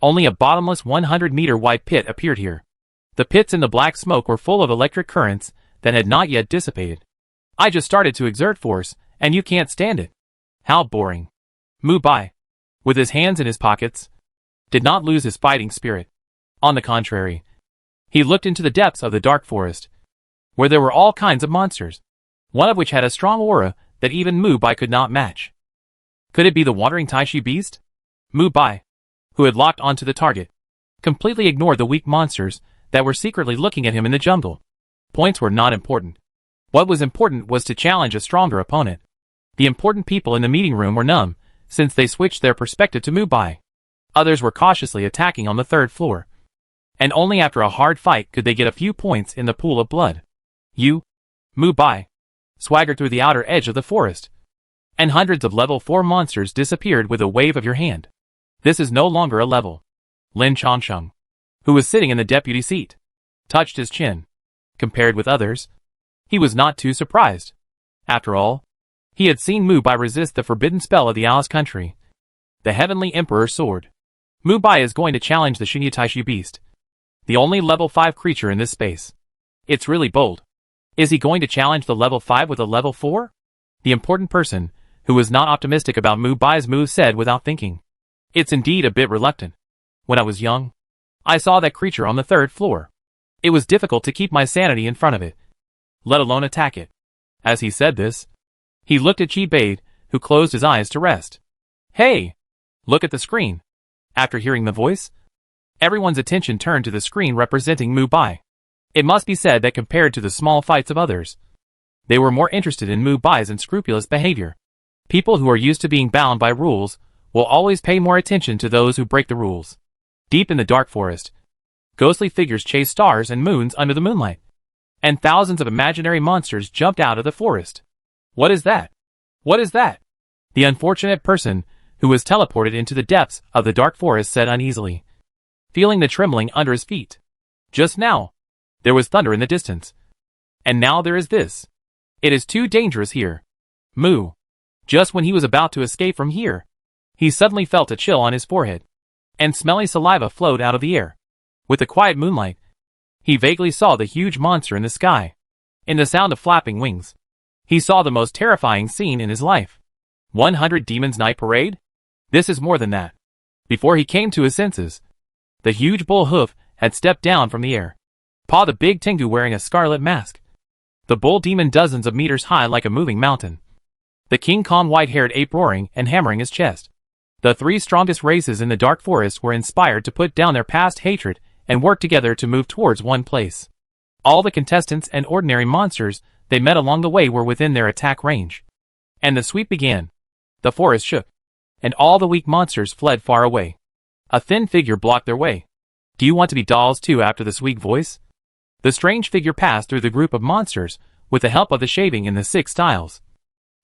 Only a bottomless 100-meter wide pit appeared here. The pits in the black smoke were full of electric currents that had not yet dissipated. I just started to exert force, and you can't stand it. How boring. Mubai, with his hands in his pockets, did not lose his fighting spirit. On the contrary, he looked into the depths of the dark forest, where there were all kinds of monsters, one of which had a strong aura that even Mubai could not match. Could it be the wandering Taishu beast? Mubai, who had locked onto the target, completely ignored the weak monsters that were secretly looking at him in the jungle. Points were not important. What was important was to challenge a stronger opponent. The important people in the meeting room were numb, since they switched their perspective to Mubai. Others were cautiously attacking on the third floor. And only after a hard fight could they get a few points in the pool of blood. You, Mubai, swaggered through the outer edge of the forest, and hundreds of level 4 monsters disappeared with a wave of your hand. This is no longer a level. Lin Changsheng, who was sitting in the deputy seat, touched his chin. Compared with others, he was not too surprised. After all, he had seen Mubai resist the forbidden spell of the Alice country, the Heavenly Emperor's sword. Mubai is going to challenge the Shinya Taishu beast, the only level 5 creature in this space. It's really bold. Is he going to challenge the level 5 with a level 4? The important person, who was not optimistic about Mubai's move, said without thinking. It's indeed a bit reluctant. When I was young, I saw that creature on the third floor. It was difficult to keep my sanity in front of it, let alone attack it. As he said this, he looked at Chi-Bade, who closed his eyes to rest. Hey! Look at the screen. After hearing the voice, everyone's attention turned to the screen representing Mubai. It must be said that compared to the small fights of others, they were more interested in Mubai's unscrupulous behavior. People who are used to being bound by rules will always pay more attention to those who break the rules. Deep in the dark forest, ghostly figures chased stars and moons under the moonlight, and thousands of imaginary monsters jumped out of the forest. What is that? What is that? The unfortunate person who was teleported into the depths of the dark forest said uneasily, feeling the trembling under his feet. Just now, there was thunder in the distance. And now there is this. It is too dangerous here. Moo. Just when he was about to escape from here, he suddenly felt a chill on his forehead, and smelly saliva flowed out of the air. With the quiet moonlight, he vaguely saw the huge monster in the sky. In the sound of flapping wings, he saw the most terrifying scene in his life. 100 Demons Night Parade? This is more than that. Before he came to his senses, the huge bull hoof had stepped down from the air. Paw the big Tengu wearing a scarlet mask. The bull demon dozens of meters high like a moving mountain. The King Kong white-haired ape roaring and hammering his chest. The 3 strongest races in the dark forest were inspired to put down their past hatred and work together to move towards one place. All the contestants and ordinary monsters they met along the way were within their attack range. And the sweep began. The forest shook, and all the weak monsters fled far away. A thin figure blocked their way. Do you want to be dolls too? After the sweet voice, the strange figure passed through the group of monsters with the help of the shaving in the 6 styles.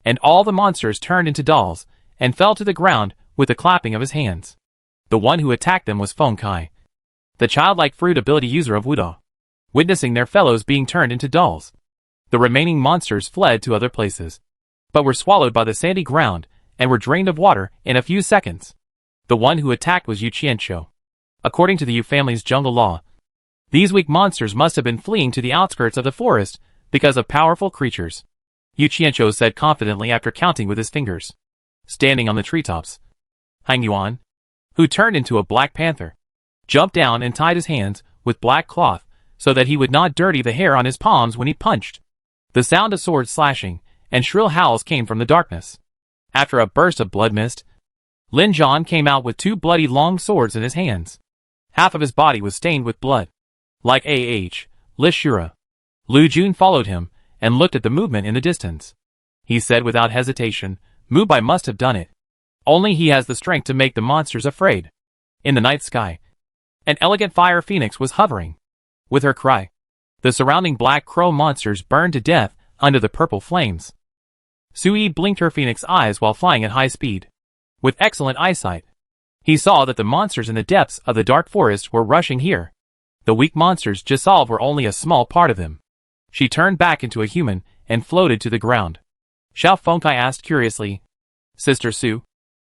And all the monsters turned into dolls and fell to the ground with the clapping of his hands. The one who attacked them was Feng Kai, the childlike fruit ability user of Wuda. Witnessing their fellows being turned into dolls, the remaining monsters fled to other places, but were swallowed by the sandy ground and were drained of water in a few seconds. The one who attacked was Yu Qianqiu. According to the Yu family's jungle law, these weak monsters must have been fleeing to the outskirts of the forest because of powerful creatures. Yu Qianqiu said confidently after counting with his fingers. Standing on the treetops, Hang Yuan, who turned into a black panther, jumped down and tied his hands with black cloth so that he would not dirty the hair on his palms when he punched. The sound of swords slashing and shrill howls came from the darkness. After a burst of blood mist, Lin Zhan came out with 2 bloody long swords in his hands. Half of his body was stained with blood. Like Li Shura, Lu Jun followed him and looked at the movement in the distance. He said without hesitation, Mubai must have done it. Only he has the strength to make the monsters afraid. In the night sky, an elegant fire phoenix was hovering. With her cry, the surrounding black crow monsters burned to death under the purple flames. Seai blinked her phoenix eyes while flying at high speed. With excellent eyesight, he saw that the monsters in the depths of the dark forest were rushing here. The weak monsters Jisolve were only a small part of them. She turned back into a human and floated to the ground. Xiao Fengkai asked curiously, Sister Su,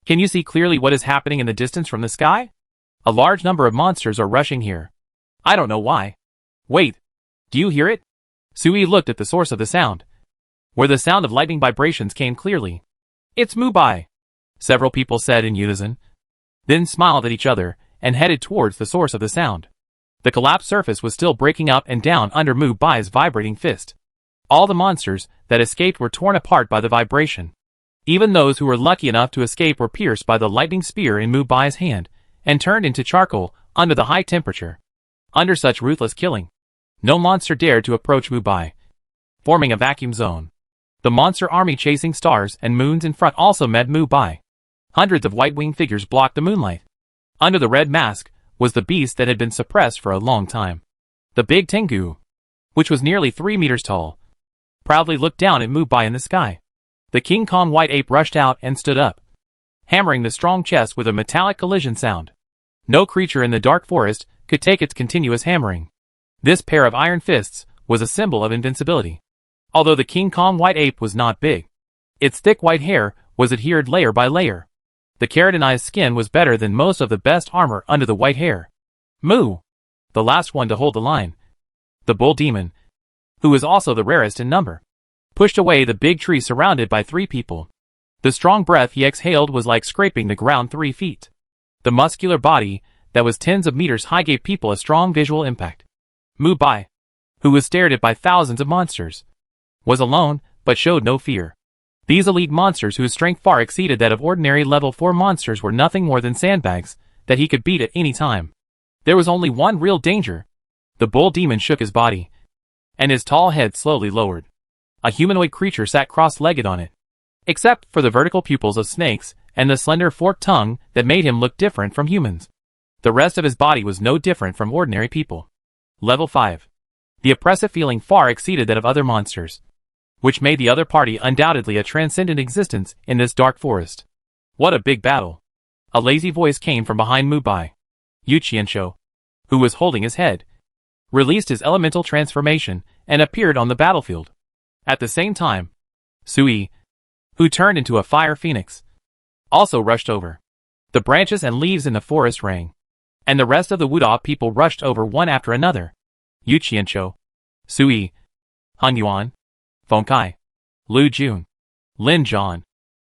can you see clearly what is happening in the distance from the sky? A large number of monsters are rushing here. I don't know why. Wait, do you hear it? Seai looked at the source of the sound, where the sound of lightning vibrations came clearly. It's Mubai, several people said in unison, then smiled at each other and headed towards the source of the sound. The collapsed surface was still breaking up and down under Mubai's vibrating fist. All the monsters that escaped were torn apart by the vibration. Even those who were lucky enough to escape were pierced by the lightning spear in Mubai's hand and turned into charcoal under the high temperature. Under such ruthless killing, no monster dared to approach Mubai, forming a vacuum zone. The monster army chasing stars and moons in front also met Mubai. Hundreds of white-winged figures blocked the moonlight. Under the red mask was the beast that had been suppressed for a long time. The big Tengu, which was nearly 3 meters tall, proudly looked down at Mubai in the sky. The King Kong white ape rushed out and stood up, hammering the strong chest with a metallic collision sound. No creature in the dark forest could take its continuous hammering. This pair of iron fists was a symbol of invincibility. Although the King Kong white ape was not big, its thick white hair was adhered layer by layer. The keratinized skin was better than most of the best armor under the white hair. Mu, the last one to hold the line, the bull demon, who was also the rarest in number, pushed away the big tree surrounded by 3 people. The strong breath he exhaled was like scraping the ground 3 feet. The muscular body that was tens of meters high gave people a strong visual impact. Mubai, who was stared at by thousands of monsters, was alone but showed no fear. These elite monsters whose strength far exceeded that of ordinary level 4 monsters were nothing more than sandbags that he could beat at any time. There was only one real danger. The bull demon shook his body, and his tall head slowly lowered. A humanoid creature sat cross-legged on it, except for the vertical pupils of snakes and the slender forked tongue that made him look different from humans. The rest of his body was no different from ordinary people. Level 5. The oppressive feeling far exceeded that of other monsters, which made the other party undoubtedly a transcendent existence in this dark forest. What a big battle! A lazy voice came from behind Mubai. Yu Qianshu, who was holding his head, released his elemental transformation and appeared on the battlefield. At the same time, Seai, who turned into a fire phoenix, also rushed over. The branches and leaves in the forest rang, and the rest of the Wuda people rushed over one after another. Yu Qianshu, Seai, Han Yuan, Fengkai, Lu Jun, Lin Zhan,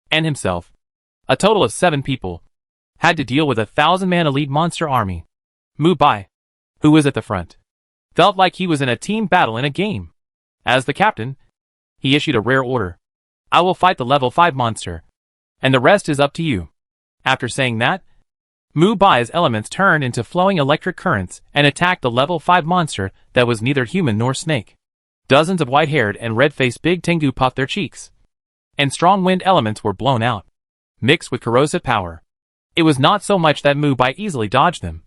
and himself, a total of 7 people, had to deal with a 1,000-man elite monster army. Mubai, who was at the front, felt like he was in a team battle in a game. As the captain, he issued a rare order. I will fight the level 5 monster, and the rest is up to you. After saying that, Mubai's elements turned into flowing electric currents and attacked the level 5 monster that was neither human nor snake. Dozens of white-haired and red-faced big Tengu puffed their cheeks, and strong wind elements were blown out, mixed with corrosive power. It was not so much that Mubai easily dodged them,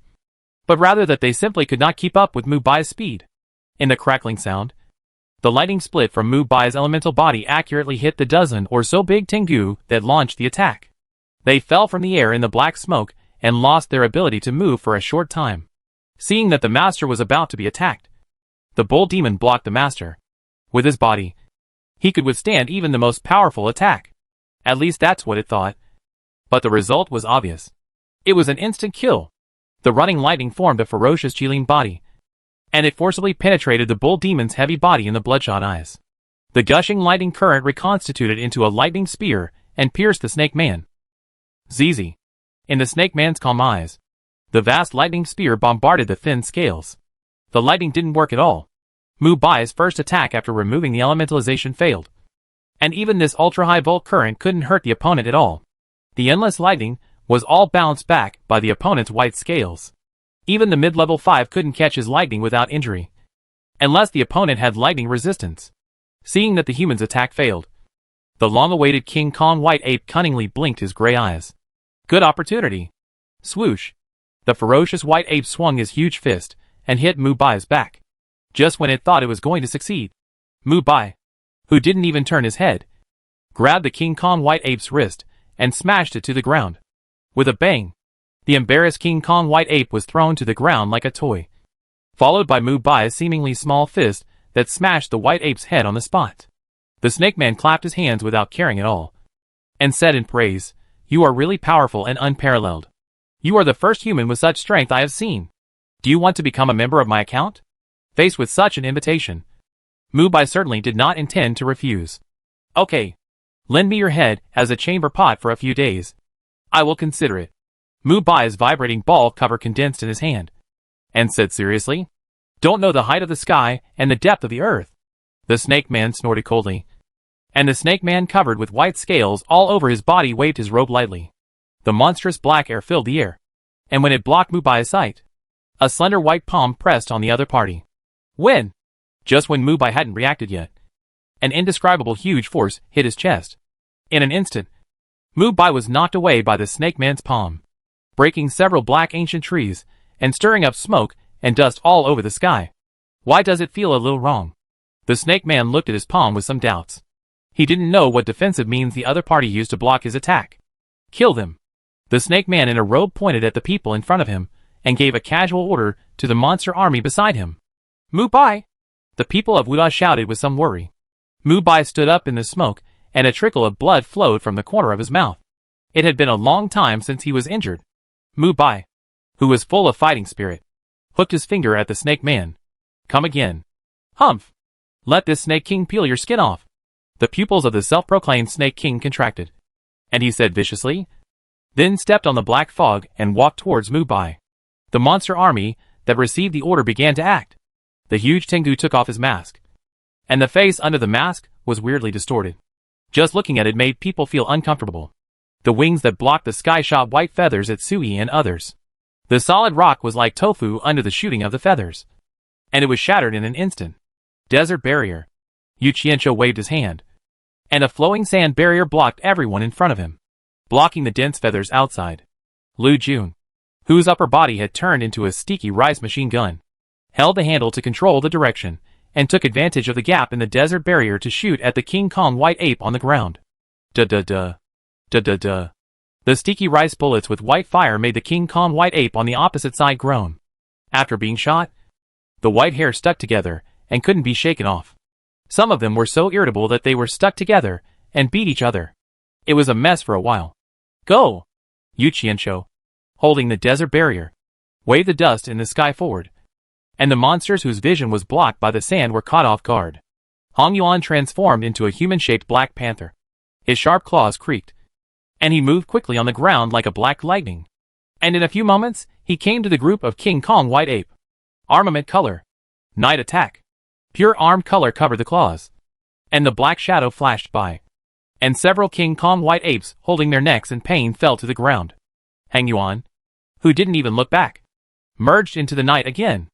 but rather that they simply could not keep up with Mubai's speed. In the crackling sound, the lightning split from Mubai's elemental body accurately hit the dozen or so big Tengu that launched the attack. They fell from the air in the black smoke and lost their ability to move for a short time. Seeing that the master was about to be attacked, the bull demon blocked the master. With his body, he could withstand even the most powerful attack. At least that's what it thought. But the result was obvious. It was an instant kill. The running lightning formed a ferocious Qilin body, and it forcibly penetrated the bull demon's heavy body in the bloodshot eyes. The gushing lightning current reconstituted into a lightning spear and pierced the snake man. Zizi. In the snake man's calm eyes, the vast lightning spear bombarded the thin scales. The lightning didn't work at all. Mubai's first attack after removing the elementalization failed, and even this ultra-high volt current couldn't hurt the opponent at all. The endless lightning was all bounced back by the opponent's white scales. Even the mid-level 5 couldn't catch his lightning without injury, unless the opponent had lightning resistance. Seeing that the human's attack failed, the long-awaited King Kong white ape cunningly blinked his gray eyes. Good opportunity. Swoosh. The ferocious white ape swung his huge fist and hit Mubai's back. Just when it thought it was going to succeed, Mubai, who didn't even turn his head, grabbed the King Kong white ape's wrist and smashed it to the ground. With a bang, the embarrassed King Kong white ape was thrown to the ground like a toy, followed by Mubai's seemingly small fist that smashed the white ape's head on the spot. The snake man clapped his hands without caring at all, and said in praise, "You are really powerful and unparalleled. You are the first human with such strength I have seen. Do you want to become a member of my account?" Faced with such an invitation, Mubai certainly did not intend to refuse. "Okay. Lend me your head as a chamber pot for a few days. I will consider it." Mubai's vibrating ball cover condensed in his hand, and said seriously, "Don't know the height of the sky and the depth of the earth." The snake man snorted coldly, and the snake man covered with white scales all over his body waved his robe lightly. The monstrous black air filled the air, and when it blocked Mubai's sight, a slender white palm pressed on the other party. When? Just when Mubai hadn't reacted yet, an indescribable huge force hit his chest. In an instant, Mubai was knocked away by the snake man's palm, breaking several black ancient trees and stirring up smoke and dust all over the sky. "Why does it feel a little wrong?" The snake man looked at his palm with some doubts. He didn't know what defensive means the other party used to block his attack. "Kill them." The snake man in a robe pointed at the people in front of him and gave a casual order to the monster army beside him. "Mubai!" The people of Wuda shouted with some worry. Mubai stood up in the smoke, and a trickle of blood flowed from the corner of his mouth. It had been a long time since he was injured. Mubai, who was full of fighting spirit, hooked his finger at the snake man. "Come again." "Humph! Let this snake king peel your skin off." The pupils of the self-proclaimed snake king contracted, and he said viciously, then stepped on the black fog and walked towards Mubai. The monster army that received the order began to act. The huge Tengu took off his mask, and the face under the mask was weirdly distorted. Just looking at it made people feel uncomfortable. The wings that blocked the sky shot white feathers at Seai and others. The solid rock was like tofu under the shooting of the feathers, and it was shattered in an instant. Desert barrier. Yu Qianqiu waved his hand, and a flowing sand barrier blocked everyone in front of him, blocking the dense feathers outside. Lu Jun, whose upper body had turned into a sticky rice machine gun, held the handle to control the direction, and took advantage of the gap in the desert barrier to shoot at the King Kong white ape on the ground. Da-da-da. Da-da-da. The sticky rice bullets with white fire made the King Kong white ape on the opposite side groan. After being shot, the white hair stuck together and couldn't be shaken off. Some of them were so irritable that they were stuck together and beat each other. It was a mess for a while. "Go!" Yu Qianqiu, holding the desert barrier, waved the dust in the sky forward, and the monsters whose vision was blocked by the sand were caught off guard. Hong Yuan transformed into a human-shaped black panther. His sharp claws creaked, and he moved quickly on the ground like a black lightning. And in a few moments, he came to the group of King Kong white ape. Armament color. Night attack. Pure armed color covered the claws, and the black shadow flashed by, and several King Kong white apes holding their necks in pain fell to the ground. Hang Yuan, who didn't even look back, merged into the night again.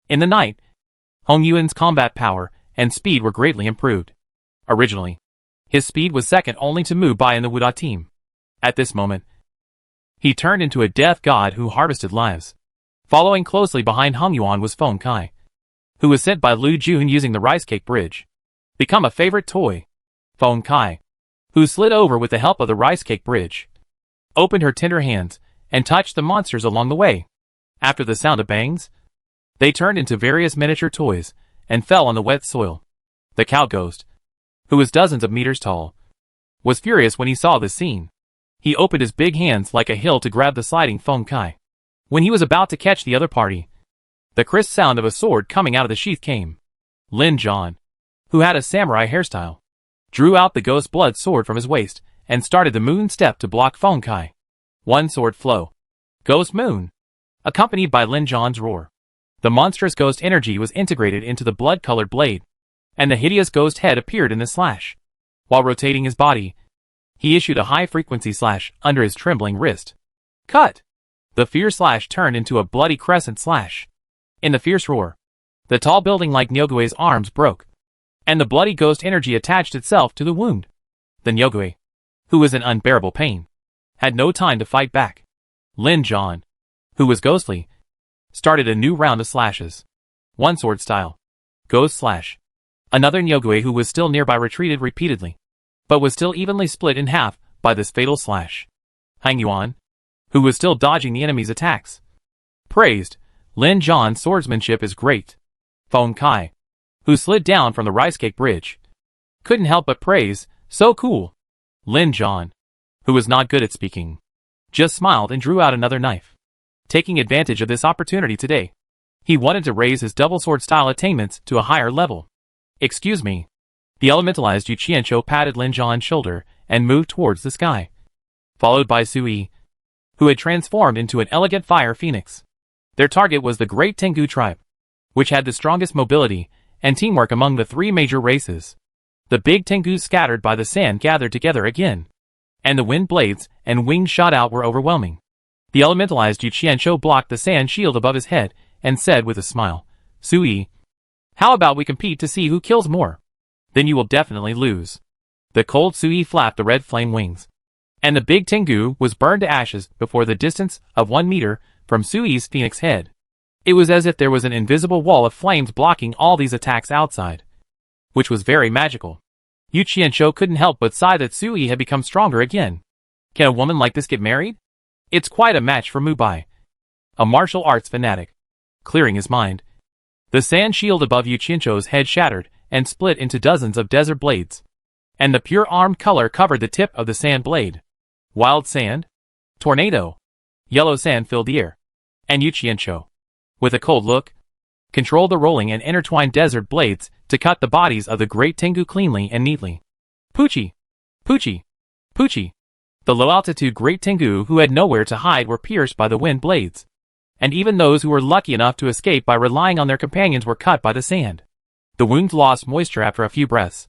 In the night, Hong Yuan's combat power and speed were greatly improved. Originally, his speed was second only to Mubai and the Wuda team. At this moment, he turned into a death god who harvested lives. Following closely behind Hong Yuan was Feng Kai, who was sent by Lu Jun using the rice cake bridge. Become a favorite toy. Feng Kai, who slid over with the help of the rice cake bridge, opened her tender hands and touched the monsters along the way. After the sound of bangs, they turned into various miniature toys and fell on the wet soil. The cow ghost, who was dozens of meters tall, was furious when he saw this scene. He opened his big hands like a hill to grab the sliding Feng Kai. When he was about to catch the other party, the crisp sound of a sword coming out of the sheath came. Lin John, who had a samurai hairstyle, drew out the ghost blood sword from his waist and started the moon step to block Feng Kai. One sword flow. Ghost moon. Accompanied by Lin John's roar. The monstrous ghost energy was integrated into the blood-colored blade, and the hideous ghost head appeared in the slash. While rotating his body, he issued a high-frequency slash under his trembling wrist. Cut! The fierce slash turned into a bloody crescent slash. In the fierce roar, the tall building like Nyogue's arms broke, and the bloody ghost energy attached itself to the wound. The Nyogue, who was in unbearable pain, had no time to fight back. Lin Jon, who was ghostly, started a new round of slashes. One sword style. Ghost slash. Another Nyogui who was still nearby retreated repeatedly, but was still evenly split in half by this fatal slash. Hang Yuan, who was still dodging the enemy's attacks, praised, Lin Jon's swordsmanship is great. Feng Kai, who slid down from the rice cake bridge, couldn't help but praise, so cool. Lin Jon, who was not good at speaking, just smiled and drew out another knife. Taking advantage of this opportunity today, he wanted to raise his double sword style attainments to a higher level. Excuse me. The elementalized Yu Qianqiu patted Lin Jon's shoulder and moved towards the sky, followed by Seai, who had transformed into an elegant fire phoenix. Their target was the Great Tengu tribe, which had the strongest mobility and teamwork among the three major races. The big Tengus scattered by the sand gathered together again, and the wind blades and wings shot out were overwhelming. The elementalized Yu Qianqiu blocked the sand shield above his head and said with a smile, Seai, how about we compete to see who kills more? Then you will definitely lose. The cold Seai flapped the red flame wings, and the big Tengu was burned to ashes before the distance of 1 meter from Sui's phoenix head. It was as if there was an invisible wall of flames blocking all these attacks outside, which was very magical. Yu Qianqiu couldn't help but sigh that Seai had become stronger again. Can a woman like this get married? It's quite a match for Mubai, a martial arts fanatic. Clearing his mind, the sand shield above Yu Qianqiu's head shattered and split into dozens of desert blades, and the pure armed color covered the tip of the sand blade. Wild sand? Tornado. Yellow sand filled the air, and Yu Qianqiu, with a cold look, controlled the rolling and intertwined desert blades to cut the bodies of the great Tengu cleanly and neatly. Poochie! Poochie! Poochie! The low-altitude great Tengu who had nowhere to hide were pierced by the wind blades, and even those who were lucky enough to escape by relying on their companions were cut by the sand. The wounds lost moisture after a few breaths,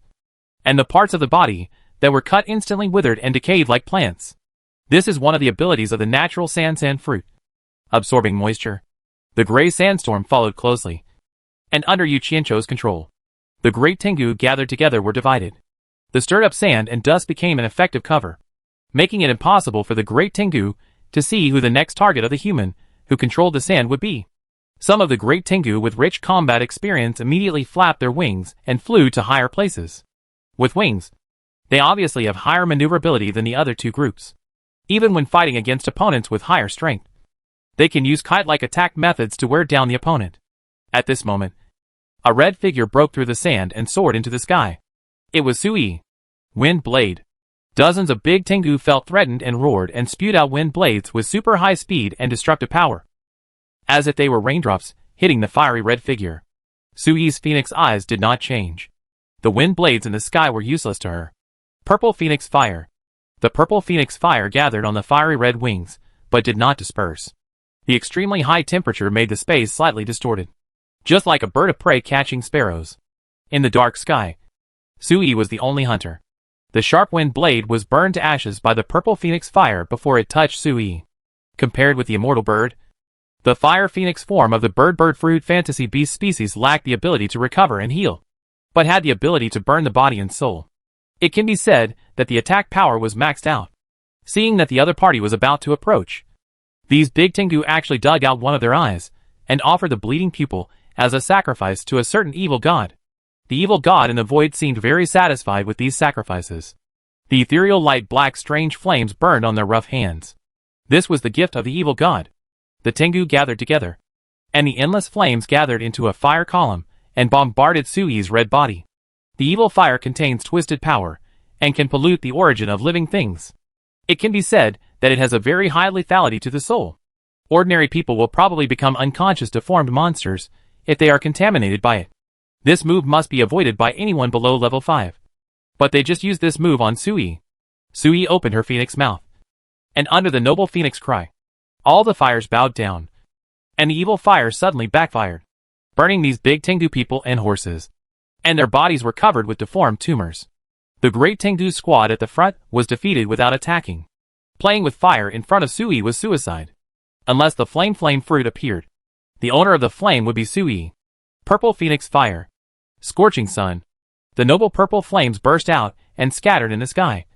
and the parts of the body that were cut instantly withered and decayed like plants. This is one of the abilities of the natural sand fruit, absorbing moisture. The gray sandstorm followed closely, and under Yu Qianqiu's control, the great Tengu gathered together were divided. The stirred-up sand and dust became an effective cover, making it impossible for the great Tengu to see who the next target of the human who controlled the sand would be. Some of the great Tengu with rich combat experience immediately flapped their wings and flew to higher places. With wings, they obviously have higher maneuverability than the other two groups. Even when fighting against opponents with higher strength, they can use kite-like attack methods to wear down the opponent. At this moment, a red figure broke through the sand and soared into the sky. It was Seai. Wind blade. Dozens of big Tengu felt threatened and roared and spewed out wind blades with super high speed and destructive power, as if they were raindrops hitting the fiery red figure. Sui's phoenix eyes did not change. The wind blades in the sky were useless to her. Purple phoenix fire. The purple phoenix fire gathered on the fiery red wings, but did not disperse. The extremely high temperature made the space slightly distorted, just like a bird of prey catching sparrows. In the dark sky, Seai was the only hunter. The sharp wind blade was burned to ashes by the purple phoenix fire before it touched Seai. Compared with the immortal bird, the fire phoenix form of the bird fruit fantasy beast species lacked the ability to recover and heal, but had the ability to burn the body and soul. It can be said that the attack power was maxed out. Seeing that the other party was about to approach, these big Tengu actually dug out one of their eyes and offered the bleeding pupil as a sacrifice to a certain evil god. The evil god in the void seemed very satisfied with these sacrifices. The ethereal light black strange flames burned on their rough hands. This was the gift of the evil god. The Tengu gathered together, and the endless flames gathered into a fire column and bombarded Sui's red body. The evil fire contains twisted power and can pollute the origin of living things. It can be said that it has a very high lethality to the soul. Ordinary people will probably become unconscious deformed monsters if they are contaminated by it. This move must be avoided by anyone below level 5. But they just used this move on Seai. Seai opened her phoenix mouth, and under the noble phoenix cry, all the fires bowed down, and the evil fire suddenly backfired, burning these big Tengu people and horses, and their bodies were covered with deformed tumors. The great Tengu squad at the front was defeated without attacking. Playing with fire in front of Seai was suicide. Unless the flame fruit appeared, the owner of the flame would be Seai. Purple phoenix fire. Scorching sun. The noble purple flames burst out and scattered in the sky,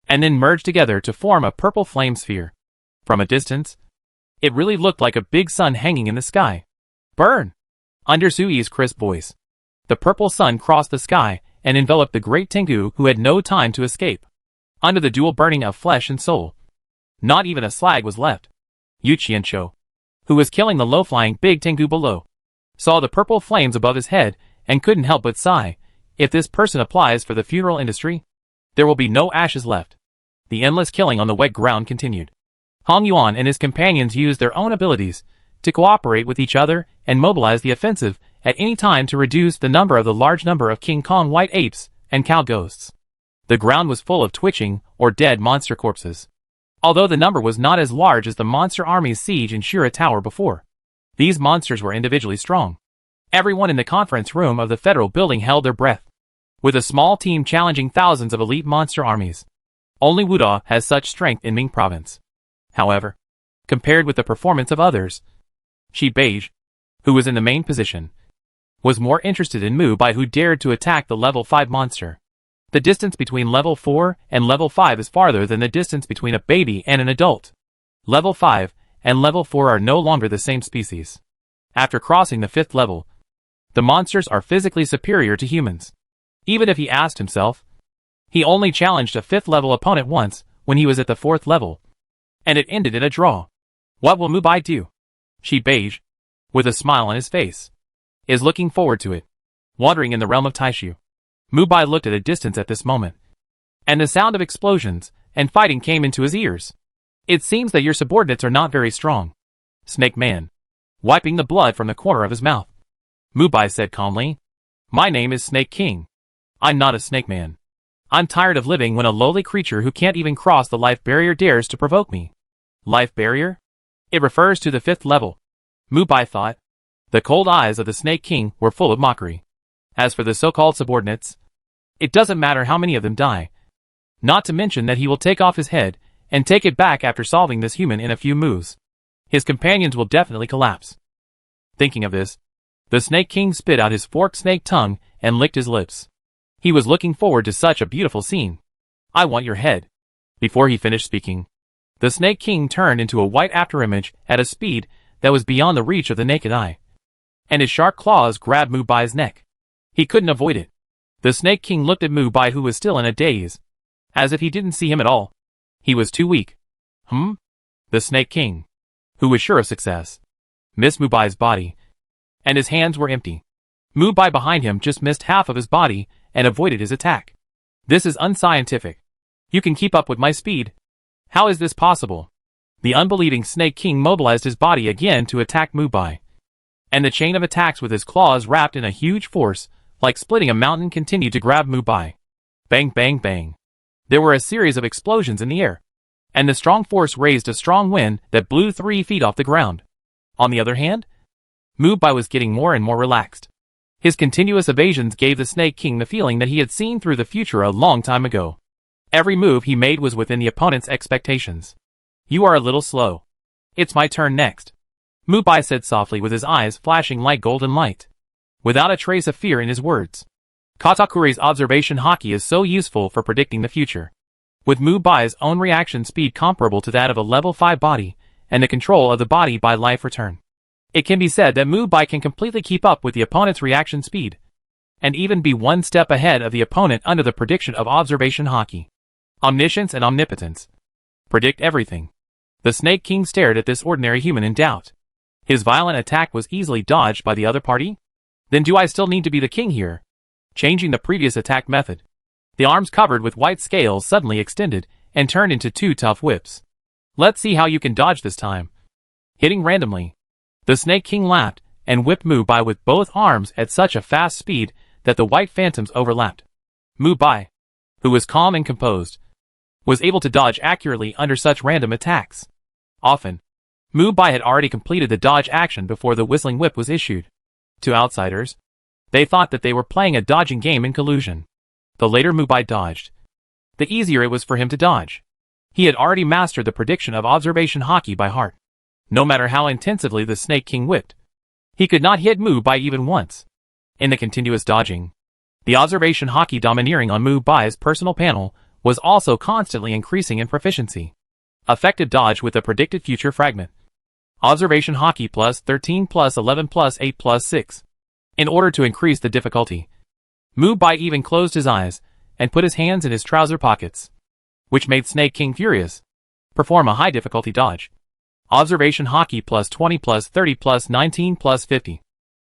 and then merged together to form a purple flame sphere. From a distance, it really looked like a big sun hanging in the sky. Burn! Under Sui's crisp voice. The purple sun crossed the sky and enveloped the great Tengu, who had no time to escape. Under the dual burning of flesh and soul, not even a slag was left. Yu Qianshou, who was killing the low-flying big Tengu below, saw the purple flames above his head and couldn't help but sigh. If this person applies for the funeral industry, there will be no ashes left. The endless killing on the wet ground continued. Hong Yuan and his companions used their own abilities to cooperate with each other and mobilize the offensive at any time to reduce the number of the large number of King Kong white apes and cow ghosts. The ground was full of twitching or dead monster corpses. Although the number was not as large as the monster army's siege in Shura Tower before, these monsters were individually strong. Everyone in the conference room of the federal building held their breath, with a small team challenging thousands of elite monster armies. Only Wuda has such strength in Ming province. However, compared with the performance of others, Shi Beige, who was in the main position, was more interested in Mubai, who dared to attack the level 5 monster. The distance between level 4 and level 5 is farther than the distance between a baby and an adult. Level 5 and level 4 are no longer the same species. After crossing the 5th level, the monsters are physically superior to humans. Even if he asked himself, he only challenged a 5th level opponent once when he was at the 4th level, and it ended in a draw. What will Mubai do? Shi Beige, with a smile on his face, is looking forward to it. Wandering in the realm of Taishu, Mubai looked at a distance at this moment, and the sound of explosions and fighting came into his ears. It seems that your subordinates are not very strong. Snake Man, wiping the blood from the corner of his mouth, Mubai said calmly, "My name is Snake King. I'm not a snake man. I'm tired of living when a lowly creature who can't even cross the life barrier dares to provoke me." Life barrier? It refers to the 5th level, Mubai thought. The cold eyes of the Snake King were full of mockery. As for the so-called subordinates, it doesn't matter how many of them die. Not to mention that he will take off his head and take it back after solving this human in a few moves. His companions will definitely collapse. Thinking of this, the Snake King spit out his forked snake tongue and licked his lips. He was looking forward to such a beautiful scene. "I want your head." Before he finished speaking, the Snake King turned into a white afterimage at a speed that was beyond the reach of the naked eye, and his sharp claws grabbed Mubai's neck. He couldn't avoid it. The Snake King looked at Mubai, who was still in a daze, as if he didn't see him at all. He was too weak. The Snake King, who was sure of success, missed Mubai's body, and his hands were empty. Mubai behind him just missed half of his body and avoided his attack. "This is unscientific. You can keep up with my speed. How is this possible?" The unbelieving Snake King mobilized his body again to attack Mubai, and the chain of attacks with his claws wrapped in a huge force, like splitting a mountain, continued to grab Mubai. Bang, bang, bang. There were a series of explosions in the air, and the strong force raised a strong wind that blew 3 feet off the ground. On the other hand, Mubai was getting more and more relaxed. His continuous evasions gave the Snake King the feeling that he had seen through the future a long time ago. Every move he made was within the opponent's expectations. "You are a little slow. It's my turn next," Mubai said softly, with his eyes flashing like golden light, without a trace of fear in his words. Katakure's observation haki is so useful for predicting the future. With Mubai's own reaction speed comparable to that of a level 5 body, and the control of the body by life return, it can be said that Mubai can completely keep up with the opponent's reaction speed, and even be one step ahead of the opponent under the prediction of observation haki. Omniscience and omnipotence. Predict everything. The Snake King stared at this ordinary human in doubt. His violent attack was easily dodged by the other party? Then do I still need to be the king here? Changing the previous attack method, the arms covered with white scales suddenly extended and turned into 2 tough whips. "Let's see how you can dodge this time." Hitting randomly, the Snake King laughed and whipped Mubai with both arms at such a fast speed that the white phantoms overlapped. Mubai, who was calm and composed, was able to dodge accurately under such random attacks. Often, Mubai had already completed the dodge action before the whistling whip was issued. To outsiders, they thought that they were playing a dodging game in collusion. The later Mubai dodged, the easier it was for him to dodge. He had already mastered the prediction of observation haki by heart. No matter how intensively the Snake King whipped, he could not hit Mubai even once. In the continuous dodging, the observation haki domineering on Mubai's personal panel was also constantly increasing in proficiency. Effective dodge with a predicted future fragment. Observation Haki plus 13 plus 11 plus 8 plus 6. In order to increase the difficulty, Mubai even closed his eyes and put his hands in his trouser pockets, which made Snake King furious. Perform a high difficulty dodge. Observation Haki plus 20 plus 30 plus 19 plus 50.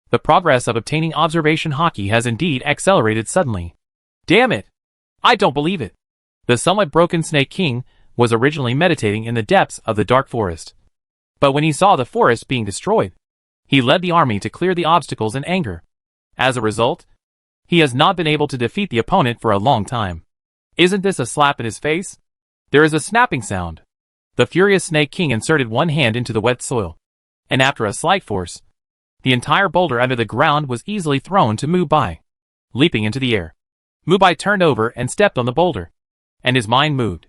The progress of obtaining Observation Haki has indeed accelerated suddenly. Damn it! I don't believe it. The somewhat broken Snake King was originally meditating in the depths of the dark forest. But when he saw the forest being destroyed, he led the army to clear the obstacles in anger. As a result, he has not been able to defeat the opponent for a long time. Isn't this a slap in his face? There is a snapping sound. The furious Snake King inserted one hand into the wet soil, and after a slight force, the entire boulder under the ground was easily thrown to Mubai. Leaping into the air, Mubai turned over and stepped on the boulder, and his mind moved.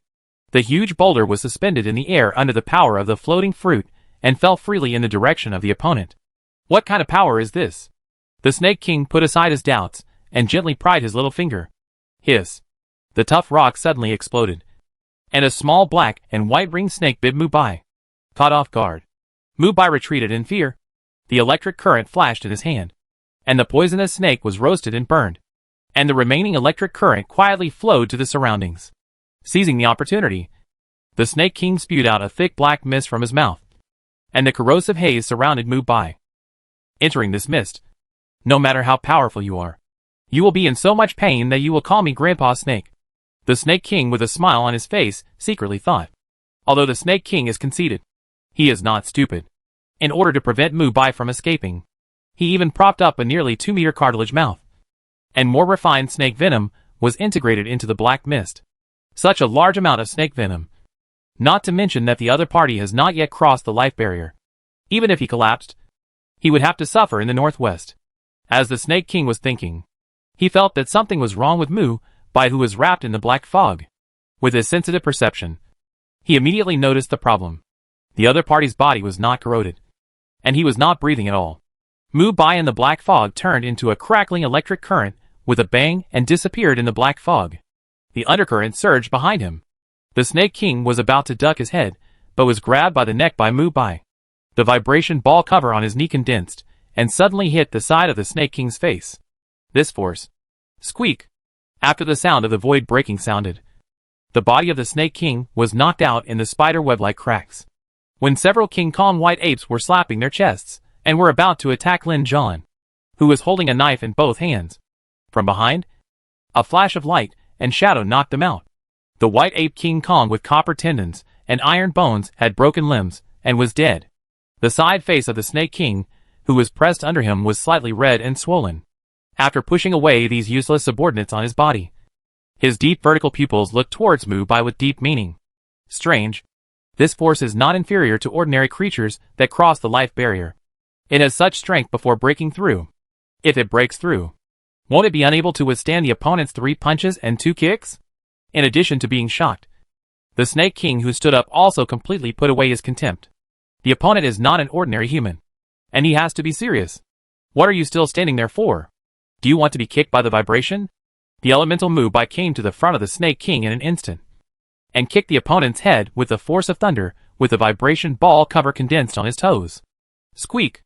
The huge boulder was suspended in the air under the power of the floating fruit and fell freely in the direction of the opponent. What kind of power is this? The Snake King put aside his doubts and gently pried his little finger. Hiss! The tough rock suddenly exploded, and a small black and white ringed snake bit Mubai. Caught off guard, Mubai retreated in fear. The electric current flashed in his hand, and the poisonous snake was roasted and burned, and the remaining electric current quietly flowed to the surroundings. Seizing the opportunity, the Snake King spewed out a thick black mist from his mouth, and the corrosive haze surrounded Mubai. Entering this mist, no matter how powerful you are, you will be in so much pain that you will call me Grandpa Snake. The Snake King, with a smile on his face, secretly thought. Although the Snake King is conceited, he is not stupid. In order to prevent Mubai from escaping, he even propped up a nearly 2-meter cartilage mouth, and more refined snake venom was integrated into the black mist. Such a large amount of snake venom. Not to mention that the other party has not yet crossed the life barrier. Even if he collapsed, he would have to suffer in the northwest. As the Snake King was thinking, he felt that something was wrong with Mubai, who was wrapped in the black fog. With his sensitive perception, he immediately noticed the problem. The other party's body was not corroded, and he was not breathing at all. Mubai and the black fog turned into a crackling electric current with a bang and disappeared in the black fog. The undercurrent surged behind him. The Snake King was about to duck his head, but was grabbed by the neck by Mubai. The vibration ball cover on his knee condensed, and suddenly hit the side of the Snake King's face. This force. Squeak! After the sound of the void breaking sounded, the body of the Snake King was knocked out in the spider web-like cracks. When several King Kong white apes were slapping their chests, and were about to attack Lin John, who was holding a knife in both hands. From behind, a flash of light and shadow knocked them out. The white ape King Kong with copper tendons and iron bones had broken limbs, and was dead. The side face of the Snake King, who was pressed under him, was slightly red and swollen. After pushing away these useless subordinates on his body, his deep vertical pupils looked towards Mubai with deep meaning. Strange. This force is not inferior to ordinary creatures that cross the life barrier. It has such strength before breaking through. If it breaks through, won't it be unable to withstand the opponent's 3 punches and 2 kicks? In addition to being shocked, the Snake King, who stood up, also completely put away his contempt. The opponent is not an ordinary human, and he has to be serious. What are you still standing there for? Do you want to be kicked by the vibration? The elemental Mubai came to the front of the Snake King in an instant, and kicked the opponent's head with the force of thunder, with the vibration ball cover condensed on his toes. Squeak!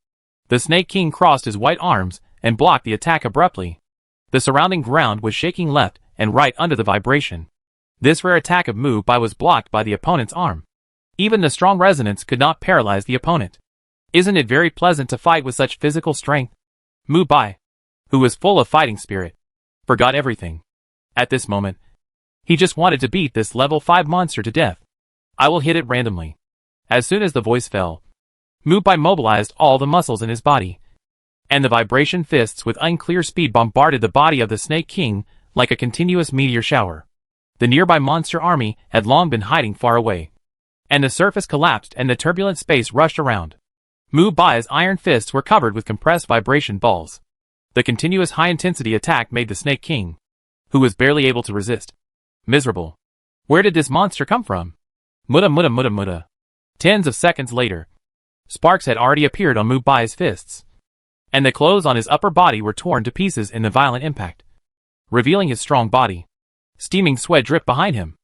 The Snake King crossed his white arms and blocked the attack abruptly. The surrounding ground was shaking left and right under the vibration. This rare attack of Mubai was blocked by the opponent's arm. Even the strong resonance could not paralyze the opponent. Isn't it very pleasant to fight with such physical strength? Mubai, who was full of fighting spirit, forgot everything. At this moment, he just wanted to beat this level 5 monster to death. I will hit it randomly. As soon as the voice fell, Mubai mobilized all the muscles in his body, and the vibration fists with unclear speed bombarded the body of the Snake King like a continuous meteor shower. The nearby monster army had long been hiding far away, and the surface collapsed and the turbulent space rushed around. Mubai's iron fists were covered with compressed vibration balls. The continuous high-intensity attack made the Snake King, who was barely able to resist, miserable. Where did this monster come from? Mutta mutta mutta mutta. Tens of seconds later, sparks had already appeared on Mubai's fists, and the clothes on his upper body were torn to pieces in the violent impact, revealing his strong body. Steaming sweat dripped behind him.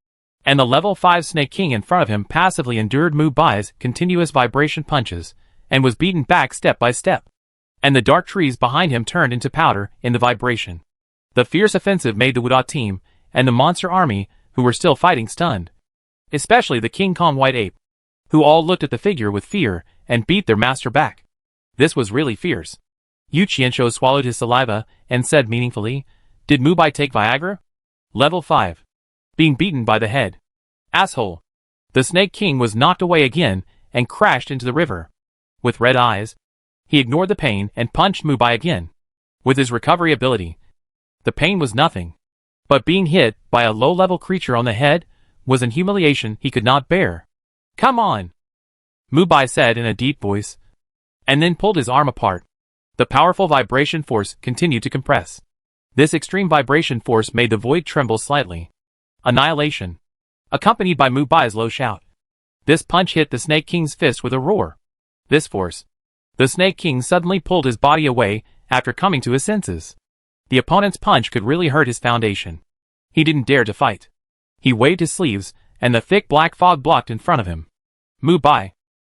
And the level 5 Snake King in front of him passively endured Mubai's continuous vibration punches, and was beaten back step by step. And the dark trees behind him turned into powder in the vibration. The fierce offensive made the Wuda team, and the monster army, who were still fighting, stunned. Especially the King Kong White Ape, who all looked at the figure with fear, and beat their master back. This was really fierce. Yu Qianshou swallowed his saliva, and said meaningfully, "Did Mubai take Viagra?" Level 5. Being beaten by the head. Asshole. The Snake King was knocked away again, and crashed into the river. With red eyes, he ignored the pain and punched Mubai again. With his recovery ability, the pain was nothing. But being hit by a low-level creature on the head was an humiliation he could not bear. "Come on," Mubai said in a deep voice, and then pulled his arm apart. The powerful vibration force continued to compress. This extreme vibration force made the void tremble slightly. Annihilation, accompanied by Mubai's low shout. This punch hit the Snake King's fist with a roar. This force. The Snake King suddenly pulled his body away after coming to his senses. The opponent's punch could really hurt his foundation. He didn't dare to fight. He waved his sleeves, and the thick black fog blocked in front of him. Mubai,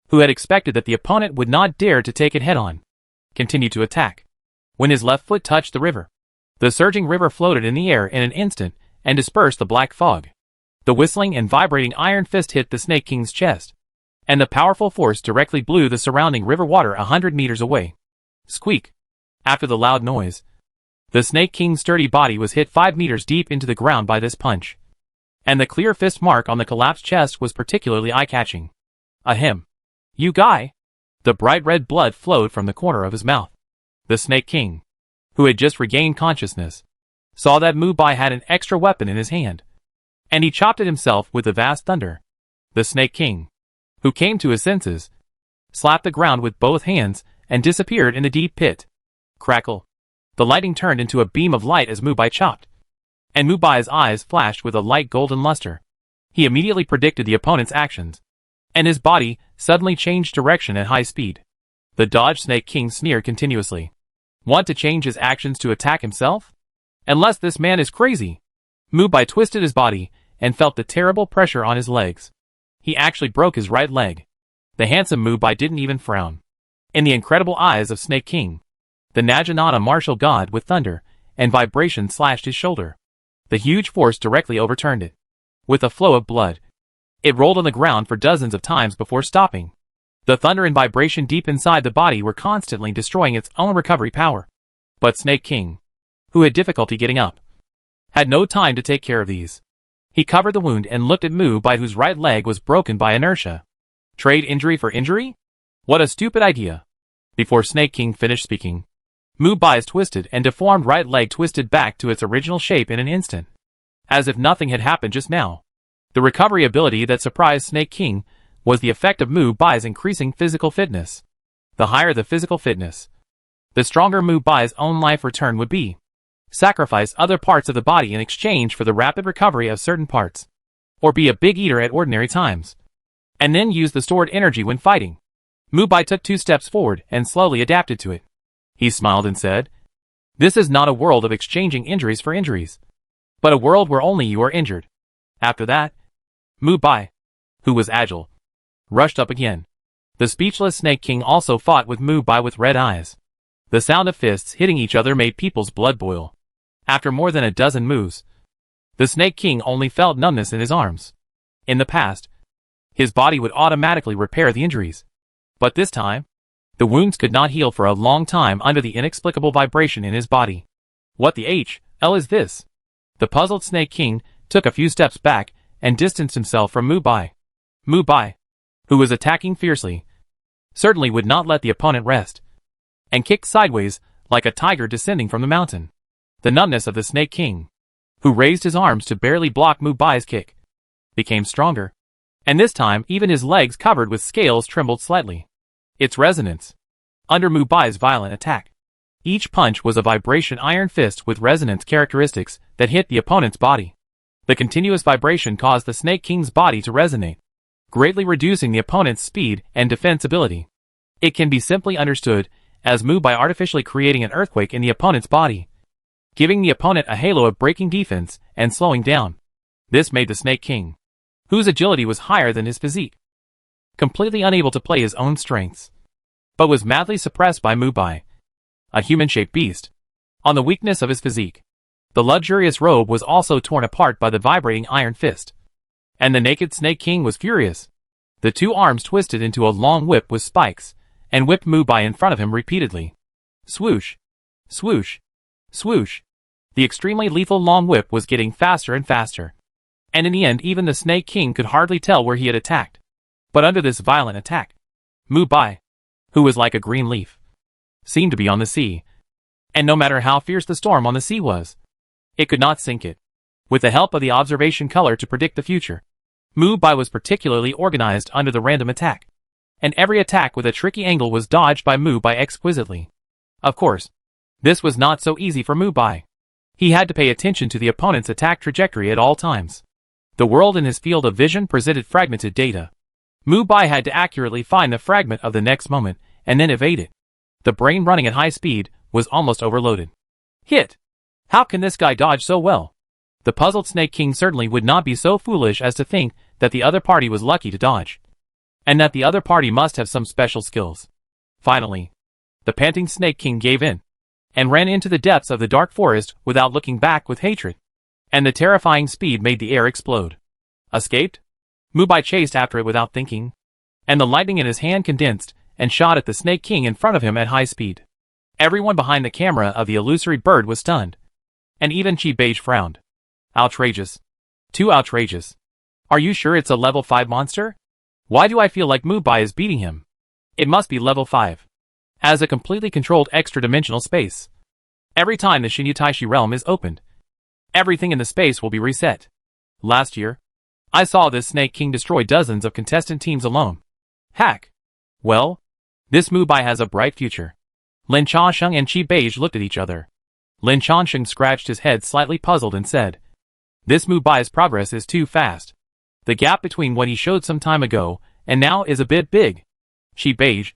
who had expected that the opponent would not dare to take it head-on, continued to attack. When his left foot touched the river, the surging river floated in the air in an instant and dispersed the black fog. The whistling and vibrating iron fist hit the Snake King's chest, and the powerful force directly blew the surrounding river water 100 meters away. Squeak. After the loud noise, the Snake King's sturdy body was hit 5 meters deep into the ground by this punch. And the clear fist mark on the collapsed chest was particularly eye-catching. Ahem. "You guy." The bright red blood flowed from the corner of his mouth. The Snake King, who had just regained consciousness, saw that Mubai had an extra weapon in his hand, and he chopped at himself with the vast thunder. The Snake King, who came to his senses, slapped the ground with both hands and disappeared in the deep pit. Crackle. The lightning turned into a beam of light as Mubai chopped, and Mubai's eyes flashed with a light golden luster. He immediately predicted the opponent's actions, and his body suddenly changed direction at high speed. The dodged Snake King sneered continuously. Want to change his actions to attack himself? Unless this man is crazy. Mubai twisted his body and felt the terrible pressure on his legs. He actually broke his right leg. The handsome Mubai didn't even frown. In the incredible eyes of Snake King, the Naginata martial god with thunder and vibration slashed his shoulder. The huge force directly overturned it. With a flow of blood, it rolled on the ground for dozens of times before stopping. The thunder and vibration deep inside the body were constantly destroying its own recovery power. But Snake King, who had difficulty getting up, had no time to take care of these. He covered the wound and looked at Mubai, whose right leg was broken by inertia. Trade injury for injury? What a stupid idea. Before Snake King finished speaking, Mubai's twisted and deformed right leg twisted back to its original shape in an instant, as if nothing had happened just now. The recovery ability that surprised Snake King was the effect of Mubai's increasing physical fitness. The higher the physical fitness, the stronger Mubai's own life return would be. Sacrifice other parts of the body in exchange for the rapid recovery of certain parts, or be a big eater at ordinary times, and then use the stored energy when fighting. Mubai took 2 steps forward and slowly adapted to it. He smiled and said, "This is not a world of exchanging injuries for injuries, but a world where only you are injured." After that, Mubai, who was agile, rushed up again. The speechless Snake King also fought with Mubai with red eyes. The sound of fists hitting each other made people's blood boil. After more than a dozen moves, the Snake King only felt numbness in his arms. In the past, his body would automatically repair the injuries. But this time, the wounds could not heal for a long time under the inexplicable vibration in his body. What the hell is this? The puzzled Snake King took a few steps back and distanced himself from Mubai. Mubai, who was attacking fiercely, certainly would not let the opponent rest, and kicked sideways like a tiger descending from the mountain. The numbness of the Snake King, who raised his arms to barely block Mubai's kick, became stronger, and this time even his legs covered with scales trembled slightly. Its resonance, under Mubai's violent attack. Each punch was a vibration iron fist with resonance characteristics that hit the opponent's body. The continuous vibration caused the Snake King's body to resonate, greatly reducing the opponent's speed and defense ability. It can be simply understood as Mubai artificially creating an earthquake in the opponent's body. giving the opponent a halo of breaking defense and slowing down. This made the Snake King, whose agility was higher than his physique, completely unable to play his own strengths, but was madly suppressed by Mubai, a human-shaped beast, on the weakness of his physique. The luxurious robe was also torn apart by the vibrating iron fist, and the naked Snake King was furious. The two arms twisted into a long whip with spikes, and whipped Mubai in front of him repeatedly. Swoosh! Swoosh! Swoosh! The extremely lethal long whip was getting faster and faster, and in the end even the Snake King could hardly tell where he had attacked. But under this violent attack, Mubai, who was like a green leaf, seemed to be on the sea, and no matter how fierce the storm on the sea was, it could not sink it. With the help of the observation color to predict the future, Mubai was particularly organized under the random attack, and every attack with a tricky angle was dodged by Mubai exquisitely. Of course, this was not so easy for Mubai. He had to pay attention to the opponent's attack trajectory at all times. The world in his field of vision presented fragmented data. Mubai had to accurately find the fragment of the next moment, and then evade it. The brain running at high speed was almost overloaded. Hit! How can this guy dodge so well? The puzzled Snake King certainly would not be so foolish as to think that the other party was lucky to dodge, and that the other party must have some special skills. Finally, the panting Snake King gave in, and ran into the depths of the dark forest without looking back with hatred, and the terrifying speed made the air explode. Escaped? Mubai chased after it without thinking, and the lightning in his hand condensed and shot at the Snake King in front of him at high speed. Everyone behind the camera of the illusory bird was stunned, and even Beehive frowned. Outrageous. Too outrageous. Are you sure it's a level 5 monster? Why do I feel like Mubai is beating him? It must be level 5. As a completely controlled extra-dimensional space. Every time the Taishi realm is opened, everything in the space will be reset. Last year, I saw this Snake King destroy dozens of contestant teams alone. Hack. Well, this Mubai has a bright future. Lin Changsheng and Beige looked at each other. Lin Changsheng scratched his head slightly puzzled and said, "This Mubai's progress is too fast. The gap between what he showed some time ago and now is a bit big." Beige,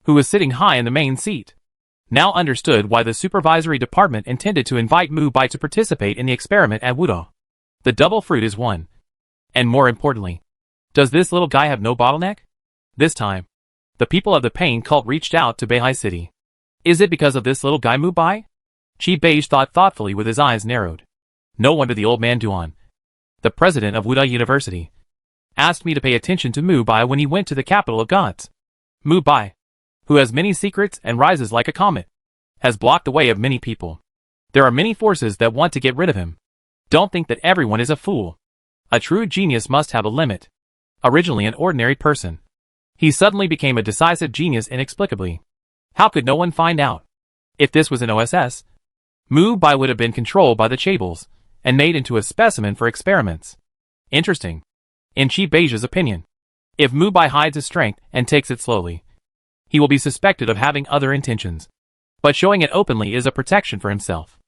who was sitting high in the main seat, now understood why the supervisory department intended to invite Mubai to participate in the experiment at Wuda. The double fruit is one. And more importantly, does this little guy have no bottleneck? This time, the people of the Pain cult reached out to Beehive City. Is it because of this little guy Mubai? Beige thought thoughtfully with his eyes narrowed. No wonder the old man Duan, the president of Wuda University, asked me to pay attention to Mubai when he went to the capital of gods. Mubai, who has many secrets and rises like a comet, has blocked the way of many people. There are many forces that want to get rid of him. Don't think that everyone is a fool. A true genius must have a limit. Originally an ordinary person, he suddenly became a decisive genius inexplicably. How could no one find out? If this was an OSS, Mubai would have been controlled by the Chables, and made into a specimen for experiments. Interesting. In Beige's opinion, if Mubai hides his strength and takes it slowly, he will be suspected of having other intentions. But showing it openly is a protection for himself.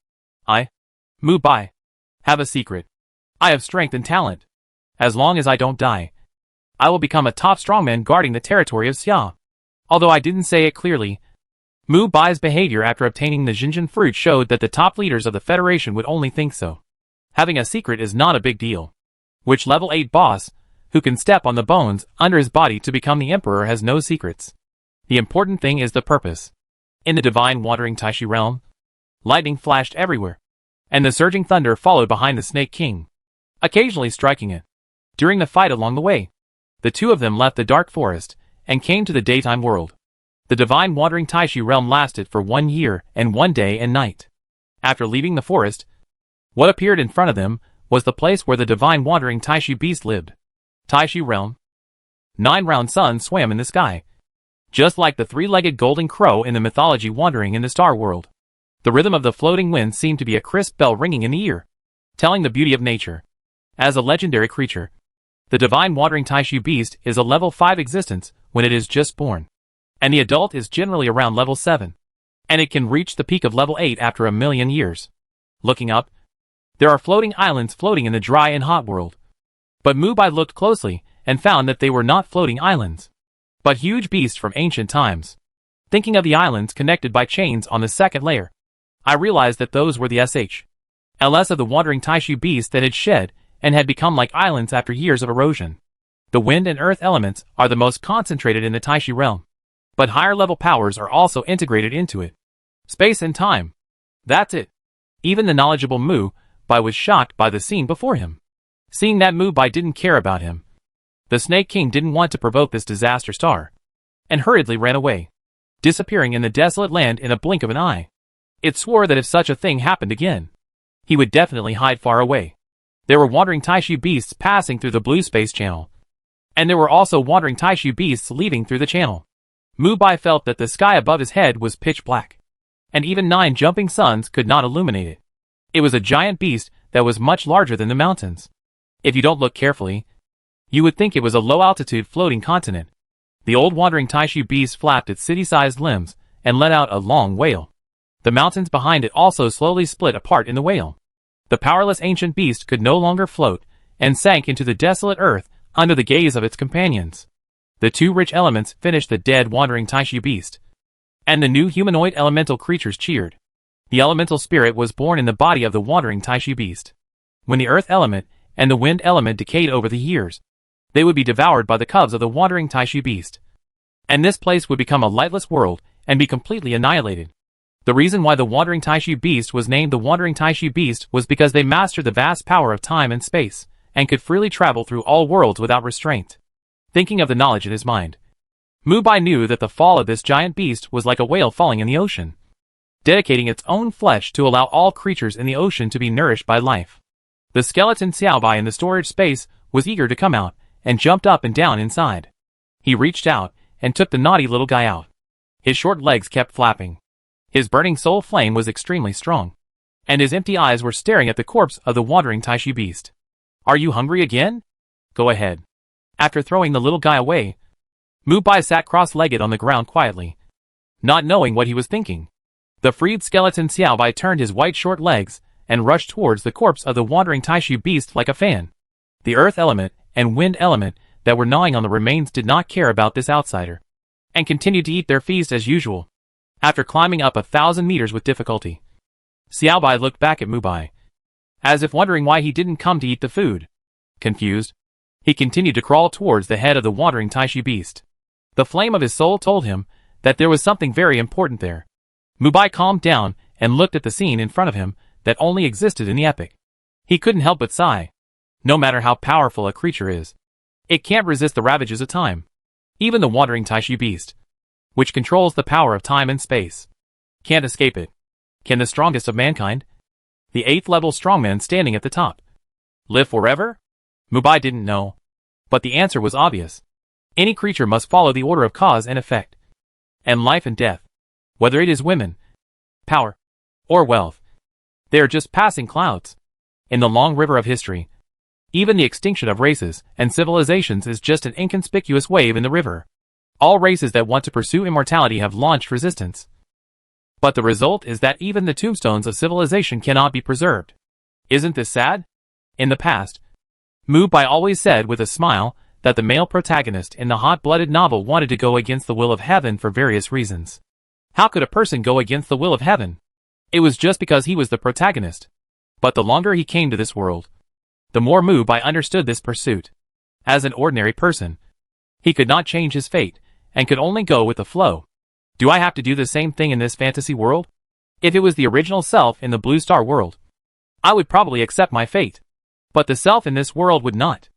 I, Mubai, have a secret. I have strength and talent. As long as I don't die, I will become a top strongman guarding the territory of Seai. Although I didn't say it clearly, Mubai's behavior after obtaining the Jinjin fruit showed that the top leaders of the Federation would only think so. Having a secret is not a big deal. Which level 8 boss, who can step on the bones under his body to become the emperor, has no secrets? The important thing is the purpose. In the divine wandering Taishi realm, lightning flashed everywhere, and the surging thunder followed behind the Snake King, occasionally striking it. During the fight along the way, the two of them left the dark forest and came to the daytime world. The divine wandering Taishi realm lasted for 1 year and 1 day and night. After leaving the forest, what appeared in front of them was the place where the divine wandering Taishi beast lived. Taishi realm. 9 round suns swam in the sky, just like the 3-legged golden crow in the mythology wandering in the star world. The rhythm of the floating wind seemed to be a crisp bell ringing in the ear, telling the beauty of nature. As a legendary creature, the divine wandering Taishi beast is a level 5 existence when it is just born, and the adult is generally around level 7, and it can reach the peak of level 8 after 1,000,000 years. Looking up, there are floating islands floating in the dry and hot world. But Mubai looked closely and found that they were not floating islands, but huge beasts from ancient times. Thinking of the islands connected by chains on the second layer, I realized that those were the SHLs of the wandering Taishu beast that had shed and had become like islands after years of erosion. The wind and earth elements are the most concentrated in the Taishu realm. But higher level powers are also integrated into it. Space and time. That's it. Even the knowledgeable Mubai was shocked by the scene before him. Seeing that Mubai didn't care about him, the Snake King didn't want to provoke this disaster star, and hurriedly ran away, disappearing in the desolate land in a blink of an eye. It swore that if such a thing happened again, he would definitely hide far away. There were wandering Taishu beasts passing through the blue space channel, and there were also wandering Taishu beasts leaving through the channel. Mubai felt that the sky above his head was pitch black, and even 9 jumping suns could not illuminate it. It was a giant beast that was much larger than the mountains. If you don't look carefully, you would think it was a low-altitude floating continent. The old wandering Taishu beast flapped its city-sized limbs and let out a long wail. The mountains behind it also slowly split apart in the wail. The powerless ancient beast could no longer float and sank into the desolate earth under the gaze of its companions. The 2 rich elements finished the dead wandering Taishu beast, and the new humanoid elemental creatures cheered. The elemental spirit was born in the body of the wandering Taishu beast. When the earth element and the wind element decayed over the years, they would be devoured by the cubs of the wandering Taishu beast, and this place would become a lightless world and be completely annihilated. The reason why the wandering Taishu beast was named the wandering Taishu beast was because they mastered the vast power of time and space, and could freely travel through all worlds without restraint. Thinking of the knowledge in his mind, Mubai knew that the fall of this giant beast was like a whale falling in the ocean, dedicating its own flesh to allow all creatures in the ocean to be nourished by life. The skeleton Xiaobai in the storage space was eager to come out, and jumped up and down inside. He reached out and took the naughty little guy out. His short legs kept flapping. His burning soul flame was extremely strong, and his empty eyes were staring at the corpse of the wandering Taishu beast. Are you hungry again? Go ahead. After throwing the little guy away, Mubai sat cross-legged on the ground quietly, not knowing what he was thinking. The freed skeleton Xiaobai turned his white short legs and rushed towards the corpse of the wandering Taishu beast like a fan. The earth element and wind element that were gnawing on the remains did not care about this outsider, and continued to eat their feast as usual. After climbing up 1,000 meters with difficulty, Xiaobai looked back at Mubai, as if wondering why he didn't come to eat the food. Confused, he continued to crawl towards the head of the wandering Taishu beast. The flame of his soul told him that there was something very important there. Mubai calmed down and looked at the scene in front of him that only existed in the epic. He couldn't help but sigh. No matter how powerful a creature is, it can't resist the ravages of time. Even the wandering Taishu beast, which controls the power of time and space, can't escape it. Can the strongest of mankind, the 8th level strongman standing at the top, live forever? Mubai didn't know, but the answer was obvious. Any creature must follow the order of cause and effect, and life and death, whether it is women, power, or wealth, they are just passing clouds. In the long river of history, even the extinction of races and civilizations is just an inconspicuous wave in the river. All races that want to pursue immortality have launched resistance. But the result is that even the tombstones of civilization cannot be preserved. Isn't this sad? In the past, Mubai always said with a smile that the male protagonist in the hot-blooded novel wanted to go against the will of heaven for various reasons. How could a person go against the will of heaven? It was just because he was the protagonist. But the longer he came to this world, the more Mubai understood this pursuit. As an ordinary person, he could not change his fate, and could only go with the flow. Do I have to do the same thing in this fantasy world? If it was the original self in the Blue Star world, I would probably accept my fate. But the self in this world would not.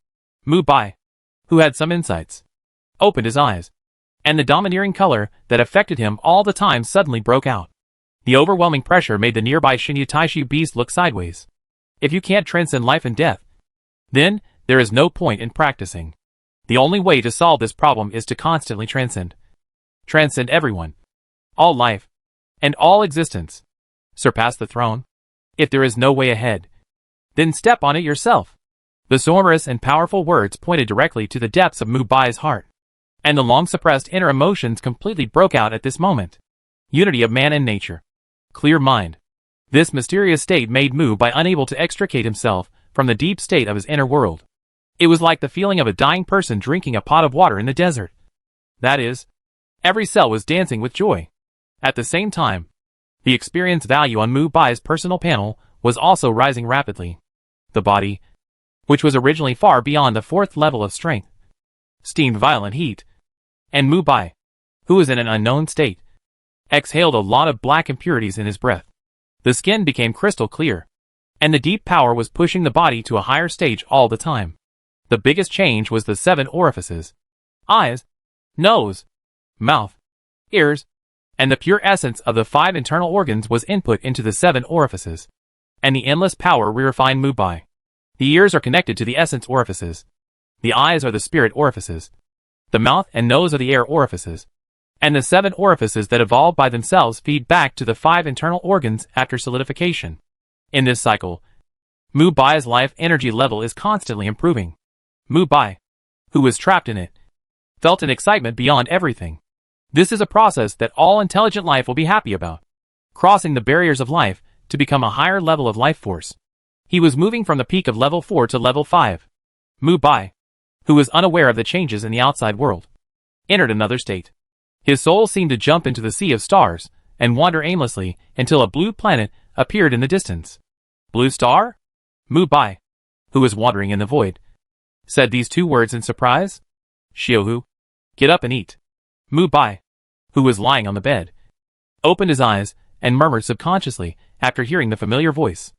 Mubai, who had some insights, opened his eyes, and the domineering color that affected him all the time suddenly broke out. The overwhelming pressure made the nearby Shinyu Taishu beast look sideways. If you can't transcend life and death, then there is no point in practicing. The only way to solve this problem is to constantly transcend. Transcend everyone, all life, and all existence. Surpass the throne. If there is no way ahead, then step on it yourself. The sonorous and powerful words pointed directly to the depths of Mubai's heart, and the long-suppressed inner emotions completely broke out at this moment. Unity of man and nature. Clear mind. This mysterious state made Mubai unable to extricate himself from the deep state of his inner world. It was like the feeling of a dying person drinking a pot of water in the desert. That is, every cell was dancing with joy. At the same time, The experience value on Mubai's personal panel was also rising rapidly. The body, which was originally far beyond the 4th level of strength, steamed violent heat, and Mubai, who was in an unknown state, exhaled a lot of black impurities in his breath. The skin became crystal clear, and the deep power was pushing the body to a higher stage all the time. The biggest change was the 7 orifices: eyes, nose, mouth, ears, and the pure essence of the 5 internal organs was input into the 7 orifices, and the endless power re-refined Mubai. The ears are connected to the essence orifices. The eyes are the spirit orifices. The mouth and nose are the air orifices. And the 7 orifices that evolve by themselves feed back to the 5 internal organs after solidification. In this cycle, Mubai's life energy level is constantly improving. Mubai, who was trapped in it, felt an excitement beyond everything. This is a process that all intelligent life will be happy about. Crossing the barriers of life to become a higher level of life force. He was moving from the peak of level 4 to level 5. Mubai, who was unaware of the changes in the outside world, entered another state. His soul seemed to jump into the sea of stars and wander aimlessly until a blue planet appeared in the distance. Blue star? Mubai, who was wandering in the void, said these 2 words in surprise. Shiohu, get up and eat. Mubai, who was lying on the bed, opened his eyes and murmured subconsciously after hearing the familiar voice.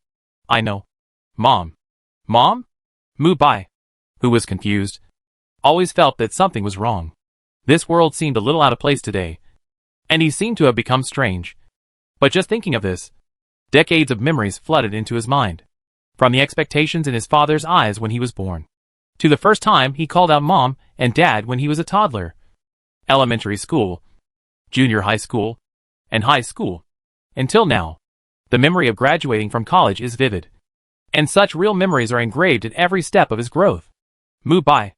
I know. Mom. Mom? Mubai, who was confused, always felt that something was wrong. This world seemed a little out of place today, and he seemed to have become strange. But just thinking of this, decades of memories flooded into his mind. From the expectations in his father's eyes when he was born, to the first time he called out Mom and Dad when he was a toddler. Elementary school, junior high school, and high school. Until now, the memory of graduating from college is vivid. And such real memories are engraved in every step of his growth. Mubai,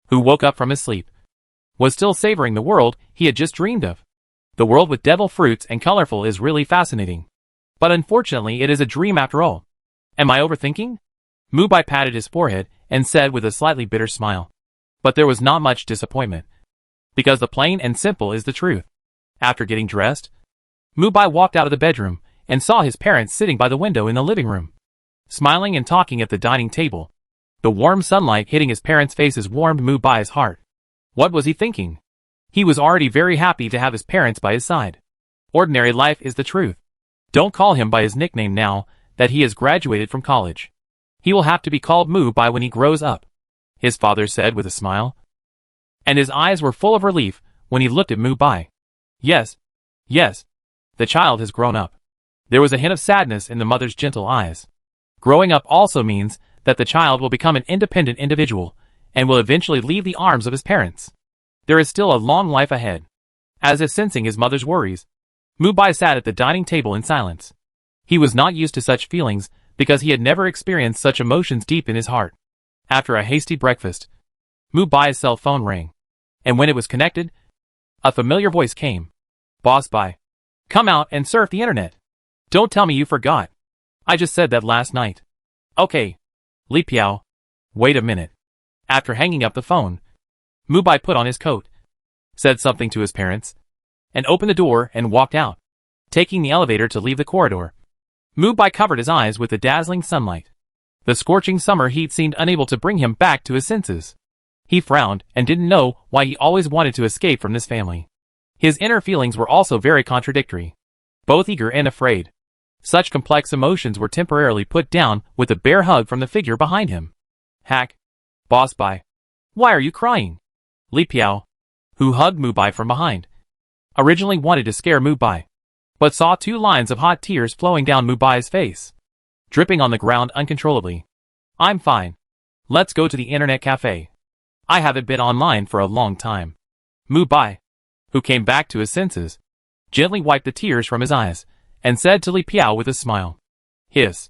who woke up from his sleep, was still savoring the world he had just dreamed of. The world with devil fruits and colorful is really fascinating. But unfortunately it is a dream after all. Am I overthinking? Mubai patted his forehead and said with a slightly bitter smile. But there was not much disappointment. Because the plain and simple is the truth. After getting dressed, Mubai walked out of the bedroom and saw his parents sitting by the window in the living room, smiling and talking at the dining table. The warm sunlight hitting his parents' faces warmed Mubai's heart. What was he thinking? He was already very happy to have his parents by his side. Ordinary life is the truth. Don't call him by his nickname now that he has graduated from college. He will have to be called Mubai when he grows up, his father said with a smile. And his eyes were full of relief when he looked at Mubai. Yes, yes, the child has grown up. There was a hint of sadness in the mother's gentle eyes. Growing up also means that the child will become an independent individual and will eventually leave the arms of his parents. There is still a long life ahead. As if sensing his mother's worries, Mubai sat at the dining table in silence. He was not used to such feelings because he had never experienced such emotions deep in his heart. After a hasty breakfast, Mubai's cell phone rang, and when it was connected, a familiar voice came. Boss Bai, come out and surf the internet. Don't tell me you forgot. I just said that last night. Okay. Li Piao. Wait a minute. After hanging up the phone, Mubai put on his coat, said something to his parents, and opened the door and walked out, taking the elevator to leave the corridor. Mubai covered his eyes with the dazzling sunlight. The scorching summer heat seemed unable to bring him back to his senses. He frowned and didn't know why he always wanted to escape from this family. His inner feelings were also very contradictory, both eager and afraid. Such complex emotions were temporarily put down with a bare hug from the figure behind him. Hack. Boss Bai. Why are you crying? Li Piao, who hugged Mubai from behind, originally wanted to scare Mubai, but saw 2 lines of hot tears flowing down Mubai's face, dripping on the ground uncontrollably. I'm fine. Let's go to the internet cafe. I haven't been online for a long time. Mubai, who came back to his senses, gently wiped the tears from his eyes and said to Li Piao with a smile. Hiss.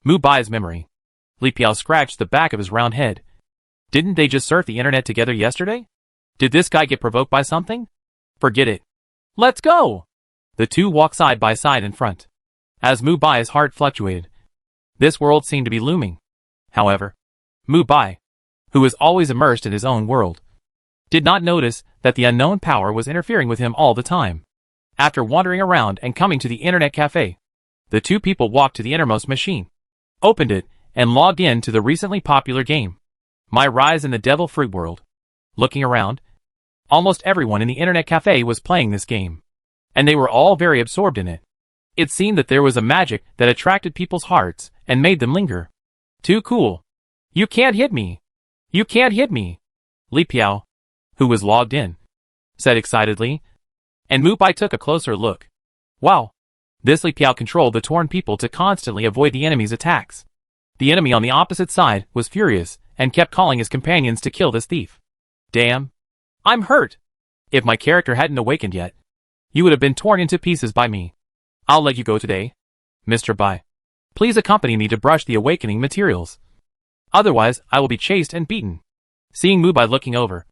Mubai's memory. Li Piao scratched the back of his round head. Didn't they just surf the internet together yesterday? Did this guy get provoked by something? Forget it. Let's go! The two walked side by side in front. As Mubai's heart fluctuated, this world seemed to be looming. However, Mubai, who was always immersed in his own world, did not notice that the unknown power was interfering with him all the time. After wandering around and coming to the internet cafe, the two people walked to the innermost machine, opened it, and logged in to the recently popular game, My Rise in the Devil Fruit World. Looking around, almost everyone in the internet cafe was playing this game, and they were all very absorbed in it. It seemed that there was a magic that attracted people's hearts and made them linger. Too cool. You can't hit me. You can't hit me. Li Piao, who was logged in, said excitedly, and Mubai took a closer look. Wow. This Li Piao controlled the torn people to constantly avoid the enemy's attacks. The enemy on the opposite side was furious and kept calling his companions to kill this thief. Damn. I'm hurt. If my character hadn't awakened yet, you would have been torn into pieces by me. I'll let you go today, Mr. Bai. Please accompany me to brush the awakening materials. Otherwise, I will be chased and beaten. Seeing Mubai looking over,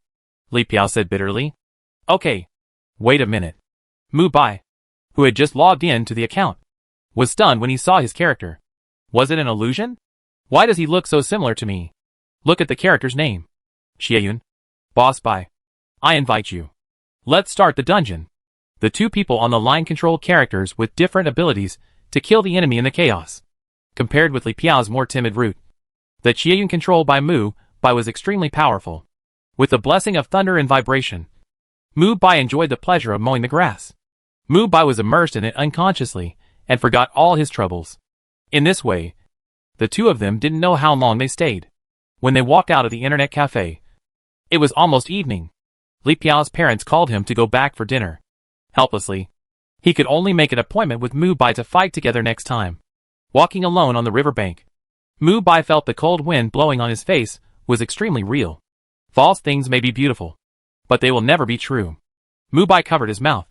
Li Piao said bitterly. Okay. Wait a minute. Mubai, who had just logged in to the account, was stunned when he saw his character. Was it an illusion? Why does he look so similar to me? Look at the character's name. Xieyun. Boss Bai. I invite you. Let's start the dungeon. The two people on the line controlled characters with different abilities to kill the enemy in the chaos. Compared with Li Piao's more timid route, the Xieyun controlled by Mubai was extremely powerful. With the blessing of thunder and vibration, Mubai enjoyed the pleasure of mowing the grass. Mubai was immersed in it unconsciously and forgot all his troubles. In this way, the two of them didn't know how long they stayed. When they walked out of the internet cafe, it was almost evening. Li Piao's parents called him to go back for dinner. Helplessly, he could only make an appointment with Mubai to fight together next time. Walking alone on the riverbank, Mubai felt the cold wind blowing on his face was extremely real. False things may be beautiful, but they will never be true. Mubai covered his mouth,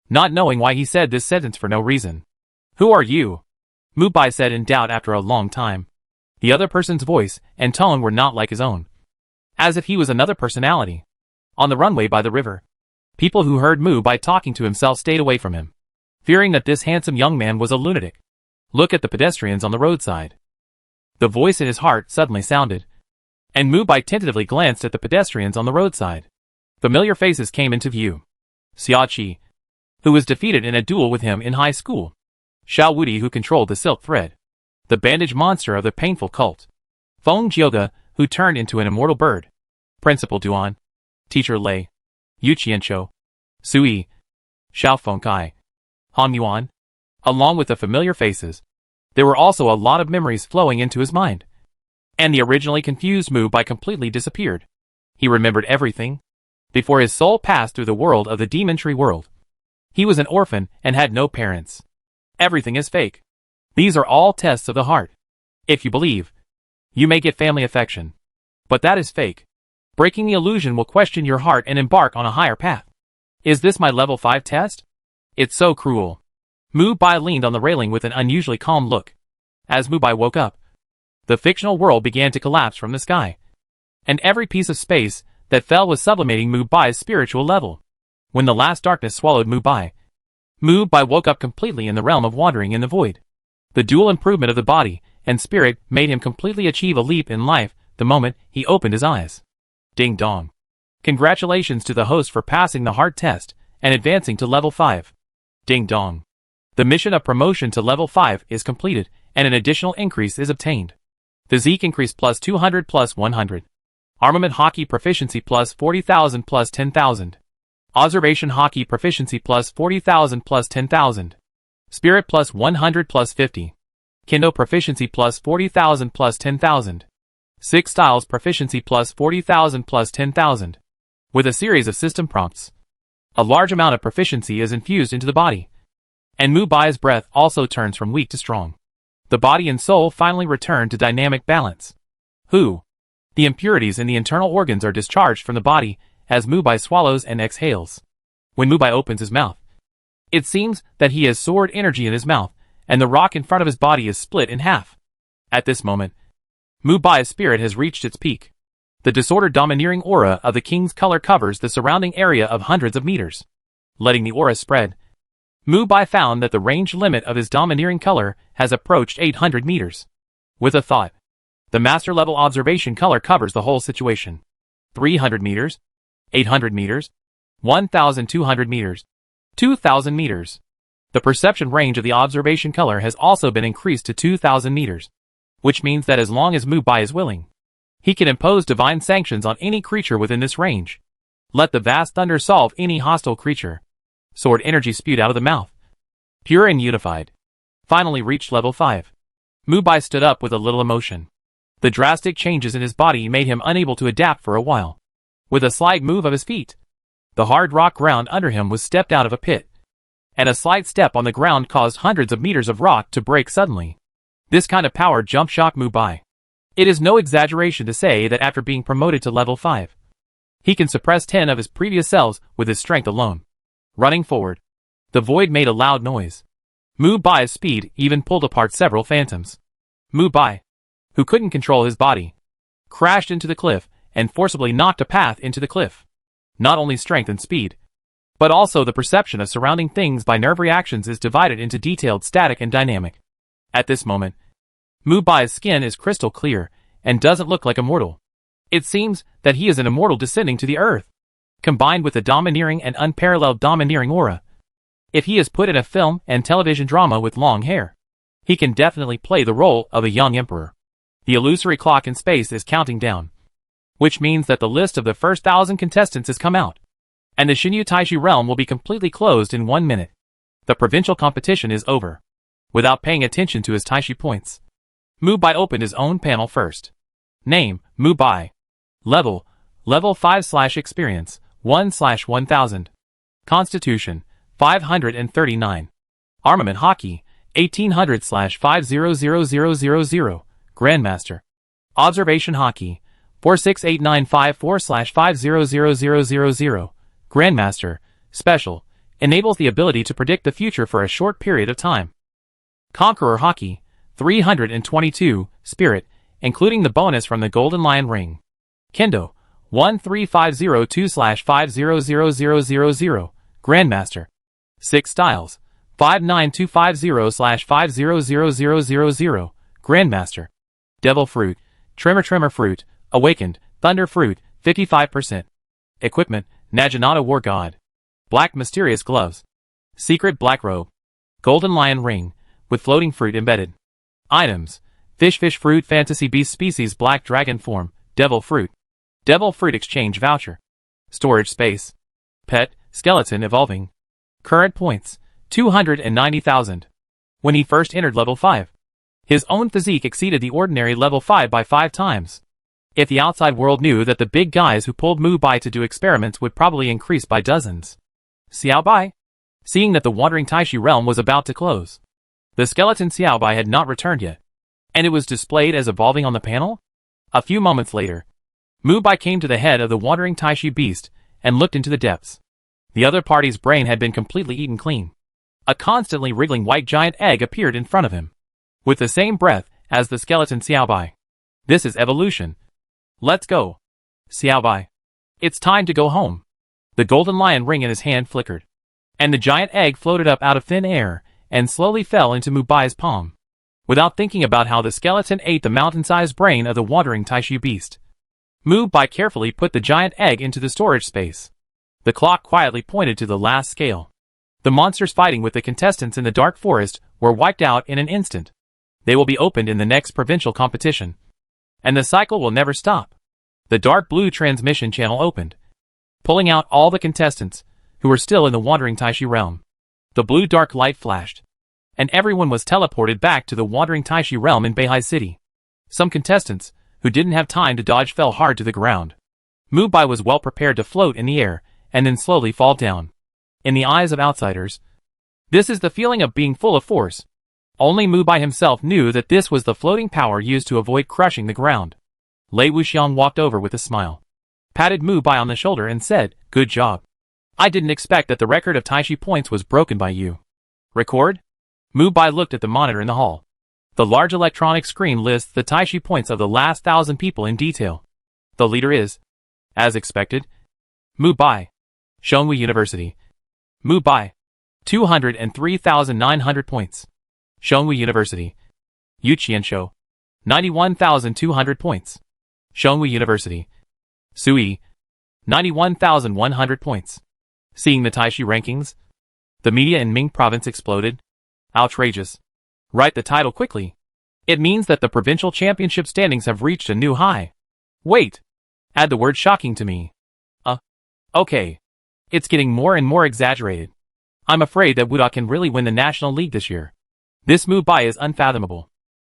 not knowing why he said this sentence for no reason. Who are you? Mubai said in doubt after a long time. The other person's voice and tone were not like his own, as if he was another personality. On the runway by the river, people who heard Mubai talking to himself stayed away from him, fearing that this handsome young man was a lunatic. Look at the pedestrians on the roadside. The voice in his heart suddenly sounded, and Mubai tentatively glanced at the pedestrians on the roadside. Familiar faces came into view. Seai, who was defeated in a duel with him in high school. Shia Woody, who controlled the silk thread. The bandage monster of the painful cult. Feng Jioga, who turned into an immortal bird. Principal Duan. Teacher Lei. Yu Qianqiu. Sui. Xiao Fengkai. Han Yuan. Along with the familiar faces, there were also a lot of memories flowing into his mind. And the originally confused Mubai completely disappeared. He remembered everything. Before his soul passed through the world of the demon tree world, he was an orphan and had no parents. Everything is fake. These are all tests of the heart. If you believe, you may get family affection. But that is fake. Breaking the illusion will question your heart and embark on a higher path. Is this my level 5 test? It's so cruel. Mubai leaned on the railing with an unusually calm look. As Mubai woke up, the fictional world began to collapse from the sky, and every piece of space that fell was sublimating Mubai's spiritual level. When the last darkness swallowed Mubai woke up completely in the realm of wandering in the void. The dual improvement of the body and spirit made him completely achieve a leap in life the moment he opened his eyes. Ding dong. Congratulations to the host for passing the hard test and advancing to level 5. Ding dong. The mission of promotion to level 5 is completed and an additional increase is obtained. Physique increase plus 200 plus 100. Armament hockey proficiency plus 40,000 plus 10,000. Observation hockey proficiency plus 40,000 plus 10,000. Spirit plus 100 plus 50. Kendo proficiency plus 40,000 plus 10,000. 6 styles proficiency plus 40,000 plus 10,000. With a series of system prompts, a large amount of proficiency is infused into the body. And Mubai's breath also turns from weak to strong. The body and soul finally return to dynamic balance. The impurities in the internal organs are discharged from the body as Mubai swallows and exhales. When Mubai opens his mouth, it seems that he has stored energy in his mouth, and the rock in front of his body is split in half. At this moment, Mubai's spirit has reached its peak. The disordered domineering aura of the king's color covers the surrounding area of hundreds of meters. Letting the aura spread, Mubai found that the range limit of his domineering color has approached 800 meters. With a thought, the master level observation color covers the whole situation. 300 meters, 800 meters, 1,200 meters. 2,000 meters. The perception range of the observation color has also been increased to 2,000 meters, which means that as long as Mubai is willing, he can impose divine sanctions on any creature within this range. Let the vast thunder solve any hostile creature. Sword energy spewed out of the mouth. Pure and unified. Finally reached level 5. Mubai stood up with a little emotion. The drastic changes in his body made him unable to adapt for a while. With a slight move of his feet, the hard rock ground under him was stepped out of a pit, and a slight step on the ground caused hundreds of meters of rock to break suddenly. This kind of power jump shocked Mubai. It is no exaggeration to say that after being promoted to level 5, he can suppress 10 of his previous selves with his strength alone. Running forward, the void made a loud noise. Mubai's speed even pulled apart several phantoms. Mubai, who couldn't control his body, crashed into the cliff and forcibly knocked a path into the cliff. Not only strength and speed, but also the perception of surrounding things by nerve reactions is divided into detailed static and dynamic. At this moment, Mubai's skin is crystal clear and doesn't look like a mortal. It seems that he is an immortal descending to the earth, combined with a domineering and unparalleled domineering aura. If he is put in a film and television drama with long hair, he can definitely play the role of a young emperor. The illusory clock in space is counting down, which means that the list of the first 1,000 contestants has come out, and the Shinyu Taishi realm will be completely closed in 1 minute. The provincial competition is over. Without paying attention to his Taishi points, Mubai opened his own panel first. Name, Mubai. Level 5/experience, 1/1000. Constitution, 539. Armament Hockey, 1800/500000. Grandmaster. Observation Hockey, 468954/500000. Grandmaster. Special. Enables the ability to predict the future for a short period of time. Conqueror Hockey, 322. Spirit, including the bonus from the Golden Lion Ring. Kendo, 13502/500000. Grandmaster. 6 styles, 59250/500000. Grandmaster. Devil Fruit, Tremor Fruit, Awakened, Thunder Fruit, 55%. Equipment, Naginata War God. Black Mysterious Gloves. Secret Black Robe. Golden Lion Ring, with floating fruit embedded. Items, Fish Fruit Fantasy Beast Species Black Dragon Form, Devil Fruit. Devil Fruit Exchange Voucher. Storage Space. Pet, Skeleton Evolving. Current points, 290,000. When he first entered level 5, his own physique exceeded the ordinary level 5 by 5 times. If the outside world knew that the big guys who pulled Mubai to do experiments would probably increase by dozens. Xiaobai? Seeing that the Wandering Taishi realm was about to close, the skeleton Xiaobai had not returned yet, and it was displayed as evolving on the panel? A few moments later, Mubai came to the head of the Wandering Taishi beast and looked into the depths. The other party's brain had been completely eaten clean. A constantly wriggling white giant egg appeared in front of him, with the same breath as the skeleton Xiaobai. This is evolution. Let's go. Xiaobai. It's time to go home. The golden lion ring in his hand flickered, and the giant egg floated up out of thin air and slowly fell into Mubai's palm. Without thinking about how the skeleton ate the mountain-sized brain of the wandering Taishi beast, Mubai carefully put the giant egg into the storage space. The clock quietly pointed to the last scale. The monsters fighting with the contestants in the dark forest were wiped out in an instant. They will be opened in the next provincial competition, and the cycle will never stop. The dark blue transmission channel opened, pulling out all the contestants who were still in the wandering Taishi realm. The blue dark light flashed, and everyone was teleported back to the wandering Taishi realm in Beehive City. Some contestants who didn't have time to dodge fell hard to the ground. Mubai was well prepared to float in the air and then slowly fall down. In the eyes of outsiders, this is the feeling of being full of force. Only Mubai himself knew that this was the floating power used to avoid crushing the ground. Lei Wuxiang walked over with a smile, patted Mubai on the shoulder and said, "Good job. I didn't expect that the record of Taishi points was broken by you." Record? Mubai looked at the monitor in the hall. The large electronic screen lists the Taishi points of the last 1,000 people in detail. The leader is, as expected, Mubai, Shonhui University. Mubai, 203,900 points. Shonhui University. Yuqiansho, 91,200 points. Shonhui University. Sui, 91,100 points. Seeing the Taishi rankings, The media in Ming province exploded. Outrageous. Write the title quickly. It means that the provincial championship standings have reached a new high. Wait. Add the word shocking to me. Okay. It's getting more and more exaggerated. I'm afraid that Wuda can really win the National League this year. This Mubai is unfathomable.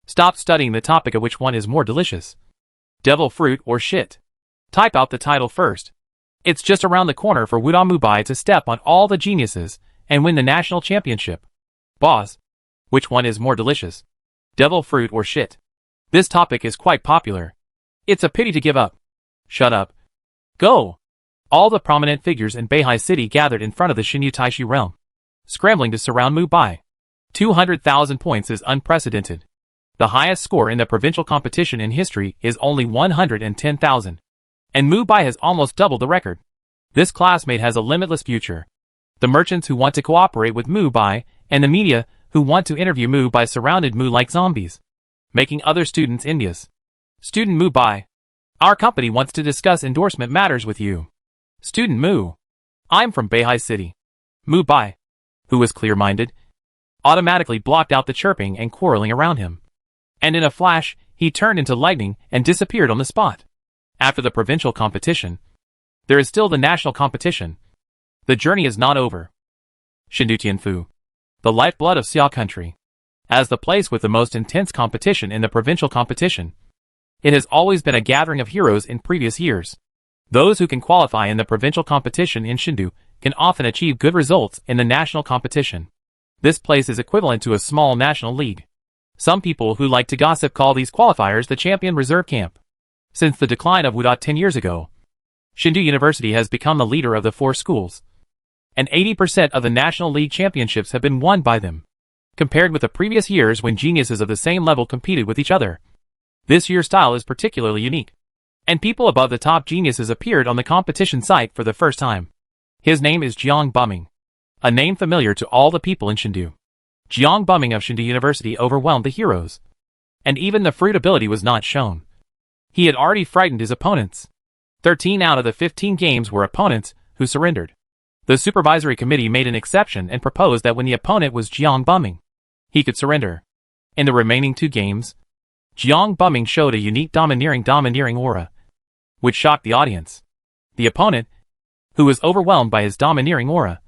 Stop studying the topic of which one is more delicious. Devil fruit or shit. Type out the title first. It's just around the corner for Wuda Mubai to step on all the geniuses and win the national championship. Boss. Which one is more delicious? Devil fruit or shit? This topic is quite popular. It's a pity to give up. Shut up. Go. All the prominent figures in Beehive city gathered in front of the Xinyu Taishi realm, scrambling to surround Mubai. 200,000 points is unprecedented. The highest score in the provincial competition in history is only 110,000. And Mubai has almost doubled the record. This classmate has a limitless future. The merchants who want to cooperate with Mubai, and the media who want to interview Mubai surrounded Mu like zombies, making other students envious. Student Mubai. Our company wants to discuss endorsement matters with you. Student Mu. I'm from Beehive City. Mubai, who was clear-minded, automatically blocked out the chirping and quarreling around him. And in a flash, he turned into lightning and disappeared on the spot. After the provincial competition, there is still the national competition. The journey is not over. Xindu Tianfu, the lifeblood of Seai country. As the place with the most intense competition in the provincial competition, it has always been a gathering of heroes in previous years. Those who can qualify in the provincial competition in Xindu can often achieve good results in the national competition. This place is equivalent to a small national league. Some people who like to gossip call these qualifiers the champion reserve camp. Since the decline of Wuda 10 years ago, Xindu University has become the leader of the 4 schools. And 80% of the National League championships have been won by them. Compared with the previous years when geniuses of the same level competed with each other, this year's style is particularly unique. And people above the top geniuses appeared on the competition site for the first time. His name is Jiang Buming, a name familiar to all the people in Xindu. Jiang Buming of Xindu University overwhelmed the heroes. And even the fruit ability was not shown. He had already frightened his opponents. 13 out of the 15 games were opponents who surrendered. The supervisory committee made an exception and proposed that when the opponent was Jiang Buming, he could surrender. In the remaining 2 games, Jiang Buming showed a unique domineering aura, which shocked the audience. The opponent, who was overwhelmed by his domineering aura,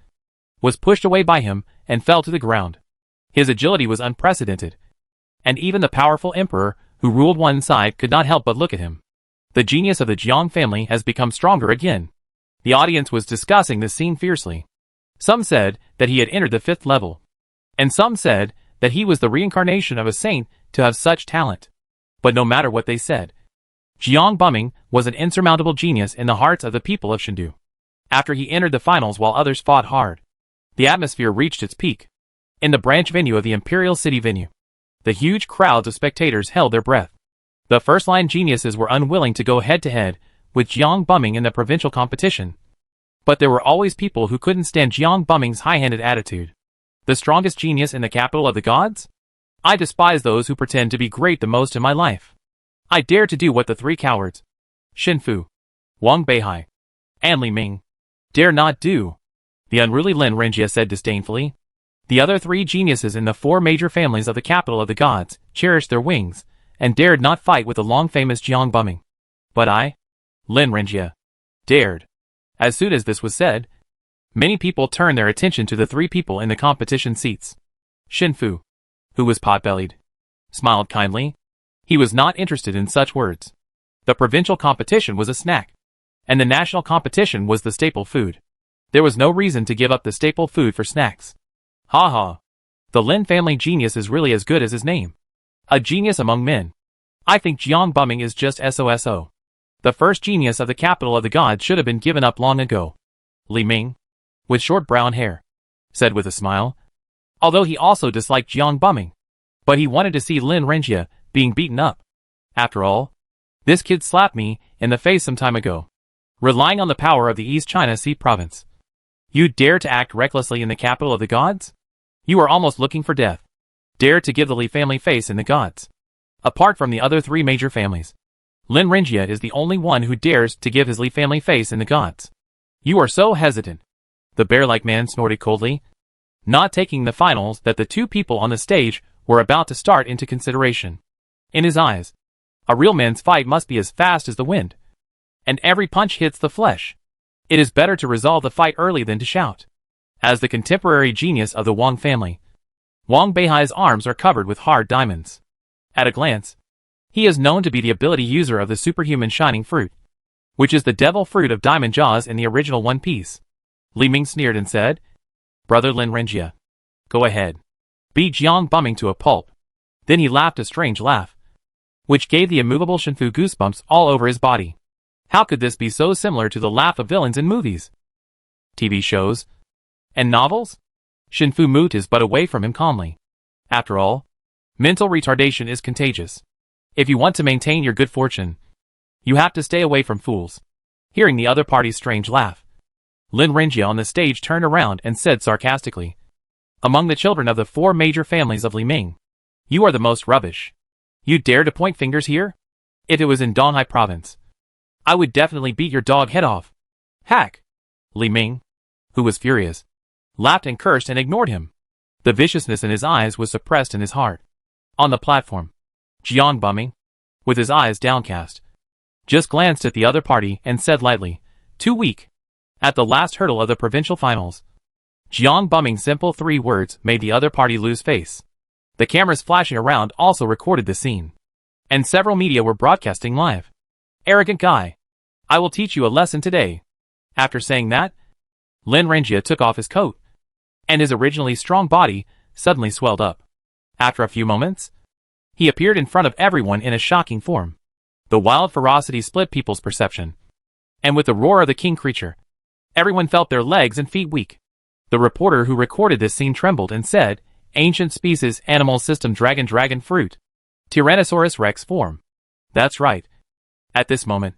was pushed away by him and fell to the ground. His agility was unprecedented, and even the powerful emperor who ruled one side could not help but look at him. The genius of the Jiang family has become stronger again. The audience was discussing this scene fiercely. Some said that he had entered the 5th level, and some said that he was the reincarnation of a saint to have such talent. But no matter what they said, Jiang Buming was an insurmountable genius in the hearts of the people of Xindu. After he entered the finals while others fought hard, the atmosphere reached its peak. In the branch venue of the Imperial City venue, the huge crowds of spectators held their breath. The first-line geniuses were unwilling to go head-to-head with Jiang Buming in the provincial competition. But there were always people who couldn't stand Jiang Buming's high-handed attitude. The strongest genius in the capital of the gods? I despise those who pretend to be great the most in my life. I dare to do what the 3 cowards, Shinfu, Wang Beihai, and Li Ming, dare not do. The unruly Lin Renjia said disdainfully. The other 3 geniuses in the 4 major families of the capital of the gods cherished their wings and dared not fight with the long-famous Jiang Buming. But I, Lin Renjia, dared. As soon as this was said, many people turned their attention to the 3 people in the competition seats. Shinfu, who was pot-bellied, smiled kindly. He was not interested in such words. The provincial competition was a snack, and the national competition was the staple food. There was no reason to give up the staple food for snacks. Ha ha. The Lin family genius is really as good as his name. A genius among men. I think Jiang Buming is just SOSO. The first genius of the capital of the gods should have been given up long ago. Li Ming, with short brown hair, said with a smile. Although he also disliked Jiang Buming, but he wanted to see Lin Renjia being beaten up. After all, this kid slapped me in the face some time ago. Relying on the power of the East China Sea province, you dare to act recklessly in the capital of the gods? You are almost looking for death. Dare to give the Li family face in the gods. Apart from the other 3 major families, Lin Renjia is the only one who dares to give his Li family face in the gods. You are so hesitant. The bear-like man snorted coldly. not taking the finals that the two people on the stage were about to start into consideration. In his eyes, a real man's fight must be as fast as the wind, and every punch hits the flesh. It is better to resolve the fight early than to shout. As the contemporary genius of the Wang family, Wang Beihai's arms are covered with hard diamonds. At a glance, he is known to be the ability user of the superhuman shining fruit, which is the devil fruit of diamond jaws in the original One Piece. Li Ming sneered and said, "Brother Lin Renjia, go ahead. Beat Jiang Bumming to a pulp." Then he laughed a strange laugh, which gave the immovable Shenfu goosebumps all over his body. How could this be so similar to the laugh of villains in movies, TV shows, and novels? Shenfu moved his butt away from him calmly. After all, mental retardation is contagious. If you want to maintain your good fortune, you have to stay away from fools. Hearing the other party's strange laugh, Lin Renjia on the stage turned around and said sarcastically, "Among the children of the four major families of Li Ming, you are the most rubbish. You dare to point fingers here? If it was in Donghai province, I would definitely beat your dog head off." Hack! Li Ming, who was furious, laughed and cursed and ignored him. The viciousness in his eyes was suppressed in his heart. On the platform, Jiang Bumming, with his eyes downcast, just glanced at the other party and said lightly, "Too weak." At the last hurdle of the provincial finals, Jiang Bumming's simple 3 words made the other party lose face. The cameras flashing around also recorded the scene, and several media were broadcasting live. "Arrogant guy. I will teach you a lesson today." After saying that, Lin Renjia took off his coat, and his originally strong body suddenly swelled up. After a few moments, he appeared in front of everyone in a shocking form. The wild ferocity split people's perception, and with the roar of the king creature, everyone felt their legs and feet weak. The reporter who recorded this scene trembled and said, "Ancient species animal system dragon fruit. Tyrannosaurus rex form." That's right. At this moment,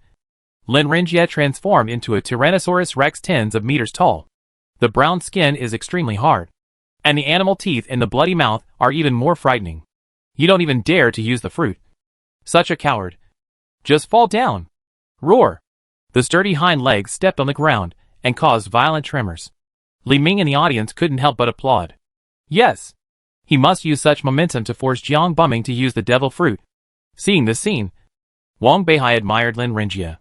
Lin Renjia transformed into a Tyrannosaurus rex tens of meters tall. The brown skin is extremely hard, and the animal teeth in the bloody mouth are even more frightening. You don't even dare to use the fruit. Such a coward. Just fall down. Roar. The sturdy hind legs stepped on the ground and caused violent tremors. Li Ming in the audience couldn't help but applaud. Yes, he must use such momentum to force Jiang Bumming to use the devil fruit. Seeing this scene, Wang Beihai admired Lin Renjia.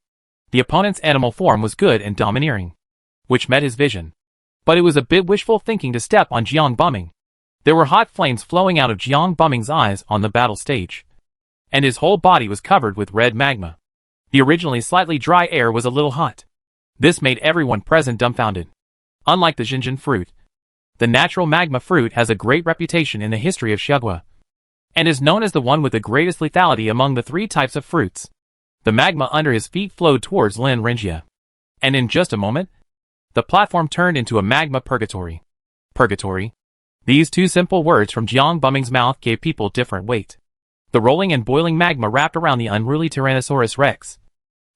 The opponent's animal form was good and domineering, which met his vision. But it was a bit wishful thinking to step on Jiang Bumming. There were hot flames flowing out of Jiang Bumming's eyes on the battle stage, and his whole body was covered with red magma. The originally slightly dry air was a little hot. This made everyone present dumbfounded. Unlike the Xinjiang fruit, the natural magma fruit has a great reputation in the history of Shigua, and is known as the one with the greatest lethality among the 3 types of fruits. The magma under his feet flowed towards Lin Renjia, and in just a moment, the platform turned into a magma purgatory. Purgatory. These 2 simple words from Jiang Bumming's mouth gave people different weight. The rolling and boiling magma wrapped around the unruly Tyrannosaurus rex,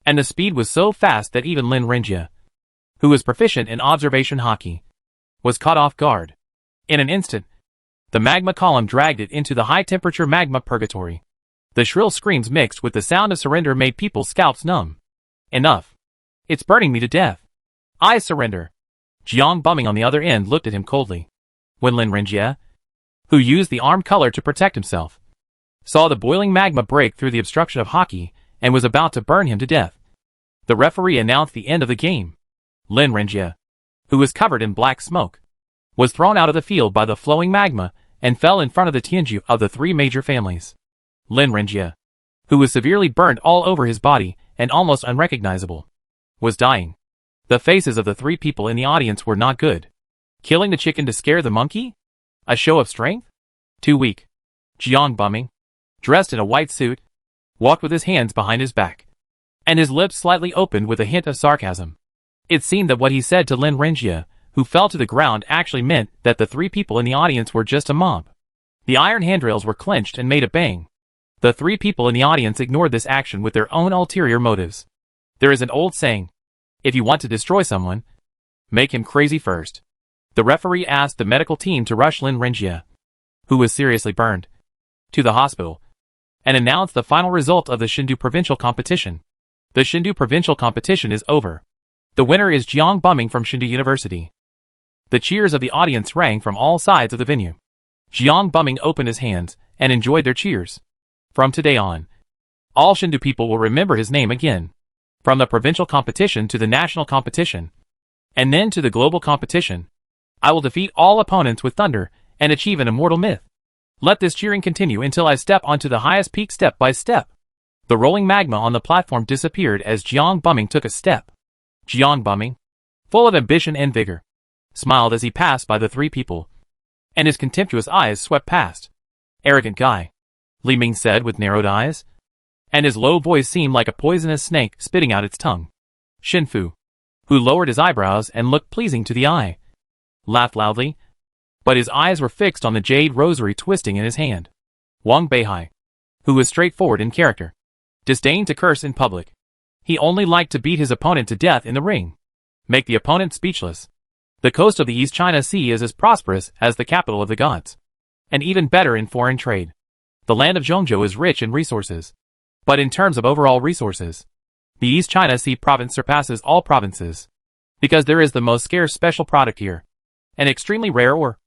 and the speed was so fast that even Lin Renjia, who was proficient in observation hockey, was caught off guard. In an instant, the magma column dragged it into the high-temperature magma purgatory. The shrill screams mixed with the sound of surrender made people's scalps numb. "Enough. It's burning me to death. I surrender." Jiang Bumming on the other end looked at him coldly. When Lin Renjia, who used the arm color to protect himself, saw the boiling magma break through the obstruction of hockey and was about to burn him to death, the referee announced the end of the game. Lin Renjia, who was covered in black smoke, was thrown out of the field by the flowing magma and fell in front of the Tianju of the 3 major families. Lin Renjia, who was severely burned all over his body and almost unrecognizable, was dying. The faces of the 3 people in the audience were not good. Killing the chicken to scare the monkey? A show of strength? Too weak. Jiang Bumming, dressed in a white suit, walked with his hands behind his back, and his lips slightly opened with a hint of sarcasm. It seemed that what he said to Lin Renjia, who fell to the ground, actually meant that the 3 people in the audience were just a mob. The iron handrails were clenched and made a bang. The 3 people in the audience ignored this action with their own ulterior motives. There is an old saying, if you want to destroy someone, make him crazy first. The referee asked the medical team to rush Lin Renjia, who was seriously burned, to the hospital, and announced the final result of the Shindu provincial competition. The Shindu provincial competition is over. The winner is Jiang Bumming from Shindu University. The cheers of the audience rang from all sides of the venue. Jiang Bumming opened his hands and enjoyed their cheers. From today on, all Shindu people will remember his name again. From the provincial competition to the national competition, and then to the global competition, I will defeat all opponents with thunder and achieve an immortal myth. Let this cheering continue until I step onto the highest peak step by step. The rolling magma on the platform disappeared as Jiang Bumming took a step. Jiang Bumming, full of ambition and vigor, smiled as he passed by the three people, and his contemptuous eyes swept past. Arrogant guy, Li Ming said with narrowed eyes, and his low voice seemed like a poisonous snake spitting out its tongue. Shin Fu, who lowered his eyebrows and looked pleasing to the eye, laughed loudly, but his eyes were fixed on the jade rosary twisting in his hand. Wang Beihai, who was straightforward in character, disdained to curse in public. He only liked to beat his opponent to death in the ring, make the opponent speechless. The coast of the East China Sea is as prosperous as the capital of the gods, and even better in foreign trade. The land of Zhongzhou is rich in resources, but in terms of overall resources, the East China Sea province surpasses all provinces, because there is the most scarce special product here, an extremely rare ore,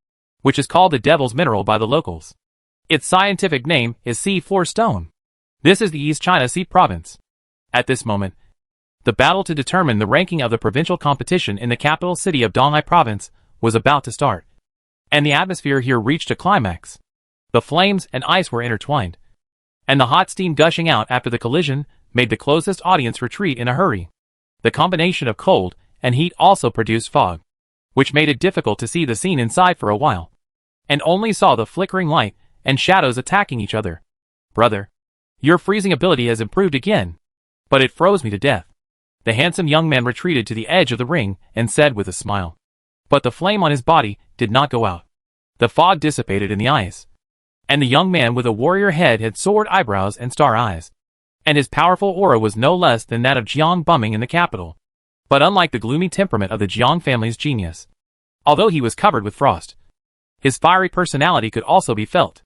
which is called the devil's mineral by the locals. Its scientific name is sea floor stone. This is the East China Sea province. At this moment, the battle to determine the ranking of the provincial competition in the capital city of Donghai province was about to start, and the atmosphere here reached a climax. The flames and ice were intertwined, and the hot steam gushing out after the collision made the closest audience retreat in a hurry. The combination of cold and heat also produced fog, which made it difficult to see the scene inside for a while, and only saw the flickering light and shadows attacking each other. Brother, your freezing ability has improved again, but it froze me to death. The handsome young man retreated to the edge of the ring and said with a smile. But the flame on his body did not go out. The fog dissipated in the ice, and the young man with a warrior head had sword eyebrows and star eyes, and his powerful aura was no less than that of Jiang Bumming in the capital. But unlike the gloomy temperament of the Jiang family's genius, although he was covered with frost, his fiery personality could also be felt.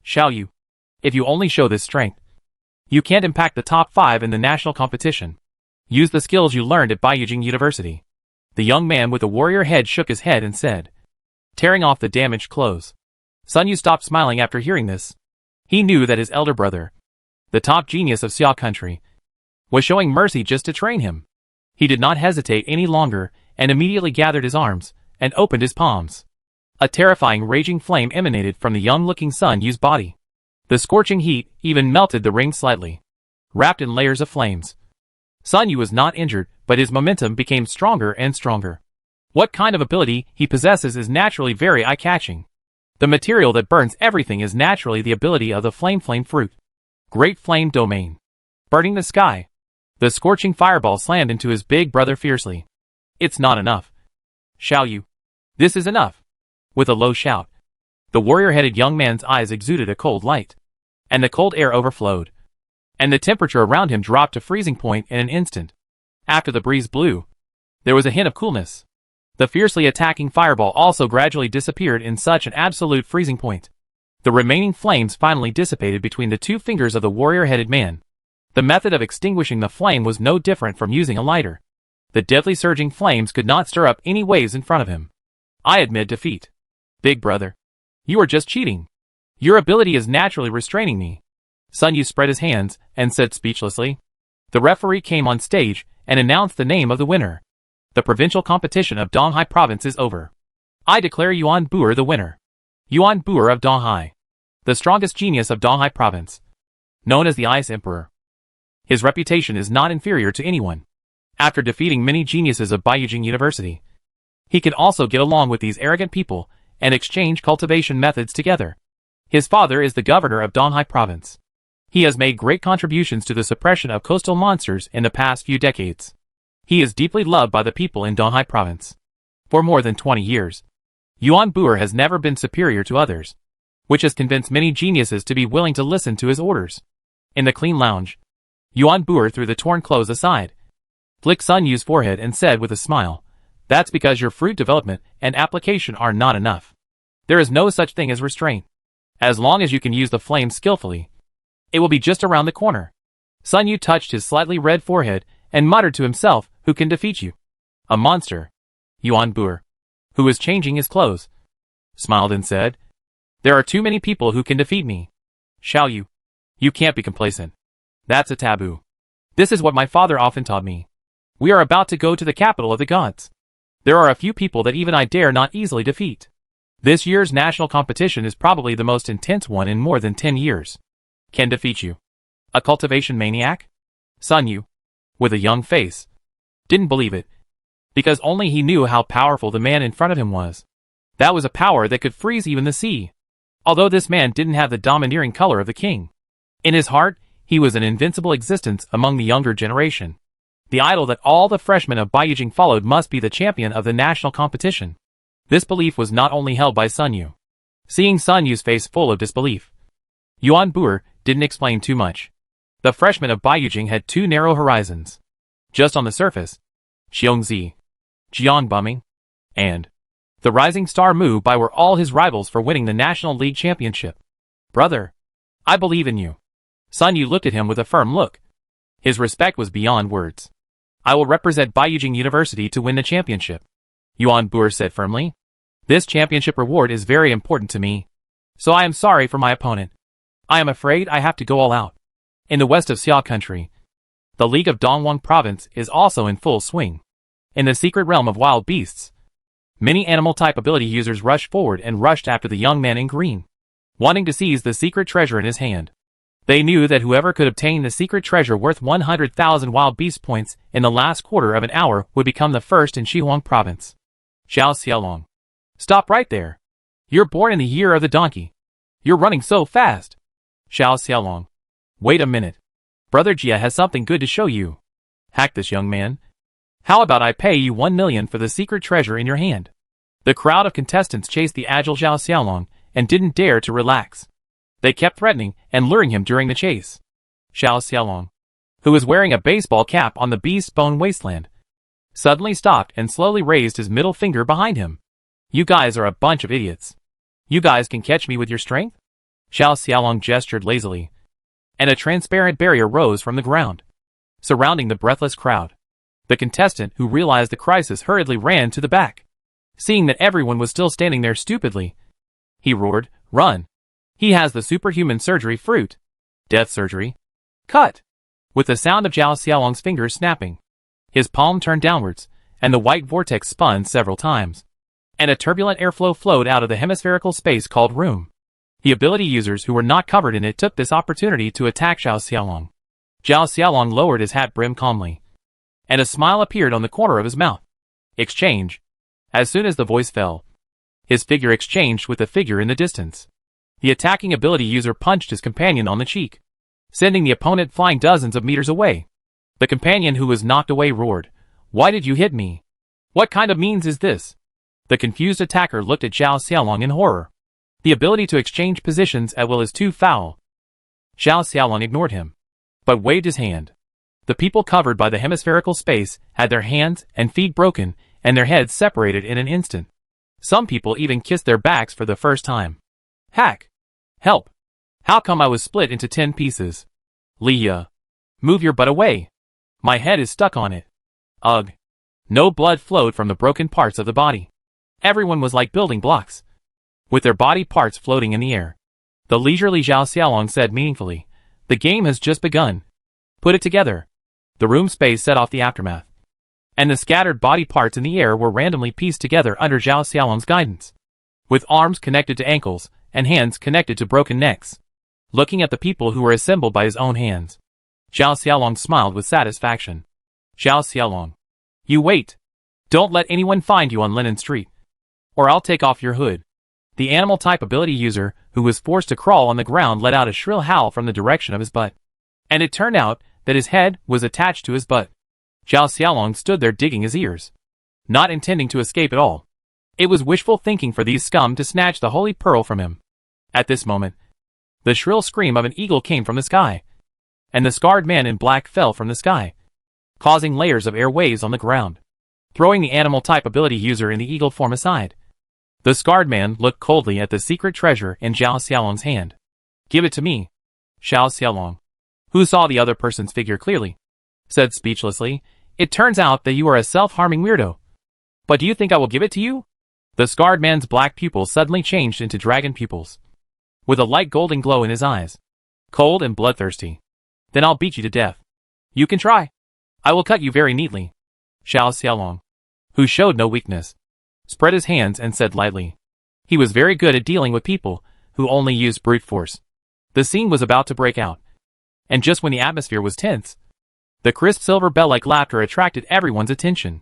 Xiao Yu, if you only show this strength, you can't impact the top 5 in the national competition. Use the skills you learned at Beijing University. The young man with the warrior head shook his head and said, tearing off the damaged clothes. Sun Yu stopped smiling after hearing this. He knew that his elder brother, the top genius of Xia country, was showing mercy just to train him. He did not hesitate any longer and immediately gathered his arms and opened his palms. A terrifying raging flame emanated from the young-looking Sun Yu's body. The scorching heat even melted the ring slightly, wrapped in layers of flames. Sun Yu was not injured, but his momentum became stronger and stronger. What kind of ability he possesses is naturally very eye-catching. The material that burns everything is naturally the ability of the flame fruit. Great flame domain. Burning the sky. The scorching fireball slammed into his big brother fiercely. It's not enough. Xiao Yu. This is enough. With a low shout, the warrior-headed young man's eyes exuded a cold light, and the cold air overflowed, and the temperature around him dropped to freezing point in an instant. After the breeze blew, there was a hint of coolness. The fiercely attacking fireball also gradually disappeared in such an absolute freezing point. The remaining flames finally dissipated between the 2 fingers of the warrior-headed man. The method of extinguishing the flame was no different from using a lighter. The deadly surging flames could not stir up any waves in front of him. I admit defeat. Big brother, you are just cheating. Your ability is naturally restraining me. Sun Yu spread his hands and said speechlessly. The referee came on stage and announced the name of the winner. The provincial competition of Donghai province is over. I declare Yuan Buer the winner. Yuan Buer of Donghai, the strongest genius of Donghai province, known as the Ice Emperor. His reputation is not inferior to anyone. After defeating many geniuses of Beijing University, he can also get along with these arrogant people and exchange cultivation methods together. His father is the governor of Donghai province. He has made great contributions to the suppression of coastal monsters in the past few decades. He is deeply loved by the people in Donghai province. For more than 20 years, Yuan Buer has never been superior to others, which has convinced many geniuses to be willing to listen to his orders. In the clean lounge, Yuan Buer threw the torn clothes aside, flicked Sun Yu's forehead and said with a smile, that's because your fruit development and application are not enough. There is no such thing as restraint. As long as you can use the flame skillfully, it will be just around the corner. Sun Yu touched his slightly red forehead and muttered to himself, who can defeat you? A monster. Yuan Buer, who was changing his clothes, smiled and said, "There are too many people who can defeat me. Shall you? You can't be complacent. That's a taboo. This is what my father often taught me. We are about to go to the capital of the gods. There are a few people that even I dare not easily defeat. This year's national competition is probably the most intense one in more than 10 years. Can defeat you. A cultivation maniac? Sun Yu, with a young face, didn't believe it, because only he knew how powerful the man in front of him was. That was a power that could freeze even the sea. Although this man didn't have the domineering color of the king. In his heart, he was an invincible existence among the younger generation. The idol that all the freshmen of Beijing followed must be the champion of the national competition. This belief was not only held by Sun Yu. Seeing Sun Yu's face full of disbelief, Yuan Buer didn't explain too much. The freshmen of Beijing had two narrow horizons. Just on the surface, Xiongzi, Jiang Bumming, and the rising star Mubai were all his rivals for winning the National League Championship. Brother, I believe in you. Sun Yu looked at him with a firm look. His respect was beyond words. I will represent Beijing University to win the championship, Yuan Buer said firmly. This championship reward is very important to me. So I am sorry for my opponent. I am afraid I have to go all out. In the west of Seai country, the League of Dongwang province is also in full swing. In the secret realm of wild beasts, many animal-type ability users rushed forward and rushed after the young man in green, wanting to seize the secret treasure in his hand. They knew that whoever could obtain the secret treasure worth 100,000 wild beast points in the last quarter of an hour would become the first in Shihuang province. Xiao Xiaolong. Stop right there. You're born in the year of the donkey. You're running so fast. Xiao Xiaolong. Wait a minute. Brother Jia has something good to show you. Hack this young man. How about I pay you 1 million for the secret treasure in your hand? The crowd of contestants chased the agile Xiao Xiaolong and didn't dare to relax. They kept threatening and luring him during the chase. Xiao Xiaolong, who was wearing a baseball cap on the beast bone wasteland, suddenly stopped and slowly raised his middle finger behind him. You guys are a bunch of idiots. You guys can catch me with your strength? Xiao Xiaolong gestured lazily, and a transparent barrier rose from the ground, surrounding the breathless crowd. The contestant who realized the crisis hurriedly ran to the back. Seeing that everyone was still standing there stupidly, he roared, "Run! He has the superhuman surgery fruit. Death surgery. Cut!" With the sound of Zhao Xiaolong's fingers snapping, his palm turned downwards, and the white vortex spun several times, and a turbulent airflow flowed out of the hemispherical space called room. The ability users who were not covered in it took this opportunity to attack Zhao Xiaolong. Zhao Xiaolong lowered his hat brim calmly, and a smile appeared on the corner of his mouth. Exchange. As soon as the voice fell, his figure exchanged with the figure in the distance. The attacking ability user punched his companion on the cheek, sending the opponent flying dozens of meters away. The companion who was knocked away roared, "Why did you hit me? What kind of means is this?" The confused attacker looked at Zhao Xiaolong in horror. The ability to exchange positions at will is too foul. Zhao Xiaolong ignored him, but waved his hand. The people covered by the hemispherical space had their hands and feet broken and their heads separated in an instant. Some people even kissed their backs for the first time. Hack! Help! How come I was split into 10 pieces? Leah! Move your butt away! My head is stuck on it. Ugh! No blood flowed from the broken parts of the body. Everyone was like building blocks, with their body parts floating in the air. The leisurely Zhao Xiaolong said meaningfully, "The game has just begun. Put it together." The room space set off the aftermath, and the scattered body parts in the air were randomly pieced together under Zhao Xiaolong's guidance, with arms connected to ankles and hands connected to broken necks. Looking at the people who were assembled by his own hands, Zhao Xiaolong smiled with satisfaction. Zhao Xiaolong, you wait. Don't let anyone find you on Lennon Street, or I'll take off your hood. The animal-type ability user, who was forced to crawl on the ground, let out a shrill howl from the direction of his butt. And it turned out that his head was attached to his butt. Zhao Xiaolong stood there digging his ears, not intending to escape at all. It was wishful thinking for these scum to snatch the holy pearl from him. At this moment, the shrill scream of an eagle came from the sky, and the scarred man in black fell from the sky, causing layers of air waves on the ground, throwing the animal-type ability user in the eagle form aside. The scarred man looked coldly at the secret treasure in Zhao Xiaolong's hand. "Give it to me." Xiao Xiaolong, who saw the other person's figure clearly, said speechlessly, "It turns out that you are a self-harming weirdo. But do you think I will give it to you?" The scarred man's black pupils suddenly changed into dragon pupils, with a light golden glow in his eyes. Cold and bloodthirsty. Then I'll beat you to death. You can try. I will cut you very neatly. Xiao Xiaolong, who showed no weakness, spread his hands and said lightly. He was very good at dealing with people who only used brute force. The scene was about to break out. And just when the atmosphere was tense, the crisp silver bell-like laughter attracted everyone's attention.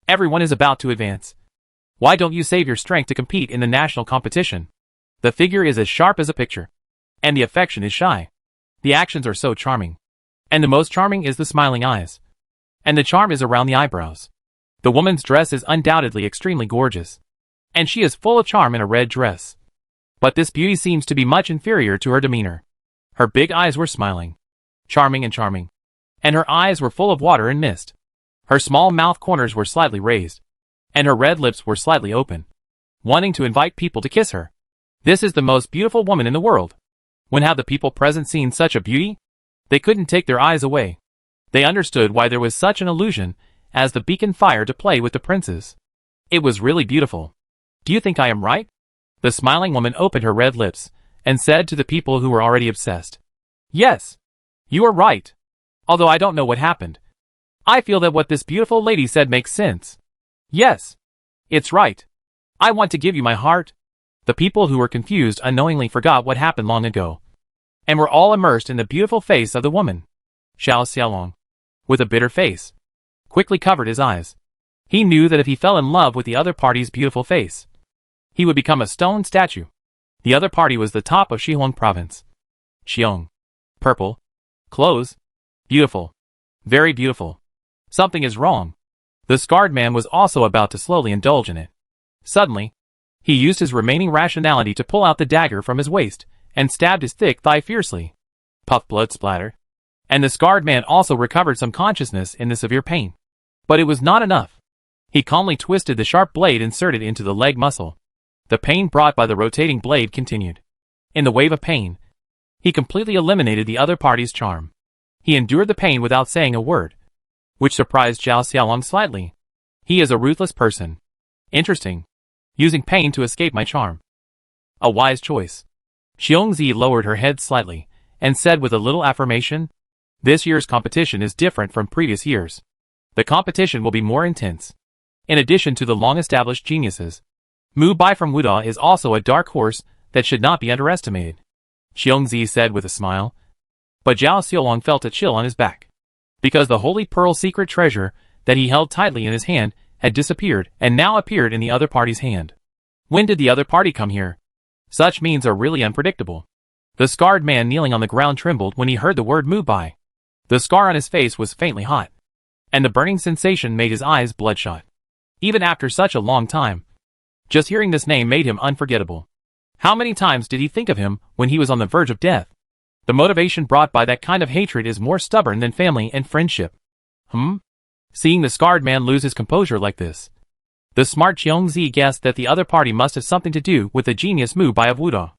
Everyone is about to advance. Why don't you save your strength to compete in the national competition? The figure is as sharp as a picture. And the affection is shy. The actions are so charming. And the most charming is the smiling eyes. And the charm is around the eyebrows. The woman's dress is undoubtedly extremely gorgeous. And she is full of charm in a red dress. But this beauty seems to be much inferior to her demeanor. Her big eyes were smiling. Charming and charming. And her eyes were full of water and mist. Her small mouth corners were slightly raised. And her red lips were slightly open, wanting to invite people to kiss her. This is the most beautiful woman in the world. When had the people present seen such a beauty? They couldn't take their eyes away. They understood why there was such an illusion as the beacon fire to play with the princes. It was really beautiful. Do you think I am right? The smiling woman opened her red lips and said to the people who were already obsessed. Yes. You are right. Although I don't know what happened. I feel that what this beautiful lady said makes sense. Yes. It's right. I want to give you my heart. The people who were confused unknowingly forgot what happened long ago, and were all immersed in the beautiful face of the woman. Xiao Xiaolong, with a bitter face, quickly covered his eyes. He knew that if he fell in love with the other party's beautiful face, he would become a stone statue. The other party was the top of Shihuang province. Xiong. Purple. Clothes. Beautiful. Very beautiful. Something is wrong. The scarred man was also about to slowly indulge in it. Suddenly, he used his remaining rationality to pull out the dagger from his waist and stabbed his thick thigh fiercely. Puff blood splatter. And the scarred man also recovered some consciousness in the severe pain. But it was not enough. He calmly twisted the sharp blade inserted into the leg muscle. The pain brought by the rotating blade continued. In the wave of pain, he completely eliminated the other party's charm. He endured the pain without saying a word, which surprised Xiao Xiaolong slightly. He is a ruthless person. Interesting. Using pain to escape my charm. A wise choice. Xiongzi lowered her head slightly and said with a little affirmation, this year's competition is different from previous years. The competition will be more intense. In addition to the long-established geniuses, Mubai from Wuda is also a dark horse that should not be underestimated. Xiongzi said with a smile. But Zhao Xiaolong felt a chill on his back. Because the holy pearl secret treasure that he held tightly in his hand had disappeared and now appeared in the other party's hand. When did the other party come here? Such means are really unpredictable. The scarred man kneeling on the ground trembled when he heard the word Mubai. The scar on his face was faintly hot, and the burning sensation made his eyes bloodshot. Even after such a long time, just hearing this name made him unforgettable. How many times did he think of him when he was on the verge of death? The motivation brought by that kind of hatred is more stubborn than family and friendship. Seeing the scarred man lose his composure like this, the smart Xiongzi guessed that the other party must have something to do with the genius Mubai of Wuda.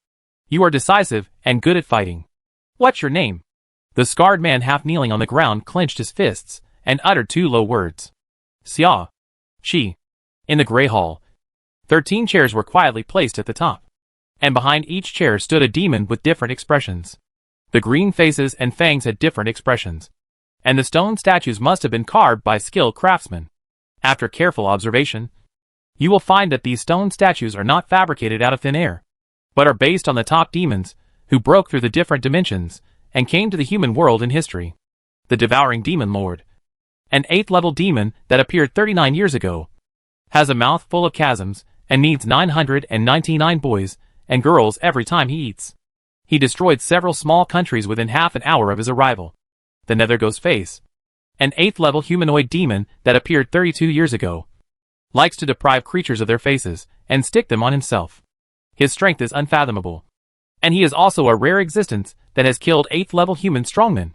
You are decisive and good at fighting. What's your name? The scarred man half kneeling on the ground clenched his fists and uttered two low words. Xia. Shi. In the gray hall, 13 chairs were quietly placed at the top, and behind each chair stood a demon with different expressions. The green faces and fangs had different expressions, and the stone statues must have been carved by skilled craftsmen. After careful observation, you will find that these stone statues are not fabricated out of thin air, but are based on the top demons who broke through the different dimensions and came to the human world in history. The devouring demon lord, an 8th level demon that appeared 39 years ago, has a mouth full of chasms and needs 999 boys and girls every time he eats. He destroyed several small countries within half an hour of his arrival. The Nether Ghost Face, an 8th level humanoid demon that appeared 32 years ago, likes to deprive creatures of their faces and stick them on himself. His strength is unfathomable. And he is also a rare existence that has killed 8th level human strongmen.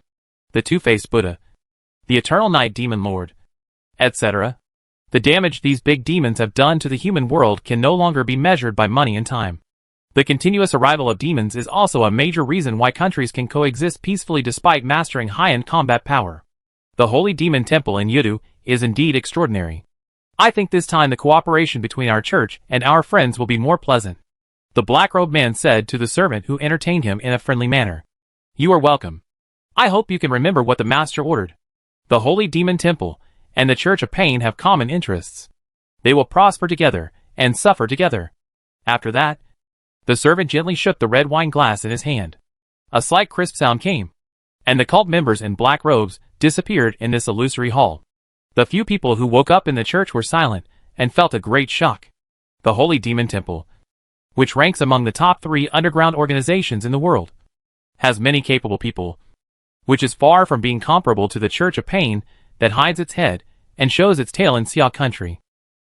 The Two-Faced Buddha, the Eternal Night Demon Lord, etc. The damage these big demons have done to the human world can no longer be measured by money and time. The continuous arrival of demons is also a major reason why countries can coexist peacefully despite mastering high-end combat power. The Holy Demon Temple in Yudu is indeed extraordinary. I think this time the cooperation between our church and our friends will be more pleasant. The black-robed man said to the servant who entertained him in a friendly manner. You are welcome. I hope you can remember what the master ordered. The Holy Demon Temple and the Church of Pain have common interests. They will prosper together and suffer together. After that, the servant gently shook the red wine glass in his hand. A slight crisp sound came, and the cult members in black robes disappeared in this illusory hall. The few people who woke up in the church were silent and felt a great shock. The Holy Demon Temple, which ranks among the top 3 underground organizations in the world, has many capable people, which is far from being comparable to the Church of Pain that hides its head and shows its tail in Seai country.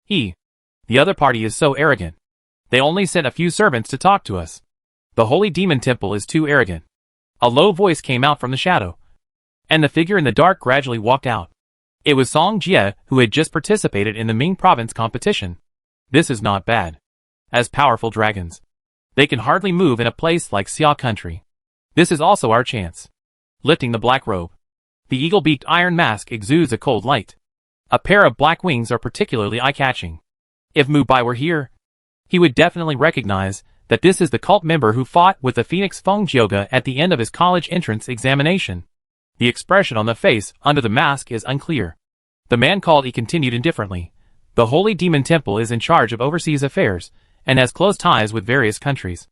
The other party is so arrogant. They only sent a few servants to talk to us. The Holy Demon Temple is too arrogant. A low voice came out from the shadow, and the figure in the dark gradually walked out. It was Song Jie, who had just participated in the Ming province competition. This is not bad. As powerful dragons, they can hardly move in a place like Seai country. This is also our chance. Lifting the black robe, the eagle-beaked iron mask exudes a cold light. A pair of black wings are particularly eye-catching. If Mubai were here, he would definitely recognize that this is the cult member who fought with the Phoenix Feng Jioga at the end of his college entrance examination. The expression on the face under the mask is unclear. The man called he continued indifferently. The Holy Demon Temple is in charge of overseas affairs and has close ties with various countries.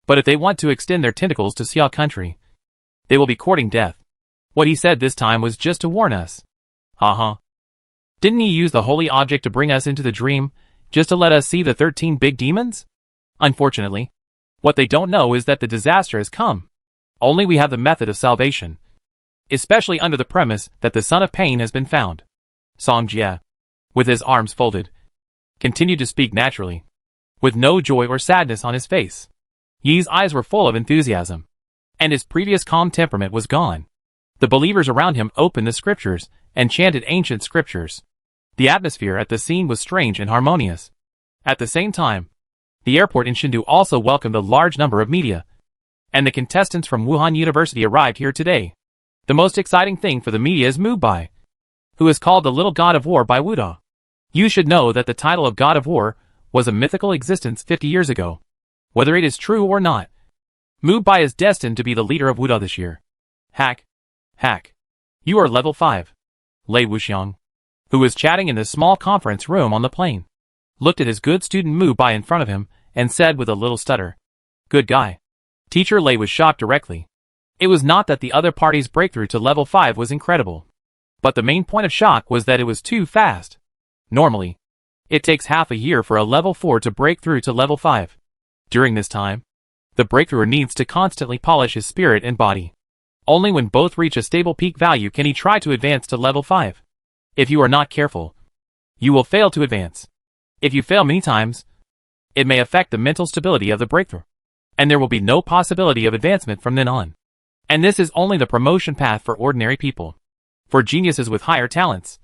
But if they want to extend their tentacles to Seai country, they will be courting death. What he said this time was just to warn us. Didn't he use the holy object to bring us into the dream, just to let us see the 13 big demons? Unfortunately, what they don't know is that the disaster has come. Only we have the method of salvation, especially under the premise that the Son of Pain has been found. Song Jie, with his arms folded, continued to speak naturally, with no joy or sadness on his face. Yi's eyes were full of enthusiasm, and his previous calm temperament was gone. The believers around him opened the scriptures and chanted ancient scriptures. The atmosphere at the scene was strange and harmonious. At the same time, the airport in Chengdu also welcomed a large number of media, and the contestants from Wuhan University arrived here today. The most exciting thing for the media is Mubai, who is called the Little God of War by Wuda. You should know that the title of God of War was a mythical existence 50 years ago. Whether it is true or not, Mubai is destined to be the leader of Wuda this year. Hack. You are level 5. Lei Wuxiang, who was chatting in the small conference room on the plane, looked at his good student Mubai in front of him and said with a little stutter, "Good guy." Teacher Lei was shocked directly. It was not that the other party's breakthrough to level 5 was incredible, but the main point of shock was that it was too fast. Normally, it takes half a year for a level 4 to break through to level 5. During this time, the breakthrough needs to constantly polish his spirit and body. Only when both reach a stable peak value can he try to advance to level 5. If you are not careful, you will fail to advance. If you fail many times, it may affect the mental stability of the breakthrough, and there will be no possibility of advancement from then on. And this is only the promotion path for ordinary people. For geniuses with higher talents,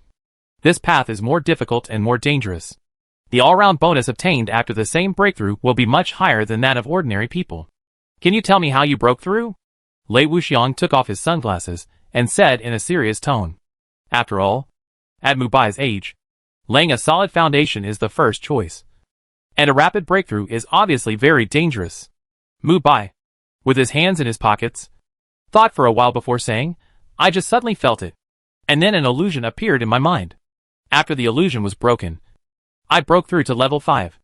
this path is more difficult and more dangerous. The all-round bonus obtained after the same breakthrough will be much higher than that of ordinary people. Can you tell me how you broke through? Lei Wuxiang took off his sunglasses and said in a serious tone. After all, at Mubai's age, laying a solid foundation is the first choice. And a rapid breakthrough is obviously very dangerous. Mubai, with his hands in his pockets, thought for a while before saying, I just suddenly felt it. And then an illusion appeared in my mind. After the illusion was broken, I broke through to level 5.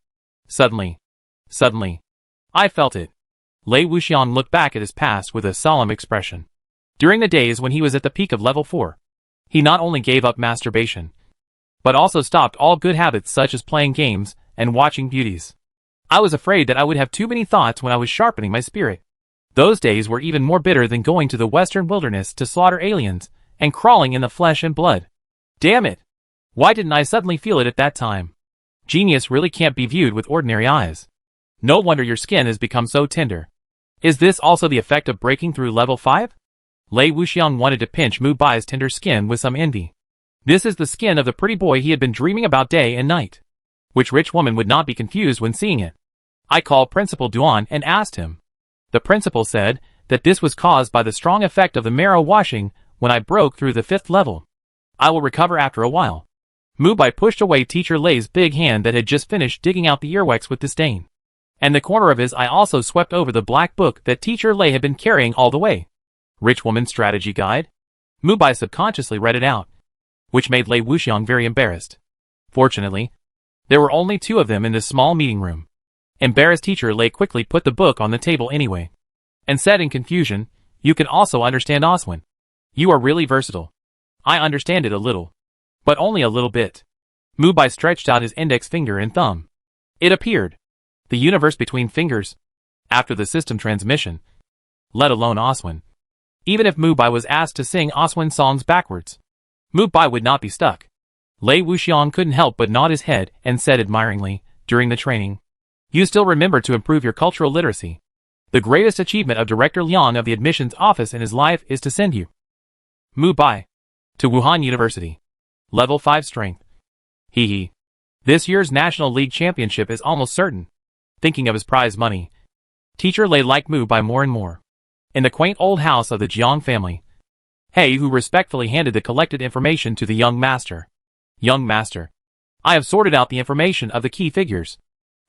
Suddenly, I felt it. Lei Wuxiang looked back at his past with a solemn expression. During the days when he was at the peak of level 4, he not only gave up masturbation, but also stopped all good habits such as playing games and watching beauties. I was afraid that I would have too many thoughts when I was sharpening my spirit. Those days were even more bitter than going to the western wilderness to slaughter aliens and crawling in the flesh and blood. Damn it! Why didn't I suddenly feel it at that time? Genius really can't be viewed with ordinary eyes. No wonder your skin has become so tender. Is this also the effect of breaking through level 5? Lei Wuxiang wanted to pinch Mubai's tender skin with some envy. This is the skin of the pretty boy he had been dreaming about day and night. Which rich woman would not be confused when seeing it? I called Principal Duan and asked him. The principal said that this was caused by the strong effect of the marrow washing when I broke through the 5th level. I will recover after a while. Mubai pushed away Teacher Lei's big hand that had just finished digging out the earwax with disdain. And the corner of his eye also swept over the black book that Teacher Lei had been carrying all the way. Rich Woman's Strategy Guide? Mubai subconsciously read it out, which made Lei Wuxiang very embarrassed. Fortunately, there were only 2 of them in this small meeting room. Embarrassed Teacher Lei quickly put the book on the table anyway, and said in confusion, "You can also understand Oswin. You are really versatile. I understand it a little. But only a little bit." Mubai stretched out his index finger and thumb. It appeared. The universe between fingers. After the system transmission. Let alone Oswin. Even if Mubai was asked to sing Oswin songs backwards, Mubai would not be stuck. Lei Wuxiang couldn't help but nod his head and said admiringly, during the training, "You still remember to improve your cultural literacy. The greatest achievement of Director Liang of the admissions office in his life is to send you, Mubai, to Wuhan University. Level 5 strength. Hee hee. This year's National League Championship is almost certain." Thinking of his prize money, Teacher Lei liked Mubai more and more. In the quaint old house of the Jiang family, He who respectfully handed the collected information to the young master. "Young master, I have sorted out the information of the key figures.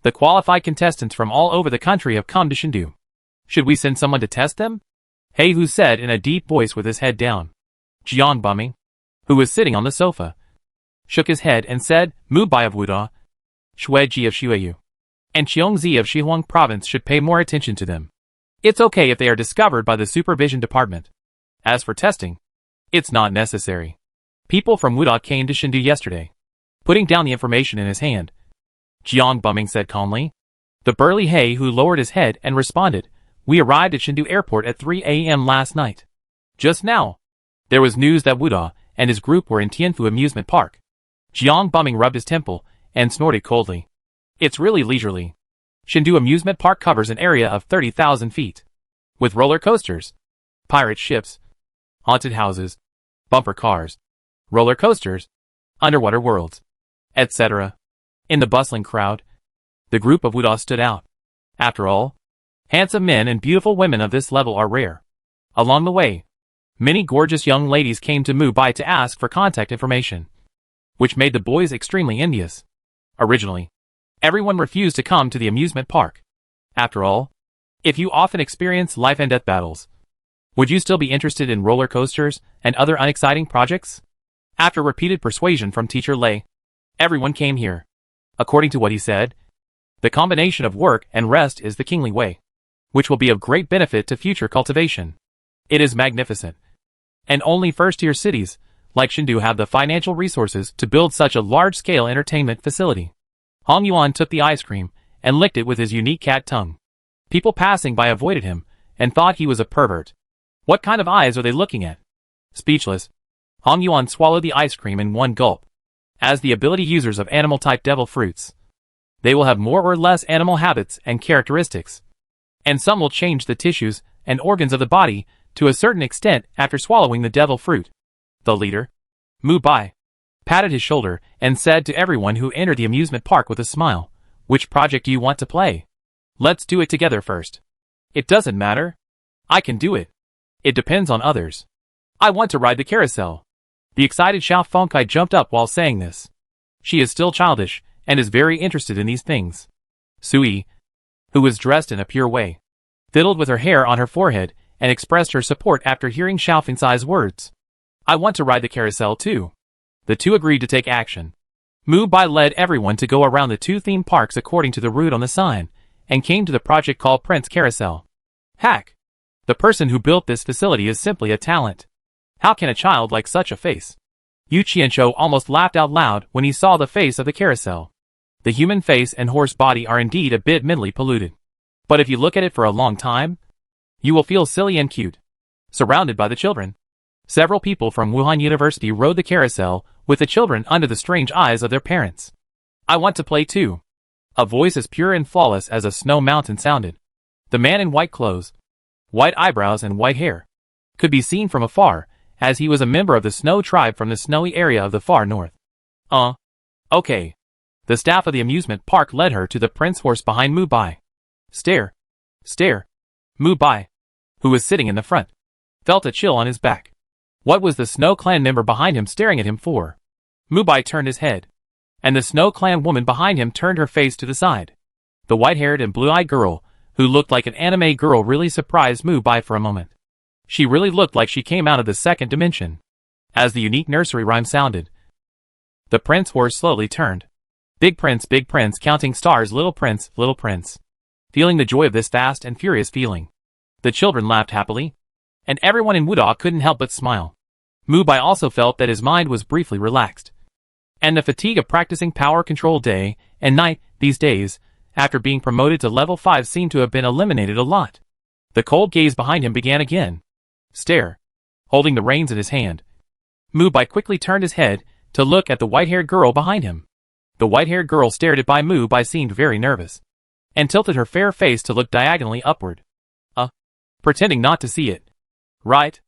The qualified contestants from all over the country have come to Chengdu. Should we send someone to test them?" He who said in a deep voice with his head down. Jiang Bumming, who was sitting on the sofa, shook his head and said, "Mubai of Wuda, Shuiji of Shuiyu, and Qiongzi of Shihuang province should pay more attention to them. It's okay if they are discovered by the supervision department. As for testing, it's not necessary. People from Wuda came to Chengdu yesterday." Putting down the information in his hand, Jiang Bumming said calmly. The burly He who lowered his head and responded, "We arrived at Chengdu airport at 3 a.m. last night. Just now, there was news that Wuda and his group were in Tianfu amusement park." Jiang Bumming rubbed his temple and snorted coldly. "It's really leisurely. Chengdu amusement park covers an area of 30,000 feet. With roller coasters, pirate ships, haunted houses, bumper cars, roller coasters, underwater worlds, etc. In the bustling crowd, the group of Wuda stood out. After all, handsome men and beautiful women of this level are rare. Along the way, many gorgeous young ladies came to Mubai to ask for contact information, which made the boys extremely envious. Originally, everyone refused to come to the amusement park. After all, if you often experience life and death battles, would you still be interested in roller coasters and other unexciting projects? After repeated persuasion from Teacher Lei, everyone came here. According to what he said, the combination of work and rest is the kingly way, which will be of great benefit to future cultivation. It is magnificent. And only first-tier cities, like Chengdu, have the financial resources to build such a large-scale entertainment facility. Hong Yuan took the ice cream and licked it with his unique cat tongue. People passing by avoided him and thought he was a pervert. What kind of eyes are they looking at? Speechless, Hong Yuan swallowed the ice cream in one gulp. As the ability users of animal-type devil fruits, they will have more or less animal habits and characteristics, and some will change the tissues and organs of the body to a certain extent after swallowing the devil fruit. The leader, Mubai, patted his shoulder and said to everyone who entered the amusement park with a smile, "Which project do you want to play? Let's do it together first." "It doesn't matter. I can do it. It depends on others. I want to ride the carousel." The excited Xiao Fengkai jumped up while saying this. She is still childish and is very interested in these things. Sui, who was dressed in a pure way, fiddled with her hair on her forehead and expressed her support after hearing Xiao Fengkai's words. "I want to ride the carousel too." The two agreed to take action. Mubai led everyone to go around the two theme parks according to the route on the sign, and came to the project called Prince Carousel. Hack! The person who built this facility is simply a talent. How can a child like such a face? Yu Qianshou almost laughed out loud when he saw the face of the carousel. The human face and horse body are indeed a bit mentally polluted. But if you look at it for a long time, you will feel silly and cute, surrounded by the children. Several people from Wuhan University rode the carousel with the children under the strange eyes of their parents. "I want to play too." A voice as pure and flawless as a snow mountain sounded. The man in white clothes, white eyebrows and white hair, could be seen from afar, as he was a member of the Snow tribe from the snowy area of the far north. Okay. The staff of the amusement park led her to the prince horse behind Mubai. Stare. Mubai, who was sitting in the front, felt a chill on his back. What was the Snow clan member behind him staring at him for? Mubai turned his head, and the Snow Clan woman behind him turned her face to the side. The white-haired and blue-eyed girl, who looked like an anime girl, really surprised Mubai for a moment. She really looked like she came out of the second dimension. As the unique nursery rhyme sounded, the prince horse slowly turned. Big prince, counting stars, little prince, little prince. Feeling the joy of this fast and furious feeling, the children laughed happily, and everyone in Wuda couldn't help but smile. Mubai also felt that his mind was briefly relaxed. And the fatigue of practicing power control day and night these days, after being promoted to level 5, seemed to have been eliminated a lot. The cold gaze behind him began again. Stare. Holding the reins in his hand, Mubai quickly turned his head to look at the white-haired girl behind him. The white-haired girl stared at Mubai, seemed very nervous, and tilted her fair face to look diagonally upward. Pretending not to see it. Right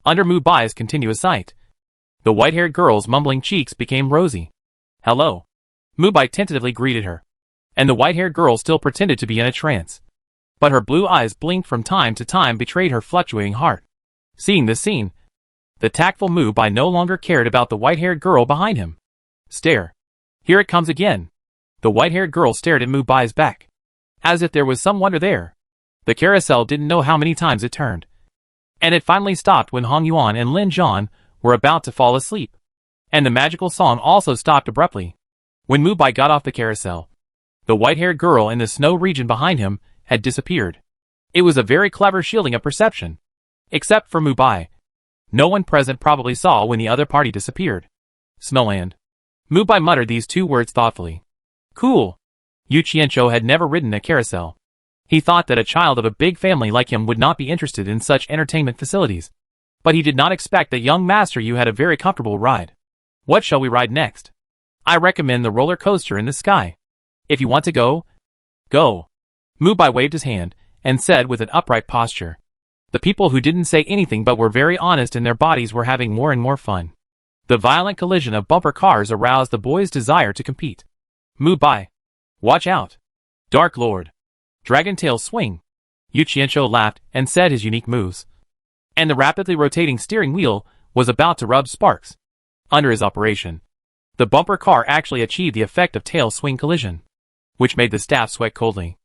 under Mubai's continuous sight, the white-haired girl's mumbling cheeks became rosy. Hello. Mubai tentatively greeted her, and the white-haired girl still pretended to be in a trance. But her blue eyes blinked from time to time, betrayed her fluctuating heart. Seeing this scene, the tactful Mubai no longer cared about the white-haired girl behind him. Stare. Here it comes again. The white-haired girl stared at Mubai's back, as if there was some wonder there. The carousel didn't know how many times it turned, and it finally stopped when Hong Yuan and Lin Zhan were about to fall asleep. And the magical song also stopped abruptly. When Mubai got off the carousel, the white-haired girl in the snow region behind him had disappeared. It was a very clever shielding of perception. Except for Mubai. No one present probably saw when the other party disappeared. Snowland. Mubai muttered these two words thoughtfully. Cool. Yu Qianzhou had never ridden a carousel. He thought that a child of a big family like him would not be interested in such entertainment facilities. But he did not expect that young Master Yu had a very comfortable ride. What shall we ride next? I recommend the roller coaster in the sky. If you want to go, go. Mubai waved his hand and said with an upright posture. The people who didn't say anything but were very honest in their bodies were having more and more fun. The violent collision of bumper cars aroused the boys' desire to compete. Mubai. Watch out. Dark Lord. Dragon Tail Swing. Yu Qianzhou laughed and said his unique moves. And the rapidly rotating steering wheel was about to rub sparks. Under his operation, the bumper car actually achieved the effect of tail swing collision, which made the staff sweat coldly.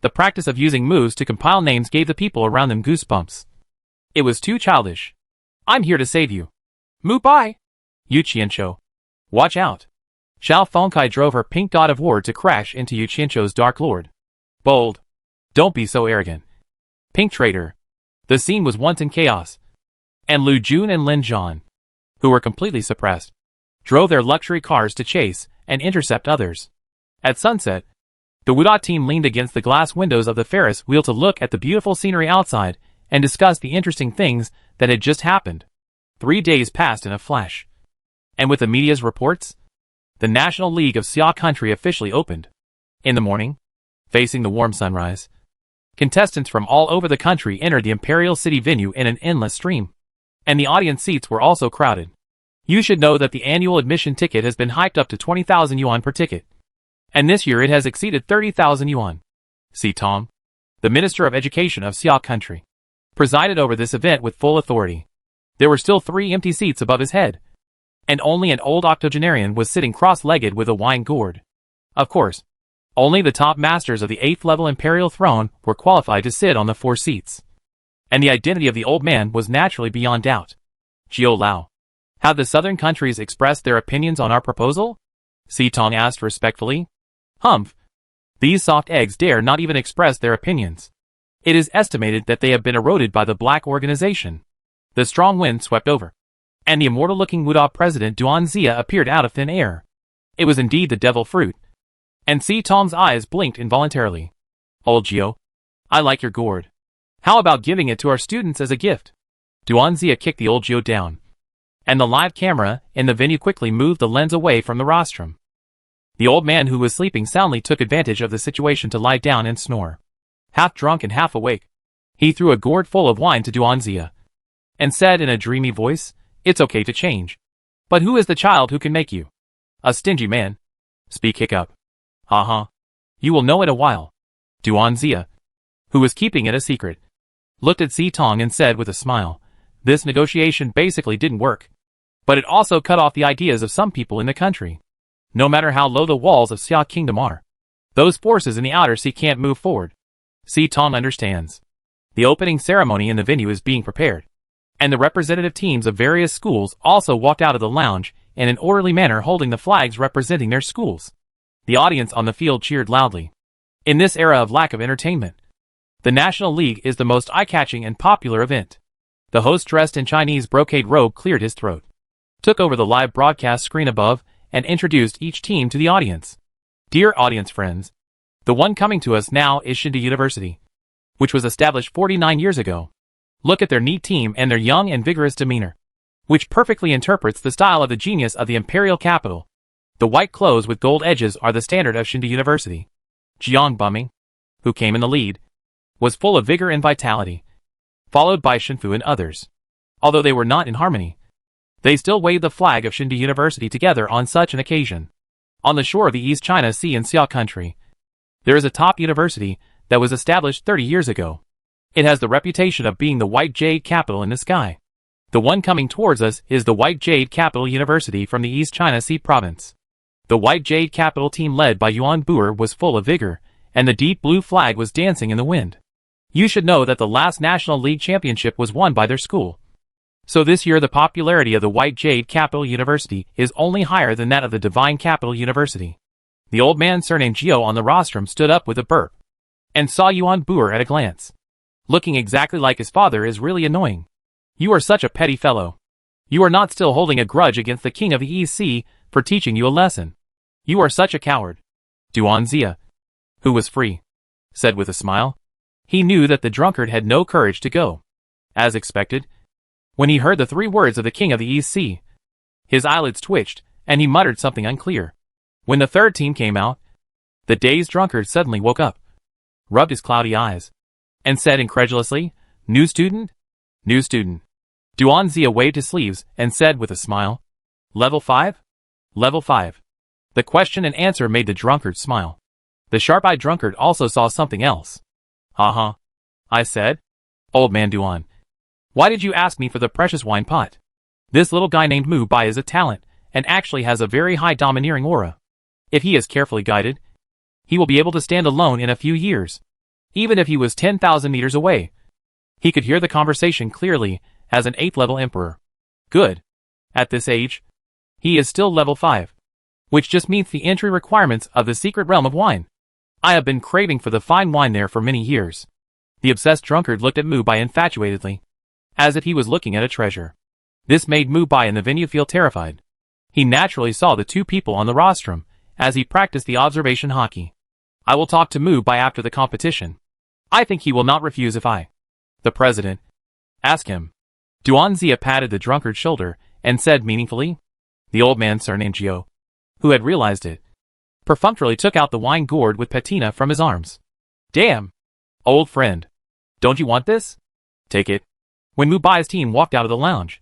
The practice of using moves to compile names gave the people around them goosebumps. It was too childish. I'm here to save you. Mubai. Yu Qianzhou. Watch out. Xiao Fengkai drove her pink dot of war to crash into Yu Qianzhou's Dark Lord. Bold. Don't be so arrogant. Pink traitor. The scene was once in chaos. And Lu Jun and Lin Zhan, who were completely suppressed, drove their luxury cars to chase and intercept others. At sunset, the Wuda team leaned against the glass windows of the Ferris wheel to look at the beautiful scenery outside and discuss the interesting things that had just happened. 3 days passed in a flash. And with the media's reports, the National League of Seai Country officially opened. In the morning, facing the warm sunrise, contestants from all over the country entered the Imperial City venue in an endless stream. And the audience seats were also crowded. You should know that the annual admission ticket has been hiked up to 20,000 yuan per ticket. And this year it has exceeded 30,000 yuan. Si Tong, the Minister of Education of Seai Country, presided over this event with full authority. There were still 3 empty seats above his head, and only an old octogenarian was sitting cross-legged with a wine gourd. Of course, only the top masters of the 8th level imperial throne were qualified to sit on the 4 seats. And the identity of the old man was naturally beyond doubt. Jiu Lao. Have the southern countries expressed their opinions on our proposal? Si Tong asked respectfully. Humph. These soft eggs dare not even express their opinions. It is estimated that they have been eroded by the black organization. The strong wind swept over, and the immortal-looking Wuda president Duanxia appeared out of thin air. It was indeed the devil fruit. And Si Tong's eyes blinked involuntarily. Old Gio, I like your gourd. How about giving it to our students as a gift? Duanxia kicked the old Gio down, and the live camera in the venue quickly moved the lens away from the rostrum. The old man who was sleeping soundly took advantage of the situation to lie down and snore. Half drunk and half awake, he threw a gourd full of wine to Duanxia, and said in a dreamy voice, It's okay to change. But who is the child who can make you a stingy man? Speak hiccup. Ha. You will know in a while. Duanxia, who was keeping it a secret, looked at Si Tong and said with a smile, This negotiation basically didn't work. But it also cut off the ideas of some people in the country. No matter how low the walls of Seai Kingdom are, those forces in the outer sea can't move forward. Si Tong understands. The opening ceremony in the venue is being prepared, and the representative teams of various schools also walked out of the lounge in an orderly manner, holding the flags representing their schools. The audience on the field cheered loudly. In this era of lack of entertainment, the National League is the most eye-catching and popular event. The host, dressed in Chinese brocade robe, cleared his throat, took over the live broadcast screen above, and introduced each team to the audience. Dear audience friends, the one coming to us now is Shindu University, which was established 49 years ago. Look at their neat team and their young and vigorous demeanor, which perfectly interprets the style of the genius of the imperial capital. The white clothes with gold edges are the standard of Shindu University. Jiang Buming, who came in the lead, was full of vigor and vitality, followed by Shenfu and others. Although they were not in harmony, they still waved the flag of Shindu University together on such an occasion. On the shore of the East China Sea in Seai country, there is a top university that was established 30 years ago. It has the reputation of being the white jade capital in the sky. The one coming towards us is the White Jade Capital University from the East China Sea province. The White Jade Capital team led by Yuan Boer was full of vigor, and the deep blue flag was dancing in the wind. You should know that the last National League championship was won by their school. So this year the popularity of the White Jade Capital University is only higher than that of the Divine Capital University. The old man surnamed Gio on the rostrum stood up with a burp, and saw Yuan Boer at a glance. Looking exactly like his father is really annoying. You are such a petty fellow. You are not still holding a grudge against the king of the East Sea for teaching you a lesson. You are such a coward. Duan Zia, who was free, said with a smile. He knew that the drunkard had no courage to go. As expected, when he heard the 3 words of the king of the East Sea, his eyelids twitched, and he muttered something unclear. When the third team came out, the dazed drunkard suddenly woke up, rubbed his cloudy eyes, and said incredulously, "New student? New student." Duan Zia waved his sleeves and said with a smile, "Level 5? Level 5. The question and answer made the drunkard smile. The sharp-eyed drunkard also saw something else. "Ha-ha," I said. "Old man Duan, why did you ask me for the precious wine pot? This little guy named Mubai is a talent, and actually has a very high domineering aura. If he is carefully guided, he will be able to stand alone in a few years. Even if he was 10,000 meters away, he could hear the conversation clearly as an 8th level emperor. Good. At this age, he is still level 5, which just meets the entry requirements of the secret realm of wine. I have been craving for the fine wine there for many years." The obsessed drunkard looked at Mubai infatuatedly, as if he was looking at a treasure. This made Mubai in the venue feel terrified. He naturally saw the 2 people on the rostrum as he practiced the observation hockey. "I will talk to Mubai after the competition. I think he will not refuse if I, the president, ask him." Duan Zia patted the drunkard's shoulder and said meaningfully. The old man surnamed Gio, who had realized it, perfunctorily took out the wine gourd with patina from his arms. "Damn! Old friend. Don't you want this? Take it." When Mubai's team walked out of the lounge,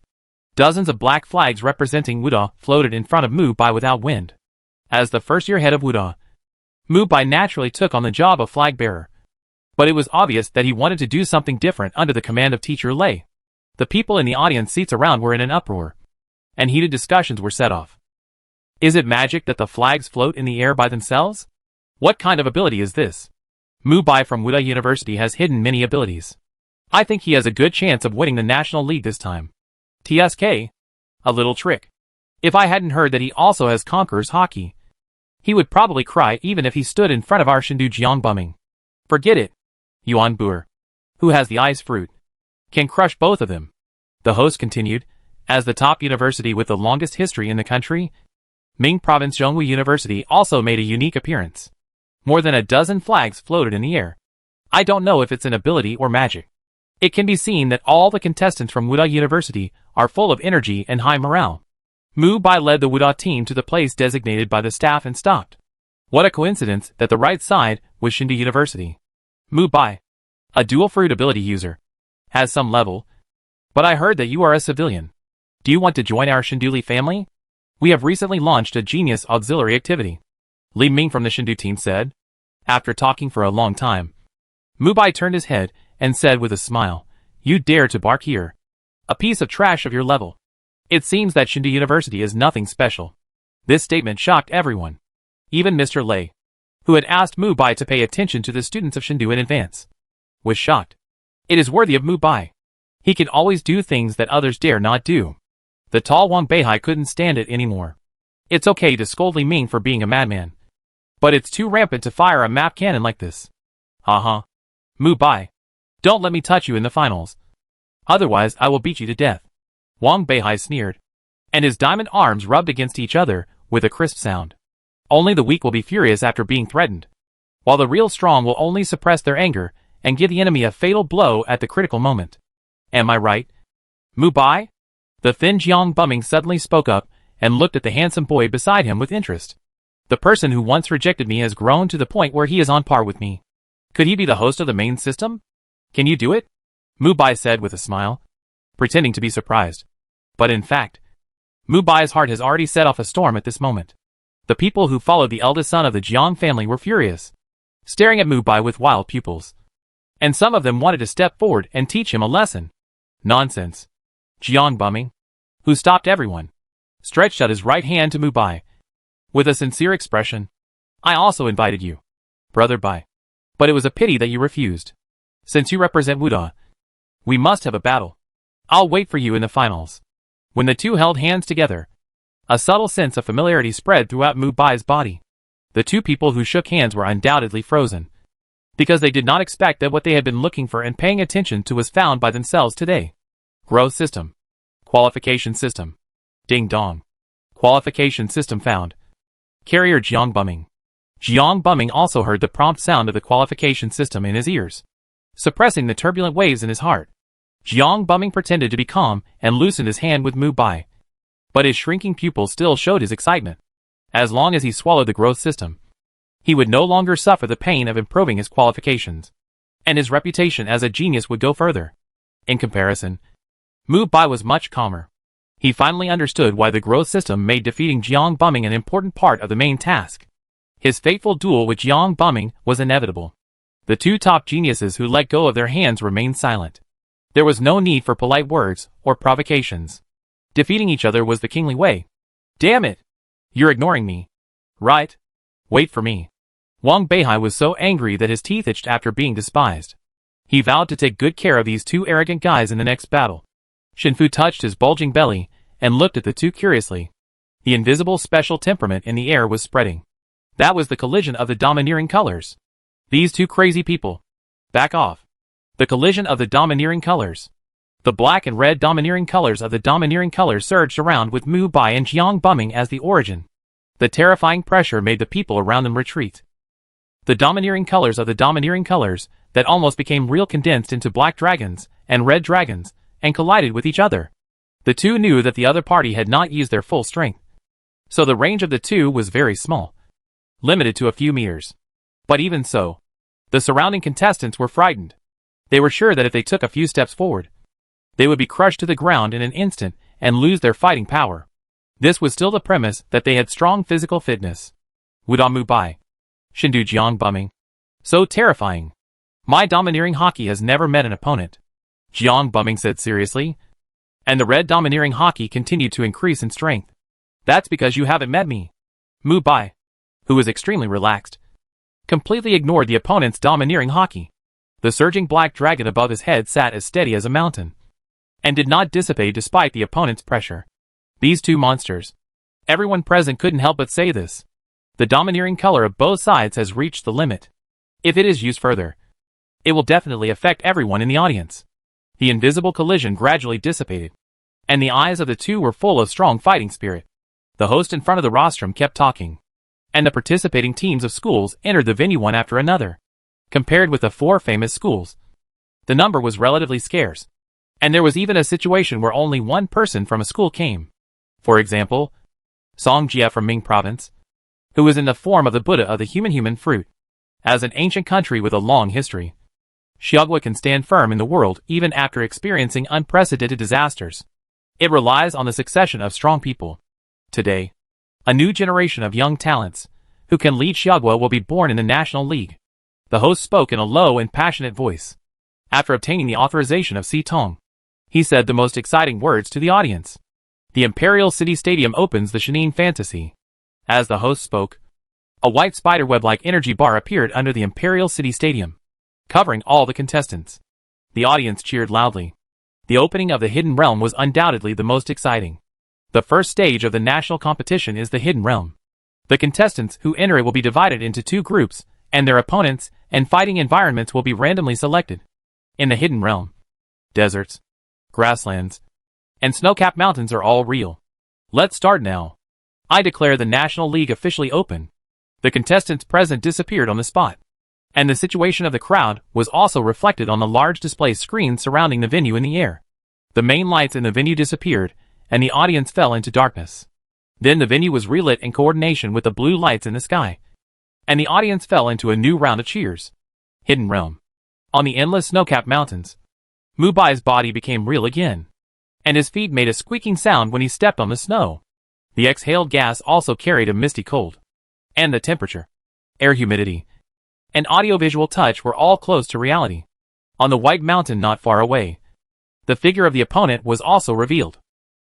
dozens of black flags representing Wuda floated in front of Mubai without wind. As the first-year head of Wuda, Mubai naturally took on the job of flag bearer. But it was obvious that he wanted to do something different under the command of Teacher Lei. The people in the audience seats around were in an uproar, and heated discussions were set off. Is it magic that the flags float in the air by themselves? What kind of ability is this? Mubai from Wuda University has hidden many abilities. I think he has a good chance of winning the National League this time. TSK? A little trick. If I hadn't heard that he also has Conqueror's Hockey, he would probably cry even if he stood in front of our Shindu Jiang Bumming. Forget it. Yuan Boer, who has the ice fruit, can crush both of them. The host continued, as the top university with the longest history in the country, Ming Province Zhonghui University also made a unique appearance. More than a dozen flags floated in the air. I don't know if it's an ability or magic. It can be seen that all the contestants from Wuda University are full of energy and high morale. Mubai led the Wuda team to the place designated by the staff and stopped. What a coincidence that the right side was Shindu University. Mubai, a dual fruit ability user, has some level, but I heard that you are a civilian. Do you want to join our Shinduli family? We have recently launched a genius auxiliary activity. Li Ming from the Shindu team said. After talking for a long time, Mubai turned his head and said with a smile, "You dare to bark here? A piece of trash of your level. It seems that Chengdu University is nothing special. This statement shocked everyone. Even Mr. Lei, who had asked Mubai to pay attention to the students of Chengdu in advance, was shocked. It is worthy of Mubai. He can always do things that others dare not do. The tall Wang Beihai couldn't stand it anymore. It's okay to scold Li Ming for being a madman, but it's too rampant to fire a map cannon like this. Haha. Mubai, don't let me touch you in the finals. Otherwise I will beat you to death. Wang Beihai sneered, and his diamond arms rubbed against each other with a crisp sound. Only the weak will be furious after being threatened, while the real strong will only suppress their anger and give the enemy a fatal blow at the critical moment. Am I right? Mubai? The thin Jiang Bumming suddenly spoke up and looked at the handsome boy beside him with interest. The person who once rejected me has grown to the point where he is on par with me. Could he be the host of the main system? Can you do it? Mubai said with a smile, pretending to be surprised. But in fact, Mubai's heart has already set off a storm at this moment. The people who followed the eldest son of the Jiang family were furious, staring at Mubai with wild pupils. And some of them wanted to step forward and teach him a lesson. Nonsense. Jiang Bumming, who stopped everyone, stretched out his right hand to Mubai with a sincere expression. I also invited you, Brother Bai. But it was a pity that you refused. Since you represent Wuda, we must have a battle. I'll wait for you in the finals. When the two held hands together, a subtle sense of familiarity spread throughout Mubai's body. The two people who shook hands were undoubtedly frozen, because they did not expect that what they had been looking for and paying attention to was found by themselves today. Growth system. Qualification system. Ding dong. Qualification system found. Carrier Jiang Bumming. Jiang Bumming also heard the prompt sound of the qualification system in his ears, suppressing the turbulent waves in his heart. Jiang Bumming pretended to be calm and loosened his hand with Mubai, but his shrinking pupil still showed his excitement. As long as he swallowed the growth system, he would no longer suffer the pain of improving his qualifications, and his reputation as a genius would go further. In comparison, Mubai was much calmer. He finally understood why the growth system made defeating Jiang Bumming an important part of the main task. His fateful duel with Jiang Bumming was inevitable. The two top geniuses who let go of their hands remained silent. There was no need for polite words or provocations. Defeating each other was the kingly way. Damn it! You're ignoring me. Right? Wait for me. Wang Beihai was so angry that his teeth itched after being despised. He vowed to take good care of these two arrogant guys in the next battle. Shinfu touched his bulging belly and looked at the two curiously. The invisible special temperament in the air was spreading. That was the collision of the domineering colors. These two crazy people. Back off. The collision of the domineering colors. The black and red domineering colors of the domineering colors surged around with Mubai and Jiang Bumming as the origin. The terrifying pressure made the people around them retreat. The domineering colors of the domineering colors that almost became real condensed into black dragons and red dragons and collided with each other. The two knew that the other party had not used their full strength, so the range of the two was very small, limited to a few meters. But even so, the surrounding contestants were frightened. They were sure that if they took a few steps forward, they would be crushed to the ground in an instant and lose their fighting power. This was still the premise that they had strong physical fitness. Wuda Mubai. Chengdu Jiang Bumming. So terrifying. My domineering hockey has never met an opponent, Jiang Bumming said seriously. And the red domineering hockey continued to increase in strength. That's because you haven't met me. Mubai, who was extremely relaxed, completely ignored the opponent's domineering hockey. The surging black dragon above his head sat as steady as a mountain, and did not dissipate despite the opponent's pressure. These two monsters. Everyone present couldn't help but say this. The domineering color of both sides has reached the limit. If it is used further, it will definitely affect everyone in the audience. The invisible collision gradually dissipated, and the eyes of the two were full of strong fighting spirit. The host in front of the rostrum kept talking, and the participating teams of schools entered the venue one after another. Compared with the 4 famous schools, the number was relatively scarce, and there was even a situation where only one person from a school came. For example, Songjia from Ming Province, who was in the form of the Buddha of the human fruit. As an ancient country with a long history, Xiagua can stand firm in the world even after experiencing unprecedented disasters. It relies on the succession of strong people. Today, a new generation of young talents who can lead Xiagua will be born in the National League. The host spoke in a low and passionate voice. After obtaining the authorization of Si Tong, he said the most exciting words to the audience. The Imperial City Stadium opens the Shanine Fantasy. As the host spoke, a white spiderweb-like energy bar appeared under the Imperial City Stadium, covering all the contestants. The audience cheered loudly. The opening of the Hidden Realm was undoubtedly the most exciting. The first stage of the national competition is the Hidden Realm. The contestants who enter it will be divided into 2 groups, and their opponents and fighting environments will be randomly selected. In the Hidden Realm, deserts, grasslands, and snow-capped mountains are all real. Let's start now. I declare the National League officially open. The contestants present disappeared on the spot, and the situation of the crowd was also reflected on the large display screen surrounding the venue in the air. The main lights in the venue disappeared, and the audience fell into darkness. Then the venue was relit in coordination with the blue lights in the sky, and the audience fell into a new round of cheers. Hidden Realm. On the endless snow-capped mountains, Mubai's body became real again, and his feet made a squeaking sound when he stepped on the snow. The exhaled gas also carried a misty cold, and the temperature, air humidity, and audiovisual touch were all close to reality. On the white mountain not far away, the figure of the opponent was also revealed.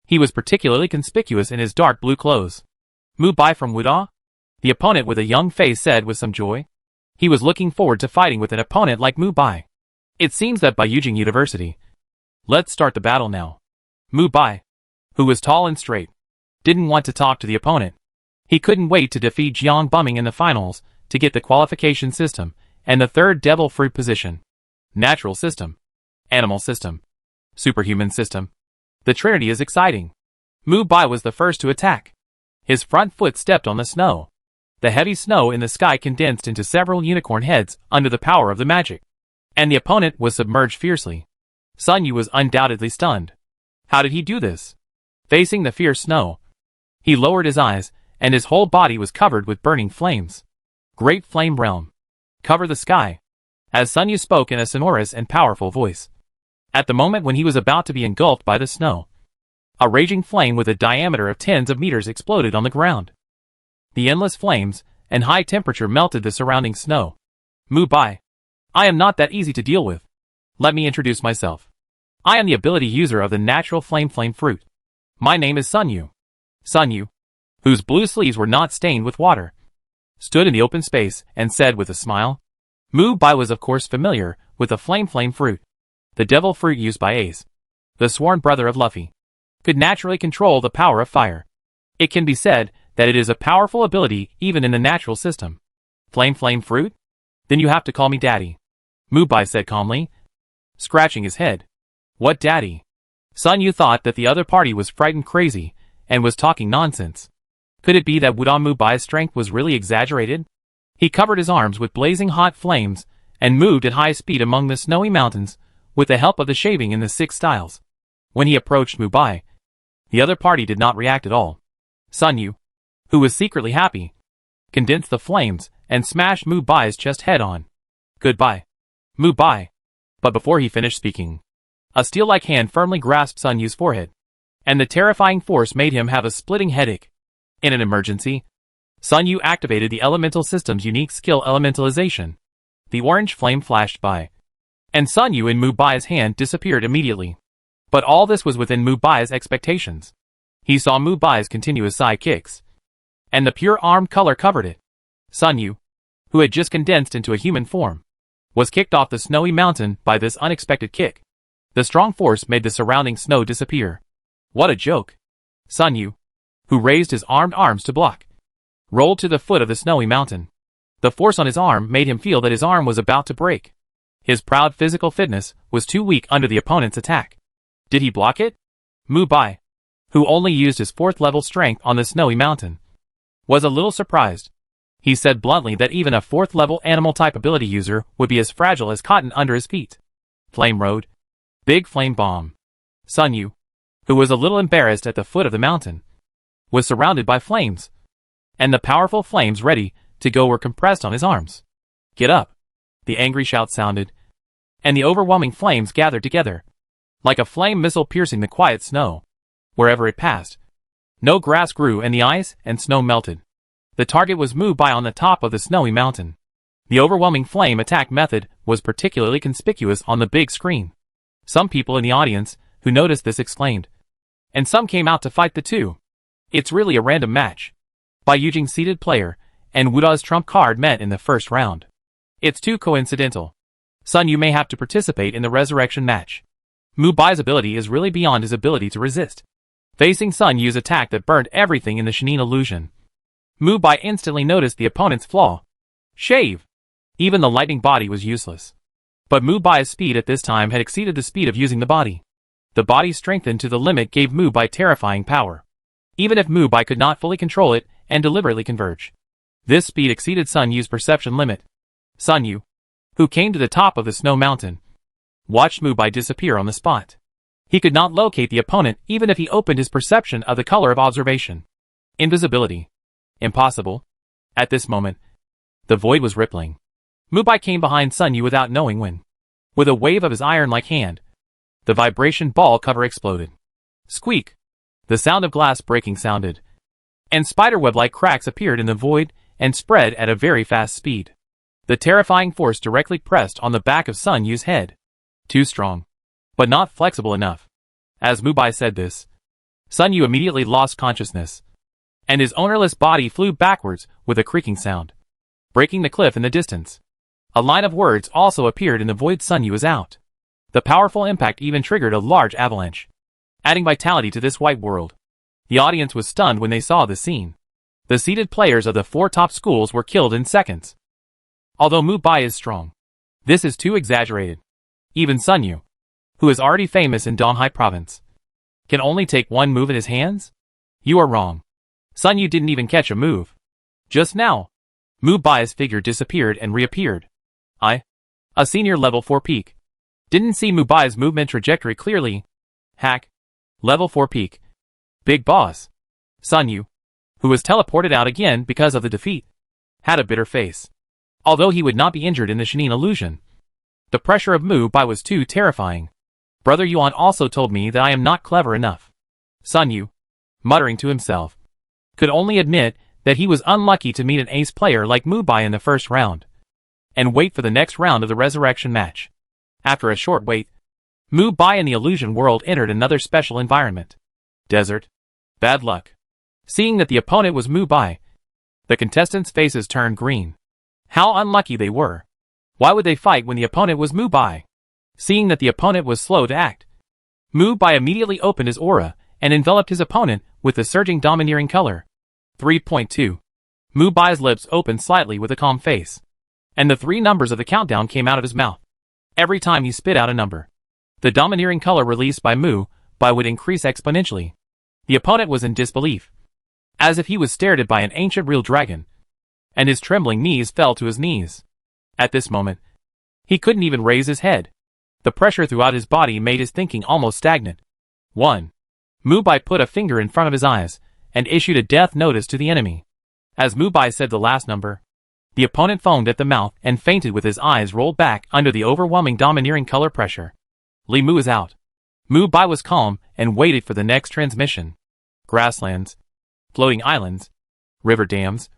He was particularly conspicuous in his dark blue clothes. Mubai from Wuda? The opponent with a young face said with some joy. He was looking forward to fighting with an opponent like Mubai. It seems that by Yujing University. Let's start the battle now. Mubai, who was tall and straight, didn't want to talk to the opponent. He couldn't wait to defeat Jiang Bumming in the finals to get the qualification system and the 3rd devil fruit position. Natural system, animal system, superhuman system. The trinity is exciting. Mubai was the first to attack. His front foot stepped on the snow. The heavy snow in the sky condensed into several unicorn heads under the power of the magic, and the opponent was submerged fiercely. Sun Yu was undoubtedly stunned. How did he do this? Facing the fierce snow, he lowered his eyes, and his whole body was covered with burning flames. Great Flame Realm, cover the sky, as Sun Yu spoke in a sonorous and powerful voice. At the moment when he was about to be engulfed by the snow, a raging flame with a diameter of tens of meters exploded on the ground. The endless flames and high temperature melted the surrounding snow. Mubai, I am not that easy to deal with. Let me introduce myself. I am the ability user of the natural flame fruit. My name is Sun Yu. Sun Yu, whose blue sleeves were not stained with water, stood in the open space and said with a smile. Mubai was of course familiar with the flame fruit. The devil fruit used by Ace, the sworn brother of Luffy, could naturally control the power of fire. It can be said that it is a powerful ability even in the natural system. Flame fruit? Then you have to call me Daddy, Mubai said calmly, scratching his head. What daddy? Sun Yu thought that the other party was frightened crazy and was talking nonsense. Could it be that Wudan Mubai's strength was really exaggerated? He covered his arms with blazing hot flames and moved at high speed among the snowy mountains with the help of the shaving in the 6 styles. When he approached Mubai, the other party did not react at all. Sun Yu, who was secretly happy, condensed the flames and smashed Mubai's chest head-on. Goodbye, Mubai. But before he finished speaking, a steel-like hand firmly grasped Sun Yu's forehead, and the terrifying force made him have a splitting headache. In an emergency, Sun Yu activated the elemental system's unique skill elementalization. The orange flame flashed by, and Sun Yu in Mubai's hand disappeared immediately. But all this was within Mubai's expectations. He saw Mubai's continuous side kicks, and the pure armed color covered it. Sun Yu, who had just condensed into a human form, was kicked off the snowy mountain by this unexpected kick. The strong force made the surrounding snow disappear. What a joke! Sun Yu, who raised his armed arms to block, rolled to the foot of the snowy mountain. The force on his arm made him feel that his arm was about to break. His proud physical fitness was too weak under the opponent's attack. Did he block it? Mubai, who only used his 4th level strength on the snowy mountain, was a little surprised. He said bluntly that even a 4th level animal type ability user would be as fragile as cotton under his feet. Flame Road. Big Flame Bomb. Sun Yu, who was a little embarrassed at the foot of the mountain, was surrounded by flames, and the powerful flames ready to go were compressed on his arms. Get up! The angry shout sounded, and the overwhelming flames gathered together, like a flame missile piercing the quiet snow. Wherever it passed, no grass grew and the ice and snow melted. The target was Mubai on the top of the snowy mountain. The overwhelming flame attack method was particularly conspicuous on the big screen. Some people in the audience who noticed this exclaimed, and some came out to fight the two. It's really a random match. By using seated player, and Wooda's trump card met in the first round. It's too coincidental. Sun Yu may have to participate in the resurrection match. Mubai's ability is really beyond his ability to resist. Facing Sun Yu's attack that burned everything in the Shinin illusion. Mubai instantly noticed the opponent's flaw. Shave. Even the lightning body was useless. But Mubai's speed at this time had exceeded the speed of using the body. The body strengthened to the limit gave Mubai terrifying power. Even if Mubai could not fully control it and deliberately converge. This speed exceeded Sun Yu's perception limit. Sun Yu, who came to the top of the snow mountain, watched Mubai disappear on the spot. He could not locate the opponent even if he opened his perception of the color of observation. Invisibility. Impossible. At this moment, the void was rippling. Mubai came behind Sun Yu without knowing when. With a wave of his iron-like hand, the vibration ball cover exploded. Squeak. The sound of glass breaking sounded. And spiderweb-like cracks appeared in the void and spread at a very fast speed. The terrifying force directly pressed on the back of Sun Yu's head. Too strong. But not flexible enough. As Mubai said this, Sun Yu immediately lost consciousness. And his ownerless body flew backwards with a creaking sound, breaking the cliff in the distance. A line of words also appeared in the void. Sun Yu is out. The powerful impact even triggered a large avalanche, adding vitality to this white world. The audience was stunned when they saw the scene. The seeded players of the 4 top schools were killed in seconds. Although Mubai is strong, this is too exaggerated. Even Sun Yu, who is already famous in Donghai province, can only take one move in his hands? You are wrong. Sun Yu didn't even catch a move. Just now, Mubai's figure disappeared and reappeared. A senior level 4 peak. Didn't see Mubai's movement trajectory clearly. Hack. Level 4 peak. Big boss. Sun Yu, who was teleported out again because of the defeat, had a bitter face. Although he would not be injured in the Shinin illusion, the pressure of Mubai was too terrifying. Brother Yuan also told me that I am not clever enough. Sun Yu, muttering to himself, could only admit that he was unlucky to meet an ace player like Mubai in the first round, and wait for the next round of the resurrection match. After a short wait, Mubai and the illusion world entered another special environment. Desert. Bad luck. Seeing that the opponent was Mubai, the contestants' faces turned green. How unlucky they were. Why would they fight when the opponent was Mubai? Seeing that the opponent was slow to act, Mubai immediately opened his aura and enveloped his opponent with the surging domineering color. 3.2. Mubai's lips opened slightly with a calm face, and the 3 numbers of the countdown came out of his mouth. Every time he spit out a number, the domineering color released by Mubai would increase exponentially. The opponent was in disbelief, as if he was stared at by an ancient real dragon, and his trembling knees fell to his knees. At this moment, he couldn't even raise his head. The pressure throughout his body made his thinking almost stagnant. 1. Mubai put a finger in front of his eyes and issued a death notice to the enemy. As Mubai said the last number, the opponent foamed at the mouth and fainted with his eyes rolled back under the overwhelming domineering color pressure. Li Mu is out. Mubai was calm and waited for the next transmission. Grasslands, floating islands, river dams,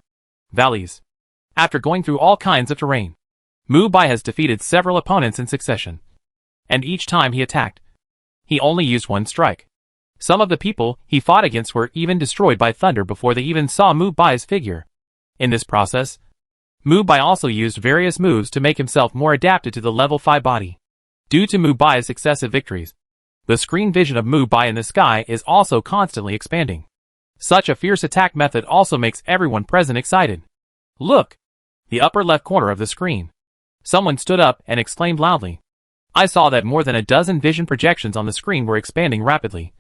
valleys. After going through all kinds of terrain, Mubai has defeated several opponents in succession. And each time he attacked, he only used 1 strike. Some of the people he fought against were even destroyed by thunder before they even saw Mubai's figure. In this process, Mubai also used various moves to make himself more adapted to the level 5 body. Due to Mubai's successive victories, the screen vision of Mubai in the sky is also constantly expanding. Such a fierce attack method also makes everyone present excited. Look! The upper left corner of the screen. Someone stood up and exclaimed loudly. I saw that more than a dozen vision projections on the screen were expanding rapidly,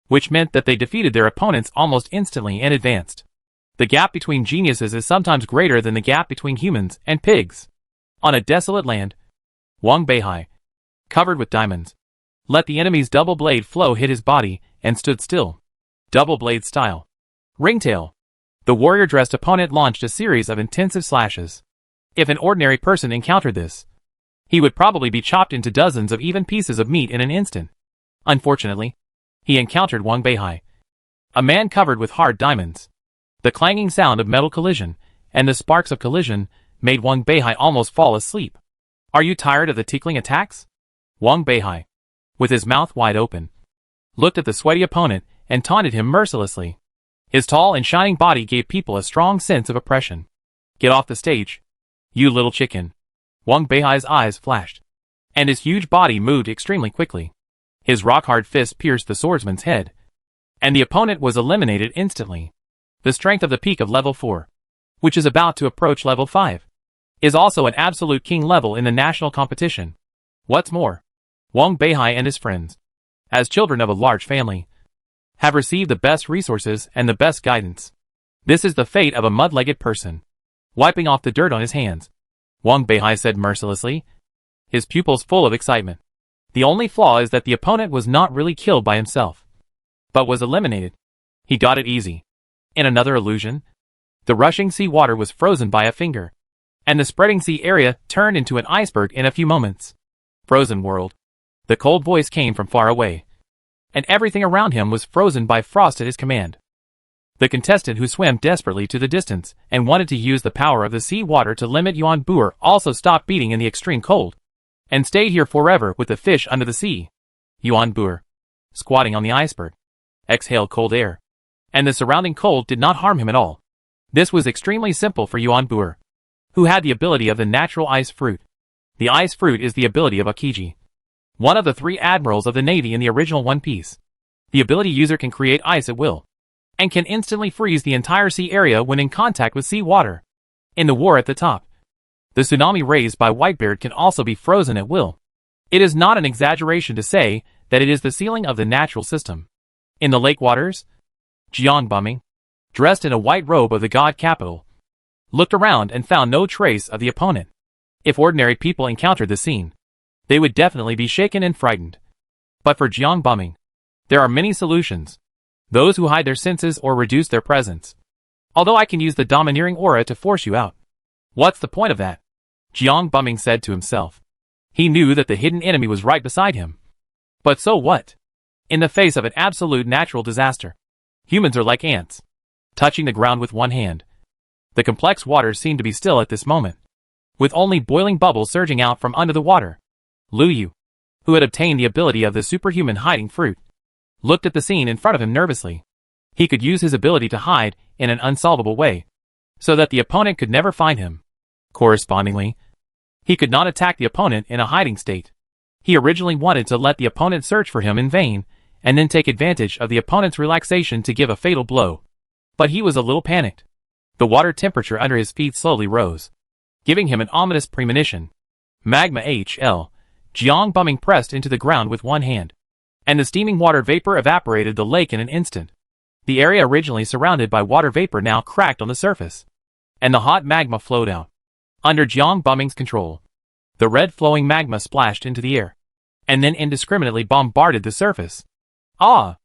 which meant that they defeated their opponents almost instantly and advanced. The gap between geniuses is sometimes greater than the gap between humans and pigs. On a desolate land, Wang Beihai, covered with diamonds, let the enemy's double blade flow hit his body and stood still. Double blade style. Ringtail. The warrior-dressed opponent launched a series of intensive slashes. If an ordinary person encountered this, he would probably be chopped into dozens of even pieces of meat in an instant. Unfortunately, he encountered Wang Beihai, a man covered with hard diamonds. The clanging sound of metal collision and the sparks of collision made Wang Beihai almost fall asleep. Are you tired of the tickling attacks? Wang Beihai, with his mouth wide open, looked at the sweaty opponent, and taunted him mercilessly. His tall and shining body gave people a strong sense of oppression. "Get off the stage, you little chicken." Wang Beihai's eyes flashed, and his huge body moved extremely quickly. His rock-hard fist pierced the swordsman's head, and the opponent was eliminated instantly. The strength of the peak of level 4, which is about to approach level 5, is also an absolute king level in the national competition. What's more, Wang Beihai and his friends, as children of a large family, have received the best resources and the best guidance. This is the fate of a mud-legged person. Wiping off the dirt on his hands, Wang Beihai said mercilessly, his pupils full of excitement. The only flaw is that the opponent was not really killed by himself, but was eliminated. He got it easy. In another illusion, the rushing sea water was frozen by a finger, and the spreading sea area turned into an iceberg in a few moments. Frozen world. The cold voice came from far away, and everything around him was frozen by frost at his command. The contestant who swam desperately to the distance and wanted to use the power of the sea water to limit Yuan Buer also stopped beating in the extreme cold, and stayed here forever with the fish under the sea. Yuan Buer, squatting on the iceberg, exhaled cold air, and the surrounding cold did not harm him at all. This was extremely simple for Yuan Buer, who had the ability of the natural ice fruit. The ice fruit is the ability of Akiji, one of the 3 admirals of the Navy in the original One Piece. The ability user can create ice at will, and can instantly freeze the entire sea area when in contact with sea water. In the war at the top, the tsunami raised by Whitebeard can also be frozen at will. It is not an exaggeration to say that it is the ceiling of the natural system. In the lake waters, Jiang Bumming, dressed in a white robe of the god capital, looked around and found no trace of the opponent. If ordinary people encountered the scene, they would definitely be shaken and frightened. But for Jiang Bumming, there are many solutions. Those who hide their senses or reduce their presence. Although I can use the domineering aura to force you out. What's the point of that? Jiang Bumming said to himself. He knew that the hidden enemy was right beside him. But so what? In the face of an absolute natural disaster, humans are like ants, touching the ground with one hand. The complex waters seemed to be still at this moment, with only boiling bubbles surging out from under the water. Lu Yu, who had obtained the ability of the superhuman hiding fruit, looked at the scene in front of him nervously. He could use his ability to hide in an unsolvable way, so that the opponent could never find him. Correspondingly, he could not attack the opponent in a hiding state. He originally wanted to let the opponent search for him in vain, and then take advantage of the opponent's relaxation to give a fatal blow. But he was a little panicked. The water temperature under his feet slowly rose, giving him an ominous premonition. Magma HL. Jiang Bumming pressed into the ground with one hand, and the steaming water vapor evaporated the lake in an instant. The area originally surrounded by water vapor now cracked on the surface, and the hot magma flowed out. Under Jiang Bumming's control, the red flowing magma splashed into the air, and then indiscriminately bombarded the surface. Ah!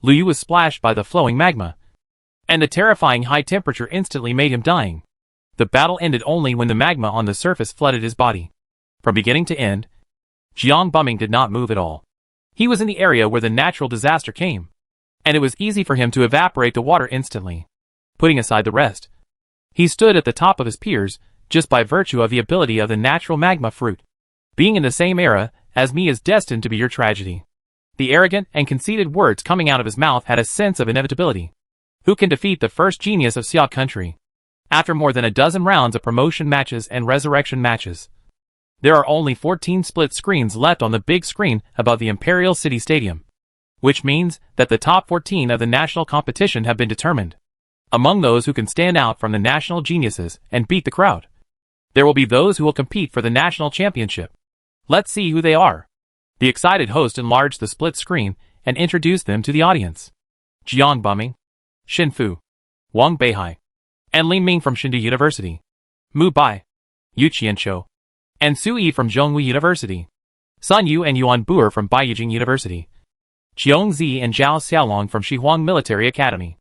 Lu Yu was splashed by the flowing magma, and the terrifying high temperature instantly made him dying. The battle ended only when the magma on the surface flooded his body. From beginning to end, Jiang Bumming did not move at all. He was in the area where the natural disaster came, and it was easy for him to evaporate the water instantly. Putting aside the rest, he stood at the top of his peers just by virtue of the ability of the natural magma fruit. Being in the same era as me is destined to be your tragedy. The arrogant and conceited words coming out of his mouth had a sense of inevitability. Who can defeat the first genius of Seai country? After more than a dozen rounds of promotion matches and resurrection matches, there are only 14 split screens left on the big screen above the Imperial City Stadium, which means that the top 14 of the national competition have been determined. Among those who can stand out from the national geniuses and beat the crowd, there will be those who will compete for the national championship. Let's see who they are. The excited host enlarged the split screen and introduced them to the audience. Jiang Bumming, Xin Fu, Wang Beihai, and Li Ming from Shindu University, Mubai, Yu Qianqiu, and Su Yi from Zhonghui University, Sun Yu and Yuan Buer from Baiyijing University, Qiong Zi and Zhao Xiaolong from Shihuang Military Academy,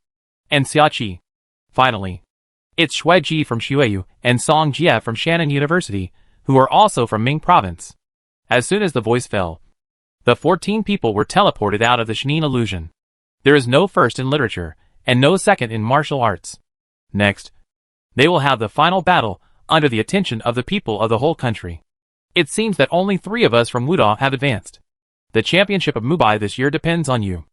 and Xia Qi. Finally, it's Shui Ji from Xueyu and Song Jie from Shannon University, who are also from Ming Province. As soon as the voice fell, the 14 people were teleported out of the Shenin illusion. There is no first in literature, and no second in martial arts. Next, they will have the final battle under the attention of the people of the whole country. It seems that only 3 of us from Wudao have advanced. The championship of Mubai this year depends on you.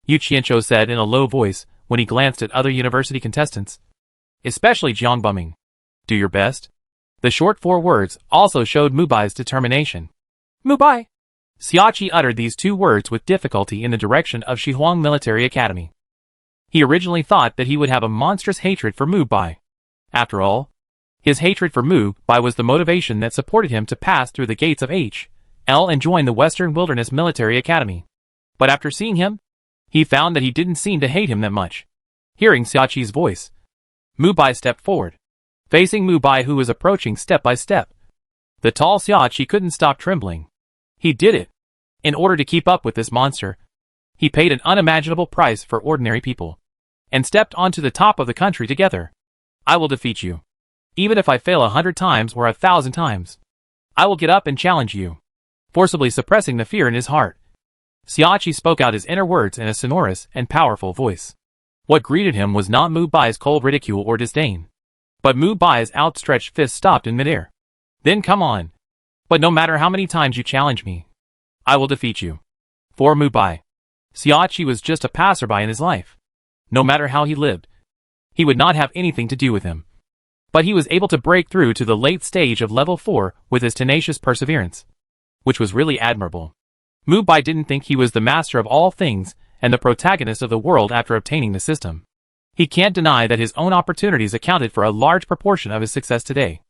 Yu Qianzhou said in a low voice when he glanced at other university contestants. Especially Jiang Buming. Do your best. The short 4 words also showed Mubai's determination. Mubai! Xiaoqi uttered these 2 words with difficulty in the direction of Shihuang Military Academy. He originally thought that he would have a monstrous hatred for Mubai. After all, his hatred for Mubai was the motivation that supported him to pass through the gates of HL and join the Western Wilderness Military Academy. But after seeing him, he found that he didn't seem to hate him that much. Hearing Xiaoqi's voice, Mubai stepped forward, facing Mubai, who was approaching step by step. The tall Xiaoqi couldn't stop trembling. He did it. In order to keep up with this monster, he paid an unimaginable price for ordinary people, and stepped onto the top of the country together. I will defeat you. Even if I fail 100 times or 1,000 times, I will get up and challenge you. Forcibly suppressing the fear in his heart, Xiaoqi spoke out his inner words in a sonorous and powerful voice. What greeted him was not Mubai's cold ridicule or disdain, but Mubai's outstretched fist stopped in midair. Then come on. But no matter how many times you challenge me, I will defeat you. For Mubai, Xiaoqi was just a passerby in his life. No matter how he lived, he would not have anything to do with him. But he was able to break through to the late stage of level 4 with his tenacious perseverance, which was really admirable. Mubai didn't think he was the master of all things and the protagonist of the world after obtaining the system. He can't deny that his own opportunities accounted for a large proportion of his success today.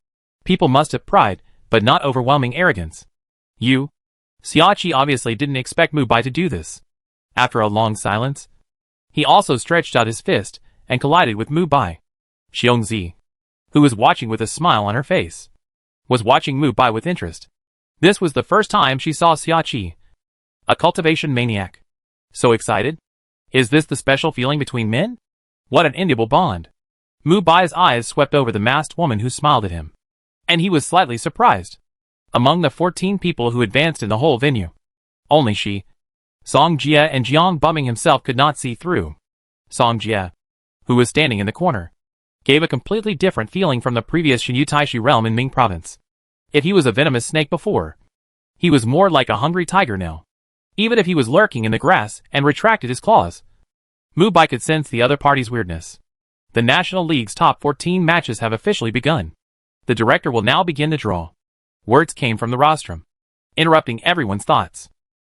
People must have pride, but not overwhelming arrogance. Xiaoqi obviously didn't expect Mubai to do this. After a long silence, he also stretched out his fist and collided with Mubai. Xiongzi, who was watching with a smile on her face, was watching Mubai with interest. This was the first time she saw Xiaoqi, a cultivation maniac. So excited? Is this the special feeling between men? What an enviable bond. Mubai's eyes swept over the masked woman who smiled at him, and he was slightly surprised. Among the 14 people who advanced in the whole venue, only she, Song Jia and Jiang Buming himself could not see through. Song Jia, who was standing in the corner, gave a completely different feeling from the previous Xinyu Taishi realm in Ming province. If he was a venomous snake before, he was more like a hungry tiger now. Even if he was lurking in the grass and retracted his claws, Mubai could sense the other party's weirdness. The National League's top 14 matches have officially begun. The director will now begin the draw. Words came from the rostrum, interrupting everyone's thoughts.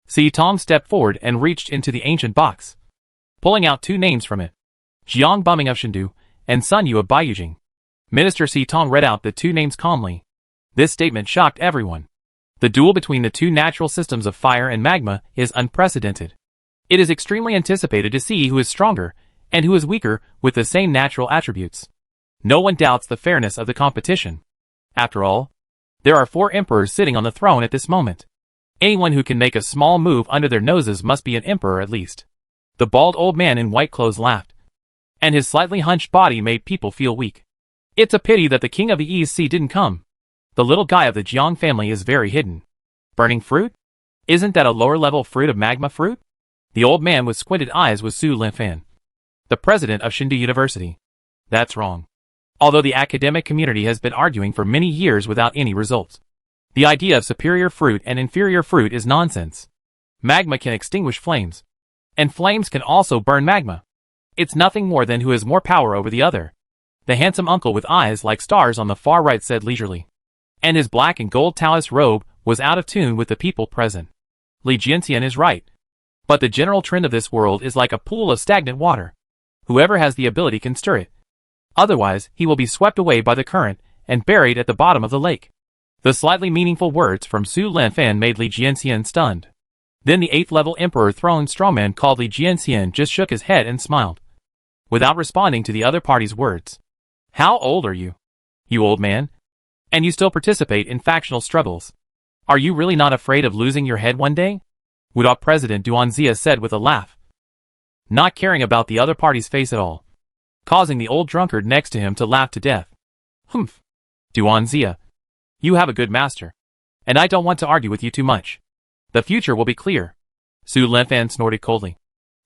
Si Tong stepped forward and reached into the ancient box, pulling out 2 names from it. Jiang Buming of Shendu and Sun Yu of Baiyujing. Minister Si Tong read out the 2 names calmly. This statement shocked everyone. The duel between the 2 natural systems of fire and magma is unprecedented. It is extremely anticipated to see who is stronger and who is weaker with the same natural attributes. No one doubts the fairness of the competition. After all, there are 4 emperors sitting on the throne at this moment. Anyone who can make a small move under their noses must be an emperor at least. The bald old man in white clothes laughed, and his slightly hunched body made people feel weak. It's a pity that the king of the East Sea didn't come. The little guy of the Jiang family is very hidden. Burning fruit? Isn't that a lower-level fruit of magma fruit? The old man with squinted eyes was Su Linfan, the president of Shendu University. That's wrong. Although the academic community has been arguing for many years without any results, the idea of superior fruit and inferior fruit is nonsense. Magma can extinguish flames, and flames can also burn magma. It's nothing more than who has more power over the other. The handsome uncle with eyes like stars on the far right said leisurely, and his black and gold Taoist robe was out of tune with the people present. Li Jianxian is right. But the general trend of this world is like a pool of stagnant water. Whoever has the ability can stir it. Otherwise, he will be swept away by the current and buried at the bottom of the lake. The slightly meaningful words from Su Linfan made Li Jianxian stunned. Then the 8th-level Emperor Throne Strawman called Li Jianxian just shook his head and smiled, without responding to the other party's words. How old are you? You old man? And you still participate in factional struggles. Are you really not afraid of losing your head one day? Wudok President Duanzia said with a laugh, not caring about the other party's face at all, causing the old drunkard next to him to laugh to death. Humph. Duanzia, you have a good master, and I don't want to argue with you too much. The future will be clear. Su Linfan snorted coldly,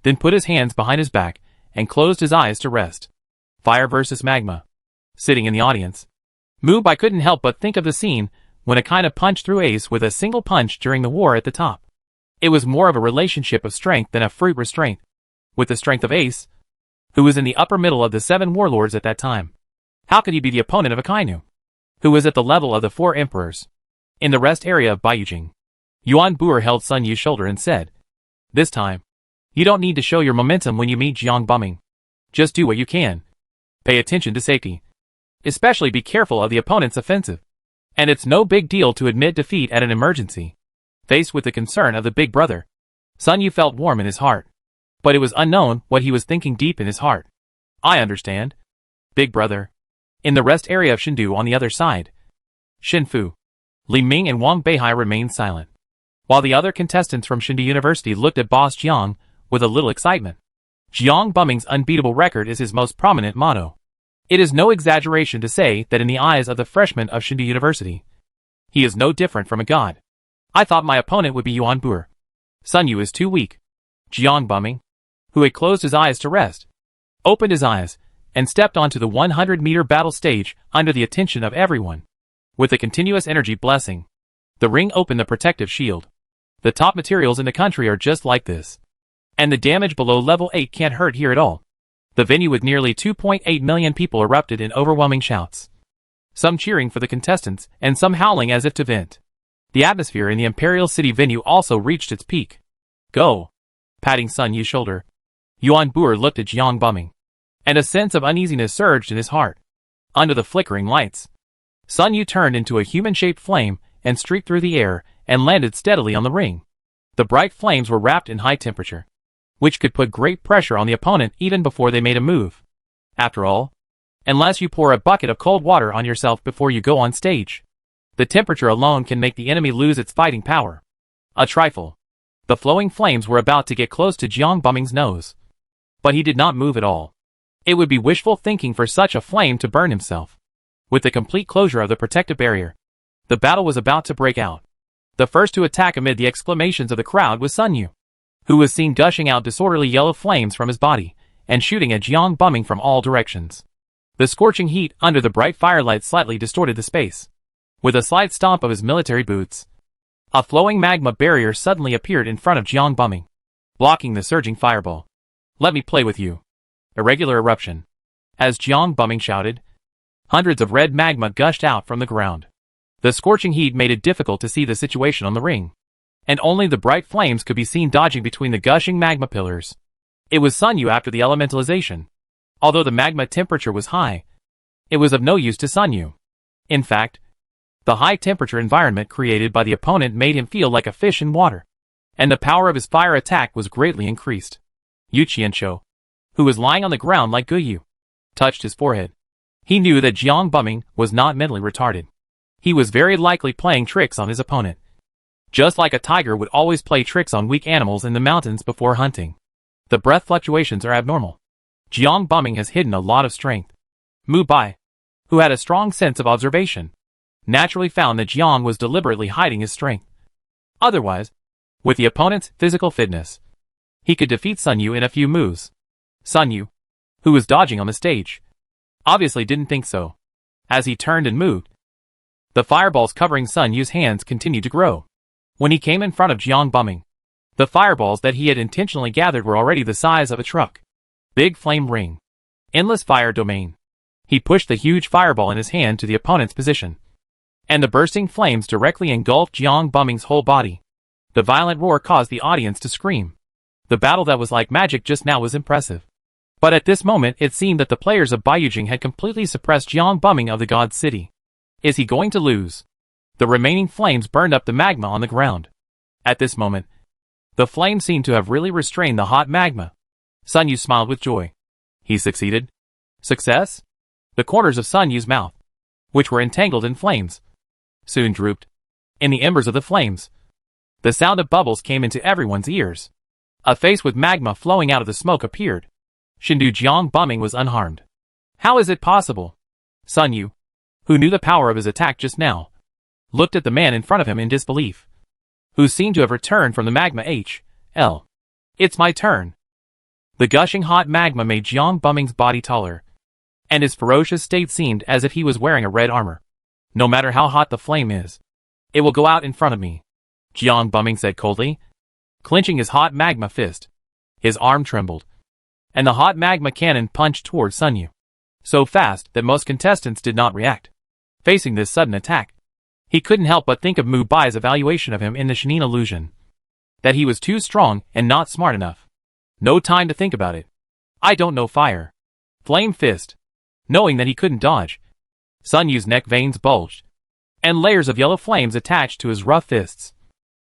then put his hands behind his back and closed his eyes to rest. Fire versus magma. Sitting in the audience, Mubai couldn't help but think of the scene when a kind of punch through ace with a single punch during the war at the top. It was more of a relationship of strength than a fruit restraint. with the strength of Ace, who was in the upper middle of the 7 warlords at that time. How could he be the opponent of Akainu, who was at the level of the 4 emperors? In the rest area of Baiyujing, Yuan Buer held Sun Yu's shoulder and said, "This time, you don't need to show your momentum when you meet Jiang Bumming. Just do what you can. Pay attention to safety. Especially be careful of the opponent's offensive. And it's no big deal to admit defeat at an emergency." Faced with the concern of the big brother, Sun Yu felt warm in his heart. But it was unknown what he was thinking deep in his heart. "I understand, big brother." In the rest area of Shindu on the other side, Shinfu, Li Ming and Wang Beihai remained silent, while the other contestants from Shindu University looked at Boss Jiang with a little excitement. Jiang Bumming's unbeatable record is his most prominent motto. It is no exaggeration to say that in the eyes of the freshmen of Shindu University, he is no different from a god. "I thought my opponent would be Yuan Buer. Sun Yu is too weak." Jiang Bumming, who had closed his eyes to rest, opened his eyes and stepped onto the 100-meter battle stage under the attention of everyone. With a continuous energy blessing, the ring opened the protective shield. The top materials in the country are just like this. And the damage below level 8 can't hurt here at all. The venue with nearly 2.8 million people erupted in overwhelming shouts. Some cheering for the contestants, and some howling as if to vent. The atmosphere in the Imperial City venue also reached its peak. "Go!" Patting Sun Yu's shoulder, Yuan Buer looked at Jiang Bumming, and a sense of uneasiness surged in his heart. Under the flickering lights, Sun Yu turned into a human-shaped flame and streaked through the air and landed steadily on the ring. The bright flames were wrapped in high temperature, which could put great pressure on the opponent even before they made a move. After all, unless you pour a bucket of cold water on yourself before you go on stage, the temperature alone can make the enemy lose its fighting power. A trifle. The flowing flames were about to get close to Jiang Bumming's nose, but he did not move at all. It would be wishful thinking for such a flame to burn himself. With the complete closure of the protective barrier, the battle was about to break out. The first to attack amid the exclamations of the crowd was Sun Yu, who was seen gushing out disorderly yellow flames from his body and shooting at Jiang Bumming from all directions. The scorching heat under the bright firelight slightly distorted the space. With a slight stomp of his military boots, a flowing magma barrier suddenly appeared in front of Jiang Bumming, blocking the surging fireball. "Let me play with you." Irregular eruption. As Jiang Bumming shouted, hundreds of red magma gushed out from the ground. The scorching heat made it difficult to see the situation on the ring, and only the bright flames could be seen dodging between the gushing magma pillars. It was Sun Yu after the elementalization. Although the magma temperature was high, it was of no use to Sun Yu. In fact, the high temperature environment created by the opponent made him feel like a fish in water, and the power of his fire attack was greatly increased. Yu Qianqiu, who was lying on the ground like Guyu, touched his forehead. He knew that Jiang Bumming was not mentally retarded. He was very likely playing tricks on his opponent, just like a tiger would always play tricks on weak animals in the mountains before hunting. The breath fluctuations are abnormal. Jiang Bumming has hidden a lot of strength. Mubai, who had a strong sense of observation, naturally found that Jiang was deliberately hiding his strength. Otherwise, with the opponent's physical fitness, he could defeat Sun Yu in a few moves. Sun Yu, who was dodging on the stage, obviously didn't think so. As he turned and moved, the fireballs covering Sun Yu's hands continued to grow. When he came in front of Jiang Bumming, the fireballs that he had intentionally gathered were already the size of a truck. Big flame ring. Endless fire domain. He pushed the huge fireball in his hand to the opponent's position, and the bursting flames directly engulfed Jiang Bumming's whole body. The violent roar caused the audience to scream. The battle that was like magic just now was impressive. But at this moment it seemed that the players of Baiyujing had completely suppressed Jiang Bumming of the God City. Is he going to lose? The remaining flames burned up the magma on the ground. At this moment, the flames seemed to have really restrained the hot magma. Sun Yu smiled with joy. He succeeded. Success? The corners of Sun Yu's mouth, which were entangled in flames, soon drooped. In the embers of the flames, the sound of bubbles came into everyone's ears. A face with magma flowing out of the smoke appeared. Shindu Jiang Bumming was unharmed. How is it possible? Sun Yu, who knew the power of his attack just now, looked at the man in front of him in disbelief, who seemed to have returned from the magma H.L. It's my turn. The gushing hot magma made Jiang Bumming's body taller, and his ferocious state seemed as if he was wearing a red armor. No matter how hot the flame is, it will go out in front of me, Jiang Bumming said coldly, clenching his hot magma fist. His arm trembled. and the hot magma cannon punched towards Sun Yu, so fast that most contestants did not react. Facing this sudden attack, he couldn't help but think of Mubai's evaluation of him in the Shinin illusion, that he was too strong and not smart enough. No time to think about it. I don't know fire. Flame fist. Knowing that he couldn't dodge, Sun Yu's neck veins bulged, and layers of yellow flames attached to his rough fists,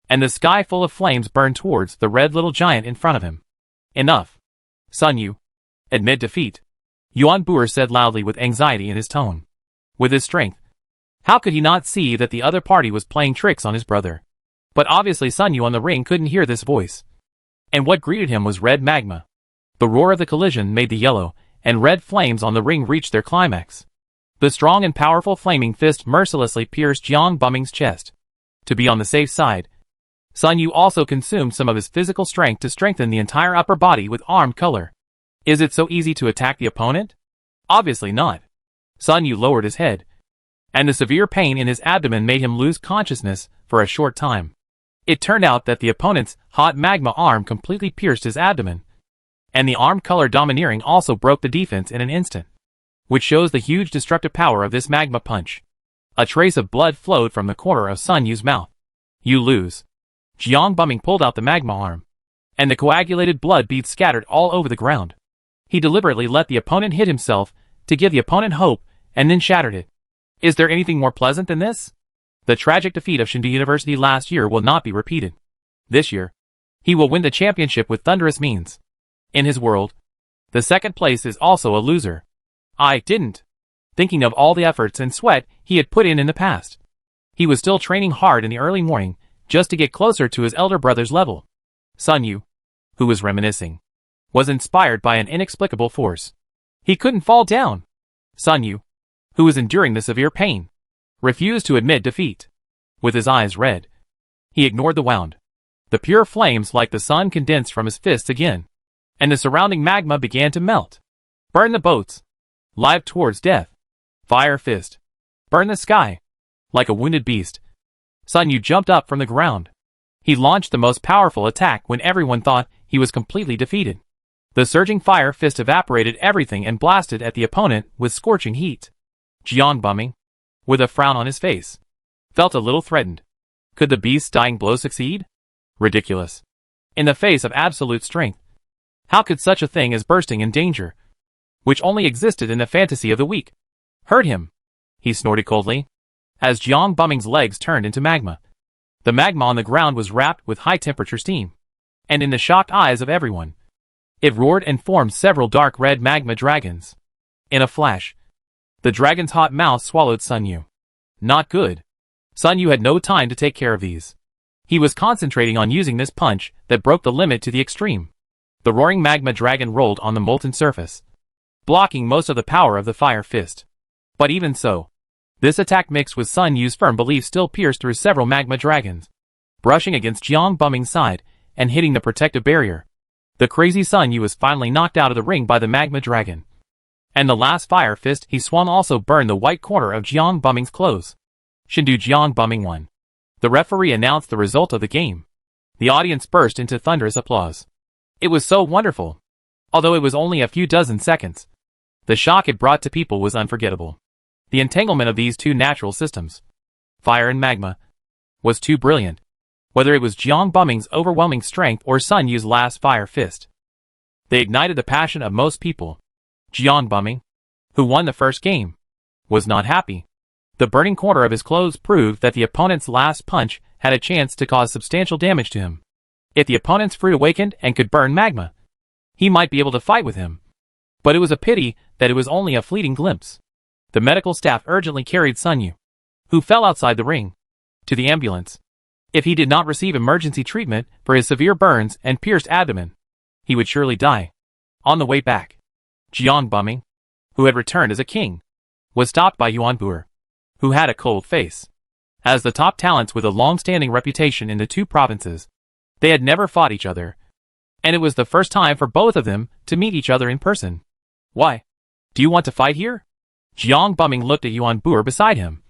and the sky full of flames burned towards the red little giant in front of him. Enough. Sun Yu. Admit defeat. Yuan Buer said loudly with anxiety in his tone. With his strength, how could he not see that the other party was playing tricks on his brother? But obviously Sun Yu on the ring couldn't hear this voice. And what greeted him was red magma. The roar of the collision made the yellow and red flames on the ring reach their climax. The strong and powerful flaming fist mercilessly pierced Jiang Buming's chest. To be on the safe side, Sun Yu also consumed some of his physical strength to strengthen the entire upper body with armed color. Is it so easy to attack the opponent? Obviously not. Sun Yu lowered his head, and the severe pain in his abdomen made him lose consciousness for a short time. It turned out that the opponent's hot magma arm completely pierced his abdomen, and the armed color domineering also broke the defense in an instant, which shows the huge destructive power of this magma punch. A trace of blood flowed from the corner of Sun Yu's mouth. You lose. Jiang Buming pulled out the magma arm, and the coagulated blood beads scattered all over the ground. He deliberately let the opponent hit himself to give the opponent hope, and then shattered it. Is there anything more pleasant than this? The tragic defeat of Shindu University last year will not be repeated. This year, he will win the championship with thunderous means. In his world, the second place is also a loser. I didn't. Thinking of all the efforts and sweat he had put in the past. He was still training hard in the early morning, just to get closer to his elder brother's level. Sun Yu, who was reminiscing, was inspired by an inexplicable force. He couldn't fall down. Sun Yu, who was enduring the severe pain, refused to admit defeat. With his eyes red, he ignored the wound. The pure flames like the sun condensed from his fists again, and the surrounding magma began to melt. Burn the boats. Live towards death. Fire fist. Burn the sky. Like a wounded beast, Sun Yu jumped up from the ground. He launched the most powerful attack when everyone thought he was completely defeated. The surging fire fist evaporated everything and blasted at the opponent with scorching heat. Jiang Buming, with a frown on his face, felt a little threatened. Could the beast's dying blow succeed? Ridiculous. In the face of absolute strength, how could such a thing as bursting in danger, which only existed in the fantasy of the weak, hurt him? He snorted coldly, as Jiang Buming's legs turned into magma. The magma on the ground was wrapped with high-temperature steam, and in the shocked eyes of everyone, it roared and formed several dark red magma dragons. In a flash, the dragon's hot mouth swallowed Sun Yu. Not good. Sun Yu had no time to take care of these. He was concentrating on using this punch that broke the limit to the extreme. The roaring magma dragon rolled on the molten surface, blocking most of the power of the fire fist. But even so, this attack mixed with Sun Yu's firm belief still pierced through several magma dragons, brushing against Jiang Buming's side and hitting the protective barrier. The crazy Sun Yu was finally knocked out of the ring by the magma dragon, and the last fire fist he swung also burned the white corner of Jiang Buming's clothes. Shindu Jiang Buming won. The referee announced the result of the game. The audience burst into thunderous applause. It was so wonderful. Although it was only a few dozen seconds, the shock it brought to people was unforgettable. The entanglement of these two natural systems, fire and magma, was too brilliant. Whether it was Jiang Buming's overwhelming strength or Sun Yu's last fire fist, they ignited the passion of most people. Jiang Buming, who won the first game, was not happy. The burning corner of his clothes proved that the opponent's last punch had a chance to cause substantial damage to him. If the opponent's fruit awakened and could burn magma, he might be able to fight with him. But it was a pity that it was only a fleeting glimpse. The medical staff urgently carried Sun Yu, who fell outside the ring, to the ambulance. If he did not receive emergency treatment for his severe burns and pierced abdomen, he would surely die. On the way back, Jiang Buming, who had returned as a king, was stopped by Yuan Buer, who had a cold face. As the top talents with a long-standing reputation in the two provinces, they had never fought each other, and it was the first time for both of them to meet each other in person. Why? Do you want to fight here? Jiang Buming looked at Yuan Buer beside him,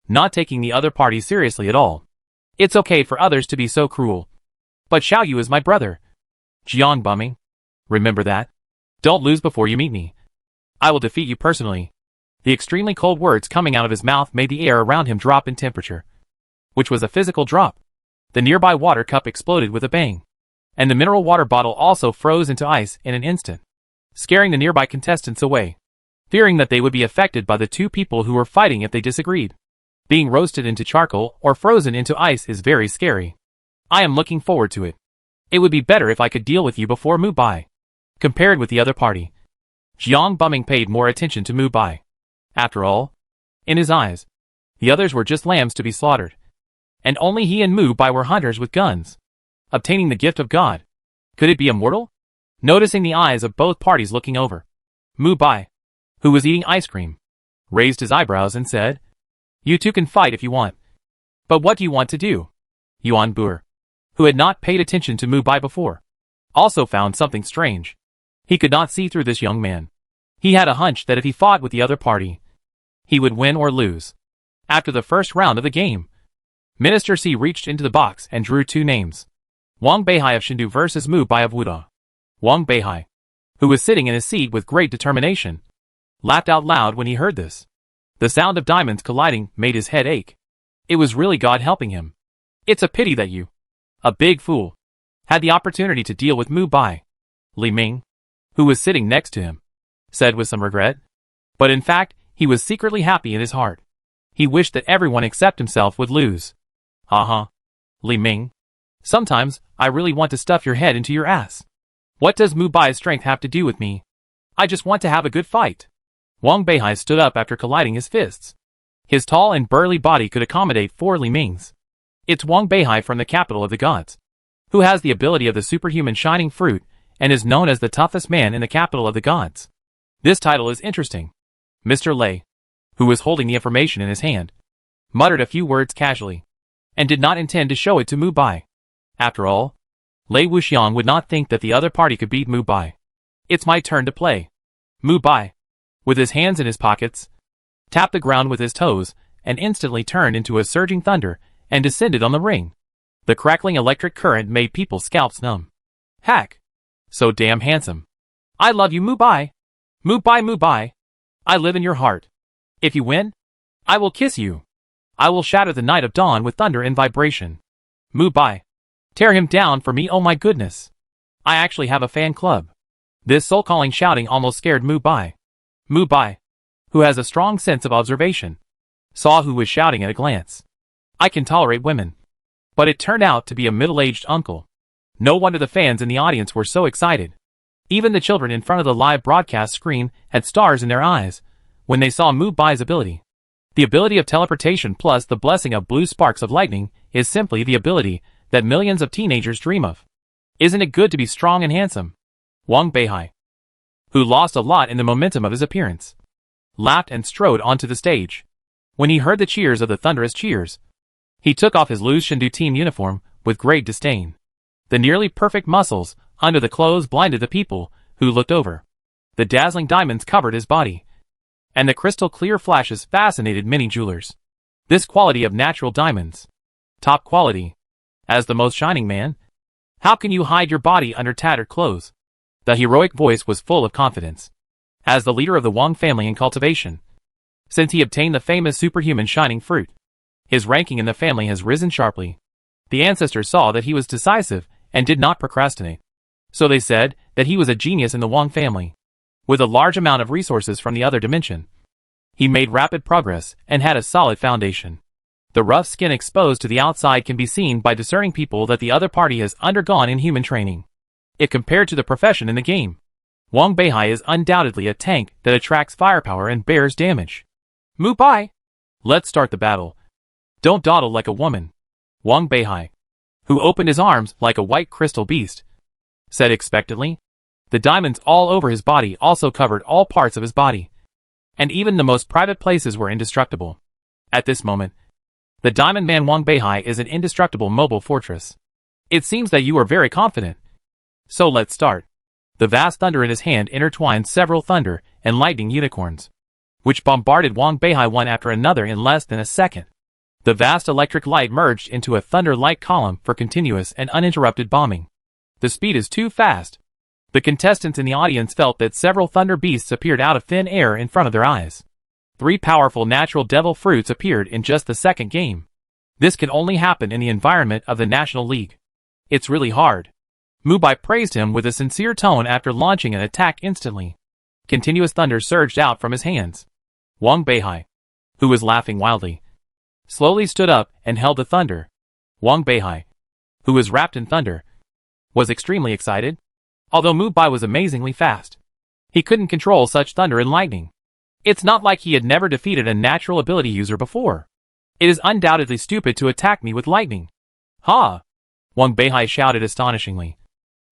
not taking the other party seriously at all. It's okay for others to be so cruel, but Xiao Yu is my brother. Jiang Buming, remember that? Don't lose before you meet me. I will defeat you personally. The extremely cold words coming out of his mouth made the air around him drop in temperature, which was a physical drop. The nearby water cup exploded with a bang, and the mineral water bottle also froze into ice in an instant, scaring the nearby contestants away, fearing that they would be affected by the two people who were fighting if they disagreed. Being roasted into charcoal or frozen into ice is very scary. I am looking forward to it. It would be better if I could deal with you before Mubai. Compared with the other party, Jiang Bumming paid more attention to Mubai. After all, in his eyes, the others were just lambs to be slaughtered, and only he and Mubai were hunters with guns, obtaining the gift of God. Could it be immortal? Noticing the eyes of both parties looking over, Mubai, who was eating ice cream, raised his eyebrows and said, "You two can fight if you want. But what do you want to do?" Yuan Buer, who had not paid attention to Mubai before, also found something strange. He could not see through this young man. He had a hunch that if he fought with the other party, he would win or lose. After the first round of the game, Minister Seai reached into the box and drew two names. Wang Beihai of Shindu versus Mubai of Wuda. Wang Beihai, who was sitting in his seat with great determination, laughed out loud when he heard this. The sound of diamonds colliding made his head ache. It was really God helping him. It's a pity that you, a big fool, had the opportunity to deal with Mubai. Li Ming, who was sitting next to him, said with some regret. But in fact, he was secretly happy in his heart. He wished that everyone except himself would lose. Li Ming. Sometimes, I really want to stuff your head into your ass. What does Mubai's strength have to do with me? I just want to have a good fight. Wang Beihai stood up after colliding his fists. His tall and burly body could accommodate 4 Li Mings. It's Wang Beihai from the capital of the gods, who has the ability of the superhuman shining fruit and is known as the toughest man in the capital of the gods. This title is interesting. Mr. Lei, who was holding the information in his hand, muttered a few words casually, and did not intend to show it to Mubai. After all, Lei Wuxiang would not think that the other party could beat Mubai. It's my turn to play. Mubai, with his hands in his pockets, tapped the ground with his toes, and instantly turned into a surging thunder and descended on the ring. The crackling electric current made people's scalps numb. Hack! So damn handsome. I love you, Mubai. Mubai, Mubai. I live in your heart. If you win, I will kiss you. I will shatter the night of dawn with thunder and vibration. Mubai. Tear him down for me, oh my goodness. I actually have a fan club. This soul-calling shouting almost scared Mubai. Mubai, who has a strong sense of observation, saw who was shouting at a glance. I can tolerate women. But it turned out to be a middle-aged uncle. No wonder the fans in the audience were so excited. Even the children in front of the live broadcast screen had stars in their eyes when they saw Mubai's ability. The ability of teleportation plus the blessing of blue sparks of lightning is simply the ability that millions of teenagers dream of. Isn't it good to be strong and handsome? Wang Beihai, who lost a lot in the momentum of his appearance, laughed and strode onto the stage. When he heard the cheers of the thunderous cheers, he took off his loose Shindu team uniform with great disdain. The nearly perfect muscles under the clothes blinded the people who looked over. The dazzling diamonds covered his body, and the crystal clear flashes fascinated many jewelers. This quality of natural diamonds, top quality, as the most shining man, how can you hide your body under tattered clothes? The heroic voice was full of confidence. As the leader of the Wang family in cultivation, since he obtained the famous superhuman shining fruit, his ranking in the family has risen sharply. The ancestors saw that he was decisive and did not procrastinate. So they said that he was a genius in the Wang family. With a large amount of resources from the other dimension, he made rapid progress and had a solid foundation. The rough skin exposed to the outside can be seen by discerning people that the other party has undergone in human training. If compared to the profession in the game, Wang Beihai is undoubtedly a tank that attracts firepower and bears damage. Mubai! Let's start the battle. Don't dawdle like a woman. Wang Beihai, who opened his arms like a white crystal beast, said expectantly. The diamonds all over his body also covered all parts of his body, and even the most private places were indestructible. At this moment, the Diamond Man Wang Beihai is an indestructible mobile fortress. It seems that you are very confident. So let's start. The vast thunder in his hand intertwined several thunder and lightning unicorns, which bombarded Wang Beihai one after another in less than a second. The vast electric light merged into a thunder-like column for continuous and uninterrupted bombing. The speed is too fast. The contestants in the audience felt that several thunder beasts appeared out of thin air in front of their eyes. 3 powerful natural devil fruits appeared in just the second game. This can only happen in the environment of the National League. It's really hard. Mubai praised him with a sincere tone after launching an attack instantly. Continuous thunder surged out from his hands. Wang Beihai, who was laughing wildly, slowly stood up and held the thunder. Wang Beihai, who was wrapped in thunder, was extremely excited. Although Mubai was amazingly fast, he couldn't control such thunder and lightning. It's not like he had never defeated a natural ability user before. It is undoubtedly stupid to attack me with lightning. Ha! Wang Beihai shouted astonishingly,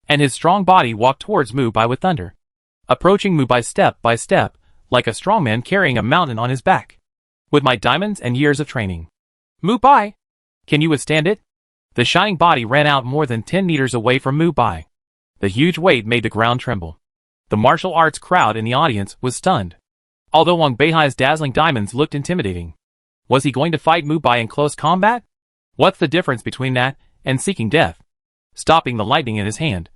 and his strong body walked towards Mubai with thunder, approaching Mubai step by step, like a strongman carrying a mountain on his back. With my diamonds and years of training. Mubai! Can you withstand it? The shining body ran out more than 10 meters away from Mubai. The huge weight made the ground tremble. The martial arts crowd in the audience was stunned. Although Wang Beihai's dazzling diamonds looked intimidating, was he going to fight Mubai in close combat? What's the difference between that and seeking death? Stopping the lightning in his hand.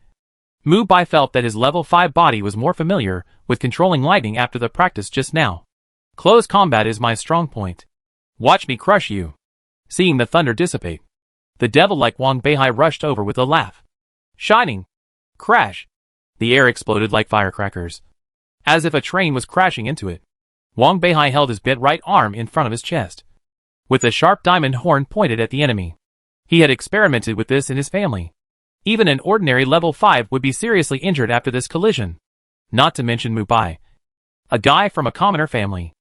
Mubai felt that his level 5 body was more familiar with controlling lightning after the practice just now. Close combat is my strong point. Watch me crush you. Seeing the thunder dissipate, the devil-like Wang Beihai rushed over with a laugh. Shining! Crash! The air exploded like firecrackers, as if a train was crashing into it. Wang Beihai held his bent right arm in front of his chest, with a sharp diamond horn pointed at the enemy. He had experimented with this in his family. Even an ordinary level 5 would be seriously injured after this collision. Not to mention Mubai, a guy from a commoner family.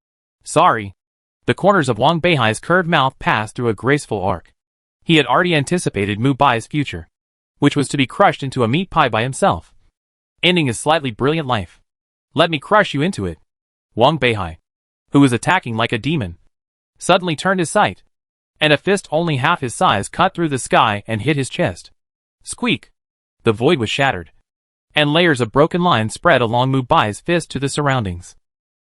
Sorry. The corners of Wang Beihai's curved mouth passed through a graceful arc. He had already anticipated Mubai's future, which was to be crushed into a meat pie by himself, ending his slightly brilliant life. Let me crush you into it. Wang Beihai, who was attacking like a demon, suddenly turned his sight, and a fist only half his size cut through the sky and hit his chest. Squeak! The void was shattered, and layers of broken lines spread along Mubai's fist to the surroundings.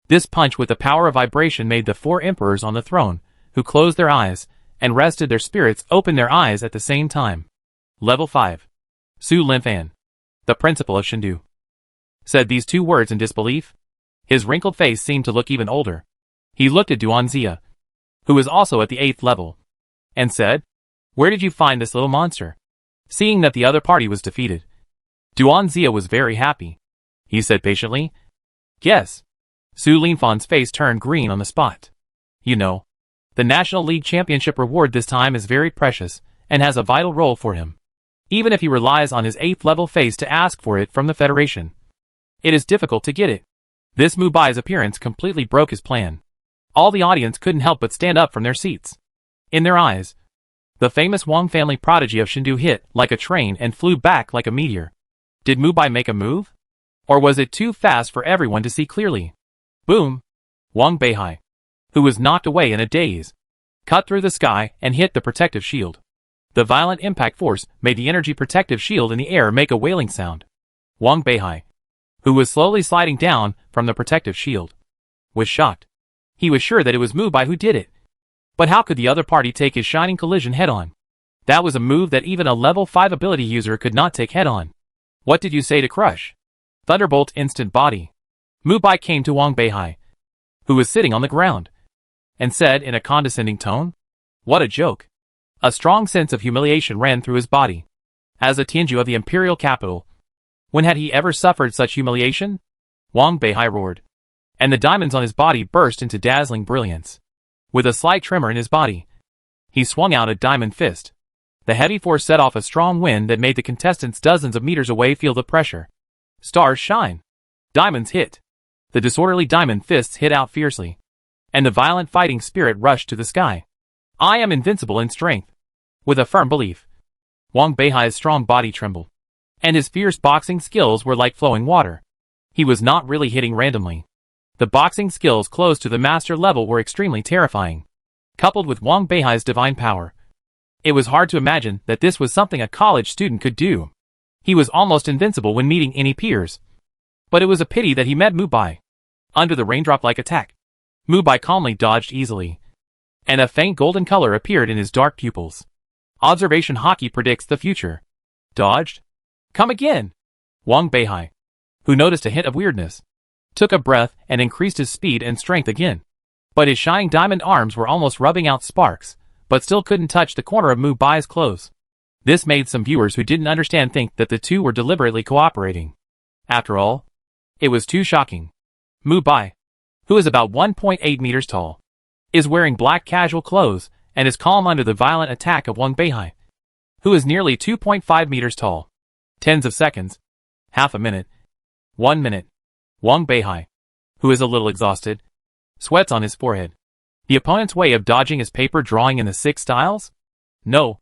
This punch with the power of vibration made the 4 emperors on the throne, who closed their eyes and rested their spirits, open their eyes at the same time. Level 5. Su Linfan, the principal of Shindu, said these 2 words in disbelief. His wrinkled face seemed to look even older. He looked at Duanxia, who was also at the 8th level, and said, "Where did you find this little monster?" Seeing that the other party was defeated, Duanxia was very happy. He said patiently, "Guess." Su Linfan's face turned green on the spot. You know, the National League Championship reward this time is very precious and has a vital role for him. Even if he relies on his 8th level face to ask for it from the Federation, it is difficult to get it. This Mubai's appearance completely broke his plan. All the audience couldn't help but stand up from their seats. In their eyes, the famous Wang family prodigy of Shindu hit like a train and flew back like a meteor. Did Mubai make a move? Or was it too fast for everyone to see clearly? Boom! Wang Beihai, who was knocked away in a daze, cut through the sky and hit the protective shield. The violent impact force made the energy protective shield in the air make a wailing sound. Wang Beihai, who was slowly sliding down from the protective shield, was shocked. He was sure that it was Mubai who did it. But how could the other party take his shining collision head-on? That was a move that even a level 5 ability user could not take head-on. What did you say to crush? Thunderbolt instant body. Mubai came to Wang Beihai, who was sitting on the ground, and said in a condescending tone, "What a joke." A strong sense of humiliation ran through his body. As a Tianju of the imperial capital, when had he ever suffered such humiliation? Wang Beihai roared, and the diamonds on his body burst into dazzling brilliance. With a slight tremor in his body, he swung out a diamond fist. The heavy force set off a strong wind that made the contestants dozens of meters away feel the pressure. Stars shine. Diamonds hit. The disorderly diamond fists hit out fiercely, and the violent fighting spirit rushed to the sky. I am invincible in strength. With a firm belief, Wang Beihai's strong body trembled, and his fierce boxing skills were like flowing water. He was not really hitting randomly. The boxing skills close to the master level were extremely terrifying. Coupled with Wang Beihai's divine power, it was hard to imagine that this was something a college student could do. He was almost invincible when meeting any peers. But it was a pity that he met Mubai. Under the raindrop-like attack, Mubai calmly dodged easily, and a faint golden color appeared in his dark pupils. Observation hockey predicts the future. Dodged? Come again! Wang Beihai, who noticed a hint of weirdness, took a breath and increased his speed and strength again. But his shining diamond arms were almost rubbing out sparks, but still couldn't touch the corner of Mubai's clothes. This made some viewers who didn't understand think that the two were deliberately cooperating. After all, it was too shocking. Mubai, who is about 1.8 meters tall, is wearing black casual clothes and is calm under the violent attack of Beehive, who is nearly 2.5 meters tall. Tens of seconds, half a minute, 1 minute. Beehive, who is a little exhausted, sweats on his forehead. The opponent's way of dodging is paper drawing in the 6 styles? No.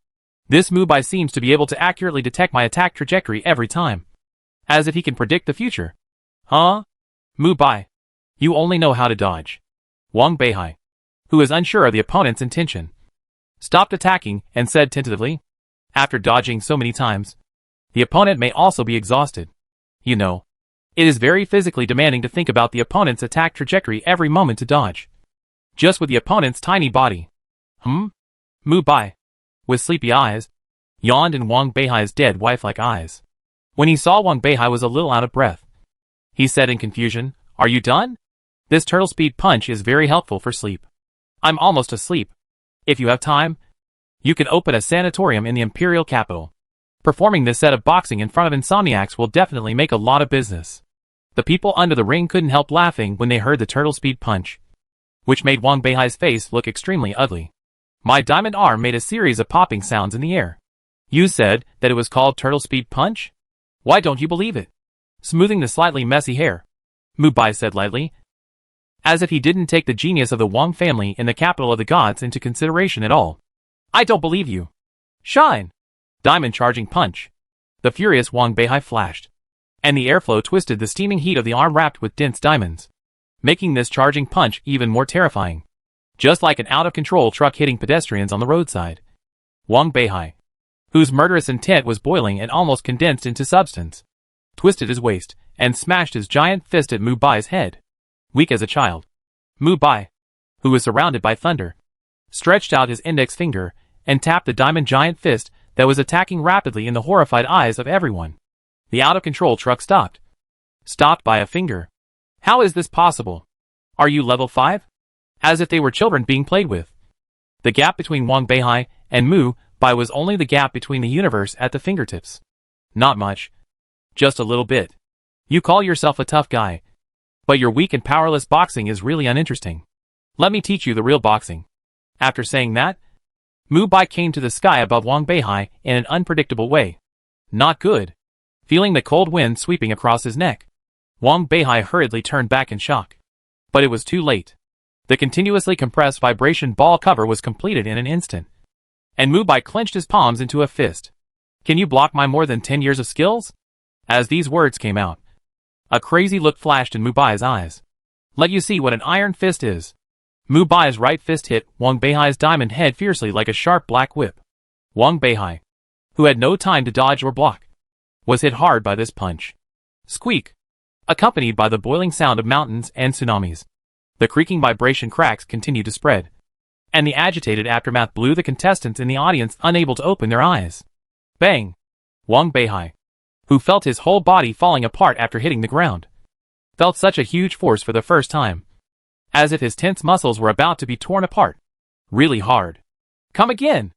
This Mubai seems to be able to accurately detect my attack trajectory every time. As if he can predict the future. Huh? Mubai, you only know how to dodge. Beehive, who is unsure of the opponent's intention, stopped attacking and said tentatively, after dodging so many times, the opponent may also be exhausted. You know, it is very physically demanding to think about the opponent's attack trajectory every moment to dodge. Just with the opponent's tiny body. Mubai, with sleepy eyes, yawned in Beehive's dead wife-like eyes. When he saw Beehive was a little out of breath, he said in confusion, "Are you done? This turtle speed punch is very helpful for sleep. I'm almost asleep. If you have time, you can open a sanatorium in the imperial capital. Performing this set of boxing in front of insomniacs will definitely make a lot of business." The people under the ring couldn't help laughing when they heard the turtle speed punch, which made Beehive's face look extremely ugly. My diamond arm made a series of popping sounds in the air. You said that it was called turtle speed punch? Why don't you believe it? Smoothing the slightly messy hair, Mubai said lightly, as if he didn't take the genius of the Wang family in the capital of the gods into consideration at all. I don't believe you. Shine! Diamond charging punch. The furious Beehive flashed, and the airflow twisted the steaming heat of the arm wrapped with dense diamonds, making this charging punch even more terrifying. Just like an out-of-control truck hitting pedestrians on the roadside. Beehive, whose murderous intent was boiling and almost condensed into substance, twisted his waist and smashed his giant fist at Mubai's head. Weak as a child, Mubai, who was surrounded by thunder, stretched out his index finger and tapped the diamond giant fist that was attacking rapidly in the horrified eyes of everyone. The out-of-control truck stopped. Stopped by a finger. How is this possible? Are you level 5? As if they were children being played with. The gap between Beehive and Mubai was only the gap between the universe at the fingertips. Not much. Just a little bit. You call yourself a tough guy, but your weak and powerless boxing is really uninteresting. Let me teach you the real boxing. After saying that, Mubai came to the sky above Beehive in an unpredictable way. Not good. Feeling the cold wind sweeping across his neck, Beehive hurriedly turned back in shock. But it was too late. The continuously compressed vibration ball cover was completed in an instant, and Mubai clenched his palms into a fist. Can you block my more than 10 years of skills? As these words came out, a crazy look flashed in Mubai's eyes. Let you see what an iron fist is. Mubai's right fist hit Beehive's diamond head fiercely like a sharp black whip. Beehive, who had no time to dodge or block, was hit hard by this punch. Squeak! Accompanied by the boiling sound of mountains and tsunamis. The creaking vibration cracks continued to spread, and the agitated aftermath blew the contestants in the audience unable to open their eyes. Bang! Beehive, who felt his whole body falling apart after hitting the ground, felt such a huge force for the first time, as if his tense muscles were about to be torn apart. Really hard. Come again!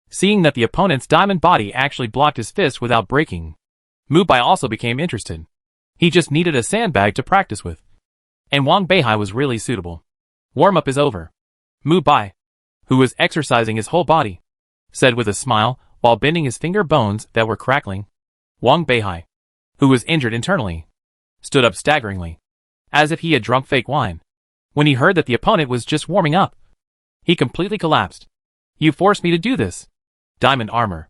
Seeing that the opponent's diamond body actually blocked his fist without breaking, Mubai also became interested. He just needed a sandbag to practice with. And Beehive was really suitable. Warm-up is over. Mubai, who was exercising his whole body, said with a smile while bending his finger bones that were crackling. Beehive, who was injured internally, stood up staggeringly, as if he had drunk fake wine. When he heard that the opponent was just warming up, he completely collapsed. You forced me to do this. Diamond armor.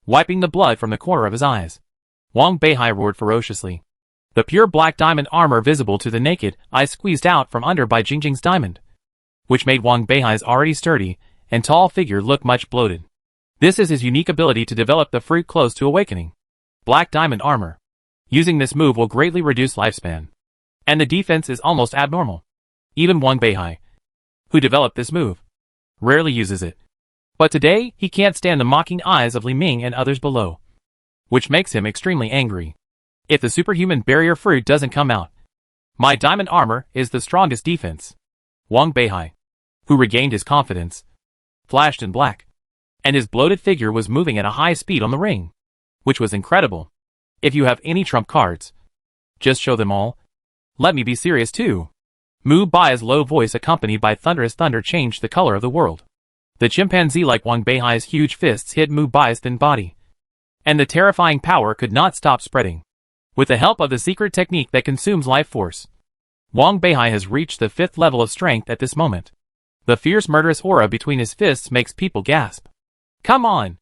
Wiping the blood from the corner of his eyes, Beehive roared ferociously. The pure black diamond armor visible to the naked eye squeezed out from under by Jingjing's diamond, which made Beehive's already sturdy and tall figure look much bloated. This is his unique ability to develop the fruit close to awakening. Black diamond armor. Using this move will greatly reduce lifespan, and the defense is almost abnormal. Even Beehive, who developed this move, rarely uses it. But today, he can't stand the mocking eyes of Li Ming and others below, which makes him extremely angry. If the superhuman barrier fruit doesn't come out, my diamond armor is the strongest defense. Wang Beihai, who regained his confidence, flashed in black, and his bloated figure was moving at a high speed on the ring, which was incredible. If you have any trump cards, just show them all. Let me be serious too. Mubai's low voice accompanied by thunderous thunder changed the color of the world. The chimpanzee-like Wang Beihai's huge fists hit Mubai's thin body, and the terrifying power could not stop spreading. With the help of the secret technique that consumes life force, Wang Beihai has reached the 5th level of strength at this moment. The fierce murderous aura between his fists makes people gasp. Come on!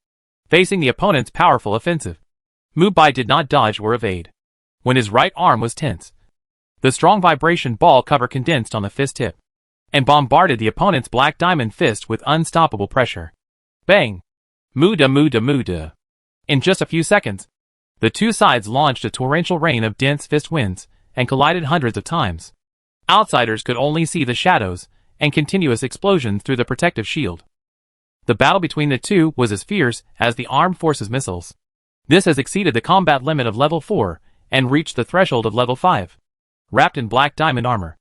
Facing the opponent's powerful offensive, Mubai did not dodge or evade. When his right arm was tense, the strong vibration ball cover condensed on the fist tip, and bombarded the opponent's black diamond fist with unstoppable pressure. Bang! Muda muda muda. In just a few seconds, the two sides launched a torrential rain of dense fist winds, and collided hundreds of times. Outsiders could only see the shadows and continuous explosions through the protective shield. The battle between the two was as fierce as the armed forces missiles. This has exceeded the combat limit of level 4 and reached the threshold of level 5. Wrapped in black diamond armor,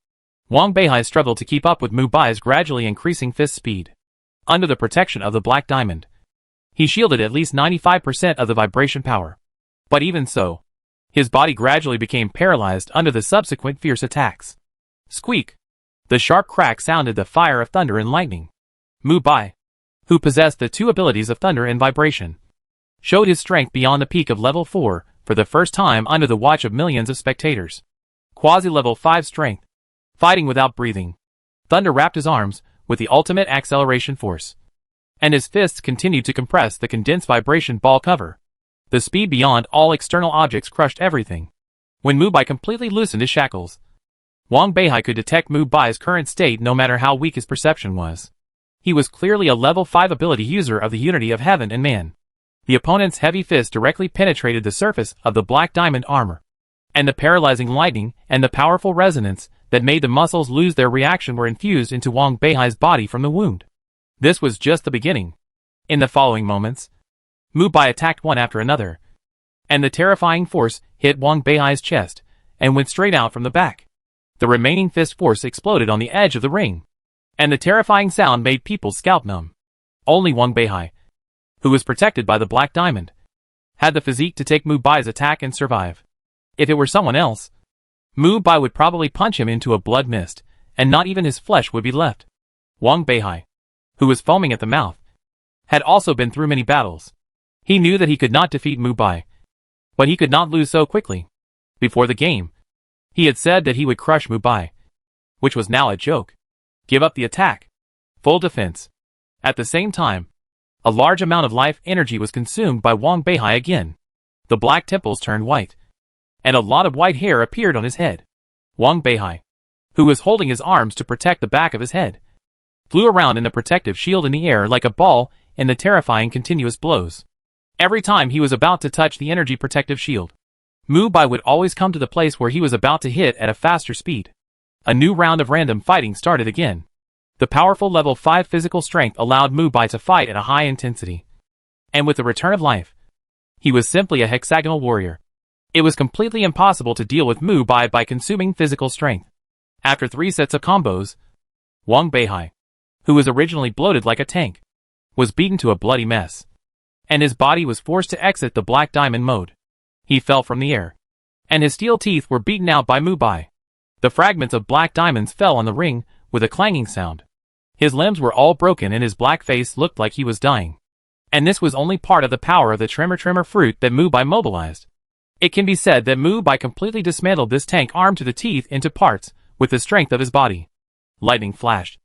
Wang Beihai struggled to keep up with Mubai's gradually increasing fist speed. Under the protection of the black diamond, he shielded at least 95% of the vibration power. But even so, his body gradually became paralyzed under the subsequent fierce attacks. Squeak! The sharp crack sounded the fire of thunder and lightning. Mubai, who possessed the two abilities of thunder and vibration, showed his strength beyond the peak of level 4 for the first time under the watch of millions of spectators. Quasi-level 5 strength. Fighting without breathing. Thunder wrapped his arms with the ultimate acceleration force, and his fists continued to compress the condensed vibration ball cover. The speed beyond all external objects crushed everything. When Mubai completely loosened his shackles, Wang Beihai could detect Mubai's current state no matter how weak his perception was. He was clearly a level 5 ability user of the unity of heaven and man. The opponent's heavy fist directly penetrated the surface of the black diamond armor, and the paralyzing lightning and the powerful resonance that made the muscles lose their reaction were infused into Wang Beihai's body from the wound. This was just the beginning. In the following moments, Mubai attacked one after another, and the terrifying force hit Wang Beihai's chest and went straight out from the back. The remaining fist force exploded on the edge of the ring, and the terrifying sound made people's scalp numb. Only Wang Beihai, who was protected by the black diamond, had the physique to take Mubai's attack and survive. If it were someone else, Mubai would probably punch him into a blood mist, and not even his flesh would be left. Wang Beihai, who was foaming at the mouth, had also been through many battles. He knew that he could not defeat Mubai, but he could not lose so quickly. Before the game, he had said that he would crush Mubai, which was now a joke. Give up the attack. Full defense. At the same time, a large amount of life energy was consumed by Wang Beihai again. The black temples turned white, and a lot of white hair appeared on his head. Wang Beihai, who was holding his arms to protect the back of his head, flew around in the protective shield in the air like a ball in the terrifying continuous blows. Every time he was about to touch the energy protective shield, Mubai would always come to the place where he was about to hit at a faster speed. A new round of random fighting started again. The powerful level 5 physical strength allowed Mubai to fight at a high intensity. And with the return of life, he was simply a hexagonal warrior. It was completely impossible to deal with Mubai by consuming physical strength. After 3 sets of combos, Wang Beihai, who was originally bloated like a tank, was beaten to a bloody mess, and his body was forced to exit the black diamond mode. He fell from the air, and his steel teeth were beaten out by Mubai. The fragments of black diamonds fell on the ring with a clanging sound. His limbs were all broken and his black face looked like he was dying. And this was only part of the power of the tremor fruit that Mubai mobilized. It can be said that Mubai completely dismantled this tank arm to the teeth into parts with the strength of his body. Lightning flashed,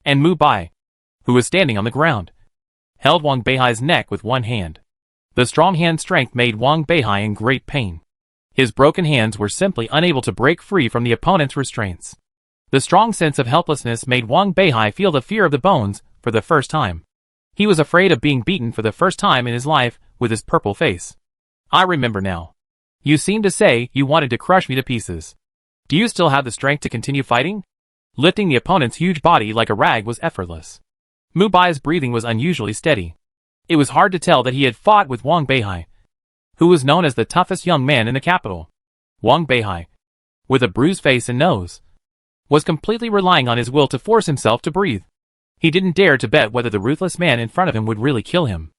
and Mubai, who was standing on the ground, held Wang Beihai's neck with one hand. The strong hand strength made Wang Beihai in great pain. His broken hands were simply unable to break free from the opponent's restraints. The strong sense of helplessness made Wang Beihai feel the fear of the bones for the first time. He was afraid of being beaten for the first time in his life with his purple face. I remember now. You seemed to say you wanted to crush me to pieces. Do you still have the strength to continue fighting? Lifting the opponent's huge body like a rag was effortless. Mubai's breathing was unusually steady. It was hard to tell that he had fought with Wang Beihai, who was known as the toughest young man in the capital. Wang Beihai, with a bruised face and nose, was completely relying on his will to force himself to breathe. He didn't dare to bet whether the ruthless man in front of him would really kill him.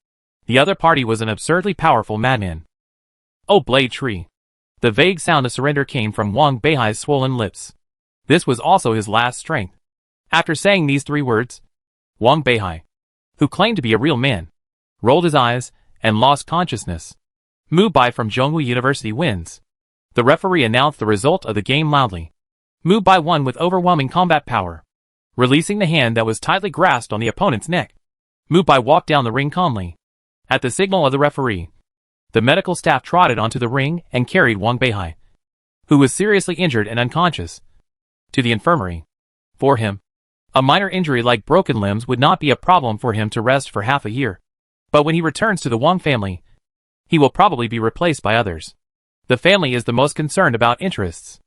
The other party was an absurdly powerful madman. Oh, Blade Tree. The vague sound of surrender came from Wang Beihai's swollen lips. This was also his last strength. After saying these 3 words, Wang Beihai, who claimed to be a real man, rolled his eyes and lost consciousness. Mubai from Zhongwu University wins. The referee announced the result of the game loudly. Mubai won with overwhelming combat power. Releasing the hand that was tightly grasped on the opponent's neck, Mubai walked down the ring calmly. At the signal of the referee, the medical staff trotted onto the ring and carried Wang Beihai, who was seriously injured and unconscious, to the infirmary. For him, a minor injury like broken limbs would not be a problem for him to rest for half a year. But when he returns to the Wang family, he will probably be replaced by others. The family is the most concerned about interests.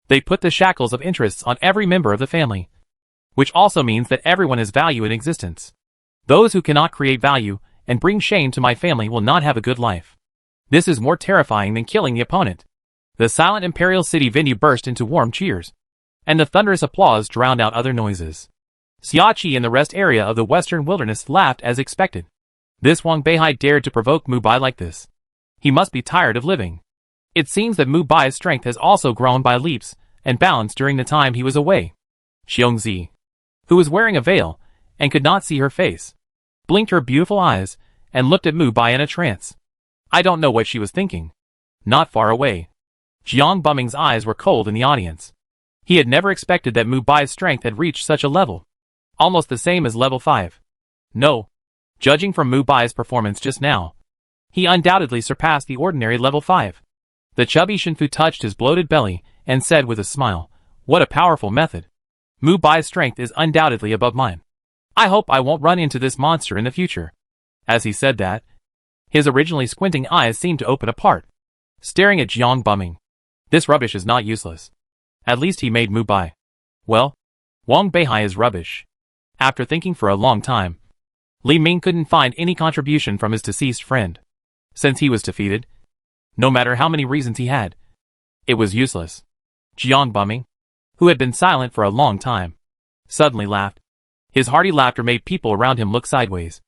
They put the shackles of interests on every member of the family, which also means that everyone has value in existence. Those who cannot create value and bring shame to my family will not have a good life. This is more terrifying than killing the opponent. The silent Imperial City venue burst into warm cheers, and the thunderous applause drowned out other noises. Xiaoqi and the rest area of the Western Wilderness laughed as expected. This Wang Beihai dared to provoke Mubai like this. He must be tired of living. It seems that Mubai's strength has also grown by leaps and bounds during the time he was away. Xiongzi, who was wearing a veil and could not see her face, blinked her beautiful eyes and looked at Mubai in a trance. I don't know what she was thinking. Not far away, Jiang Buming's eyes were cold in the audience. He had never expected that Mubai's strength had reached such a level. Almost the same as level 5. No. Judging from Mubai's performance just now, he undoubtedly surpassed the ordinary level 5. The chubby Shinfu touched his bloated belly and said with a smile, "What a powerful method. Mubai's strength is undoubtedly above mine. I hope I won't run into this monster in the future." As he said that, his originally squinting eyes seemed to open apart, staring at Jiang Buming. This rubbish is not useless. At least he made Mubai. Well, Wang Beihai is rubbish. After thinking for a long time, Li Ming couldn't find any contribution from his deceased friend. Since he was defeated, no matter how many reasons he had, it was useless. Jiang Buming, who had been silent for a long time, suddenly laughed. His hearty laughter made people around him look sideways.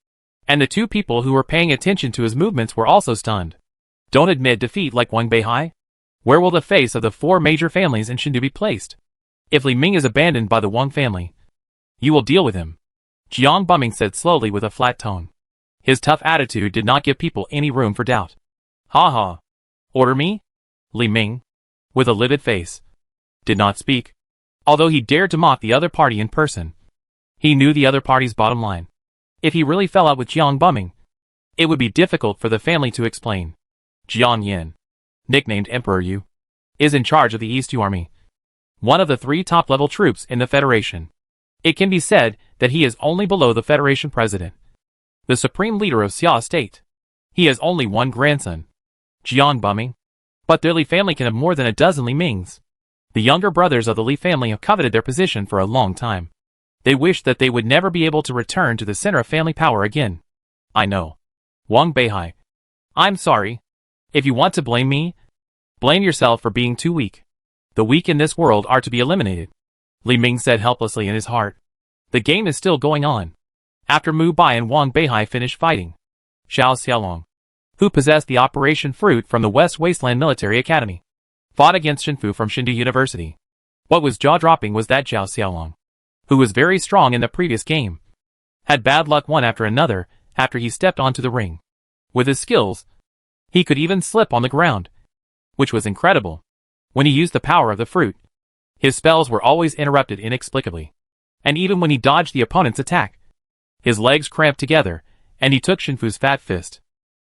And the 2 people who were paying attention to his movements were also stunned. Don't admit defeat like Wang Beihai? Where will the face of the 4 major families in Shindu be placed? If Li Ming is abandoned by the Wang family, you will deal with him, Jiang Buming said slowly with a flat tone. His tough attitude did not give people any room for doubt. Ha ha. Order me? Li Ming, with a livid face, did not speak. Although he dared to mock the other party in person, he knew the other party's bottom line. If he really fell out with Jiang Buming, it would be difficult for the family to explain. Jiang Yin, nicknamed Emperor Yu, is in charge of the East Yu Army, one of the 3 top-level troops in the Federation. It can be said that he is only below the Federation President, the supreme leader of Xia State. He has only 1 grandson, Jiang Buming, but their Li family can have more than a dozen Li Mings. The younger brothers of the Li family have coveted their position for a long time. They wish that they would never be able to return to the center of family power again. I know. Wang Beihai, I'm sorry. If you want to blame me, blame yourself for being too weak. The weak in this world are to be eliminated, Li Ming said helplessly in his heart. The game is still going on. After Mubai and Wang Beihai finished fighting, Xiao Xiaolong, who possessed the Operation Fruit from the West Wasteland Military Academy, fought against Shinfu from Shindu University. What was jaw-dropping was that Xiao Xiaolong, who was very strong in the previous game, had bad luck one after another after he stepped onto the ring. With his skills, he could even slip on the ground, which was incredible. When he used the power of the fruit, his spells were always interrupted inexplicably. And even when he dodged the opponent's attack, his legs cramped together, and he took Shinfu's fat fist.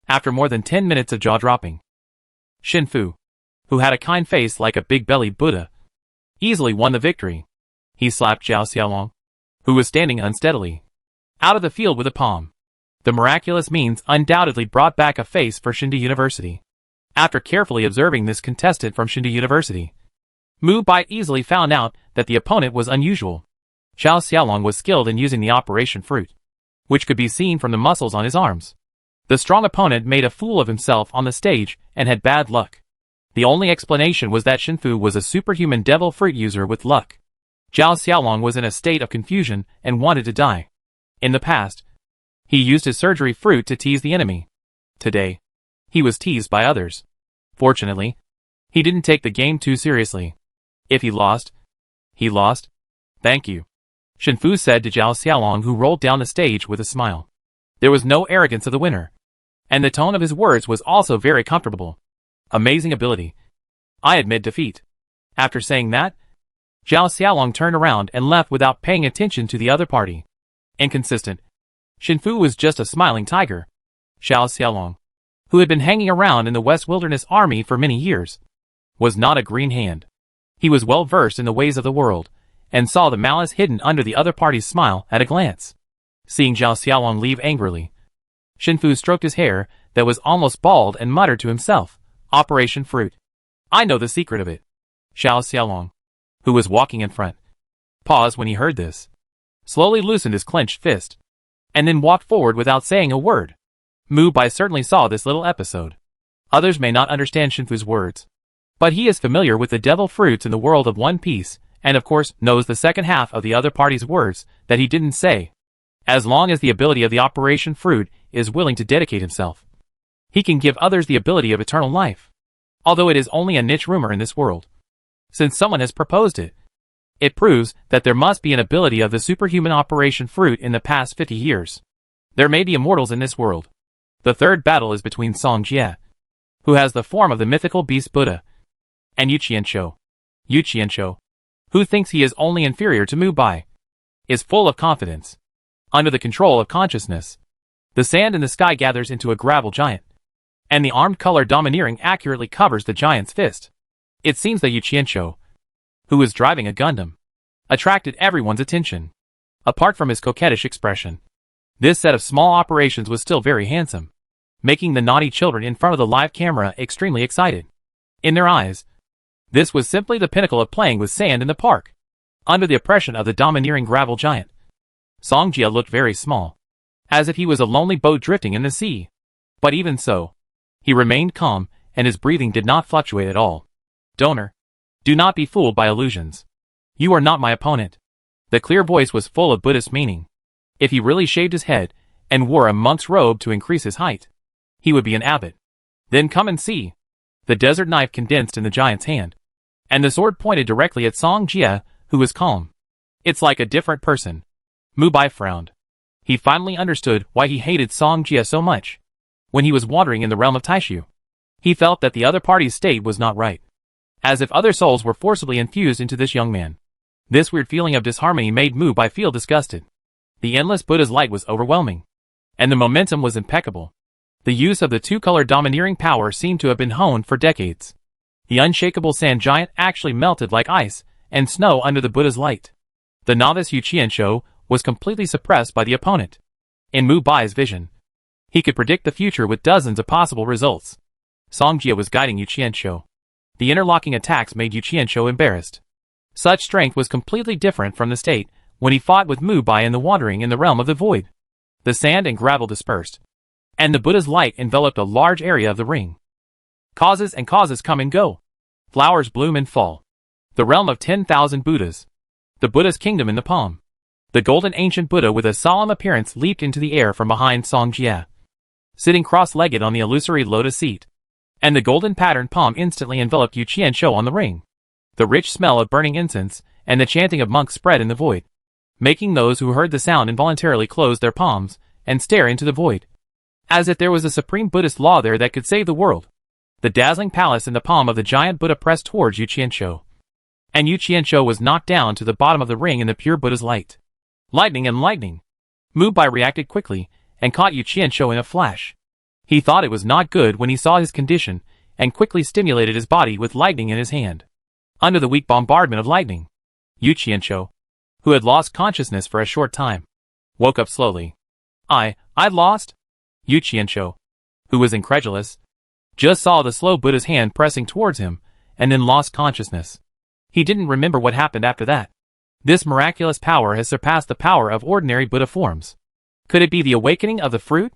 After more than 10 minutes of jaw-dropping, Shinfu, who had a kind face like a big-bellied Buddha, easily won the victory. He slapped Xiao Xiaolong, who was standing unsteadily, out of the field with a palm. The miraculous means undoubtedly brought back a face for Shindu University. After carefully observing this contestant from Shindu University, Mubai easily found out that the opponent was unusual. Xiao Xiaolong was skilled in using the Operation Fruit, which could be seen from the muscles on his arms. The strong opponent made a fool of himself on the stage and had bad luck. The only explanation was that Shinfu was a superhuman devil fruit user with luck. Zhao Xiaolong was in a state of confusion and wanted to die. In the past, he used his surgery fruit to tease the enemy. Today, he was teased by others. Fortunately, he didn't take the game too seriously. If he lost, he lost. Thank you, Shinfu said to Zhao Xiaolong, who rolled down the stage with a smile. There was no arrogance of the winner, and the tone of his words was also very comfortable. Amazing ability. I admit defeat. After saying that, Zhao Xiaolong turned around and left without paying attention to the other party. Inconsistent. Shinfu was just a smiling tiger. Zhao Xiaolong, who had been hanging around in the West Wilderness Army for many years, was not a green hand. He was well versed in the ways of the world, and saw the malice hidden under the other party's smile at a glance. Seeing Zhao Xiaolong leave angrily, Shinfu stroked his hair that was almost bald and muttered to himself, Operation Fruit. I know the secret of it. Zhao Xiaolong, who was walking in front, paused when he heard this, slowly loosened his clenched fist, and then walked forward without saying a word. Mubai certainly saw this little episode. Others may not understand Shinfu's words, but he is familiar with the devil fruits in the world of One Piece, and of course knows the second half of the other party's words that he didn't say. As long as the ability of the Operation Fruit is willing to dedicate himself, he can give others the ability of eternal life. Although it is only a niche rumor in this world, since someone has proposed it, it proves that there must be an ability of the superhuman Operation Fruit in the past 50 years. There may be immortals in this world. The third battle is between Song Jie, who has the form of the mythical beast Buddha, and Yu Qianshou, who thinks he is only inferior to Mubai, is full of confidence. Under the control of consciousness, the sand in the sky gathers into a gravel giant, and the armed color domineering accurately covers the giant's fist. It seems that Yu Qianshou, who was driving a Gundam, attracted everyone's attention. Apart from his coquettish expression, this set of small operations was still very handsome, making the naughty children in front of the live camera extremely excited. In their eyes, this was simply the pinnacle of playing with sand in the park. Under the oppression of the domineering gravel giant, Song Jie looked very small, as if he was a lonely boat drifting in the sea. But even so, he remained calm, and his breathing did not fluctuate at all. Donor, do not be fooled by illusions. You are not my opponent. The clear voice was full of Buddhist meaning. If he really shaved his head and wore a monk's robe to increase his height, he would be an abbot. Then come and see. The desert knife condensed in the giant's hand, and the sword pointed directly at Song Jie, who was calm. It's like a different person. Mubai frowned. He finally understood why he hated Song Jie so much. When he was wandering in the realm of Taishu, he felt that the other party's state was not right, as if other souls were forcibly infused into this young man. This weird feeling of disharmony made Mubai feel disgusted. The endless Buddha's light was overwhelming, and the momentum was impeccable. The use of the two-color domineering power seemed to have been honed for decades. The unshakable sand giant actually melted like ice and snow under the Buddha's light. The novice Yu Qianshou was completely suppressed by the opponent. In Mubai's vision, he could predict the future with dozens of possible results. Song Jie was guiding Yu Qianshou. The interlocking attacks made Yu Qianshou embarrassed. Such strength was completely different from the state when he fought with Mubai in the wandering in the realm of the void. The sand and gravel dispersed, and the Buddha's light enveloped a large area of the ring. Causes and causes come and go. Flowers bloom and fall. The realm of 10,000 Buddhas. The Buddha's kingdom in the palm. The golden ancient Buddha with a solemn appearance leaped into the air from behind Song Jie, sitting cross-legged on the illusory lotus seat, and the golden patterned palm instantly enveloped Yu Qianshou on the ring. The rich smell of burning incense and the chanting of monks spread in the void, making those who heard the sound involuntarily close their palms and stare into the void, as if there was a supreme Buddhist law there that could save the world. The dazzling palace in the palm of the giant Buddha pressed towards Yu Qianshou, and Yu Qianshou was knocked down to the bottom of the ring in the pure Buddha's light. Lightning and lightning! Mubai reacted quickly and caught Yu Qianshou in a flash. He thought it was not good when he saw his condition and quickly stimulated his body with lightning in his hand. Under the weak bombardment of lightning, Yu Qianshou, who had lost consciousness for a short time, woke up slowly. I lost? Yu Qianshou, who was incredulous, just saw the slow Buddha's hand pressing towards him and then lost consciousness. He didn't remember what happened after that. This miraculous power has surpassed the power of ordinary Buddha forms. Could it be the awakening of the fruit?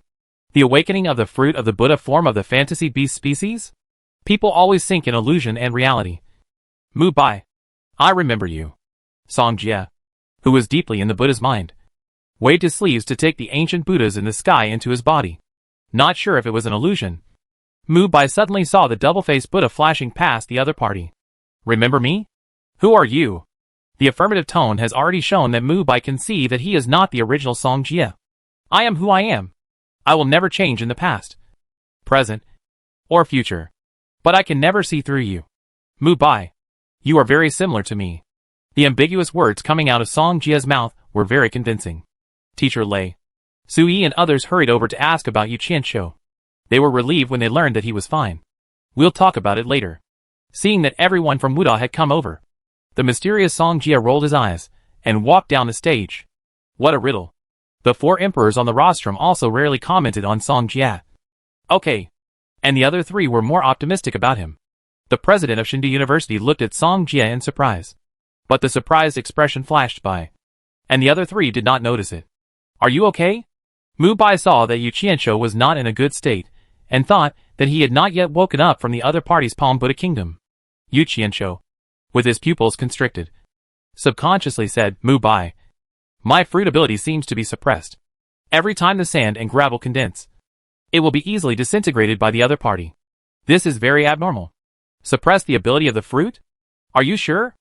The awakening of the fruit of the Buddha form of the fantasy beast species? People always sink in illusion and reality. Mubai. I remember you. Song Jia, who was deeply in the Buddha's mind, waved his sleeves to take the ancient Buddhas in the sky into his body. Not sure if it was an illusion, Mubai suddenly saw the double-faced Buddha flashing past the other party. Remember me? Who are you? The affirmative tone has already shown that Mubai can see that he is not the original Song Jia. I am who I am. I will never change in the past, present, or future. But I can never see through you. Mubai. You are very similar to me. The ambiguous words coming out of Song Jia's mouth were very convincing. Teacher Lei, Sui and others hurried over to ask about Yu Qianshou. They were relieved when they learned that he was fine. We'll talk about it later. Seeing that everyone from Wuda had come over, the mysterious Song Jia rolled his eyes and walked down the stage. What a riddle. The 4 emperors on the rostrum also rarely commented on Song Jia. Okay. And the other 3 were more optimistic about him. The president of Shindu University looked at Song Jia in surprise. But the surprised expression flashed by, and the other 3 did not notice it. Are you okay? Mubai saw that Yu Qianshou was not in a good state, and thought that he had not yet woken up from the other party's Palm Buddha kingdom. Yu Qianshou, with his pupils constricted, subconsciously said, Mubai. My fruit ability seems to be suppressed. Every time the sand and gravel condense, it will be easily disintegrated by the other party. This is very abnormal. Suppress the ability of the fruit? Are you sure?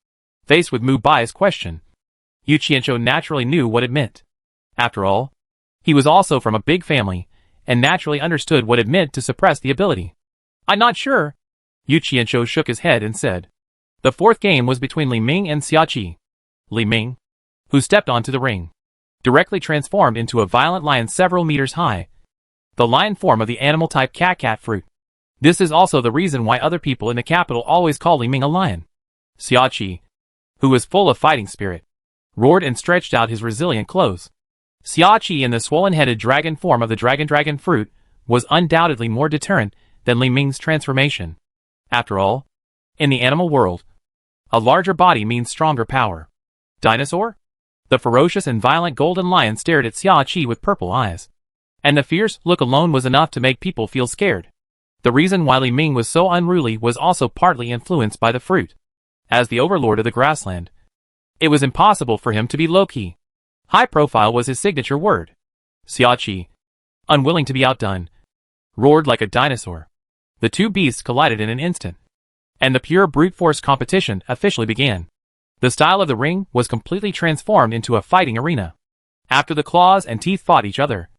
Faced with Mubai's question, Yu Qianshou naturally knew what it meant. After all, he was also from a big family, and naturally understood what it meant to suppress the ability. I'm not sure. Yu Qianshou shook his head and said. The 4th game was between Li Ming and Xia Qi. Li Ming, who stepped onto the ring, directly transformed into a violent lion several meters high, the lion form of the animal-type cat fruit. This is also the reason why other people in the capital always call Li Ming a lion. Xia Qi, who was full of fighting spirit, roared and stretched out his resilient claws. Xia Qi in the swollen-headed dragon form of the dragon fruit was undoubtedly more deterrent than Li Ming's transformation. After all, in the animal world, a larger body means stronger power. Dinosaur? The ferocious and violent golden lion stared at Xia Qi with purple eyes. And the fierce look alone was enough to make people feel scared. The reason why Li Ming was so unruly was also partly influenced by the fruit. As the overlord of the grassland, it was impossible for him to be low-key. High profile was his signature word. Xia Qi, unwilling to be outdone, roared like a dinosaur. The 2 beasts collided in an instant, and the pure brute force competition officially began. The style of the ring was completely transformed into a fighting arena. After the claws and teeth fought each other,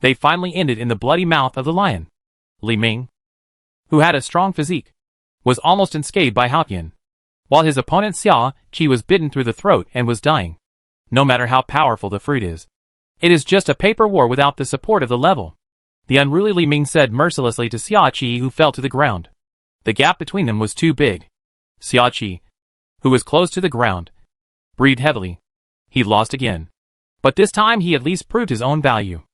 they finally ended in the bloody mouth of the lion. Li Ming, who had a strong physique, was almost unscathed by Haotian, while his opponent Xia Qi was bitten through the throat and was dying. No matter how powerful the fruit is, it is just a paper war without the support of the level. The unruly Li Ming said mercilessly to Xia Qi, who fell to the ground. The gap between them was too big. Xia Qi, who was close to the ground, breathed heavily. He lost again. But this time he at least proved his own value.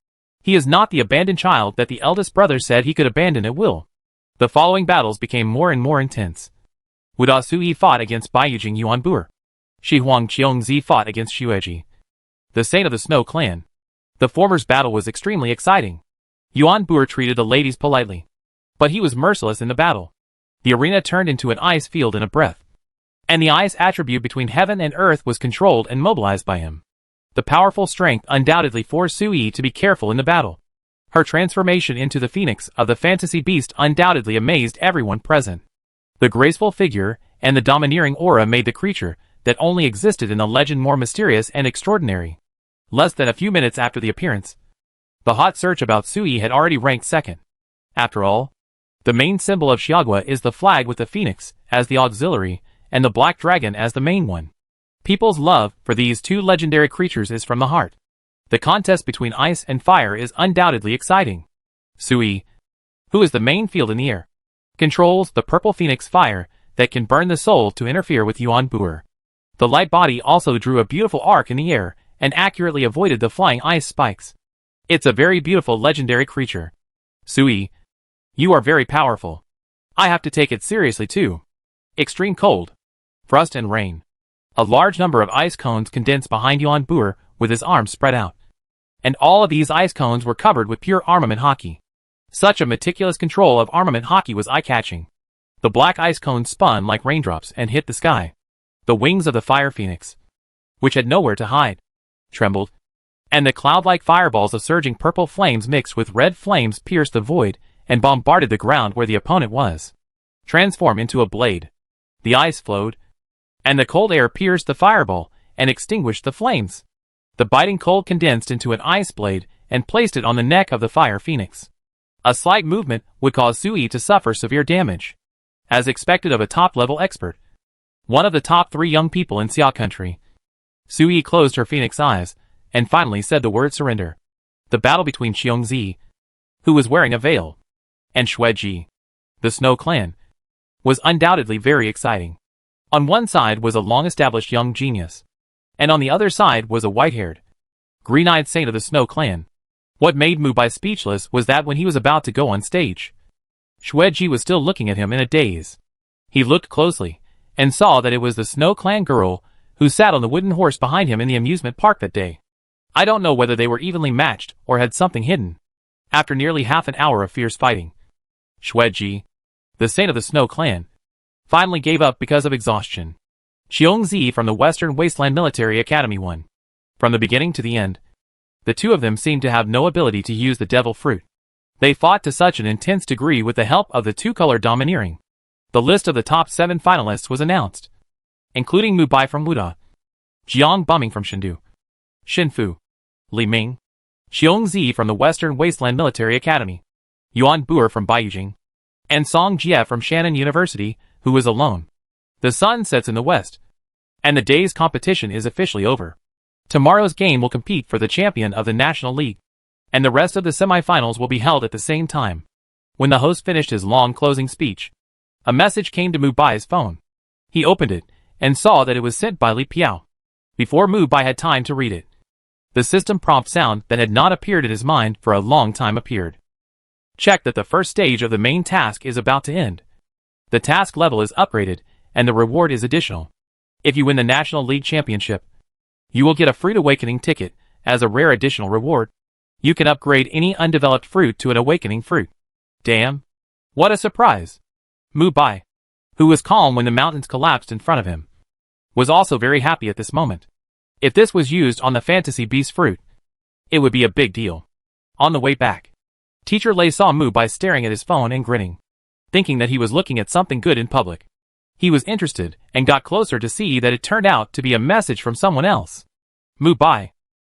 He is not the abandoned child that the eldest brother said he could abandon at will. The following battles became more and more intense. Wuda Sui fought against Baiyujing Yuanbuer. Shi Huang Qiongzi fought against Xueji, the saint of the Snow clan. The former's battle was extremely exciting. Yuanbuer treated the ladies politely, but he was merciless in the battle. The arena turned into an ice field in a breath, and the ice attribute between heaven and earth was controlled and mobilized by him. The powerful strength undoubtedly forced Sui to be careful in the battle. Her transformation into the phoenix of the fantasy beast undoubtedly amazed everyone present. The graceful figure and the domineering aura made the creature that only existed in the legend more mysterious and extraordinary. Less than a few minutes after the appearance, the hot search about Sui had already ranked 2nd. After all, the main symbol of Xiagua is the flag with the phoenix as the auxiliary and the black dragon as the main one. People's love for these 2 legendary creatures is from the heart. The contest between ice and fire is undoubtedly exciting. Sui, who is the main field in the air, controls the purple phoenix fire that can burn the soul to interfere with Yuanbuer. The light body also drew a beautiful arc in the air and accurately avoided the flying ice spikes. It's a very beautiful legendary creature. Sui, you are very powerful. I have to take it seriously too. Extreme cold, frost and rain. A large number of ice cones condensed behind Yuanbuer with his arms spread out. And all of these ice cones were covered with pure armament hockey. Such a meticulous control of armament hockey was eye-catching. The black ice cones spun like raindrops and hit the sky. The wings of the fire phoenix, which had nowhere to hide, trembled, and the cloud-like fireballs of surging purple flames mixed with red flames pierced the void and bombarded the ground where the opponent was. Transform into a blade. The ice flowed, and the cold air pierced the fireball and extinguished the flames. The biting cold condensed into an ice blade and placed it on the neck of the fire phoenix. A slight movement would cause Seai to suffer severe damage. As expected of a top-level expert, one of the top 3 young people in Seai country, Seai closed her phoenix eyes and finally said the word surrender. The battle between Xiongzi, who was wearing a veil, and Xueji, the Snow Clan, was undoubtedly very exciting. On one side was a long-established young genius, and on the other side was a white-haired, green-eyed saint of the Snow Clan. What made Mubai speechless was that when he was about to go on stage, Xueji was still looking at him in a daze. He looked closely, and saw that it was the Snow Clan girl who sat on the wooden horse behind him in the amusement park that day. I don't know whether they were evenly matched or had something hidden. After nearly half an hour of fierce fighting, Xueji, the saint of the Snow Clan, finally gave up because of exhaustion. Xiongzi from the Western Wasteland Military Academy won. From the beginning to the end, the two of them seemed to have no ability to use the devil fruit. They fought to such an intense degree with the help of the two-color domineering. The list of the top 7 finalists was announced, including Mubai from Wuda, Jiang Bumming from Shendu, Xinfu, Li Ming, Xiongzi from the Western Wasteland Military Academy, Yuan Buer from Baiyujing, and Song Jie from Shannon University, who was alone. The sun sets in the west, and the day's competition is officially over. Tomorrow's game will compete for the champion of the National League, and the rest of the semi-finals will be held at the same time. When the host finished his long closing speech, a message came to Mubai's phone. He opened it, and saw that it was sent by Li Piao. Before Mubai had time to read it, the system prompt sound that had not appeared in his mind for a long time appeared. Check that the first stage of the main task is about to end. The task level is upgraded, and the reward is additional. If you win the National League Championship, you will get a Fruit Awakening ticket as a rare additional reward. You can upgrade any undeveloped fruit to an awakening fruit. Damn! What a surprise! Mubai, who was calm when the mountains collapsed in front of him, was also very happy at this moment. If this was used on the Fantasy Beast fruit, it would be a big deal. On the way back, Teacher Lei saw Mubai staring at his phone and grinning, thinking that he was looking at something good in public. He was interested and got closer to see that it turned out to be a message from someone else. Mubai,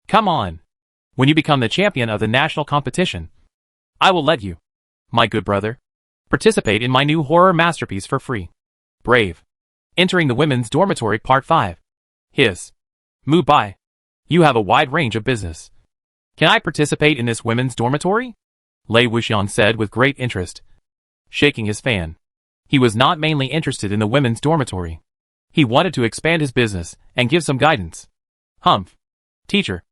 come on. When you become the champion of the national competition, I will let you, my good brother, participate in my new horror masterpiece for free. Brave. Entering the Women's Dormitory Part 5. Hiss. Mubai, you have a wide range of business. Can I participate in this women's dormitory? Lei Wuxian said with great interest, shaking his fan. He was not mainly interested in the women's dormitory. He wanted to expand his business and give some guidance. Humph. Teacher,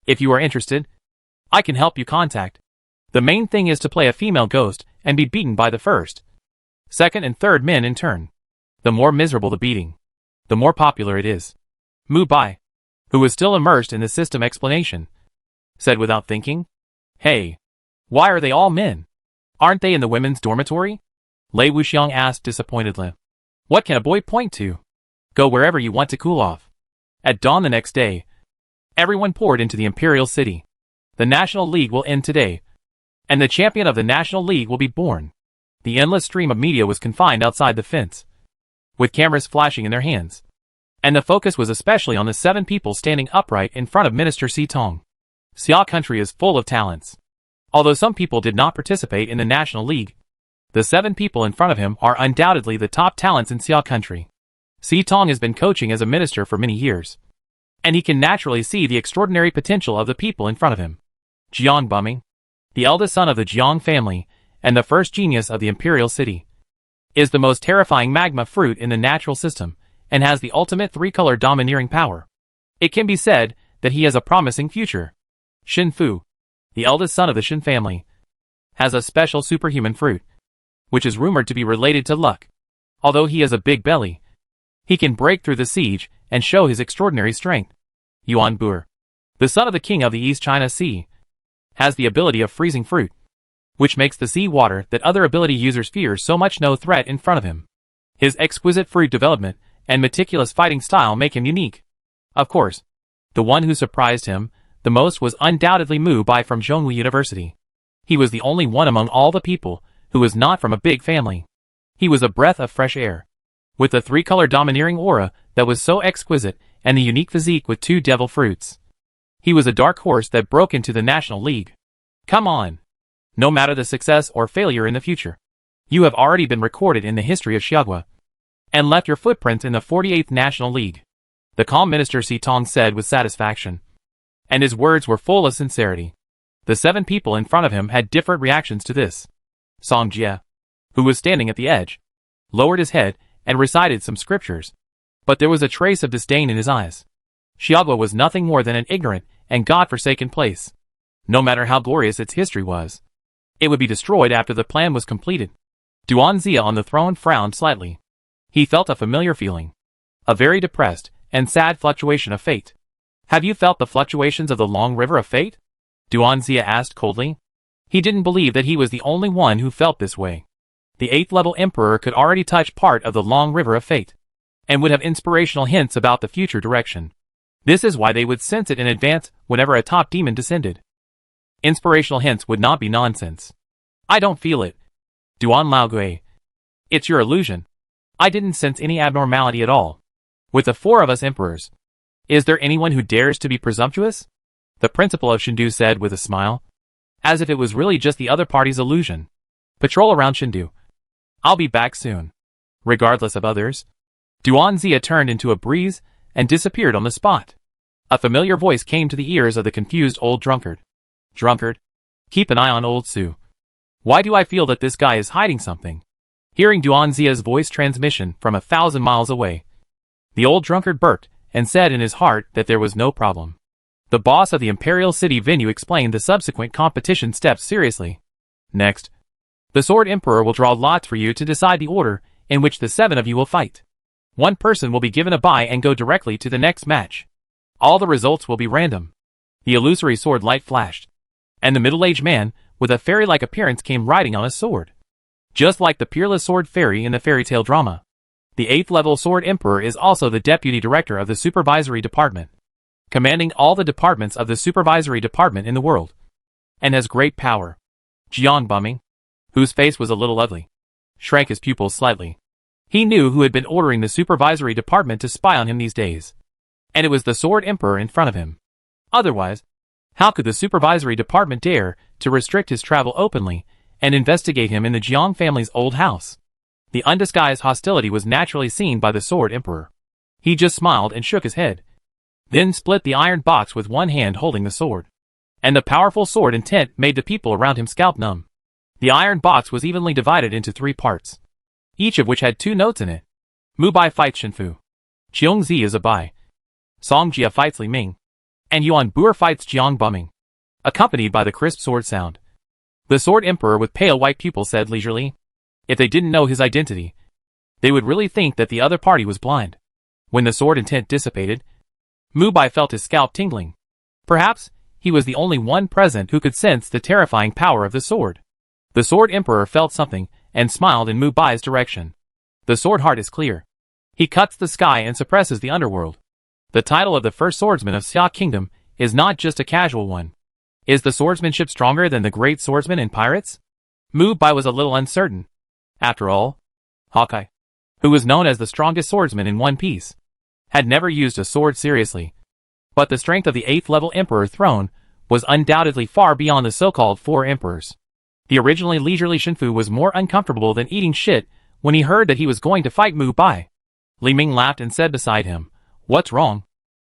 if you are interested, I can help you contact. The main thing is to play a female ghost and be beaten by the first, second and third men in turn. The more miserable the beating, the more popular it is. Mubai, who was still immersed in the system explanation, said without thinking, Hey, why are they all men? Aren't they in the women's dormitory? Lei Wuxiang asked disappointedly. What can a boy point to? Go wherever you want to cool off. At dawn the next day, everyone poured into the Imperial City. The National League will end today, and the champion of the National League will be born. The endless stream of media was confined outside the fence, with cameras flashing in their hands, and the focus was especially on the 7 people standing upright in front of Minister Si Tong. Seai country is full of talents. Although some people did not participate in the National League, the 7 people in front of him are undoubtedly the top talents in Seai country. Si Tong has been coaching as a minister for many years, and he can naturally see the extraordinary potential of the people in front of him. Jiang Bumming, the eldest son of the Jiang family and the first genius of the Imperial City, is the most terrifying magma fruit in the natural system and has the ultimate 3-color domineering power. It can be said that he has a promising future. Xin Fu, the eldest son of the Shin family, has a special superhuman fruit, which is rumored to be related to luck. Although he has a big belly, he can break through the siege and show his extraordinary strength. Yuan Buer, the son of the king of the East China Sea, has the ability of freezing fruit, which makes the sea water that other ability users fear so much no threat in front of him. His exquisite fruit development and meticulous fighting style make him unique. Of course, the one who surprised him the most was undoubtedly Mubai from Zhongli University. He was the only one among all the people who was not from a big family. He was a breath of fresh air, with the three-color domineering aura that was so exquisite and the unique physique with two devil fruits. He was a dark horse that broke into the National League. Come on! No matter the success or failure in the future, you have already been recorded in the history of Xiagua, and left your footprints in the 48th National League. The calm Minister Si Tong said with satisfaction, and his words were full of sincerity. The 7 people in front of him had different reactions to this. Song Jie, who was standing at the edge, lowered his head and recited some scriptures, but there was a trace of disdain in his eyes. Xiagua was nothing more than an ignorant and god-forsaken place. No matter how glorious its history was, it would be destroyed after the plan was completed. Duanxia on the throne frowned slightly. He felt a familiar feeling, a very depressed and sad fluctuation of fate. Have you felt the fluctuations of the long river of fate? Duanxia asked coldly. He didn't believe that he was the only one who felt this way. The 8th level emperor could already touch part of the long river of fate, and would have inspirational hints about the future direction. This is why they would sense it in advance whenever a top demon descended. Inspirational hints would not be nonsense. I don't feel it. Duan Laogui. It's your illusion. I didn't sense any abnormality at all. With the 4 of us emperors, is there anyone who dares to be presumptuous? The principal of Shindu said with a smile, as if it was really just the other party's illusion. Patrol around Shindu. I'll be back soon. Regardless of others, Duanxia turned into a breeze and disappeared on the spot. A familiar voice came to the ears of the confused old drunkard. Drunkard, keep an eye on old Su. Why do I feel that this guy is hiding something? Hearing Duanxia's voice transmission from 1,000 miles away, the old drunkard burped and said in his heart that there was no problem. The boss of the Imperial City venue explained the subsequent competition steps seriously. Next, the Sword Emperor will draw lots for you to decide the order in which the 7 of you will fight. One person will be given a bye and go directly to the next match. All the results will be random. The illusory sword light flashed, and the middle-aged man with a fairy-like appearance came riding on a sword. Just like the peerless sword fairy in the fairy tale drama, the 8th level Sword Emperor is also the deputy director of the supervisory department, commanding all the departments of the supervisory department in the world, and has great power. Jiang Bumming, whose face was a little ugly, shrank his pupils slightly. He knew who had been ordering the supervisory department to spy on him these days, and it was the Sword Emperor in front of him. Otherwise, how could the supervisory department dare to restrict his travel openly and investigate him in the Jiang family's old house? The undisguised hostility was naturally seen by the Sword Emperor. He just smiled and shook his head, then split the iron box with one hand holding the sword, and the powerful sword intent made the people around him scalp numb. The iron box was evenly divided into 3 parts, each of which had 2 notes in it. Mubai fights Shenfu. Qiongzi is a bai. Song Jia fights Li Ming, and Yuan Buer fights Jiang Bumming, accompanied by the crisp sword sound. The Sword Emperor with pale white pupils said leisurely, if they didn't know his identity, they would really think that the other party was blind. When the sword intent dissipated, Mubai felt his scalp tingling. Perhaps he was the only one present who could sense the terrifying power of the sword. The Sword Emperor felt something and smiled in Mubai's direction. The sword heart is clear. He cuts the sky and suppresses the underworld. The title of the first swordsman of Xia Kingdom is not just a casual one. Is the swordsmanship stronger than the great swordsman in Pirates? Mubai was a little uncertain. After all, Hawkeye, who was known as the strongest swordsman in One Piece, had never used a sword seriously. But the strength of the 8th level Emperor throne was undoubtedly far beyond the so-called 4 emperors. The originally leisurely Shenfu was more uncomfortable than eating shit when he heard that he was going to fight Mubai. Li Ming laughed and said beside him, what's wrong?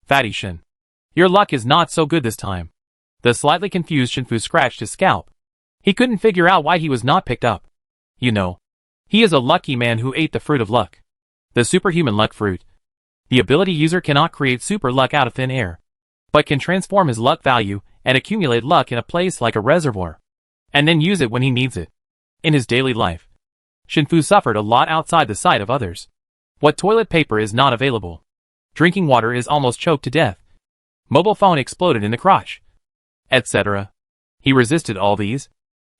Fatty Shen. Your luck is not so good this time. The slightly confused Shenfu scratched his scalp. He couldn't figure out why he was not picked up. You know, he is a lucky man who ate the fruit of luck. The superhuman luck fruit. The ability user cannot create super luck out of thin air, but can transform his luck value and accumulate luck in a place like a reservoir, and then use it when he needs it. In his daily life, Shenfu suffered a lot outside the sight of others. What toilet paper is not available? Drinking water is almost choked to death. Mobile phone exploded in the crotch, etc. He resisted all these,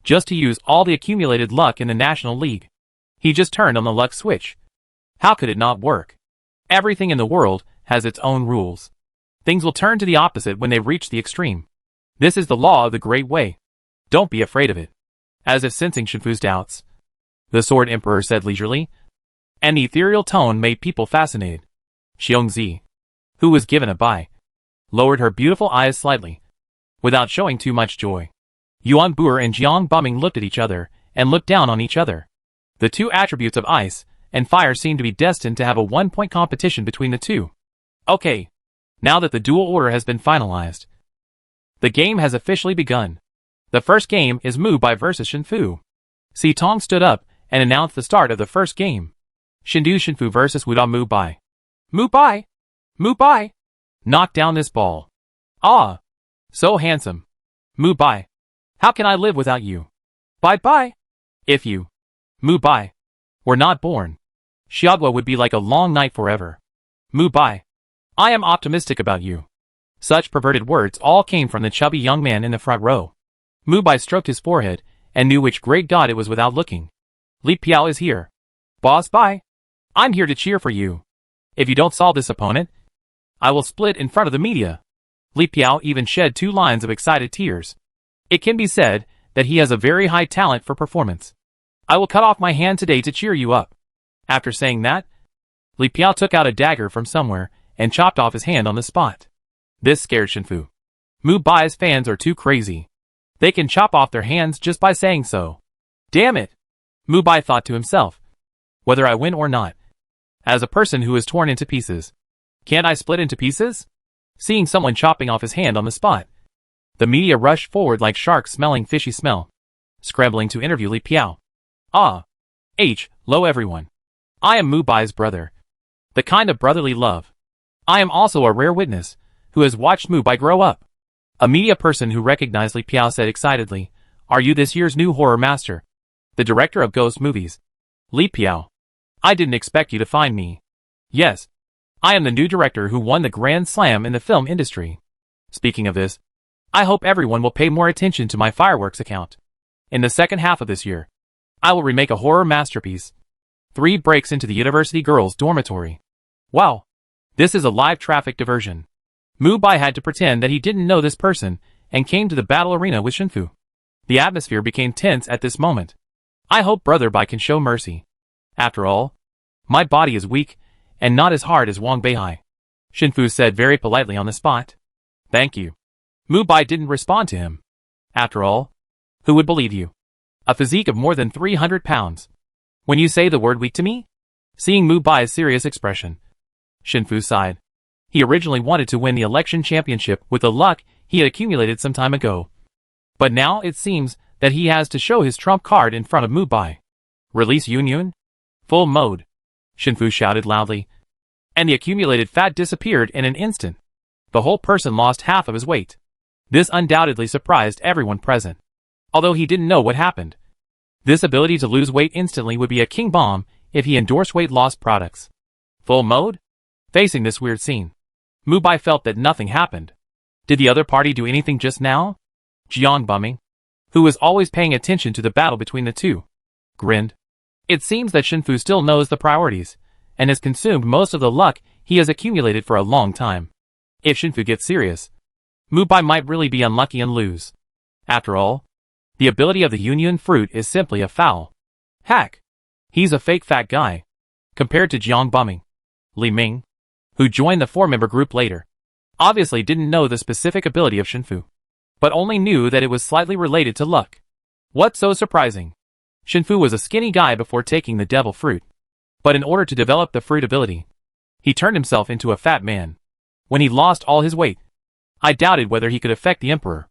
just to use all the accumulated luck in the National League. He just turned on the luck switch, How could it not work? Everything in the world has its own rules. Things will turn to the opposite when they reach the extreme. This is the law of the Great Way. Don't be afraid of it. As if sensing Shinfu's doubts, the Sword Emperor said leisurely, and the ethereal tone made people fascinated. Xiongzi, who was given a bye, lowered her beautiful eyes slightly, without showing too much joy. Yuan Buer and Jiang Bumming looked at each other, and looked down on each other. The two attributes of ice and fire seemed to be destined to have a one-point competition between the two. Okay. Now that the duel order has been finalized, the game has officially begun. The first game is Mubai vs Shinfu. Si Tong stood up and announced the start of the first game. Shindu Shinfu vs Wuda Mubai. Mubai! Mubai! Knock down this ball. Ah! So handsome. Mubai. How can I live without you? Bye-bye. If you, Mubai, were not born, Xiaodua would be like a long night forever. Mubai. I am optimistic about you. Such perverted words all came from the chubby young man in the front row. Mubai stroked his forehead and knew which great god it was without looking. Li Piao is here. Boss, bye. I'm here to cheer for you. If you don't solve this opponent, I will split in front of the media. Li Piao even shed 2 lines of excited tears. It can be said that he has a very high talent for performance. I will cut off my hand today to cheer you up. After saying that, Li Piao took out a dagger from somewhere and chopped off his hand on the spot. This scared Shinfu. Mubai's fans are too crazy. They can chop off their hands just by saying so. Damn it! Mubai thought to himself. Whether I win or not. As a person who is torn into pieces, can't I split into pieces? Seeing someone chopping off his hand on the spot, the media rushed forward like sharks smelling fishy smell, scrambling to interview Li Piao. Ah! Hello everyone. I am Mubai's brother. The kind of brotherly love. I am also a rare witness, who has watched Mubai grow up. A media person who recognized Li Piao said excitedly, Are you this year's new horror master? The director of ghost movies? Li Piao. I didn't expect you to find me. Yes. I am the new director who won the Grand Slam in the film industry. Speaking of this, I hope everyone will pay more attention to my fireworks account. In the second half of this year, I will remake a horror masterpiece. 3 breaks into the university girls' dormitory. Wow. This is a live traffic diversion. Mubai had to pretend that he didn't know this person and came to the battle arena with Shinfu. The atmosphere became tense at this moment. I hope Brother Bai can show mercy. After all, my body is weak and not as hard as Wang Beihai. Shinfu said very politely on the spot. Thank you. Mubai didn't respond to him. After all, who would believe you? A physique of more than 300 pounds. When you say the word weak to me? Seeing Mubai's serious expression, Shinfu sighed. He originally wanted to win the election championship with the luck he had accumulated some time ago. But now it seems that he has to show his trump card in front of Mubai. Release Yun? Full mode. Shinfu shouted loudly. And the accumulated fat disappeared in an instant. The whole person lost half of his weight. This undoubtedly surprised everyone present. Although he didn't know what happened. This ability to lose weight instantly would be a king bomb if he endorsed weight loss products. Full mode? Facing this weird scene, Mubai felt that nothing happened. Did the other party do anything just now? Jiang Bumming, who was always paying attention to the battle between the two, grinned. It seems that Shinfu still knows the priorities, and has consumed most of the luck he has accumulated for a long time. If Shinfu gets serious, Mubai might really be unlucky and lose. After all, the ability of the Yun fruit is simply a foul. Hack. He's a fake fat guy. Compared to Jiang Bumming, Li Ming, who joined the 4-member group later, obviously didn't know the specific ability of Shinfu, but only knew that it was slightly related to luck. What's so surprising? Shinfu was a skinny guy before taking the devil fruit, but in order to develop the fruit ability, he turned himself into a fat man. When he lost all his weight, I doubted whether he could affect the emperor.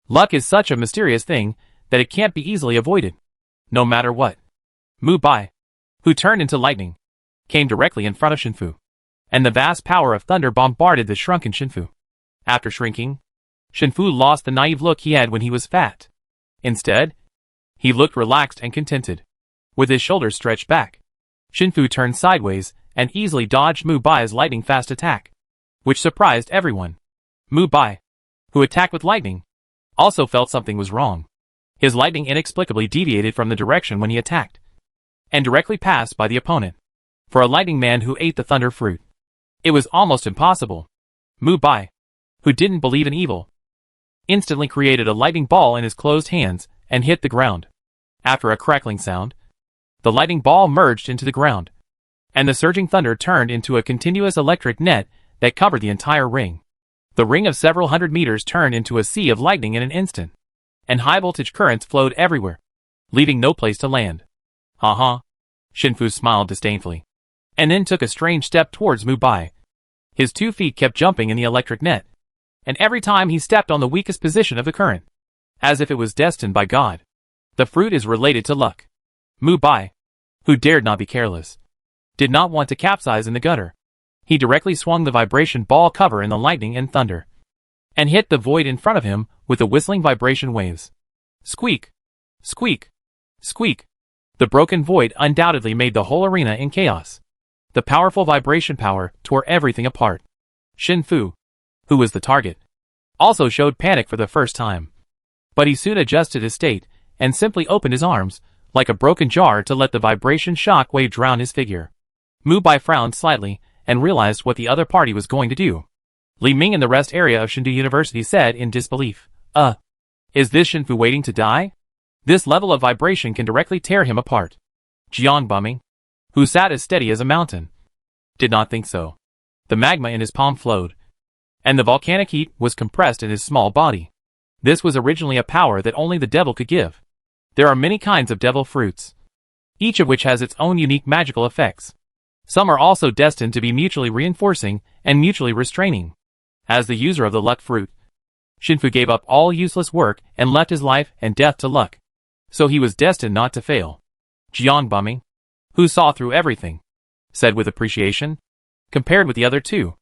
Luck is such a mysterious thing that it can't be easily avoided, no matter what. Mubai, who turned into lightning, came directly in front of Shinfu, and the vast power of thunder bombarded the shrunken Shinfu. After shrinking, Shinfu lost the naive look he had when he was fat. Instead, he looked relaxed and contented, with his shoulders stretched back. Shinfu turned sideways and easily dodged Mubai's lightning-fast attack, which surprised everyone. Mubai, who attacked with lightning, also felt something was wrong. His lightning inexplicably deviated from the direction when he attacked, and directly passed by the opponent. for a lightning man who ate the thunder fruit. It was almost impossible. Mubai, who didn't believe in evil, instantly created a lightning ball in his closed hands and hit the ground. After a crackling sound, the lightning ball merged into the ground, and the surging thunder turned into a continuous electric net that covered the entire ring. The ring of several hundred meters turned into a sea of lightning in an instant, and high-voltage currents flowed everywhere, leaving no place to land. Ha-ha. Shinfu smiled disdainfully, and then took a strange step towards Mubai. His 2 feet kept jumping in the electric net, and every time he stepped on the weakest position of the current, as if it was destined by God. The fruit is related to luck. Mubai, who dared not be careless, did not want to capsize in the gutter. He directly swung the vibration ball cover in the lightning and thunder, and hit the void in front of him with the whistling vibration waves. Squeak! Squeak! Squeak! The broken void undoubtedly made the whole arena in chaos. The powerful vibration power tore everything apart. Shinfu, who was the target, also showed panic for the first time. But he soon adjusted his state and simply opened his arms, like a broken jar, to let the vibration shock wave drown his figure. Mubai frowned slightly and realized what the other party was going to do. Li Ming and the rest area of Shindu University said in disbelief, is this Shinfu waiting to die? This level of vibration can directly tear him apart. Jiang Bumming, who sat as steady as a mountain, did not think so. The magma in his palm flowed, and the volcanic heat was compressed in his small body. This was originally a power that only the devil could give. There are many kinds of devil fruits, each of which has its own unique magical effects. Some are also destined to be mutually reinforcing and mutually restraining. As the user of the luck fruit, Shinfu gave up all useless work and left his life and death to luck. So he was destined not to fail. Jiang Bumming, who saw through everything, said with appreciation, compared with the other two,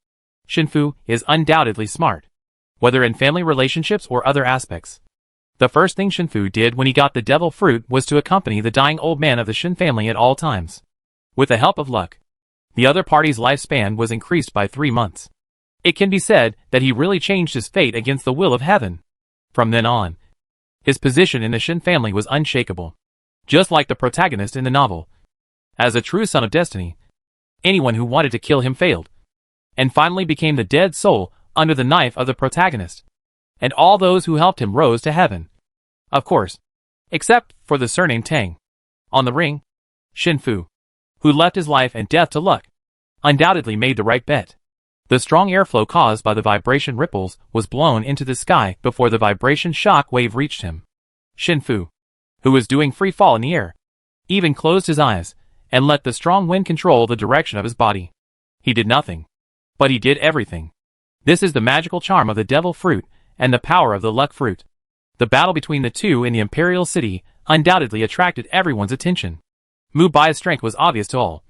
Shinfu is undoubtedly smart, whether in family relationships or other aspects. The first thing Shinfu did when he got the devil fruit was to accompany the dying old man of the Shin family at all times. With the help of luck, the other party's lifespan was increased by 3 months. It can be said that he really changed his fate against the will of heaven. From then on, his position in the Shin family was unshakable, just like the protagonist in the novel. As a true son of destiny, anyone who wanted to kill him failed, and finally became the dead soul under the knife of the protagonist, and all those who helped him rose to heaven. Of course, except for the surname Tang. On the ring, Shinfu, who left his life and death to luck, undoubtedly made the right bet. The strong airflow caused by the vibration ripples was blown into the sky before the vibration shock wave reached him. Shinfu, who was doing free fall in the air, even closed his eyes and let the strong wind control the direction of his body. He did nothing, but he did everything. This is the magical charm of the devil fruit and the power of the luck fruit. The battle between the two in the imperial city undoubtedly attracted everyone's attention. Mubai's strength was obvious to all,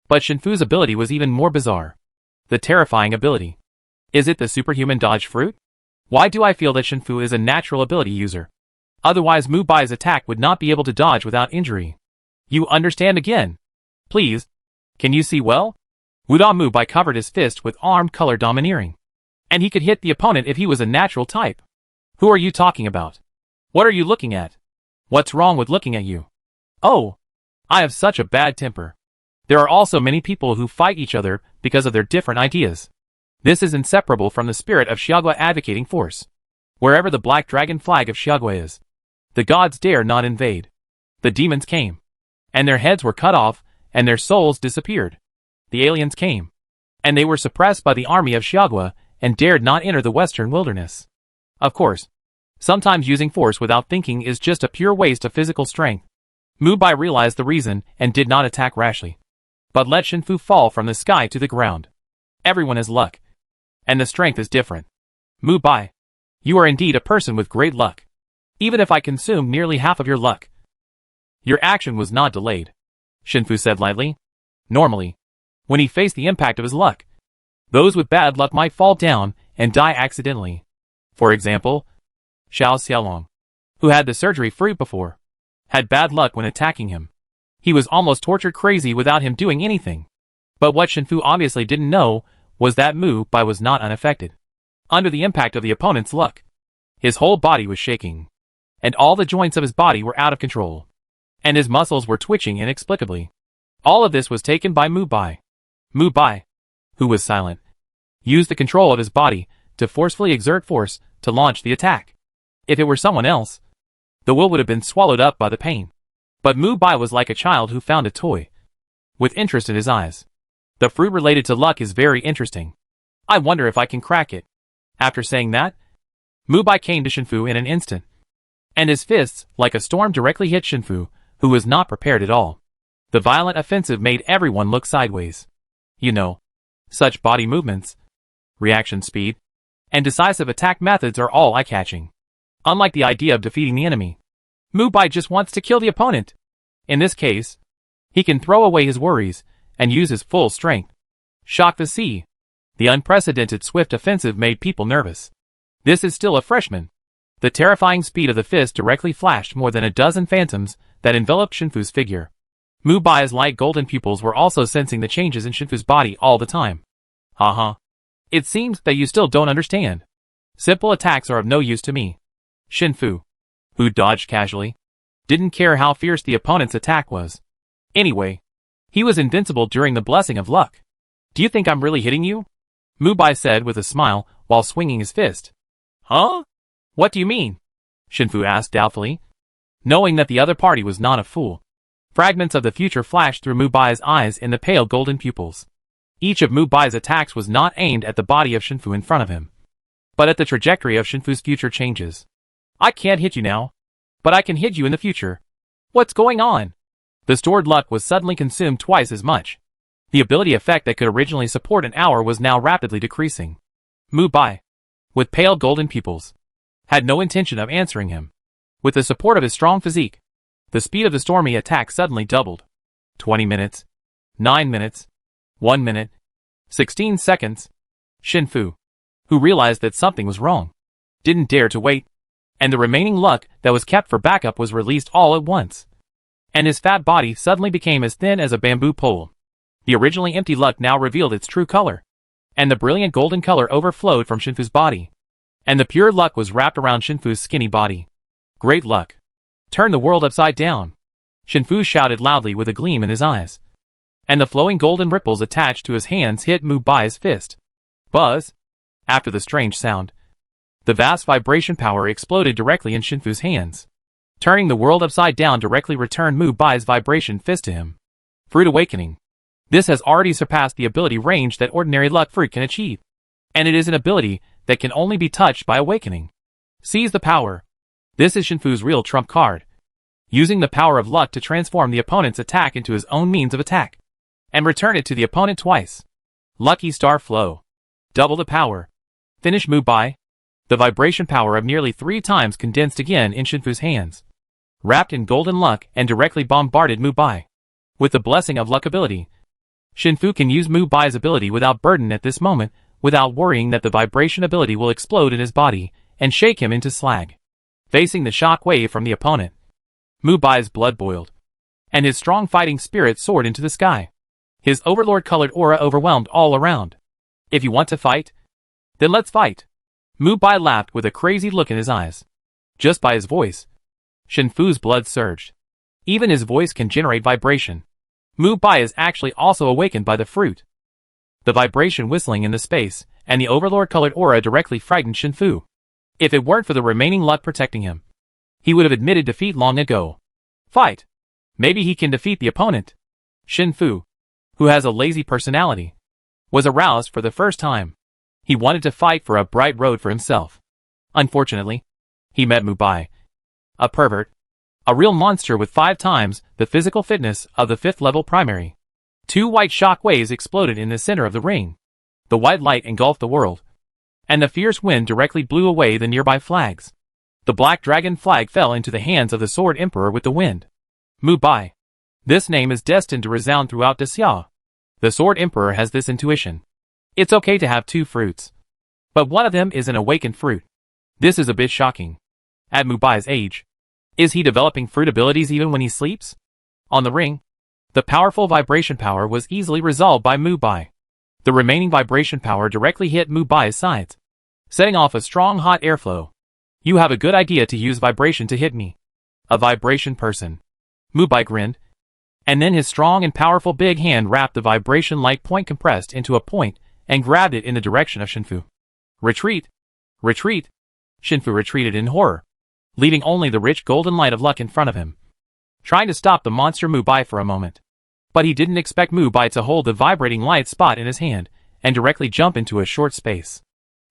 but Shinfu's ability was even more bizarre. The terrifying ability. Is it the superhuman dodge fruit? Why do I feel that Shinfu is a natural ability user? Otherwise Mubai's attack would not be able to dodge without injury. You understand again? Please. Can you see well? Wuda Mubai covered his fist with armed color domineering, and he could hit the opponent if he was a natural type. Who are you talking about? What are you looking at? What's wrong with looking at you? Oh, I have such a bad temper. There are also many people who fight each other because of their different ideas. This is inseparable from the spirit of Xiagua advocating force. Wherever the black dragon flag of Xiagua is, the gods dare not invade. The demons came, and their heads were cut off, and their souls disappeared. The aliens came, and they were suppressed by the army of Xiagua and dared not enter the western wilderness. Of course, sometimes using force without thinking is just a pure waste of physical strength. Mubai realized the reason and did not attack rashly, but let Shinfu fall from the sky to the ground. Everyone has luck, and the strength is different. Mubai, you are indeed a person with great luck, even if I consumed nearly half of your luck. Your action was not delayed, Shinfu said lightly. Normally, when he faced the impact of his luck, those with bad luck might fall down and die accidentally. For example, Xiao Xiaolong, who had the surgery fruit before, had bad luck when attacking him. He was almost tortured crazy without him doing anything. But what Shinfu obviously didn't know was that Mubai was not unaffected. Under the impact of the opponent's luck, his whole body was shaking, and all the joints of his body were out of control, and his muscles were twitching inexplicably. All of this was taken by Mubai. Mubai, who was silent, used the control of his body to forcefully exert force to launch the attack. If it were someone else, the will would have been swallowed up by the pain. But Mubai was like a child who found a toy, with interest in his eyes. The fruit related to luck is very interesting. I wonder if I can crack it. After saying that, Mubai came to Shinfu in an instant, and his fists, like a storm, directly hit Shinfu, who was not prepared at all. The violent offensive made everyone look sideways. You know, such body movements, reaction speed, and decisive attack methods are all eye-catching. Unlike the idea of defeating the enemy, Mubai just wants to kill the opponent. In this case, he can throw away his worries and use his full strength. Shock the sea. The unprecedented swift offensive made people nervous. This is still a freshman. The terrifying speed of the fist directly flashed more than a dozen phantoms that enveloped Shinfu's figure. Mubai's light golden pupils were also sensing the changes in Shinfu's body all the time. Haha. It seems that you still don't understand. Simple attacks are of no use to me. Shinfu, who dodged casually, didn't care how fierce the opponent's attack was. Anyway, he was invincible during the blessing of luck. Do you think I'm really hitting you? Mubai said with a smile while swinging his fist. Huh? What do you mean? Shinfu asked doubtfully, knowing that the other party was not a fool. Fragments of the future flashed through Mubai's eyes in the pale golden pupils. Each of Mubai's attacks was not aimed at the body of Shinfu in front of him, but at the trajectory of Shinfu's future changes. I can't hit you now, but I can hit you in the future. What's going on? The stored luck was suddenly consumed twice as much. The ability effect that could originally support an hour was now rapidly decreasing. Mubai, with pale golden pupils, had no intention of answering him. With the support of his strong physique, the speed of the stormy attack suddenly doubled. 20 minutes, 9 minutes, 1 minute, 16 seconds. Shinfu, who realized that something was wrong, didn't dare to wait, and the remaining luck that was kept for backup was released all at once. And his fat body suddenly became as thin as a bamboo pole. The originally empty luck now revealed its true color, and the brilliant golden color overflowed from Shinfu's body, and the pure luck was wrapped around Shinfu's skinny body. Great luck. Turn the world upside down. Shinfu shouted loudly with a gleam in his eyes, and the flowing golden ripples attached to his hands hit Mubai's fist. Buzz. After the strange sound, the vast vibration power exploded directly in Shinfu's hands. Turning the world upside down directly returned Mubai's vibration fist to him. Fruit Awakening. This has already surpassed the ability range that ordinary luck fruit can achieve, and it is an ability that can only be touched by awakening. Seize the power. This is Shinfu's real trump card. Using the power of luck to transform the opponent's attack into his own means of attack, and return it to the opponent twice. Lucky Star Flow. Double the power. Finish Mubai. The vibration power of nearly 3 times condensed again in Shinfu's hands, wrapped in golden luck and directly bombarded Mubai. With the blessing of luck ability, Shinfu can use Mubai's ability without burden at this moment, without worrying that the vibration ability will explode in his body and shake him into slag. Facing the shock wave from the opponent, Mubai's blood boiled, and his strong fighting spirit soared into the sky. His overlord-colored aura overwhelmed all around. If you want to fight, then let's fight. Mubai laughed with a crazy look in his eyes. Just by his voice, Shinfu's blood surged. Even his voice can generate vibration. Mubai is actually also awakened by the fruit. The vibration whistling in the space, and the overlord-colored aura directly frightened Shinfu. If it weren't for the remaining luck protecting him, he would have admitted defeat long ago. Fight! Maybe he can defeat the opponent. Shinfu, who has a lazy personality, was aroused for the first time. He wanted to fight for a bright road for himself. Unfortunately, he met Mubai, a pervert, a real monster with 5 times the physical fitness of the 5th level primary. 2 white shock waves exploded in the center of the ring. The white light engulfed the world, and the fierce wind directly blew away the nearby flags. The black dragon flag fell into the hands of the Sword Emperor with the wind. Mubai. This name is destined to resound throughout Desya. The Sword Emperor has this intuition. It's okay to have 2 fruits, but one of them is an awakened fruit. This is a bit shocking. At Mubai's age, is he developing fruit abilities even when he sleeps? On the ring, the powerful vibration power was easily resolved by Mubai. The remaining vibration power directly hit Mubai's sides, setting off a strong hot airflow. You have a good idea to use vibration to hit me. A vibration person. Mubai grinned. And then his strong and powerful big hand wrapped the vibration-like point compressed into a point and grabbed it in the direction of Shinfu. Retreat! Retreat! Shinfu retreated in horror, leaving only the rich golden light of luck in front of him, trying to stop the monster Mubai for a moment. But he didn't expect Mubai to hold the vibrating light spot in his hand and directly jump into a short space.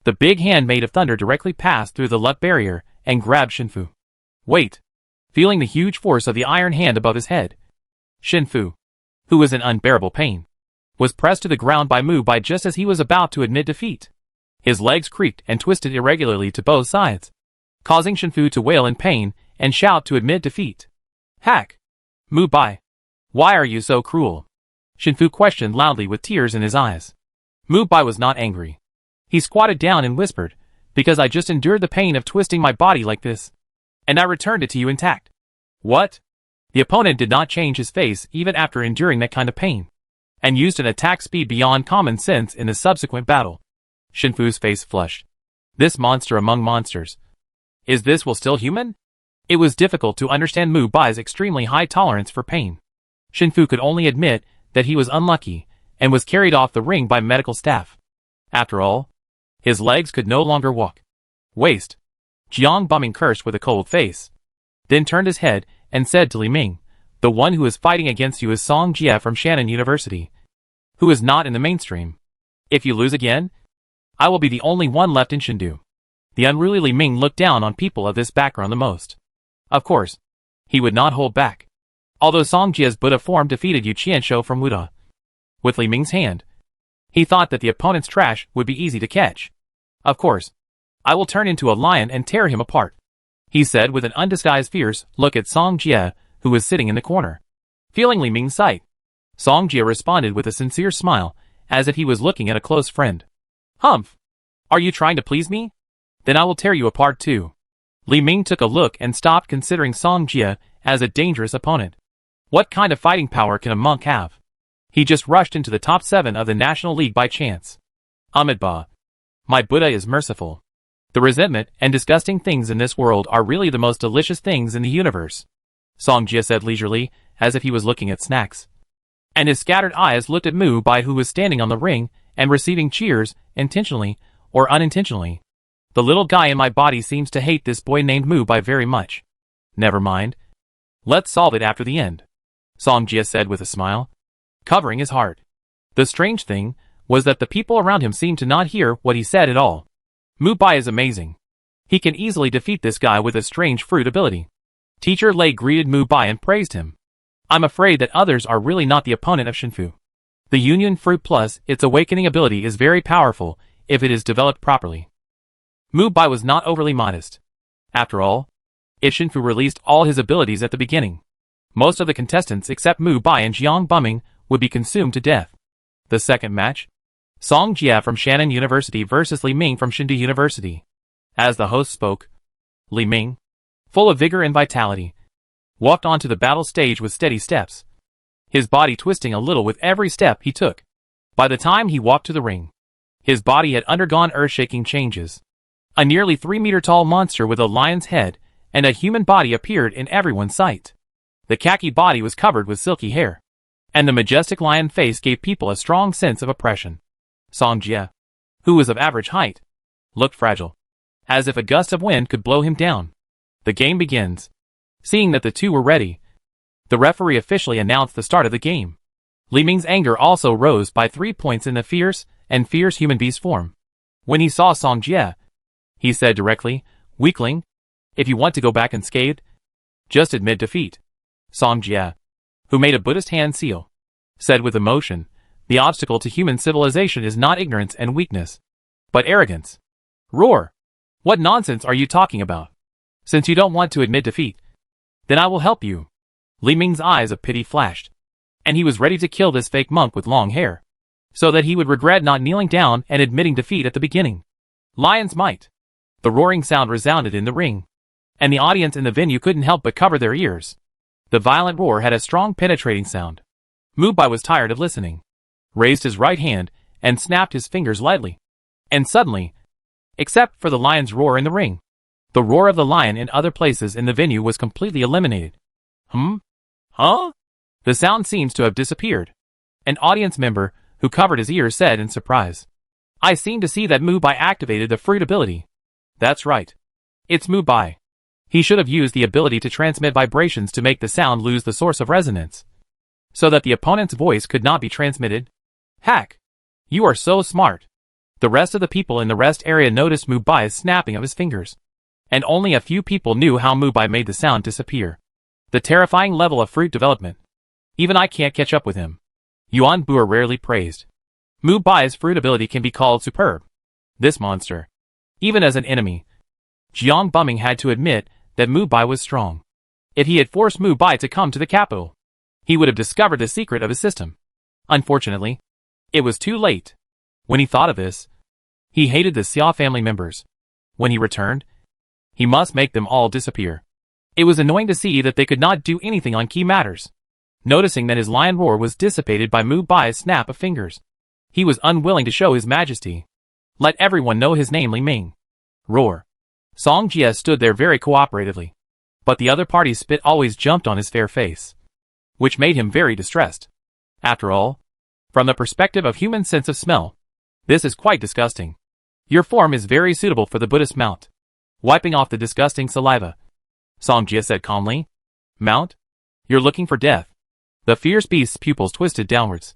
The big hand made of thunder directly passed through the luck barrier and grabbed Shinfu. Wait! Feeling the huge force of the iron hand above his head, Shinfu, who was in unbearable pain, was pressed to the ground by Mubai just as he was about to admit defeat. His legs creaked and twisted irregularly to both sides, causing Shinfu to wail in pain and shout to admit defeat. Hack! Mubai! Why are you so cruel? Shinfu questioned loudly with tears in his eyes. Mubai was not angry. He squatted down and whispered, because I just endured the pain of twisting my body like this, and I returned it to you intact. What? The opponent did not change his face even after enduring that kind of pain, and used an attack speed beyond common sense in the subsequent battle. Shinfu's face flushed. This monster among monsters. Is this will still human? It was difficult to understand Mubai's extremely high tolerance for pain. Shinfu could only admit that he was unlucky and was carried off the ring by medical staff. After all, his legs could no longer walk. Waste. Jiang Bumming cursed with a cold face, then turned his head and said to Li Ming, the one who is fighting against you is Song Jie from Shannon University, who is not in the mainstream. If you lose again, I will be the only one left in Shindu. The unruly Li Ming looked down on people of this background the most. Of course, he would not hold back. Although Song Jie's Buddha form defeated Yu Qianshou from Wuda with Li Ming's hand, he thought that the opponent's trash would be easy to catch. Of course, I will turn into a lion and tear him apart, he said with an undisguised fierce look at Song Jie, who was sitting in the corner. Feeling Li Ming's sight, Song Jie responded with a sincere smile, as if he was looking at a close friend. Humph! Are you trying to please me? Then I will tear you apart too. Li Ming took a look and stopped considering Song Jie as a dangerous opponent. What kind of fighting power can a monk have? He just rushed into the top 7 of the National League by chance. Amitabha. My Buddha is merciful. The resentment and disgusting things in this world are really the most delicious things in the universe, Song Jie said leisurely, as if he was looking at snacks. And his scattered eyes looked at Mubai, who was standing on the ring and receiving cheers, intentionally or unintentionally. The little guy in my body seems to hate this boy named Mubai very much. Never mind. Let's solve it after the end, Song Jie said with a smile, covering his heart. The strange thing was that the people around him seemed to not hear what he said at all. Mubai is amazing. He can easily defeat this guy with a strange fruit ability. Teacher Lei greeted Mubai and praised him. I'm afraid that others are really not the opponent of Shinfu. The Union Fruit plus its awakening ability is very powerful if it is developed properly. Mubai was not overly modest. After all, if Shinfu released all his abilities at the beginning, most of the contestants except Mubai and Jiang Bumming would be consumed to death. The second match, Song Jie from Shannon University versus Li Ming from Shindu University. As the host spoke, Li Ming, full of vigor and vitality, walked onto the battle stage with steady steps, his body twisting a little with every step he took. By the time he walked to the ring, his body had undergone earth-shaking changes. A nearly 3-meter-tall monster with a lion's head and a human body appeared in everyone's sight. The khaki body was covered with silky hair, and the majestic lion face gave people a strong sense of oppression. Song Jie, who was of average height, looked fragile, as if a gust of wind could blow him down. The game begins. Seeing that the two were ready, the referee officially announced the start of the game. Li Ming's anger also rose by 3 points in the fierce human beast form. When he saw Song Jie, he said directly, "Weakling, if you want to go back unscathed, just admit defeat." Song Jie, who made a Buddhist hand seal, said with emotion, "The obstacle to human civilization is not ignorance and weakness, but arrogance." Roar! What nonsense are you talking about? Since you don't want to admit defeat, then I will help you. Li Ming's eyes of pity flashed, and he was ready to kill this fake monk with long hair, so that he would regret not kneeling down and admitting defeat at the beginning. Lion's might. The roaring sound resounded in the ring, and the audience in the venue couldn't help but cover their ears. The violent roar had a strong penetrating sound. Mubai was tired of listening, raised his right hand, and snapped his fingers lightly. And suddenly, except for the lion's roar in the ring, the roar of the lion in other places in the venue was completely eliminated. Huh? The sound seems to have disappeared. An audience member, who covered his ears, said in surprise. I seem to see that Mubai activated the fruit ability. That's right. It's Mubai. He should have used the ability to transmit vibrations to make the sound lose the source of resonance, so that the opponent's voice could not be transmitted. Hack! You are so smart. The rest of the people in the rest area noticed Mubai's snapping of his fingers, and only a few people knew how Mubai made the sound disappear. The terrifying level of fruit development. Even I can't catch up with him. Yuan Bu are rarely praised. Mubai's fruit ability can be called superb. This monster. Even as an enemy, Jiang Bumming had to admit that Mubai was strong. If he had forced Mubai to come to the capital, he would have discovered the secret of his system. Unfortunately, it was too late. When he thought of this, he hated the Seai family members. When he returned, he must make them all disappear. It was annoying to see that they could not do anything on key matters. Noticing that his lion roar was dissipated by Mubai's snap of fingers, he was unwilling to show his majesty. Let everyone know his name, Li Ming. Roar. Song Jie stood there very cooperatively, but the other party's spit always jumped on his fair face, which made him very distressed. After all, from the perspective of human sense of smell, this is quite disgusting. Your form is very suitable for the Buddhist mount. Wiping off the disgusting saliva, Song Jie said calmly. Mount? You're looking for death. The fierce beast's pupils twisted downwards,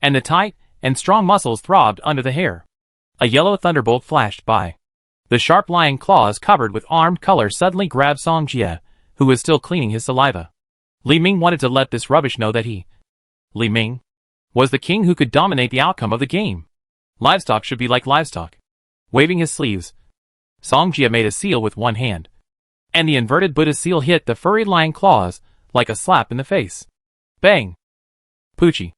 and the tight and strong muscles throbbed under the hair. A yellow thunderbolt flashed by. The sharp lion claws covered with armed color suddenly grabbed Song Jie, who was still cleaning his saliva. Li Ming wanted to let this rubbish know that he, Li Ming, was the king who could dominate the outcome of the game. Livestock should be like livestock. Waving his sleeves, Song Jie made a seal with one hand, and the inverted Buddhist seal hit the furry lion claws like a slap in the face. Bang! Poochie.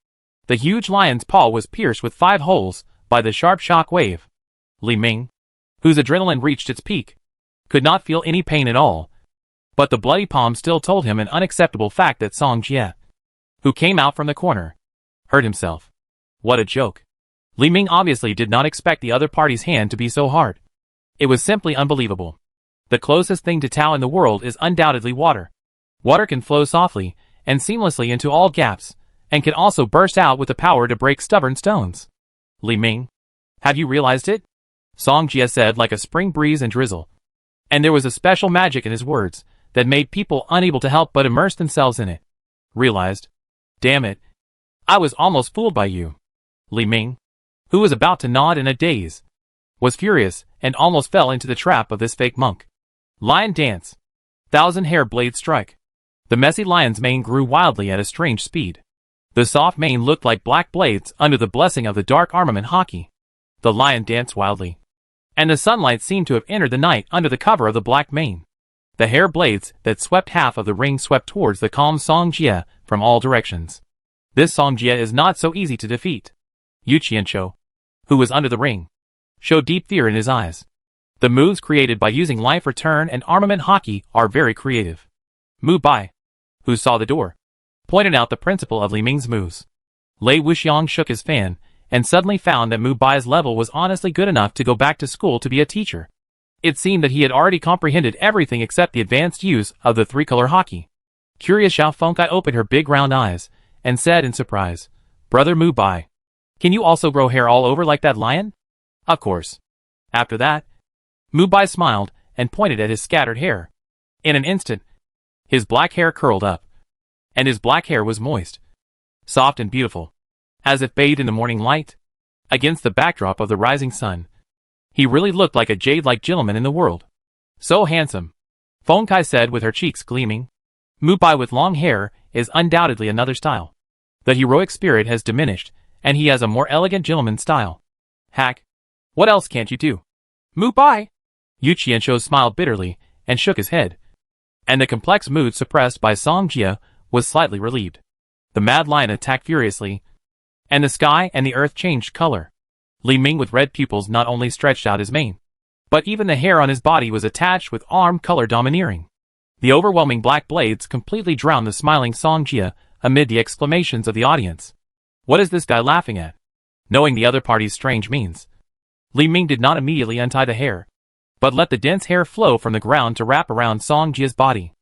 The huge lion's paw was pierced with 5 holes by the sharp shock wave. Li Ming, whose adrenaline reached its peak, could not feel any pain at all, but the bloody palm still told him an unacceptable fact that Song Jie, who came out from the corner, hurt himself. What a joke. Li Ming obviously did not expect the other party's hand to be so hard. It was simply unbelievable. The closest thing to Tao in the world is undoubtedly water. Water can flow softly and seamlessly into all gaps, and can also burst out with the power to break stubborn stones. Li Ming, have you realized it? Song Jie said like a spring breeze and drizzle. And there was a special magic in his words that made people unable to help but immerse themselves in it. Realized? Damn it. I was almost fooled by you. Li Ming, who was about to nod in a daze, was furious and almost fell into the trap of this fake monk. Lion dance. 1,000 hair blade strike. The messy lion's mane grew wildly at a strange speed. The soft mane looked like black blades under the blessing of the dark armament hockey. The lion danced wildly, and the sunlight seemed to have entered the night under the cover of the black mane. The hair blades that swept half of the ring swept towards the calm Song Jie from all directions. This Song Jie is not so easy to defeat. Yu Qianqiu, who was under the ring, showed deep fear in his eyes. The moves created by using life return and armament hockey are very creative. Mubai, who saw the door, pointed out the principle of Li Ming's moves. Lei Wuxiang shook his fan, and suddenly found that Mubai's level was honestly good enough to go back to school to be a teacher. It seemed that he had already comprehended everything except the advanced use of the 3-color hockey. Curious Xiao Fengkai opened her big round eyes, and said in surprise, Brother Mubai, can you also grow hair all over like that lion? Of course. After that, Mubai smiled and pointed at his scattered hair. In an instant, his black hair curled up, and his black hair was moist, soft and beautiful, as if bathed in the morning light. Against the backdrop of the rising sun, he really looked like a jade-like gentleman in the world. So handsome, Fengkai said with her cheeks gleaming. Mubai with long hair is undoubtedly another style. The heroic spirit has diminished, and he has a more elegant gentleman style. Hack, what else can't you do? Mubai! Yu Qianqiu smiled bitterly and shook his head, and the complex mood suppressed by Song Jie was slightly relieved. The mad lion attacked furiously, and the sky and the earth changed color. Li Ming with red pupils not only stretched out his mane, but even the hair on his body was attached with armed color domineering. The overwhelming black blades completely drowned the smiling Song Jie amid the exclamations of the audience. What is this guy laughing at? Knowing the other party's strange means, Li Ming did not immediately untie the hair, but let the dense hair flow from the ground to wrap around Song Jie's body.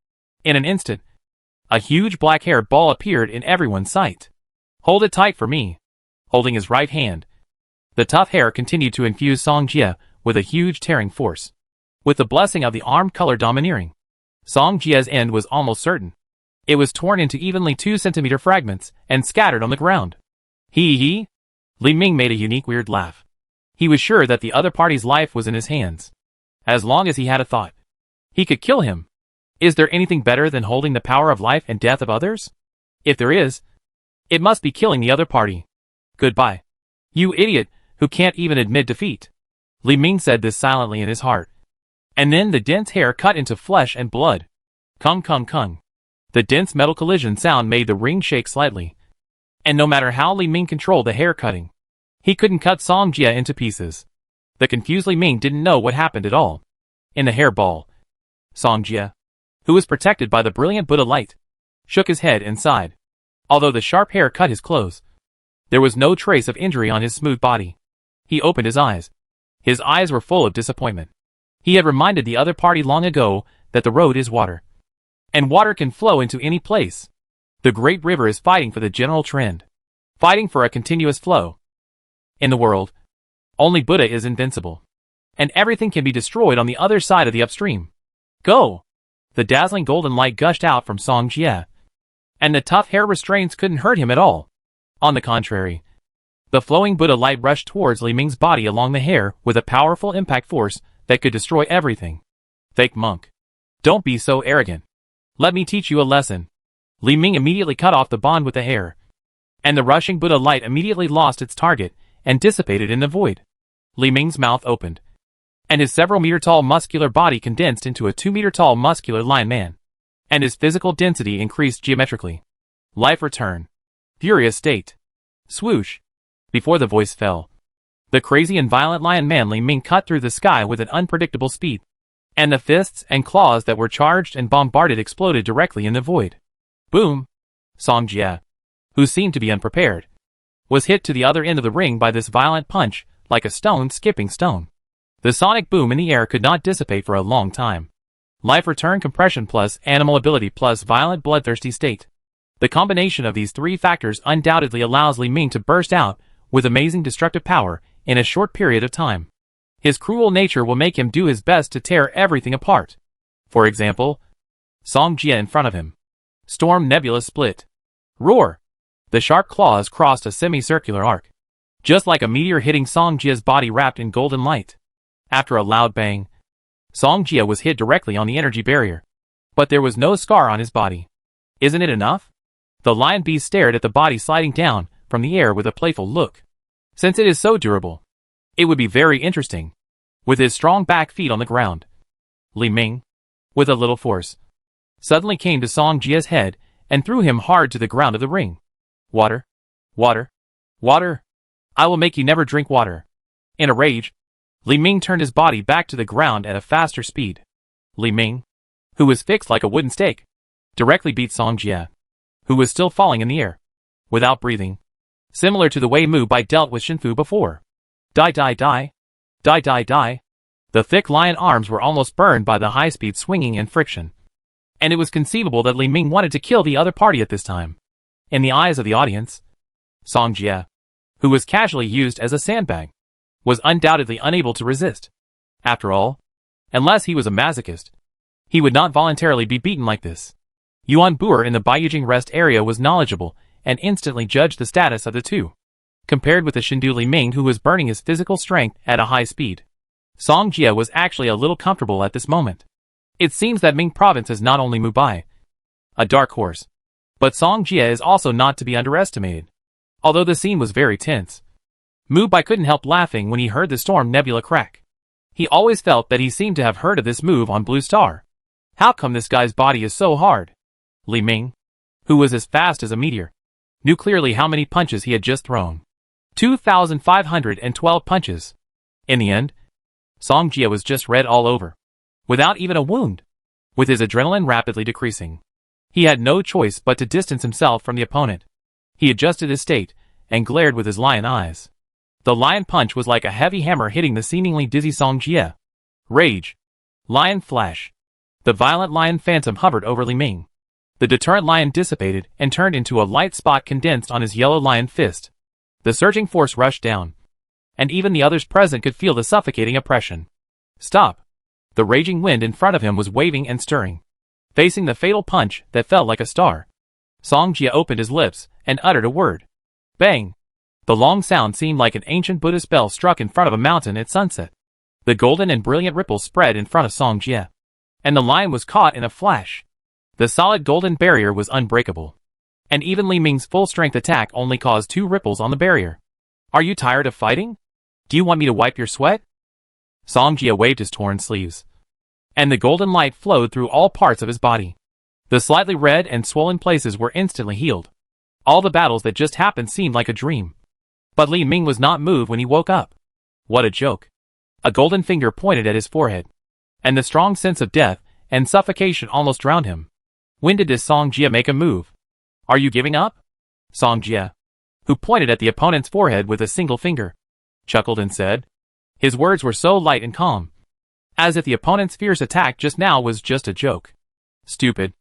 In an instant, A huge black-haired ball appeared in everyone's sight. Hold it tight for me. Holding his right hand, the tough hair continued to infuse Song Jie with a huge tearing force. With the blessing of the armed color domineering, Song Jie's end was almost certain. It was torn into evenly 2-centimeter fragments and scattered on the ground. Hee. Li Ming made a unique weird laugh. He was sure that the other party's life was in his hands. As long as he had a thought, he could kill him. Is there anything better than holding the power of life and death of others? If there is, it must be killing the other party. Goodbye. You idiot, who can't even admit defeat. Li Ming said this silently in his heart. And then the dense hair cut into flesh and blood. Kung. The dense metal collision sound made the ring shake slightly. And no matter how Li Ming controlled the hair cutting, he couldn't cut Song Jie into pieces. The confused Li Ming didn't know what happened at all. In the hairball, Song Jie, who was protected by the brilliant Buddha light, shook his head and sighed. Although the sharp hair cut his clothes, there was no trace of injury on his smooth body. He opened his eyes. His eyes were full of disappointment. He had reminded the other party long ago that the road is water. And water can flow into any place. The great river is fighting for the general trend. Fighting for a continuous flow. In the world, only Buddha is invincible. And everything can be destroyed on the other side of the upstream. Go! The dazzling golden light gushed out from Song Jie. And the tough hair restraints couldn't hurt him at all. On the contrary, the flowing Buddha light rushed towards Li Ming's body along the hair with a powerful impact force that could destroy everything. Fake monk. Don't be so arrogant. Let me teach you a lesson. Li Ming immediately cut off the bond with the hair. And the rushing Buddha light immediately lost its target and dissipated in the void. Li Ming's mouth opened. And his several meter tall muscular body condensed into a 2 meter tall muscular lion man. And his physical density increased geometrically. Life return. Furious state. Swoosh. Before the voice fell, the crazy and violent lion man Li Ming cut through the sky with an unpredictable speed. And the fists and claws that were charged and bombarded exploded directly in the void. Boom! Song Jie, who seemed to be unprepared, was hit to the other end of the ring by this violent punch, like a stone skipping stone. The sonic boom in the air could not dissipate for a long time. Life return compression plus animal ability plus violent bloodthirsty state. The combination of these three factors undoubtedly allows Li Ming to burst out with amazing destructive power in a short period of time. His cruel nature will make him do his best to tear everything apart. For example, Song Jie in front of him. Storm nebula split. Roar! The sharp claws crossed a semicircular arc. Just like a meteor hitting Song Jie's body wrapped in golden light. After a loud bang, Song Jie was hit directly on the energy barrier. But there was no scar on his body. Isn't it enough? The lion beast stared at the body sliding down from the air with a playful look. Since it is so durable, it would be very interesting. With his strong back feet on the ground, Li Ming, with a little force, suddenly came to Song Jie's head and threw him hard to the ground of the ring. Water. Water. Water. I will make you never drink water. In a rage, Li Ming turned his body back to the ground at a faster speed. Li Ming, who was fixed like a wooden stake, directly beat Song Jie, who was still falling in the air, without breathing, similar to the way Mubai dealt with Shinfu before. Die. The thick lion arms were almost burned by the high-speed swinging and friction. And it was conceivable that Li Ming wanted to kill the other party at this time. In the eyes of the audience, Song Jie, who was casually used as a sandbag, was undoubtedly unable to resist. After all, unless he was a masochist, he would not voluntarily be beaten like this. Yuan Buer in the Baiyujing rest area was knowledgeable and instantly judged the status of the two. Compared with the Shindu Li Ming who was burning his physical strength at a high speed, Song Jie was actually a little comfortable at this moment. It seems that Ming province is not only Mubai, a dark horse, but Song Jie is also not to be underestimated. Although the scene was very tense, Mubai couldn't help laughing when he heard the storm nebula crack. He always felt that he seemed to have heard of this move on Blue Star. How come this guy's body is so hard? Li Ming, who was as fast as a meteor, knew clearly how many punches he had just thrown. 2,512 punches. In the end, Song Jie was just red all over, without even a wound. With his adrenaline rapidly decreasing, he had no choice but to distance himself from the opponent. He adjusted his state and glared with his lion eyes. The lion punch was like a heavy hammer hitting the seemingly dizzy Song Jie. Rage. Lion flash. The violent lion phantom hovered over Li Ming, The deterrent lion dissipated and turned into a light spot condensed on his yellow lion fist. The surging force rushed down, and even the others present could feel the suffocating oppression. Stop! The raging wind in front of him was waving and stirring. Facing the fatal punch that fell like a star, Song Jia opened his lips and uttered a word. Bang! The long sound seemed like an ancient Buddhist bell struck in front of a mountain at sunset. The golden and brilliant ripples spread in front of Song Jia, and the lion was caught in a flash. The solid golden barrier was unbreakable, and even Li Ming's full-strength attack only caused 2 ripples on the barrier. Are you tired of fighting? Do you want me to wipe your sweat? Song Jia waved his torn sleeves, and the golden light flowed through all parts of his body. The slightly red and swollen places were instantly healed. All the battles that just happened seemed like a dream. But Li Ming was not moved when he woke up. What a joke. A golden finger pointed at his forehead, and the strong sense of death and suffocation almost drowned him. When did this Song Jia make a move? Are you giving up? Song Jia, who pointed at the opponent's forehead with a single finger, chuckled and said. His words were so light and calm, as if the opponent's fierce attack just now was just a joke. Stupid.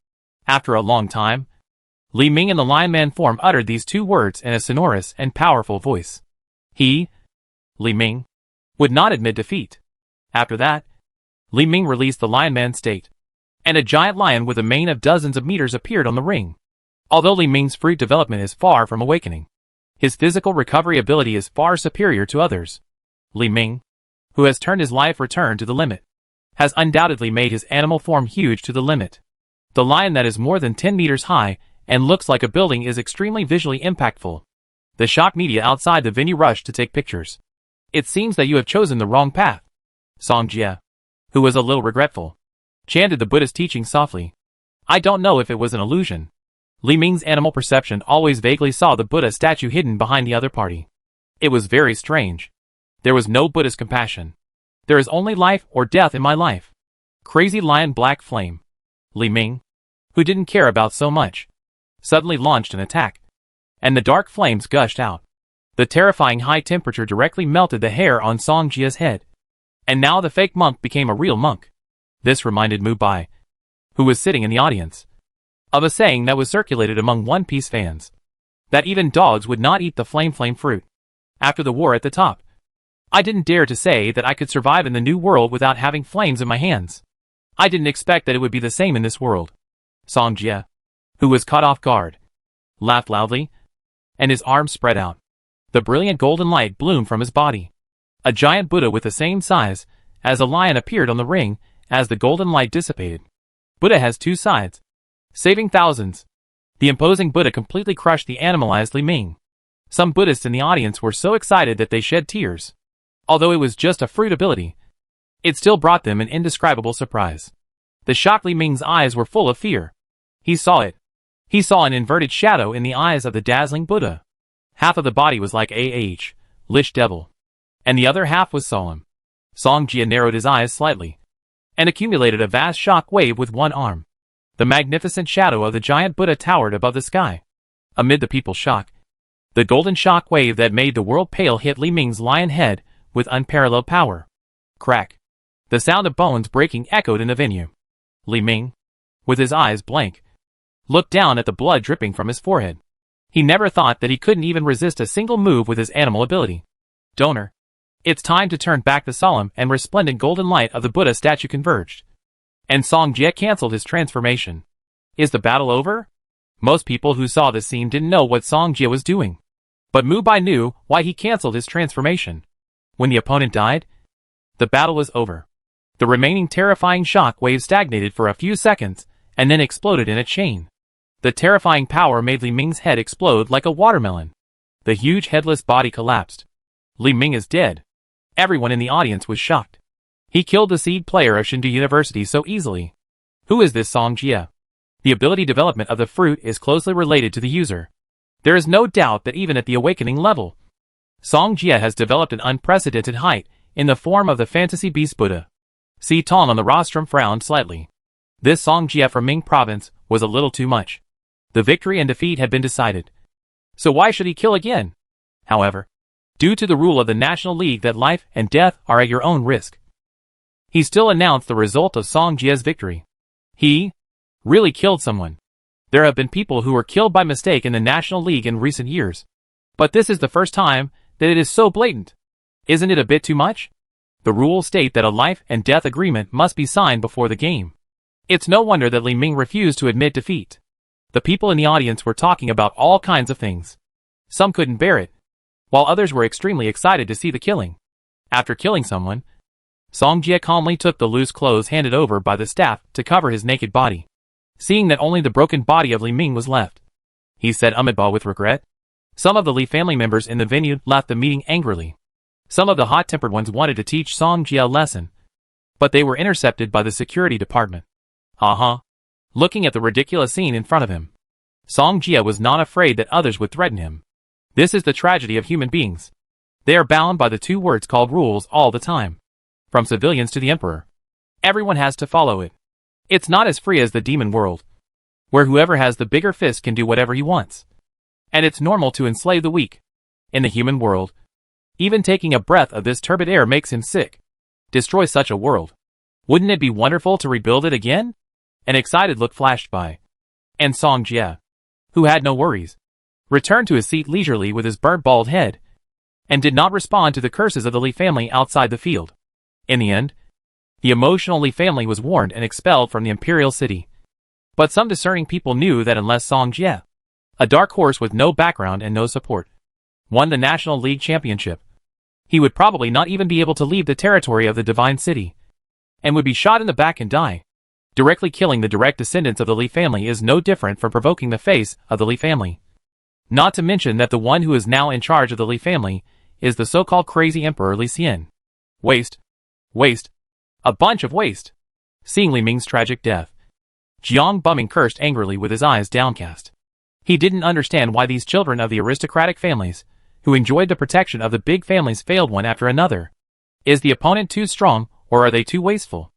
After a long time, Li Ming in the lion man form uttered these 2 words in a sonorous and powerful voice. He, Li Ming, would not admit defeat. After that, Li Ming released the lion man state, and a giant lion with a mane of dozens of meters appeared on the ring. Although Li Ming's fruit development is far from awakening, his physical recovery ability is far superior to others. Li Ming, who has turned his life return to the limit, has undoubtedly made his animal form huge to the limit. The lion that is more than 10 meters high and looks like a building is extremely visually impactful. The shock media outside the venue rushed to take pictures. It seems that you have chosen the wrong path. Song Jia, who was a little regretful, chanted the Buddhist teaching softly. I don't know if it was an illusion. Li Ming's animal perception always vaguely saw the Buddha statue hidden behind the other party. It was very strange. There was no Buddhist compassion. There is only life or death in my life. Crazy lion black flame. Li Ming, who didn't care about so much, suddenly launched an attack, and the dark flames gushed out. The terrifying high temperature directly melted the hair on Song Jia's head. And now the fake monk became a real monk. This reminded Mubai, who was sitting in the audience, of a saying that was circulated among One Piece fans, that even dogs would not eat the flame fruit. After the war at the top, I didn't dare to say that I could survive in the new world without having flames in my hands. I didn't expect that it would be the same in this world. Song Jia, who was caught off guard, laughed loudly, and his arms spread out. The brilliant golden light bloomed from his body. A giant Buddha with the same size as a lion appeared on the ring as the golden light dissipated. Buddha has 2 sides, saving thousands. The imposing Buddha completely crushed the animalized Li Ming. Some Buddhists in the audience were so excited that they shed tears. Although it was just a fruit ability, it still brought them an indescribable surprise. The shocked Li Ming's eyes were full of fear. He saw it. He saw an inverted shadow in the eyes of the dazzling Buddha. Half of the body was like Lish Devil, and the other half was solemn. Song Jia narrowed his eyes slightly, and accumulated a vast shock wave with one arm. The magnificent shadow of the giant Buddha towered above the sky. Amid the people's shock, the golden shock wave that made the world pale hit Li Ming's lion head with unparalleled power. Crack! The sound of bones breaking echoed in the venue. Li Ming, with his eyes blank, looked down at the blood dripping from his forehead. He never thought that he couldn't even resist a single move with his animal ability. Donor. It's time to turn back. The solemn and resplendent golden light of the Buddha statue converged, and Song Jia canceled his transformation. Is the battle over? Most people who saw this scene didn't know what Song Jia was doing, but Mubai knew why he canceled his transformation. When the opponent died, the battle was over. The remaining terrifying shock wave stagnated for a few seconds and then exploded in a chain. The terrifying power made Li Ming's head explode like a watermelon. The huge headless body collapsed. Li Ming is dead. Everyone in the audience was shocked. He killed the seed player of Shindu University so easily. Who is this Song Jia? The ability development of the fruit is closely related to the user. There is no doubt that even at the awakening level, Song Jia has developed an unprecedented height in the form of the fantasy beast Buddha. Si Tong on the rostrum frowned slightly. This Song Jia from Ming province was a little too much. The victory and defeat had been decided, so why should he kill again? However, due to the rule of the National League that life and death are at your own risk, he still announced the result of Song Jia's victory. He really killed someone. There have been people who were killed by mistake in the National League in recent years. But this is the first time that it is so blatant. Isn't it a bit too much? The rules state that a life and death agreement must be signed before the game. It's no wonder that Li Ming refused to admit defeat. The people in the audience were talking about all kinds of things. Some couldn't bear it, while others were extremely excited to see the killing. After killing someone, Song Jie calmly took the loose clothes handed over by the staff to cover his naked body. Seeing that only the broken body of Li Ming was left, he said Amitabha with regret. Some of the Li family members in the venue left the meeting angrily. Some of the hot-tempered ones wanted to teach Song Jie a lesson, but they were intercepted by the security department. Looking at the ridiculous scene in front of him, Song Jie was not afraid that others would threaten him. This is the tragedy of human beings. They are bound by the two words called rules all the time. From civilians to the emperor, everyone has to follow it. It's not as free as the demon world, where whoever has the bigger fist can do whatever he wants. And it's normal to enslave the weak. In the human world, even taking a breath of this turbid air makes him sick. Destroy such a world. Wouldn't it be wonderful to rebuild it again? An excited look flashed by. And Song Jie, who had no worries, returned to his seat leisurely with his burnt bald head, and did not respond to the curses of the Li family outside the field. In the end, the emotional Li family was warned and expelled from the imperial city. But some discerning people knew that unless Song Jie, a dark horse with no background and no support, won the National League Championship, he would probably not even be able to leave the territory of the Divine City, and would be shot in the back and die. Directly killing the direct descendants of the Li family is no different from provoking the face of the Li family. Not to mention that the one who is now in charge of the Li family is the so-called crazy Emperor Li Xian. Waste. Waste. A bunch of waste. Seeing Li Ming's tragic death, Jiang Buming cursed angrily with his eyes downcast. He didn't understand why these children of the aristocratic families, who enjoyed the protection of the big families, failed one after another. Is the opponent too strong, or are they too wasteful?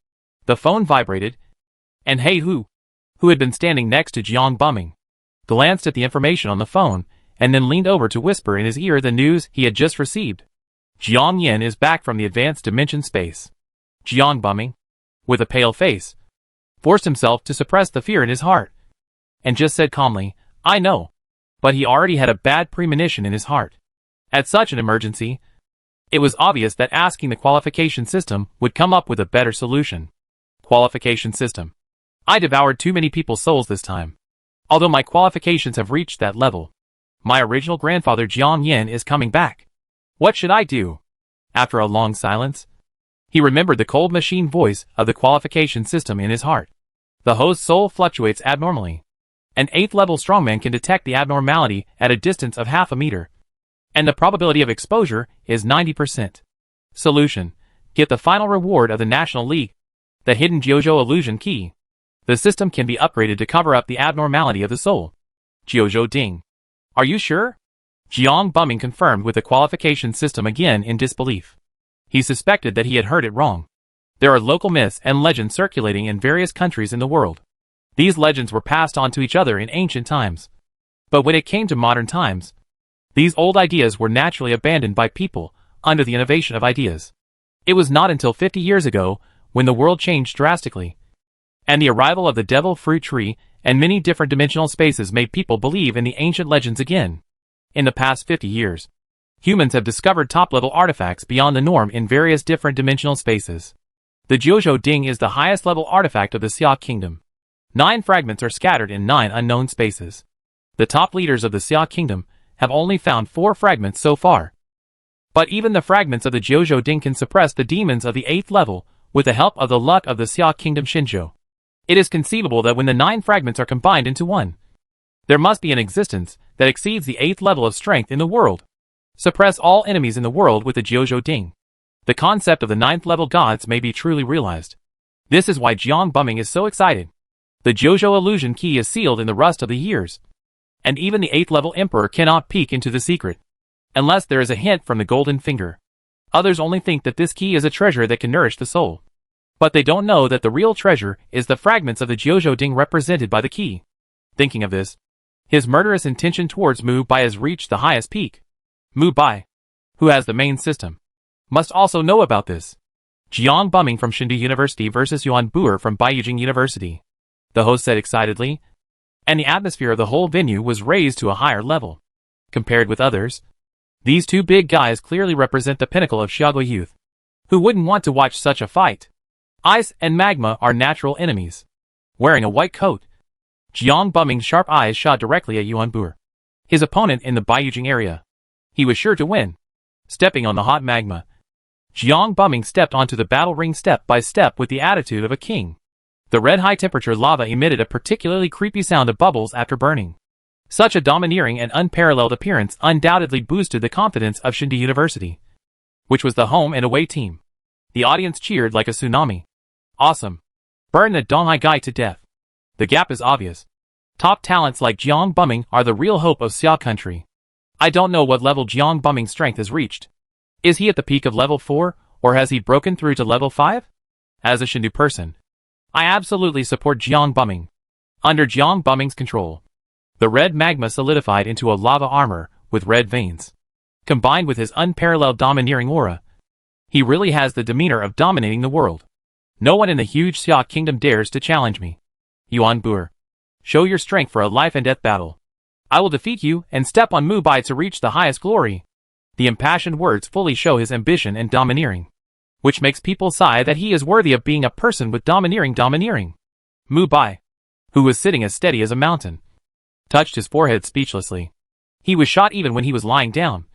The phone vibrated, and He Hu, who had been standing next to Jiang Buming, glanced at the information on the phone, and then leaned over to whisper in his ear the news he had just received. Jiang Yin is back from the advanced dimension space. Jiang Buming, with a pale face, forced himself to suppress the fear in his heart, and just said calmly, I know. But he already had a bad premonition in his heart. At such an emergency, it was obvious that asking the qualification system would come up with a better solution. Qualification system. I devoured too many people's souls this time. Although my qualifications have reached that level, my original grandfather Jiang Yin is coming back. What should I do? After a long silence, he remembered the cold machine voice of the qualification system in his heart. The host's soul fluctuates abnormally. An 8th level strongman can detect the abnormality at a distance of half a meter, and the probability of exposure is 90%. Solution. Get the final reward of the National League, the hidden Jiuzhou illusion key. The system can be upgraded to cover up the abnormality of the soul. Jiuzhou Ding. Are you sure? Jiang Buming confirmed with the qualification system again in disbelief. He suspected that he had heard it wrong. There are local myths and legends circulating in various countries in the world. These legends were passed on to each other in ancient times. But when it came to modern times, these old ideas were naturally abandoned by people under the innovation of ideas. It was not until 50 years ago when the world changed drastically, and the arrival of the devil fruit tree and many different dimensional spaces made people believe in the ancient legends again. In the past 50 years, humans have discovered top-level artifacts beyond the norm in various different dimensional spaces. The Jiuzhou Ding is the highest-level artifact of the Seai Kingdom. 9 fragments are scattered in 9 unknown spaces. The top leaders of the Seai Kingdom have only found 4 fragments so far. But even the fragments of the Jiuzhou Ding can suppress the demons of the 8th level with the help of the luck of the Seai Kingdom Shinzhou. It is conceivable that when the 9 fragments are combined into one, there must be an existence that exceeds the 8th level of strength in the world. Suppress all enemies in the world with the Jiuzhou Ding. The concept of the 9th level gods may be truly realized. This is why Jiang Buming is so excited. The Jiuzhou illusion key is sealed in the rust of the years, and even the 8th level emperor cannot peek into the secret, unless there is a hint from the golden finger. Others only think that this key is a treasure that can nourish the soul. But they don't know that the real treasure is the fragments of the Jiuzhou Ding represented by the key. Thinking of this, his murderous intention towards Mubai has reached the highest peak. Mubai, who has the main system, must also know about this. Jiang Buming from Chengdu University versus Yuan Buer from Beijing University. The host said excitedly. and the atmosphere of the whole venue was raised to a higher level. Compared with others, these two big guys clearly represent the pinnacle of Chicago youth. Who wouldn't want to watch such a fight? Ice and magma are natural enemies. Wearing a white coat, Jiang Buming's sharp eyes shot directly at Yuan Buer, his opponent in the Beijing area. He was sure to win. Stepping on the hot magma, Jiang Buming stepped onto the battle ring step by step with the attitude of a king. The red high-temperature lava emitted a particularly creepy sound of bubbles after burning. Such a domineering and unparalleled appearance undoubtedly boosted the confidence of Shindi University, which was the home and away team. The audience cheered like a tsunami. Awesome. Burn the Donghai guy to death. The gap is obvious. Top talents like Jiang Buming are the real hope of Seai country. I don't know what level Jiang Buming's strength has reached. Is he at the peak of level 4, or has he broken through to level 5? As a Shindu person, I absolutely support Jiang Buming. Under Jiang Buming's control, the red magma solidified into a lava armor with red veins. Combined with his unparalleled domineering aura, he really has the demeanor of dominating the world. No one in the huge Seai kingdom dares to challenge me. Yuan Buer, show your strength for a life and death battle. I will defeat you and step on Mubai to reach the highest glory. The impassioned words fully show his ambition and domineering, which makes people sigh that he is worthy of being a person with domineering. Mubai, who was sitting as steady as a mountain, touched his forehead speechlessly. He was shot even when he was lying down.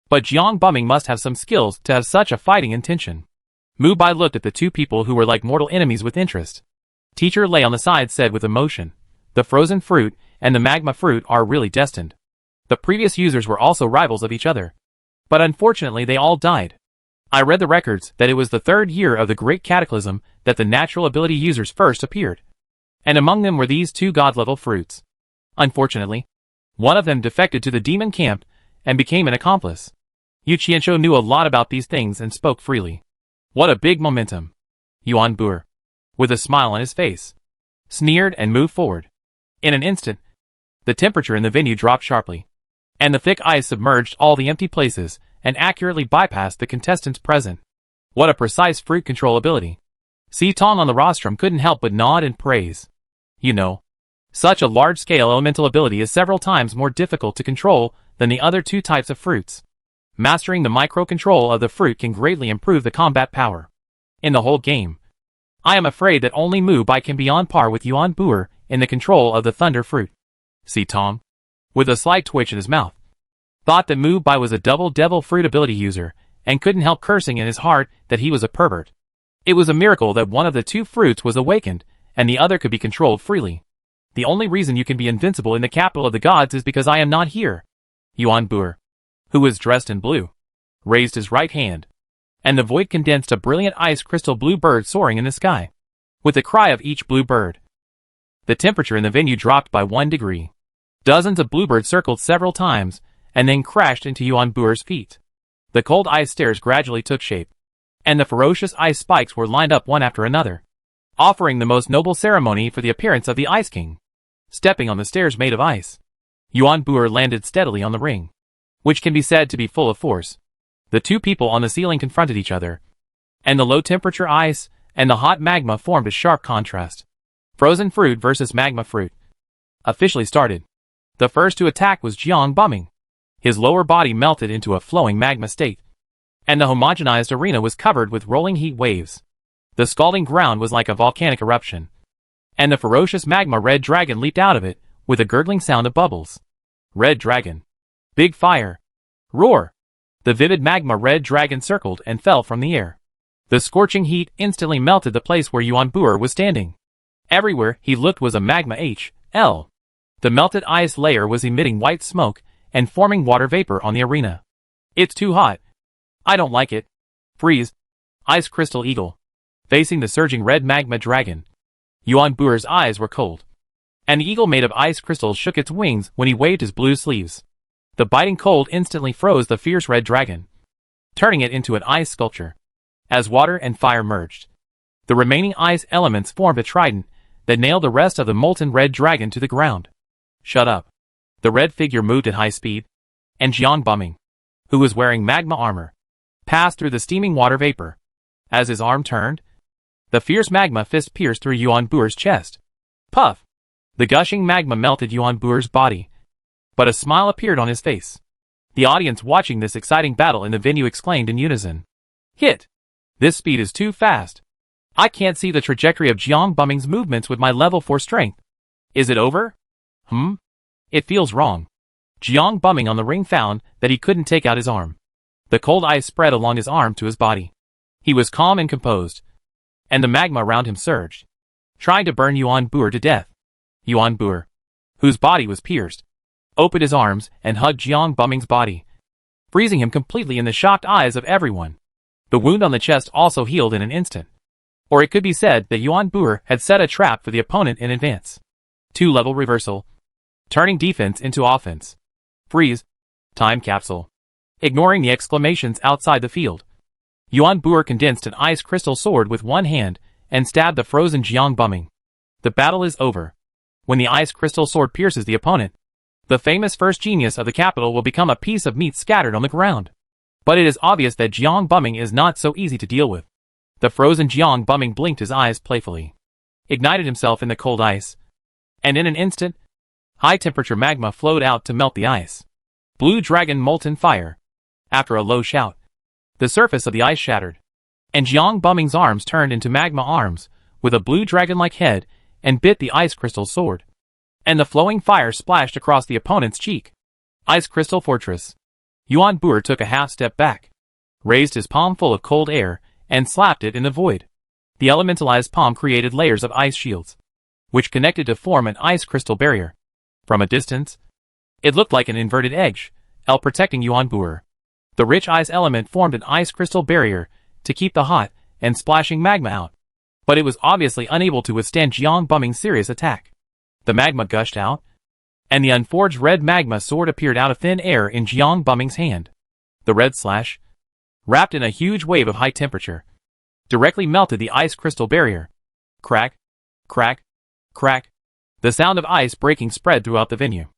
But Jiang Buming must have some skills to have such a fighting intention. Mubai looked at the two people who were like mortal enemies with interest. Teacher Lei on the side said with emotion, the frozen fruit and the magma fruit are really destined. The previous users were also rivals of each other. But unfortunately they all died. I read the records that it was the 3rd year of the Great Cataclysm that the natural ability users first appeared. And among them were these two god-level fruits. Unfortunately, one of them defected to the demon camp and became an accomplice. Yu Qianshou knew a lot about these things and spoke freely. What a big momentum. Yuan Buer, with a smile on his face, sneered and moved forward. In an instant, the temperature in the venue dropped sharply, and the thick ice submerged all the empty places and accurately bypassed the contestants present. What a precise fruit control ability. Si Tong on the rostrum couldn't help but nod in praise. You know, such a large-scale elemental ability is several times more difficult to control than the other two types of fruits. Mastering the micro-control of the fruit can greatly improve the combat power. In the whole game, I am afraid that only Mubai can be on par with Yuan Buer in the control of the thunder fruit. Si Tong, with a slight twitch in his mouth, thought that Mubai was a double devil fruit ability user and couldn't help cursing in his heart that he was a pervert. It was a miracle that one of the two fruits was awakened and the other could be controlled freely. The only reason you can be invincible in the capital of the gods is because I am not here. Yuan Buer, who was dressed in blue, raised his right hand, and the void condensed a brilliant ice crystal blue bird soaring in the sky. With the cry of each blue bird, the temperature in the venue dropped by 1 degree. Dozens of bluebirds circled several times, and then crashed into Yuan Buer's feet. The cold ice stairs gradually took shape, and the ferocious ice spikes were lined up one after another, offering the most noble ceremony for the appearance of the Ice King. Stepping on the stairs made of ice, Yuan Buer landed steadily on the ring, which can be said to be full of force. The two people on the ceiling confronted each other, and the low-temperature ice and the hot magma formed a sharp contrast. Frozen fruit versus magma fruit officially started. The first to attack was Jiang Buming. His lower body melted into a flowing magma state, and the homogenized arena was covered with rolling heat waves. The scalding ground was like a volcanic eruption, and the ferocious magma red dragon leaped out of it with a gurgling sound of bubbles. Red dragon. Big fire. Roar. The vivid magma red dragon circled and fell from the air. The scorching heat instantly melted the place where Yuan Buer was standing. Everywhere he looked was a magma H.L. The melted ice layer was emitting white smoke and forming water vapor on the arena. It's too hot. I don't like it. Freeze. Ice crystal eagle. Facing the surging red magma dragon, Yuan Buer's eyes were cold, and the eagle made of ice crystals shook its wings when he waved his blue sleeves. The biting cold instantly froze the fierce red dragon, turning it into an ice sculpture. As water and fire merged, the remaining ice elements formed a trident that nailed the rest of the molten red dragon to the ground. Shut up. The red figure moved at high speed, and Jiang Buming, who was wearing magma armor, passed through the steaming water vapor. As his arm turned, the fierce magma fist pierced through Yuan Buer's chest. Puff! The gushing magma melted Yuan Buer's body, but a smile appeared on his face. The audience watching this exciting battle in the venue exclaimed in unison. Hit! This speed is too fast. I can't see the trajectory of Jiang Bumming's movements with my level 4 strength. Is it over? It feels wrong. Jiang Bumming on the ring found that he couldn't take out his arm. The cold ice spread along his arm to his body. He was calm and composed, and the magma around him surged, trying to burn Yuan Buer to death. Yuan Buer, whose body was pierced, opened his arms and hugged Jiang Bumming's body, freezing him completely in the shocked eyes of everyone. The wound on the chest also healed in an instant. Or it could be said that Yuan Buer had set a trap for the opponent in advance. 2-level reversal. Turning defense into offense. Freeze. Time capsule. Ignoring the exclamations outside the field, Yuan Buer condensed an ice crystal sword with one hand and stabbed the frozen Jiang Bumming. The battle is over. When the ice crystal sword pierces the opponent, the famous first genius of the capital will become a piece of meat scattered on the ground. But it is obvious that Jiang Bumming is not so easy to deal with. The frozen Jiang Bumming blinked his eyes playfully, ignited himself in the cold ice, and in an instant, high-temperature magma flowed out to melt the ice. Blue dragon molten fire. After a low shout, the surface of the ice shattered, and Jiang Bumming's arms turned into magma arms, with a blue dragon-like head, and bit the ice crystal sword. And the flowing fire splashed across the opponent's cheek. Ice crystal fortress. Yuan Buer took a half-step back, raised his palm full of cold air, and slapped it in the void. The elementalized palm created layers of ice shields, which connected to form an ice crystal barrier. From a distance, it looked like an inverted edge, protecting Yuan Buer. The rich ice element formed an ice crystal barrier to keep the hot and splashing magma out, but it was obviously unable to withstand Jiang Bumming's serious attack. The magma gushed out, and the unforged red magma sword appeared out of thin air in Jiang Bumming's hand. The red slash, wrapped in a huge wave of high temperature, directly melted the ice crystal barrier. Crack, crack, crack. The sound of ice breaking spread throughout the venue.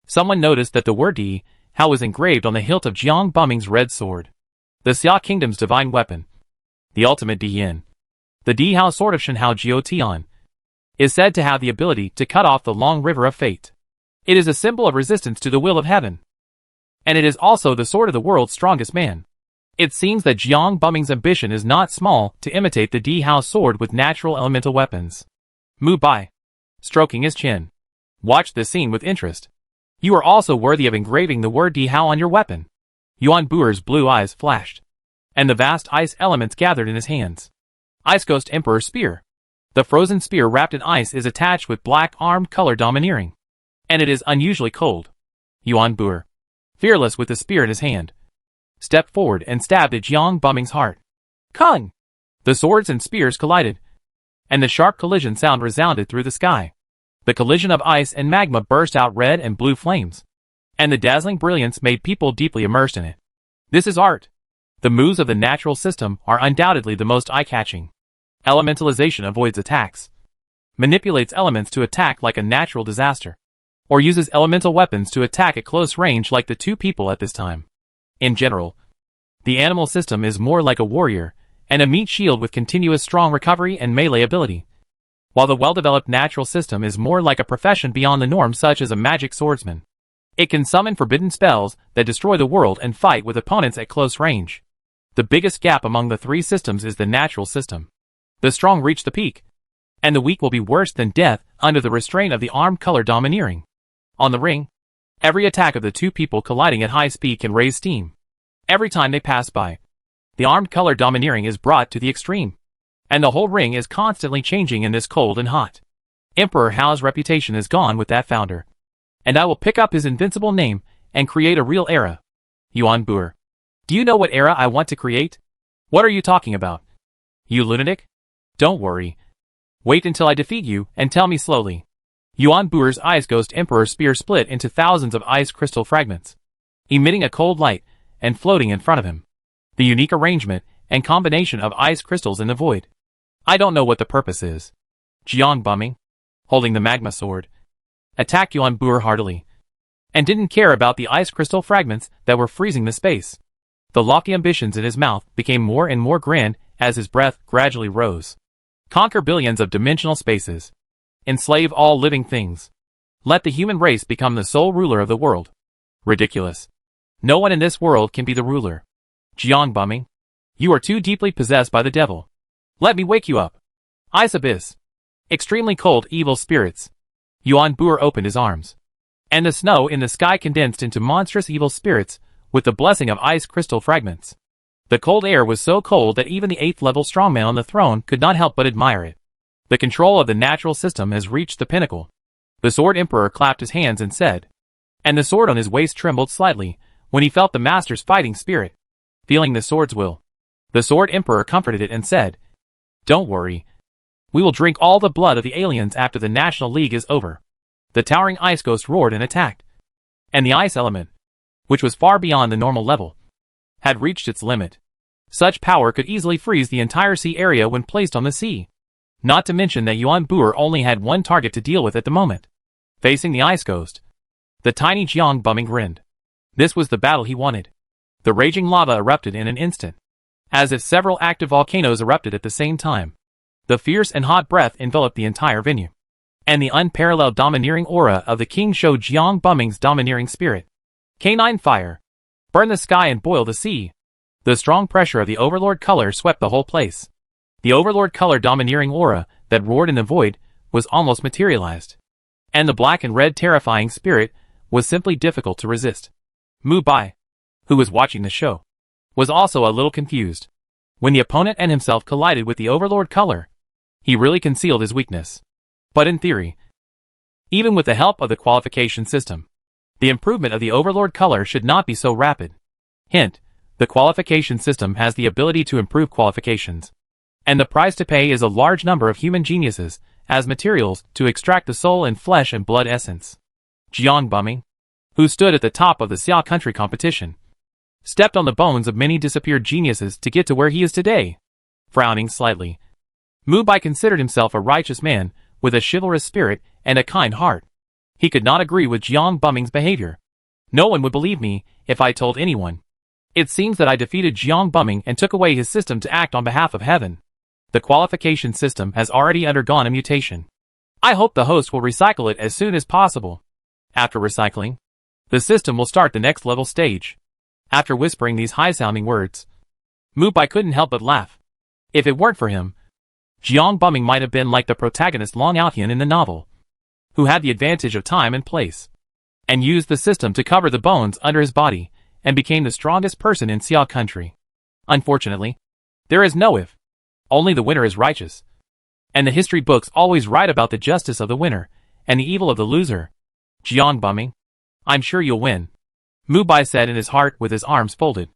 Someone noticed that the word D, How was engraved on the hilt of Jiang Bumming's red sword. The Seai Kingdom's divine weapon. The ultimate D Yin. The D Hao sword of Shenhao Jiu Tian is said to have the ability to cut off the long river of fate. It is a symbol of resistance to the will of heaven. And it is also the sword of the world's strongest man. It seems that Jiang Bumming's ambition is not small to imitate the D Hao sword with natural elemental weapons. Mubai, stroking his chin, watched this scene with interest. You are also worthy of engraving the word D Hao on your weapon. Yuan Buer's blue eyes flashed, and the vast ice elements gathered in his hands. Ice Ghost Emperor Spear. The frozen spear wrapped in ice is attached with black armed color domineering, and it is unusually cold. Yuan Buer, fearless with the spear in his hand, stepped forward and stabbed at Jiang Bumming's heart. Kung! The swords and spears collided, and the sharp collision sound resounded through the sky. The collision of ice and magma burst out red and blue flames, and the dazzling brilliance made people deeply immersed in it. This is art. The moves of the natural system are undoubtedly the most eye-catching. Elementalization avoids attacks, manipulates elements to attack like a natural disaster, or uses elemental weapons to attack at close range like the two people at this time. In general, the animal system is more like a warrior and a meat shield with continuous strong recovery and melee ability, while the well-developed natural system is more like a profession beyond the norm, such as a magic swordsman. It can summon forbidden spells that destroy the world and fight with opponents at close range. The biggest gap among the three systems is the natural system. The strong reach the peak, and the weak will be worse than death under the restraint of the armed color domineering. On the ring, every attack of the two people colliding at high speed can raise steam. Every time they pass by, the armed color domineering is brought to the extreme, and the whole ring is constantly changing in this cold and hot. Emperor Hao's reputation is gone with that founder, and I will pick up his invincible name and create a real era. Yuan Buer, do you know what era I want to create? What are you talking about? You lunatic? Don't worry. Wait until I defeat you and tell me slowly. Yuan Buer's Ice Ghost Emperor Spear split into thousands of ice crystal fragments, emitting a cold light and floating in front of him. The unique arrangement and combination of ice crystals in the void. I don't know what the purpose is. Jiang Bumming, holding the magma sword, attacked Yuan Buer heartily, and didn't care about the ice crystal fragments that were freezing the space. The lofty ambitions in his mouth became more and more grand as his breath gradually rose. Conquer billions of dimensional spaces. Enslave all living things. Let the human race become the sole ruler of the world. Ridiculous. No one in this world can be the ruler. Jiang Bumming, you are too deeply possessed by the devil. Let me wake you up. Ice abyss. Extremely cold evil spirits. Yuan Buer opened his arms. And the snow in the sky condensed into monstrous evil spirits with the blessing of ice crystal fragments. The cold air was so cold that even the 8th level strongman on the throne could not help but admire it. The control of the natural system has reached the pinnacle. The Sword Emperor clapped his hands and said. And the sword on his waist trembled slightly when he felt the master's fighting spirit. Feeling the sword's will. The Sword Emperor comforted it and said, Don't worry. We will drink all the blood of the aliens after the National League is over. The towering ice ghost roared and attacked. And the ice element, which was far beyond the normal level, had reached its limit. Such power could easily freeze the entire sea area when placed on the sea. Not to mention that Yuan Buer only had one target to deal with at the moment. Facing the ice ghost, the tiny Jiang Bumming grinned. This was the battle he wanted. The raging lava erupted in an instant, as if several active volcanoes erupted at the same time. The fierce and hot breath enveloped the entire venue. And the unparalleled domineering aura of the king showed Jiang Bumming's domineering spirit. Canine fire. Burn the sky and boil the sea. The strong pressure of the Overlord color swept the whole place. The Overlord color domineering aura that roared in the void was almost materialized. And the black and red terrifying spirit was simply difficult to resist. Mubai, who was watching the show, was also a little confused. When the opponent and himself collided with the Overlord color, he really concealed his weakness. But in theory, even with the help of the qualification system, the improvement of the Overlord color should not be so rapid. Hint, the qualification system has the ability to improve qualifications. And the price to pay is a large number of human geniuses as materials to extract the soul and flesh and blood essence. Jiang Bumming, who stood at the top of the Seai country competition, stepped on the bones of many disappeared geniuses to get to where he is today. Frowning slightly, Mubai considered himself a righteous man with a chivalrous spirit and a kind heart. He could not agree with Jiang Bumming's behavior. No one would believe me if I told anyone. It seems that I defeated Jiang Bumming and took away his system to act on behalf of heaven. The qualification system has already undergone a mutation. I hope the host will recycle it as soon as possible. After recycling, the system will start the next level stage. After whispering these high-sounding words, Mubai couldn't help but laugh. If it weren't for him, Jiang Bumming might have been like the protagonist Long Outhian in the novel, who had the advantage of time and place, and used the system to cover the bones under his body, and became the strongest person in Seai country. Unfortunately, there is no if. Only the winner is righteous. And the history books always write about the justice of the winner, and the evil of the loser. Jiang Bumming, I'm sure you'll win, Mubai said in his heart with his arms folded.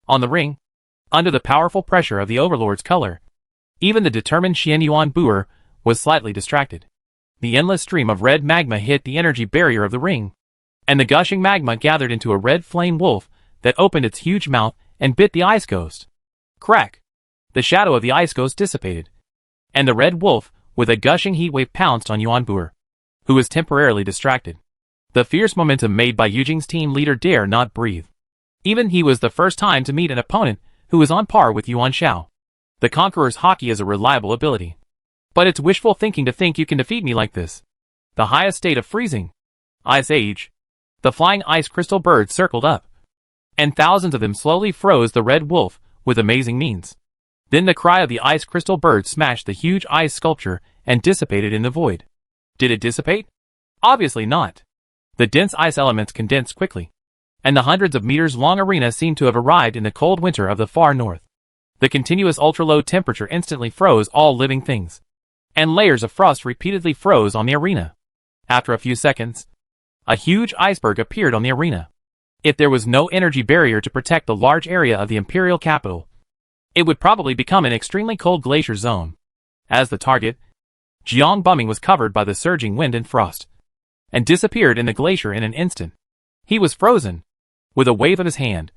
On the ring, under the powerful pressure of the Overlord's color, even the determined Xian Yuan Buer was slightly distracted. The endless stream of red magma hit the energy barrier of the ring, and the gushing magma gathered into a red flame wolf that opened its huge mouth and bit the ice ghost. Crack! The shadow of the ice ghost dissipated, and the red wolf, with a gushing heat wave, pounced on Yuan Buer, who was temporarily distracted. The fierce momentum made by Yujing's team leader dare not breathe. Even he was the first time to meet an opponent who was on par with Yuan Shao. The Conqueror's hockey is a reliable ability. But it's wishful thinking to think you can defeat me like this. The highest state of freezing. Ice Age. The flying ice crystal birds circled up, and thousands of them slowly froze the red wolf with amazing means. Then the cry of the ice crystal bird smashed the huge ice sculpture and dissipated in the void. Did it dissipate? Obviously not. The dense ice elements condensed quickly, and the hundreds of meters long arena seemed to have arrived in the cold winter of the far north. The continuous ultra-low temperature instantly froze all living things, and layers of frost repeatedly froze on the arena. After a few seconds, a huge iceberg appeared on the arena. If there was no energy barrier to protect the large area of the imperial capital, it would probably become an extremely cold glacier zone. As the target, Jiang Bumming was covered by the surging wind and frost, and disappeared in the glacier in an instant. He was frozen. With a wave of his hand,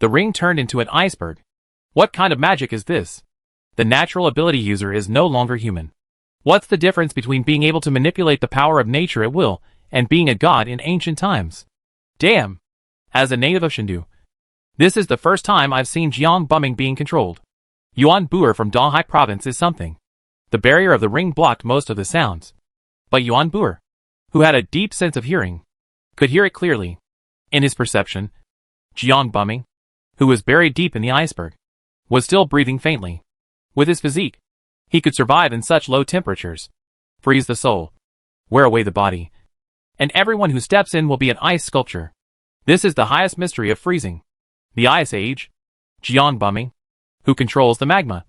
the ring turned into an iceberg. What kind of magic is this? The natural ability user is no longer human. What's the difference between being able to manipulate the power of nature at will and being a god in ancient times? Damn! As a native of Shindu, this is the first time I've seen Jiang Bumming being controlled. Yuan Buer from Beehive province is something. The barrier of the ring blocked most of the sounds, But Yuan Buer, who had a deep sense of hearing, could hear it clearly. In his perception, Jiang Bumming, who was buried deep in the iceberg, was still breathing faintly. With his physique, he could survive in such low temperatures. Freeze the soul, wear away the body, and everyone who steps in will be an ice sculpture. This is the highest mystery of freezing. The Ice Age, Jiang Bumming, who controls the magma,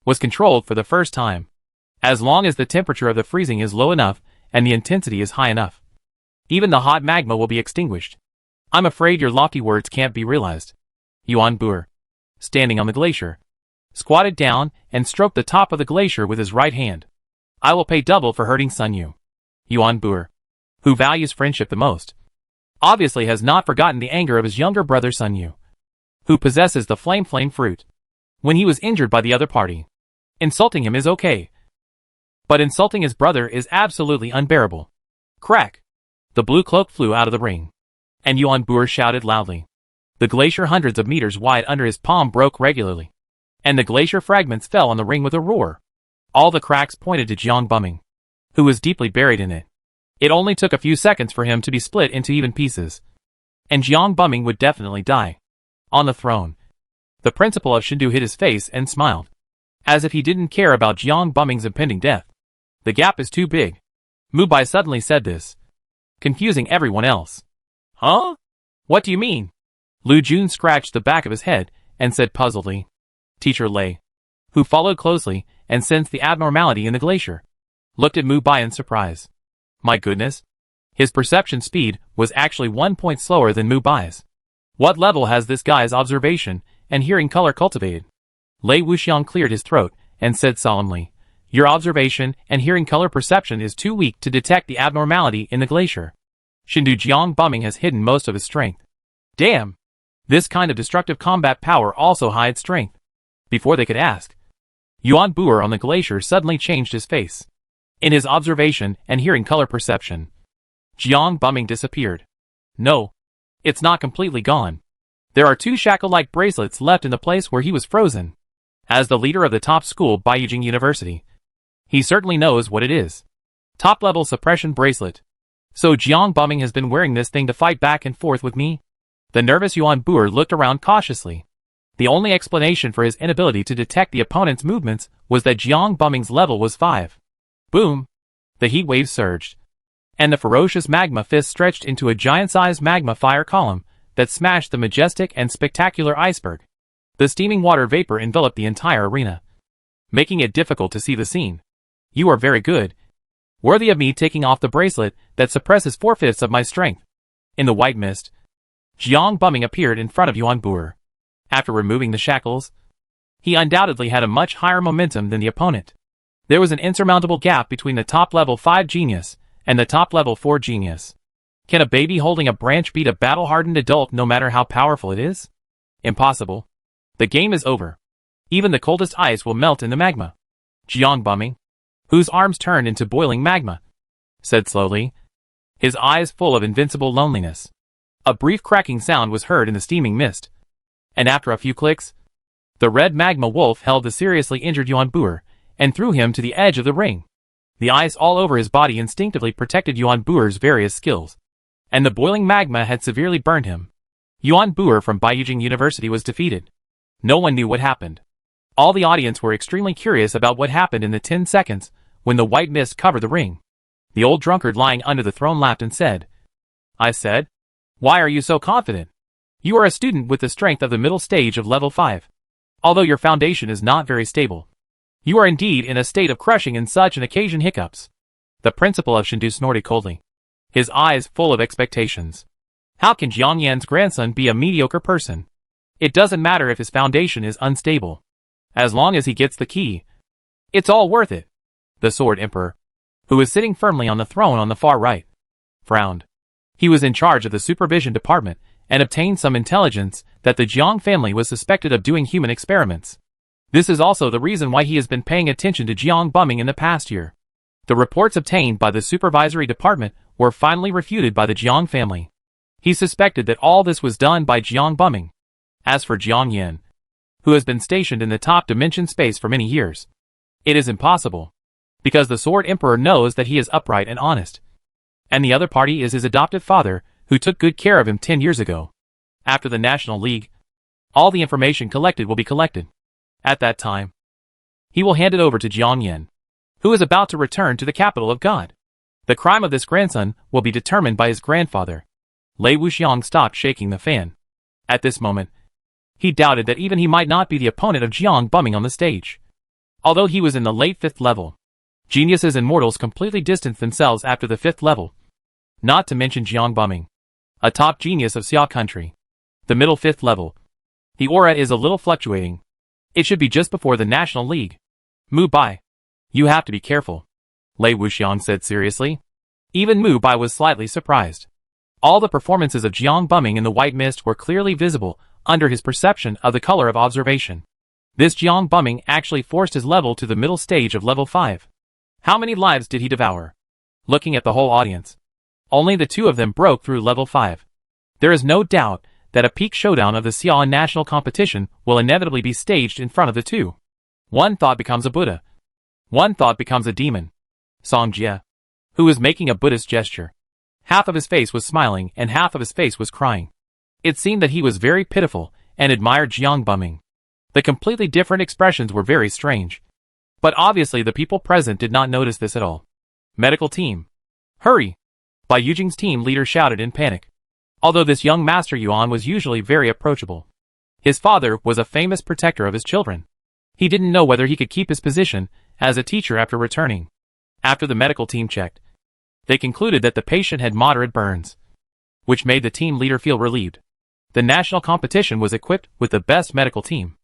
was controlled for the first time. As long as the temperature of the freezing is low enough and the intensity is high enough, even the hot magma will be extinguished. I'm afraid your lofty words can't be realized. Yuan Buer, standing on the glacier, squatted down and stroked the top of the glacier with his right hand. I will pay double for hurting Sun Yu. Yuan Buer, who values friendship the most, obviously has not forgotten the anger of his younger brother Sun Yu, who possesses the flame fruit, when he was injured by the other party. Insulting him is okay, but insulting his brother is absolutely unbearable. Crack! The blue cloak flew out of the ring, and Yuan Buer shouted loudly. The glacier hundreds of meters wide under his palm broke regularly, and the glacier fragments fell on the ring with a roar. All the cracks pointed to Jiang Bumming, who was deeply buried in it. It only took a few seconds for him to be split into even pieces, and Jiang Bumming would definitely die. On the throne, the principal of Shindu hid his face and smiled, as if he didn't care about Jiang Bumming's impending death. The gap is too big. Mubai suddenly said this, confusing everyone else. Huh? What do you mean? Lu Jun scratched the back of his head and said puzzledly. Teacher Lei, who followed closely and sensed the abnormality in the glacier, looked at Mubai in surprise. My goodness. His perception speed was actually 1 point slower than Mubai's. What level has this guy's observation and hearing color cultivated? Lei Wuxiang cleared his throat and said solemnly, your observation and hearing color perception is too weak to detect the abnormality in the glacier. Shindu Jiang Bumming has hidden most of his strength. Damn! This kind of destructive combat power also hides strength. Before they could ask, Yuan Buer on the glacier suddenly changed his face. In his observation and hearing color perception, Jiang Bumming disappeared. No, it's not completely gone. There are 2 shackle-like bracelets left in the place where he was frozen. As the leader of the top school Beijing University, he certainly knows what it is. Top-level suppression bracelet. So Jiang Bumming has been wearing this thing to fight back and forth with me? The nervous Yuan Buer looked around cautiously. The only explanation for his inability to detect the opponent's movements was that Jiang Bumming's level was 5. Boom! The heat wave surged, and the ferocious magma fist stretched into a giant-sized magma fire column that smashed the majestic and spectacular iceberg. The steaming water vapor enveloped the entire arena, making it difficult to see the scene. You are very good. Worthy of me taking off the bracelet that suppresses 4/5 of my strength. In the white mist, Jiang Bumming appeared in front of Yuan Buer. After removing the shackles, he undoubtedly had a much higher momentum than the opponent. There was an insurmountable gap between the top-level 5 genius and the top-level 4 genius. Can a baby holding a branch beat a battle-hardened adult no matter how powerful it is? Impossible. The game is over. Even the coldest ice will melt in the magma. Jiang Bumming, whose arms turned into boiling magma, said slowly, his eyes full of invincible loneliness. A brief cracking sound was heard in the steaming mist, and after a few clicks, the red magma wolf held the seriously injured Yuan Buer and threw him to the edge of the ring. The ice all over his body instinctively protected Yuan Buer's various skills, and the boiling magma had severely burned him. Yuan Buer from Beijing University was defeated. No one knew what happened. All the audience were extremely curious about what happened in the 10 seconds when the white mist covered the ring. The old drunkard lying under the throne laughed and said, I said, why are you so confident? You are a student with the strength of the middle stage of level 5. Although your foundation is not very stable, you are indeed in a state of crushing in such an occasion hiccups. The principal of Shindu snorted coldly, his eyes full of expectations. How can Jiang Yan's grandson be a mediocre person? It doesn't matter if his foundation is unstable. As long as he gets the key, it's all worth it. The Sword Emperor, who was sitting firmly on the throne on the far right, frowned. He was in charge of the supervision department and obtained some intelligence that the Jiang family was suspected of doing human experiments. This is also the reason why he has been paying attention to Jiang Bumming in the past year. The reports obtained by the supervisory department were finally refuted by the Jiang family. He suspected that all this was done by Jiang Bumming. As for Jiang Yan, who has been stationed in the top dimension space for many years, it is impossible. because the Sword Emperor knows that he is upright and honest. And the other party is his adoptive father, who took good care of him 10 years ago. After the National League, all the information collected will be collected. At that time, he will hand it over to Jiang Yan, who is about to return to the capital of God. The crime of this grandson will be determined by his grandfather. Lei Wuxiang stopped shaking the fan. At this moment, he doubted that even he might not be the opponent of Jiang Bumming on the stage. Although he was in the late 5th level, geniuses and mortals completely distanced themselves after the 5th level. Not to mention Jiang Bumming, a top genius of Xia country. The middle 5th level. The aura is a little fluctuating. It should be just before the National League. Mubai, you have to be careful, Lei Wuxiang said seriously. Even Mubai was slightly surprised. All the performances of Jiang Bumming in the white mist were clearly visible under his perception of the color of observation. This Jiang Bumming actually forced his level to the middle stage of level 5. How many lives did he devour? Looking at the whole audience, only the 2 of them broke through level 5. There is no doubt that a peak showdown of the Seai national competition will inevitably be staged in front of the 2. One thought becomes a Buddha. One thought becomes a demon. Song Jie, who was making a Buddhist gesture. Half of his face was smiling and half of his face was crying. It seemed that he was very pitiful and admired Jiang Bumming. The completely different expressions were very strange. But obviously the people present did not notice this at all. Medical team. Hurry! Bai Yujing's team leader shouted in panic. Although this young Master Yuan was usually very approachable, his father was a famous protector of his children. He didn't know whether he could keep his position as a teacher after returning. After the medical team checked, they concluded that the patient had moderate burns, which made the team leader feel relieved. The national competition was equipped with the best medical team.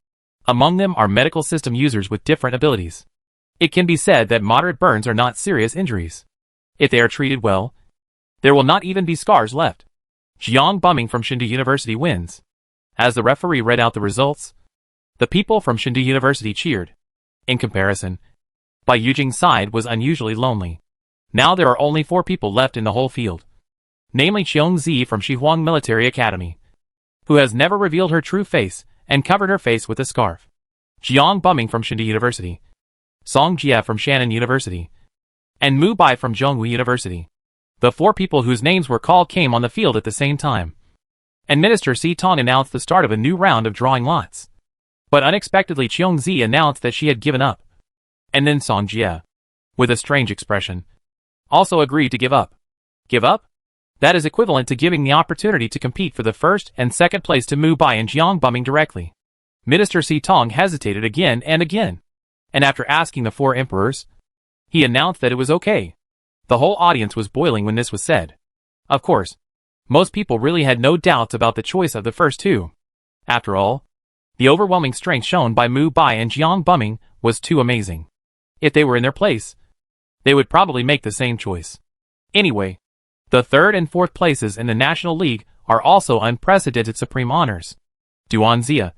Among them are medical system users with different abilities. It can be said that moderate burns are not serious injuries. If they are treated well, there will not even be scars left. Jiang Bumming from Shindu University wins. As the referee read out the results, the people from Shindu University cheered. In comparison, Bai Yujing's side was unusually lonely. Now there are only 4 people left in the whole field. Namely Qiong Zi from Shihuang Military Academy, who has never revealed her true face and covered her face with a scarf. Jiang Bumming from Shindu University, Song Jie from Shannon University, and Mubai from Zhongwu University. The 4 people whose names were called came on the field at the same time. And Minister Si Tong announced the start of a new round of drawing lots. But unexpectedly Qiong Zi announced that she had given up. And then Song Jie, with a strange expression, also agreed to give up. Give up? That is equivalent to giving the opportunity to compete for the 1st and 2nd place to Mubai and Jiang Bumming directly. Minister Si Tong hesitated again and again. And after asking the 4 emperors, he announced that it was okay. The whole audience was boiling when this was said. Of course, most people really had no doubts about the choice of the first 2. After all, the overwhelming strength shown by Mubai and Jiang Bumming was too amazing. If they were in their place, they would probably make the same choice. Anyway, the 3rd and 4th places in the National League are also unprecedented supreme honors. Duan Xia,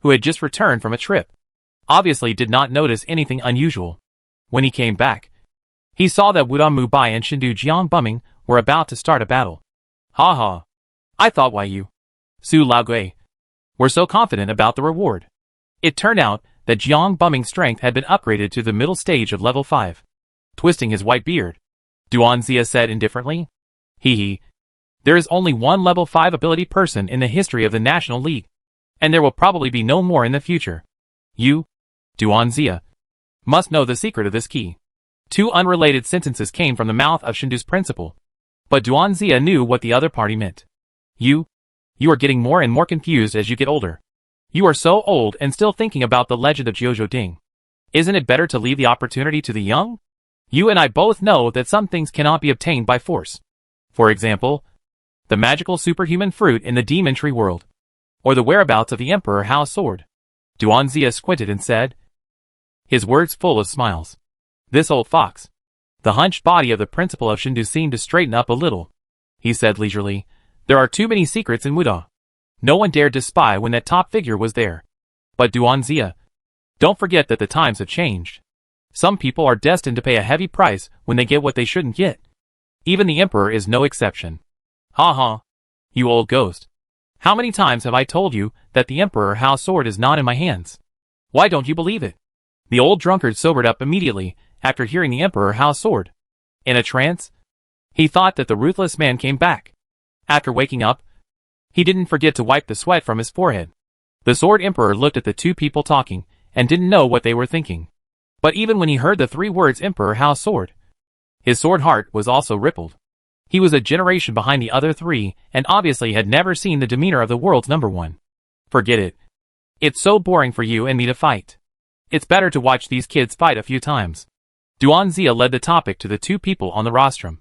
who had just returned from a trip, obviously did not notice anything unusual. When he came back, he saw that Wudong Mubai and Shindu Jiang Bumming were about to start a battle. Ha ha. I thought why you, Su Laogui, were so confident about the reward. It turned out that Jiang Bumming's strength had been upgraded to the middle stage of level 5. Twisting his white beard, Duan Xia said indifferently. Hee. There is only one level 5 ability person in the history of the National League, and there will probably be no more in the future. You, Duan Xia, must know the secret of this key. 2 unrelated sentences came from the mouth of Shindu's principal, but Duan Xia knew what the other party meant. You are getting more and more confused as you get older. You are so old and still thinking about the legend of Jiuzhou Ding. Isn't it better to leave the opportunity to the young? You and I both know that some things cannot be obtained by force. For example, the magical superhuman fruit in the demon tree world, or the whereabouts of the Emperor Hao's sword. Duan Xia squinted and said, his words full of smiles. This old fox. The hunched body of the principal of Shindu seemed to straighten up a little. He said leisurely, there are too many secrets in Wudong. No one dared to spy when that top figure was there. But Duan Xia, don't forget that the times have changed. Some people are destined to pay a heavy price when they get what they shouldn't get. Even the Emperor is no exception. Ha ha. You old ghost. How many times have I told you that the Emperor Hao's sword is not in my hands? Why don't you believe it? The old drunkard sobered up immediately after hearing the Emperor howl sword. In a trance, he thought that the ruthless man came back. After waking up, he didn't forget to wipe the sweat from his forehead. The Sword Emperor looked at the two people talking, and didn't know what they were thinking. But even when he heard the 3 words Emperor howl sword, his sword heart was also rippled. He was a generation behind the other 3, and obviously had never seen the demeanor of the world's number 1. Forget it. It's so boring for you and me to fight. It's better to watch these kids fight a few times. Duanxia led the topic to the 2 people on the rostrum.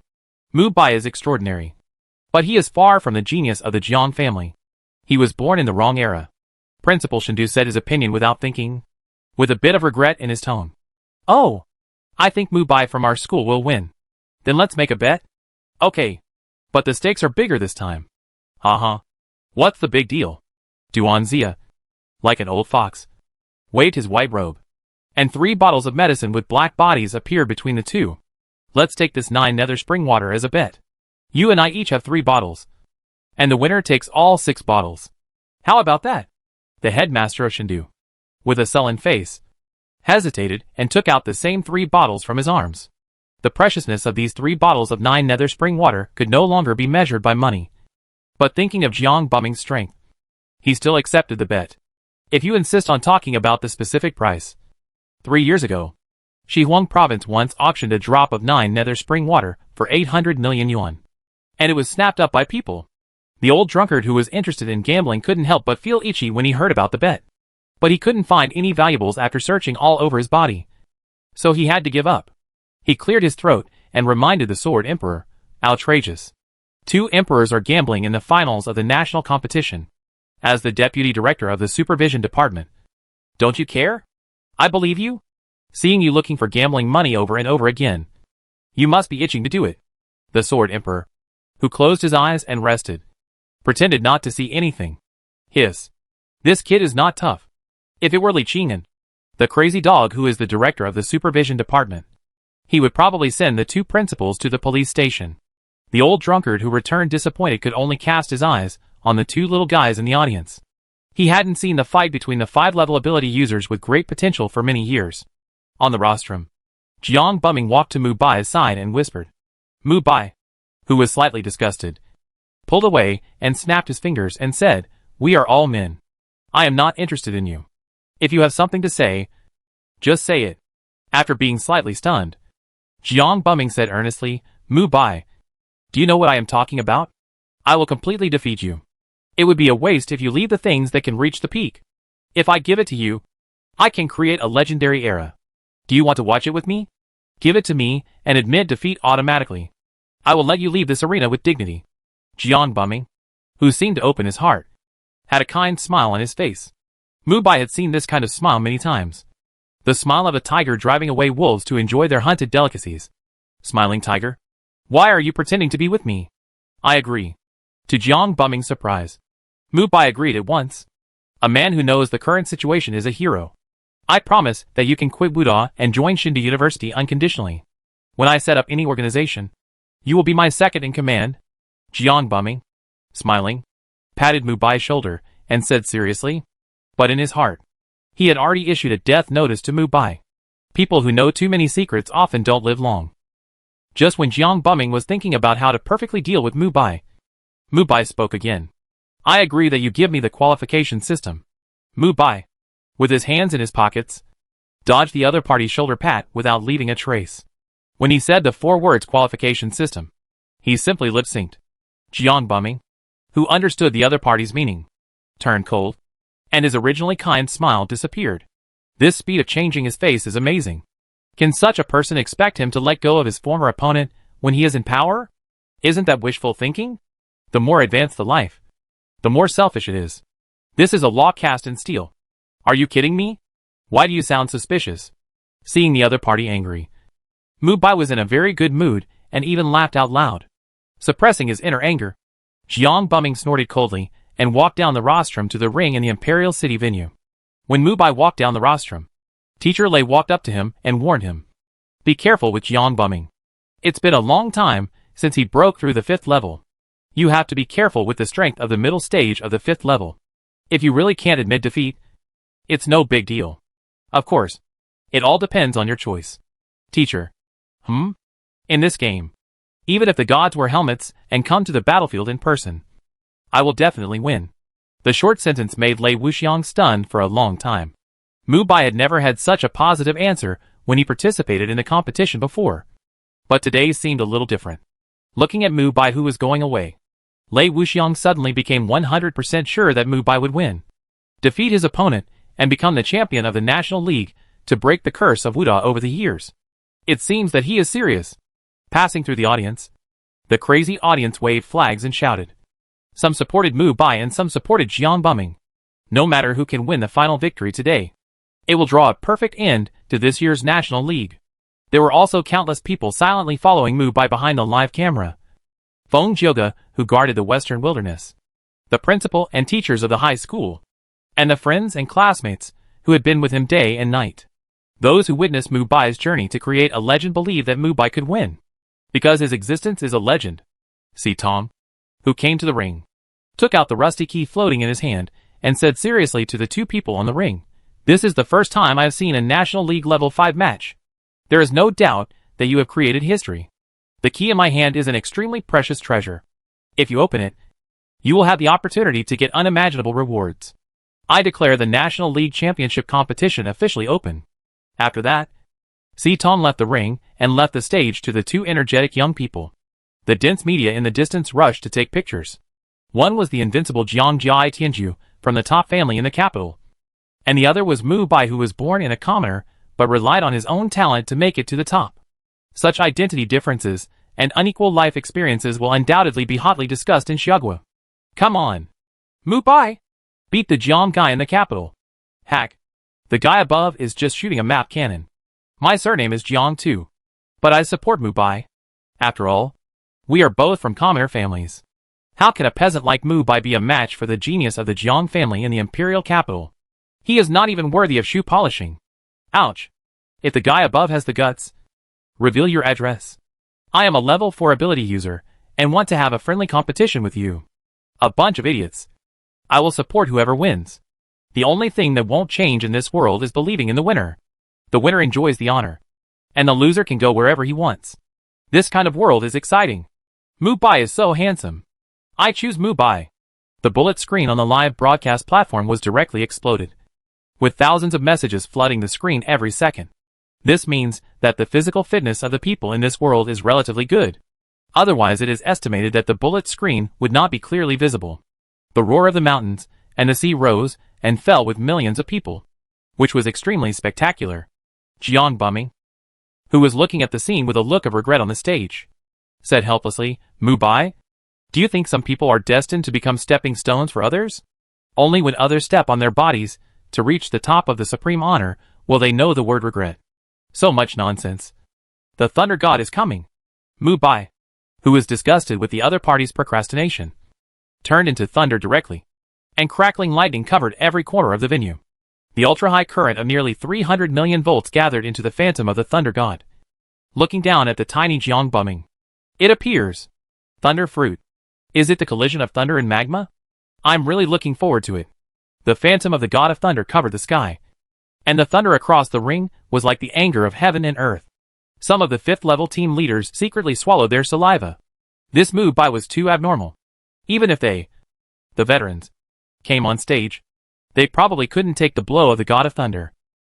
Mubai is extraordinary. But he is far from the genius of the Jiang family. He was born in the wrong era. Principal Shindu said his opinion without thinking, with a bit of regret in his tone. Oh, I think Mubai from our school will win. Then let's make a bet? Okay. But the stakes are bigger this time. Haha. What's the big deal? Duanxia, like an old fox, waved his white robe, and 3 bottles of medicine with black bodies appeared between the 2. Let's take this 9 nether spring water as a bet. You and I each have 3 bottles, and the winner takes all 6 bottles. How about that? The headmaster of Shindu, with a sullen face, hesitated and took out the same 3 bottles from his arms. The preciousness of these 3 bottles of 9 nether spring water could no longer be measured by money. But thinking of Jiang Bumming's strength, he still accepted the bet. If you insist on talking about the specific price. 3 years ago, Shihuang province once auctioned a drop of 9 nether spring water for 800 million yuan. And it was snapped up by people. The old drunkard who was interested in gambling couldn't help but feel itchy when he heard about the bet. But he couldn't find any valuables after searching all over his body. So he had to give up. He cleared his throat and reminded the Sword Emperor, outrageous. 2 emperors are gambling in the finals of the national competition. As the deputy director of the supervision department. Don't you care? I believe you. Seeing you looking for gambling money over and over again. You must be itching to do it. The Sword Emperor, who closed his eyes and rested, pretended not to see anything. Hiss. This kid is not tough. If it were Li Qing'an, the crazy dog who is the director of the supervision department, he would probably send the 2 principals to the police station. The old drunkard who returned disappointed could only cast his eyes on the 2 little guys in the audience. He hadn't seen the fight between the 5-level ability users with great potential for many years. On the rostrum, Jiang Bumming walked to Mubai's side and whispered. Mubai, who was slightly disgusted, pulled away and snapped his fingers and said, "We are all men. I am not interested in you. If you have something to say, just say it." After being slightly stunned, Jiang Bumming said earnestly, "Mubai, do you know what I am talking about? I will completely defeat you. It would be a waste if you leave the things that can reach the peak. If I give it to you, I can create a legendary era. Do you want to watch it with me? Give it to me and admit defeat automatically. I will let you leave this arena with dignity." Jiang Bumming, who seemed to open his heart, had a kind smile on his face. Mubai had seen this kind of smile many times. The smile of a tiger driving away wolves to enjoy their hunted delicacies. Smiling tiger, why are you pretending to be with me? I agree. To Jiang Bumming's surprise, Mubai agreed at once. A man who knows the current situation is a hero. I promise that you can quit Wuda and join Shindu University unconditionally. When I set up any organization, you will be my second in command. Jiang Bumming, smiling, patted Mubai's shoulder and said seriously. But in his heart, he had already issued a death notice to Mubai. People who know too many secrets often don't live long. Just when Jiang Bumming was thinking about how to perfectly deal with Mubai, Mubai spoke again. I agree that you give me the qualification system. Mubai, with his hands in his pockets, dodged the other party's shoulder pat without leaving a trace. When he said the 4 words qualification system, he simply lip-synced. Jiang Bumming, who understood the other party's meaning, turned cold, and his originally kind smile disappeared. This speed of changing his face is amazing. Can such a person expect him to let go of his former opponent when he is in power? Isn't that wishful thinking? The more advanced the life, the more selfish it is. This is a law cast in steel. Are you kidding me? Why do you sound suspicious? Seeing the other party angry, Mubai was in a very good mood and even laughed out loud. Suppressing his inner anger, Jiang Bumming snorted coldly and walked down the rostrum to the ring in the Imperial City venue. When Mubai walked down the rostrum, Teacher Lei walked up to him and warned him. Be careful with Jiang Bumming. It's been a long time since he broke through the 5th level. You have to be careful with the strength of the middle stage of the 5th level. If you really can't admit defeat, it's no big deal. Of course, it all depends on your choice. Teacher. In this game, even if the gods wear helmets and come to the battlefield in person, I will definitely win. The short sentence made Lei Wuxiang stunned for a long time. Mubai had never had such a positive answer when he participated in the competition before. But today seemed a little different. Looking at Mubai, who was going away, Lei Wuxiang suddenly became 100% sure that Mubai would win, defeat his opponent, and become the champion of the National League to break the curse of Wuda over the years. It seems that he is serious. Passing through the audience, the crazy audience waved flags and shouted. Some supported Mubai and some supported Jiang Buming. No matter who can win the final victory today, it will draw a perfect end to this year's National League. There were also countless people silently following Mubai behind the live camera. Feng Jioga, who guarded the western wilderness, the principal and teachers of the high school, and the friends and classmates who had been with him day and night. Those who witnessed Mubai's journey to create a legend believed that Mubai could win, because his existence is a legend. See Tom, who came to the ring, took out the rusty key floating in his hand, and said seriously to the two people on the ring, "This is the first time I have seen a National League Level 5 match. There is no doubt that you have created history. The key in my hand is an extremely precious treasure. If you open it, you will have the opportunity to get unimaginable rewards. I declare the National League Championship competition officially open." After that, Si Tom left the ring and left the stage to the two energetic young people. The dense media in the distance rushed to take pictures. One was the invincible Jiang Jia Tianju from the top family in the capital, and the other was Mubai, who was born in a commoner but relied on his own talent to make it to the top. Such identity differences and unequal life experiences will undoubtedly be hotly discussed in Xiagua. Come on, Mubai! Beat the Jiang guy in the capital. Hack. The guy above is just shooting a map cannon. My surname is Jiang too. But I support Mubai. After all, we are both from commoner families. How can a peasant like Mubai be a match for the genius of the Jiang family in the imperial capital? He is not even worthy of shoe polishing. Ouch. If the guy above has the guts, reveal your address. I am a level 4 ability user, and want to have a friendly competition with you. A bunch of idiots. I will support whoever wins. The only thing that won't change in this world is believing in the winner. The winner enjoys the honor, and the loser can go wherever he wants. This kind of world is exciting. Mubai is so handsome. I choose Mubai. The bullet screen on the live broadcast platform was directly exploded, with thousands of messages flooding the screen every second. This means that the physical fitness of the people in this world is relatively good. Otherwise, it is estimated that the bullet screen would not be clearly visible. The roar of the mountains and the sea rose and fell with millions of people, which was extremely spectacular. Jiang Buming, who was looking at the scene with a look of regret on the stage, said helplessly, "Mubai, do you think some people are destined to become stepping stones for others? Only when others step on their bodies to reach the top of the supreme honor will they know the word regret. So much nonsense. The Thunder God is coming." Mubai, who was disgusted with the other party's procrastination, turned into thunder directly, and crackling lightning covered every corner of the venue. The ultra-high current of nearly 300 million volts gathered into the phantom of the Thunder God. Looking down at the tiny Jiang Buming, it appears. Thunder fruit. Is it the collision of thunder and magma? I'm really looking forward to it. The phantom of the God of Thunder covered the sky, and the thunder across the ring was like the anger of heaven and earth. Some of the 5th level team leaders secretly swallowed their saliva. This Mubai was too abnormal. Even if they, the veterans, came on stage, they probably couldn't take the blow of the God of Thunder.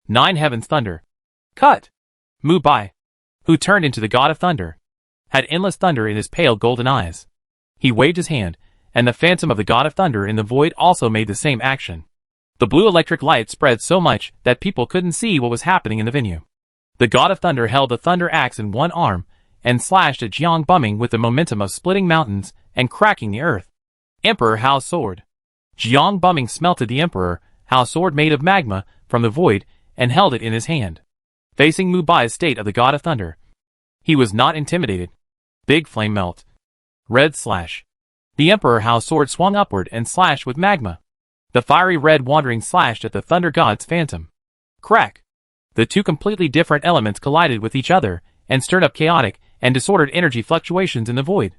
9 Heavens Thunder. Cut! Mubai, who turned into the God of Thunder, had endless thunder in his pale golden eyes. He waved his hand, and the phantom of the God of Thunder in the void also made the same action. The blue electric light spread so much that people couldn't see what was happening in the venue. The God of Thunder held the thunder axe in one arm and slashed at Jiang Buming with the momentum of splitting mountains and cracking the earth. Emperor Hao's sword. Jiang Buming smelted the Emperor Hao's sword made of magma from the void and held it in his hand, facing Mubai's state of the God of Thunder. He was not intimidated. Big flame melt. Red slash. The Emperor Hao's sword swung upward and slashed with magma. The fiery red wandering slashed at the Thunder God's phantom. Crack! The two completely different elements collided with each other and stirred up chaotic and disordered energy fluctuations in the void,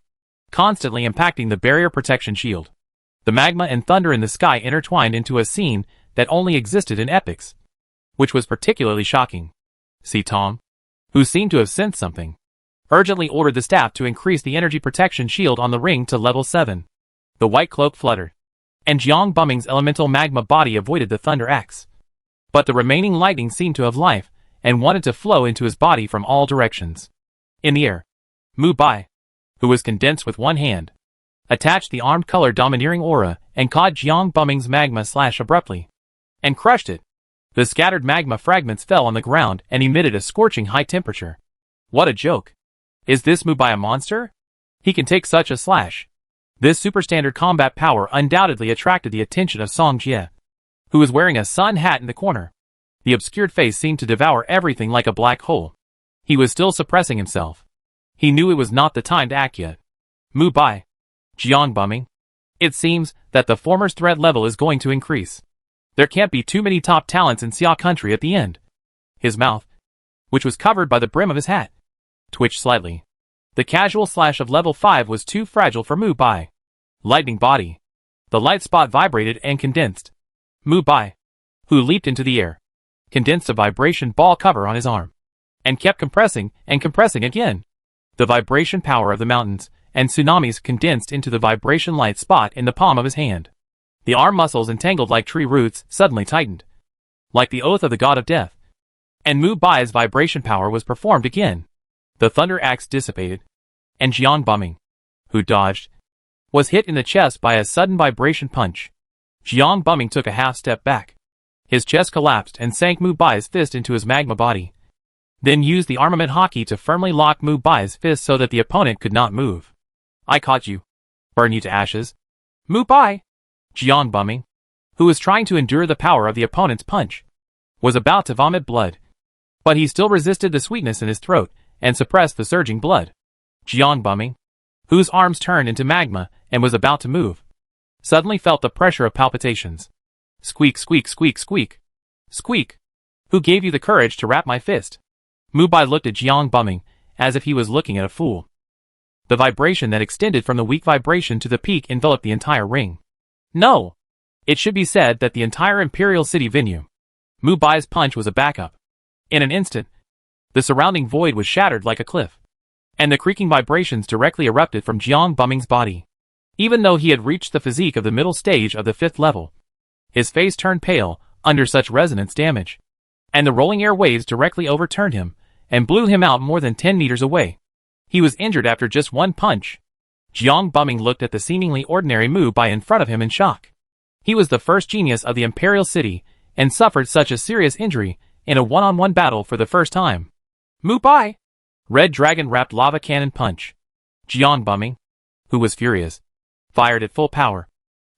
constantly impacting the barrier protection shield. The magma and thunder in the sky intertwined into a scene that only existed in epics, which was particularly shocking. See Tom, who seemed to have sensed something, urgently ordered the staff to increase the energy protection shield on the ring to level 7. The white cloak fluttered, and Jiang Buming's elemental magma body avoided the thunder axe. But the remaining lightning seemed to have life, and wanted to flow into his body from all directions. In the air, Mubai, who was condensed with one hand, attached the armed color domineering aura and caught Jiang Buming's magma slash abruptly, and crushed it. The scattered magma fragments fell on the ground and emitted a scorching high temperature. What a joke. Is this Mubai a monster? He can take such a slash. This superstandard combat power undoubtedly attracted the attention of Song Jie, who was wearing a sun hat in the corner. The obscured face seemed to devour everything like a black hole. He was still suppressing himself. He knew it was not the time to act yet. Mubai. Jiang Buming. It seems that the former's threat level is going to increase. There can't be too many top talents in Seai country at the end. His mouth, which was covered by the brim of his hat, twitched slightly. The casual slash of level 5 was too fragile for Mubai. Lightning body. The light spot vibrated and condensed. Mubai, who leaped into the air, condensed a vibration ball cover on his arm, and kept compressing and compressing again. The vibration power of the mountains and tsunamis condensed into the vibration light spot in the palm of his hand. The arm muscles entangled like tree roots suddenly tightened, like the oath of the god of death. And Mubai's vibration power was performed again. The thunder axe dissipated, and Jiang Buming, who dodged, was hit in the chest by a sudden vibration punch. Jiang Buming took a half step back. His chest collapsed and sank Mubai's fist into his magma body, then used the armament hockey to firmly lock Mubai's fist so that the opponent could not move. I caught you. Burn you to ashes. Mubai! Jiang Buming, who was trying to endure the power of the opponent's punch, was about to vomit blood. But he still resisted the sweetness in his throat and suppressed the surging blood. Jiang Buming, whose arms turned into magma and was about to move, suddenly felt the pressure of palpitations. Squeak, squeak, squeak, squeak. Squeak. Who gave you the courage to wrap my fist? Mubai looked at Jiang Buming as if he was looking at a fool. The vibration that extended from the weak vibration to the peak enveloped the entire ring. No! It should be said that the entire Imperial City venue. Mubai's punch was a backup. In an instant, the surrounding void was shattered like a cliff, and the creaking vibrations directly erupted from Jiang Buming's body. Even though he had reached the physique of the middle stage of the 5th level, his face turned pale under such resonance damage, and the rolling air waves directly overturned him and blew him out more than 10 meters away. He was injured after just one punch. Jiang Buming looked at the seemingly ordinary Mubai in front of him in shock. He was the first genius of the Imperial City and suffered such a serious injury in a one-on-one battle for the first time. Mubai! Red Dragon wrapped lava cannon punch. Jiang Buming, who was furious, fired at full power,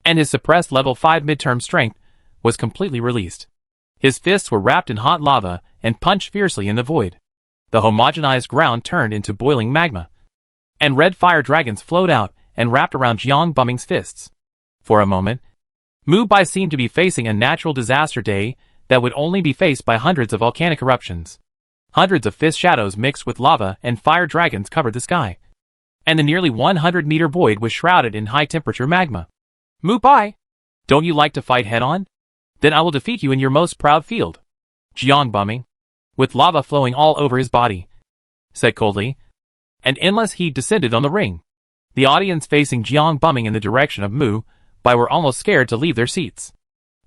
and his suppressed level 5 midterm strength was completely released. His fists were wrapped in hot lava and punched fiercely in the void. The homogenized ground turned into boiling magma, and red fire dragons flowed out and wrapped around Jiang Buming's fists. For a moment, Mubai seemed to be facing a natural disaster day that would only be faced by hundreds of volcanic eruptions. Hundreds of fist shadows mixed with lava and fire dragons covered the sky, and the nearly 100-meter void was shrouded in high-temperature magma. Mubai! Don't you like to fight head-on? Then I will defeat you in your most proud field. Jiang Buming, with lava flowing all over his body, said coldly, and endless heat descended on the ring. The audience facing Jiang Buming in the direction of Mubai were almost scared to leave their seats,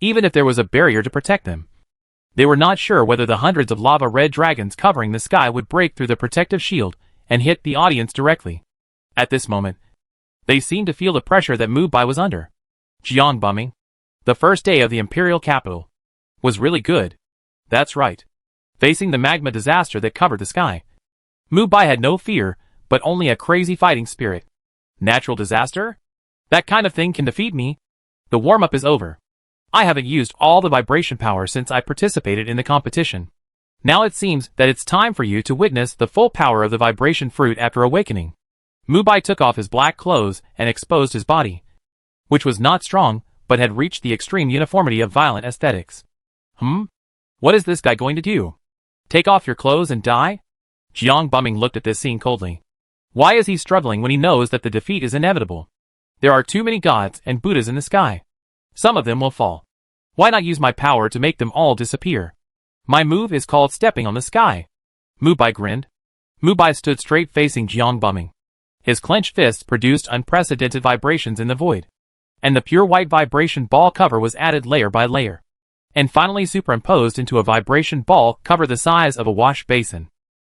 even if there was a barrier to protect them. They were not sure whether the hundreds of lava red dragons covering the sky would break through the protective shield and hit the audience directly. At this moment, they seemed to feel the pressure that Mubai was under. Jiang Buming, the first day of the Imperial capital, was really good. That's right. Facing the magma disaster that covered the sky, Mubai had no fear, but only a crazy fighting spirit. Natural disaster? That kind of thing can defeat me. The warm-up is over. I haven't used all the vibration power since I participated in the competition. Now it seems that it's time for you to witness the full power of the vibration fruit after awakening. Mubai took off his black clothes and exposed his body, which was not strong, but had reached the extreme uniformity of violent aesthetics. What is this guy going to do? Take off your clothes and die? Jiang Buming looked at this scene coldly. Why is he struggling when he knows that the defeat is inevitable? There are too many gods and Buddhas in the sky. Some of them will fall. Why not use my power to make them all disappear? My move is called stepping on the sky. Mubai grinned. Mubai stood straight facing Jiang bumming. His clenched fists produced unprecedented vibrations in the void. And the pure white vibration ball cover was added layer by layer. And finally superimposed into a vibration ball cover the size of a wash basin.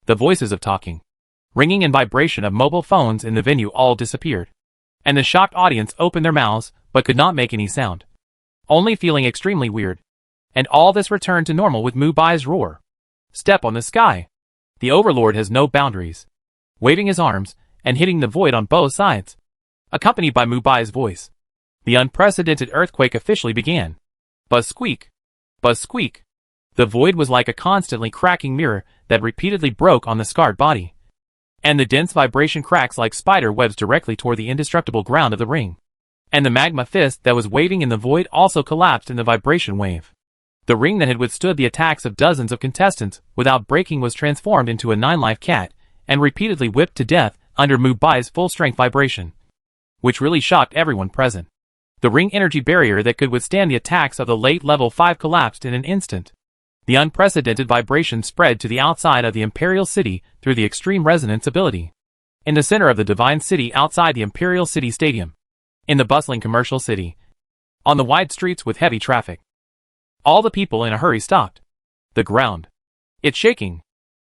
The voices of talking, ringing and vibration of mobile phones in the venue all disappeared. And the shocked audience opened their mouths, but could not make any sound. Only feeling extremely weird. And all this returned to normal with Mubai's roar. Step on the sky. The overlord has no boundaries. Waving his arms, and hitting the void on both sides. Accompanied by Mubai's voice. The unprecedented earthquake officially began. Buzz squeak. Buzz squeak. The void was like a constantly cracking mirror that repeatedly broke on the scarred body. And the dense vibration cracks like spider webs directly toward the indestructible ground of the ring. And the magma fist that was waving in the void also collapsed in the vibration wave. The ring that had withstood the attacks of dozens of contestants without breaking was transformed into a 9-life cat, and repeatedly whipped to death under Mubai's full-strength vibration. Which really shocked everyone present. The ring energy barrier that could withstand the attacks of the late level 5 collapsed in an instant. The unprecedented vibration spread to the outside of the Imperial City through the extreme resonance ability. In the center of the Divine City outside the Imperial City Stadium. In the bustling commercial city. On the wide streets with heavy traffic. All the people in a hurry stopped. The ground. It's shaking.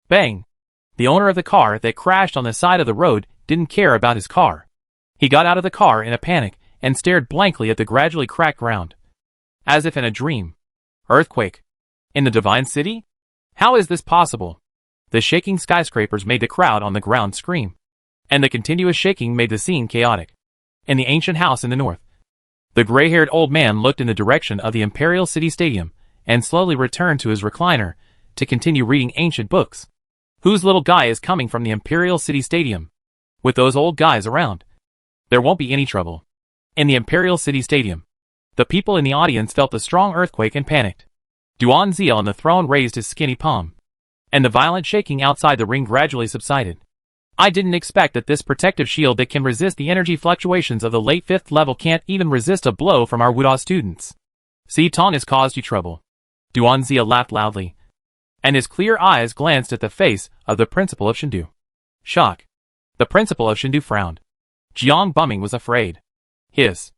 Bang. The owner of the car that crashed on the side of the road didn't care about his car. He got out of the car in a panic and stared blankly at the gradually cracked ground. As if in a dream. Earthquake. In the Divine City? How is this possible? The shaking skyscrapers made the crowd on the ground scream. And the continuous shaking made the scene chaotic. In the ancient house in the north. The gray-haired old man looked in the direction of the Imperial City Stadium and slowly returned to his recliner to continue reading ancient books. Whose little guy is coming from the Imperial City Stadium? With those old guys around. There won't be any trouble. In the Imperial City Stadium. The people in the audience felt the strong earthquake and panicked. Duan Zia on the throne raised his skinny palm. And the violent shaking outside the ring gradually subsided. I didn't expect that this protective shield that can resist the energy fluctuations of the late 5th level can't even resist a blow from our Wuda students. Si Tong has caused you trouble. Duan Zia laughed loudly. And his clear eyes glanced at the face of the principal of Shindu. Shock. The principal of Shindu frowned. Jiang bumming was afraid. Hiss.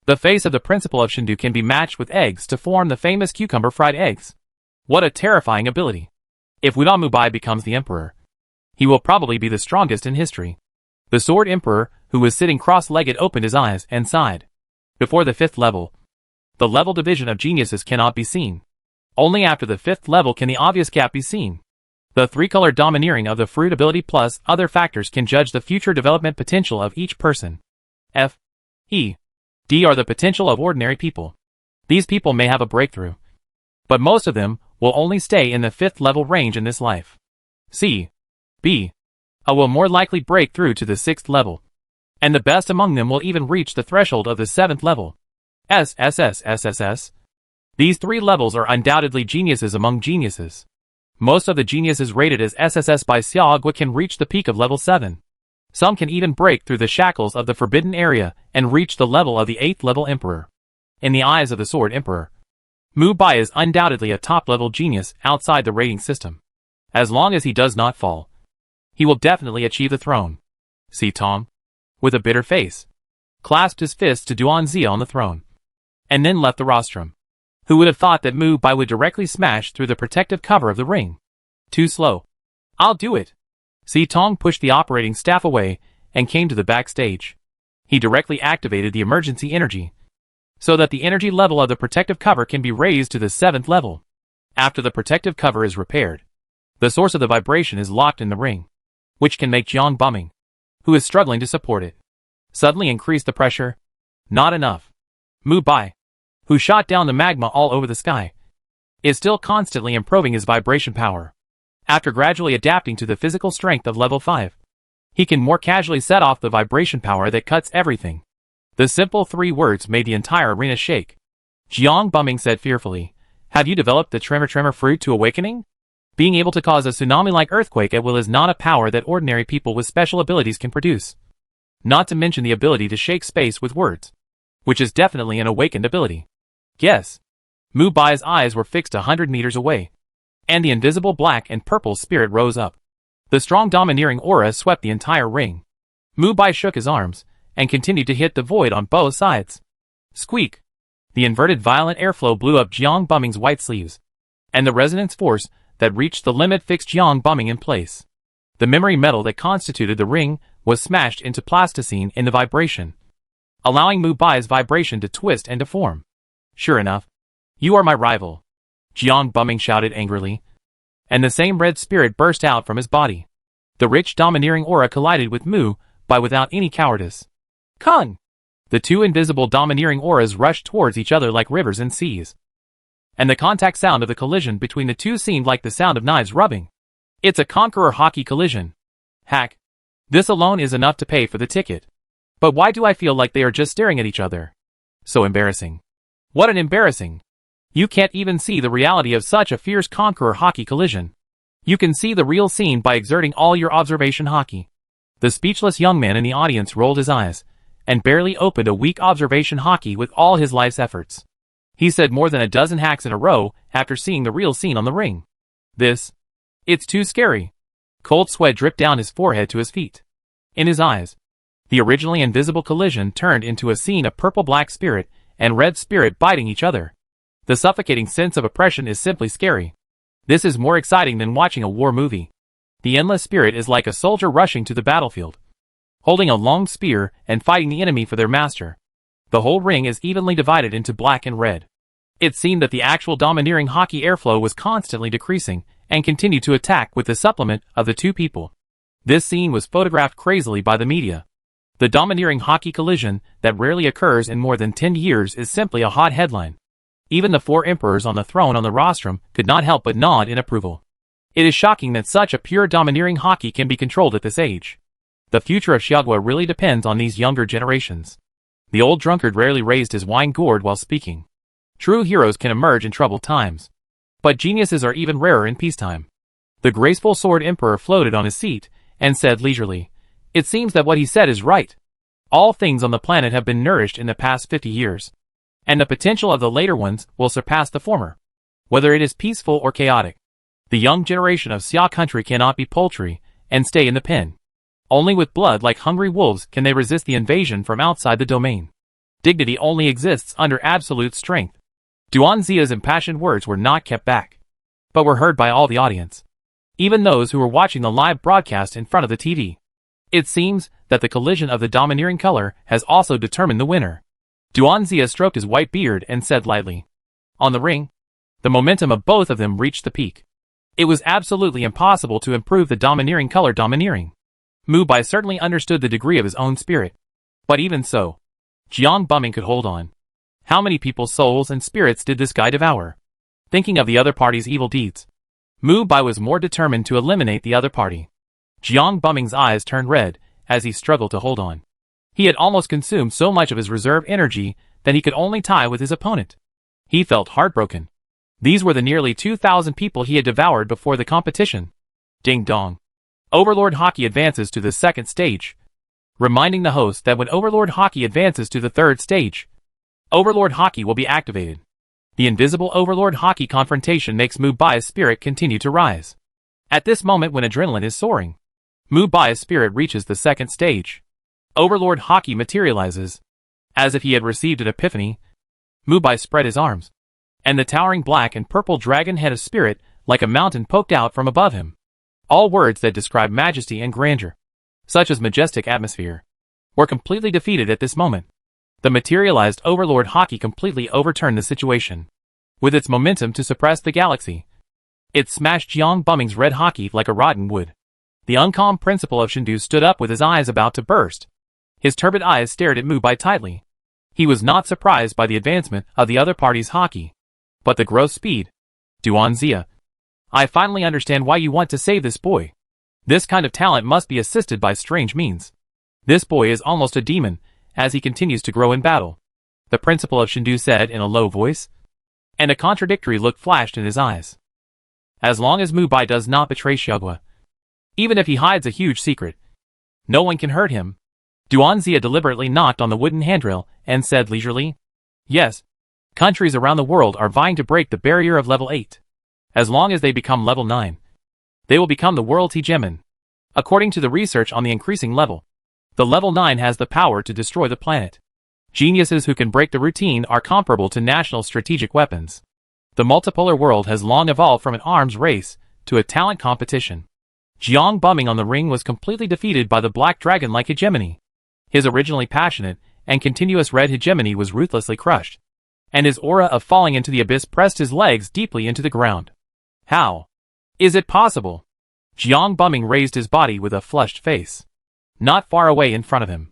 The face of the principal of Shindu can be matched with eggs to form the famous cucumber fried eggs. What a terrifying ability. If Wuda Mubai becomes the emperor, he will probably be the strongest in history. The sword emperor, who was sitting cross-legged, opened his eyes and sighed. Before the 5th level, the level division of geniuses cannot be seen. Only after the 5th level can the obvious gap be seen. The 3-color domineering of the fruit ability plus other factors can judge the future development potential of each person. F, E, D are the potential of ordinary people. These people may have a breakthrough. But most of them will only stay in the 5th level range in this life. C, B, A will more likely break through to the 6th level. And the best among them will even reach the threshold of the 7th level. S. These 3 levels are undoubtedly geniuses among geniuses. Most of the geniuses rated as SSS by Seai Woody can reach the peak of level 7. Some can even break through the shackles of the forbidden area and reach the level of the 8th level emperor. In the eyes of the sword emperor, Mubai is undoubtedly a top-level genius outside the rating system. As long as he does not fall, he will definitely achieve the throne. Si Tong, with a bitter face, clasped his fist to Duan Zia on the throne, and then left the rostrum. Who would have thought that Mubai would directly smash through the protective cover of the ring? Too slow. I'll do it. Si Tong pushed the operating staff away and came to the backstage. He directly activated the emergency energy, so that the energy level of the protective cover can be raised to the 7th level. After the protective cover is repaired, the source of the vibration is locked in the ring, which can make Jiang bumming, who is struggling to support it, suddenly increase the pressure. Not enough. Mubai, who shot down the magma all over the sky, is still constantly improving his vibration power. After gradually adapting to the physical strength of level 5, he can more casually set off the vibration power that cuts everything. The simple 3 words made the entire arena shake. Jiang bumming said fearfully, "Have you developed the tremor fruit to awakening? Being able to cause a tsunami-like earthquake at will is not a power that ordinary people with special abilities can produce. Not to mention the ability to shake space with words, which is definitely an awakened ability." Yes. Mubai's eyes were fixed 100 meters away, and the invisible black and purple spirit rose up. The strong domineering aura swept the entire ring. Mubai shook his arms, and continued to hit the void on both sides. Squeak! The inverted violent airflow blew up Jiang Bumming's white sleeves, and the resonance force that reached the limit fixed Jiang Bumming in place. The memory metal that constituted the ring was smashed into plasticine in the vibration, allowing Mubai's vibration to twist and deform. Sure enough, you are my rival, Jiang Bumming shouted angrily, and the same red spirit burst out from his body. The rich domineering aura collided with Mubai without any cowardice. Kung! The two invisible domineering auras rushed towards each other like rivers and seas, and the contact sound of the collision between the two seemed like the sound of knives rubbing. It's a conqueror hockey collision. Hack. This alone is enough to pay for the ticket. But why do I feel like they are just staring at each other? So embarrassing. What an embarrassing. You can't even see the reality of such a fierce conqueror hockey collision. You can see the real scene by exerting all your observation hockey. The speechless young man in the audience rolled his eyes, and barely opened a weak observation hockey with all his life's efforts. He said more than a dozen hacks in a row after seeing the real scene on the ring. It's too scary. Cold sweat dripped down his forehead to his feet. In his eyes, the originally invisible collision turned into a scene of purple-black spirit and red spirit biting each other. The suffocating sense of oppression is simply scary. This is more exciting than watching a war movie. The endless spirit is like a soldier rushing to the battlefield, holding a long spear and fighting the enemy for their master. The whole ring is evenly divided into black and red. It seemed that the actual domineering hockey airflow was constantly decreasing and continued to attack with the supplement of the two people. This scene was photographed crazily by the media. The domineering hockey collision that rarely occurs in more than 10 years is simply a hot headline. Even the 4 emperors on the throne on the rostrum could not help but nod in approval. It is shocking that such a pure domineering hockey can be controlled at this age. The future of Xiagua really depends on these younger generations. The old drunkard rarely raised his wine gourd while speaking. True heroes can emerge in troubled times, but geniuses are even rarer in peacetime. The graceful sword emperor floated on his seat and said leisurely, "It seems that what he said is right. All things on the planet have been nourished in the past 50 years, and the potential of the later ones will surpass the former, whether it is peaceful or chaotic. The young generation of Seai country cannot be poultry and stay in the pen. Only with blood like hungry wolves can they resist the invasion from outside the domain. Dignity only exists under absolute strength." Duanzia's impassioned words were not kept back, but were heard by all the audience, even those who were watching the live broadcast in front of the TV. It seems that the collision of the domineering color has also determined the winner. Duanzia stroked his white beard and said lightly, "On the ring, the momentum of both of them reached the peak. It was absolutely impossible to improve the domineering color domineering. Mubai certainly understood the degree of his own spirit. But even so, Jiang Bumming could hold on. How many people's souls and spirits did this guy devour? Thinking of the other party's evil deeds, Mubai was more determined to eliminate the other party. Jiang Bumming's eyes turned red as he struggled to hold on. He had almost consumed so much of his reserve energy that he could only tie with his opponent. He felt heartbroken. These were the nearly 2,000 people he had devoured before the competition. Ding dong. Overlord Hockey advances to the second stage. Reminding the host that when Overlord Hockey advances to the third stage, Overlord Hockey will be activated. The invisible Overlord Hockey confrontation makes Mubai's spirit continue to rise. At this moment when adrenaline is soaring, Mubai's spirit reaches the second stage. Overlord Hockey materializes. As if he had received an epiphany, Mubai spread his arms, and the towering black and purple dragon head of spirit like a mountain poked out from above him. All words that describe majesty and grandeur, such as majestic atmosphere, were completely defeated at this moment. The materialized Overlord Hockey completely overturned the situation. With its momentum to suppress the galaxy, it smashed Jiang Bumming's red hockey like a rotten wood. The uncalm principal of Shindu stood up with his eyes about to burst. His turbid eyes stared at Mubai tightly. He was not surprised by the advancement of the other party's hockey, but the gross speed. Duanzia, I finally understand why you want to save this boy. This kind of talent must be assisted by strange means. This boy is almost a demon, as he continues to grow in battle, the principal of Shindu said in a low voice, and a contradictory look flashed in his eyes. As long as Mubai does not betray Xiagua, even if he hides a huge secret, no one can hurt him. Duanzia deliberately knocked on the wooden handrail and said leisurely, "Yes, countries around the world are vying to break the barrier of level 8. As long as they become level 9, they will become the world's hegemon. According to the research on the increasing level, the level 9 has the power to destroy the planet. Geniuses who can break the routine are comparable to national strategic weapons. The multipolar world has long evolved from an arms race to a talent competition. Jiang Bumming on the ring was completely defeated by the black dragon-like hegemony. His originally passionate and continuous red hegemony was ruthlessly crushed, and his aura of falling into the abyss pressed his legs deeply into the ground. How is it possible? Jiang Bumming raised his body with a flushed face. Not far away in front of him,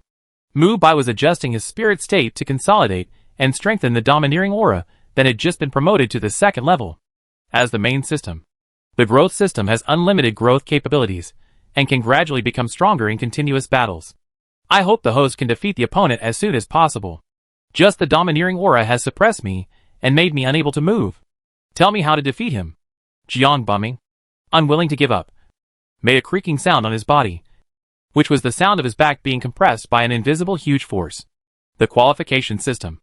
Mubai was adjusting his spirit state to consolidate and strengthen the domineering aura that had just been promoted to the second level. As the main system, the growth system has unlimited growth capabilities and can gradually become stronger in continuous battles. I hope the host can defeat the opponent as soon as possible. Just the domineering aura has suppressed me and made me unable to move. Tell me how to defeat him. Jiang Bumming, unwilling to give up, made a creaking sound on his body, which was the sound of his back being compressed by an invisible huge force. The qualification system,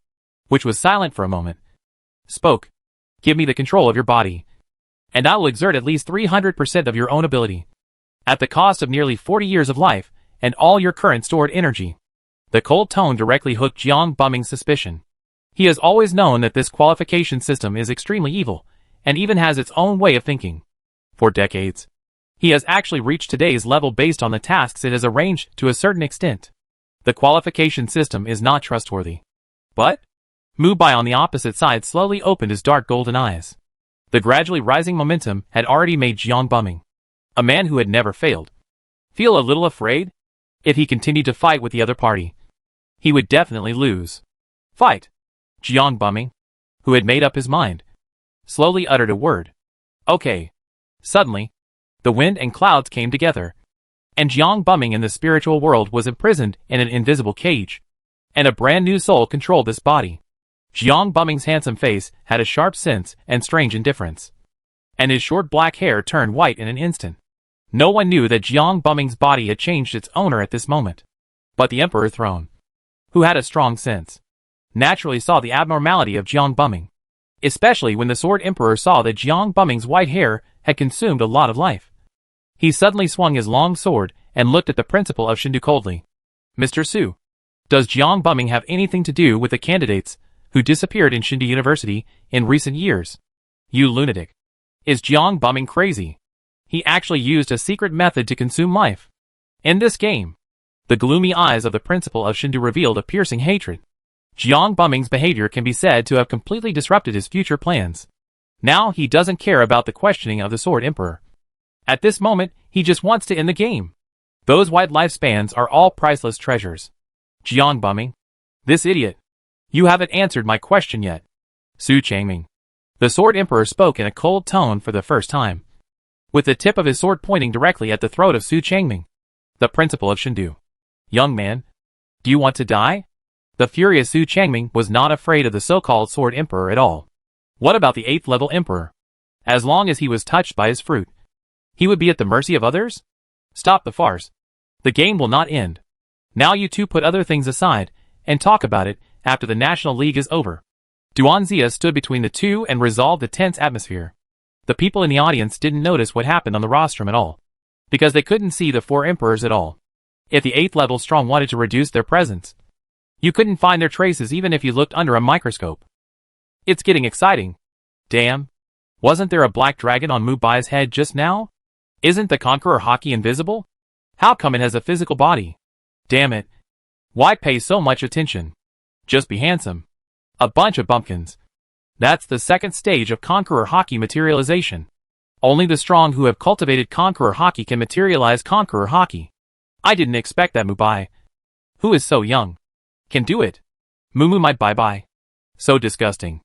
which was silent for a moment, spoke. Give me the control of your body, and I will exert at least 300% of your own ability, at the cost of nearly 40 years of life and all your current stored energy. The cold tone directly hooked Jiang Bumming's suspicion. He has always known that this qualification system is extremely evil, and even has its own way of thinking. For decades, he has actually reached today's level based on the tasks it has arranged to a certain extent. The qualification system is not trustworthy. But Mubai on the opposite side slowly opened his dark golden eyes. The gradually rising momentum had already made Jiang Bumming, a man who had never failed, feel a little afraid. If he continued to fight with the other party, he would definitely lose. Fight! Jiang Bumming, who had made up his mind, slowly uttered a word. Okay. Suddenly, the wind and clouds came together, and Jiang Bumming in the spiritual world was imprisoned in an invisible cage, and a brand new soul controlled this body. Jiang Bumming's handsome face had a sharp sense and strange indifference, and his short black hair turned white in an instant. No one knew that Jiang Bumming's body had changed its owner at this moment. But the Emperor Throne, who had a strong sense, naturally saw the abnormality of Jiang Bumming, especially when the Sword Emperor saw that Jiang Bumming's white hair had consumed a lot of life. He suddenly swung his long sword and looked at the principal of Shindu coldly. Mr. Su, does Jiang Bumming have anything to do with the candidates who disappeared in Shindu University in recent years? You lunatic. Is Jiang Bumming crazy? He actually used a secret method to consume life. In this game, the gloomy eyes of the principal of Shindu revealed a piercing hatred. Jiang Bumming's behavior can be said to have completely disrupted his future plans. Now he doesn't care about the questioning of the Sword Emperor. At this moment, he just wants to end the game. Those white lifespans are all priceless treasures. Jiang Bumming, this idiot. You haven't answered my question yet. Su Changming. The Sword Emperor spoke in a cold tone for the first time, with the tip of his sword pointing directly at the throat of Su Changming, the principal of Shindu. Young man, do you want to die? The furious Su Changming was not afraid of the so-called Sword Emperor at all. What about the 8th level Emperor? As long as he was touched by his fruit, he would be at the mercy of others? Stop the farce. The game will not end. Now you two put other things aside and talk about it after the National League is over. Duan Zia stood between the two and resolved the tense atmosphere. The people in the audience didn't notice what happened on the rostrum at all, because they couldn't see the 4 emperors at all. If the 8th level strong wanted to reduce their presence, you couldn't find their traces even if you looked under a microscope. It's getting exciting. Damn. Wasn't there a black dragon on Mubai's head just now? Isn't the Conqueror Hockey invisible? How come it has a physical body? Damn it. Why pay so much attention? Just be handsome. A bunch of bumpkins. That's the second stage of Conqueror Hockey materialization. Only the strong who have cultivated Conqueror Hockey can materialize Conqueror Hockey. I didn't expect that Mubai, who is so young, can do it. Mumu my bye-bye. So disgusting.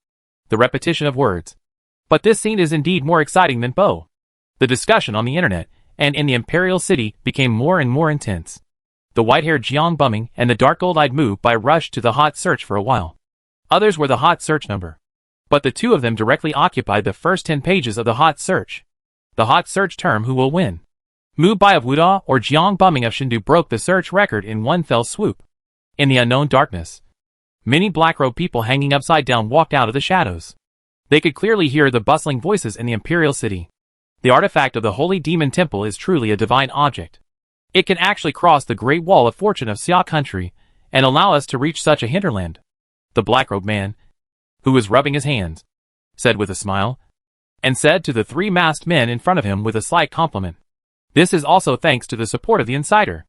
The repetition of words. But this scene is indeed more exciting than Bo. The discussion on the internet and in the Imperial City became more and more intense. The white-haired Jiang Bumming and the dark gold-eyed Mubai rushed to the hot search for a while. Others were the hot search number. But the two of them directly occupied the first 10 pages of the hot search. The hot search term who will win. Mubai of Wuda or Jiang Bumming of Shindu broke the search record in one fell swoop. In the unknown darkness, many black-robed people hanging upside down walked out of the shadows. They could clearly hear the bustling voices in the Imperial City. The artifact of the Holy Demon Temple is truly a divine object. It can actually cross the Great Wall of Fortune of Seai country and allow us to reach such a hinterland. The black-robed man, who was rubbing his hands, said with a smile, and said to the three masked men in front of him with a slight compliment. This is also thanks to the support of the insider.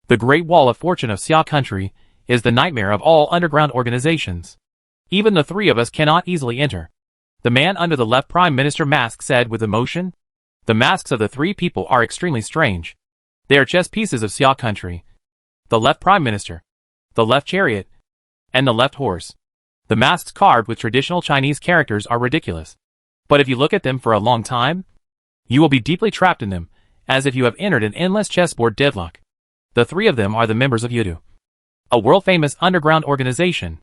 The Great Wall of Fortune of Seai country is the nightmare of all underground organizations. Even the three of us cannot easily enter. The man under the left Prime Minister mask said with emotion. The masks of the three people are extremely strange. They are chess pieces of Seai country. The left Prime Minister, the left chariot, and the left horse. The masks carved with traditional Chinese characters are ridiculous. But if you look at them for a long time, you will be deeply trapped in them, as if you have entered an endless chessboard deadlock. The three of them are the members of Yeno, a world-famous underground organization.